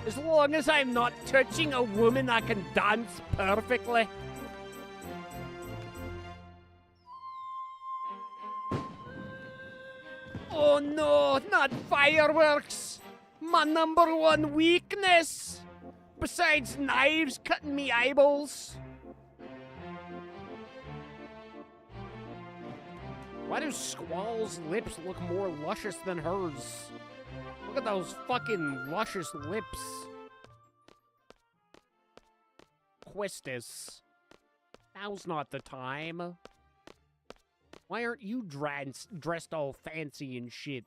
As long as I'm not touching a woman, I can dance perfectly. Oh no, not fireworks! My number one weakness! Besides knives cutting me eyeballs. Why do Squall's lips look more luscious than hers? Look at those fucking luscious lips. Questus. Now's not the time. Why aren't you dressed all fancy and shit?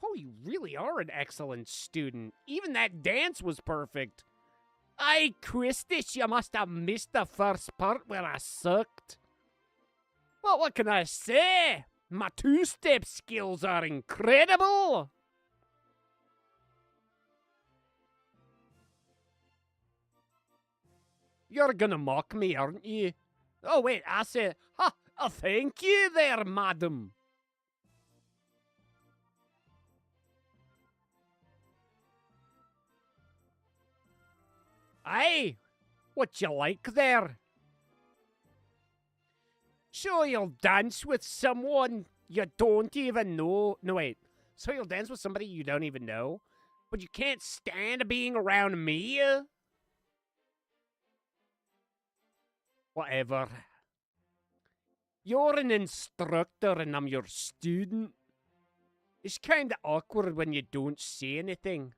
Oh, you really are an excellent student. Even that dance was perfect. Aye, Questus, you must have missed the first part where I sucked. Well, what can I say? My two-step skills are incredible. You're gonna mock me, aren't you? Oh, wait, I said, ha, thank you there, madam. Aye, what you like there? So you'll dance with someone you don't even know. No, wait. So you'll dance with somebody you don't even know? But you can't stand being around me? Whatever. You're an instructor and I'm your student. It's kinda awkward when you don't say anything.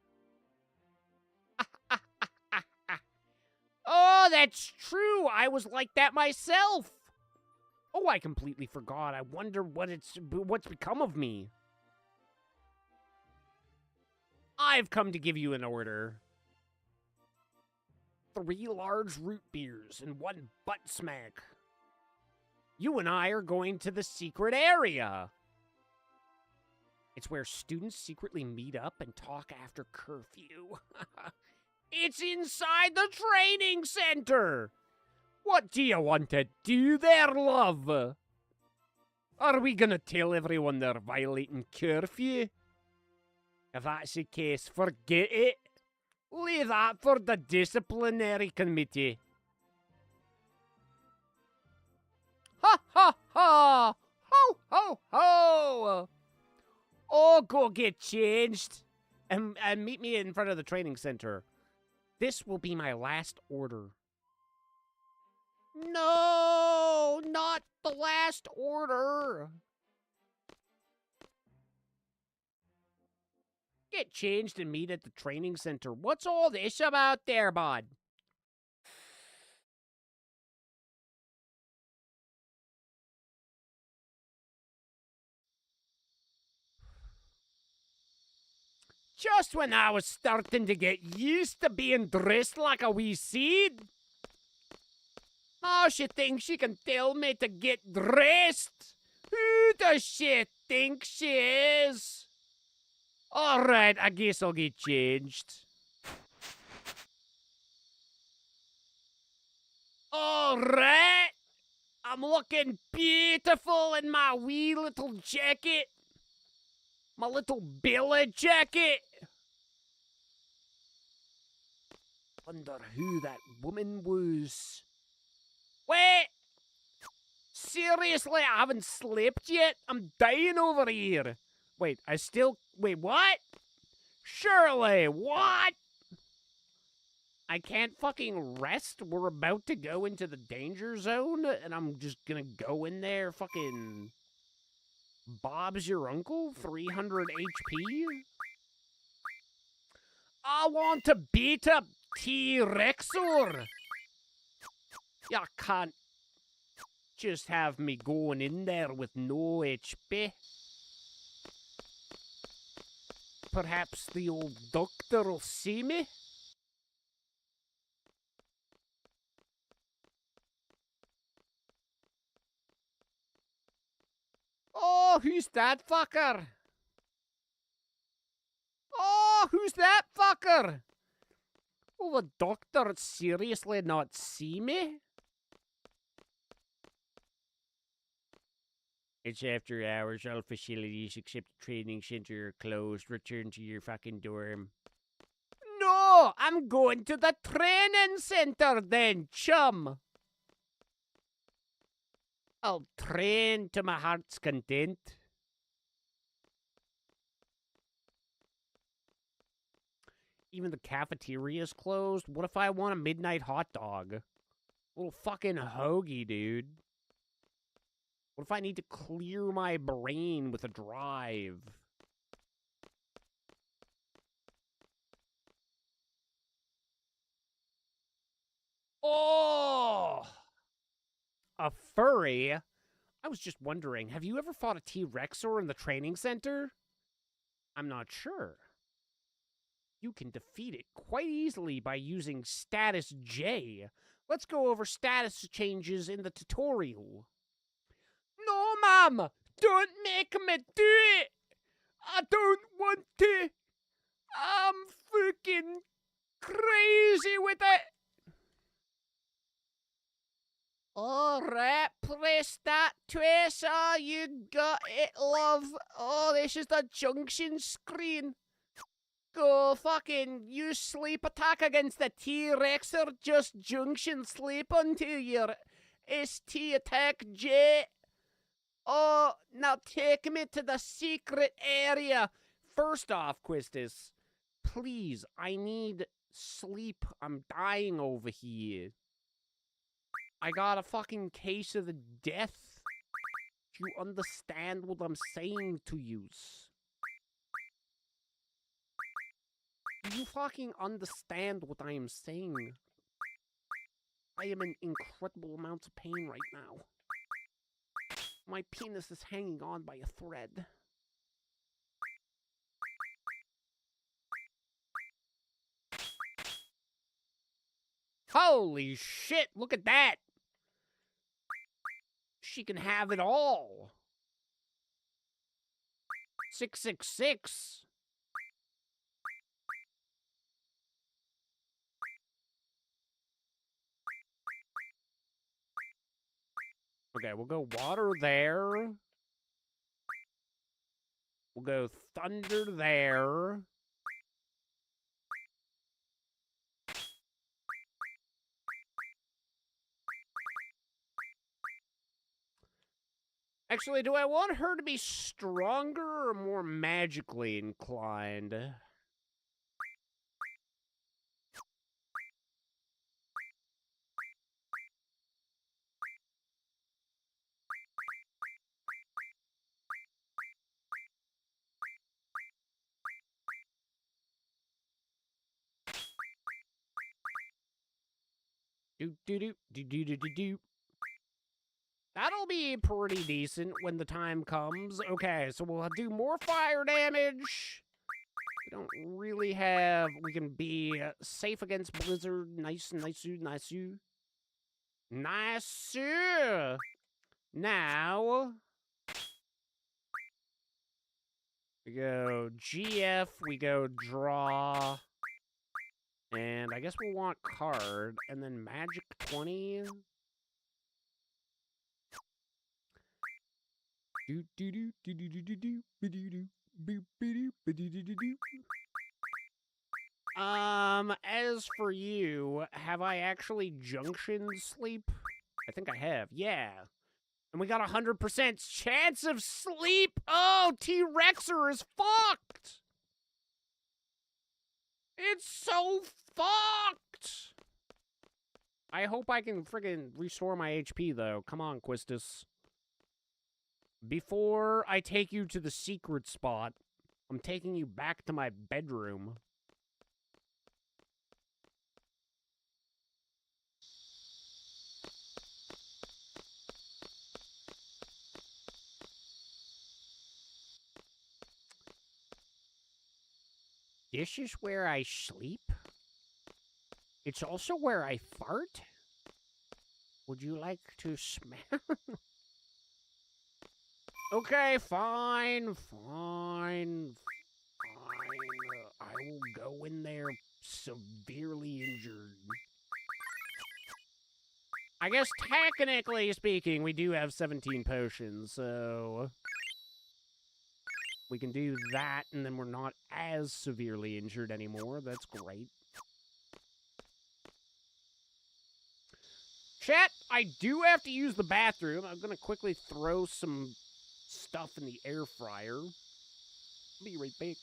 Oh, that's true. I was like that myself. Oh, I completely forgot. I wonder what's become of me. I've come to give you an order. 3 large root beers and 1 butt smack. You and I are going to the secret area. It's where students secretly meet up and talk after curfew. It's inside the training center. What do you want to do there, love? Are we gonna tell everyone they're violating curfew? If that's the case, forget it. Leave that for the disciplinary committee. Ha ha ha! Ho ho ho! Oh, go get changed and meet me in front of the training center. This will be my last order. No, not the last order. Get changed and meet at the training center. What's all this about there, bud? Just when I was starting to get used to being dressed like a wee seed. Oh, she thinks she can tell me to get dressed. Who does she think she is? All right, I guess I'll get changed. All right. I'm looking beautiful in my wee little jacket. My little Bella jacket. Wonder who that woman was. Wait! Seriously, I haven't slept yet? I'm dying over here. Wait, wait, what? Shirley, what? I can't fucking rest? We're about to go into the danger zone, and I'm just gonna go in there fucking... Bob's your uncle? 300 HP? I want to beat up T-Rexor! You can't just have me going in there with no HP. Perhaps the old doctor will see me? Oh, who's that fucker? Oh, who's that fucker? Will the doctor seriously not see me? It's after hours. All facilities except the training center are closed. Return to your fucking dorm. No! I'm going to the training center then, chum! I'll train to my heart's content. Even the cafeteria's closed? What if I want a midnight hot dog? Little fucking hoagie, dude. What if I need to clear my brain with a drive? Oh! A furry? I was just wondering, have you ever fought a T-Rexor in the training center? I'm not sure. You can defeat it quite easily by using Status J. Let's go over status changes in the tutorial. No, Mom! Don't make me do it! I don't want to! I'm freaking crazy with it! Alright, press that twice. Oh, you got it, love. Oh, this is the junction screen. Go fucking use sleep attack against the T-Rex or just junction sleep until your ST attack J. Oh, now take me to the secret area. First off, Quistis, please, I need sleep. I'm dying over here. I got a fucking case of the death. Do you understand what I'm saying to yous? Do you fucking understand what I am saying? I am in incredible amounts of pain right now. My penis is hanging on by a thread. Holy shit, look at that! She can have it all. 666. Okay, we'll go water there. We'll go thunder there. Actually, do I want her to be stronger or more magically inclined? Do. That'll be pretty decent when the time comes. Okay, so we'll do more fire damage. We don't really have... We can be safe against Blizzard. Nice. Now... we go Geoff, we go draw... And I guess we'll want card, and then magic 20... As for you, have I actually junction sleep I think I have. Yeah. And we got 100% chance of sleep. Oh, T-Rexer is fucked. It's so fucked. I hope I can friggin' restore my HP, though. Come on, Quistis. Before I take you to the secret spot, I'm taking you back to my bedroom. This is where I sleep. It's also where I fart. Would you like to smell? Okay, fine. I will go in there severely injured. I guess technically speaking, we do have 17 potions, so we can do that, and then we're not as severely injured anymore. That's great. Chat, I do have to use the bathroom. I'm going to quickly throw some stuff in the air fryer. I'll be right back.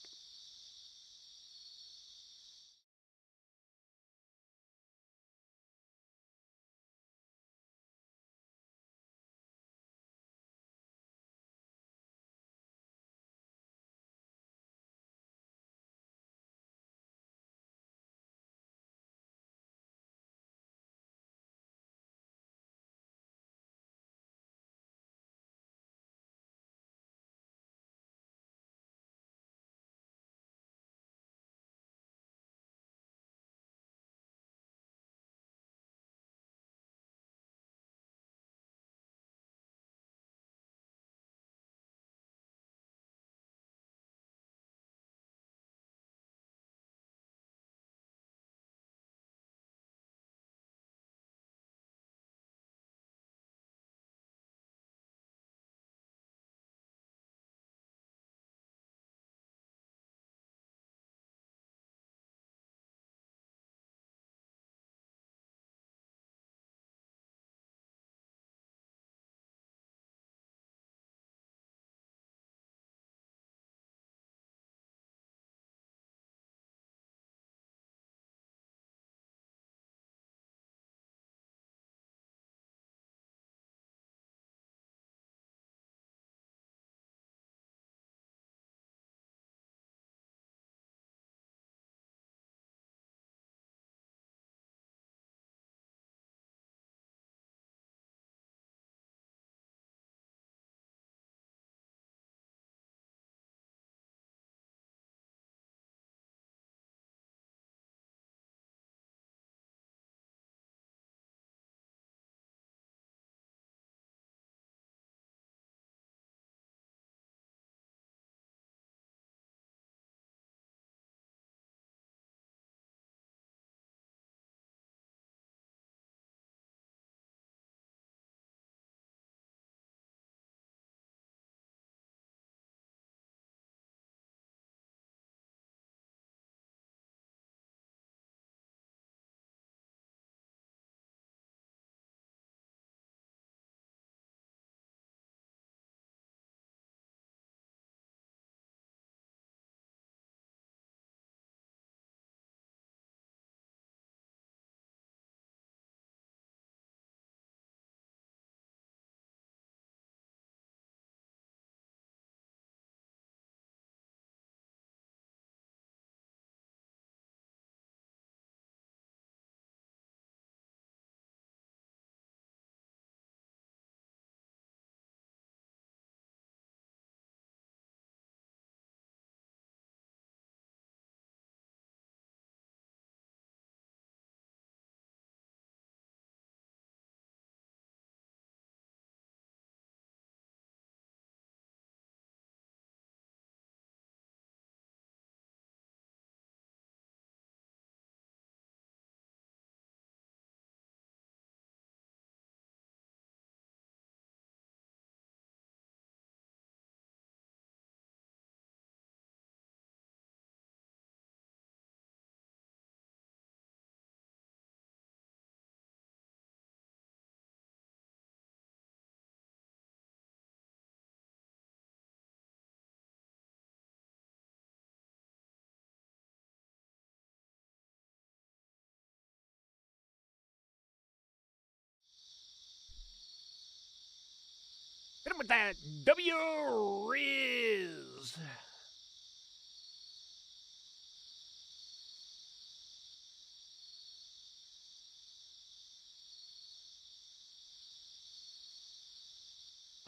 with that W-Riz.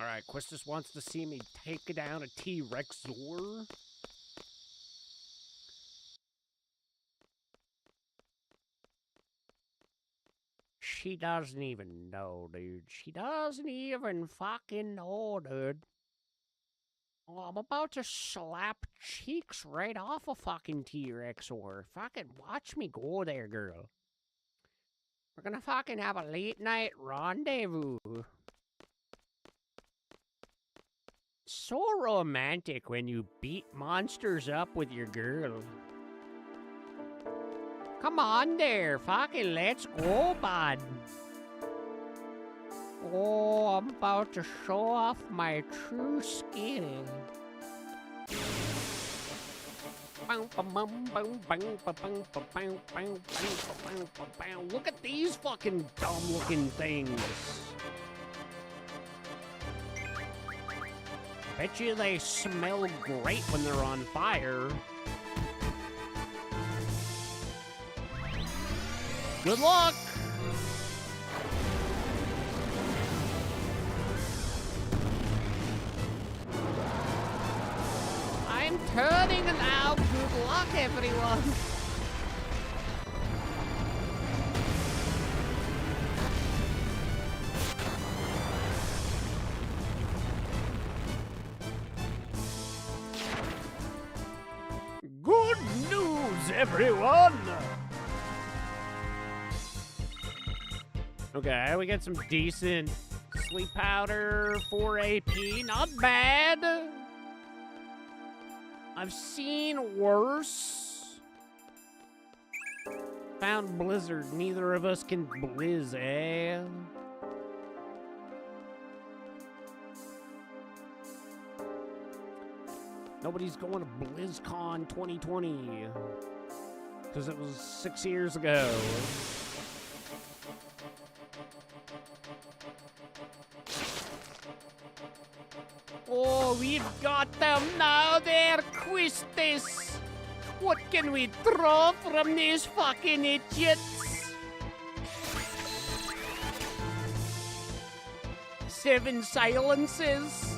All right, Quistis wants to see me take down a T-Rex Zor. She doesn't even know, dude. She doesn't even fucking know, dude. Oh, I'm about to slap cheeks right off a fucking T-Rex or fucking watch me go there, girl. We're gonna fucking have a late night rendezvous. So romantic when you beat monsters up with your girl. Come on there, fucking let's go, bud. Oh, I'm about to show off my true skill. Look at these fucking dumb-looking things. Bet you they smell great when they're on fire. Good luck! I'm turning now. Good luck, everyone. Good news, everyone! Okay, we get some decent sleep powder, 4 AP, not bad. I've seen worse. Found Blizzard, neither of us can blizz, eh? Nobody's going to BlizzCon 2020. Because it was 6 years ago. Oh, we've got them now there, Quistis. What can we draw from these fucking idiots? 7 silences.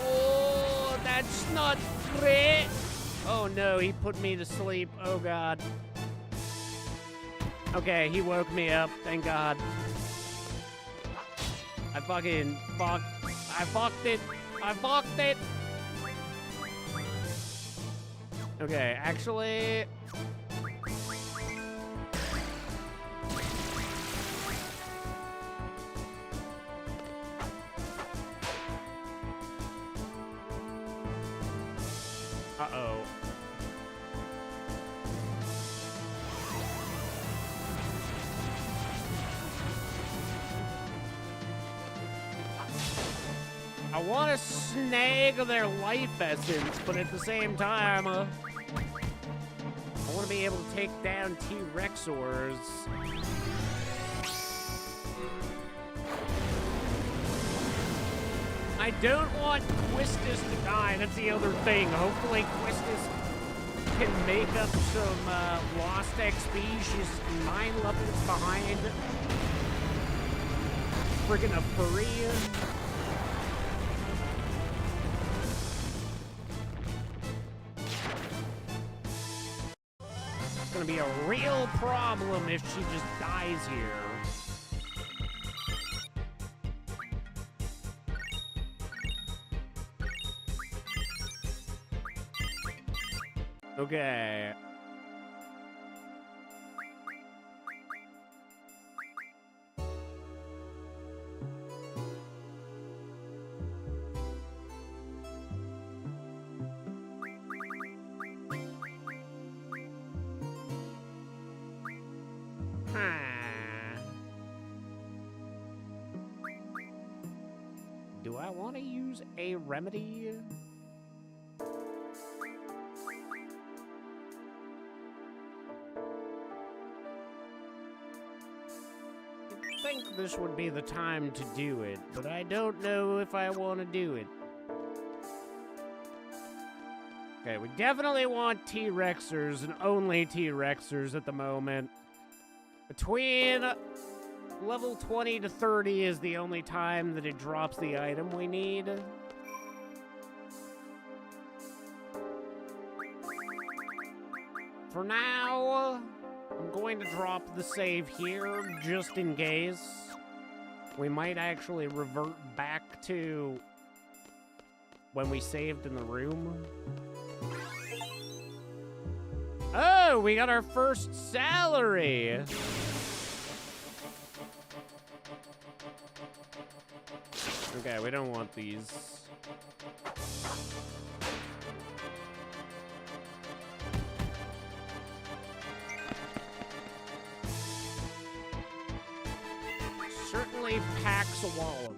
Oh, that's not great. Oh no, he put me to sleep. Oh god. Okay, he woke me up. Thank god. I fucked it. I fucked it. Okay, actually... Uh-oh. I want to snag their life essence, but at the same time, I want to be able to take down T-Rexors. I don't want Quistis to die, that's the other thing. Hopefully Quistis can make up some lost XP. She's 9 levels behind. Friggin' a furry. It's gonna be a real problem if she just dies here. Okay. Do I want to use a remedy? think this would be the time to do it, but I don't know if I want to do it. Okay, we definitely want T-Rexers and only T-Rexers at the moment. Between level 20 to 30 is the only time that it drops the item we need. For now, I'm going to drop the save here just in case. We might actually revert back to when we saved in the room. Oh, we got our first salary. Okay, we don't want these. Certainly packs a wallop.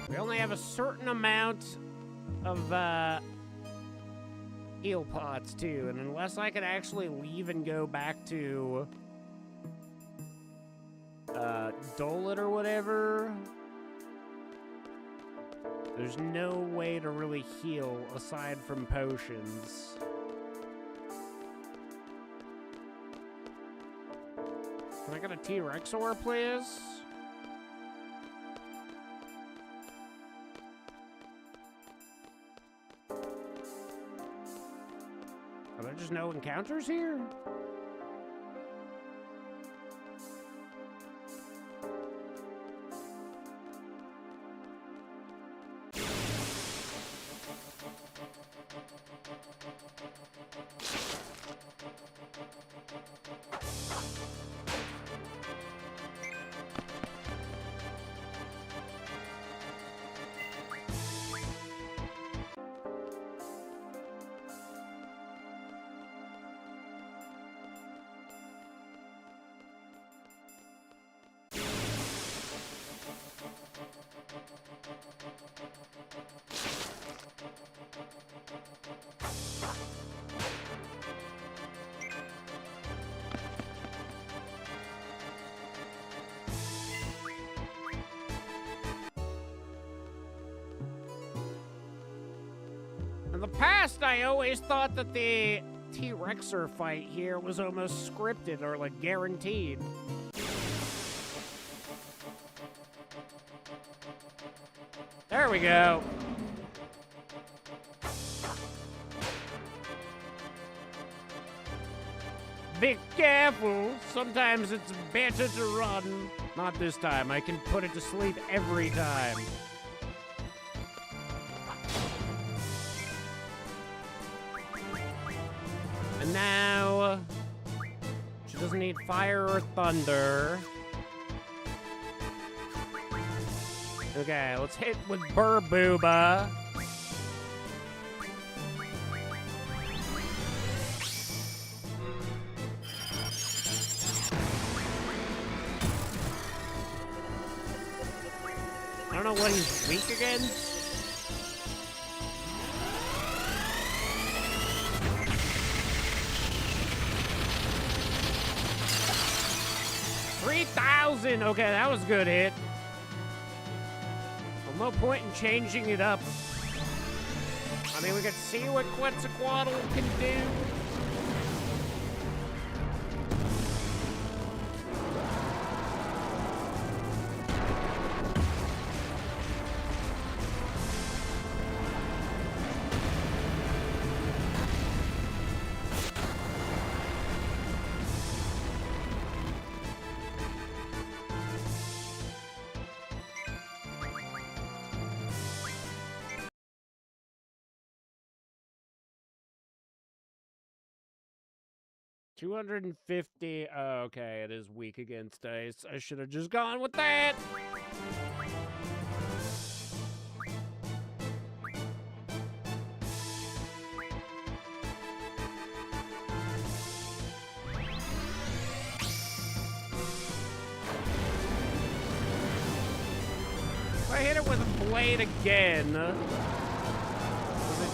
We only have a certain amount of heal pots too, and unless I could actually leave and go back to Dolet or whatever, there's no way to really heal aside from potions. Can I get a T-Rex ore, please? Are there just no encounters here? In the past, I always thought that the T-Rexer fight here was almost scripted or like guaranteed. There we go. Be careful. Sometimes it's better to run. Not this time. I can put it to sleep every time. And now, she doesn't need fire or thunder. Okay, let's hit with Burbooba. I don't know what he's weak against. $3,000! Okay, that was a good hit. Well, no point in changing it up. I mean, we could see what Quetzalcoatl can do. $250. Oh, okay, it is weak against ice. I should have just gone with that. I hit it with a blade again, does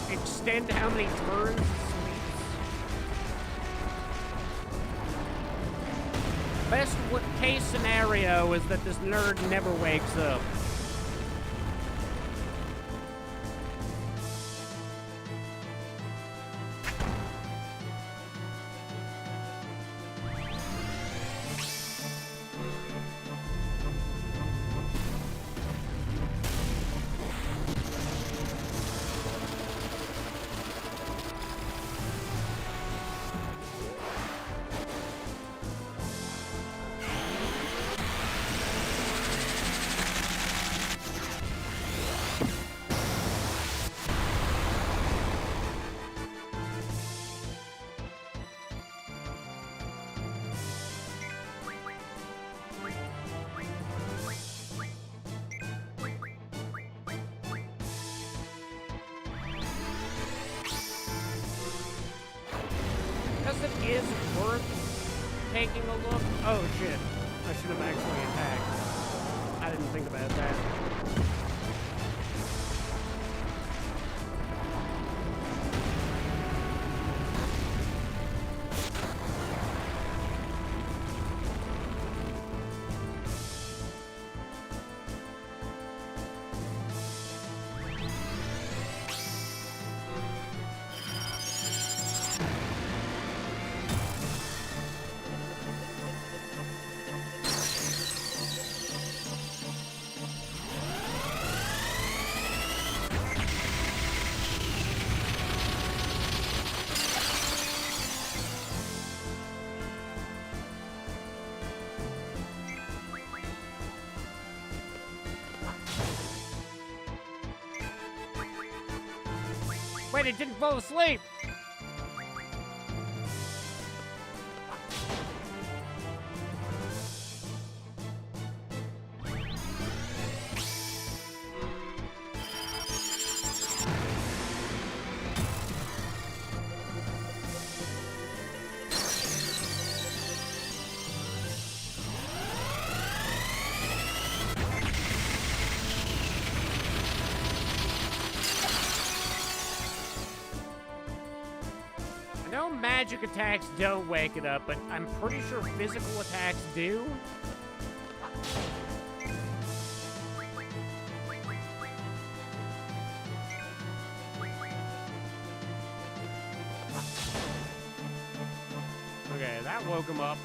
it extend how many turns it sweeps? Best case scenario is that this nerd never wakes up. It is worth taking a look. Oh shit, I should have actually attacked. I didn't think about that. Wait, it didn't fall asleep! Magic attacks don't wake it up, but I'm pretty sure physical attacks do. Okay, that woke him up.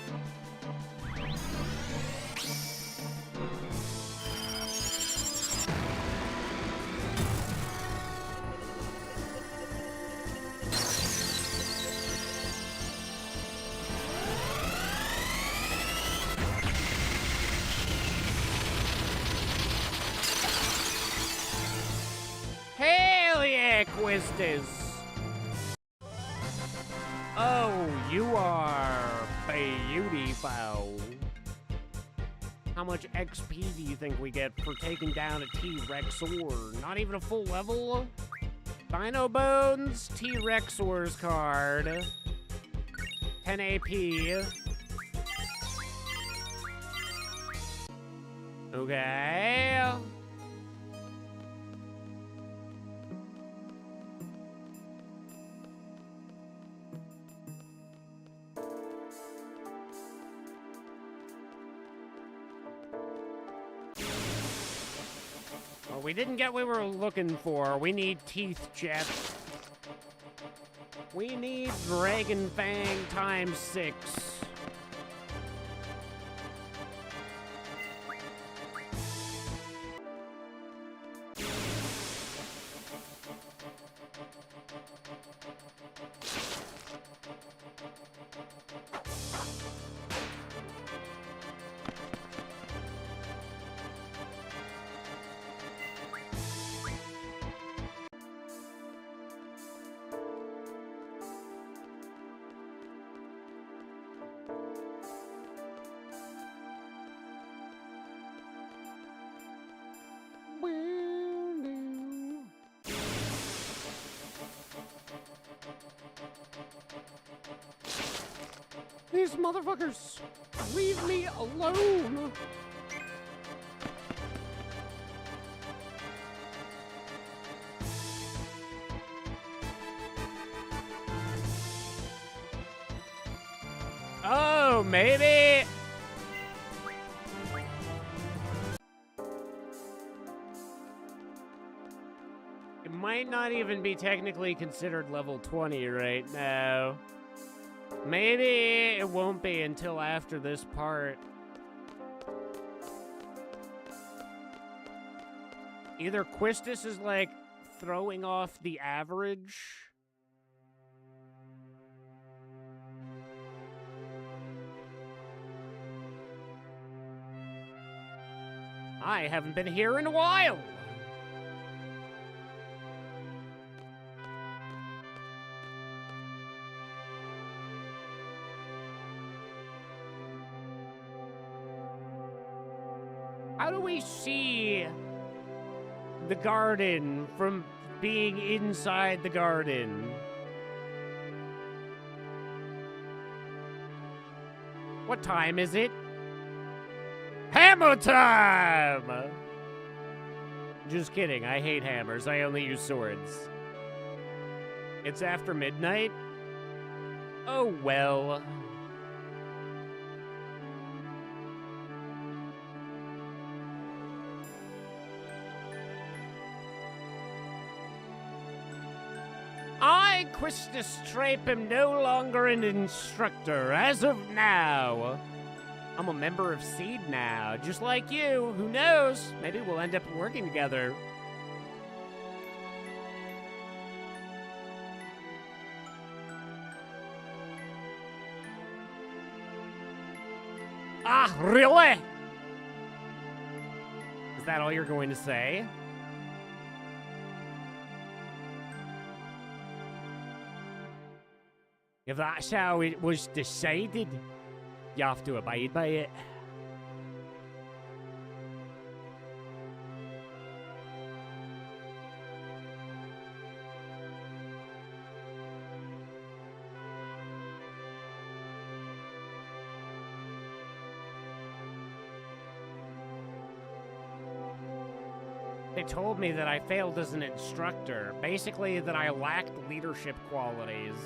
Quistis. Oh, you are beautiful. How much XP do you think we get for taking down a T-Rexor? Not even a full level? Dino Bones, T-Rexor's card. 10 AP. Okay. We didn't get what we were looking for. We need teeth, Jet. We need Dragon Fang times 6. These motherfuckers! Leave me alone! So maybe... it might not even be technically considered level 20 right now. Maybe it won't be until after this part. Either Quistis is like throwing off the average. I haven't been here in a while. How do we see the garden from being inside the garden? What time is it? Hammer time! Just kidding, I hate hammers. I only use swords. It's after midnight? Oh well. I, Quistis Trape, am no longer an instructor as of now. I'm a member of Seed now, just like you. Who knows? Maybe we'll end up working together. Ah, really? Is that all you're going to say? If that's how it was decided, you have to abide by it. They told me that I failed as an instructor. Basically, that I lacked leadership qualities.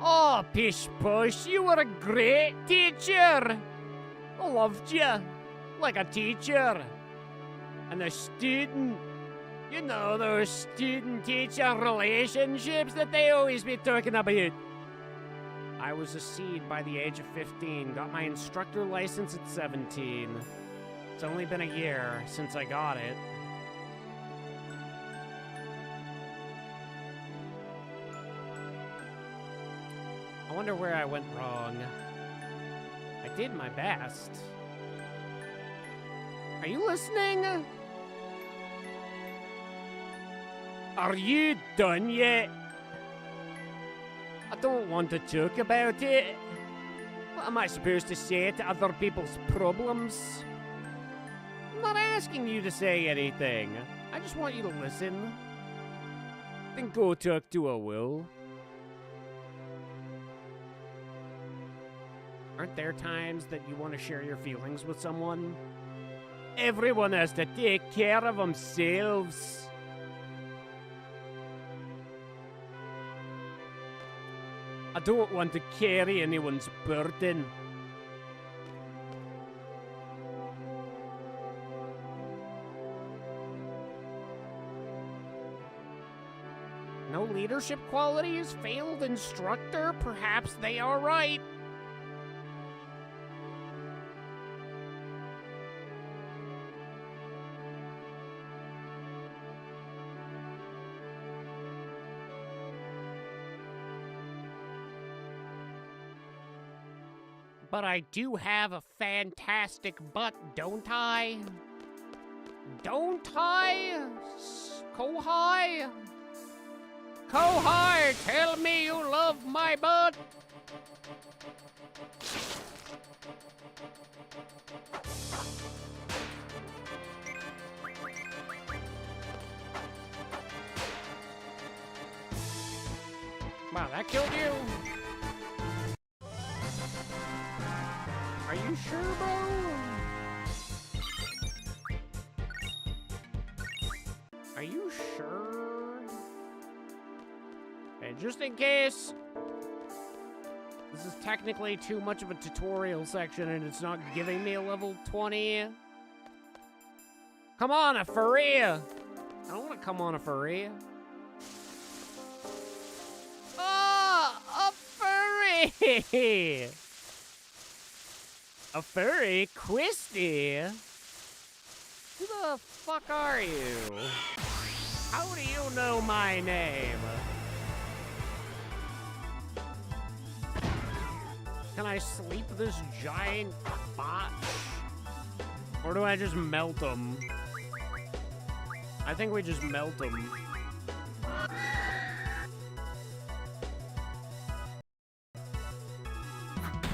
Oh, Pish Push, you were a great teacher. I loved you, like a teacher. And a student, you know those student-teacher relationships that they always be talking about. I was a Seed by the age of 15, got my instructor license at 17. It's only been a year since I got it. I wonder where I went wrong. I did my best. Are you listening? Are you done yet? I don't want to talk about it. What am I supposed to say to other people's problems? I'm not asking you to say anything. I just want you to listen. Then go talk to a will. Aren't there times that you want to share your feelings with someone? Everyone has to take care of themselves. I don't want to carry anyone's burden. No leadership qualities? Failed instructor? Perhaps they are right. But I do have a fantastic butt, don't I? Don't I? Kohai? Kohai, tell me you love my butt. Wow, that killed you. Are you sure, bro? Are you sure? just in case this is technically too much of a tutorial section and it's not giving me a level 20. Come on, a furry! I don't want to come on a furry. Oh, a furry! A furry? Christy? Who the fuck are you? How do you know my name? Can I sleep this giant bot? Or do I just melt him? I think we just melt him.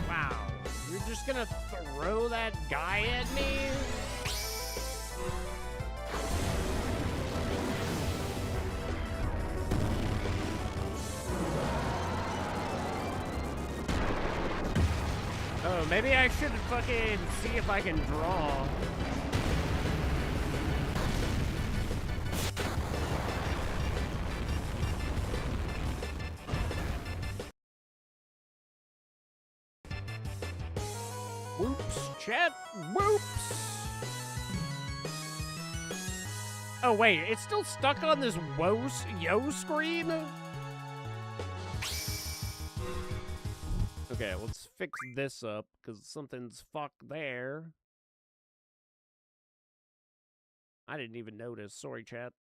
Wow. You're just gonna throw that guy at me? Oh, maybe I should fucking see if I can draw. Whoops, chat, whoops. Oh wait, it's still stuck on this yo screen? Okay, let's fix this up, because something's fucked there. I didn't even notice. Sorry, chat.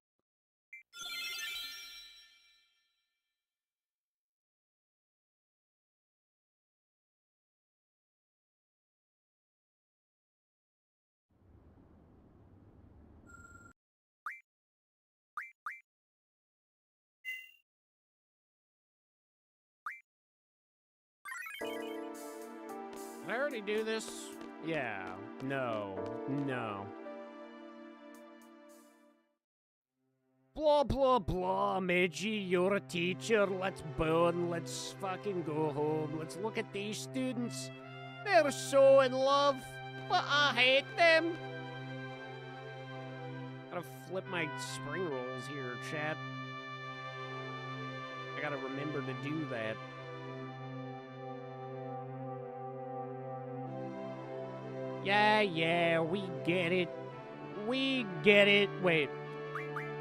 Did I already do this? Yeah. No. No. Blah, blah, blah, Meiji, you're a teacher. Let's bone. Let's fucking go home. Let's look at these students. They're so in love, but I hate them. Gotta flip my spring rolls here, chat. I gotta remember to do that. Yeah, we get it. We get it. Wait,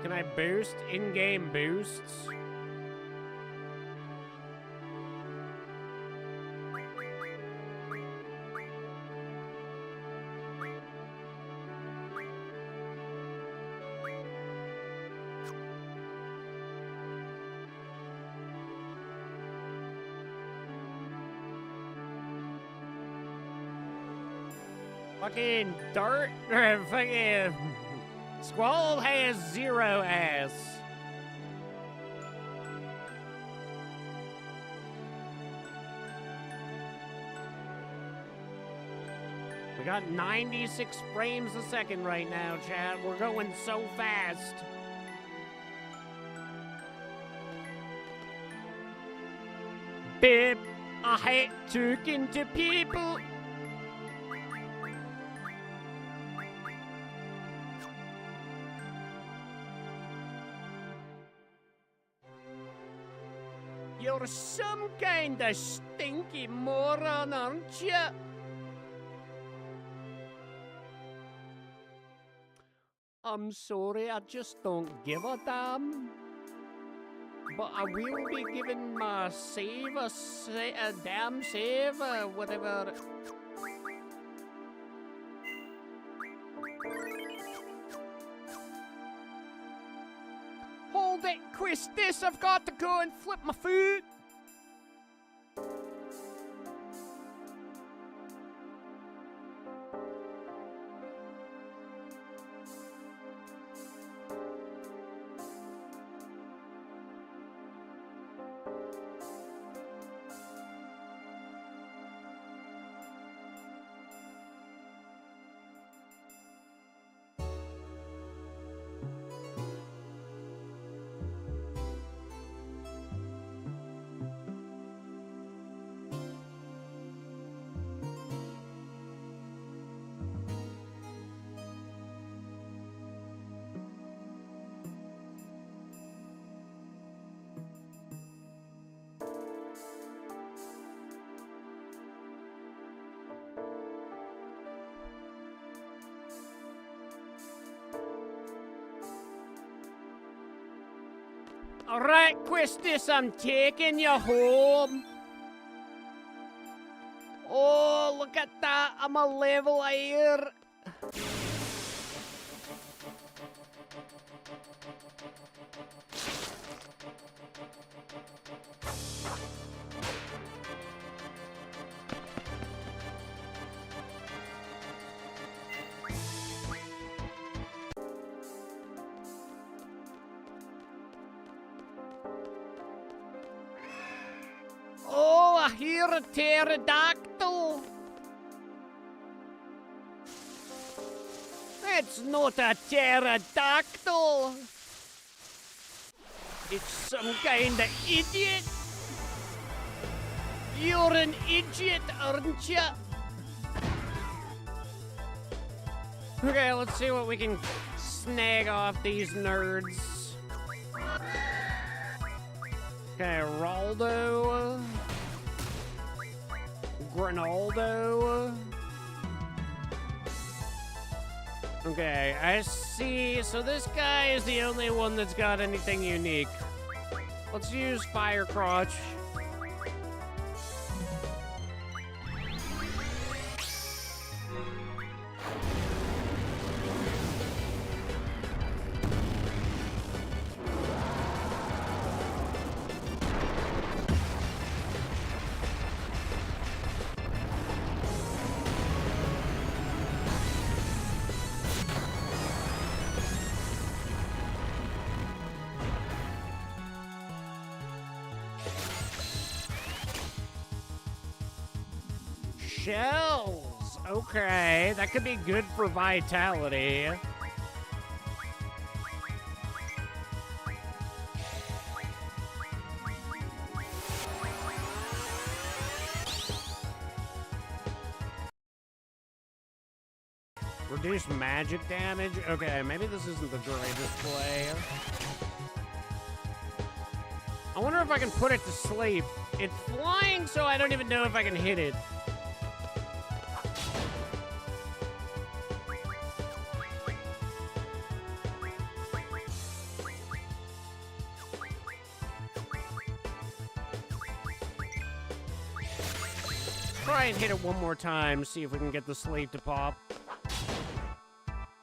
can I boost in-game boosts? Fucking Dart, or fucking Squall has 0 ass. We got 96 frames a second right now, chat. We're going so fast. Babe, I hate talking to people. You're some kind of stinky moron, aren't you? I'm sorry, I just don't give a damn. But I will be giving my save a damn save, whatever. Hold it, Christus, I've got to go and flip my food. Alright, Quistis, I'm taking you home. Oh, look at that. I'm a level here. Oh, I hear a pterodactyl. It's not a pterodactyl. It's some kind of idiot. You're an idiot, aren't you? Okay, let's see what we can snag off these nerds. Okay, Raldo. Grinaldo. Okay, I see. So this guy is the only one that's got anything unique. Let's use Firecrotch. Shells! Okay, that could be good for vitality. Reduce magic damage? Okay, maybe this isn't the greatest play. I wonder if I can put it to sleep. It's flying, so I don't even know if I can hit it. Try and hit it one more time, see if we can get the sleep to pop.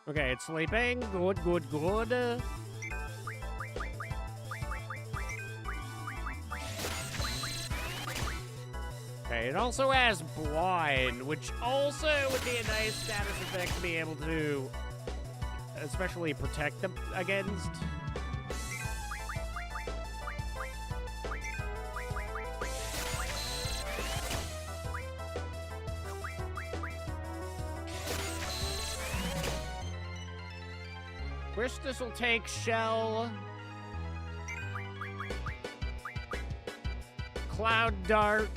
Okay, it's sleeping. Good, good, good. Okay, it also has blind, which also would be a nice status effect to be able to especially protect them against. Wish this will take Shell. Cloud Dart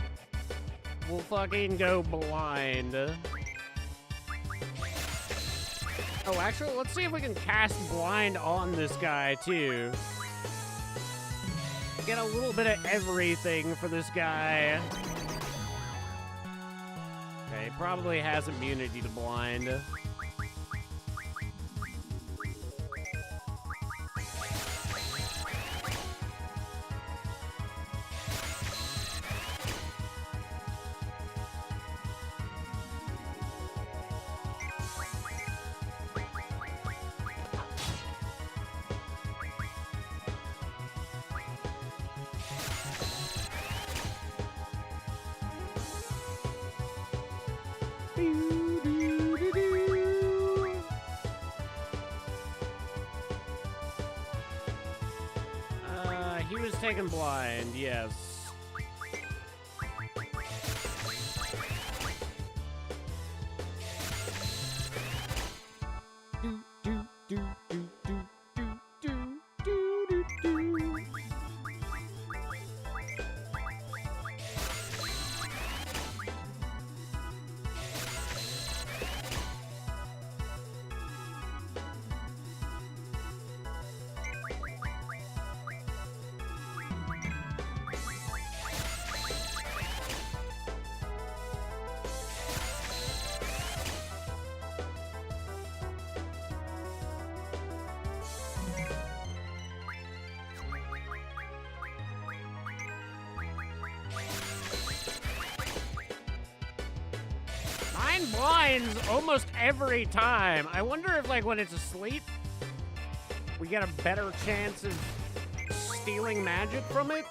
will fucking go blind. Oh, actually, let's see if we can cast blind on this guy, too. Get a little bit of everything for this guy. Okay, he probably has immunity to blind. He was taken blind, yes. blinds almost every time. I wonder if, like, when it's asleep, we get a better chance of stealing magic from it?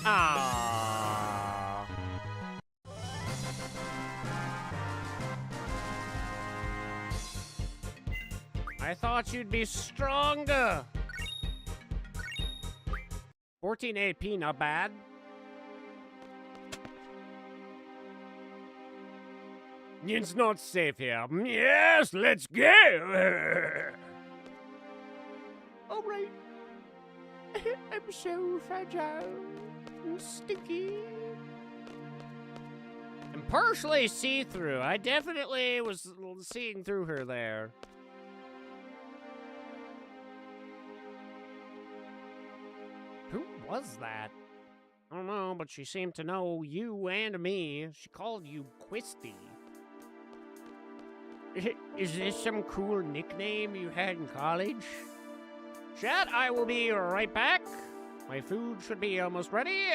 Ah. I thought you'd be stronger. 14 AP, not bad. It's not safe here. Yes, let's go. All right. I'm so fragile and sticky. And partially see-through. I definitely was seeing through her there. Who was that? I don't know, but she seemed to know you and me. She called you Quisty. Is this some cool nickname you had in college? Chat, I will be right back. My food should be almost ready.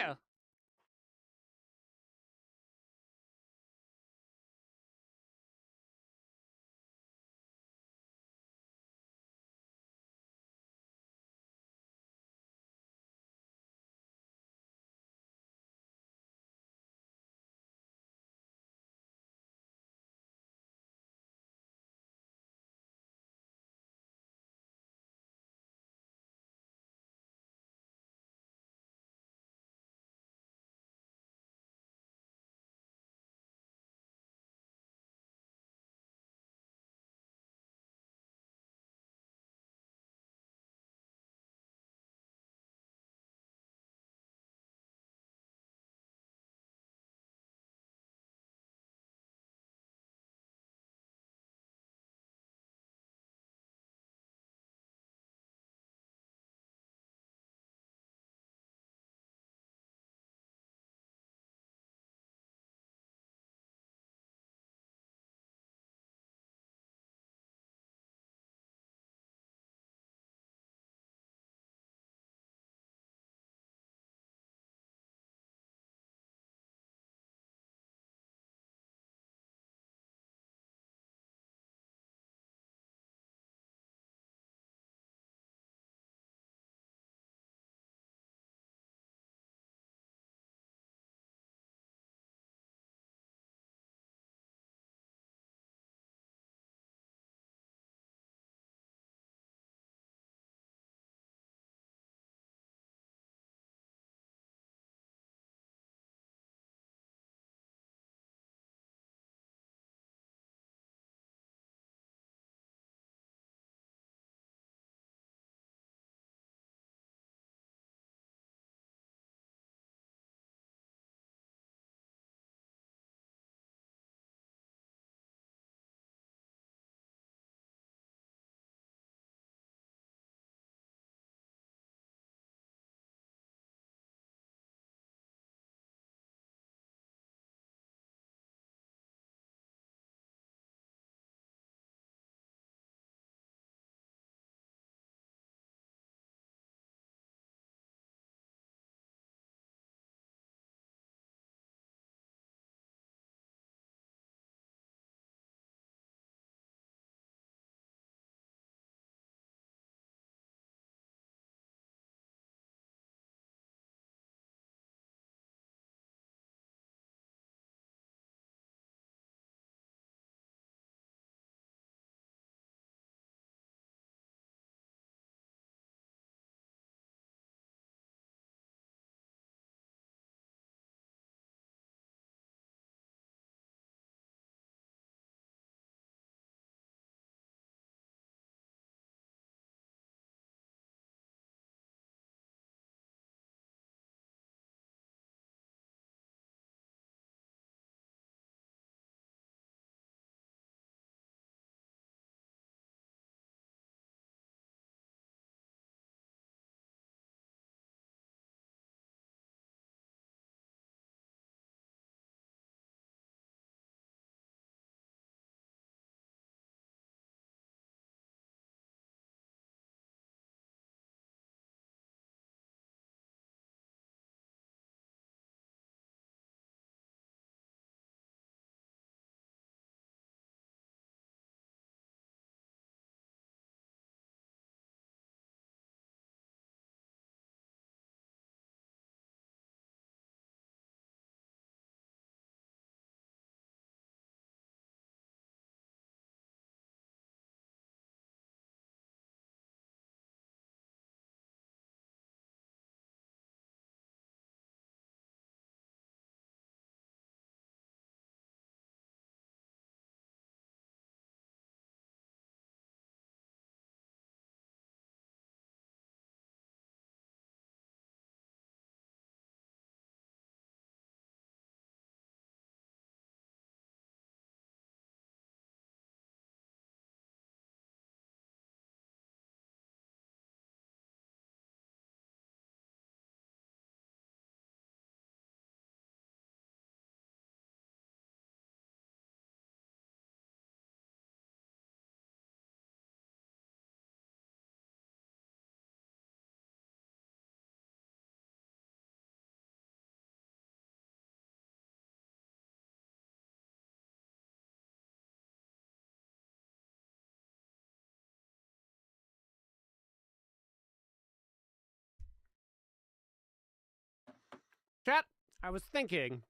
Chat, I was thinking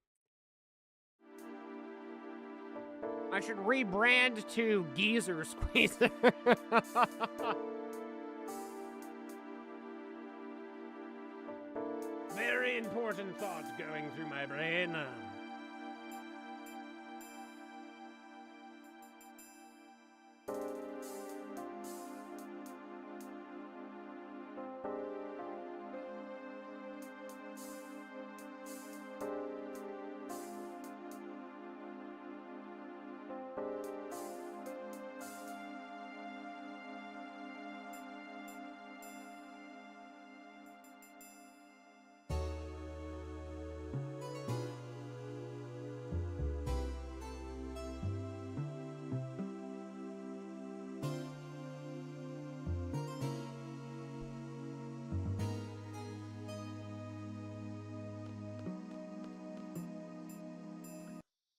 I should rebrand to Geezer Squeezer. Very important thoughts going through my brain.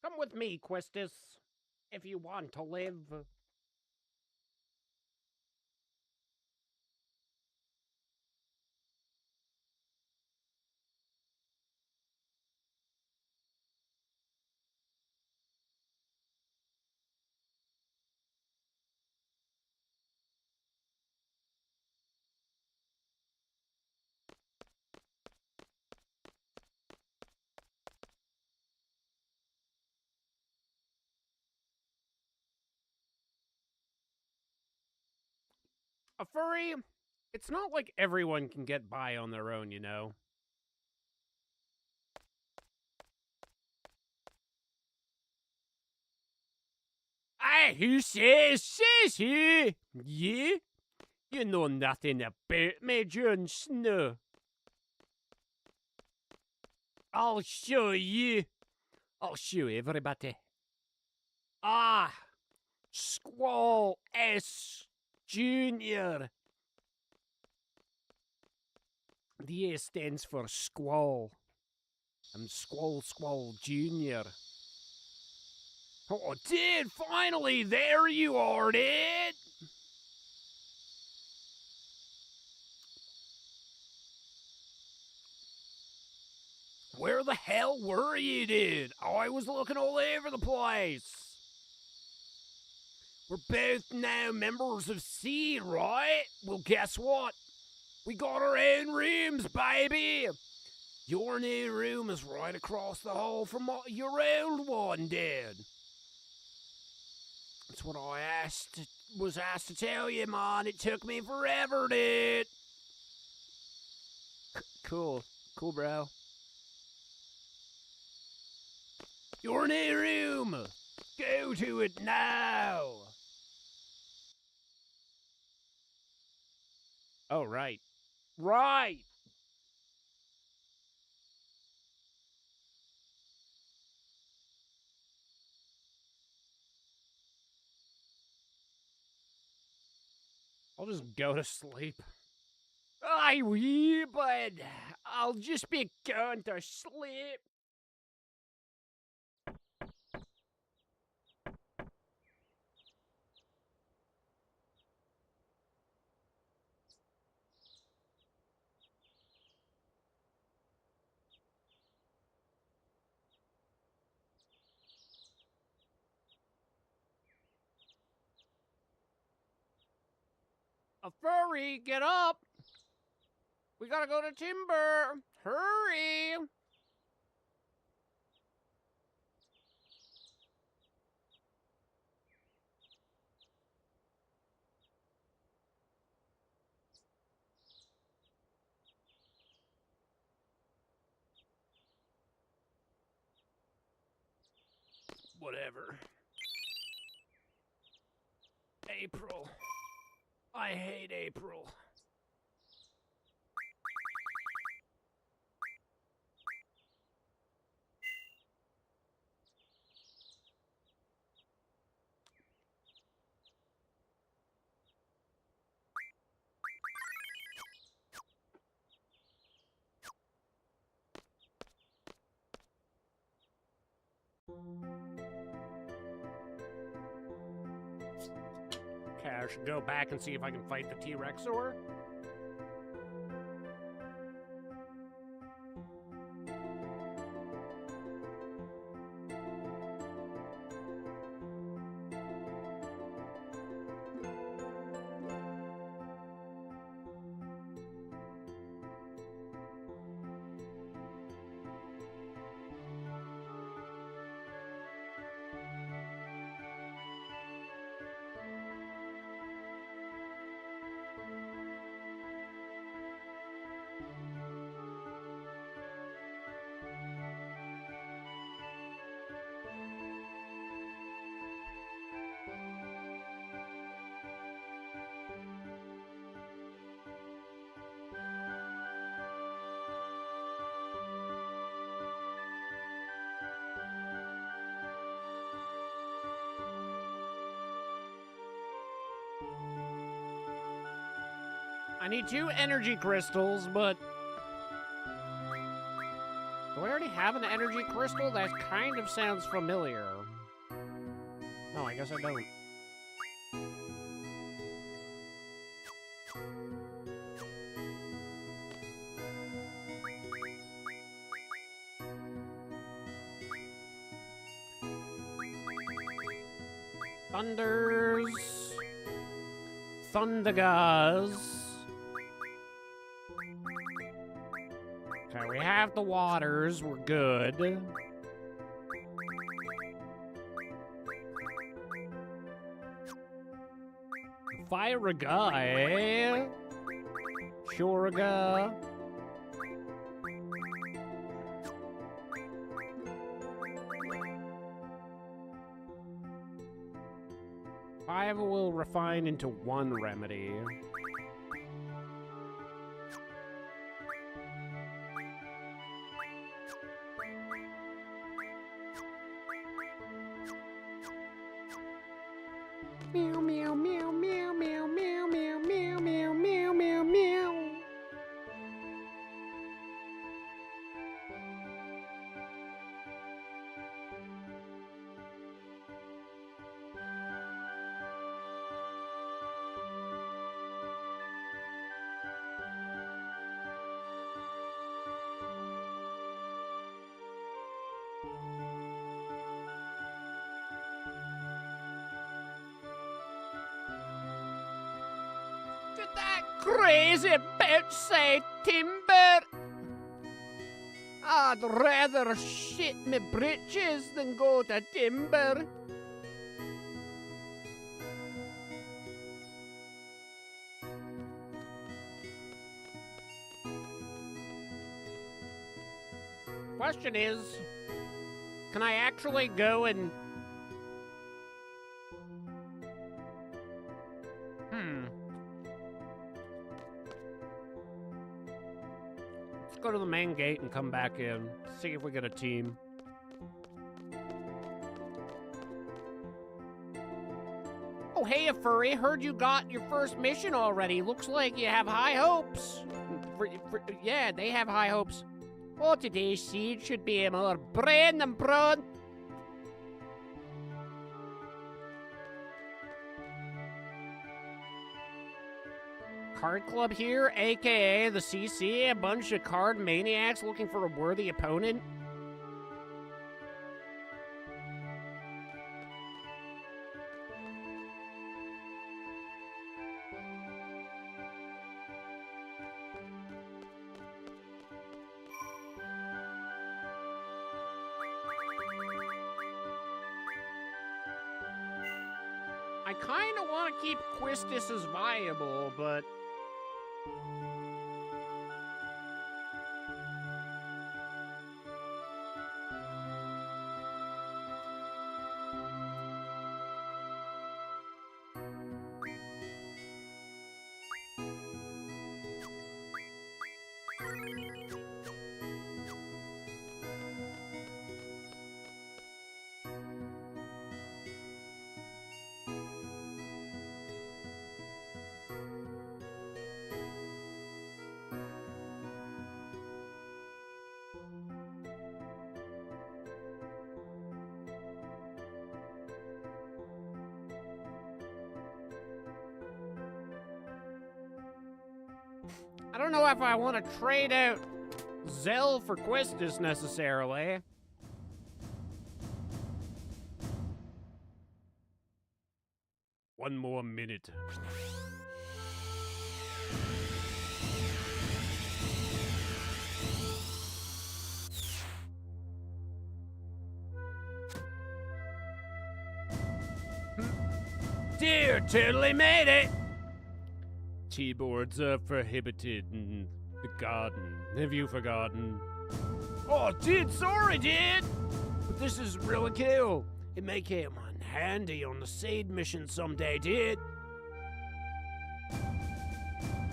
Come with me, Questus, if you want to live. A furry, it's not like everyone can get by on their own, you know? Aye, who says he? Yeah? You know nothing about me, Jon Snow. I'll show you. I'll show everybody. Ah, Squall S. Junior. The A stands for Squall. I'm Squall Junior. Oh, dude, finally, there you are, dude. Where the hell were you, dude? I was looking all over the place. We're both now members of Seed, right? Well, guess what? We got our own rooms, baby. Your new room is right across the hall from your old one, dude. That's what I was asked to tell you, man. It took me forever, dude. Cool, bro. Your new room. Go to it now. Oh, right. Right. I'll just go to sleep. I will, but I'll just be going to sleep. A furry, get up! We gotta go to Timber! Hurry! Whatever. April. I hate April. Okay, I should go back and see if I can fight the T-Rexor. I need 2 energy crystals, but... Do I already have an energy crystal? That kind of sounds familiar. No, I guess I don't. Thunders. Thundergas. Okay, we have the waters. We're good. Fire-ga, eh? Sure-ga. Five will refine into 1 remedy. Meow, meow, meow, meow, meow, meow, meow, meow, meow, meow, meow, meow. Did that crazy bitch say timber? I'd rather shit me britches than go to timber. Question is, can I actually go and... Let's go to the main gate and come back in. See if we get a team. Oh, hey, a furry. Heard you got your first mission already. Looks like you have high hopes. Yeah, they have high hopes. Oh, today's seed should be more brain than brawn. Card Club here, aka the CC, a bunch of card maniacs looking for a worthy opponent. I kind of want to keep Quistis as viable, but... I don't know if I want to trade out Zell for Quistis necessarily. One more minute. Dear, totally made it! T-boards are prohibited in the garden. Have you forgotten? Oh, dude, sorry, dude! But this is really cool. It may come in handy on the seed mission someday, dude.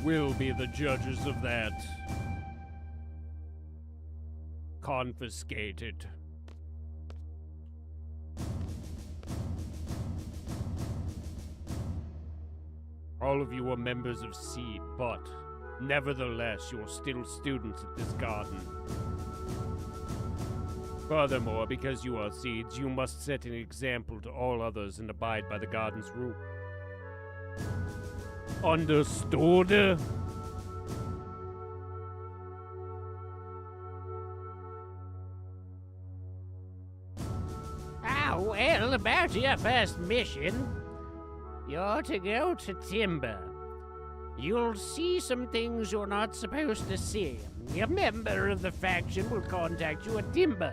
We'll be the judges of that. Confiscated. All of you are members of Seed, but nevertheless, you're still students at this garden. Furthermore, because you are Seeds, you must set an example to all others and abide by the garden's rule. Understood? Well, about your first mission, you're to go to Timber. You'll see some things you're not supposed to see. A member of the faction will contact you at Timber.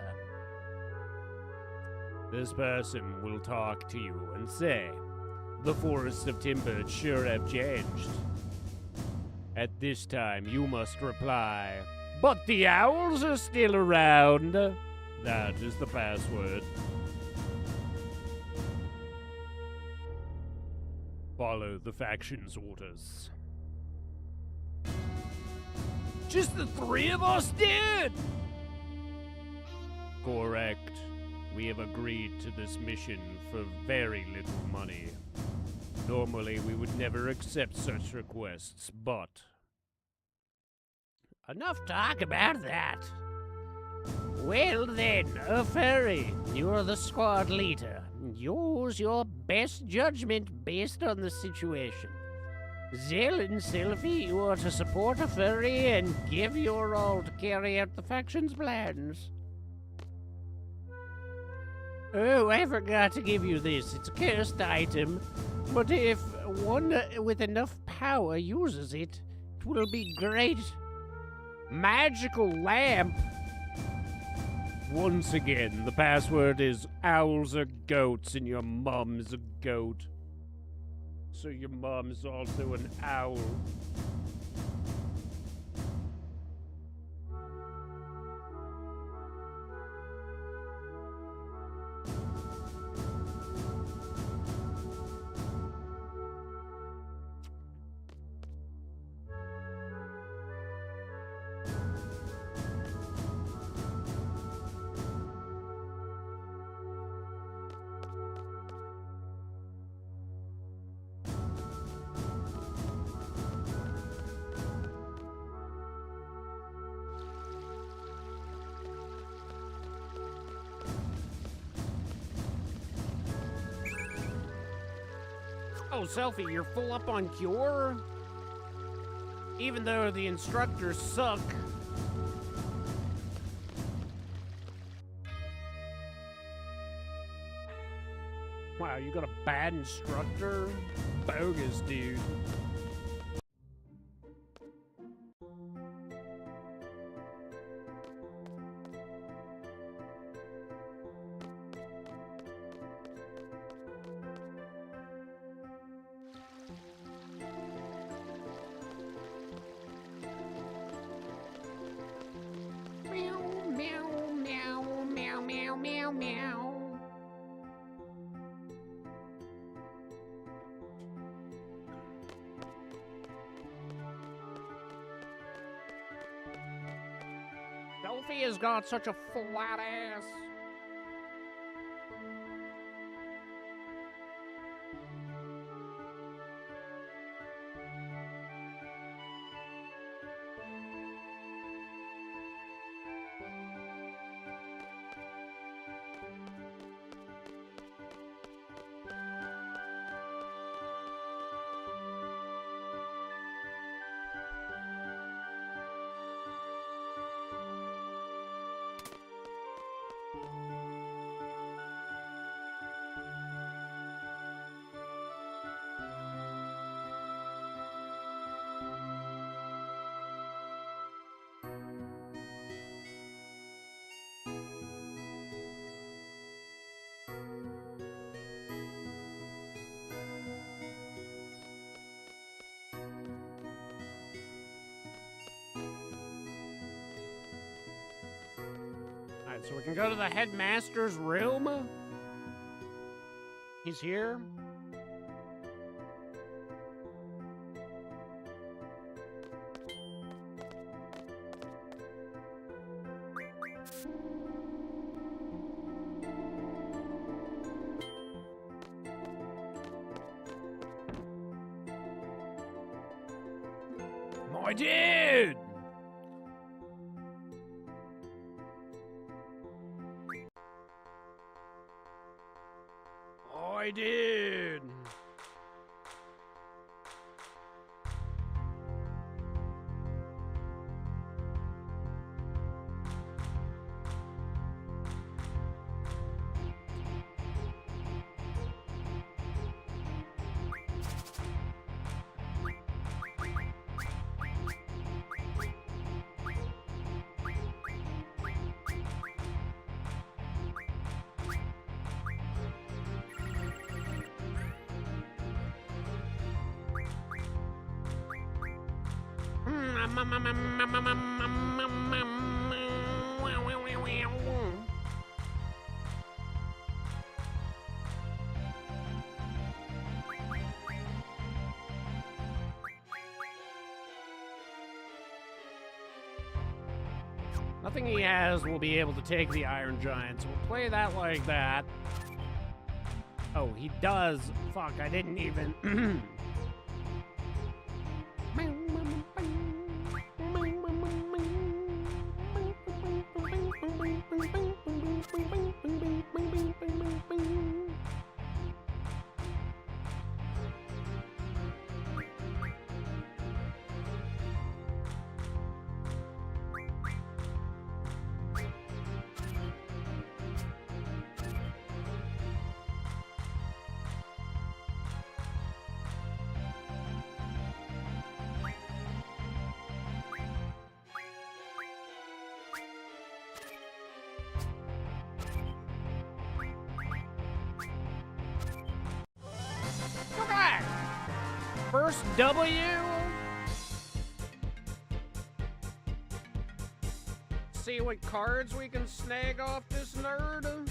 This person will talk to you and say, the forests of Timber sure have changed. At this time, you must reply, but the owls are still around. That is the password. Follow the faction's orders. Just the three of us, dude? Correct. We have agreed to this mission for very little money. Normally, we would never accept such requests, but... Enough talk about that. Well then, a furry, you're the squad leader. Use your best judgment based on the situation. Zell and Sylphie, you are to support a furry and give your all to carry out the faction's plans. Oh, I forgot to give you this. It's a cursed item, but if one with enough power uses it, it will be great. Magical lamp. Once again, the password is owls are goats and your mom's a goat. So your mom's also an owl. Oh, Selfie, you're full up on cure? Even though the instructors suck. Wow, you got a bad instructor? Bogus, dude. Sophia's got such a flat ass. So we can go to the headmaster's room. He's here. I did! I did! Nothing he has will be able to take the Iron Giant, so we'll play that like that. Oh, he does. Fuck, I didn't even... Okay. First W. See what cards we can snag off this nerd.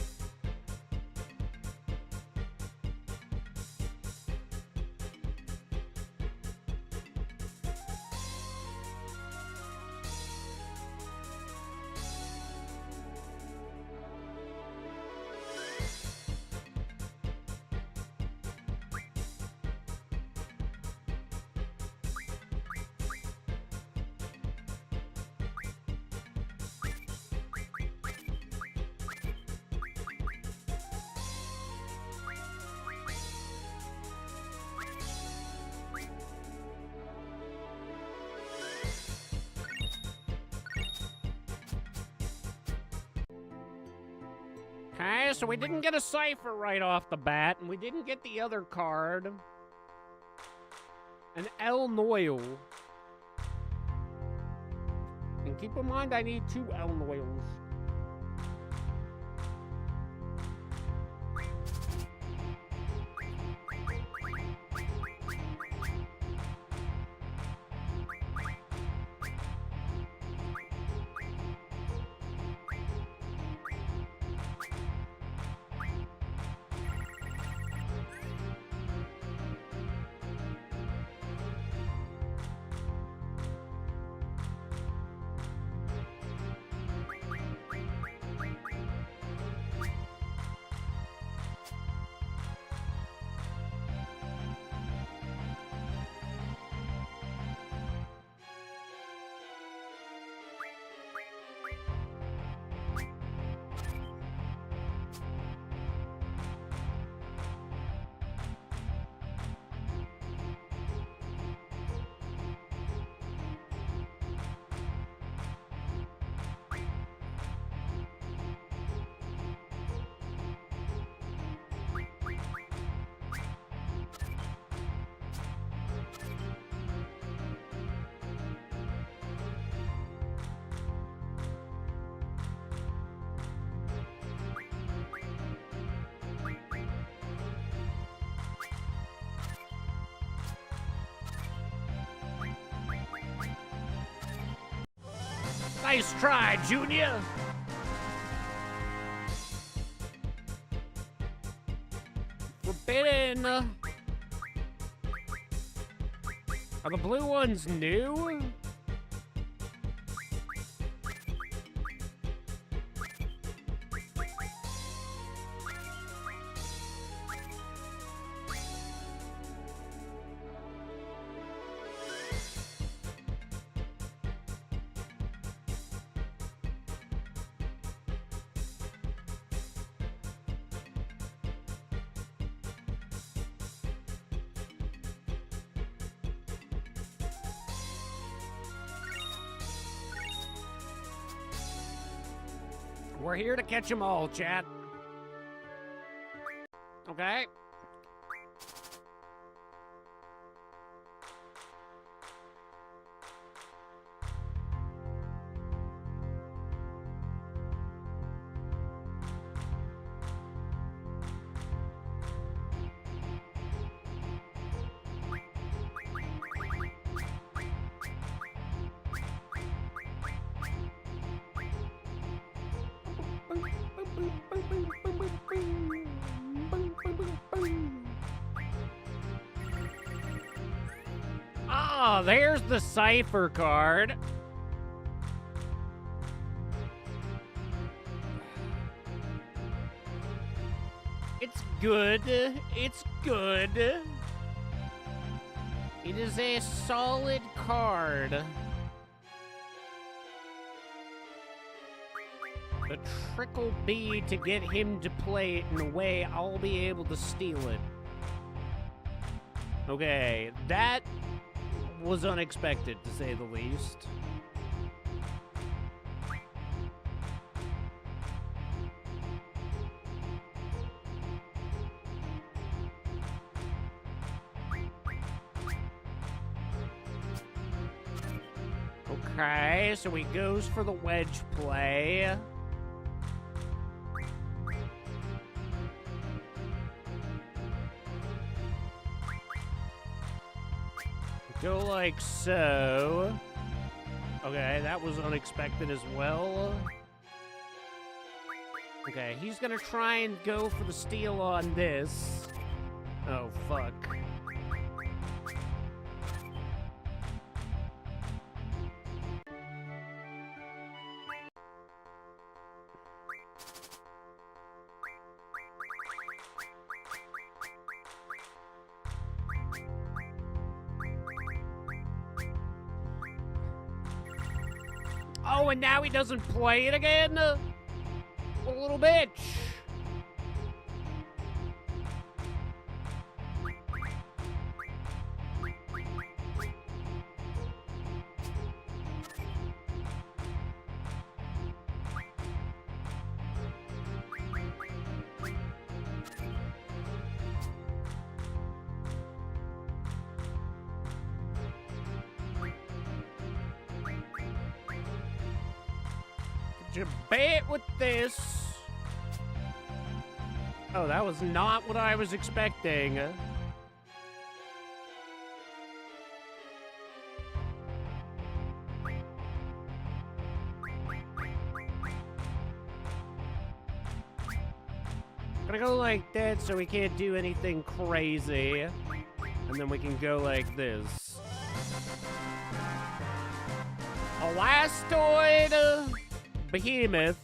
Okay, so we didn't get a cipher right off the bat, and we didn't get the other card. An El Noil. And keep in mind, I need 2 El Noils. Nice try, Junior. Forbidden. Are the blue ones new? We're here to catch them all, chat. Okay? Ah, there's the cipher card. It's good. It's good. It is a solid card. The trick will be to get him to play it in a way I'll be able to steal it. Okay, that was unexpected, to say the least. Okay, so he goes for the wedge play. Go like so. Okay, that was unexpected as well. Okay, he's gonna try and go for the steal on this. Oh, fuck. Oh, and now he doesn't play it again? What a little bitch. You bet with this. Oh, that was not what I was expecting. Gonna go like that so we can't do anything crazy. And then we can go like this. Elastoid Behemoth.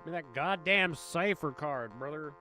Give me that goddamn cipher card, brother.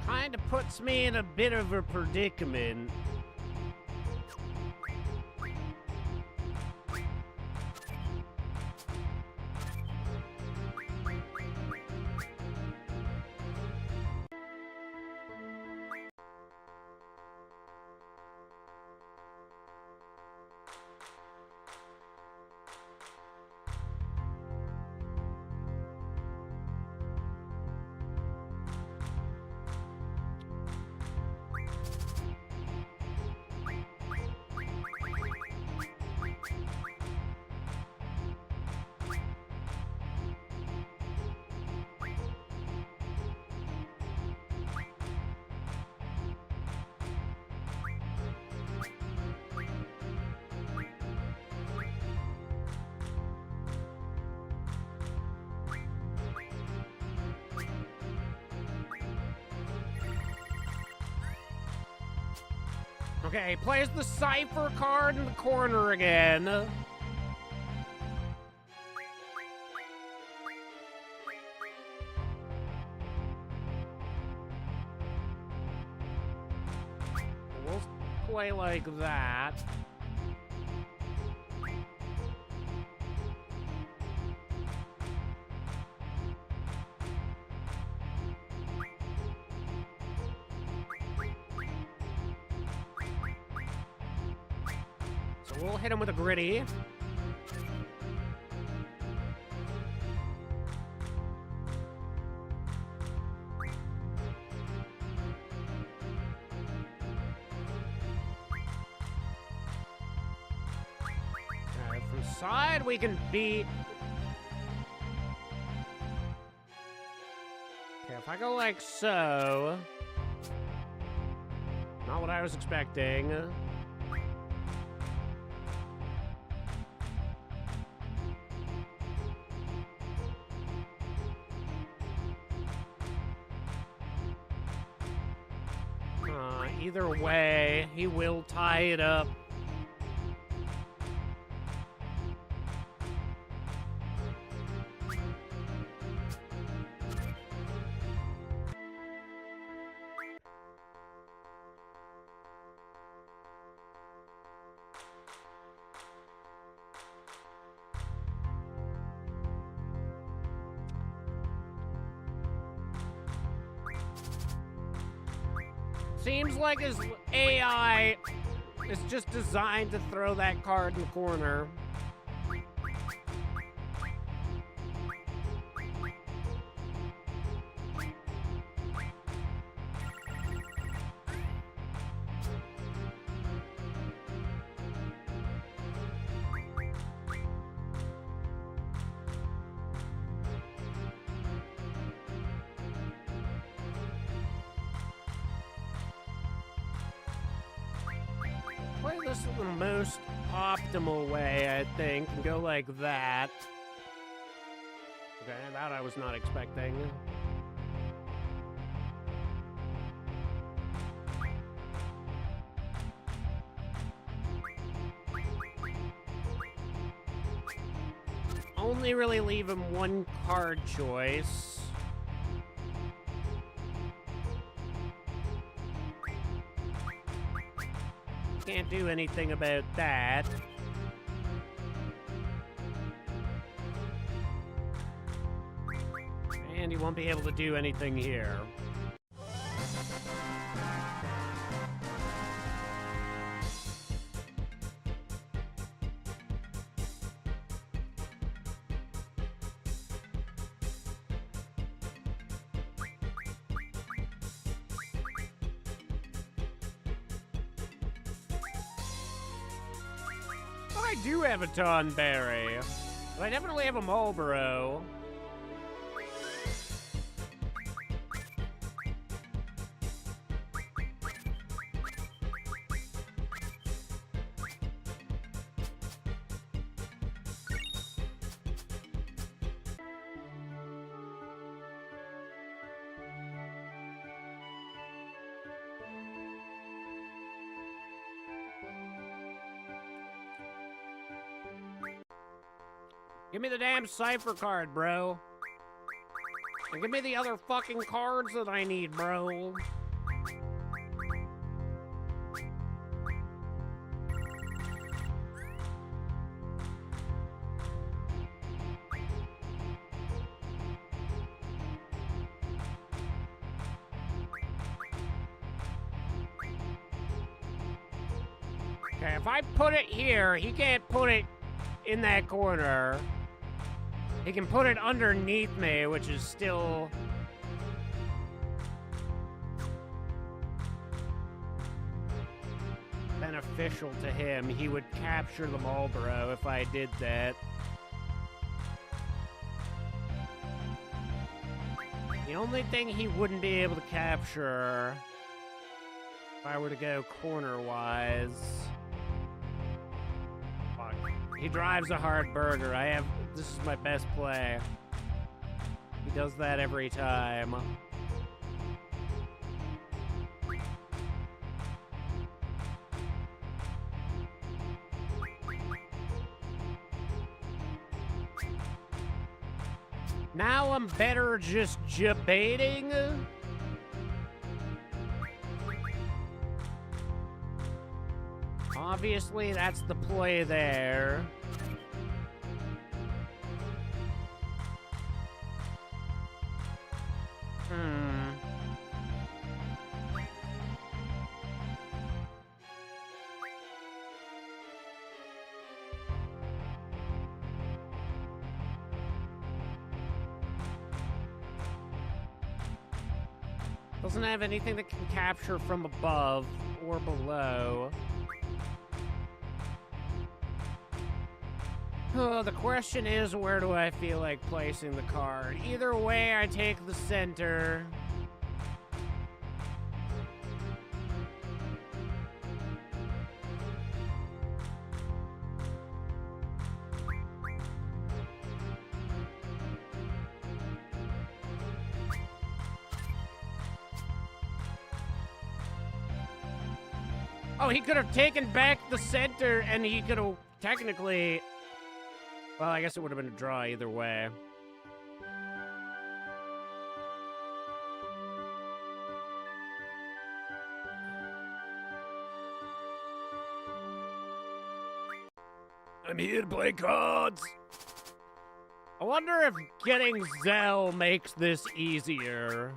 Kinda puts me in a bit of a predicament. Okay, plays the cipher card in the corner again. We'll play like that. So we'll hit him with a gritty. From side, we can beat. Okay, if I go like so. Not what I was expecting. Either way, he will tie it up. Seems like his AI is just designed to throw that card in the corner. Play this in the most optimal way, I think, and go like that. Okay, that I was not expecting. Only really leave him one card choice. Can't do anything about that. And he won't be able to do anything here. I do have a Tonberry, but I definitely have a Marlboro. Give me the damn cipher card, bro. And give me the other fucking cards that I need, bro. Okay, if I put it here, he can't put it in that corner. He can put it underneath me, which is still... beneficial to him. He would capture the Marlboro if I did that. The only thing he wouldn't be able to capture if I were to go corner-wise... Fuck. He drives a hard burger. This is my best play. He does that every time. Now I'm better just debating. Obviously, that's the play there. Doesn't have anything that can capture from above or below. Oh, the question is, where do I feel like placing the card? Either way, I take the center. Oh, he could have taken back the center, and he could have technically... Well, I guess it would have been a draw either way. I'm here to play cards. I wonder if getting Zell makes this easier.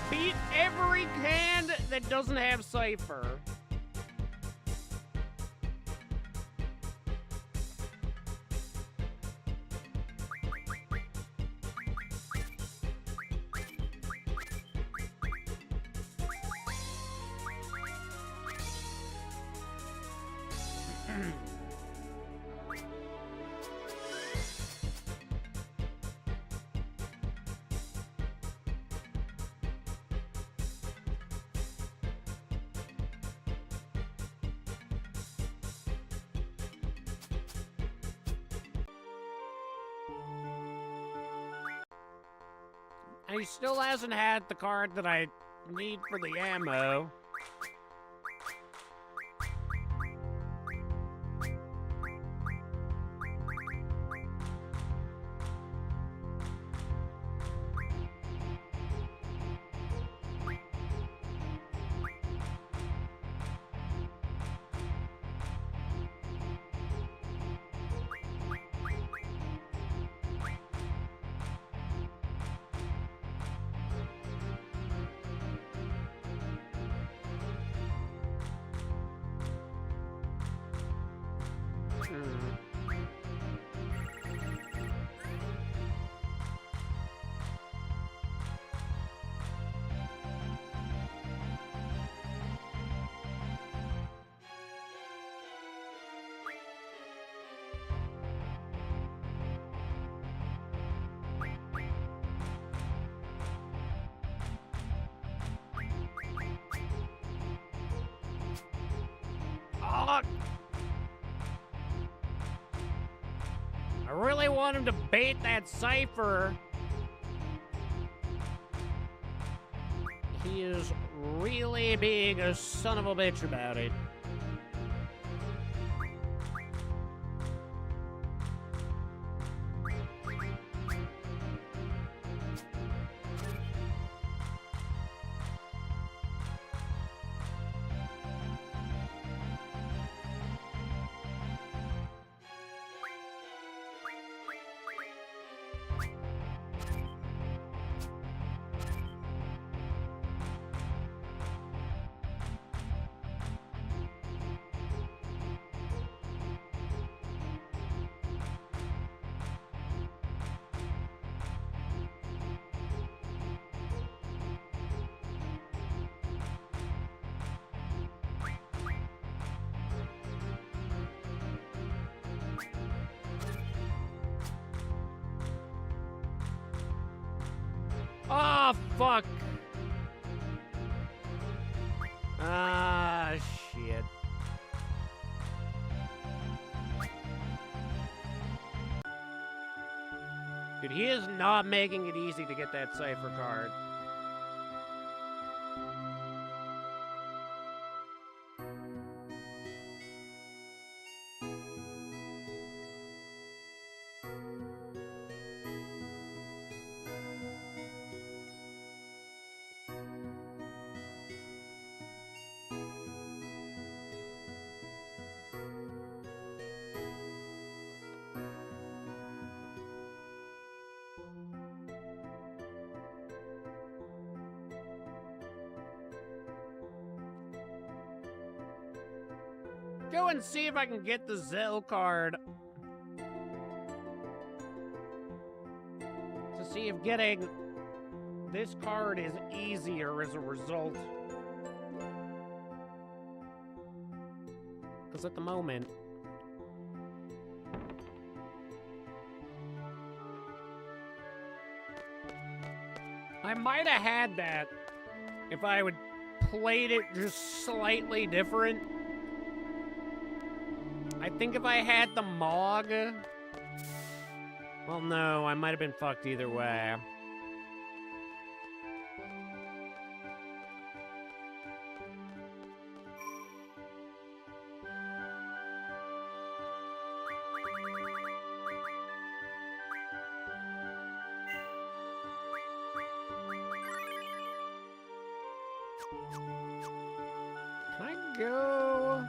Beat every hand that doesn't have Cypher. And he still hasn't had the card that I need for the ammo. I really want him to bait that Cypher. He is really being a son of a bitch about it. Ah, fuck. Ah, shit. Dude, he is not making it easy to get that cipher card. Go and see if I can get the Zell card. To see if getting this card is easier as a result. Because at the moment... I might have had that if I would played it just slightly different. I think if I had the Mog... Well, no, I might have been fucked either way. Can I go...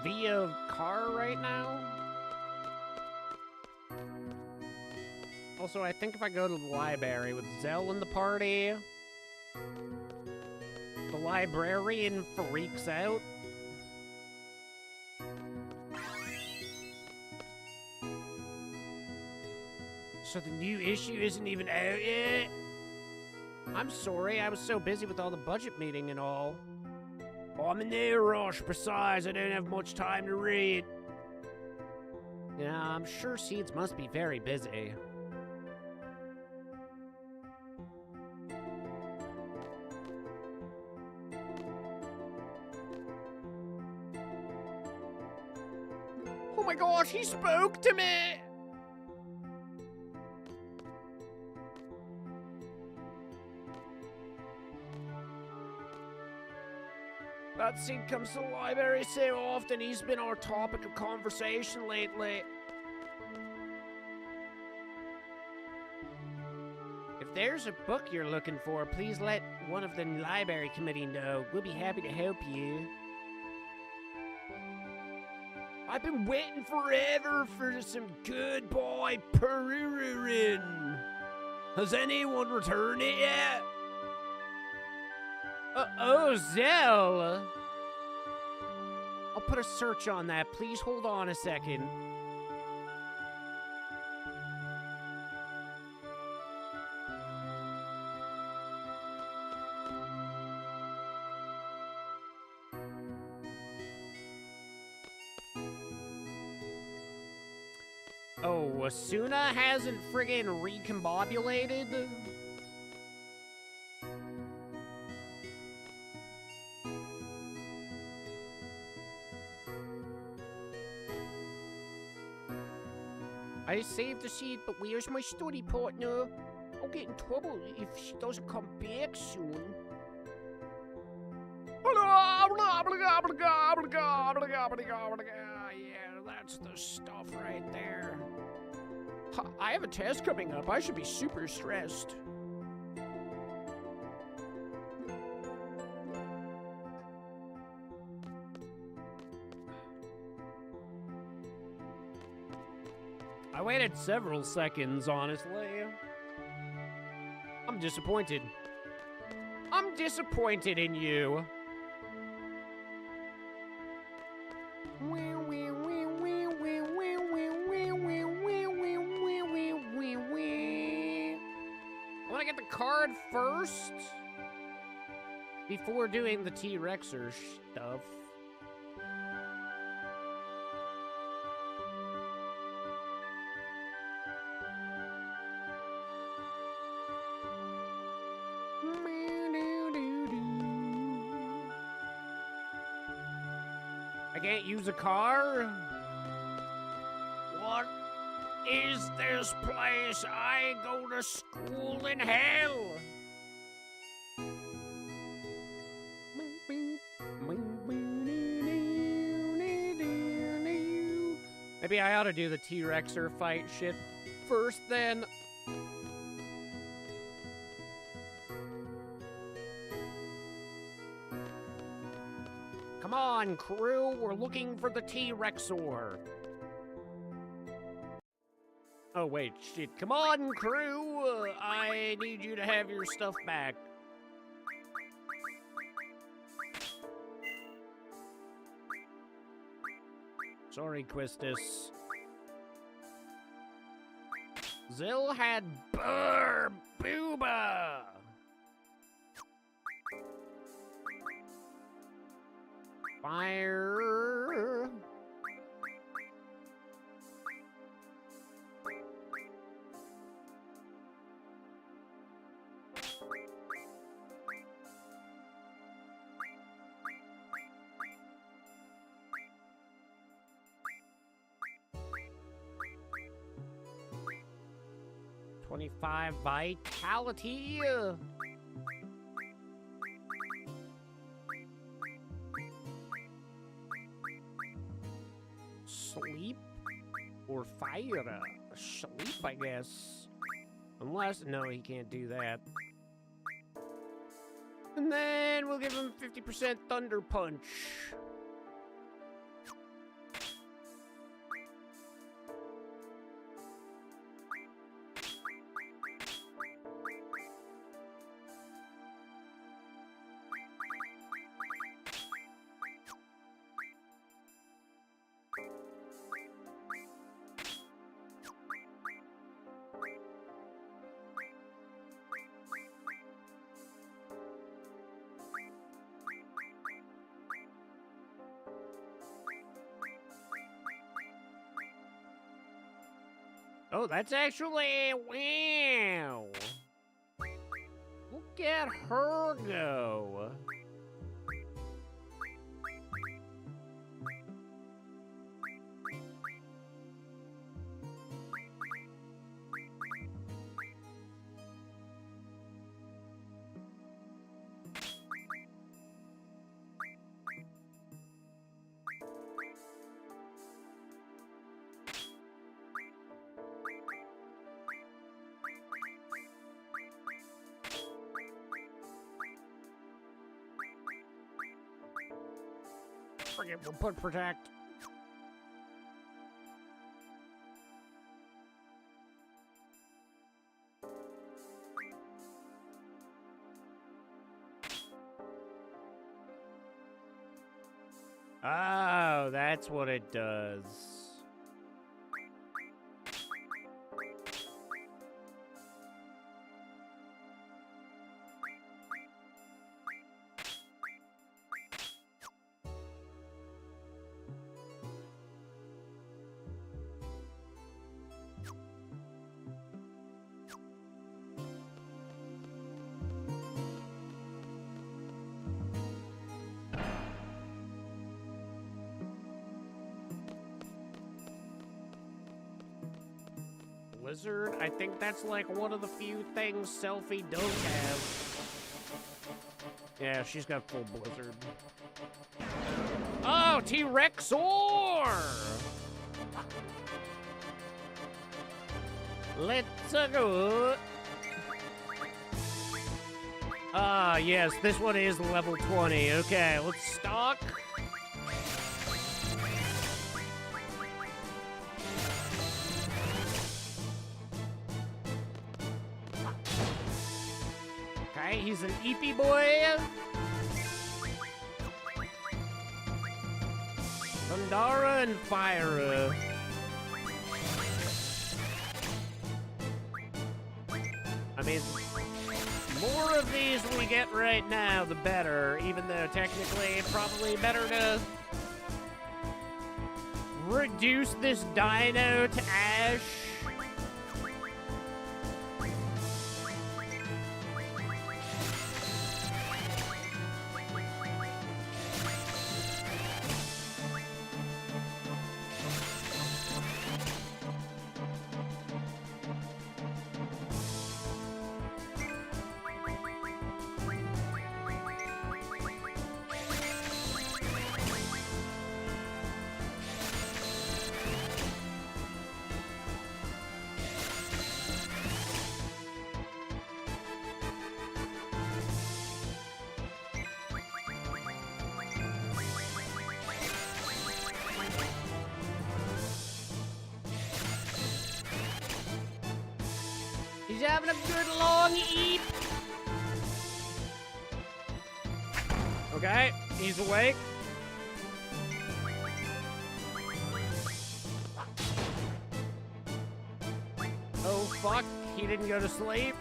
via car right now? Also, I think if I go to the library with Zell in the party, the librarian freaks out. So the new issue isn't even out yet? I'm sorry, I was so busy with all the budget meeting and all. I'm in no rush. Besides, I don't have much time to read. Yeah, I'm sure Seeds must be very busy. Oh my gosh, he spoke to me! That Seed comes to the library so often, he's been our topic of conversation lately. If there's a book you're looking for, please let one of the library committee know. We'll be happy to help you. I've been waiting forever for some good boy Perurin. Has anyone returned it yet? Oh, Zell. I'll put a search on that. Please hold on a second. Oh, Asuna hasn't friggin' recombobulated? I saved the seed, but where's my study partner? I'll get in trouble if she doesn't come back soon. Yeah, that's the stuff right there. I have a test coming up. I should be super stressed. I waited several seconds, honestly. I'm disappointed. I'm disappointed in you. I want to get the card first before doing the T-Rexer stuff. can't use a car? What is this place? I go to school in hell. Maybe I ought to do the T-Rexer fight shit first then. Come on, crew, we're looking for the T-Rexor. Oh, wait, shit. Come on, crew, I need you to have your stuff back. Sorry, Quistis. Zill had Booba. Fire. $25 vitality. Sleep or fire? Sleep, I guess. Unless, no, he can't do that. And then we'll give him 50% Thunder Punch. Oh, that's actually, wow. Look at her go. We'll put protect. Oh, that's what it does. Blizzard? I think that's like one of the few things Selfie don't have. Yeah, she's got full Blizzard. Oh, T-Rexor! Let's go. Ah, yes, this one is level 20. Okay, let's stock. He's an Eepy boy. Thundara and Fire. I mean, more of these we get right now, the better. Even though technically, probably better to reduce this dino to ash. He's having a good long eat. Okay, he's awake. Oh, fuck. He didn't go to sleep.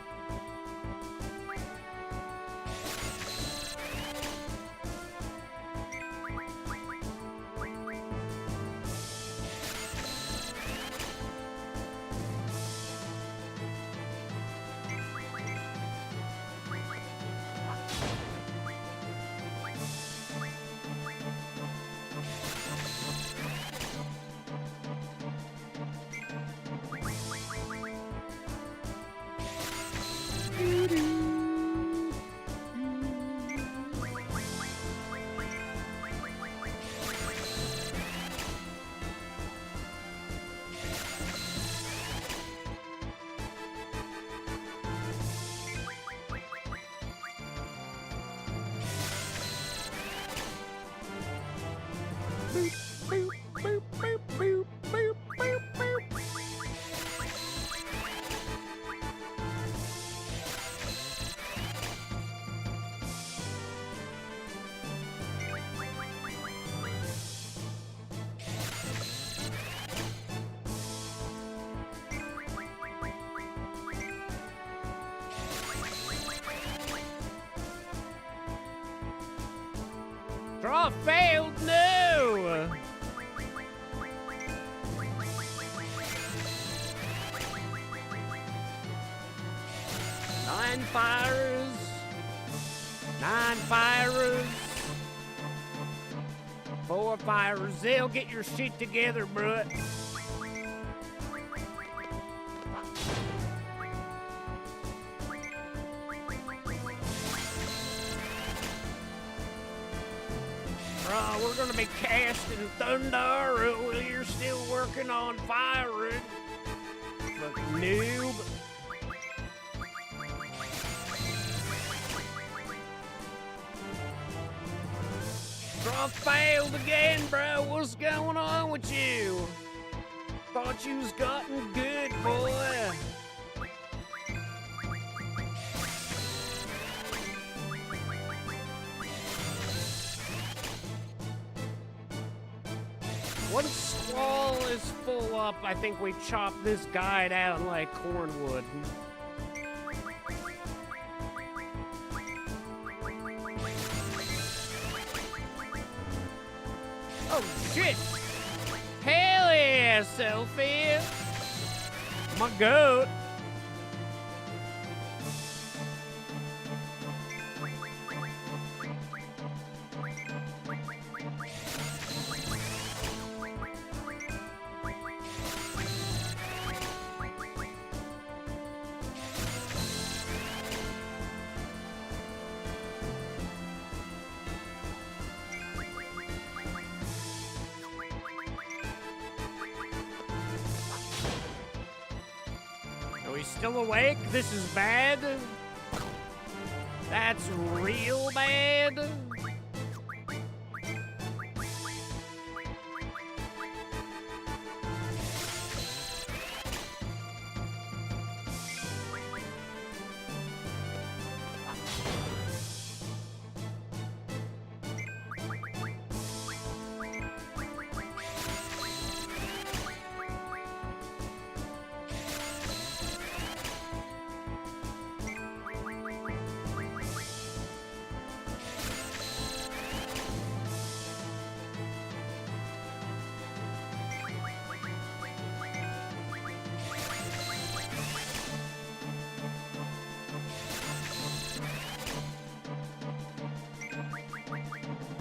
Draw failed, no! Nine firers. 9 firers. 4 firers. They'll get your shit together, bruh. We're gonna be casting thunder while you're still working on firing. Fucking noob. Draw failed again, bro. What's going on with you? Thought you was gotten good, boy. Once Squall is full up, I think we chop this guy down like cornwood. Oh shit! Hell yeah, Sophie! My goat! Still awake? This is bad? That's real bad?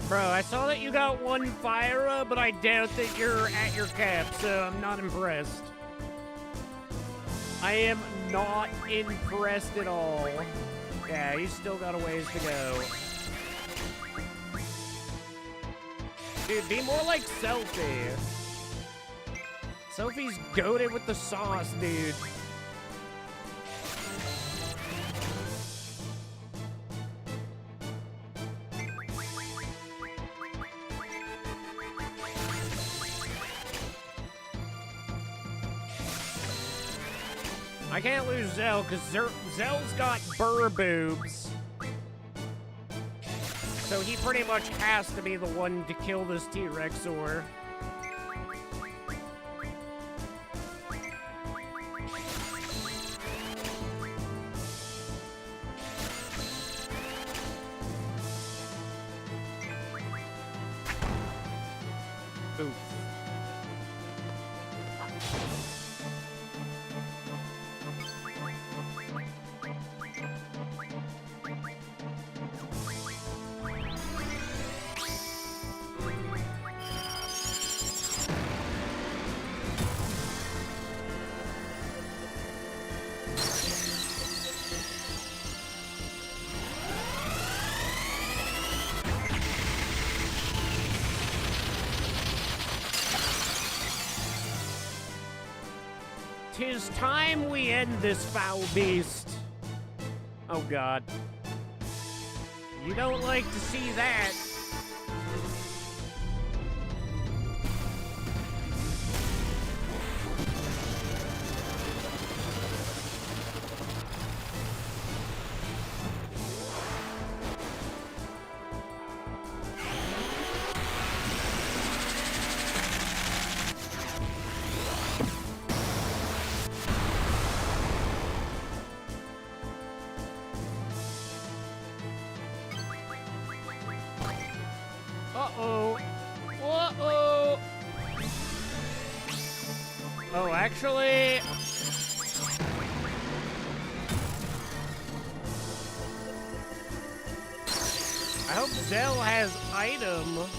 Bro, I saw that you got 1 fire, but I doubt that you're at your cap, so I'm not impressed. I am not impressed at all. Yeah, you still got a ways to go. Dude, be more like Sophie. Sophie's goated with the sauce, dude. I I can't lose Zell, because Zell's got burr boobs. So he pretty much has to be the one to kill this T-Rexor. Oof. Tis time we end this foul beast. Oh god. You don't like to see that. Uh-oh. Uh-oh. Oh, actually... I hope Zell has item.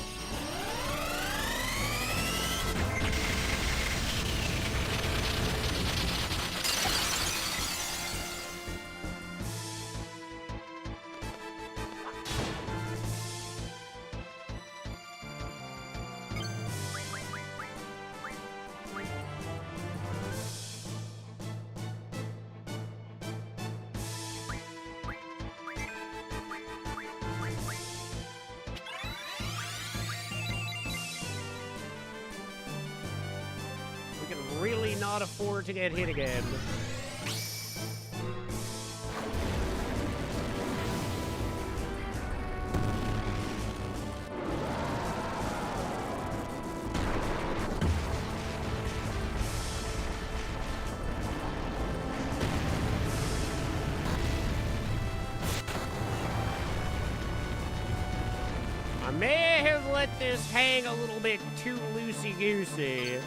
Really not afford to get hit again. I may have let this hang a little bit too loosey-goosey.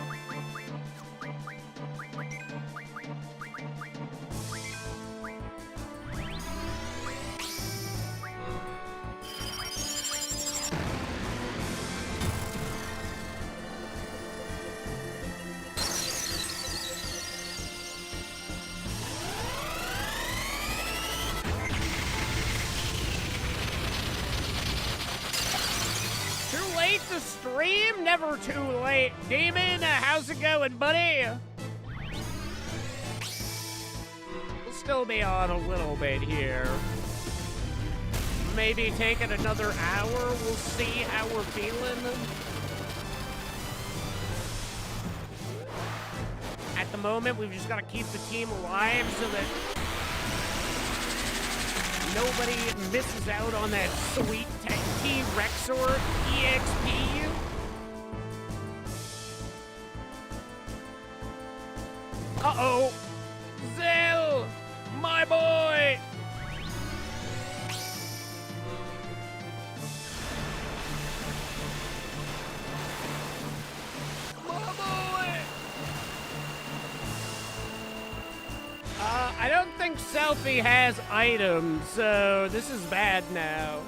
To stream? Never too late. Demon, how's it going, buddy? We'll still be on a little bit here. Maybe take it another hour. We'll see how we're feeling. At the moment, we've just got to keep the team alive so that nobody misses out on that sweet T-Rexor EXP. Uh-oh. Zell, my boy. I don't think Selfie has items, so this is bad now.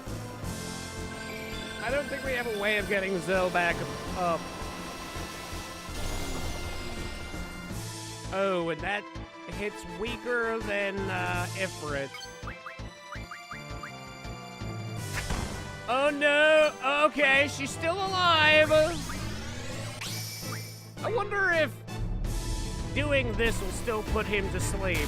I don't think we have a way of getting Zell back up. Oh, and that hits weaker than Ifrit. Oh no! Okay, she's still alive! I wonder if doing this will still put him to sleep.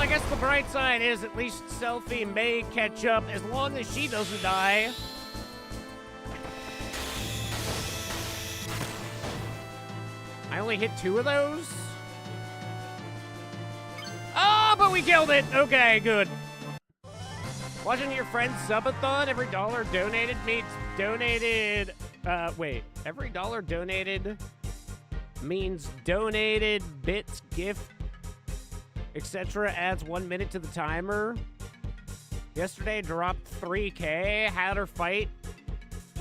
I guess the bright side is at least Selfie may catch up as long as she doesn't die. I only hit 2 of those? Oh, but we killed it! Okay, good. Watching your friend's subathon, every dollar donated means donated... every dollar donated means donated, bits, gift, etc. adds 1 minute to the timer. Yesterday dropped 3K, had her fight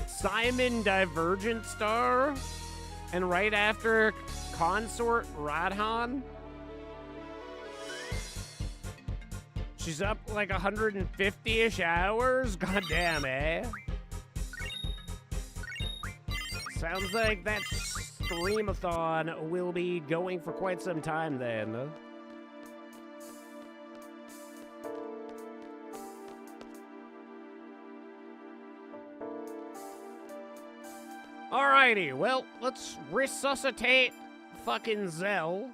Simon Divergent Star, and right after Consort Radhan. She's up like 150-ish hours? Goddamn, eh? Sounds like that streamathon will be going for quite some time then. Alrighty, well, let's resuscitate fucking Zell.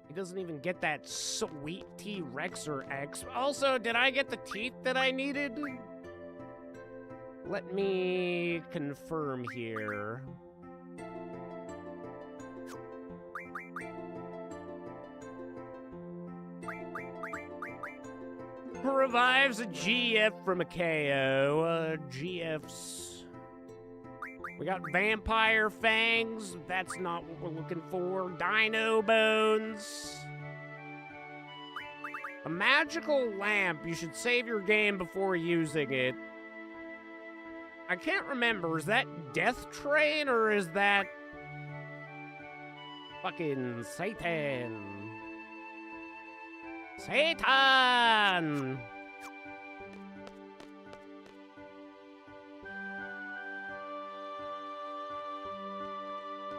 He doesn't even get that sweet T-Rex or X. Also, did I get the teeth that I needed? Let me confirm here. Revives a GF from a KO. GF's... We got Vampire Fangs. That's not what we're looking for. Dino Bones. A magical lamp. You should save your game before using it. I can't remember. Is that Death Train or is that fucking Satan? Satan!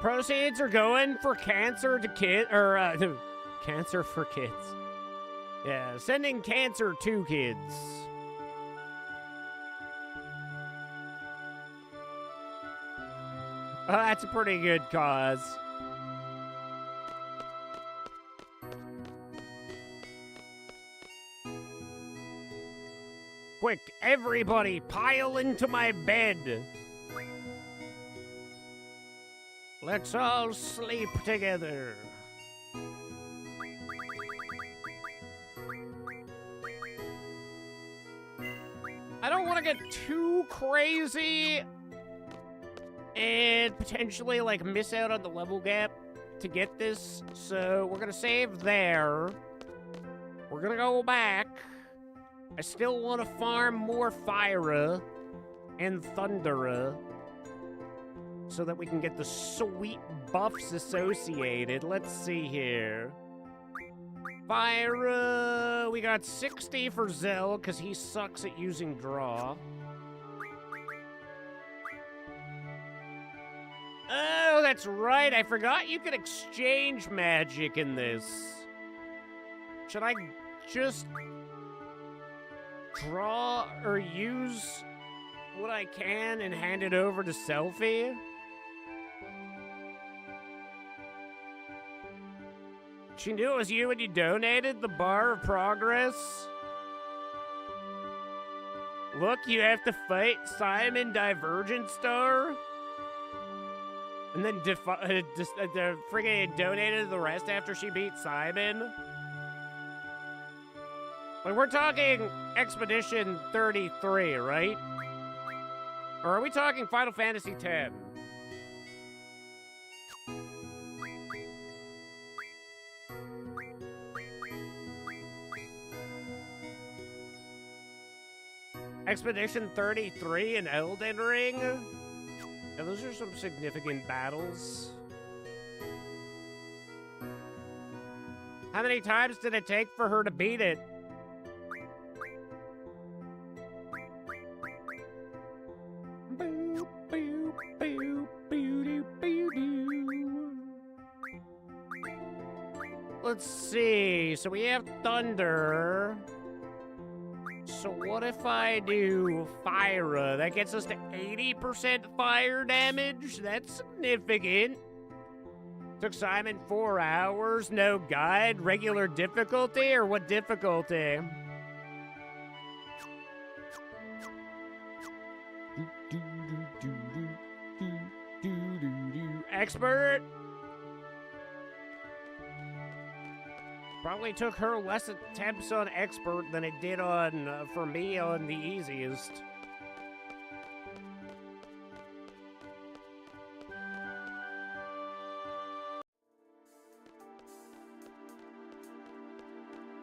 Proceeds are going for cancer to kids, or cancer for kids. Yeah, sending cancer to kids. Oh, that's a pretty good cause. Quick, everybody, pile into my bed. Let's all sleep together. I don't want to get too crazy and potentially, like, miss out on the level gap to get this, so we're gonna save there. We're gonna go back. I still want to farm more Fire and Thunder so that we can get the sweet buffs associated. Let's see here. Fire, we got 60 for Zell, because he sucks at using draw. Oh, that's right, I forgot you could exchange magic in this. Should I just draw or use what I can and hand it over to Selfie? She knew it was you when you donated the bar of progress. Look, you have to fight Simon Divergent Star. And then friggin' donated the rest after she beat Simon. Like, we're talking Expedition 33, right? Or are we talking Final Fantasy X? Expedition 33 and Elden Ring? Yeah, those are some significant battles. How many times did it take for her to beat it? Let's see. So we have Thunder. So what if I do Fire? That gets us to 80% fire damage? That's significant. Took Simon 4 hours, no guide, regular difficulty, or what difficulty? Expert? Probably took her less attempts on expert than it did on, for me, on the easiest.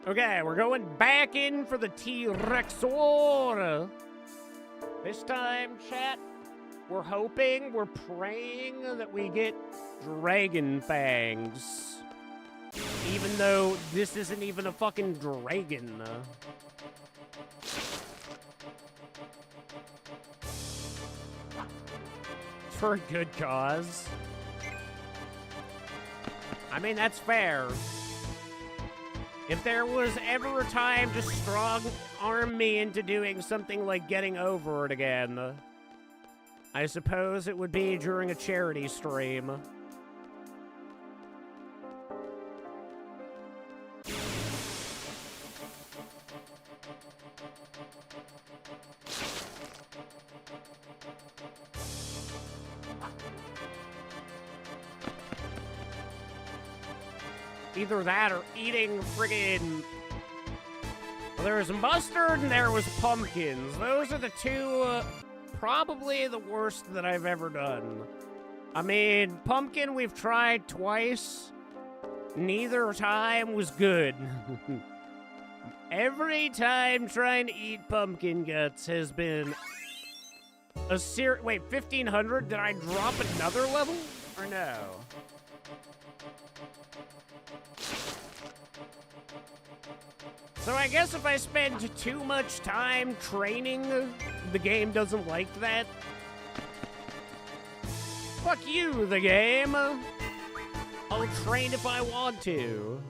Okay, we're going back in for the T-Rexor. This time, chat, we're hoping, we're praying that we get dragon fangs. Even though this isn't even a fucking dragon. For a good cause. I mean, that's fair. If there was ever a time to strong-arm me into doing something like getting over it again, I suppose it would be during a charity stream. Either that or eating friggin'... Well, there was mustard and there was pumpkins. Those are the two, probably the worst that I've ever done. I mean, pumpkin we've tried twice. Neither time was good. Every time trying to eat pumpkin guts has been a wait, 1500? Did I drop another level? Or no? So I guess if I spend too much time training, the game doesn't like that. Fuck you, the game. I'll train if I want to.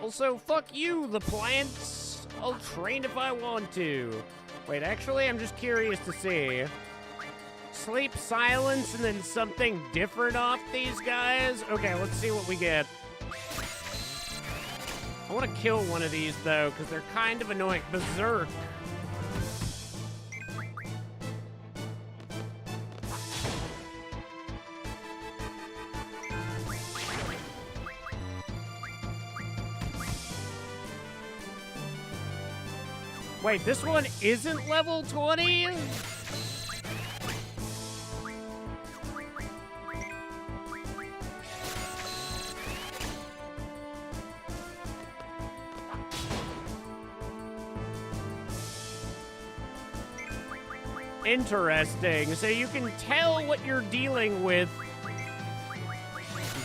Also, fuck you, the plants. I'll train if I want to. Wait, actually, I'm just curious to see. Sleep, silence, and then something different off these guys? Okay, let's see what we get. I want to kill one of these, though, because they're kind of annoying. Berserk. Wait, this one isn't level 20? Interesting. So you can tell what you're dealing with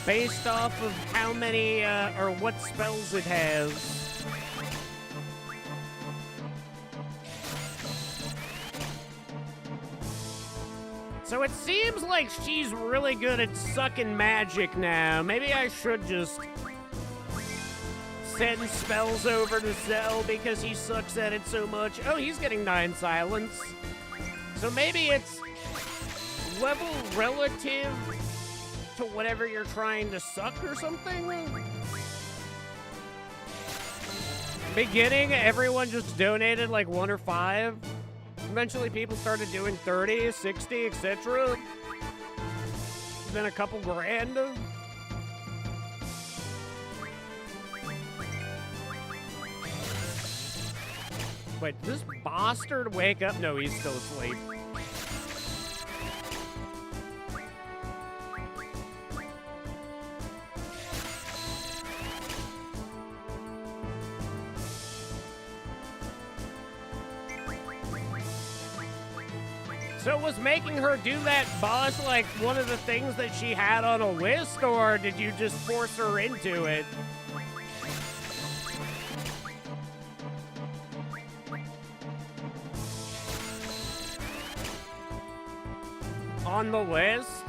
based off of how many, or what spells it has. So it seems like she's really good at sucking magic now. Maybe I should just send spells over to Zell because he sucks at it so much. Oh, he's getting 9 silence. So maybe it's level relative to whatever you're trying to suck or something? Beginning, everyone just donated like 1 or 5. Eventually people started doing 30, 60, etc. Then a couple grand. Wait, did this bastard wake up? No, he's still asleep. So was making her do that boss like one of the things that she had on a list, or did you just force her into it? On the list?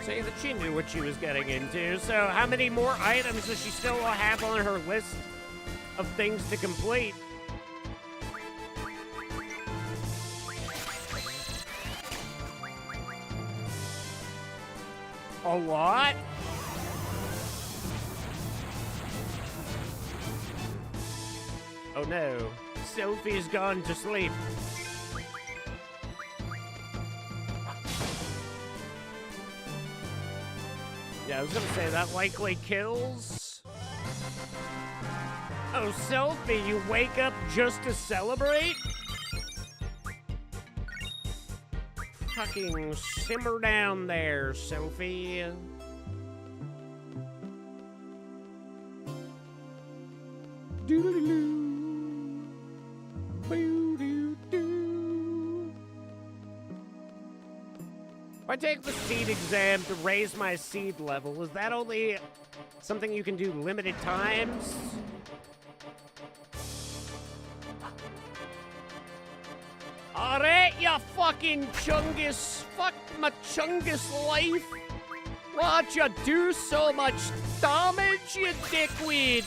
Say that she knew what she was getting into. So how many more items does she still have on her list of things to complete? A lot? Oh no, Sophie's gone to sleep. Yeah, I was gonna say that likely kills. Oh, Sophie, you wake up just to celebrate? Fucking simmer down there, Sophie. Doo-doo-doo-doo. Boo-doo-doo. If I take the seed exam to raise my seed level, is that only something you can do limited times? Alright, you fucking chungus. Fuck my chungus life. Watch you do so much damage, you dickweed.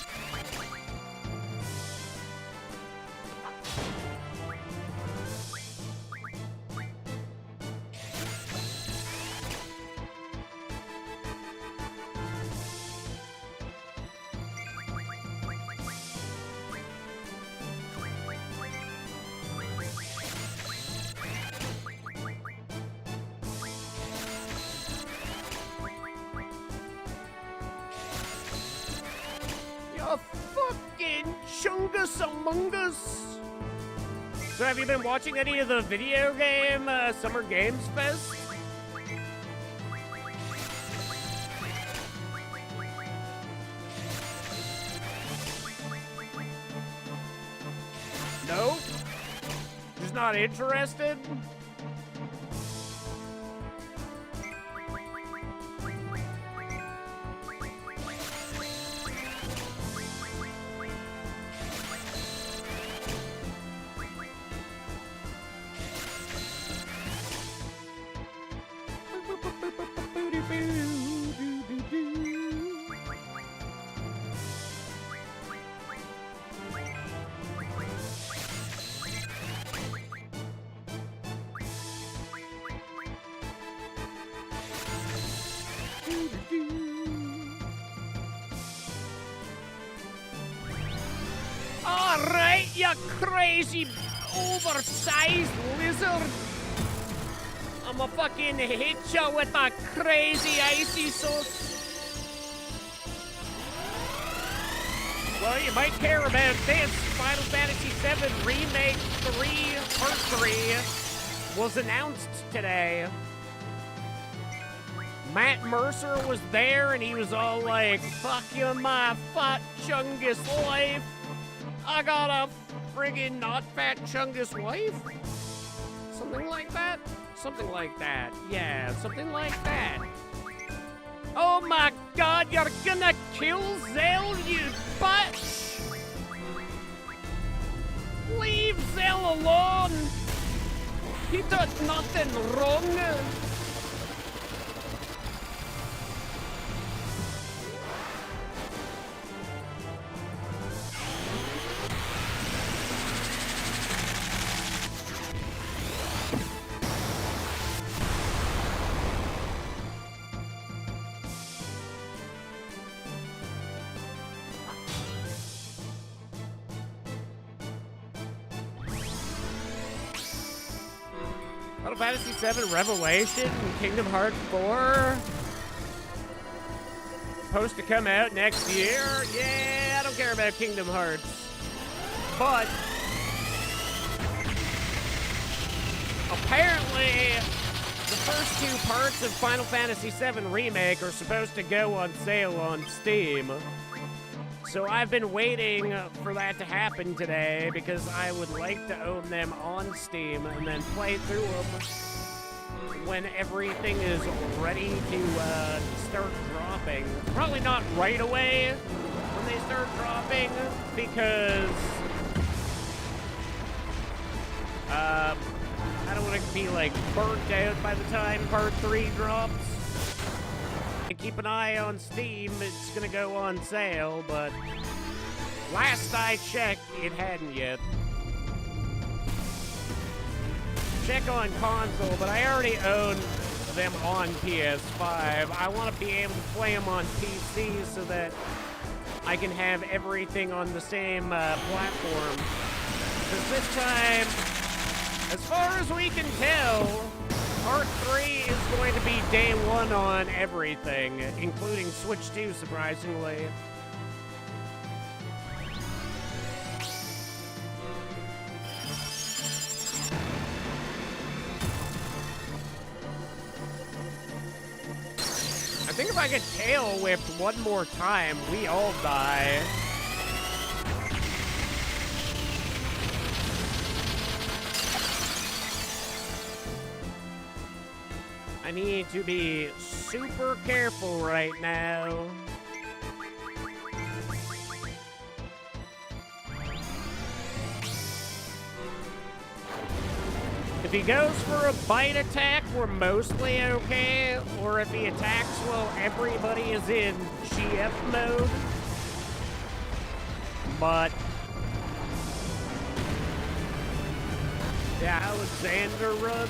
Fucking chungus among us. So have you been watching any of the video game Summer Games Fest? No? Just not interested? Alright, you crazy, oversized lizard. I'ma fucking hit you with a crazy icy sauce. Well, you might care about this. Final Fantasy VII Remake 3 Part 3 was announced today. Matt Mercer was there and he was all like, fuck you, my fat chungus life. I got a friggin' not fat chungus wife? Something like that? Something like that. Yeah, something like that. Oh my god, you're gonna kill Zell, you bitch! Leave Zell alone! He did nothing wrong! Final Fantasy VII Revelation and Kingdom Hearts 4 supposed to come out next year. Yeah, I don't care about Kingdom Hearts. But apparently the first two parts of Final Fantasy VII Remake are supposed to go on sale on Steam. So I've been waiting for that to happen today because I would like to own them on Steam and then play through them when everything is ready to start dropping. Probably not right away when they start dropping because I don't want to be like burnt out by the time Part 3 drops. Keep an eye on Steam, it's gonna go on sale, but last I checked, it hadn't yet. Check on console, but I already own them on PS5. I want to be able to play them on PC so that I can have everything on the same platform. Because this time, as far as we can tell, Part 3 is going to be day one on everything, including Switch 2, surprisingly. I think if I get tail whipped one more time, we all die. I need to be super careful right now. If he goes for a bite attack, we're mostly okay. Or if he attacks while everybody is in GF mode. But the Alexander run.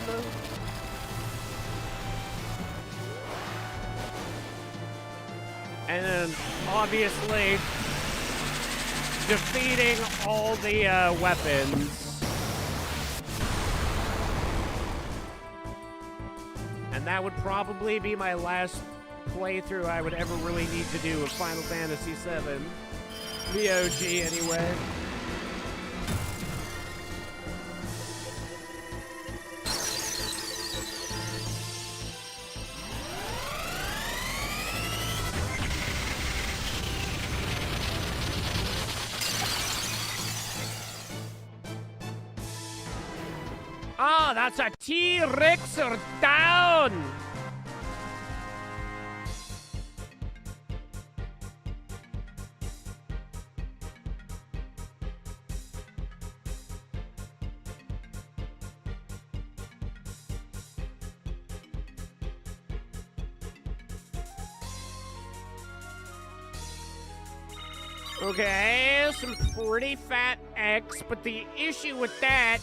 And then, obviously, defeating all the weapons. And that would probably be my last playthrough I would ever really need to do of Final Fantasy VII. The OG, anyway. Ah, that's a T-Rexer down! Okay, some pretty fat X, but the issue with that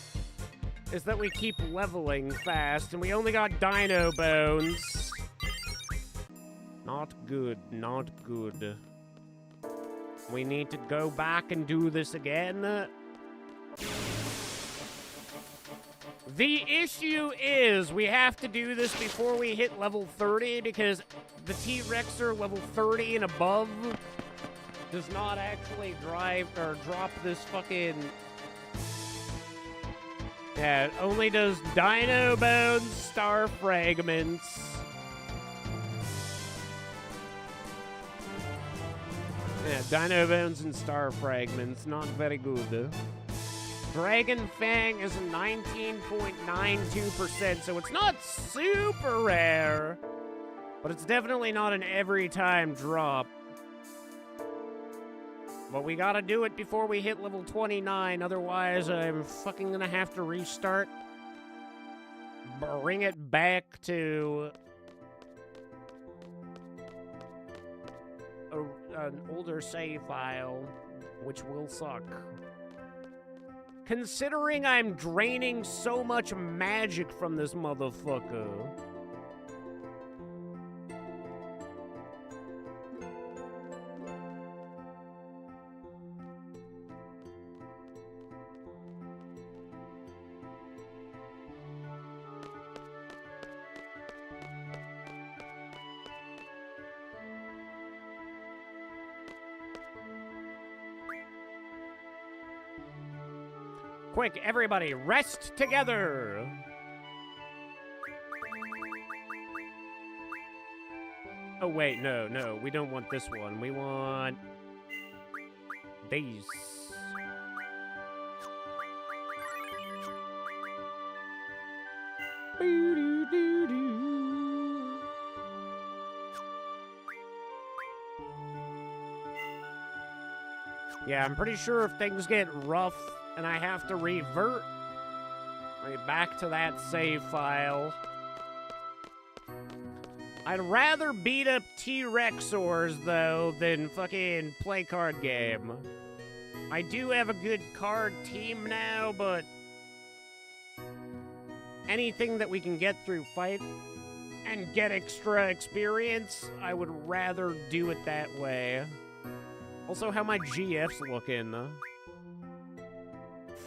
is that we keep leveling fast, and we only got dino bones. Not good, not good. We need to go back and do this again. The issue is we have to do this before we hit level 30, because the T-Rexer level 30 and above does not actually drop this fucking... Yeah, it only does dino bones, star fragments. Yeah, dino bones and star fragments, not very good. Dragon Fang is 19.92%, so it's not super rare, but it's definitely not an every time drop. But we gotta do it before we hit level 29, otherwise I'm fucking gonna have to restart. Bring it back to an older save file, which will suck. Considering I'm draining so much magic from this motherfucker. Quick, everybody, rest together! Oh, wait, no, we don't want this one. We want these. Yeah, I'm pretty sure if things get rough and I have to revert back to that save file, I'd rather beat up T-Rexors, though, than fucking play card game. I do have a good card team now, but anything that we can get through fight and get extra experience, I would rather do it that way. Also, how my GF's looking.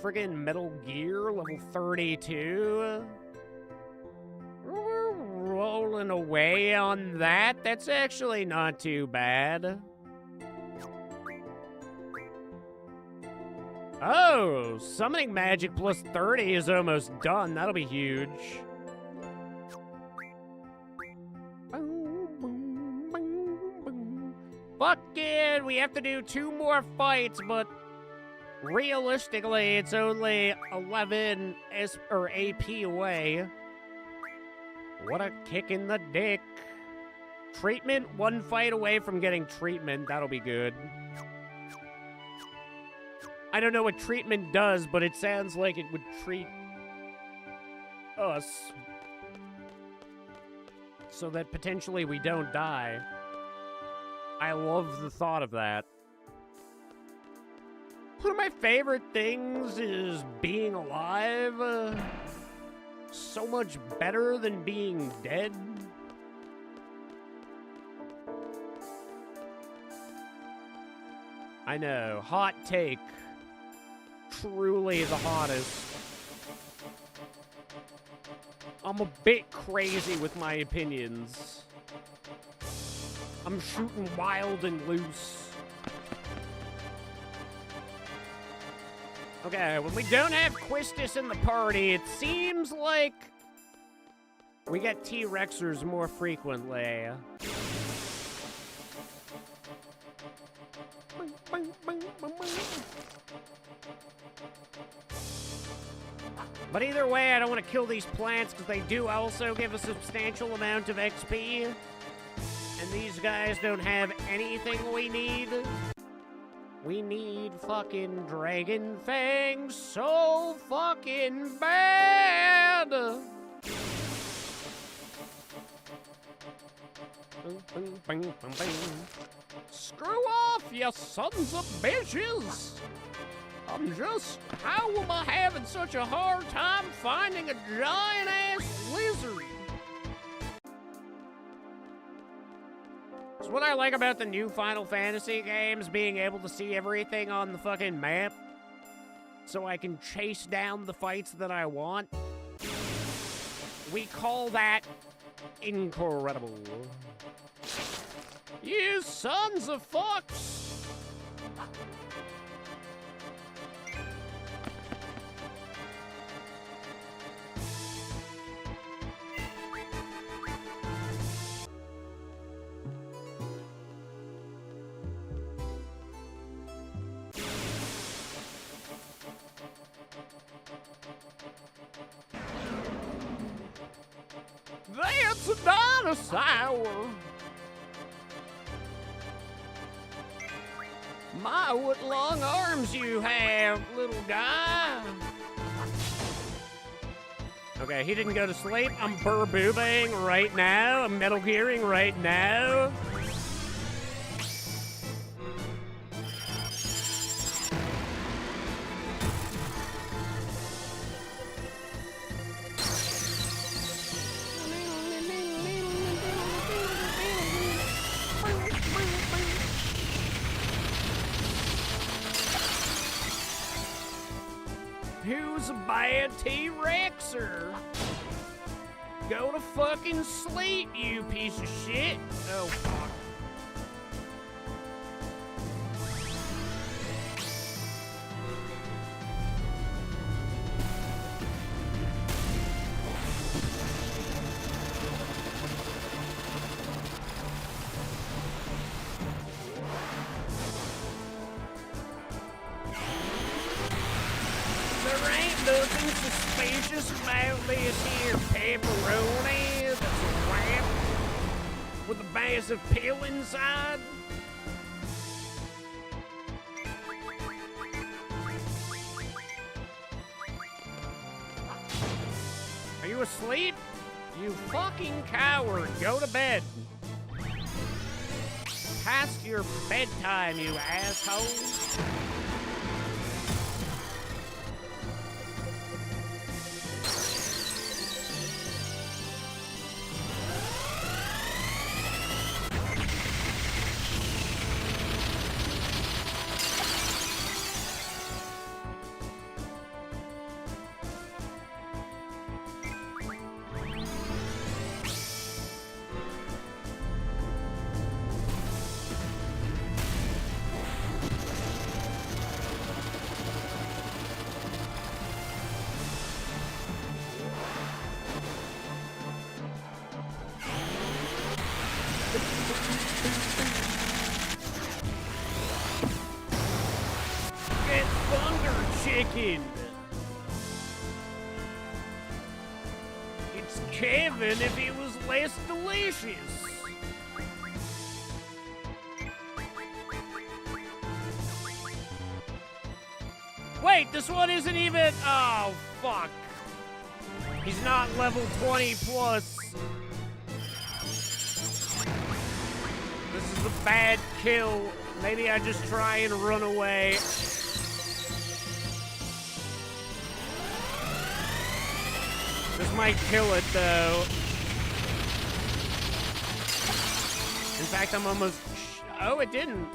Friggin' Metal Gear, level 32. We're rolling away on that. That's actually not too bad. Oh, summoning magic plus 30 is almost done. That'll be huge. Fuck it, we have to do 2 more fights, but realistically, it's only 11 AP away. What a kick in the dick. Treatment, 1 fight away from getting treatment. That'll be good. I don't know what treatment does, but it sounds like it would treat us so that potentially we don't die. I love the thought of that. One of my favorite things is being alive. So much better than being dead. I know, hot take. Truly the hottest. I'm a bit crazy with my opinions. I'm shooting wild and loose. Okay, when we don't have Quistis in the party, it seems like we get T-Rexers more frequently. But either way, I don't want to kill these plants because they do also give a substantial amount of XP. And these guys don't have anything we need. We need fucking dragon fangs so fucking bad. Screw off, you sons of bitches. How am I having such a hard time finding a giant-ass lizard? It's what I like about the new Final Fantasy games, being able to see everything on the fucking map, so I can chase down the fights that I want. We call that incredible. You sons of fucks! That's a dinosaur. My, what long arms you have, little guy. Okay, he didn't go to sleep. I'm burr-boobing right now. I'm Metal Gearing right now. Who's a bad T-Rexer? Go to fucking sleep, you piece of shit. Oh, fuck. Nothing suspicious about this here pepperoni that's wrapped with a massive pill inside. Are you asleep? You fucking coward. Go to bed. Past your bedtime, you asshole. chicken. It's Kevin if he was less delicious. Wait, this one isn't even... Oh, fuck. He's not level 20 plus. This is a bad kill. Maybe I just try and run away. This might kill it, though. In fact, I'm almost... Oh, it didn't.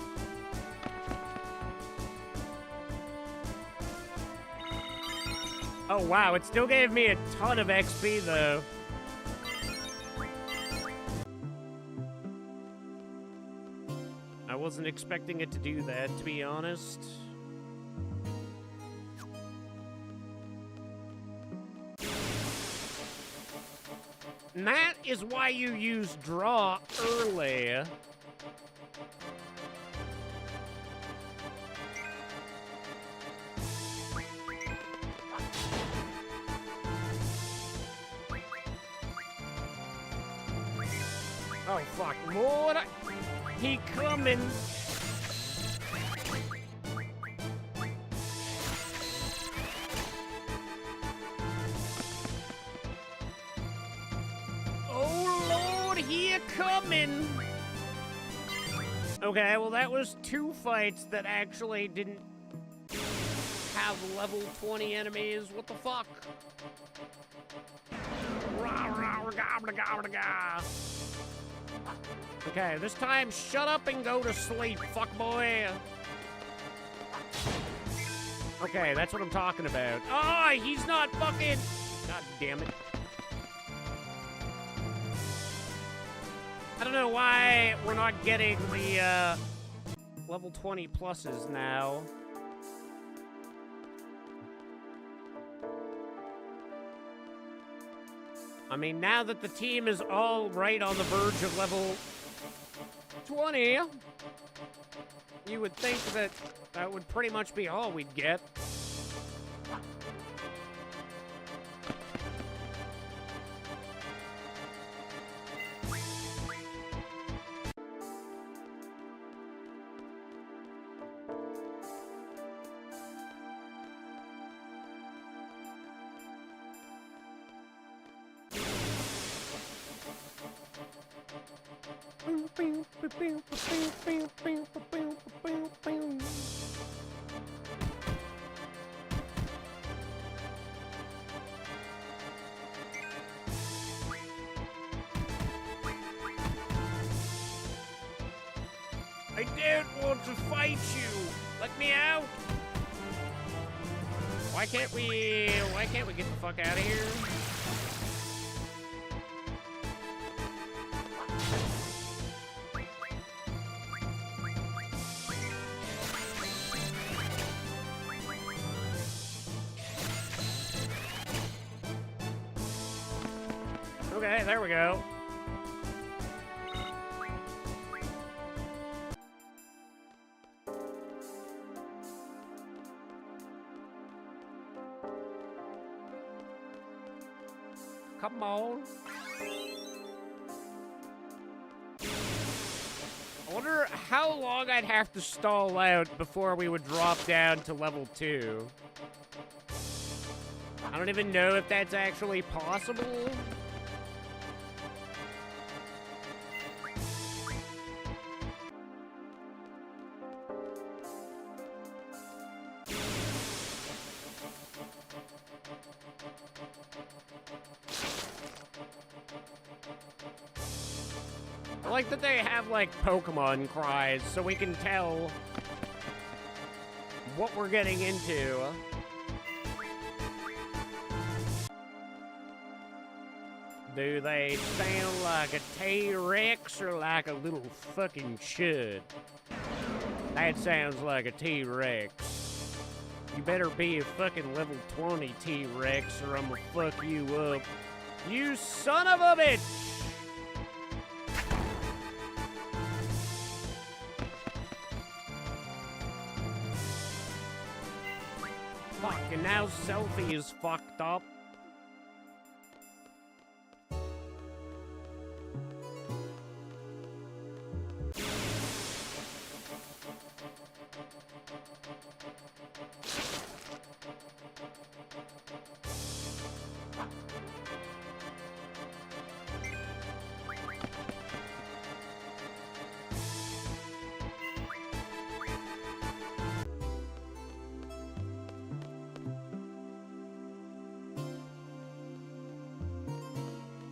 Oh, wow, it still gave me a ton of XP, though. I wasn't expecting it to do that, to be honest. And that is why you use draw early. Oh, fuck. Lord, he coming. Oh, Lord, he coming. Okay, well, that was 2 fights that actually didn't have level 20 enemies. What the fuck? Okay, this time, shut up and go to sleep, fuckboy. Okay, that's what I'm talking about. Oh, he's not fucking... God damn it. I don't know why we're not getting the, level 20 pluses now. I mean, now that the team is all right on the verge of level 20, you would think that that would pretty much be all we'd get. I don't want to fight you. Let me out. Why can't we get the fuck out of here? Okay, there we go. Come on. I wonder how long I'd have to stall out before we would drop down to level 2. I don't even know if that's actually possible. I like that they have, like, Pokemon cries, so we can tell what we're getting into. Do they sound like a T-Rex or like a little fucking chud? That sounds like a T-Rex. You better be a fucking level 20 T-Rex or I'm gonna fuck you up. You son of a bitch! Fuck. And now Selfie is fucked up.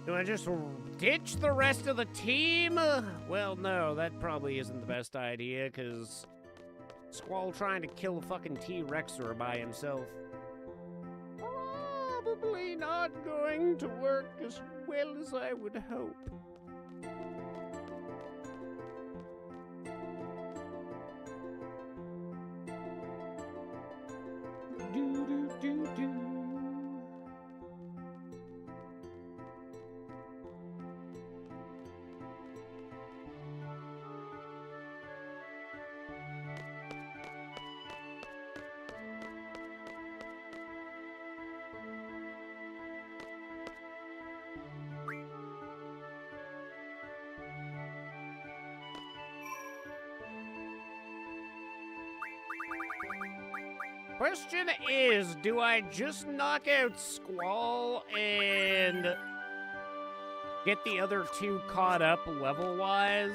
Do I just ditch the rest of the team? Well, no, that probably isn't the best idea, because Squall trying to kill a fucking T-Rexer by himself. Probably not going to work as well as I would hope. Do-do-do-do. Question is, do I just knock out Squall and get the other two caught up level-wise?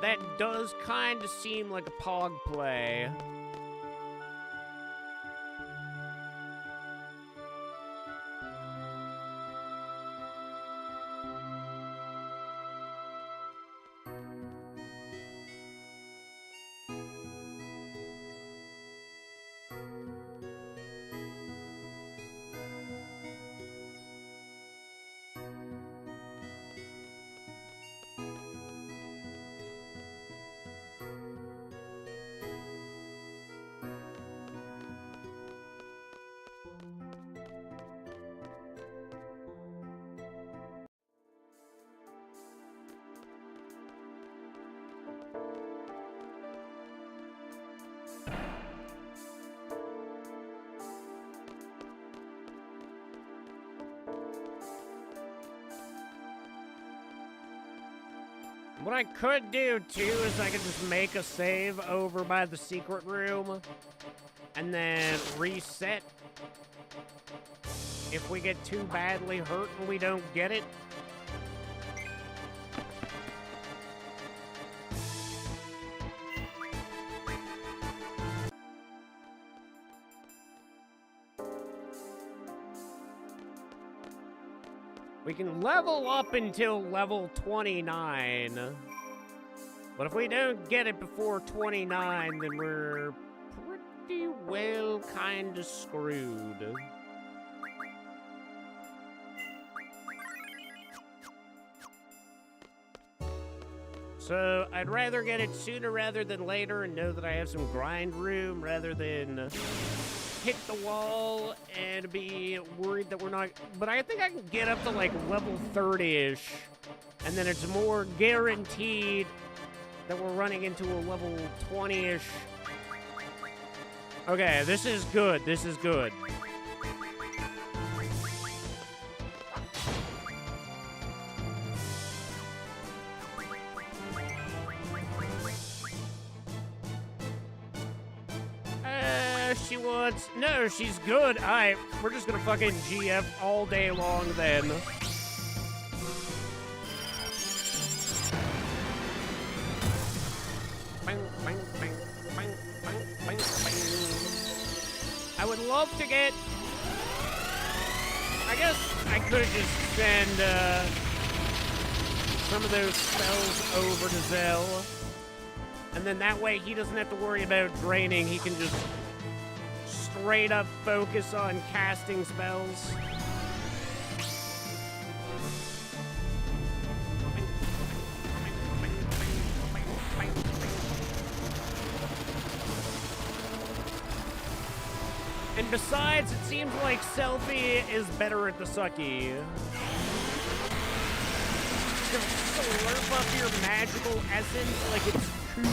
That does kind of seem like a pog play. What I could do, too, is I could just make a save over by the secret room and then reset if we get too badly hurt and we don't get it. We can level up until level 29. But if we don't get it before 29, then we're pretty well kind of screwed. So I'd rather get it sooner rather than later and know that I have some grind room rather than hit the wall and be worried that we're not... But I think I can get up to like level 30-ish, and then it's more guaranteed that we're running into a level 20-ish. Okay, this is good. This is good. She wants... No, she's good. Alright, we're just gonna fucking GF all day long then. I would love to get... I guess I could just send some of those spells over to Zell. And then that way he doesn't have to worry about draining. He can just straight up focus on casting spells. And besides, it seems like Selfie is better at the sucky. Just slurp up your magical essence like it's cool.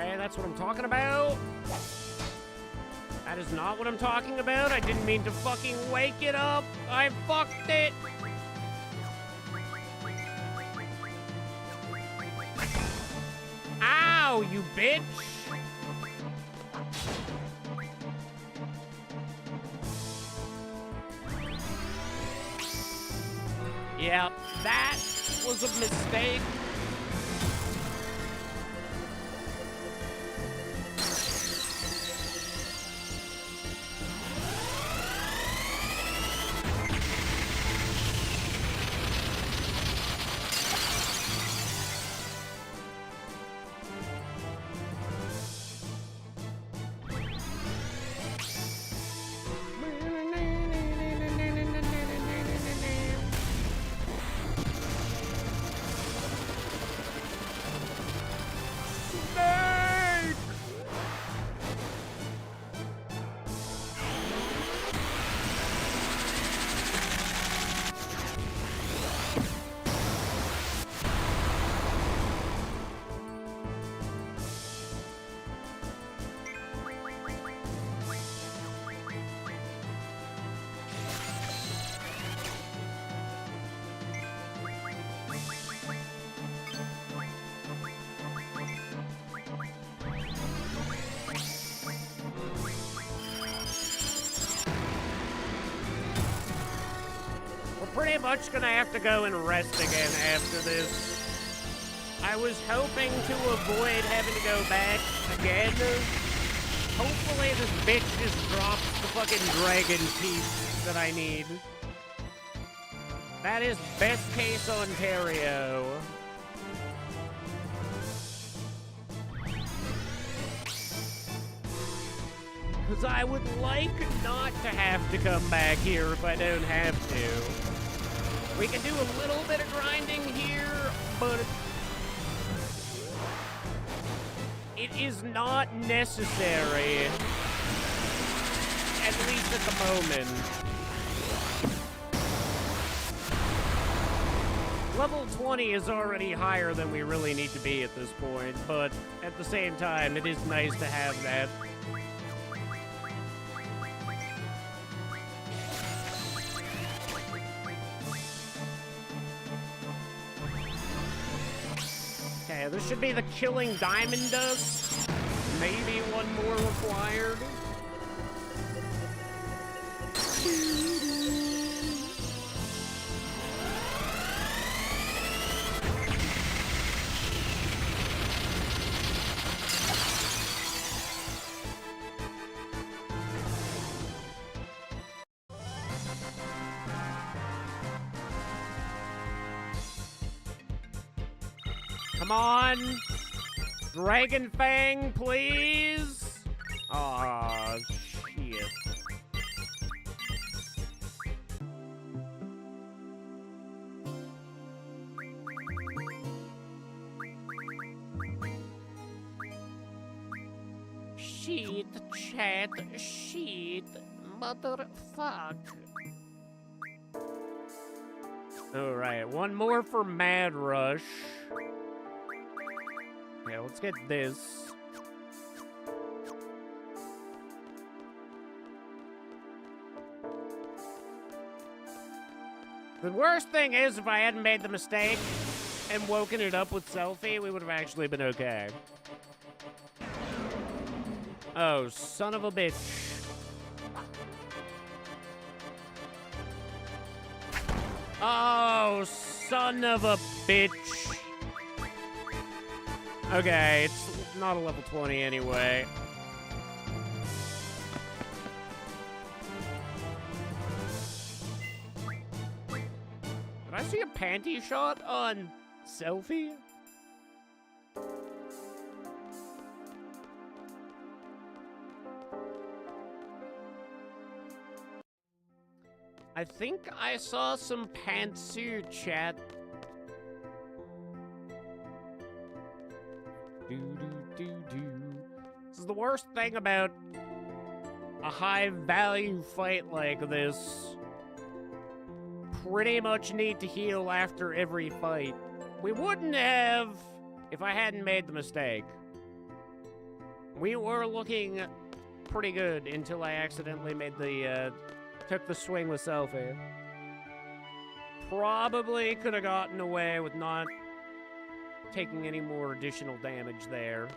Okay, that's what I'm talking about. That is not what I'm talking about. I didn't mean to fucking wake it up. I fucked it. Ow, you bitch. Yep, that was a mistake. Pretty much gonna have to go and rest again after this. I was hoping to avoid having to go back again. Hopefully this bitch just drops the fucking dragon piece that I need. That is best case Ontario. Because I would like not to have to come back here if I don't have to. We can do a little bit of grinding here, but it is not necessary, at least at the moment. Level 20 is already higher than we really need to be at this point, but at the same time, it is nice to have that. Okay, this should be the killing diamond dust. Maybe one more required. Come on! Dragon Fang, please! Aw, shit. Shit, chat, shit, motherfuck. Alright, one more for Mad Rush. Okay, let's get this. The worst thing is, if I hadn't made the mistake and woken it up with Selfie, we would have actually been okay. Oh, son of a bitch. Oh, son of a bitch. Okay, it's not a level 20 anyway. Did I see a panty shot on Selfie? I think I saw some pantsuit, chat. This is the worst thing about a high-value fight like this. Pretty much need to heal after every fight. We wouldn't have if I hadn't made the mistake. We were looking pretty good until I accidentally made the, took the swing with Selfie. Probably could have gotten away with not taking any more additional damage there.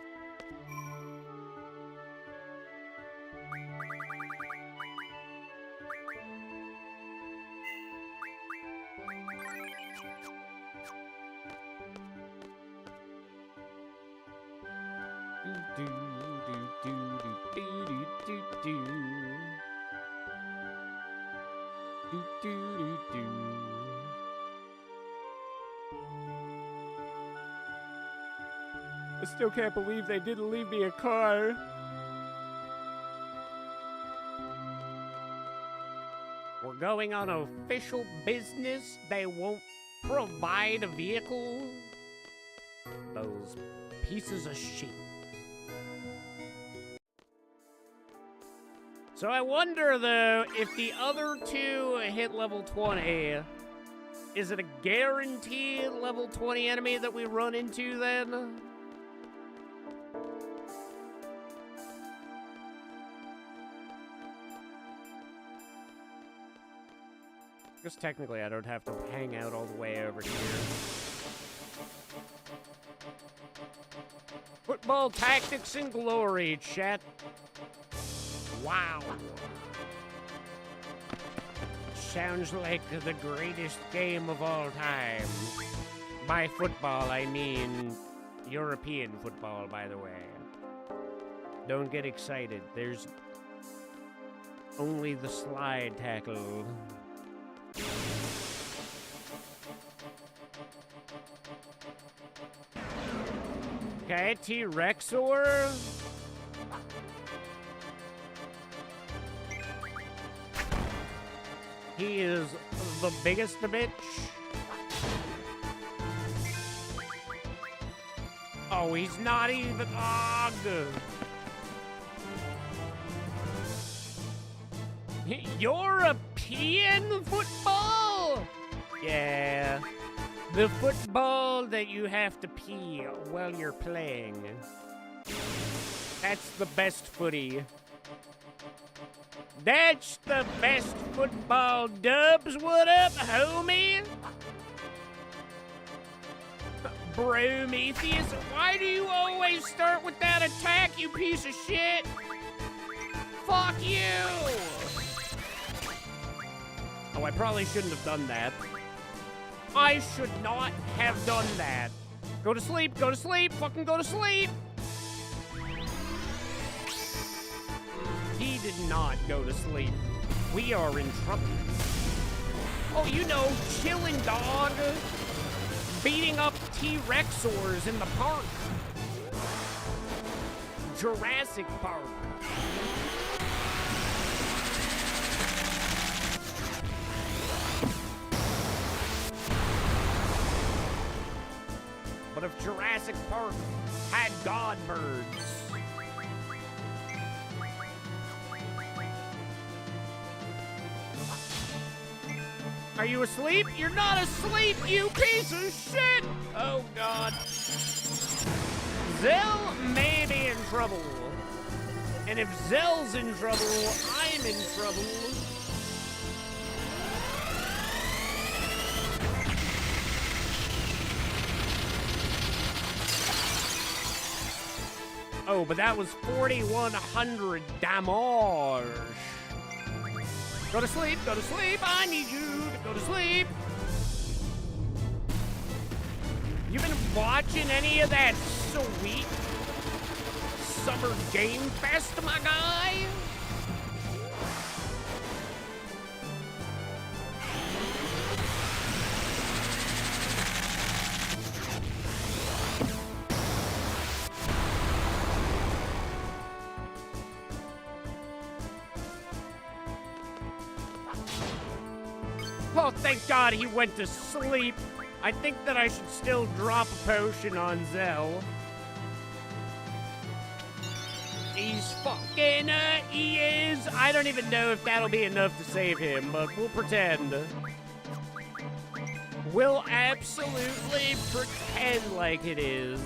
I still can't believe they didn't leave me a car. We're going on official business. They won't provide a vehicle. Those pieces of shit. So I wonder, though, if the other two hit level 20, is it a guaranteed level 20 enemy that we run into then? Because technically I don't have to hang out all the way over here. Football tactics and glory, chat. Wow. Sounds like the greatest game of all time. By football, I mean European football, by the way. Don't get excited. There's only the slide tackle. Okay, T-Rexor. He is the biggest bitch. Oh, he's not even. Oh, good. European football? Yeah. The football that you have to pee while you're playing. That's the best footy. That's the best football, Dubs. What up, homie? Prometheus, why do you always start with that attack, you piece of shit? Fuck you! Oh, I probably shouldn't have done that. I should not have done that. Go to sleep, fucking go to sleep! He did not go to sleep. We are in trouble. Oh, you know, chilling, dog. Beating up T-Rexors in the park. Jurassic Park. But if Jurassic Park had god birds. Are you asleep? You're not asleep, you piece of shit! Oh, God. Zell may be in trouble. And if Zell's in trouble, I'm in trouble. Oh, but that was 4,100 damage. Go to sleep, I need you to go to sleep. You been watching any of that sweet Summer Game Fest, my guy? Oh, thank God he went to sleep. I think that I should still drop a potion on Zell. He's fucking, he is. I don't even know if that'll be enough to save him, but we'll pretend. We'll absolutely pretend like it is.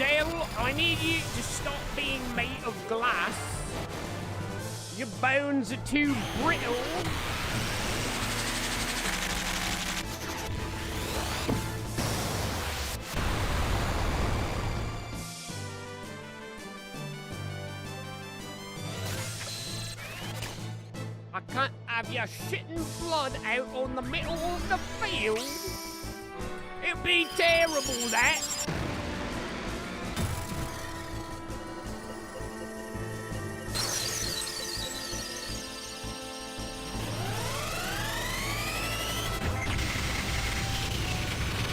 Zell, I need you to stop being made of glass. Your bones are too brittle. I can't have you shitting blood out on the middle of the field. It'd be terrible, that.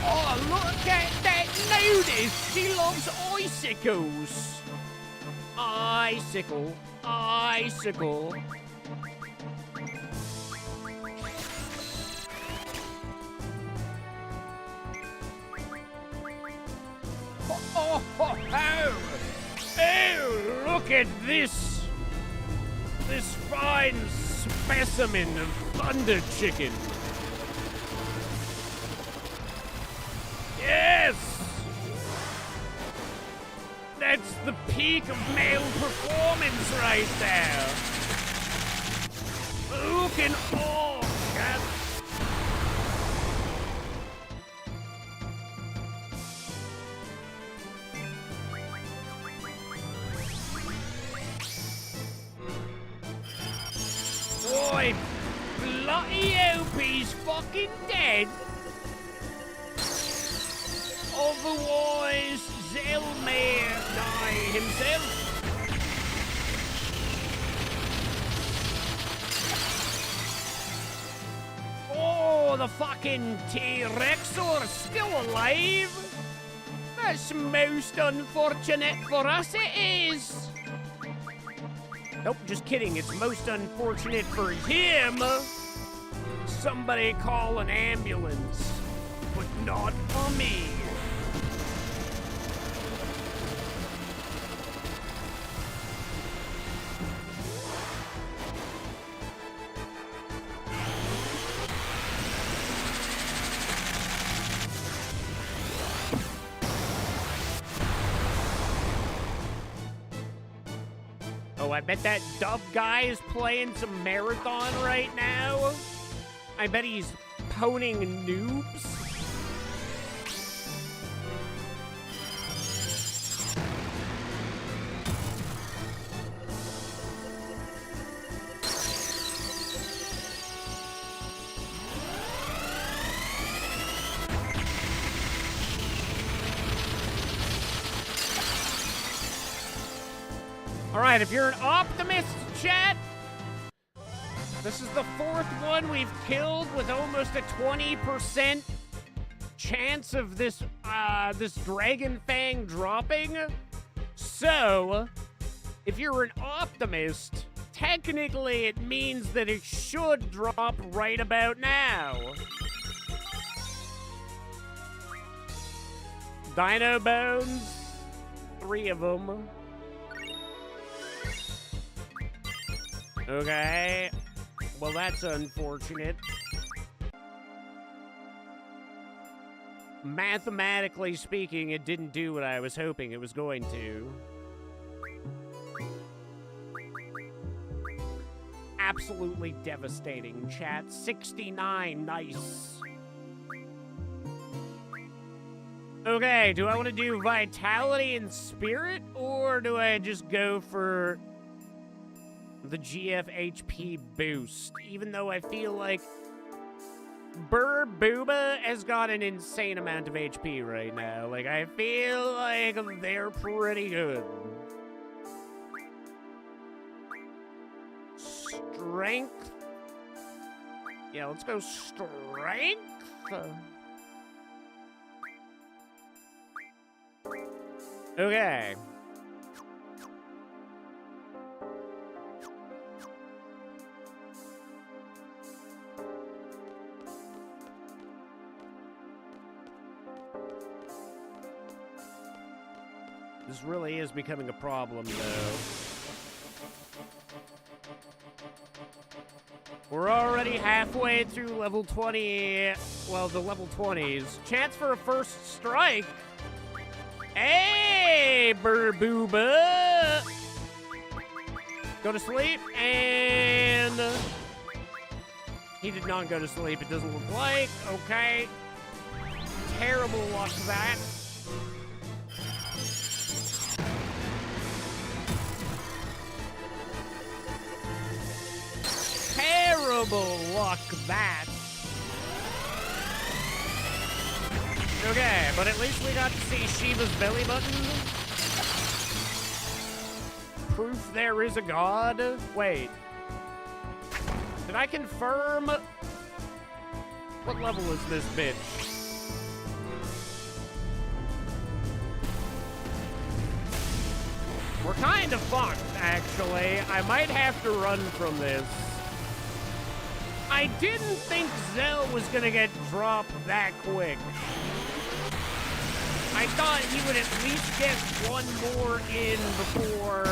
Oh, look at that nudist. She loves icicles. Icicle. Icicle. Oh, look at this! This fine specimen of thunder chicken. Yes! That's the peak of male performance right there. Looking all cat. Boy, bloody hope he's fucking dead. Otherwise, Zell may die himself. Oh, the fucking T-Rexor still alive. That's most unfortunate for us, it is. Nope, just kidding. It's most unfortunate for him. Somebody call an ambulance, but not for me. Oh, I bet that dub guy is playing some marathon right now. I bet he's poning noobs. All right, if you're an optimist, chat, this is the fourth one we've killed with almost a 20% chance of this this Dragon Fang dropping. So, if you're an optimist, technically it means that it should drop right about now. Dino bones, 3 of them. Okay, well that's unfortunate. Mathematically speaking, it didn't do what I was hoping it was going to. Absolutely devastating, chat. 69, nice. Okay, do I want to do Vitality and Spirit, or do I just go for the Geoff HP boost, even though I feel like Burr Booba has got an insane amount of HP right now. Like, I feel like they're pretty good. Strength? Yeah, let's go strength. Okay. This really is becoming a problem, though. We're already halfway through level 20, well, the level 20s. Chance for a first strike. Hey, Burbooba! Go to sleep, and he did not go to sleep, it doesn't look like. Okay. Terrible luck, that. Terrible luck, that. Okay, but at least we got to see Shiva's belly button. Proof there is a god. Wait. Did I confirm? What level is this bitch? We're kind of fucked, actually. I might have to run from this. I didn't think Zell was gonna get dropped that quick. I thought he would at least get one more in before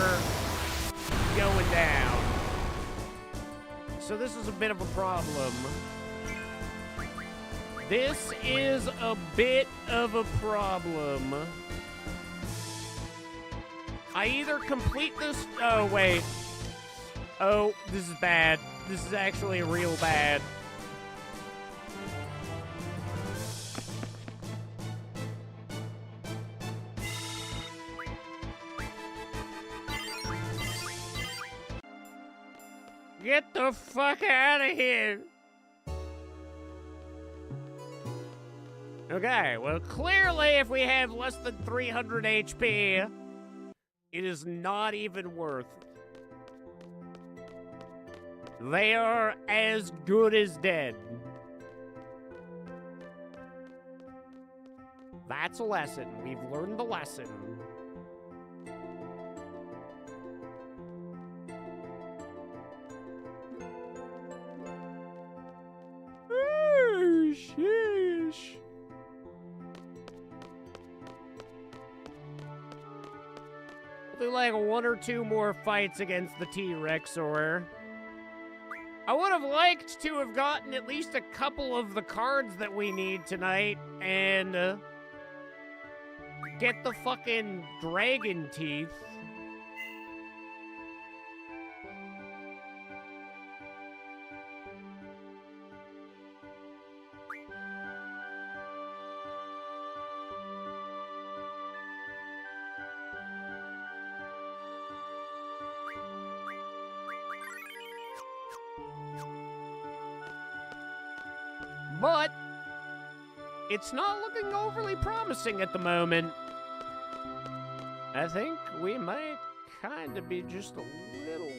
going down. So this is a bit of a problem. This is a bit of a problem. I either complete this... Oh, wait. Oh, this is bad. This is actually real bad. Get the fuck out of here! Okay, well, clearly if we have less than 300 HP, it is not even worth it. They are as good as dead. That's a lesson. We've learned the lesson. Oh, sheesh. We'll do like 1 or 2 more fights against the T-Rexor. I would have liked to have gotten at least a couple of the cards that we need tonight and get the fucking dragon teeth. But it's not looking overly promising at the moment. I think we might kind of be just a little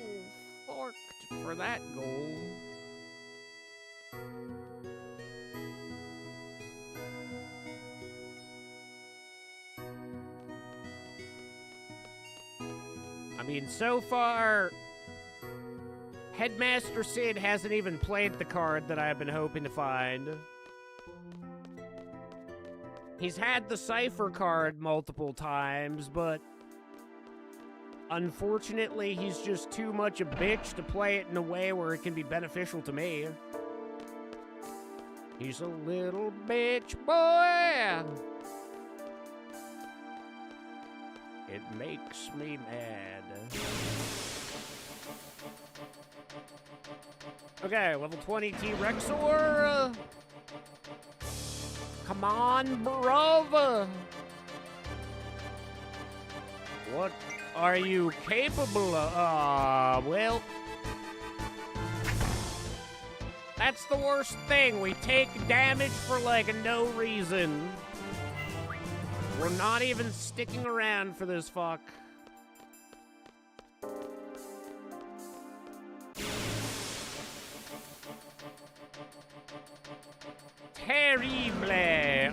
forked for that goal. I mean, so far, Headmaster Sid hasn't even played the card that I've been hoping to find. He's had the Cypher card multiple times, but unfortunately, he's just too much a bitch to play it in a way where it can be beneficial to me. He's a little bitch boy. It makes me mad. Okay, level 20 T-Rexor. Come on, bruv. What are you capable of? Well, that's the worst thing. We take damage for like no reason. We're not even sticking around for this fuck. Terrible.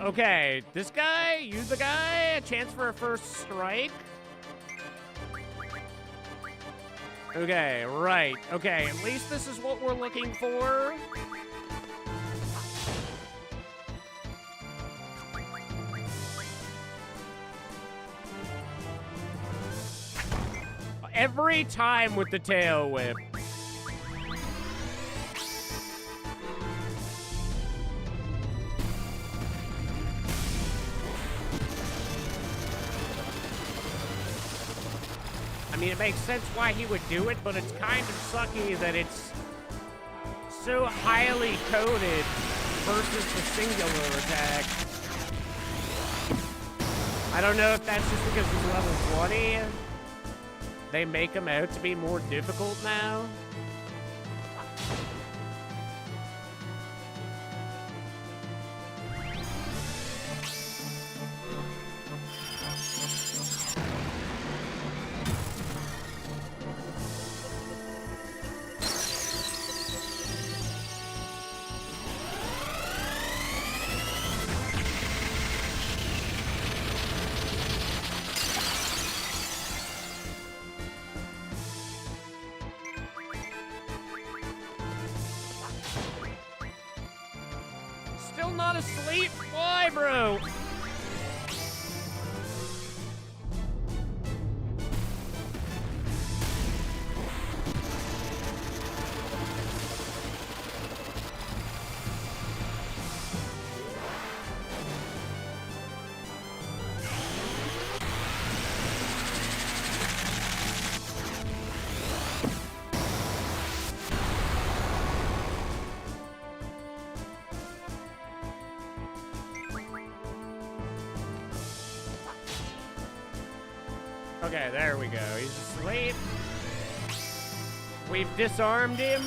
Okay, this guy, you the guy, a chance for a first strike. Okay, right. Okay, at least this is what we're looking for. Every time with the tail whip. I mean, it makes sense why he would do it, but it's kind of sucky that it's so highly coded versus the singular attack. I don't know if that's just because he's level 20. They make him out to be more difficult now. Still not asleep? Why, bro? Okay, there we go. He's asleep. We've disarmed him.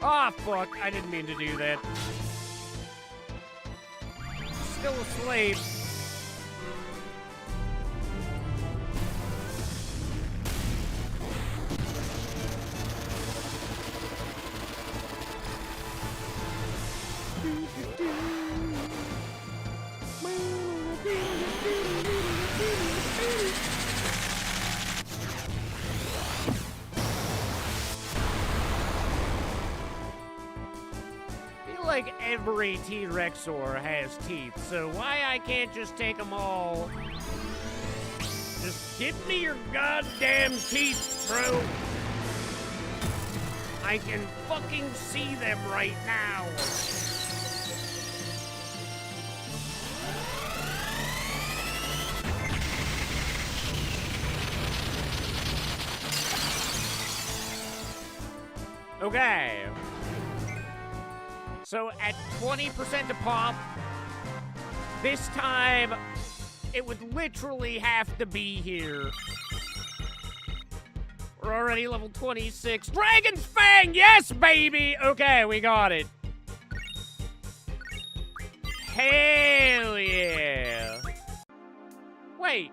Ah, fuck. I didn't mean to do that. Still asleep. Like every T-Rexor has teeth, so why I can't just take them all? Just give me your goddamn teeth, bro. I can fucking see them right now. Okay. So at 20% to pop, this time it would literally have to be here. We're already level 26. Dragon's Fang! Yes, baby! Okay, we got it. Hell yeah. Wait,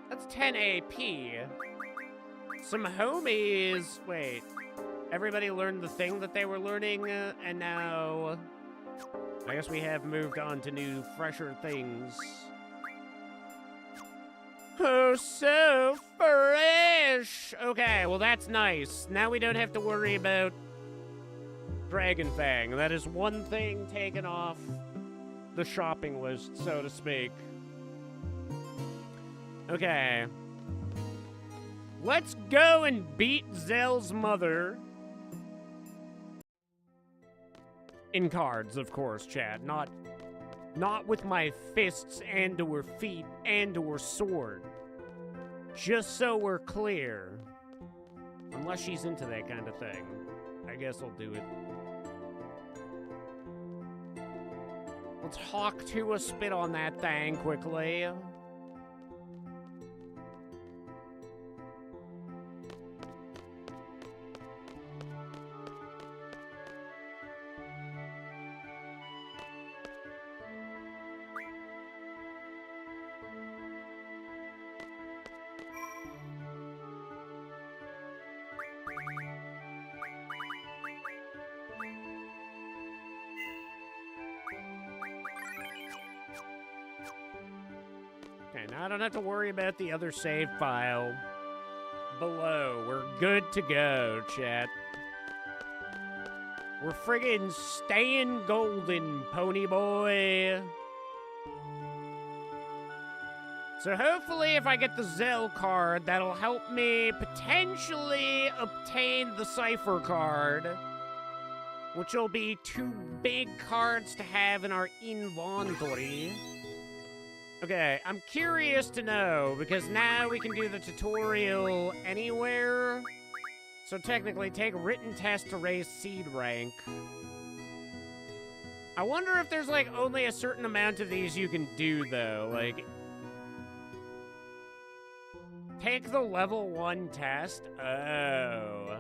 that's 10 AP. Some homies. Wait. Everybody learned the thing that they were learning, and now I guess we have moved on to new, fresher things. Oh, so fresh! Okay, well that's nice. Now we don't have to worry about Dragon Fang. That is one thing taken off the shopping list, so to speak. Okay. Let's go and beat Zell's mother. In cards, of course, chat. Not with my fists and or feet and or sword. Just so we're clear. Unless she's into that kind of thing. I guess I'll do it. Let's hawk to a spit on that thing quickly. Okay, now I don't have to worry about the other save file below. We're good to go, chat. We're friggin' staying golden, pony boy. So hopefully if I get the Zell card, that'll help me potentially obtain the Cipher card, which will be 2 big cards to have in our inventory. Okay, I'm curious to know, because now we can do the tutorial anywhere. So technically, take a written test to raise seed rank. I wonder if there's, like, only a certain amount of these you can do, though. Like, take the level 1 test? Oh.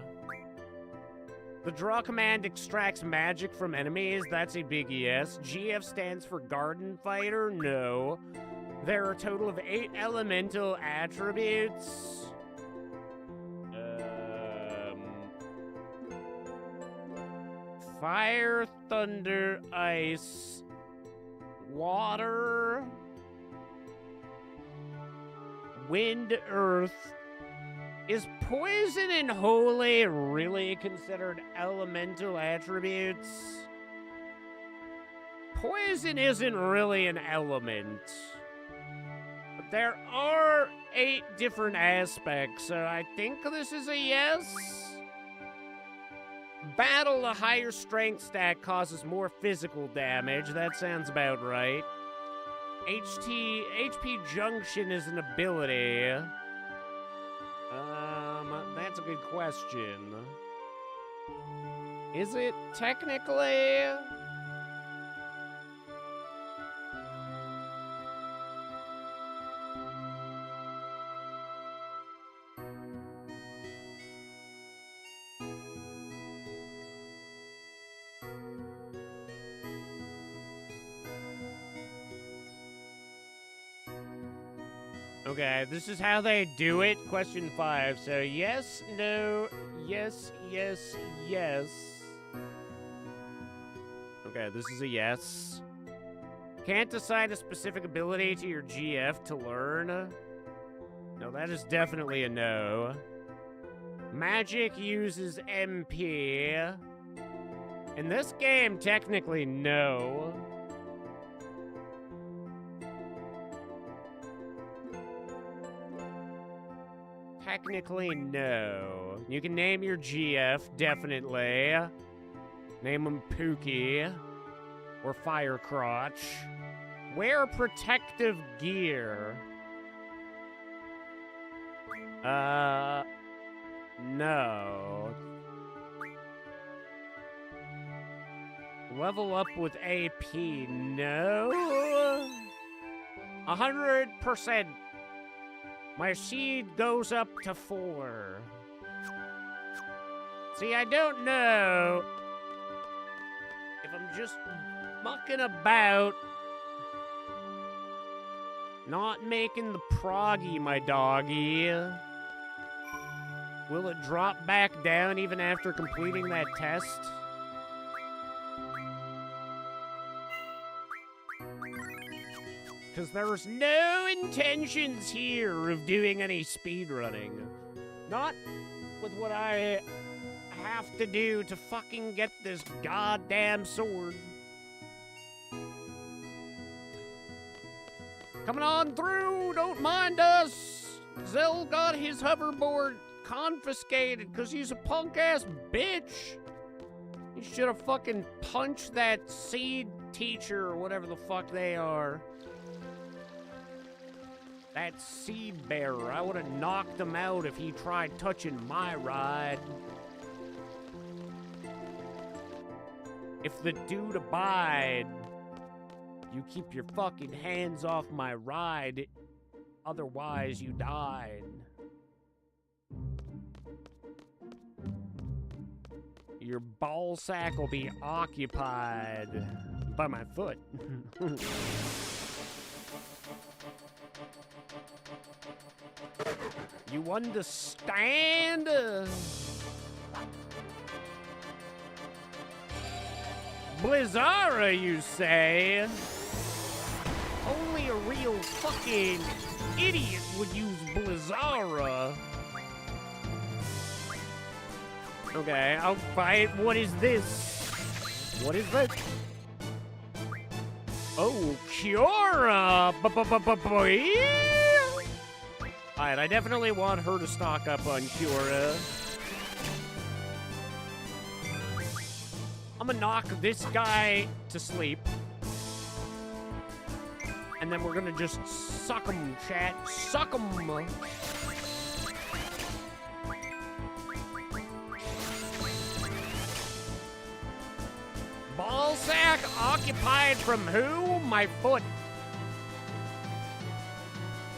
The draw command extracts magic from enemies? That's a big yes. GF stands for Garden Fighter? No. There are a total of 8 elemental attributes. Fire, thunder, ice, water, wind, earth. Is poison and holy really considered elemental attributes? Poison isn't really an element. But there are 8 different aspects, so I think this is a yes. Battle, a higher strength stat causes more physical damage. That sounds about right. HP Junction is an ability. That's a good question. Is it technically? Okay, this is how they do it. Question 5. So yes, no, yes, yes, yes. Okay, this is a yes. Can't assign a specific ability to your GF to learn. No, that is definitely a no. Magic uses MP. In this game, technically, no. Technically, no. You can name your GF, definitely. Name him Pookie. Or Firecrotch. Wear protective gear. No. Level up with AP, no. 100%. My seed goes up to 4. See, I don't know if I'm just mucking about, not making the proggy, my doggy. Will it drop back down even after completing that test? Because there's no intentions here of doing any speedrunning. Not with what I have to do to fucking get this goddamn sword. Coming on through, don't mind us. Zell got his hoverboard confiscated because he's a punk-ass bitch. He should have fucking punched that seed teacher or whatever the fuck they are. That seed bearer, I would have knocked him out if he tried touching my ride. If the dude abide, you keep your fucking hands off my ride, otherwise you died. Your ball sack will be occupied by my foot. You understand? Blizzara, you say? Only a real fucking idiot would use Blizzara. Okay, I'll fight. What is this? What is that? Oh, Kiora! Alright, I definitely want her to stock up on Kiora. I'm gonna knock this guy to sleep. And then we're gonna just suck him, chat. Suck him! Ball sack occupied from who? My foot.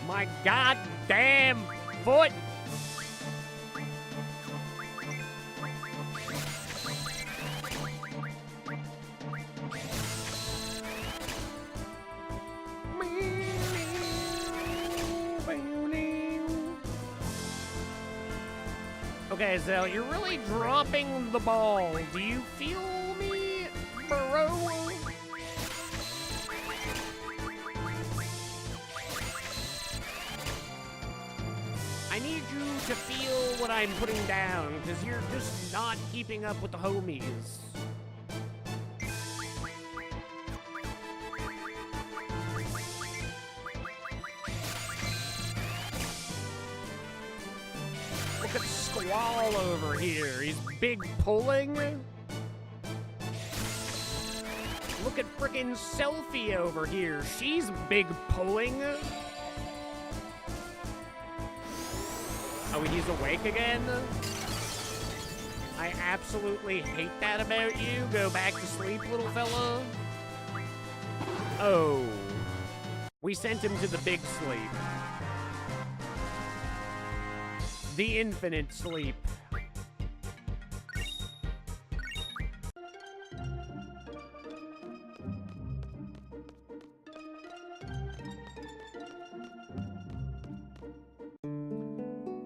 My goddamn foot. Okay, Zell, you're really dropping the ball. Do you feel me, bro? I need you to feel what I'm putting down, because you're just not keeping up with the homies. Look at Squall over here. He's big pulling. Look at frickin' Selfie over here. She's big pulling. Oh, he's awake again? I absolutely hate that about you. Go back to sleep, little fella. Oh. We sent him to the big sleep. The infinite sleep.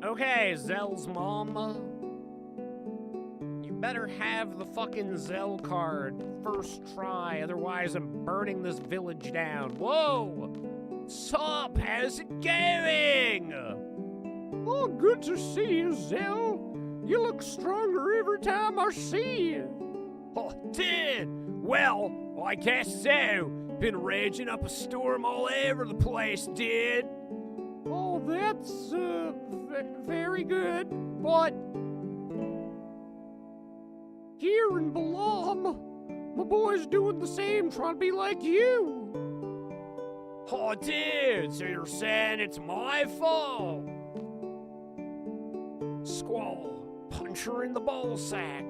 Okay, Zell's mom. You better have the fucking Zell card first try, otherwise I'm burning this village down. Whoa! Sup, how's it going? Oh, good to see you, Zell. You look stronger every time I see you. Oh, dude! Well, I guess so. Been raging up a storm all over the place, dude. Oh, that's, very good, but here in Balam, my boy's doing the same, trying to be like you. Oh, dude, so you're saying it's my fault? Squall, punch her in the ball sack.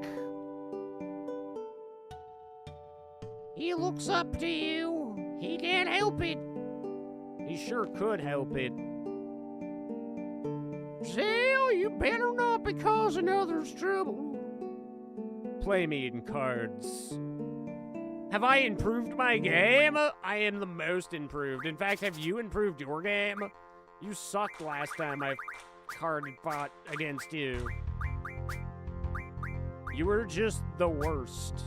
He looks up to you. He can't help it. He sure could help it. Zell, you better not be causing others trouble. Play me in cards. Have I improved my game? I am the most improved. In fact, have you improved your game? You sucked last time I card fought against you. You were just the worst.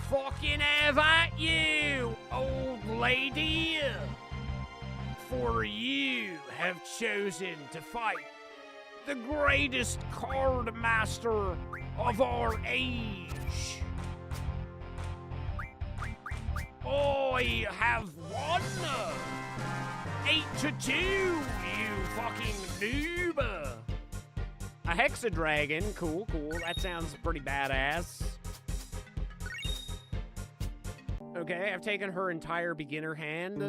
Fucking have at you, old lady! For you have chosen to fight the greatest card master of our age. I have won 8-2, you fucking noob. A Hexadragon, cool. That sounds pretty badass. Okay, I've taken her entire beginner hand.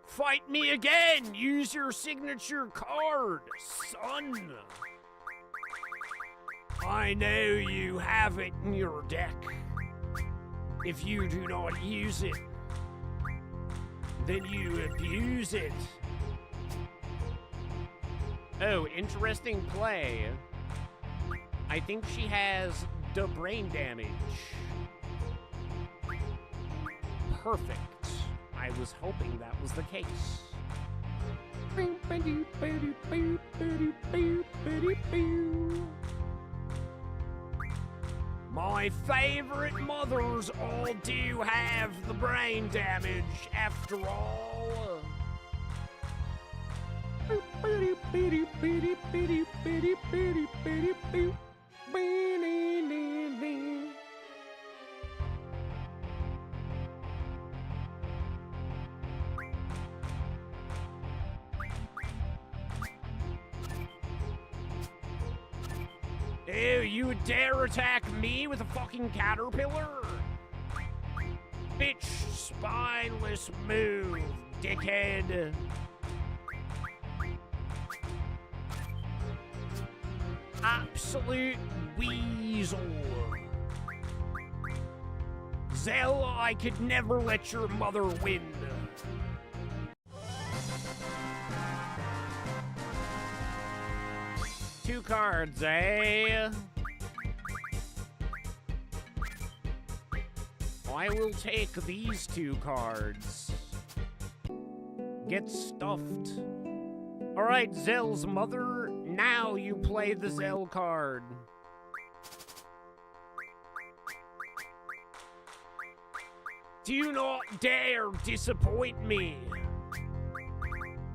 Fight me again! Use your signature card, son! I know you have it in your deck. If you do not use it, then you abuse it. Oh, interesting play. I think she has the brain damage. Perfect. I was hoping that was the case. My favorite mothers all do have the brain damage after all. Ew, you dare attack me with a fucking caterpillar? Bitch, spineless move, dickhead. Absolute weasel. Zell, I could never let your mother win. Two cards, eh? I will take these two cards. Get stuffed. Alright, Zell's mother, now you play the Zell card. Do not dare disappoint me,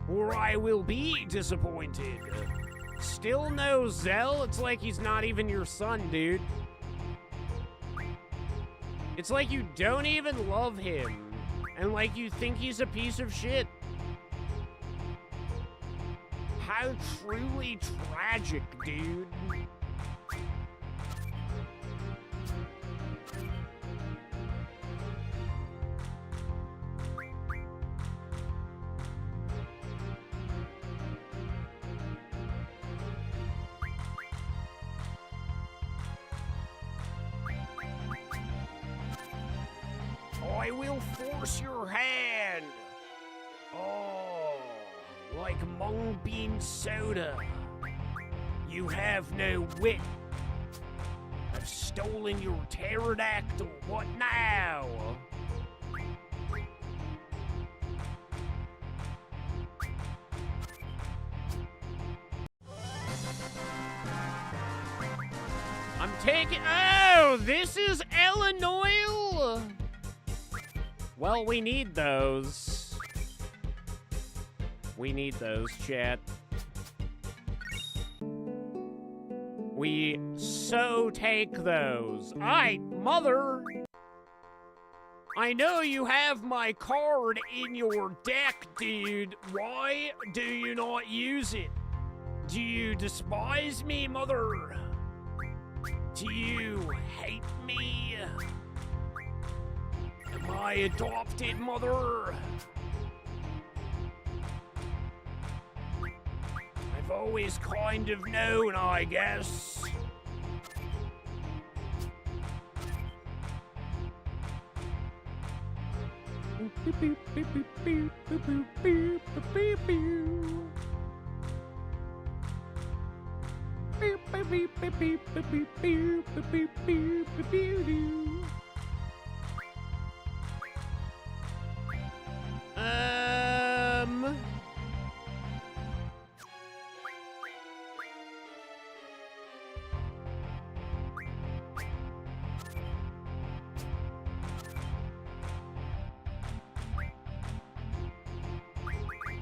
or I will be disappointed. Still no Zell? It's like he's not even your son, dude. It's like you don't even love him, and like you think he's a piece of shit. How truly tragic, dude. I will force your hand. Oh, like mung bean soda. You have no wit. I've stolen your pterodactyl. What now? I'm taking. Oh, this is Illinois. Well, we need those. We need those, chat. We so take those. Aight, mother! I know you have my card in your deck, dude. Why do you not use it? Do you despise me, mother? Do you hate me? My adopted mother. I've always kind of known, I guess.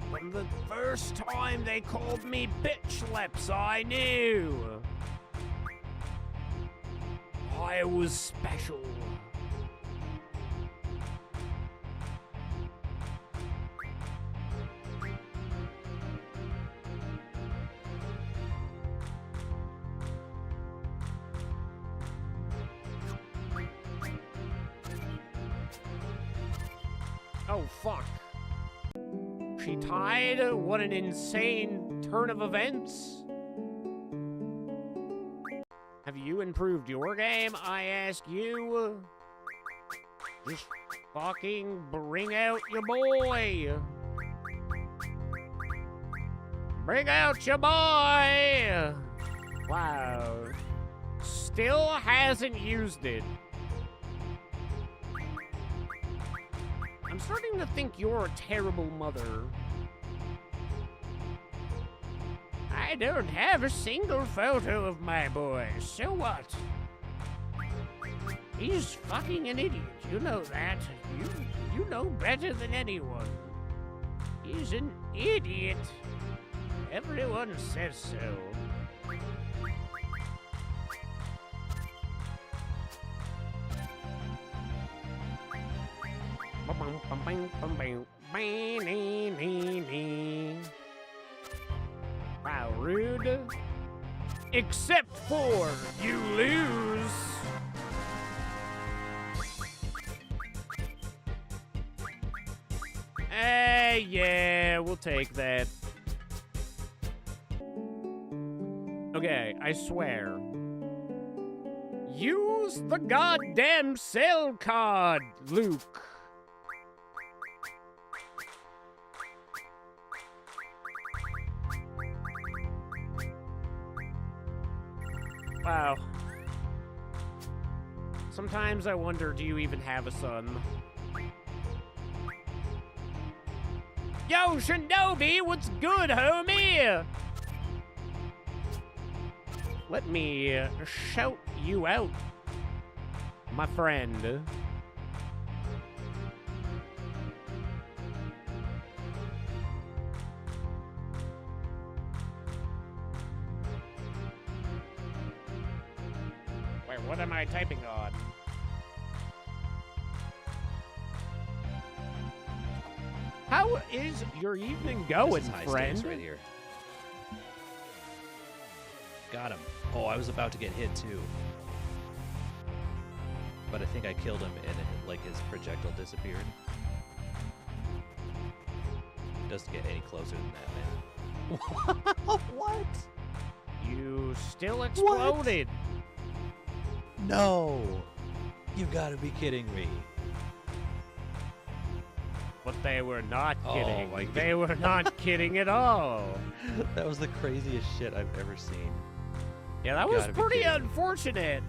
From the first time they called me bitch lips, I knew I was special. Oh, fuck. She tied? What an insane turn of events. Have you improved your game, I ask you? Just fucking bring out your boy. Bring out your boy! Wow. Still hasn't used it. I'm starting to think you're a terrible mother. I don't have a single photo of my boy, so what? He's fucking an idiot, you know that. You know better than anyone. He's an idiot. Everyone says so. Wow, rude. Except for you lose. Yeah, we'll take that. Okay, I swear. Use the goddamn cell card, Luke. Wow. Sometimes I wonder, do you even have a son? Yo, Shinobi, what's good, homie? Let me shout you out, my friend. Wait, what am I typing on? How is your evening going, friend? Right here. Got him. Oh, I was about to get hit too. But I think I killed him and like his projectile disappeared. Doesn't get any closer than that, man. What? You still exploded. What? No. You gotta be kidding me. But they were not kidding. My God. They were not kidding at all. That was the craziest shit I've ever seen. Yeah, that was pretty unfortunate.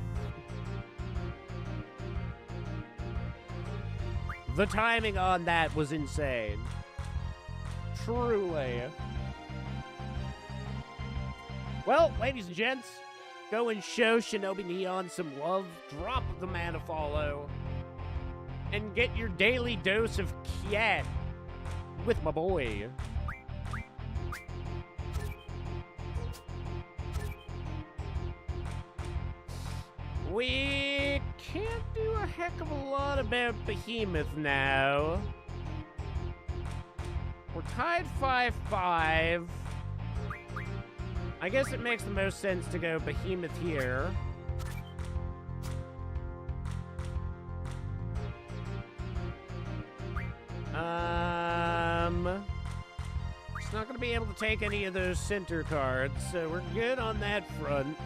The timing on that was insane. Truly. Well, ladies and gents, go and show Shinobi Neon some love. Drop the man a follow. And get your daily dose of Kiat with my boy. We can't do a heck of a lot about Behemoth now. We're tied 5-5. I guess it makes the most sense to go Behemoth here. It's not going to be able to take any of those center cards, so we're good on that front.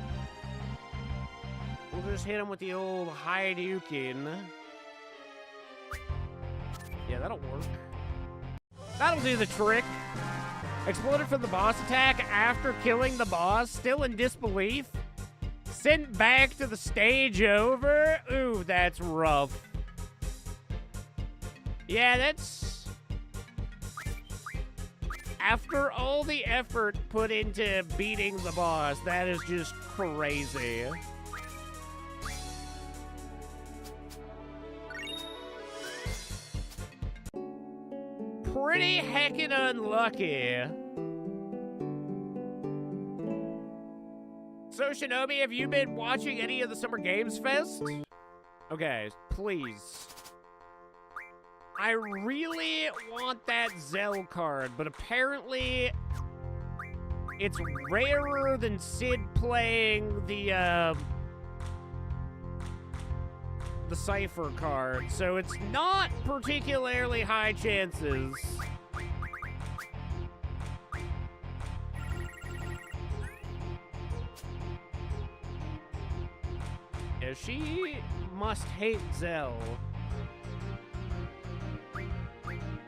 We'll just hit him with the old Hadouken. Yeah, that'll work. That'll do the trick. Exploded from the boss attack after killing the boss, still in disbelief. Sent back to the stage over. Ooh, that's rough. Yeah, that's... After all the effort put into beating the boss, that is just crazy. Pretty heckin' unlucky. So, Shinobi, have you been watching any of the Summer Games Fest? Okay, please. I really want that Zell card, but apparently it's rarer than Sid playing the Cypher card, so it's not particularly high chances. Yeah, she must hate Zell.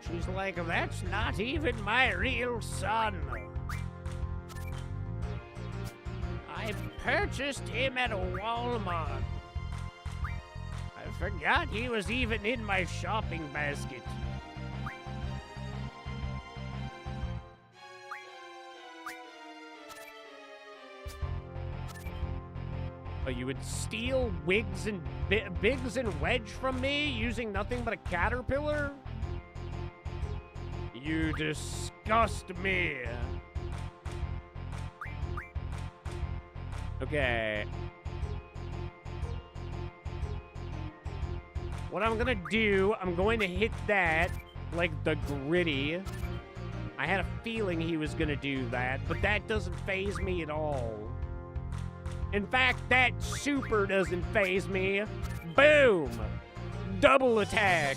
She's like, that's not even my real son. I purchased him at a Walmart. I forgot he was even in my shopping basket. Oh, you would steal Biggs and Wedge from me using nothing but a caterpillar? You disgust me. Okay. What I'm gonna do, I'm going to hit that like the gritty. I had a feeling he was gonna do that, but that doesn't faze me at all. In fact, that super doesn't faze me. Boom! Double attack.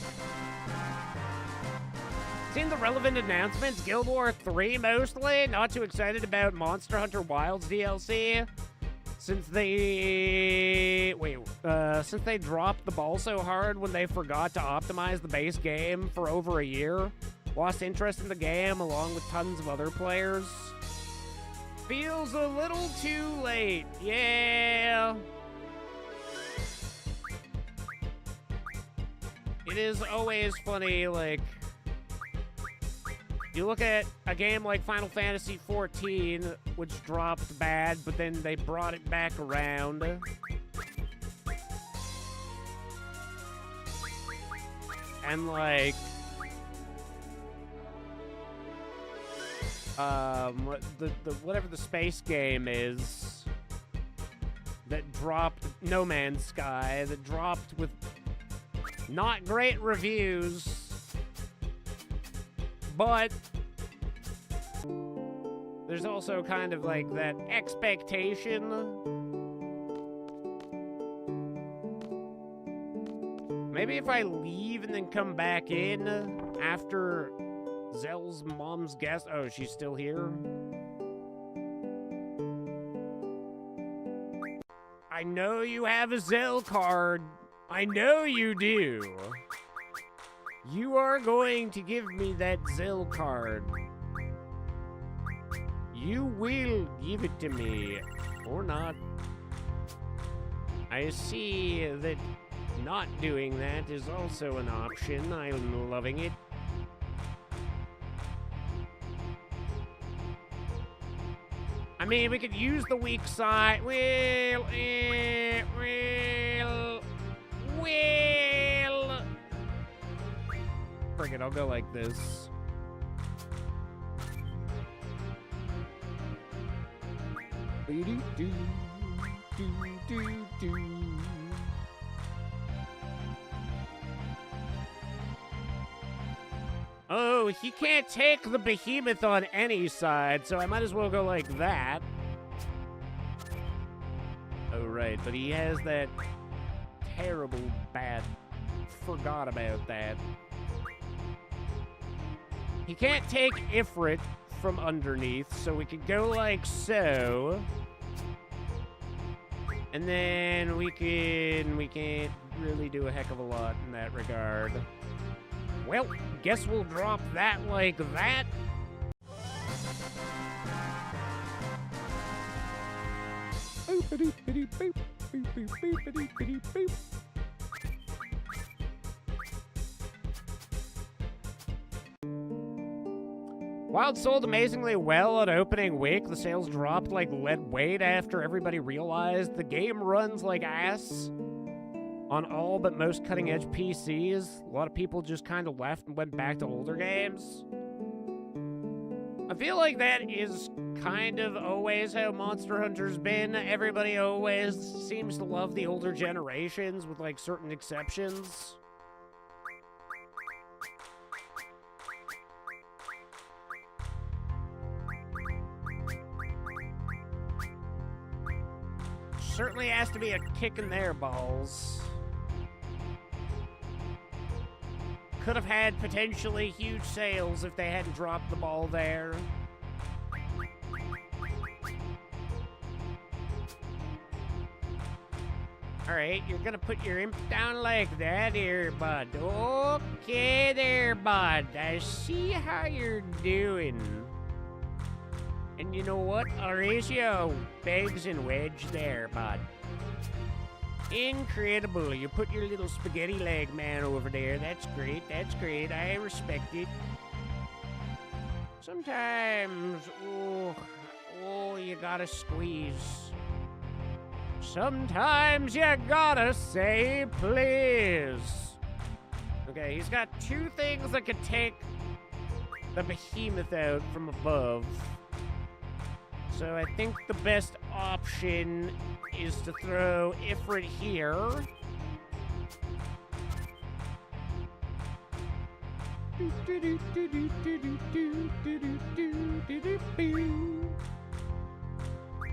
Seen the relevant announcements, Guild War 3 mostly. Not too excited about Monster Hunter Wilds DLC. Since they dropped the ball so hard when they forgot to optimize the base game for over a year. Lost interest in the game along with tons of other players. Feels a little too late. Yeah. It is always funny, like, you look at a game like Final Fantasy XIV, which dropped bad, but then they brought it back around. And, like, whatever the space game is that dropped, No Man's Sky, that dropped with not great reviews, but there's also kind of like that expectation. Maybe if I leave and then come back in after Zell's mom's guest. Oh, she's still here? I know you have a Zell card. I know you do. You are going to give me that Zell card. You will give it to me, or not. I see that not doing that is also an option. I'm loving it. I mean, we could use the weak side. Well. Frick it, I'll go like this. Oh, he can't take the behemoth on any side, so I might as well go like that. Oh, right, but he has that terrible bad... Forgot about that. He can't take Ifrit from underneath, so we could go like so. And then we can't really do a heck of a lot in that regard. Well, guess we'll drop that like that. Wild sold amazingly well on opening week. The sales dropped like lead weight after everybody realized the game runs like ass on all but most cutting-edge PCs. A lot of people just kind of left and went back to older games. I feel like that is kind of always how Monster Hunter's been. Everybody always seems to love the older generations with like certain exceptions. Certainly has to be a kick in their balls. Could have had potentially huge sales if they hadn't dropped the ball there. Alright, you're gonna put your imp down like that here, bud. Okay there, bud. I see how you're doing. And you know what? Horatio Beggs and Wedge there, bud. Incredible. You put your little spaghetti leg man over there. That's great. That's great. I respect it. Sometimes, oh, you gotta squeeze. Sometimes you gotta say please. Okay, he's got two things that could take the behemoth out from above. So I think the best option is to throw Ifrit here.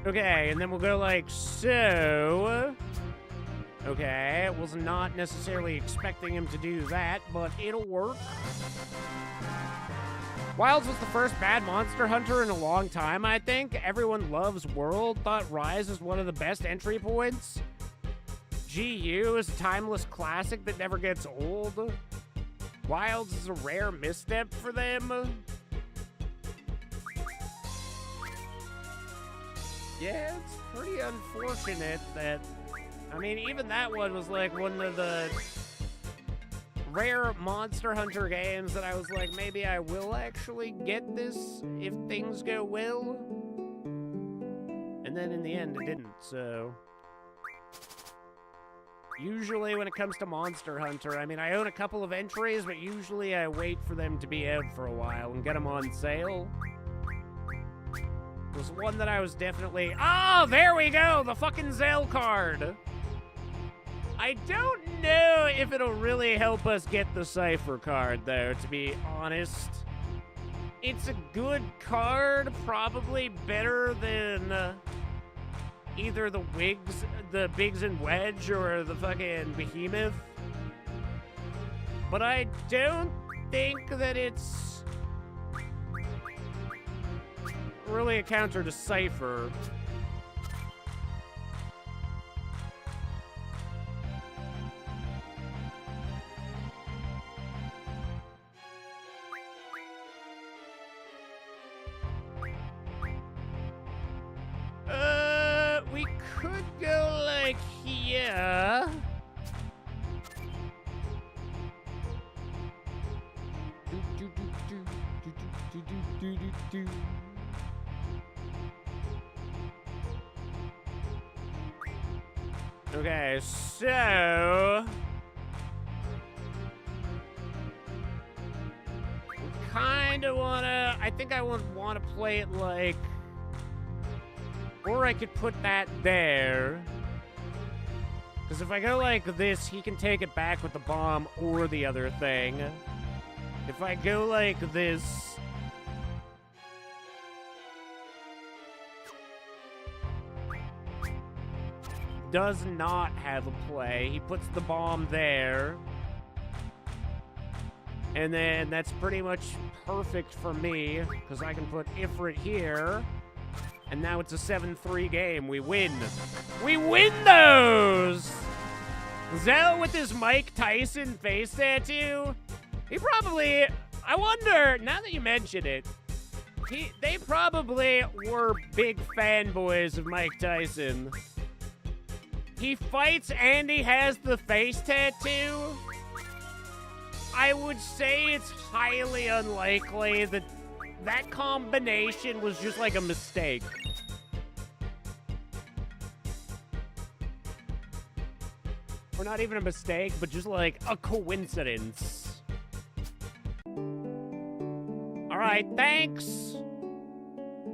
Okay, and then we'll go like so. Okay, was not necessarily expecting him to do that, but it'll work. Wilds was the first bad monster hunter in a long time, I think. Everyone loves World, thought Rise is one of the best entry points. GU is a timeless classic that never gets old. Wilds is a rare misstep for them. Yeah, it's pretty unfortunate that... I mean, even that one was like one of the rare Monster Hunter games that I was like, maybe I will actually get this if things go well. And then in the end, it didn't, so... Usually when it comes to Monster Hunter, I mean, I own a couple of entries, but usually I wait for them to be out for a while and get them on sale. Was one that I was definitely... Oh, there we go! The fucking Zell card! I don't know if it'll really help us get the Cypher card, though, to be honest. It's a good card, probably better than either the Biggs and Wedge, or the fucking Behemoth. But I don't think that it's really a counter to Cypher. We could go like here. Okay, so kinda wanna, I think I would wanna play it like, or I could put that there. Because if I go like this, he can take it back with the bomb or the other thing. If I go like this... Does not have a play. He puts the bomb there. And then that's pretty much perfect for me, because I can put Ifrit here. And now it's a 7-3 game. We win. We win those! Zell with his Mike Tyson face tattoo. He probably... I wonder, now that you mention it, they probably were big fanboys of Mike Tyson. He fights and he has the face tattoo. I would say it's highly unlikely that that combination was just like a mistake. Or not even a mistake, but just like a coincidence. Alright, thanks.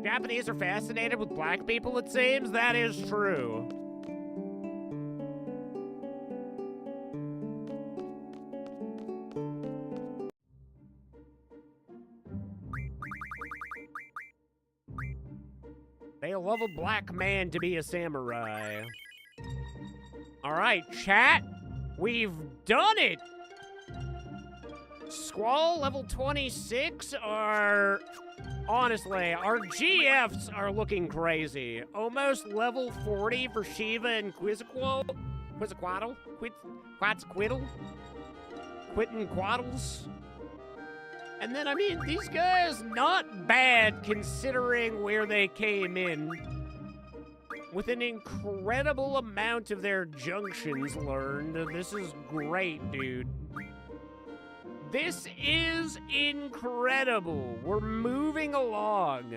Japanese are fascinated with black people, it seems. That is true. They love a black man to be a samurai. All right, chat. We've done it. Squall level 26 are... Honestly, our GFs are looking crazy. Almost level 40 for Shiva and Quetzalcoatl. Quetzalcoatl? Quetzalcoatl? Quittenquaddles. And then, I mean, these guys, not bad considering where they came in. With an incredible amount of their junctions learned. This is great, dude. This is incredible. We're moving along.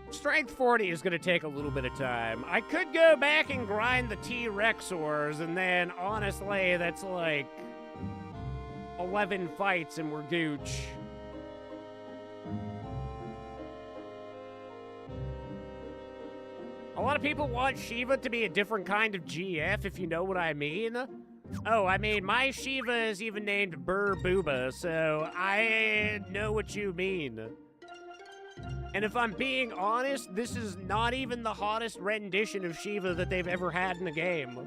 Strength 40 is going to take a little bit of time. I could go back and grind the T-Rex ores, and then, honestly, that's like 11 fights and we're gooch. A lot of people want Shiva to be a different kind of GF, if you know what I mean. Oh, I mean, my Shiva is even named Burr Booba, so I know what you mean. And if I'm being honest, this is not even the hottest rendition of Shiva that they've ever had in the game.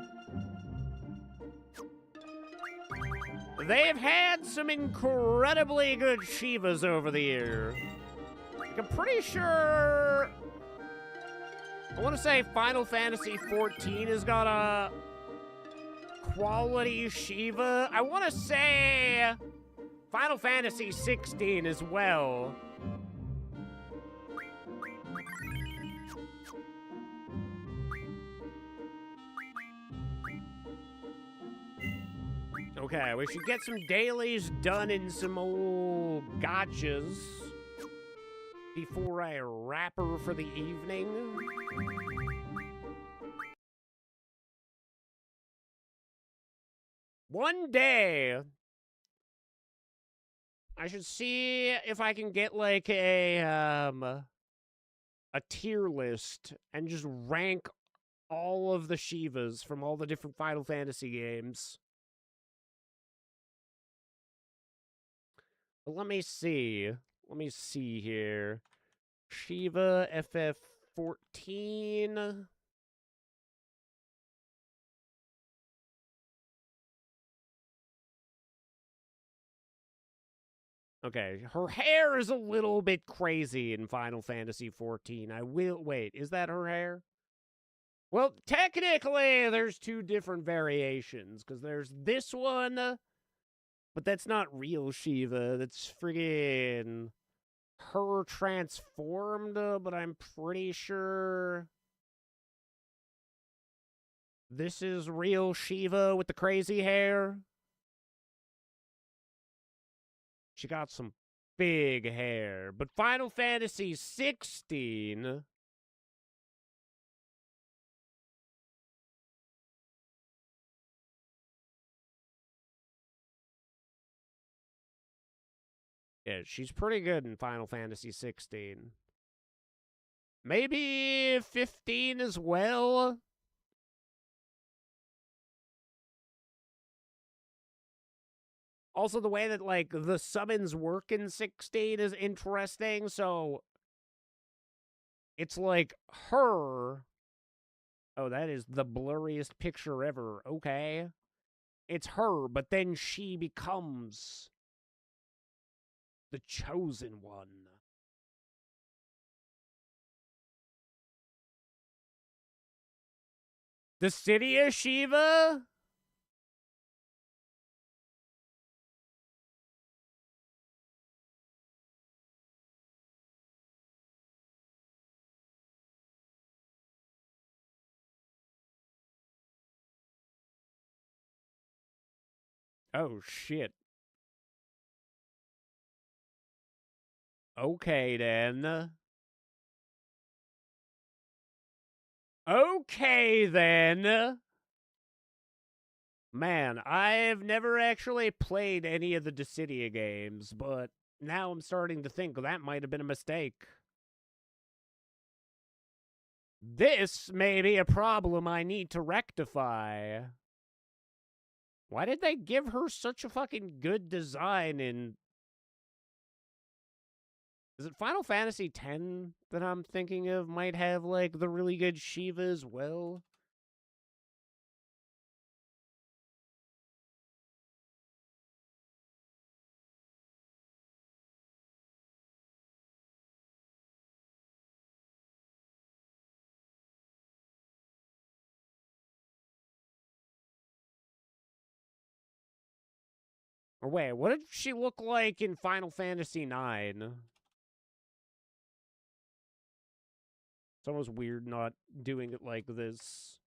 They've had some incredibly good Shivas over the year. Like, I'm pretty sure... I want to say Final Fantasy XIV has got a quality Shiva. I want to say Final Fantasy XVI as well. Okay, we should get some dailies done in some old gotchas before I wrap her for the evening. One day, I should see if I can get like a tier list and just rank all of the Shivas from all the different Final Fantasy games. But let me see. Let me see here. Shiva FF14. Okay, her hair is a little bit crazy in Final Fantasy XIV. I will... Wait, is that her hair? Well, technically, there's two different variations, because there's this one, but that's not real Shiva. That's friggin' her transformed, but I'm pretty sure this is real Shiva with the crazy hair. She got some big hair. But Final Fantasy XVI... Yeah, she's pretty good in Final Fantasy XVI. Maybe 15 as well? Also, the way that, like, the summons work in 16 is interesting, so... It's like her... Oh, that is the blurriest picture ever. Okay. It's her, but then she becomes... the chosen one. The city of Shiva? Oh, shit. Okay, then. Okay, then. Man, I've never actually played any of the Dissidia games, but now I'm starting to think that might have been a mistake. This may be a problem I need to rectify. Why did they give her such a fucking good design in... Is it Final Fantasy X that I'm thinking of might have, like, the really good Shiva as well? Or wait, what did she look like in Final Fantasy IX? It's almost weird not doing it like this.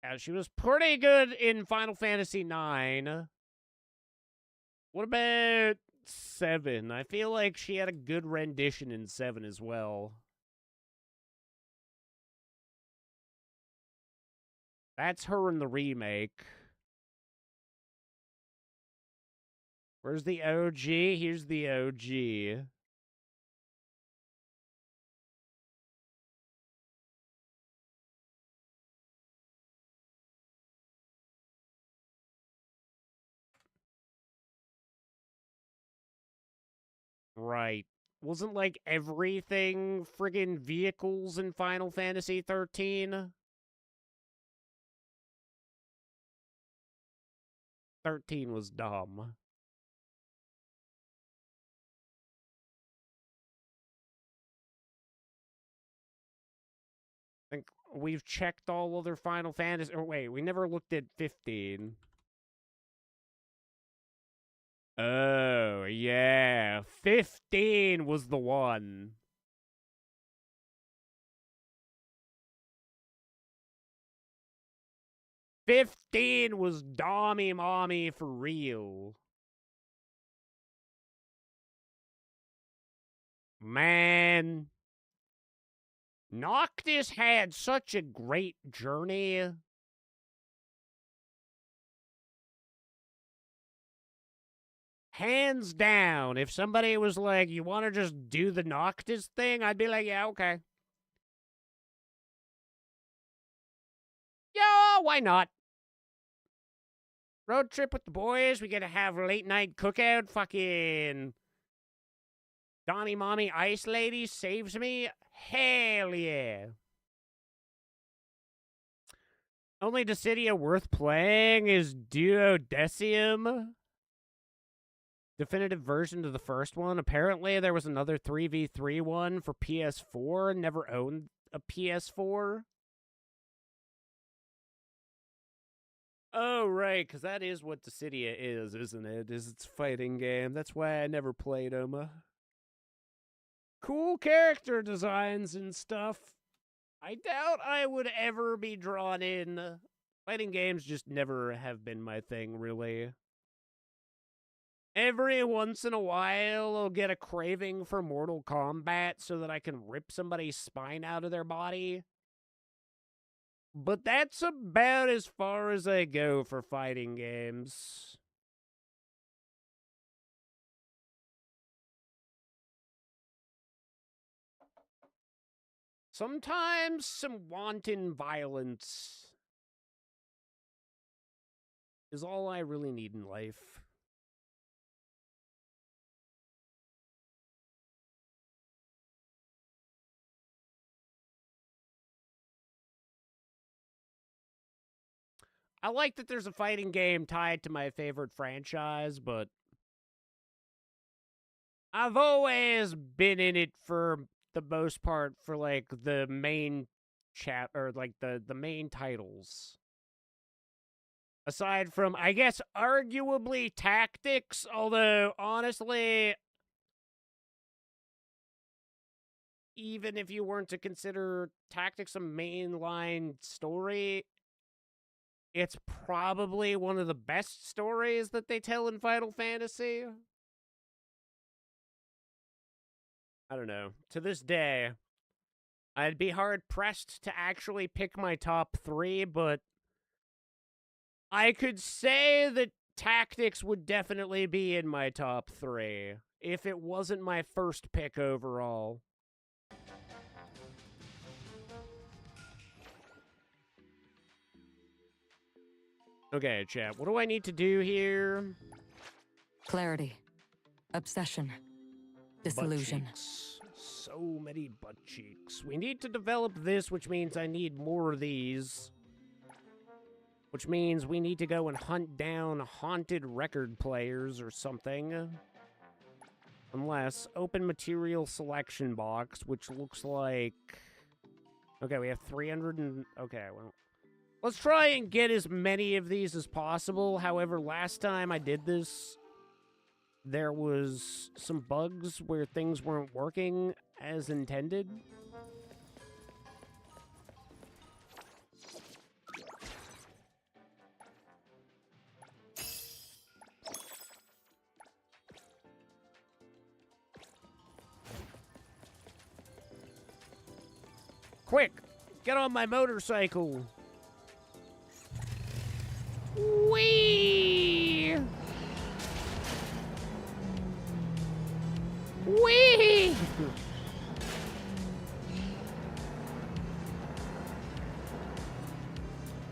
Yeah, she was pretty good in Final Fantasy IX. What about 7? I feel like she had a good rendition in 7 as well. That's her in the remake. Where's the OG? Here's the OG. Right. Wasn't like everything friggin' vehicles in Final Fantasy 13? 13 was dumb. I think we've checked all other Final Fantasy. Oh, wait, we never looked at 15. Oh, yeah. 15 was the one. "15 was Dommy Mommy for real. Man. Noctis had such a great journey. Hands down, if somebody was like, you want to just do the Noctis thing, I'd be like, yeah, okay. Yeah, why not? Road trip with the boys, we get to have a late night cookout, fucking Donnie Mommy Ice Lady saves me. Hell yeah. Only Dissidia worth playing is Duodecium. Definitive version to the first one. Apparently, there was another 3v3 one for PS4. Never owned a PS4. Oh, right, because that is what Dissidia is, isn't it? Is its fighting game. That's why I never played them. Cool character designs and stuff. I doubt I would ever be drawn in. Fighting games just never have been my thing, really. Every once in a while, I'll get a craving for Mortal Kombat so that I can rip somebody's spine out of their body. But that's about as far as I go for fighting games. Sometimes some wanton violence is all I really need in life. I like that there's a fighting game tied to my favorite franchise, but I've always been in it for the most part for like the main or like the main titles. Aside from, I guess, arguably Tactics, although honestly, even if you weren't to consider Tactics a mainline story, it's probably one of the best stories that they tell in Final Fantasy. I don't know. To this day, I'd be hard-pressed to actually pick my top 3, but I could say that Tactics would definitely be in my top 3, if it wasn't my first pick overall. Okay, chat, what do I need to do here? Clarity. Obsession. Disillusion. Butt cheeks. So many butt cheeks. We need to develop this, which means I need more of these. Which means we need to go and hunt down haunted record players or something. Unless, open material selection box, which looks like Okay, we have 300 and... Okay, well... Let's try and get as many of these as possible. However, last time I did this, there was some bugs where things weren't working as intended. Quick, get on my motorcycle. Whee! Whee!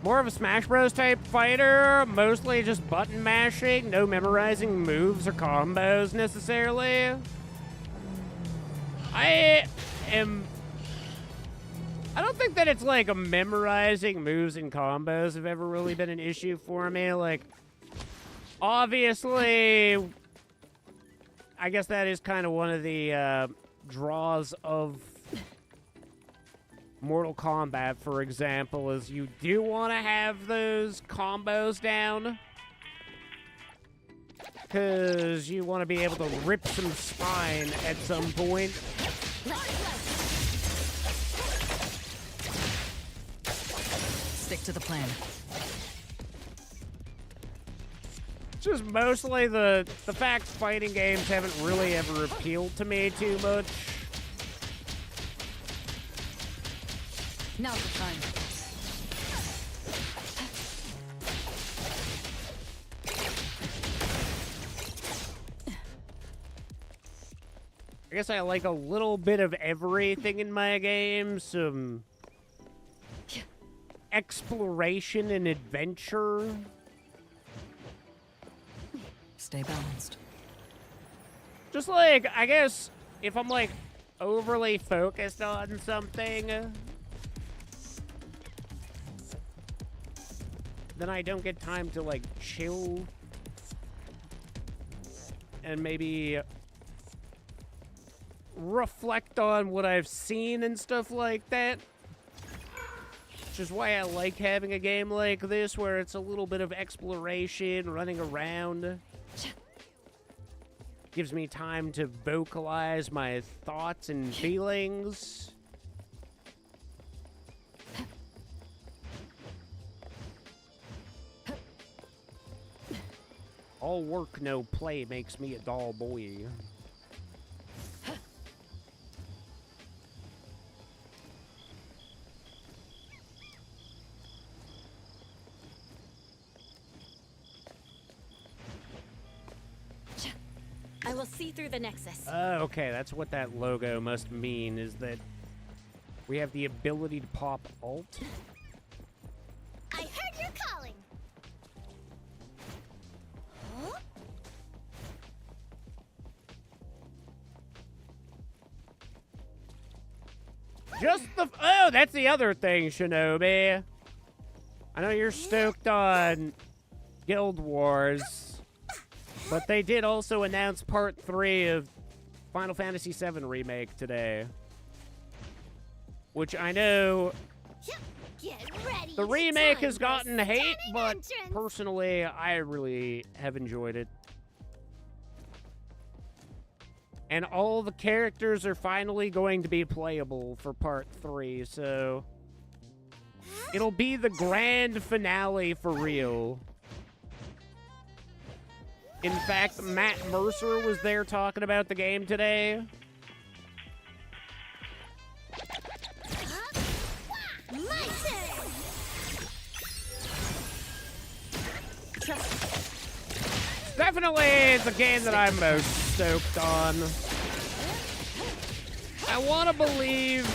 More of a Smash Bros. Type fighter, mostly just button mashing, no memorizing moves or combos necessarily. I don't think that it's like a memorizing moves and combos have ever really been an issue for me. Like, obviously, I guess that is kind of one of the draws of Mortal Kombat, for example, is you do want to have those combos down. Because you want to be able to rip some spine at some point. Stick to the plan. Just mostly the fact fighting games haven't really ever appealed to me too much. Now's the time. I guess I like a little bit of everything in my game. Some exploration and adventure. Stay balanced. Just like, I guess, if I'm like overly focused on something, then I don't get time to like chill and maybe reflect on what I've seen and stuff like that. Which is why I like having a game like this where it's a little bit of exploration, running around. Gives me time to vocalize my thoughts and feelings. All work, no play makes me a dull boy. I will see through the Nexus. Okay, that's what that logo must mean, is that we have the ability to pop alt. I heard you're calling. Huh? Just the... Oh, that's the other thing, Shinobi. I know you're stoked on Guild Wars. But they did also announce Part 3 of Final Fantasy VII Remake today. Which I know the remake has gotten hate, but personally, I really have enjoyed it. And all the characters are finally going to be playable for Part 3, so it'll be the grand finale for real. In fact, Matt Mercer was there talking about the game today. Definitely the game that I'm most stoked on. I want to believe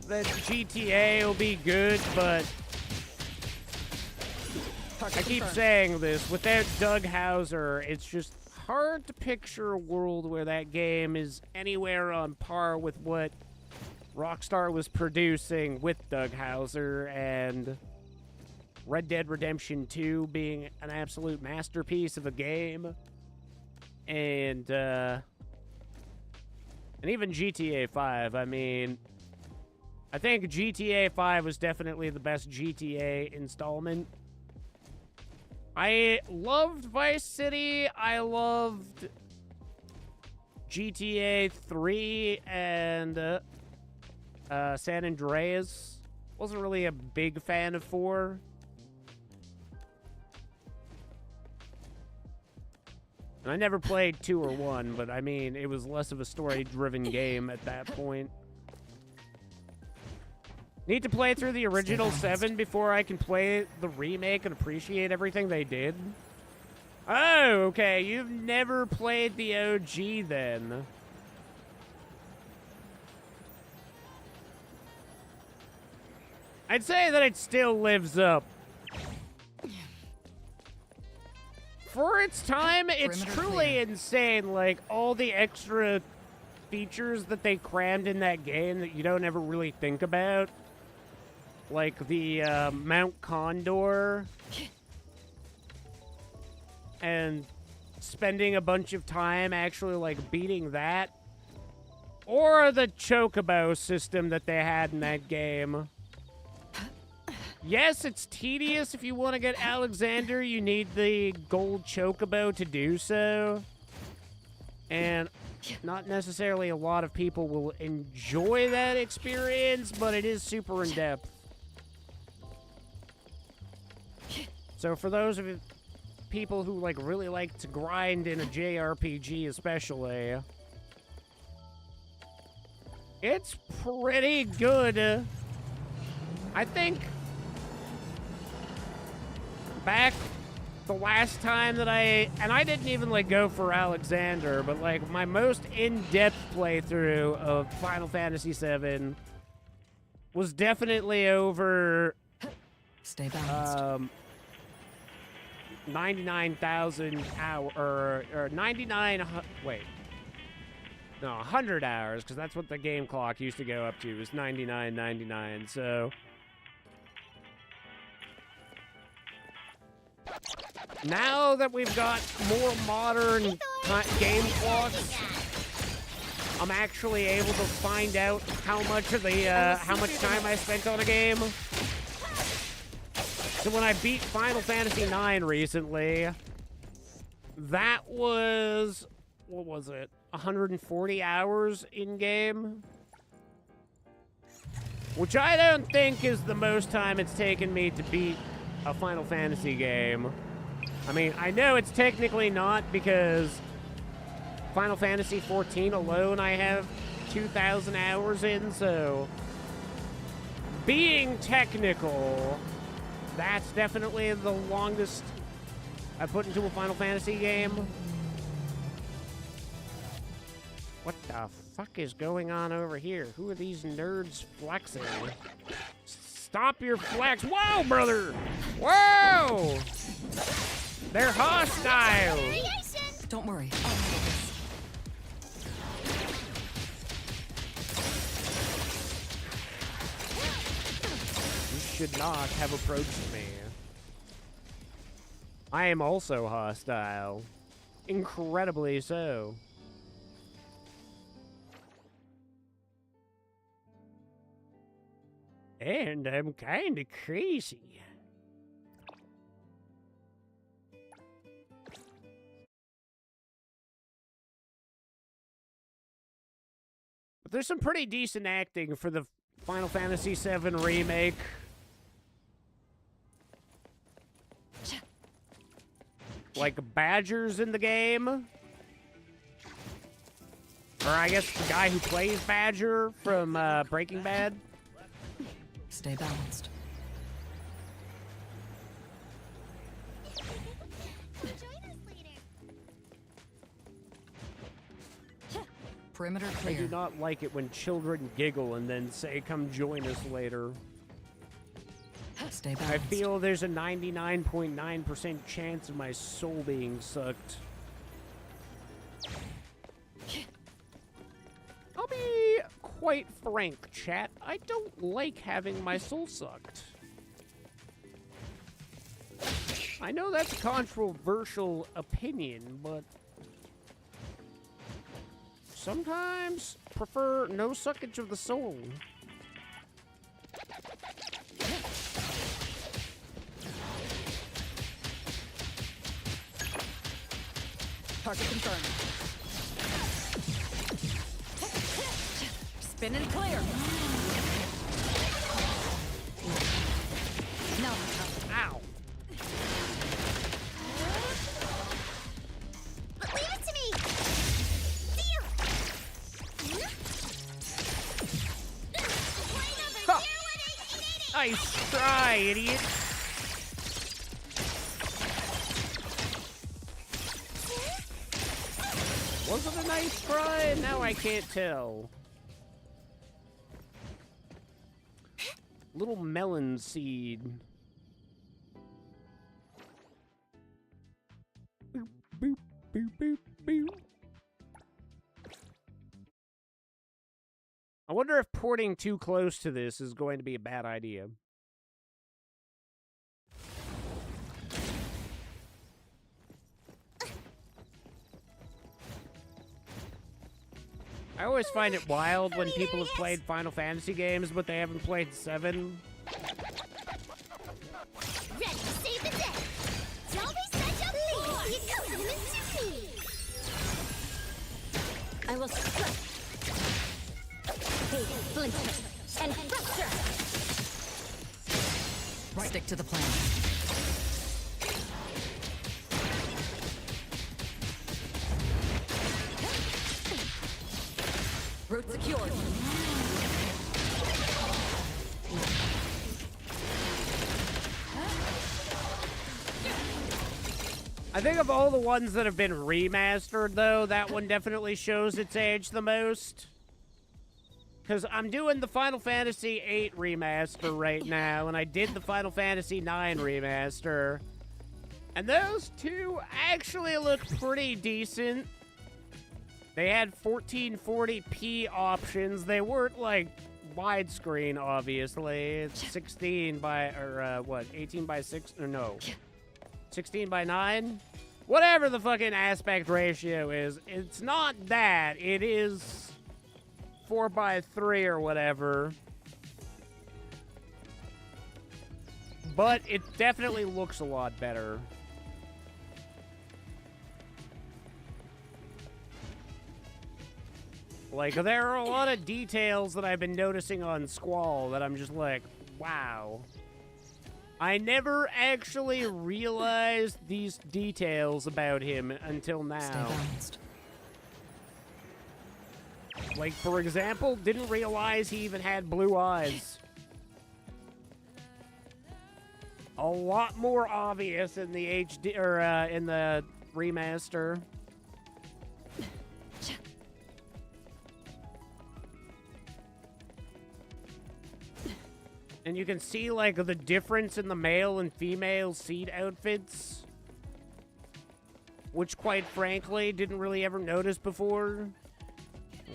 that GTA will be good, but I keep saying this, without Doug Hauser, it's just hard to picture a world where that game is anywhere on par with what Rockstar was producing with Doug Hauser, and Red Dead Redemption 2 being an absolute masterpiece of a game, and even GTA 5. I mean, I think GTA 5 was definitely the best GTA installment. I loved Vice City. I loved GTA 3 and San Andreas. Wasn't really a big fan of 4. And I never played 2 or 1, but I mean, it was less of a story-driven game at that point. Need to play through the original 7 before I can play the remake and appreciate everything they did? Oh, okay. You've never played the OG then. I'd say that it still lives up. For its time, it's truly insane. Like, all the extra features that they crammed in that game that you don't ever really think about. Like the Mount Condor. And spending a bunch of time actually, like, beating that. Or the Chocobo system that they had in that game. Yes, it's tedious. If you want to get Alexander, you need the gold Chocobo to do so. And not necessarily a lot of people will enjoy that experience, but it is super in-depth. So for those of you people who like really like to grind in a JRPG especially, it's pretty good. I think back the last time that I didn't even like go for Alexander, but like my most in-depth playthrough of Final Fantasy VII was definitely over 99,000 hours, or 99, wait. No, 100 hours, because that's what the game clock used to go up to, was 99.99, so... Now that we've got more modern game clocks, I'm actually able to find out how much of the, how much time I spent on a game. So when I beat Final Fantasy IX recently, that was, what was it, 140 hours in-game? Which I don't think is the most time it's taken me to beat a Final Fantasy game. I mean, I know it's technically not, because Final Fantasy XIV alone I have 2,000 hours in, so being technical, that's definitely the longest I put into a Final Fantasy game. What the fuck is going on over here? Who are these nerds flexing? Stop your flex. Whoa, brother! Whoa! They're hostile! Don't worry. You should not have approached me. I am also hostile. Incredibly so. And I'm kinda crazy. But there's some pretty decent acting for the Final Fantasy VII Remake. Like Badger's in the game. Or I guess the guy who plays Badger from Breaking Bad. Stay balanced. Perimeter clear. I do not like it when children giggle and then say, "Come join us later." Stay balanced. I feel there's a 99.9% chance of my soul being sucked. I'll be quite frank, chat. I don't like having my soul sucked. I know that's a controversial opinion, but sometimes prefer no suckage of the soul. Target confirmed. Spin and clear. No. Ow. Leave it to me. Huh. Nice try, idiot. Was it a nice try? Now I can't tell. Little melon seed. Boop, boop, boop, boop, boop. I wonder if porting too close to this is going to be a bad idea. I always find it wild when people have played Final Fantasy games, but they haven't played 7. Ready to save the day. Don't be such a fool. You come to me. I will strike. Hey, splinter and fracture. Stick to the plan. Route secured. I think of all the ones that have been remastered, though, that one definitely shows its age the most. Because I'm doing the Final Fantasy VIII remaster right now, and I did the Final Fantasy IX remaster. And those two actually look pretty decent. They had 1440p options. They weren't, like, widescreen, obviously. It's 16 by, or, what, 18 by 6, or no. 16 by 9? Whatever the fucking aspect ratio is. It's not that. It is 4 by 3 or whatever. But it definitely looks a lot better. Like, there are a lot of details that I've been noticing on Squall that I'm just like, wow. I never actually realized these details about him until now. Stay balanced. Like, for example, didn't realize he even had blue eyes. A lot more obvious in the HD, or in the remaster. And you can see, like, the difference in the male and female Seed outfits. Which, quite frankly, didn't really ever notice before.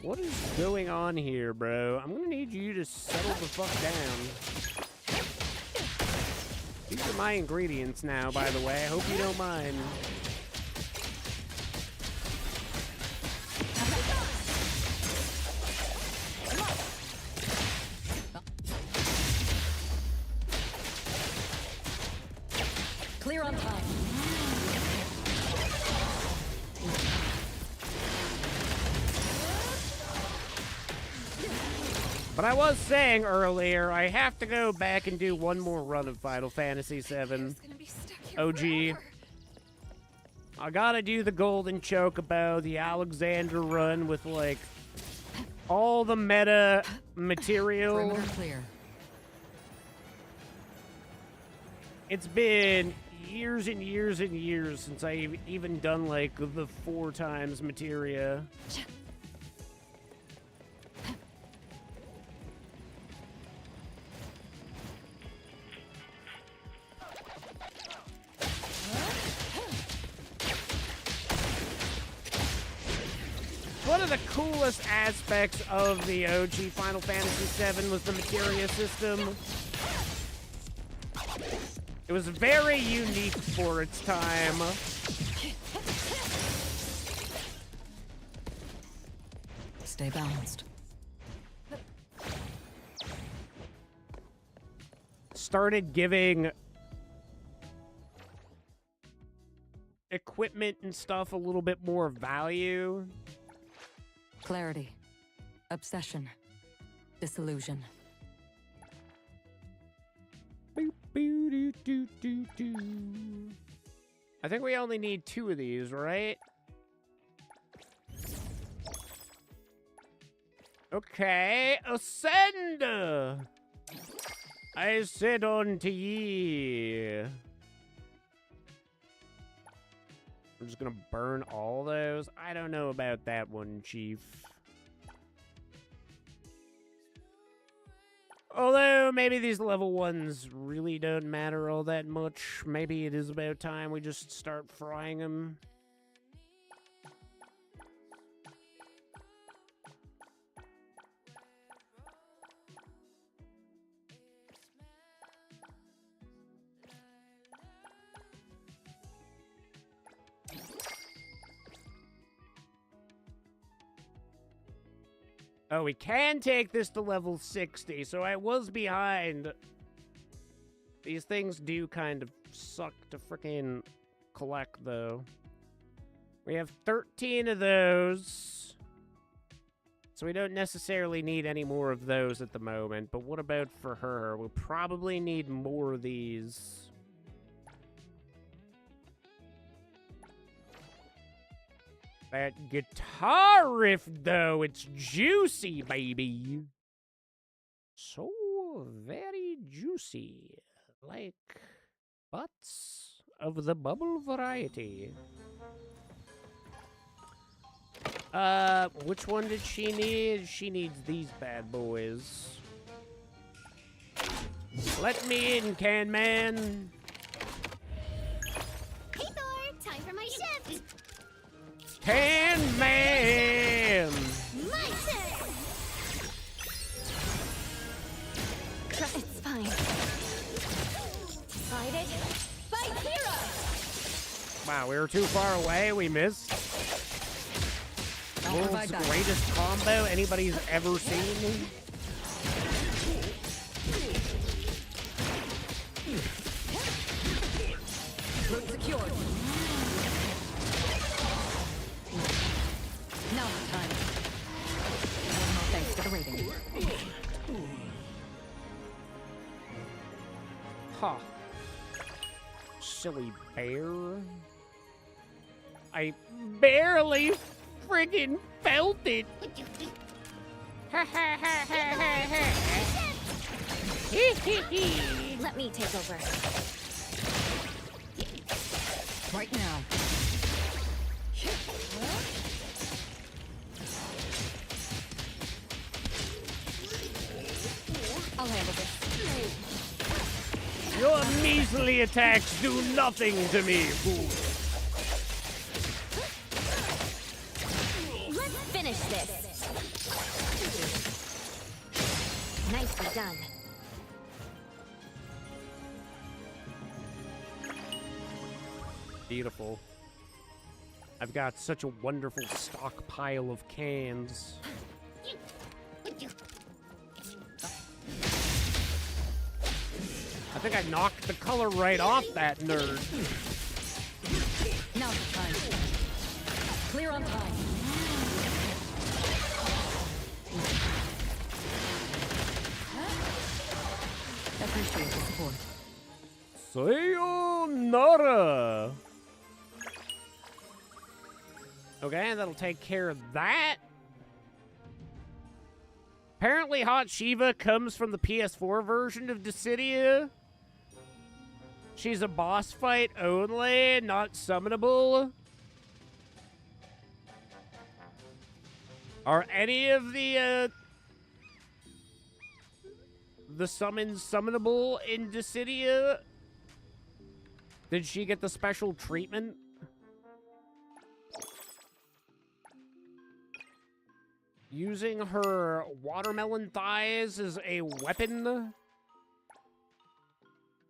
What is going on here, bro? I'm gonna need you to settle the fuck down. These are my ingredients now, by the way. I hope you don't mind. Clear on time. But I was saying earlier, I have to go back and do one more run of Final Fantasy VII OG. I gotta do the Golden Chocobo, the Alexander run with, like, all the meta material. Perimeter clear. It's been years and years and years since I've even done, like, the 4 times materia. One of the coolest aspects of the OG Final Fantasy VII was the materia system. It was very unique for its time. Stay balanced. Started giving... equipment and stuff a little bit more value. Clarity. Obsession. Disillusion. I think we only need 2 of these, right? Okay, ascend! I said unto ye. I'm just gonna burn all those. I don't know about that one, Chief. Although, maybe these level 1s really don't matter all that much. Maybe it is about time we just start frying them. Oh, we can take this to level 60, so I was behind. These things do kind of suck to freaking collect, though. We have 13 of those. So we don't necessarily need any more of those at the moment. But what about for her? We'll probably need more of these. That guitar riff, though, it's juicy, baby. So very juicy. Like butts of the bubble variety. Which one did she need? She needs these bad boys. Let me in, Can Man. Hey, Thor, time for my shift. Can Man! My turn! It's fine. Decided. Fight hero! Wow, we were too far away. We missed. World's greatest combo anybody's ever seen. Route secured. Now time. No thanks to the rating. Huh. Silly bear. I barely friggin' felt it. Let me take over. Right now. I'll handle this. Your measly attacks do nothing to me, fool. Let's finish this. Nicely done. Beautiful. I've got such a wonderful stockpile of cans. I think I knocked the color right off that nerd. Now the time. Clear on time. Appreciate the support. Sayonara! Okay, that'll take care of that. Apparently Hot Shiva comes from the PS4 version of Dissidia. She's a boss fight only, not summonable. Are any of the summons summonable in Dissidia? Did she get the special treatment? Using her watermelon thighs as a weapon?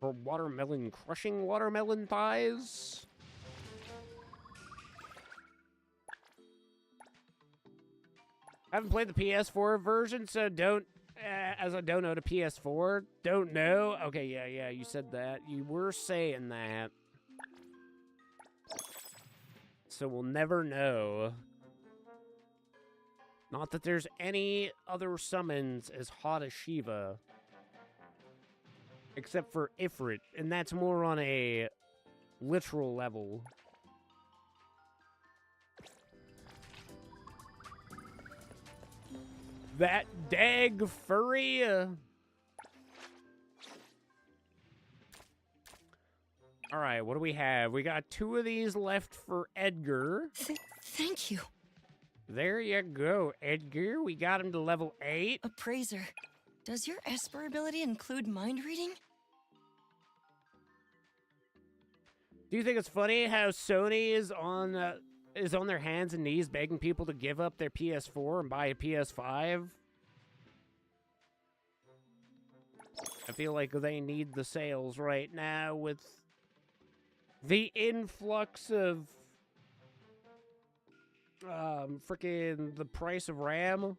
For watermelon crushing watermelon thighs? I haven't played the PS4 version, so don't, as I don't know the PS4, don't know. Okay, yeah, you said that. You were saying that. so we'll never know. Not that there's any other summons as hot as Shiva. Except for Ifrit, and that's more on a literal level. That dag furry. All right, what do we have? We got 2 of these left for Edgar. Thank you. There you go, Edgar. We got him to level 8. Appraiser, does your Esper ability include mind reading? Do you think it's funny how Sony is on their hands and knees begging people to give up their PS4 and buy a PS5? I feel like they need the sales right now with the influx of freaking the price of RAM.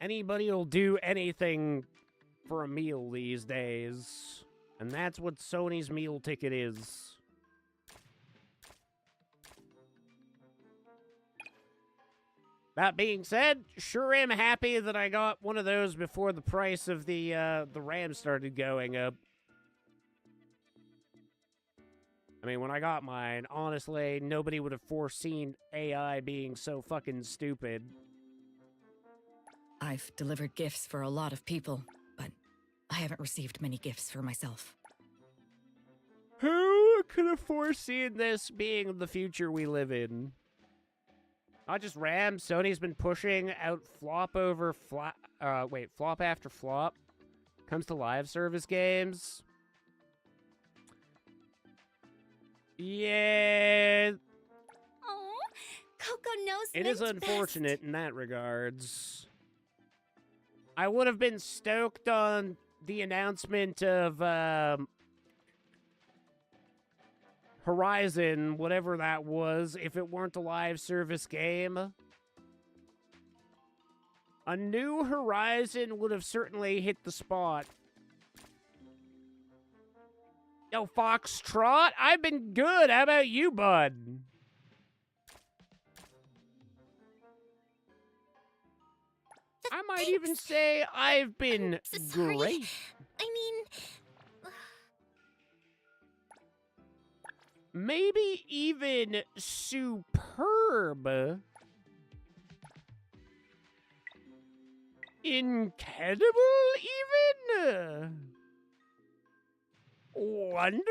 Anybody will do anything for a meal these days. And that's what Sony's meal ticket is. That being said, sure am happy that I got one of those before the price of the RAM started going up. I mean, when I got mine, honestly, nobody would have foreseen AI being so fucking stupid. I've delivered gifts for a lot of people, but I haven't received many gifts for myself. Who could have foreseen this being the future we live in? Not just RAM, Sony's been pushing out flop after flop. Comes to live service games. Yeah. Oh, Coco knows It is unfortunate in that regards. I would have been stoked on the announcement of Horizon, whatever that was, if it weren't a live service game. A new Horizon would have certainly hit the spot. Yo, Foxtrot, I've been good. How about you, bud? I might even say I've been great. I mean... Maybe even superb. Incredible, even? Wonderbar?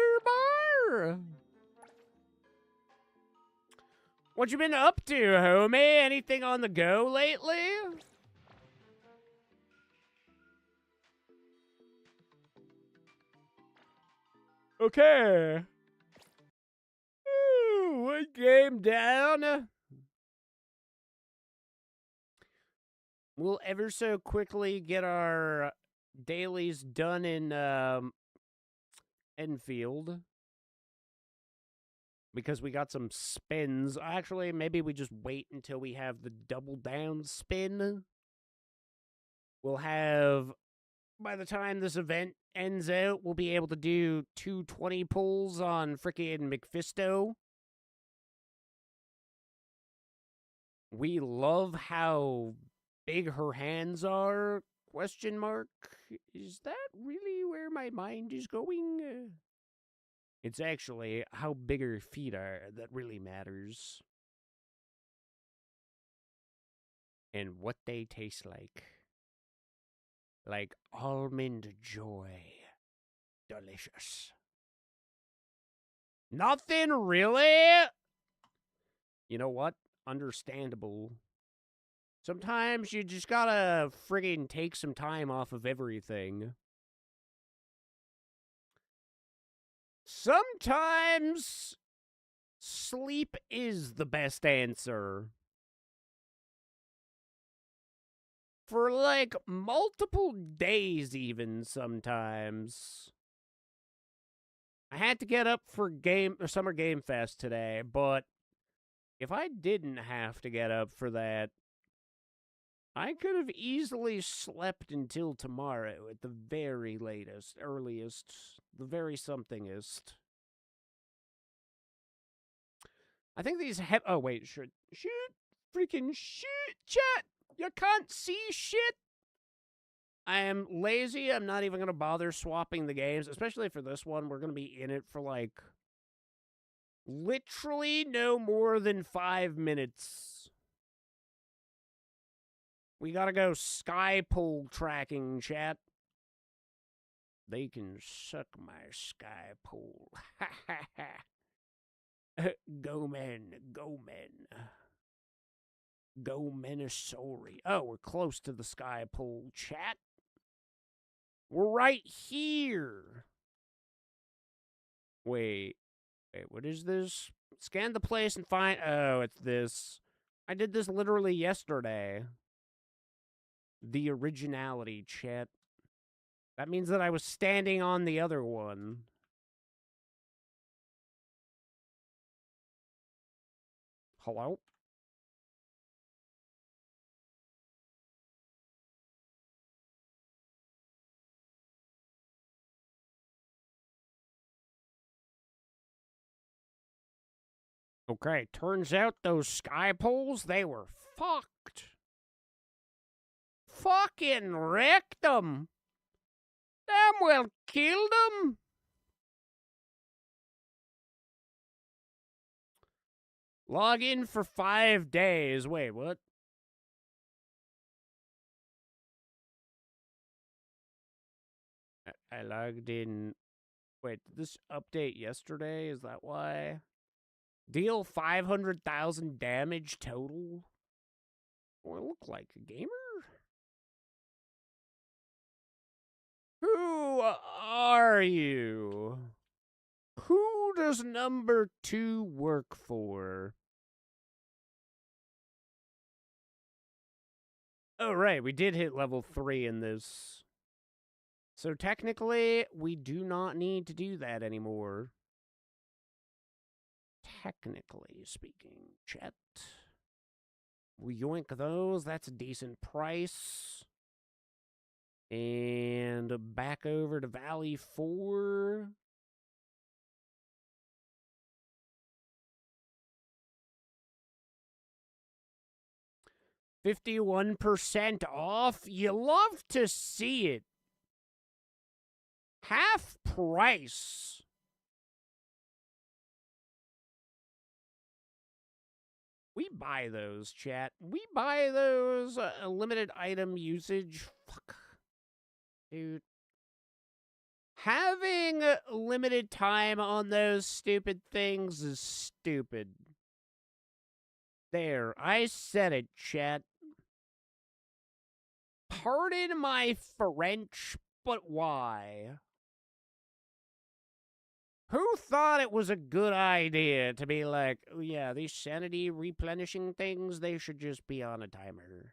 What you been up to, homie? Anything on the go lately? Okay. Ooh, one game down. We'll ever so quickly get our dailies done in Enfield. Because we got some spins. Actually, maybe we just wait until we have the double down spin. We'll have, by the time this event ends out, we'll be able to do 220 pulls on frickin' McFisto. We love how big her hands are, question mark. Is that really where my mind is going? It's actually how big her feet are that really matters. And what they taste like. Like almond joy. Delicious. Nothing really? You know what? Understandable. Sometimes you just gotta friggin' take some time off of everything. Sometimes sleep is the best answer. For like multiple days even sometimes. I had to get up for Summer Game Fest today, but if I didn't have to get up for that, I could have easily slept until tomorrow at the very latest, earliest, the very somethingest. I think these oh, wait, shoot. Freaking shoot, chat! You can't see shit! I am lazy. I'm not even going to bother swapping the games, especially for this one. We're going to be in it for, like, literally no more than 5 minutes. We got to go sky pole tracking, chat. They can suck my sky pole. Ha ha ha. Go men, go men. Go Minnesota. Oh, we're close to the sky pole, chat. We're right here. Wait, what is this? Scan the place and find... Oh, it's this. I did this literally yesterday. The originality, chat. That means that I was standing on the other one. Hello? Okay, turns out those sky poles, they were fucked. Fucking wrecked them. Damn well killed them. Log in for 5 days. Wait, what? I logged in. Wait, did this update yesterday? Is that why? Deal 500,000 damage total? Do I look like a gamer? Who are you? Who does number 2 work for? Oh, right, we did hit level 3 in this. So technically, we do not need to do that anymore. Technically speaking, chat. We yoink those, that's a decent price. And back over to Valley 4. $51% off? You love to see it. Half price. We buy those, chat. We buy those limited item usage. Fuck. Dude. Having limited time on those stupid things is stupid. There, I said it, chat. Pardon my French, but why? Who thought it was a good idea to be like, oh yeah, these sanity replenishing things, they should just be on a timer?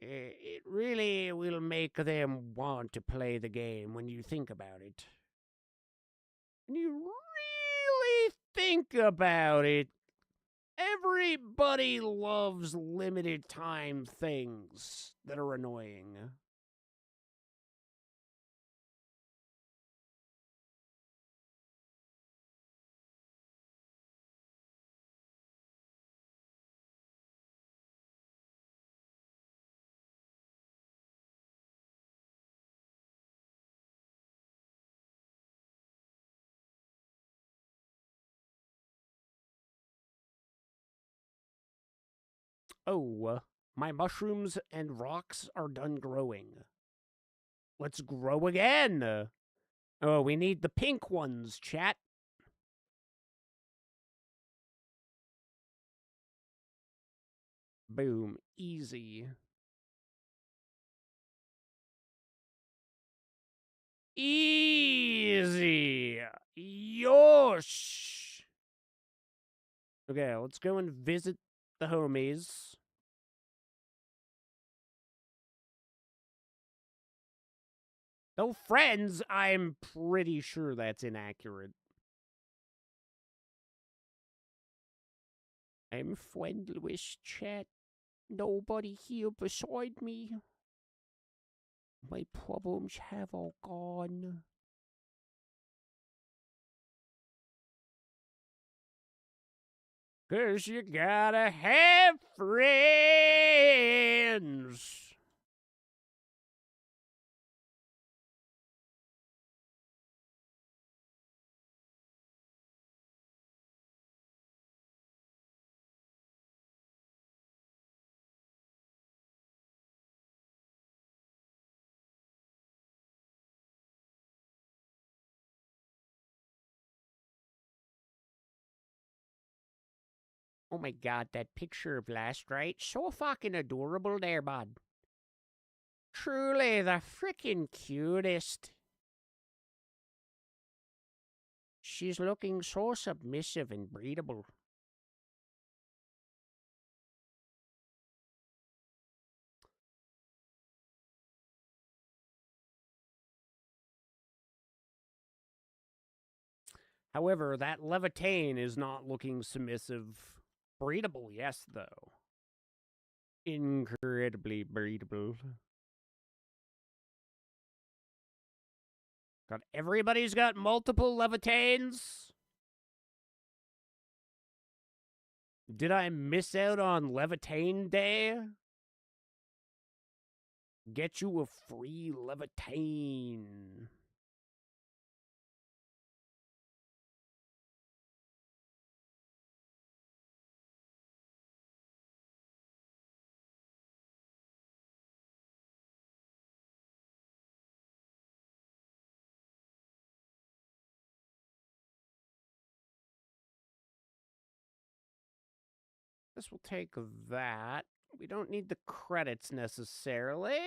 It really will make them want to play the game when you think about it. When you really think about it, everybody loves limited time things that are annoying. Oh, my mushrooms and rocks are done growing. Let's grow again. Oh, we need the pink ones, chat. Boom. Easy. Easy. Yosh. Okay, let's go and visit the homies. Though friends, I'm pretty sure that's inaccurate. I'm friendless, chat. Nobody here beside me. My problems have all gone. 'Cause you gotta have friends. Oh my god, that picture of last right, so fucking adorable there, bud. Truly the frickin' cutest. She's looking so submissive and breedable. However, that Levitain is not looking submissive. Breedable, yes, though. Incredibly breedable. Everybody's got multiple Levitains? Did I miss out on Levitain Day? Get you a free Levitain. This will take that. We don't need the credits necessarily.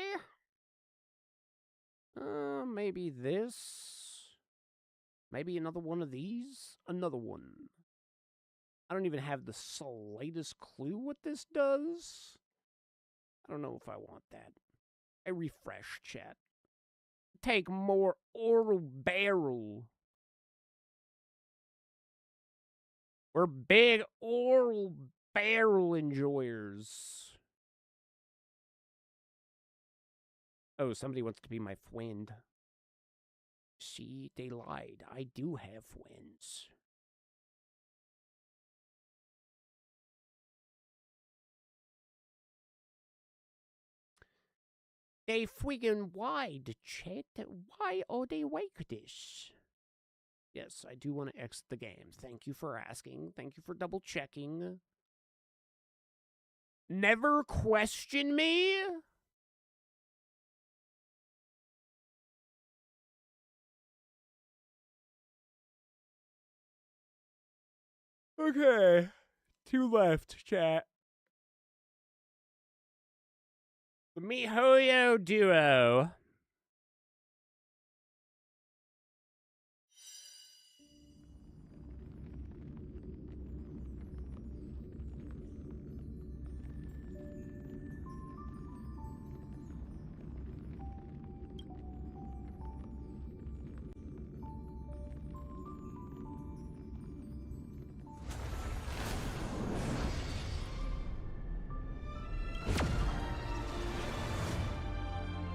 Maybe this. Maybe another one of these. Another one. I don't even have the slightest clue what this does. I don't know if I want that. A refresh, chat. Take more oral barrel. We're big oral barrel enjoyers. Oh, somebody wants to be my friend. See, they lied. I do have friends. They friggin' wide, chat. Why are they like this? Yes, I do want to exit the game. Thank you for asking. Thank you for double checking. Never question me? Okay. 2 left, chat. The MiHoYo duo.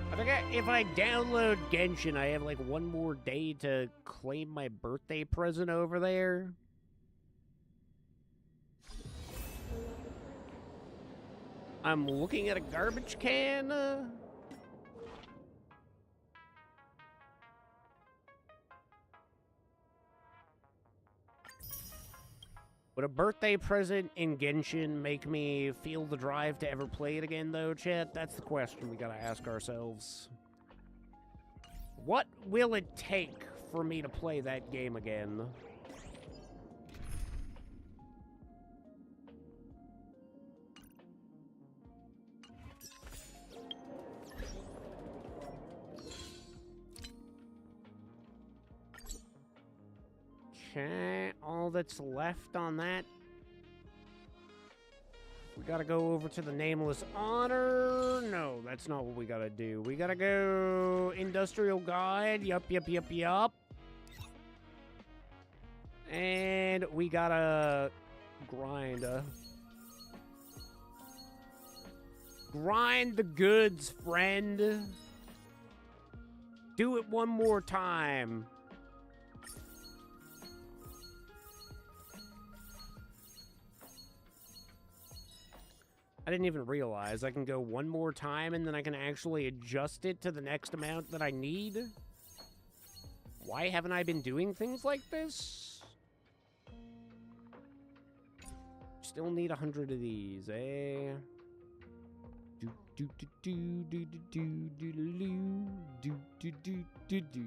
I think if I download Genshin, I have like one more day to claim my birthday present over there. I'm looking at a garbage can. Would a birthday present in Genshin make me feel the drive to ever play it again, though, chat? That's the question we gotta ask ourselves. What will it take for me to play that game again? Okay, all that's left on that. We gotta go over to the Nameless Honor. No, that's not what we gotta do. We gotta go Industrial Guide. Yup. And we gotta grind. Grind the goods, friend. Do it one more time. I didn't even realize I can go one more time and then I can actually adjust it to the next amount that I need. Why haven't I been doing things like this? Still need 100 of these, eh? Do do do do do do do do do do do do do.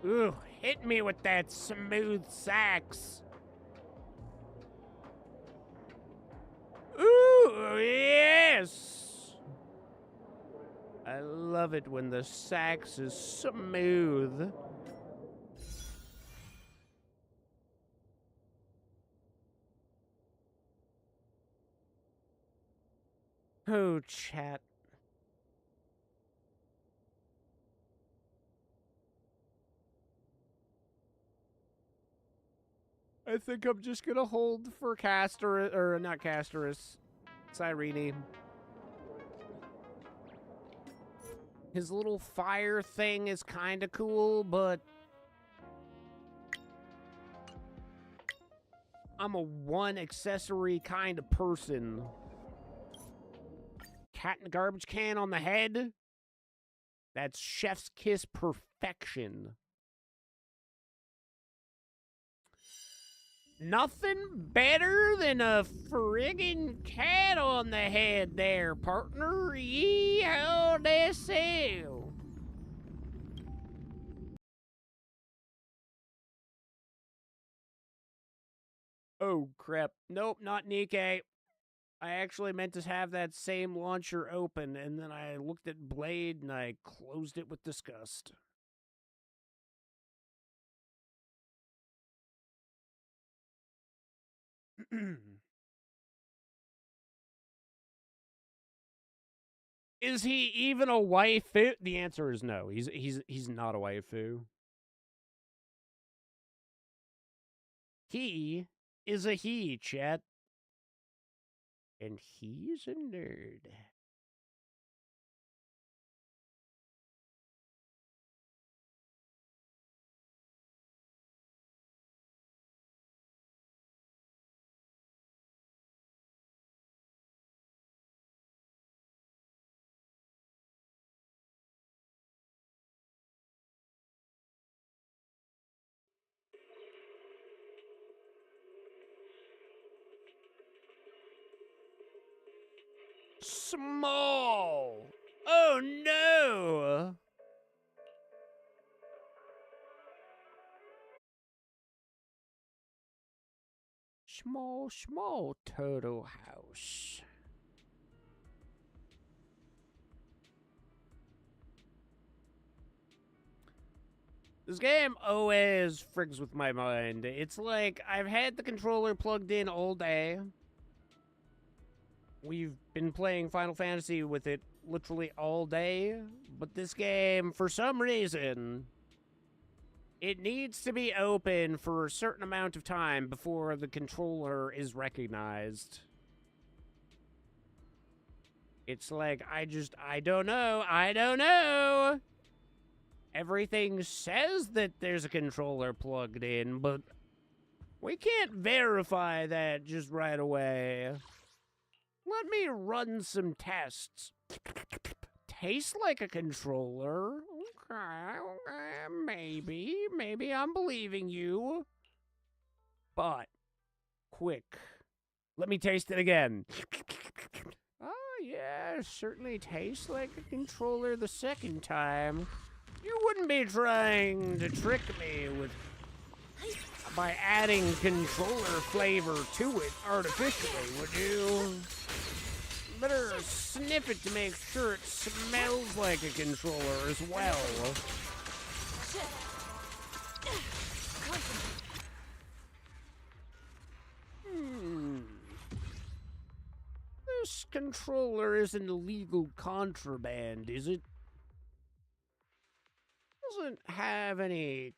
Ooh, hit me with that smooth sax. Ooh, yes. I love it when the sax is smooth. Oh, chat. I think I'm just gonna hold for Castor, or not Castorus, Cyrene. His little fire thing is kind of cool, but I'm a one accessory kind of person. Cat in a garbage can on the head? That's chef's kiss perfection. Nothing better than a friggin' cat on the head there, partner. Yee-haw, that's so. Oh, crap. Nope, not Nikkei. I actually meant to have that same launcher open, and then I looked at Blade, and I closed it with disgust. Is he even a waifu? The answer is no. He's not a waifu. He is a he, chat. And he's a nerd. Small. Oh no. Small, small turtle house. This game always frigs with my mind. It's like I've had the controller plugged in all day. We've been playing Final Fantasy with it literally all day, but this game, for some reason, it needs to be open for a certain amount of time before the controller is recognized. It's like, I don't know. Everything says that there's a controller plugged in, but we can't verify that just right away. Let me run some tests. Tastes like a controller. Okay, maybe I'm believing you. But, quick, let me taste it again. Oh yeah, certainly tastes like a controller the second time. You wouldn't be trying to trick me by adding controller flavor to it artificially, would you? Better sniff it to make sure it smells like a controller as well. This controller isn't illegal contraband, is it? Doesn't have any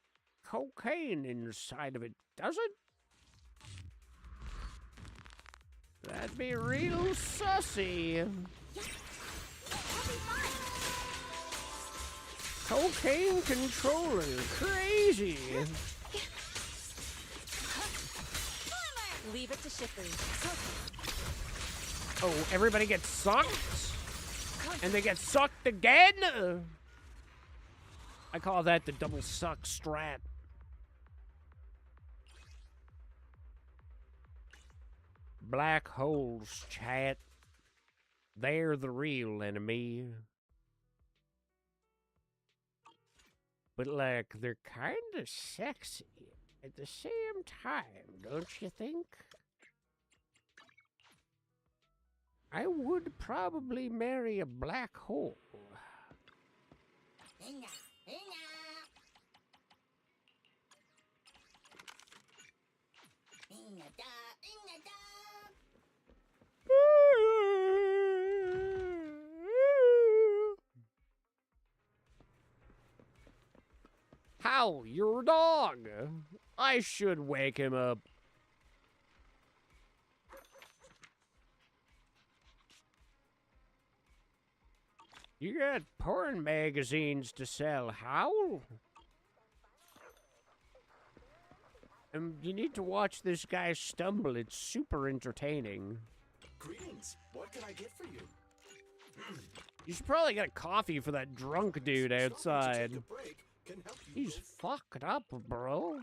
cocaine inside of it, does it? That'd be real sussy. Cocaine controller, crazy. Leave it to Shipley. Oh, everybody gets sucked? And they get sucked again? I call that the double suck strat. Black holes, chat. They're the real enemy. But, like, they're kind of sexy at the same time, don't you think? I would probably marry a black hole. Howl, your dog. I should wake him up. You got porn magazines to sell, Howl? And you need to watch this guy stumble. It's super entertaining. Greetings. What can I get for you? You should probably get a coffee for that drunk dude outside. He's fucked up, bro.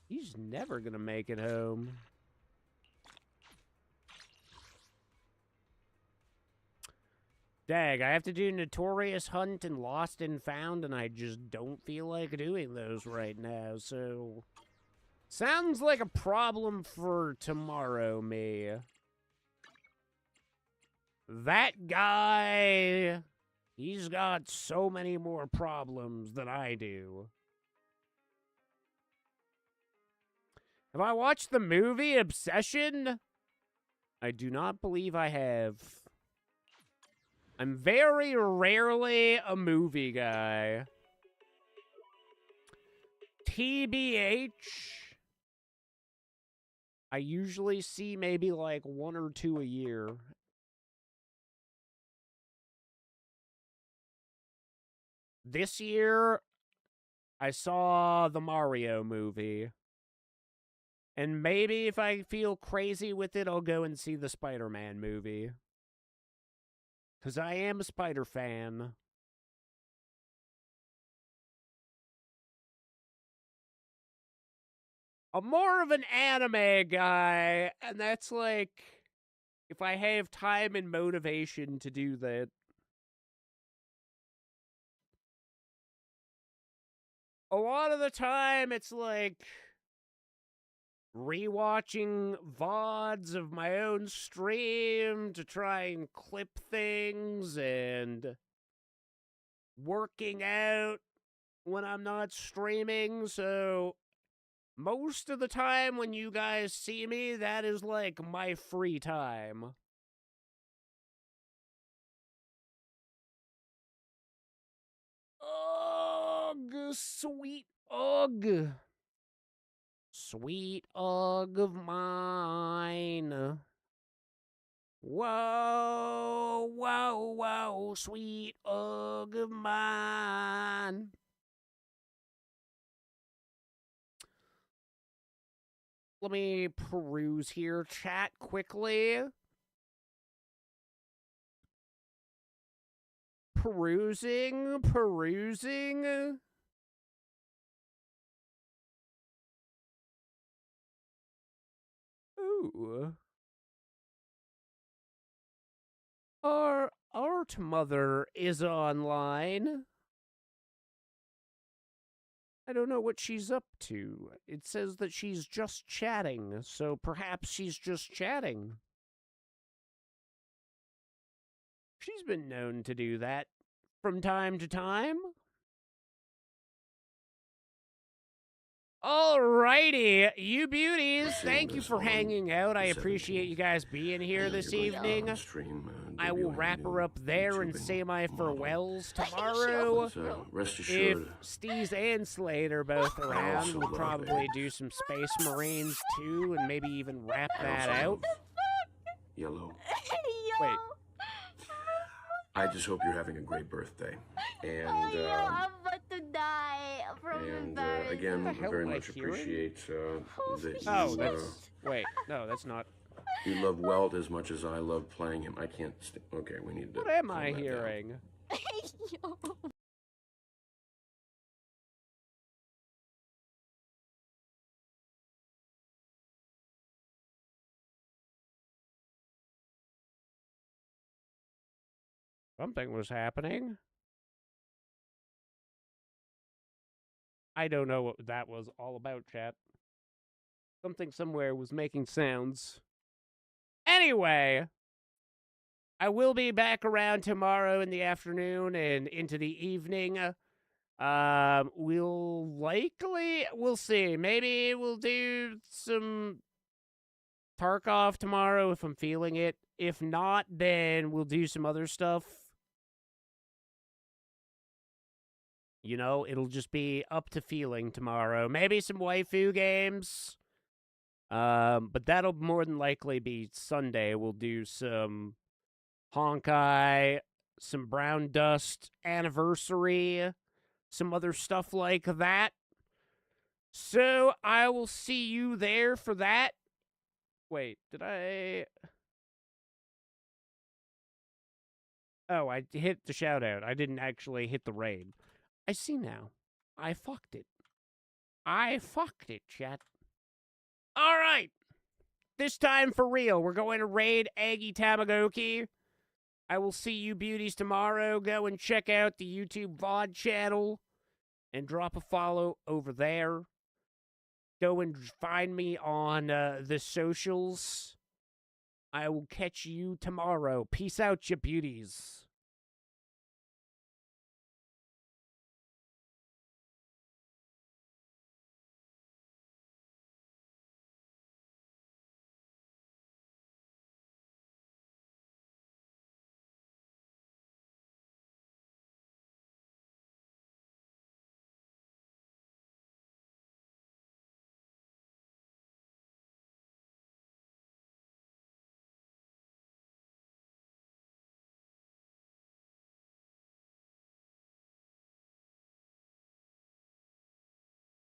He's never gonna make it home. Dag, I have to do Notorious Hunt and Lost and Found, and I just don't feel like doing those right now, so... Sounds like a problem for tomorrow, me. That guy... He's got so many more problems than I do. Have I watched the movie Obsession? I do not believe I have. I'm very rarely a movie guy. TBH, I usually see maybe like 1 or 2 a year. This year, I saw the Mario movie. And maybe if I feel crazy with it, I'll go and see the Spider-Man movie. Because I am a Spider fan. I'm more of an anime guy, and that's like, if I have time and motivation to do that. A lot of the time, it's like rewatching VODs of my own stream to try and clip things, and working out when I'm not streaming, so most of the time when you guys see me, that is like my free time. Ugh, sweet ugh. Sweet ugh of mine. Whoa, whoa, whoa, sweet ugh of mine. Let me peruse here, chat, quickly. Perusing. Ooh. Our art mother is online. I don't know what she's up to. It says that she's just chatting, so perhaps she's just chatting. She's been known to do that from time to time. Alrighty, you beauties, thank you for hanging out. I appreciate you guys being here this evening. I will wrap her up there and say my farewells tomorrow. If Steez and Slade are both around, we'll probably do some Space Marines too, and maybe even wrap that out. Yellow. Wait. I just hope you're having a great birthday. And I'm about to die from embarrassment. again, What the hell very am I much hearing? appreciate that you, Oh, that's... Wait, no, that's not... you love Welt as much as I love playing him. I can't... Okay, we need to... What am calm I that down. hearing? Something was happening. I don't know what that was all about, chat. Something somewhere was making sounds. Anyway, I will be back around tomorrow in the afternoon and into the evening. We'll see. Maybe we'll do some Tarkov tomorrow if I'm feeling it. If not, then we'll do some other stuff. You know, it'll just be up to feeling tomorrow. Maybe some waifu games. But that'll more than likely be Sunday. We'll do some Honkai, some Brown Dust Anniversary, some other stuff like that. So I will see you there for that. Wait, did I... Oh, I hit the shout out. I didn't actually hit the raid. I see now. I fucked it. I fucked it, chat. All right. This time for real. We're going to raid Aggie Tamagoki. I will see you beauties tomorrow. Go and check out the YouTube VOD channel and drop a follow over there. Go and find me on the socials. I will catch you tomorrow. Peace out, you beauties.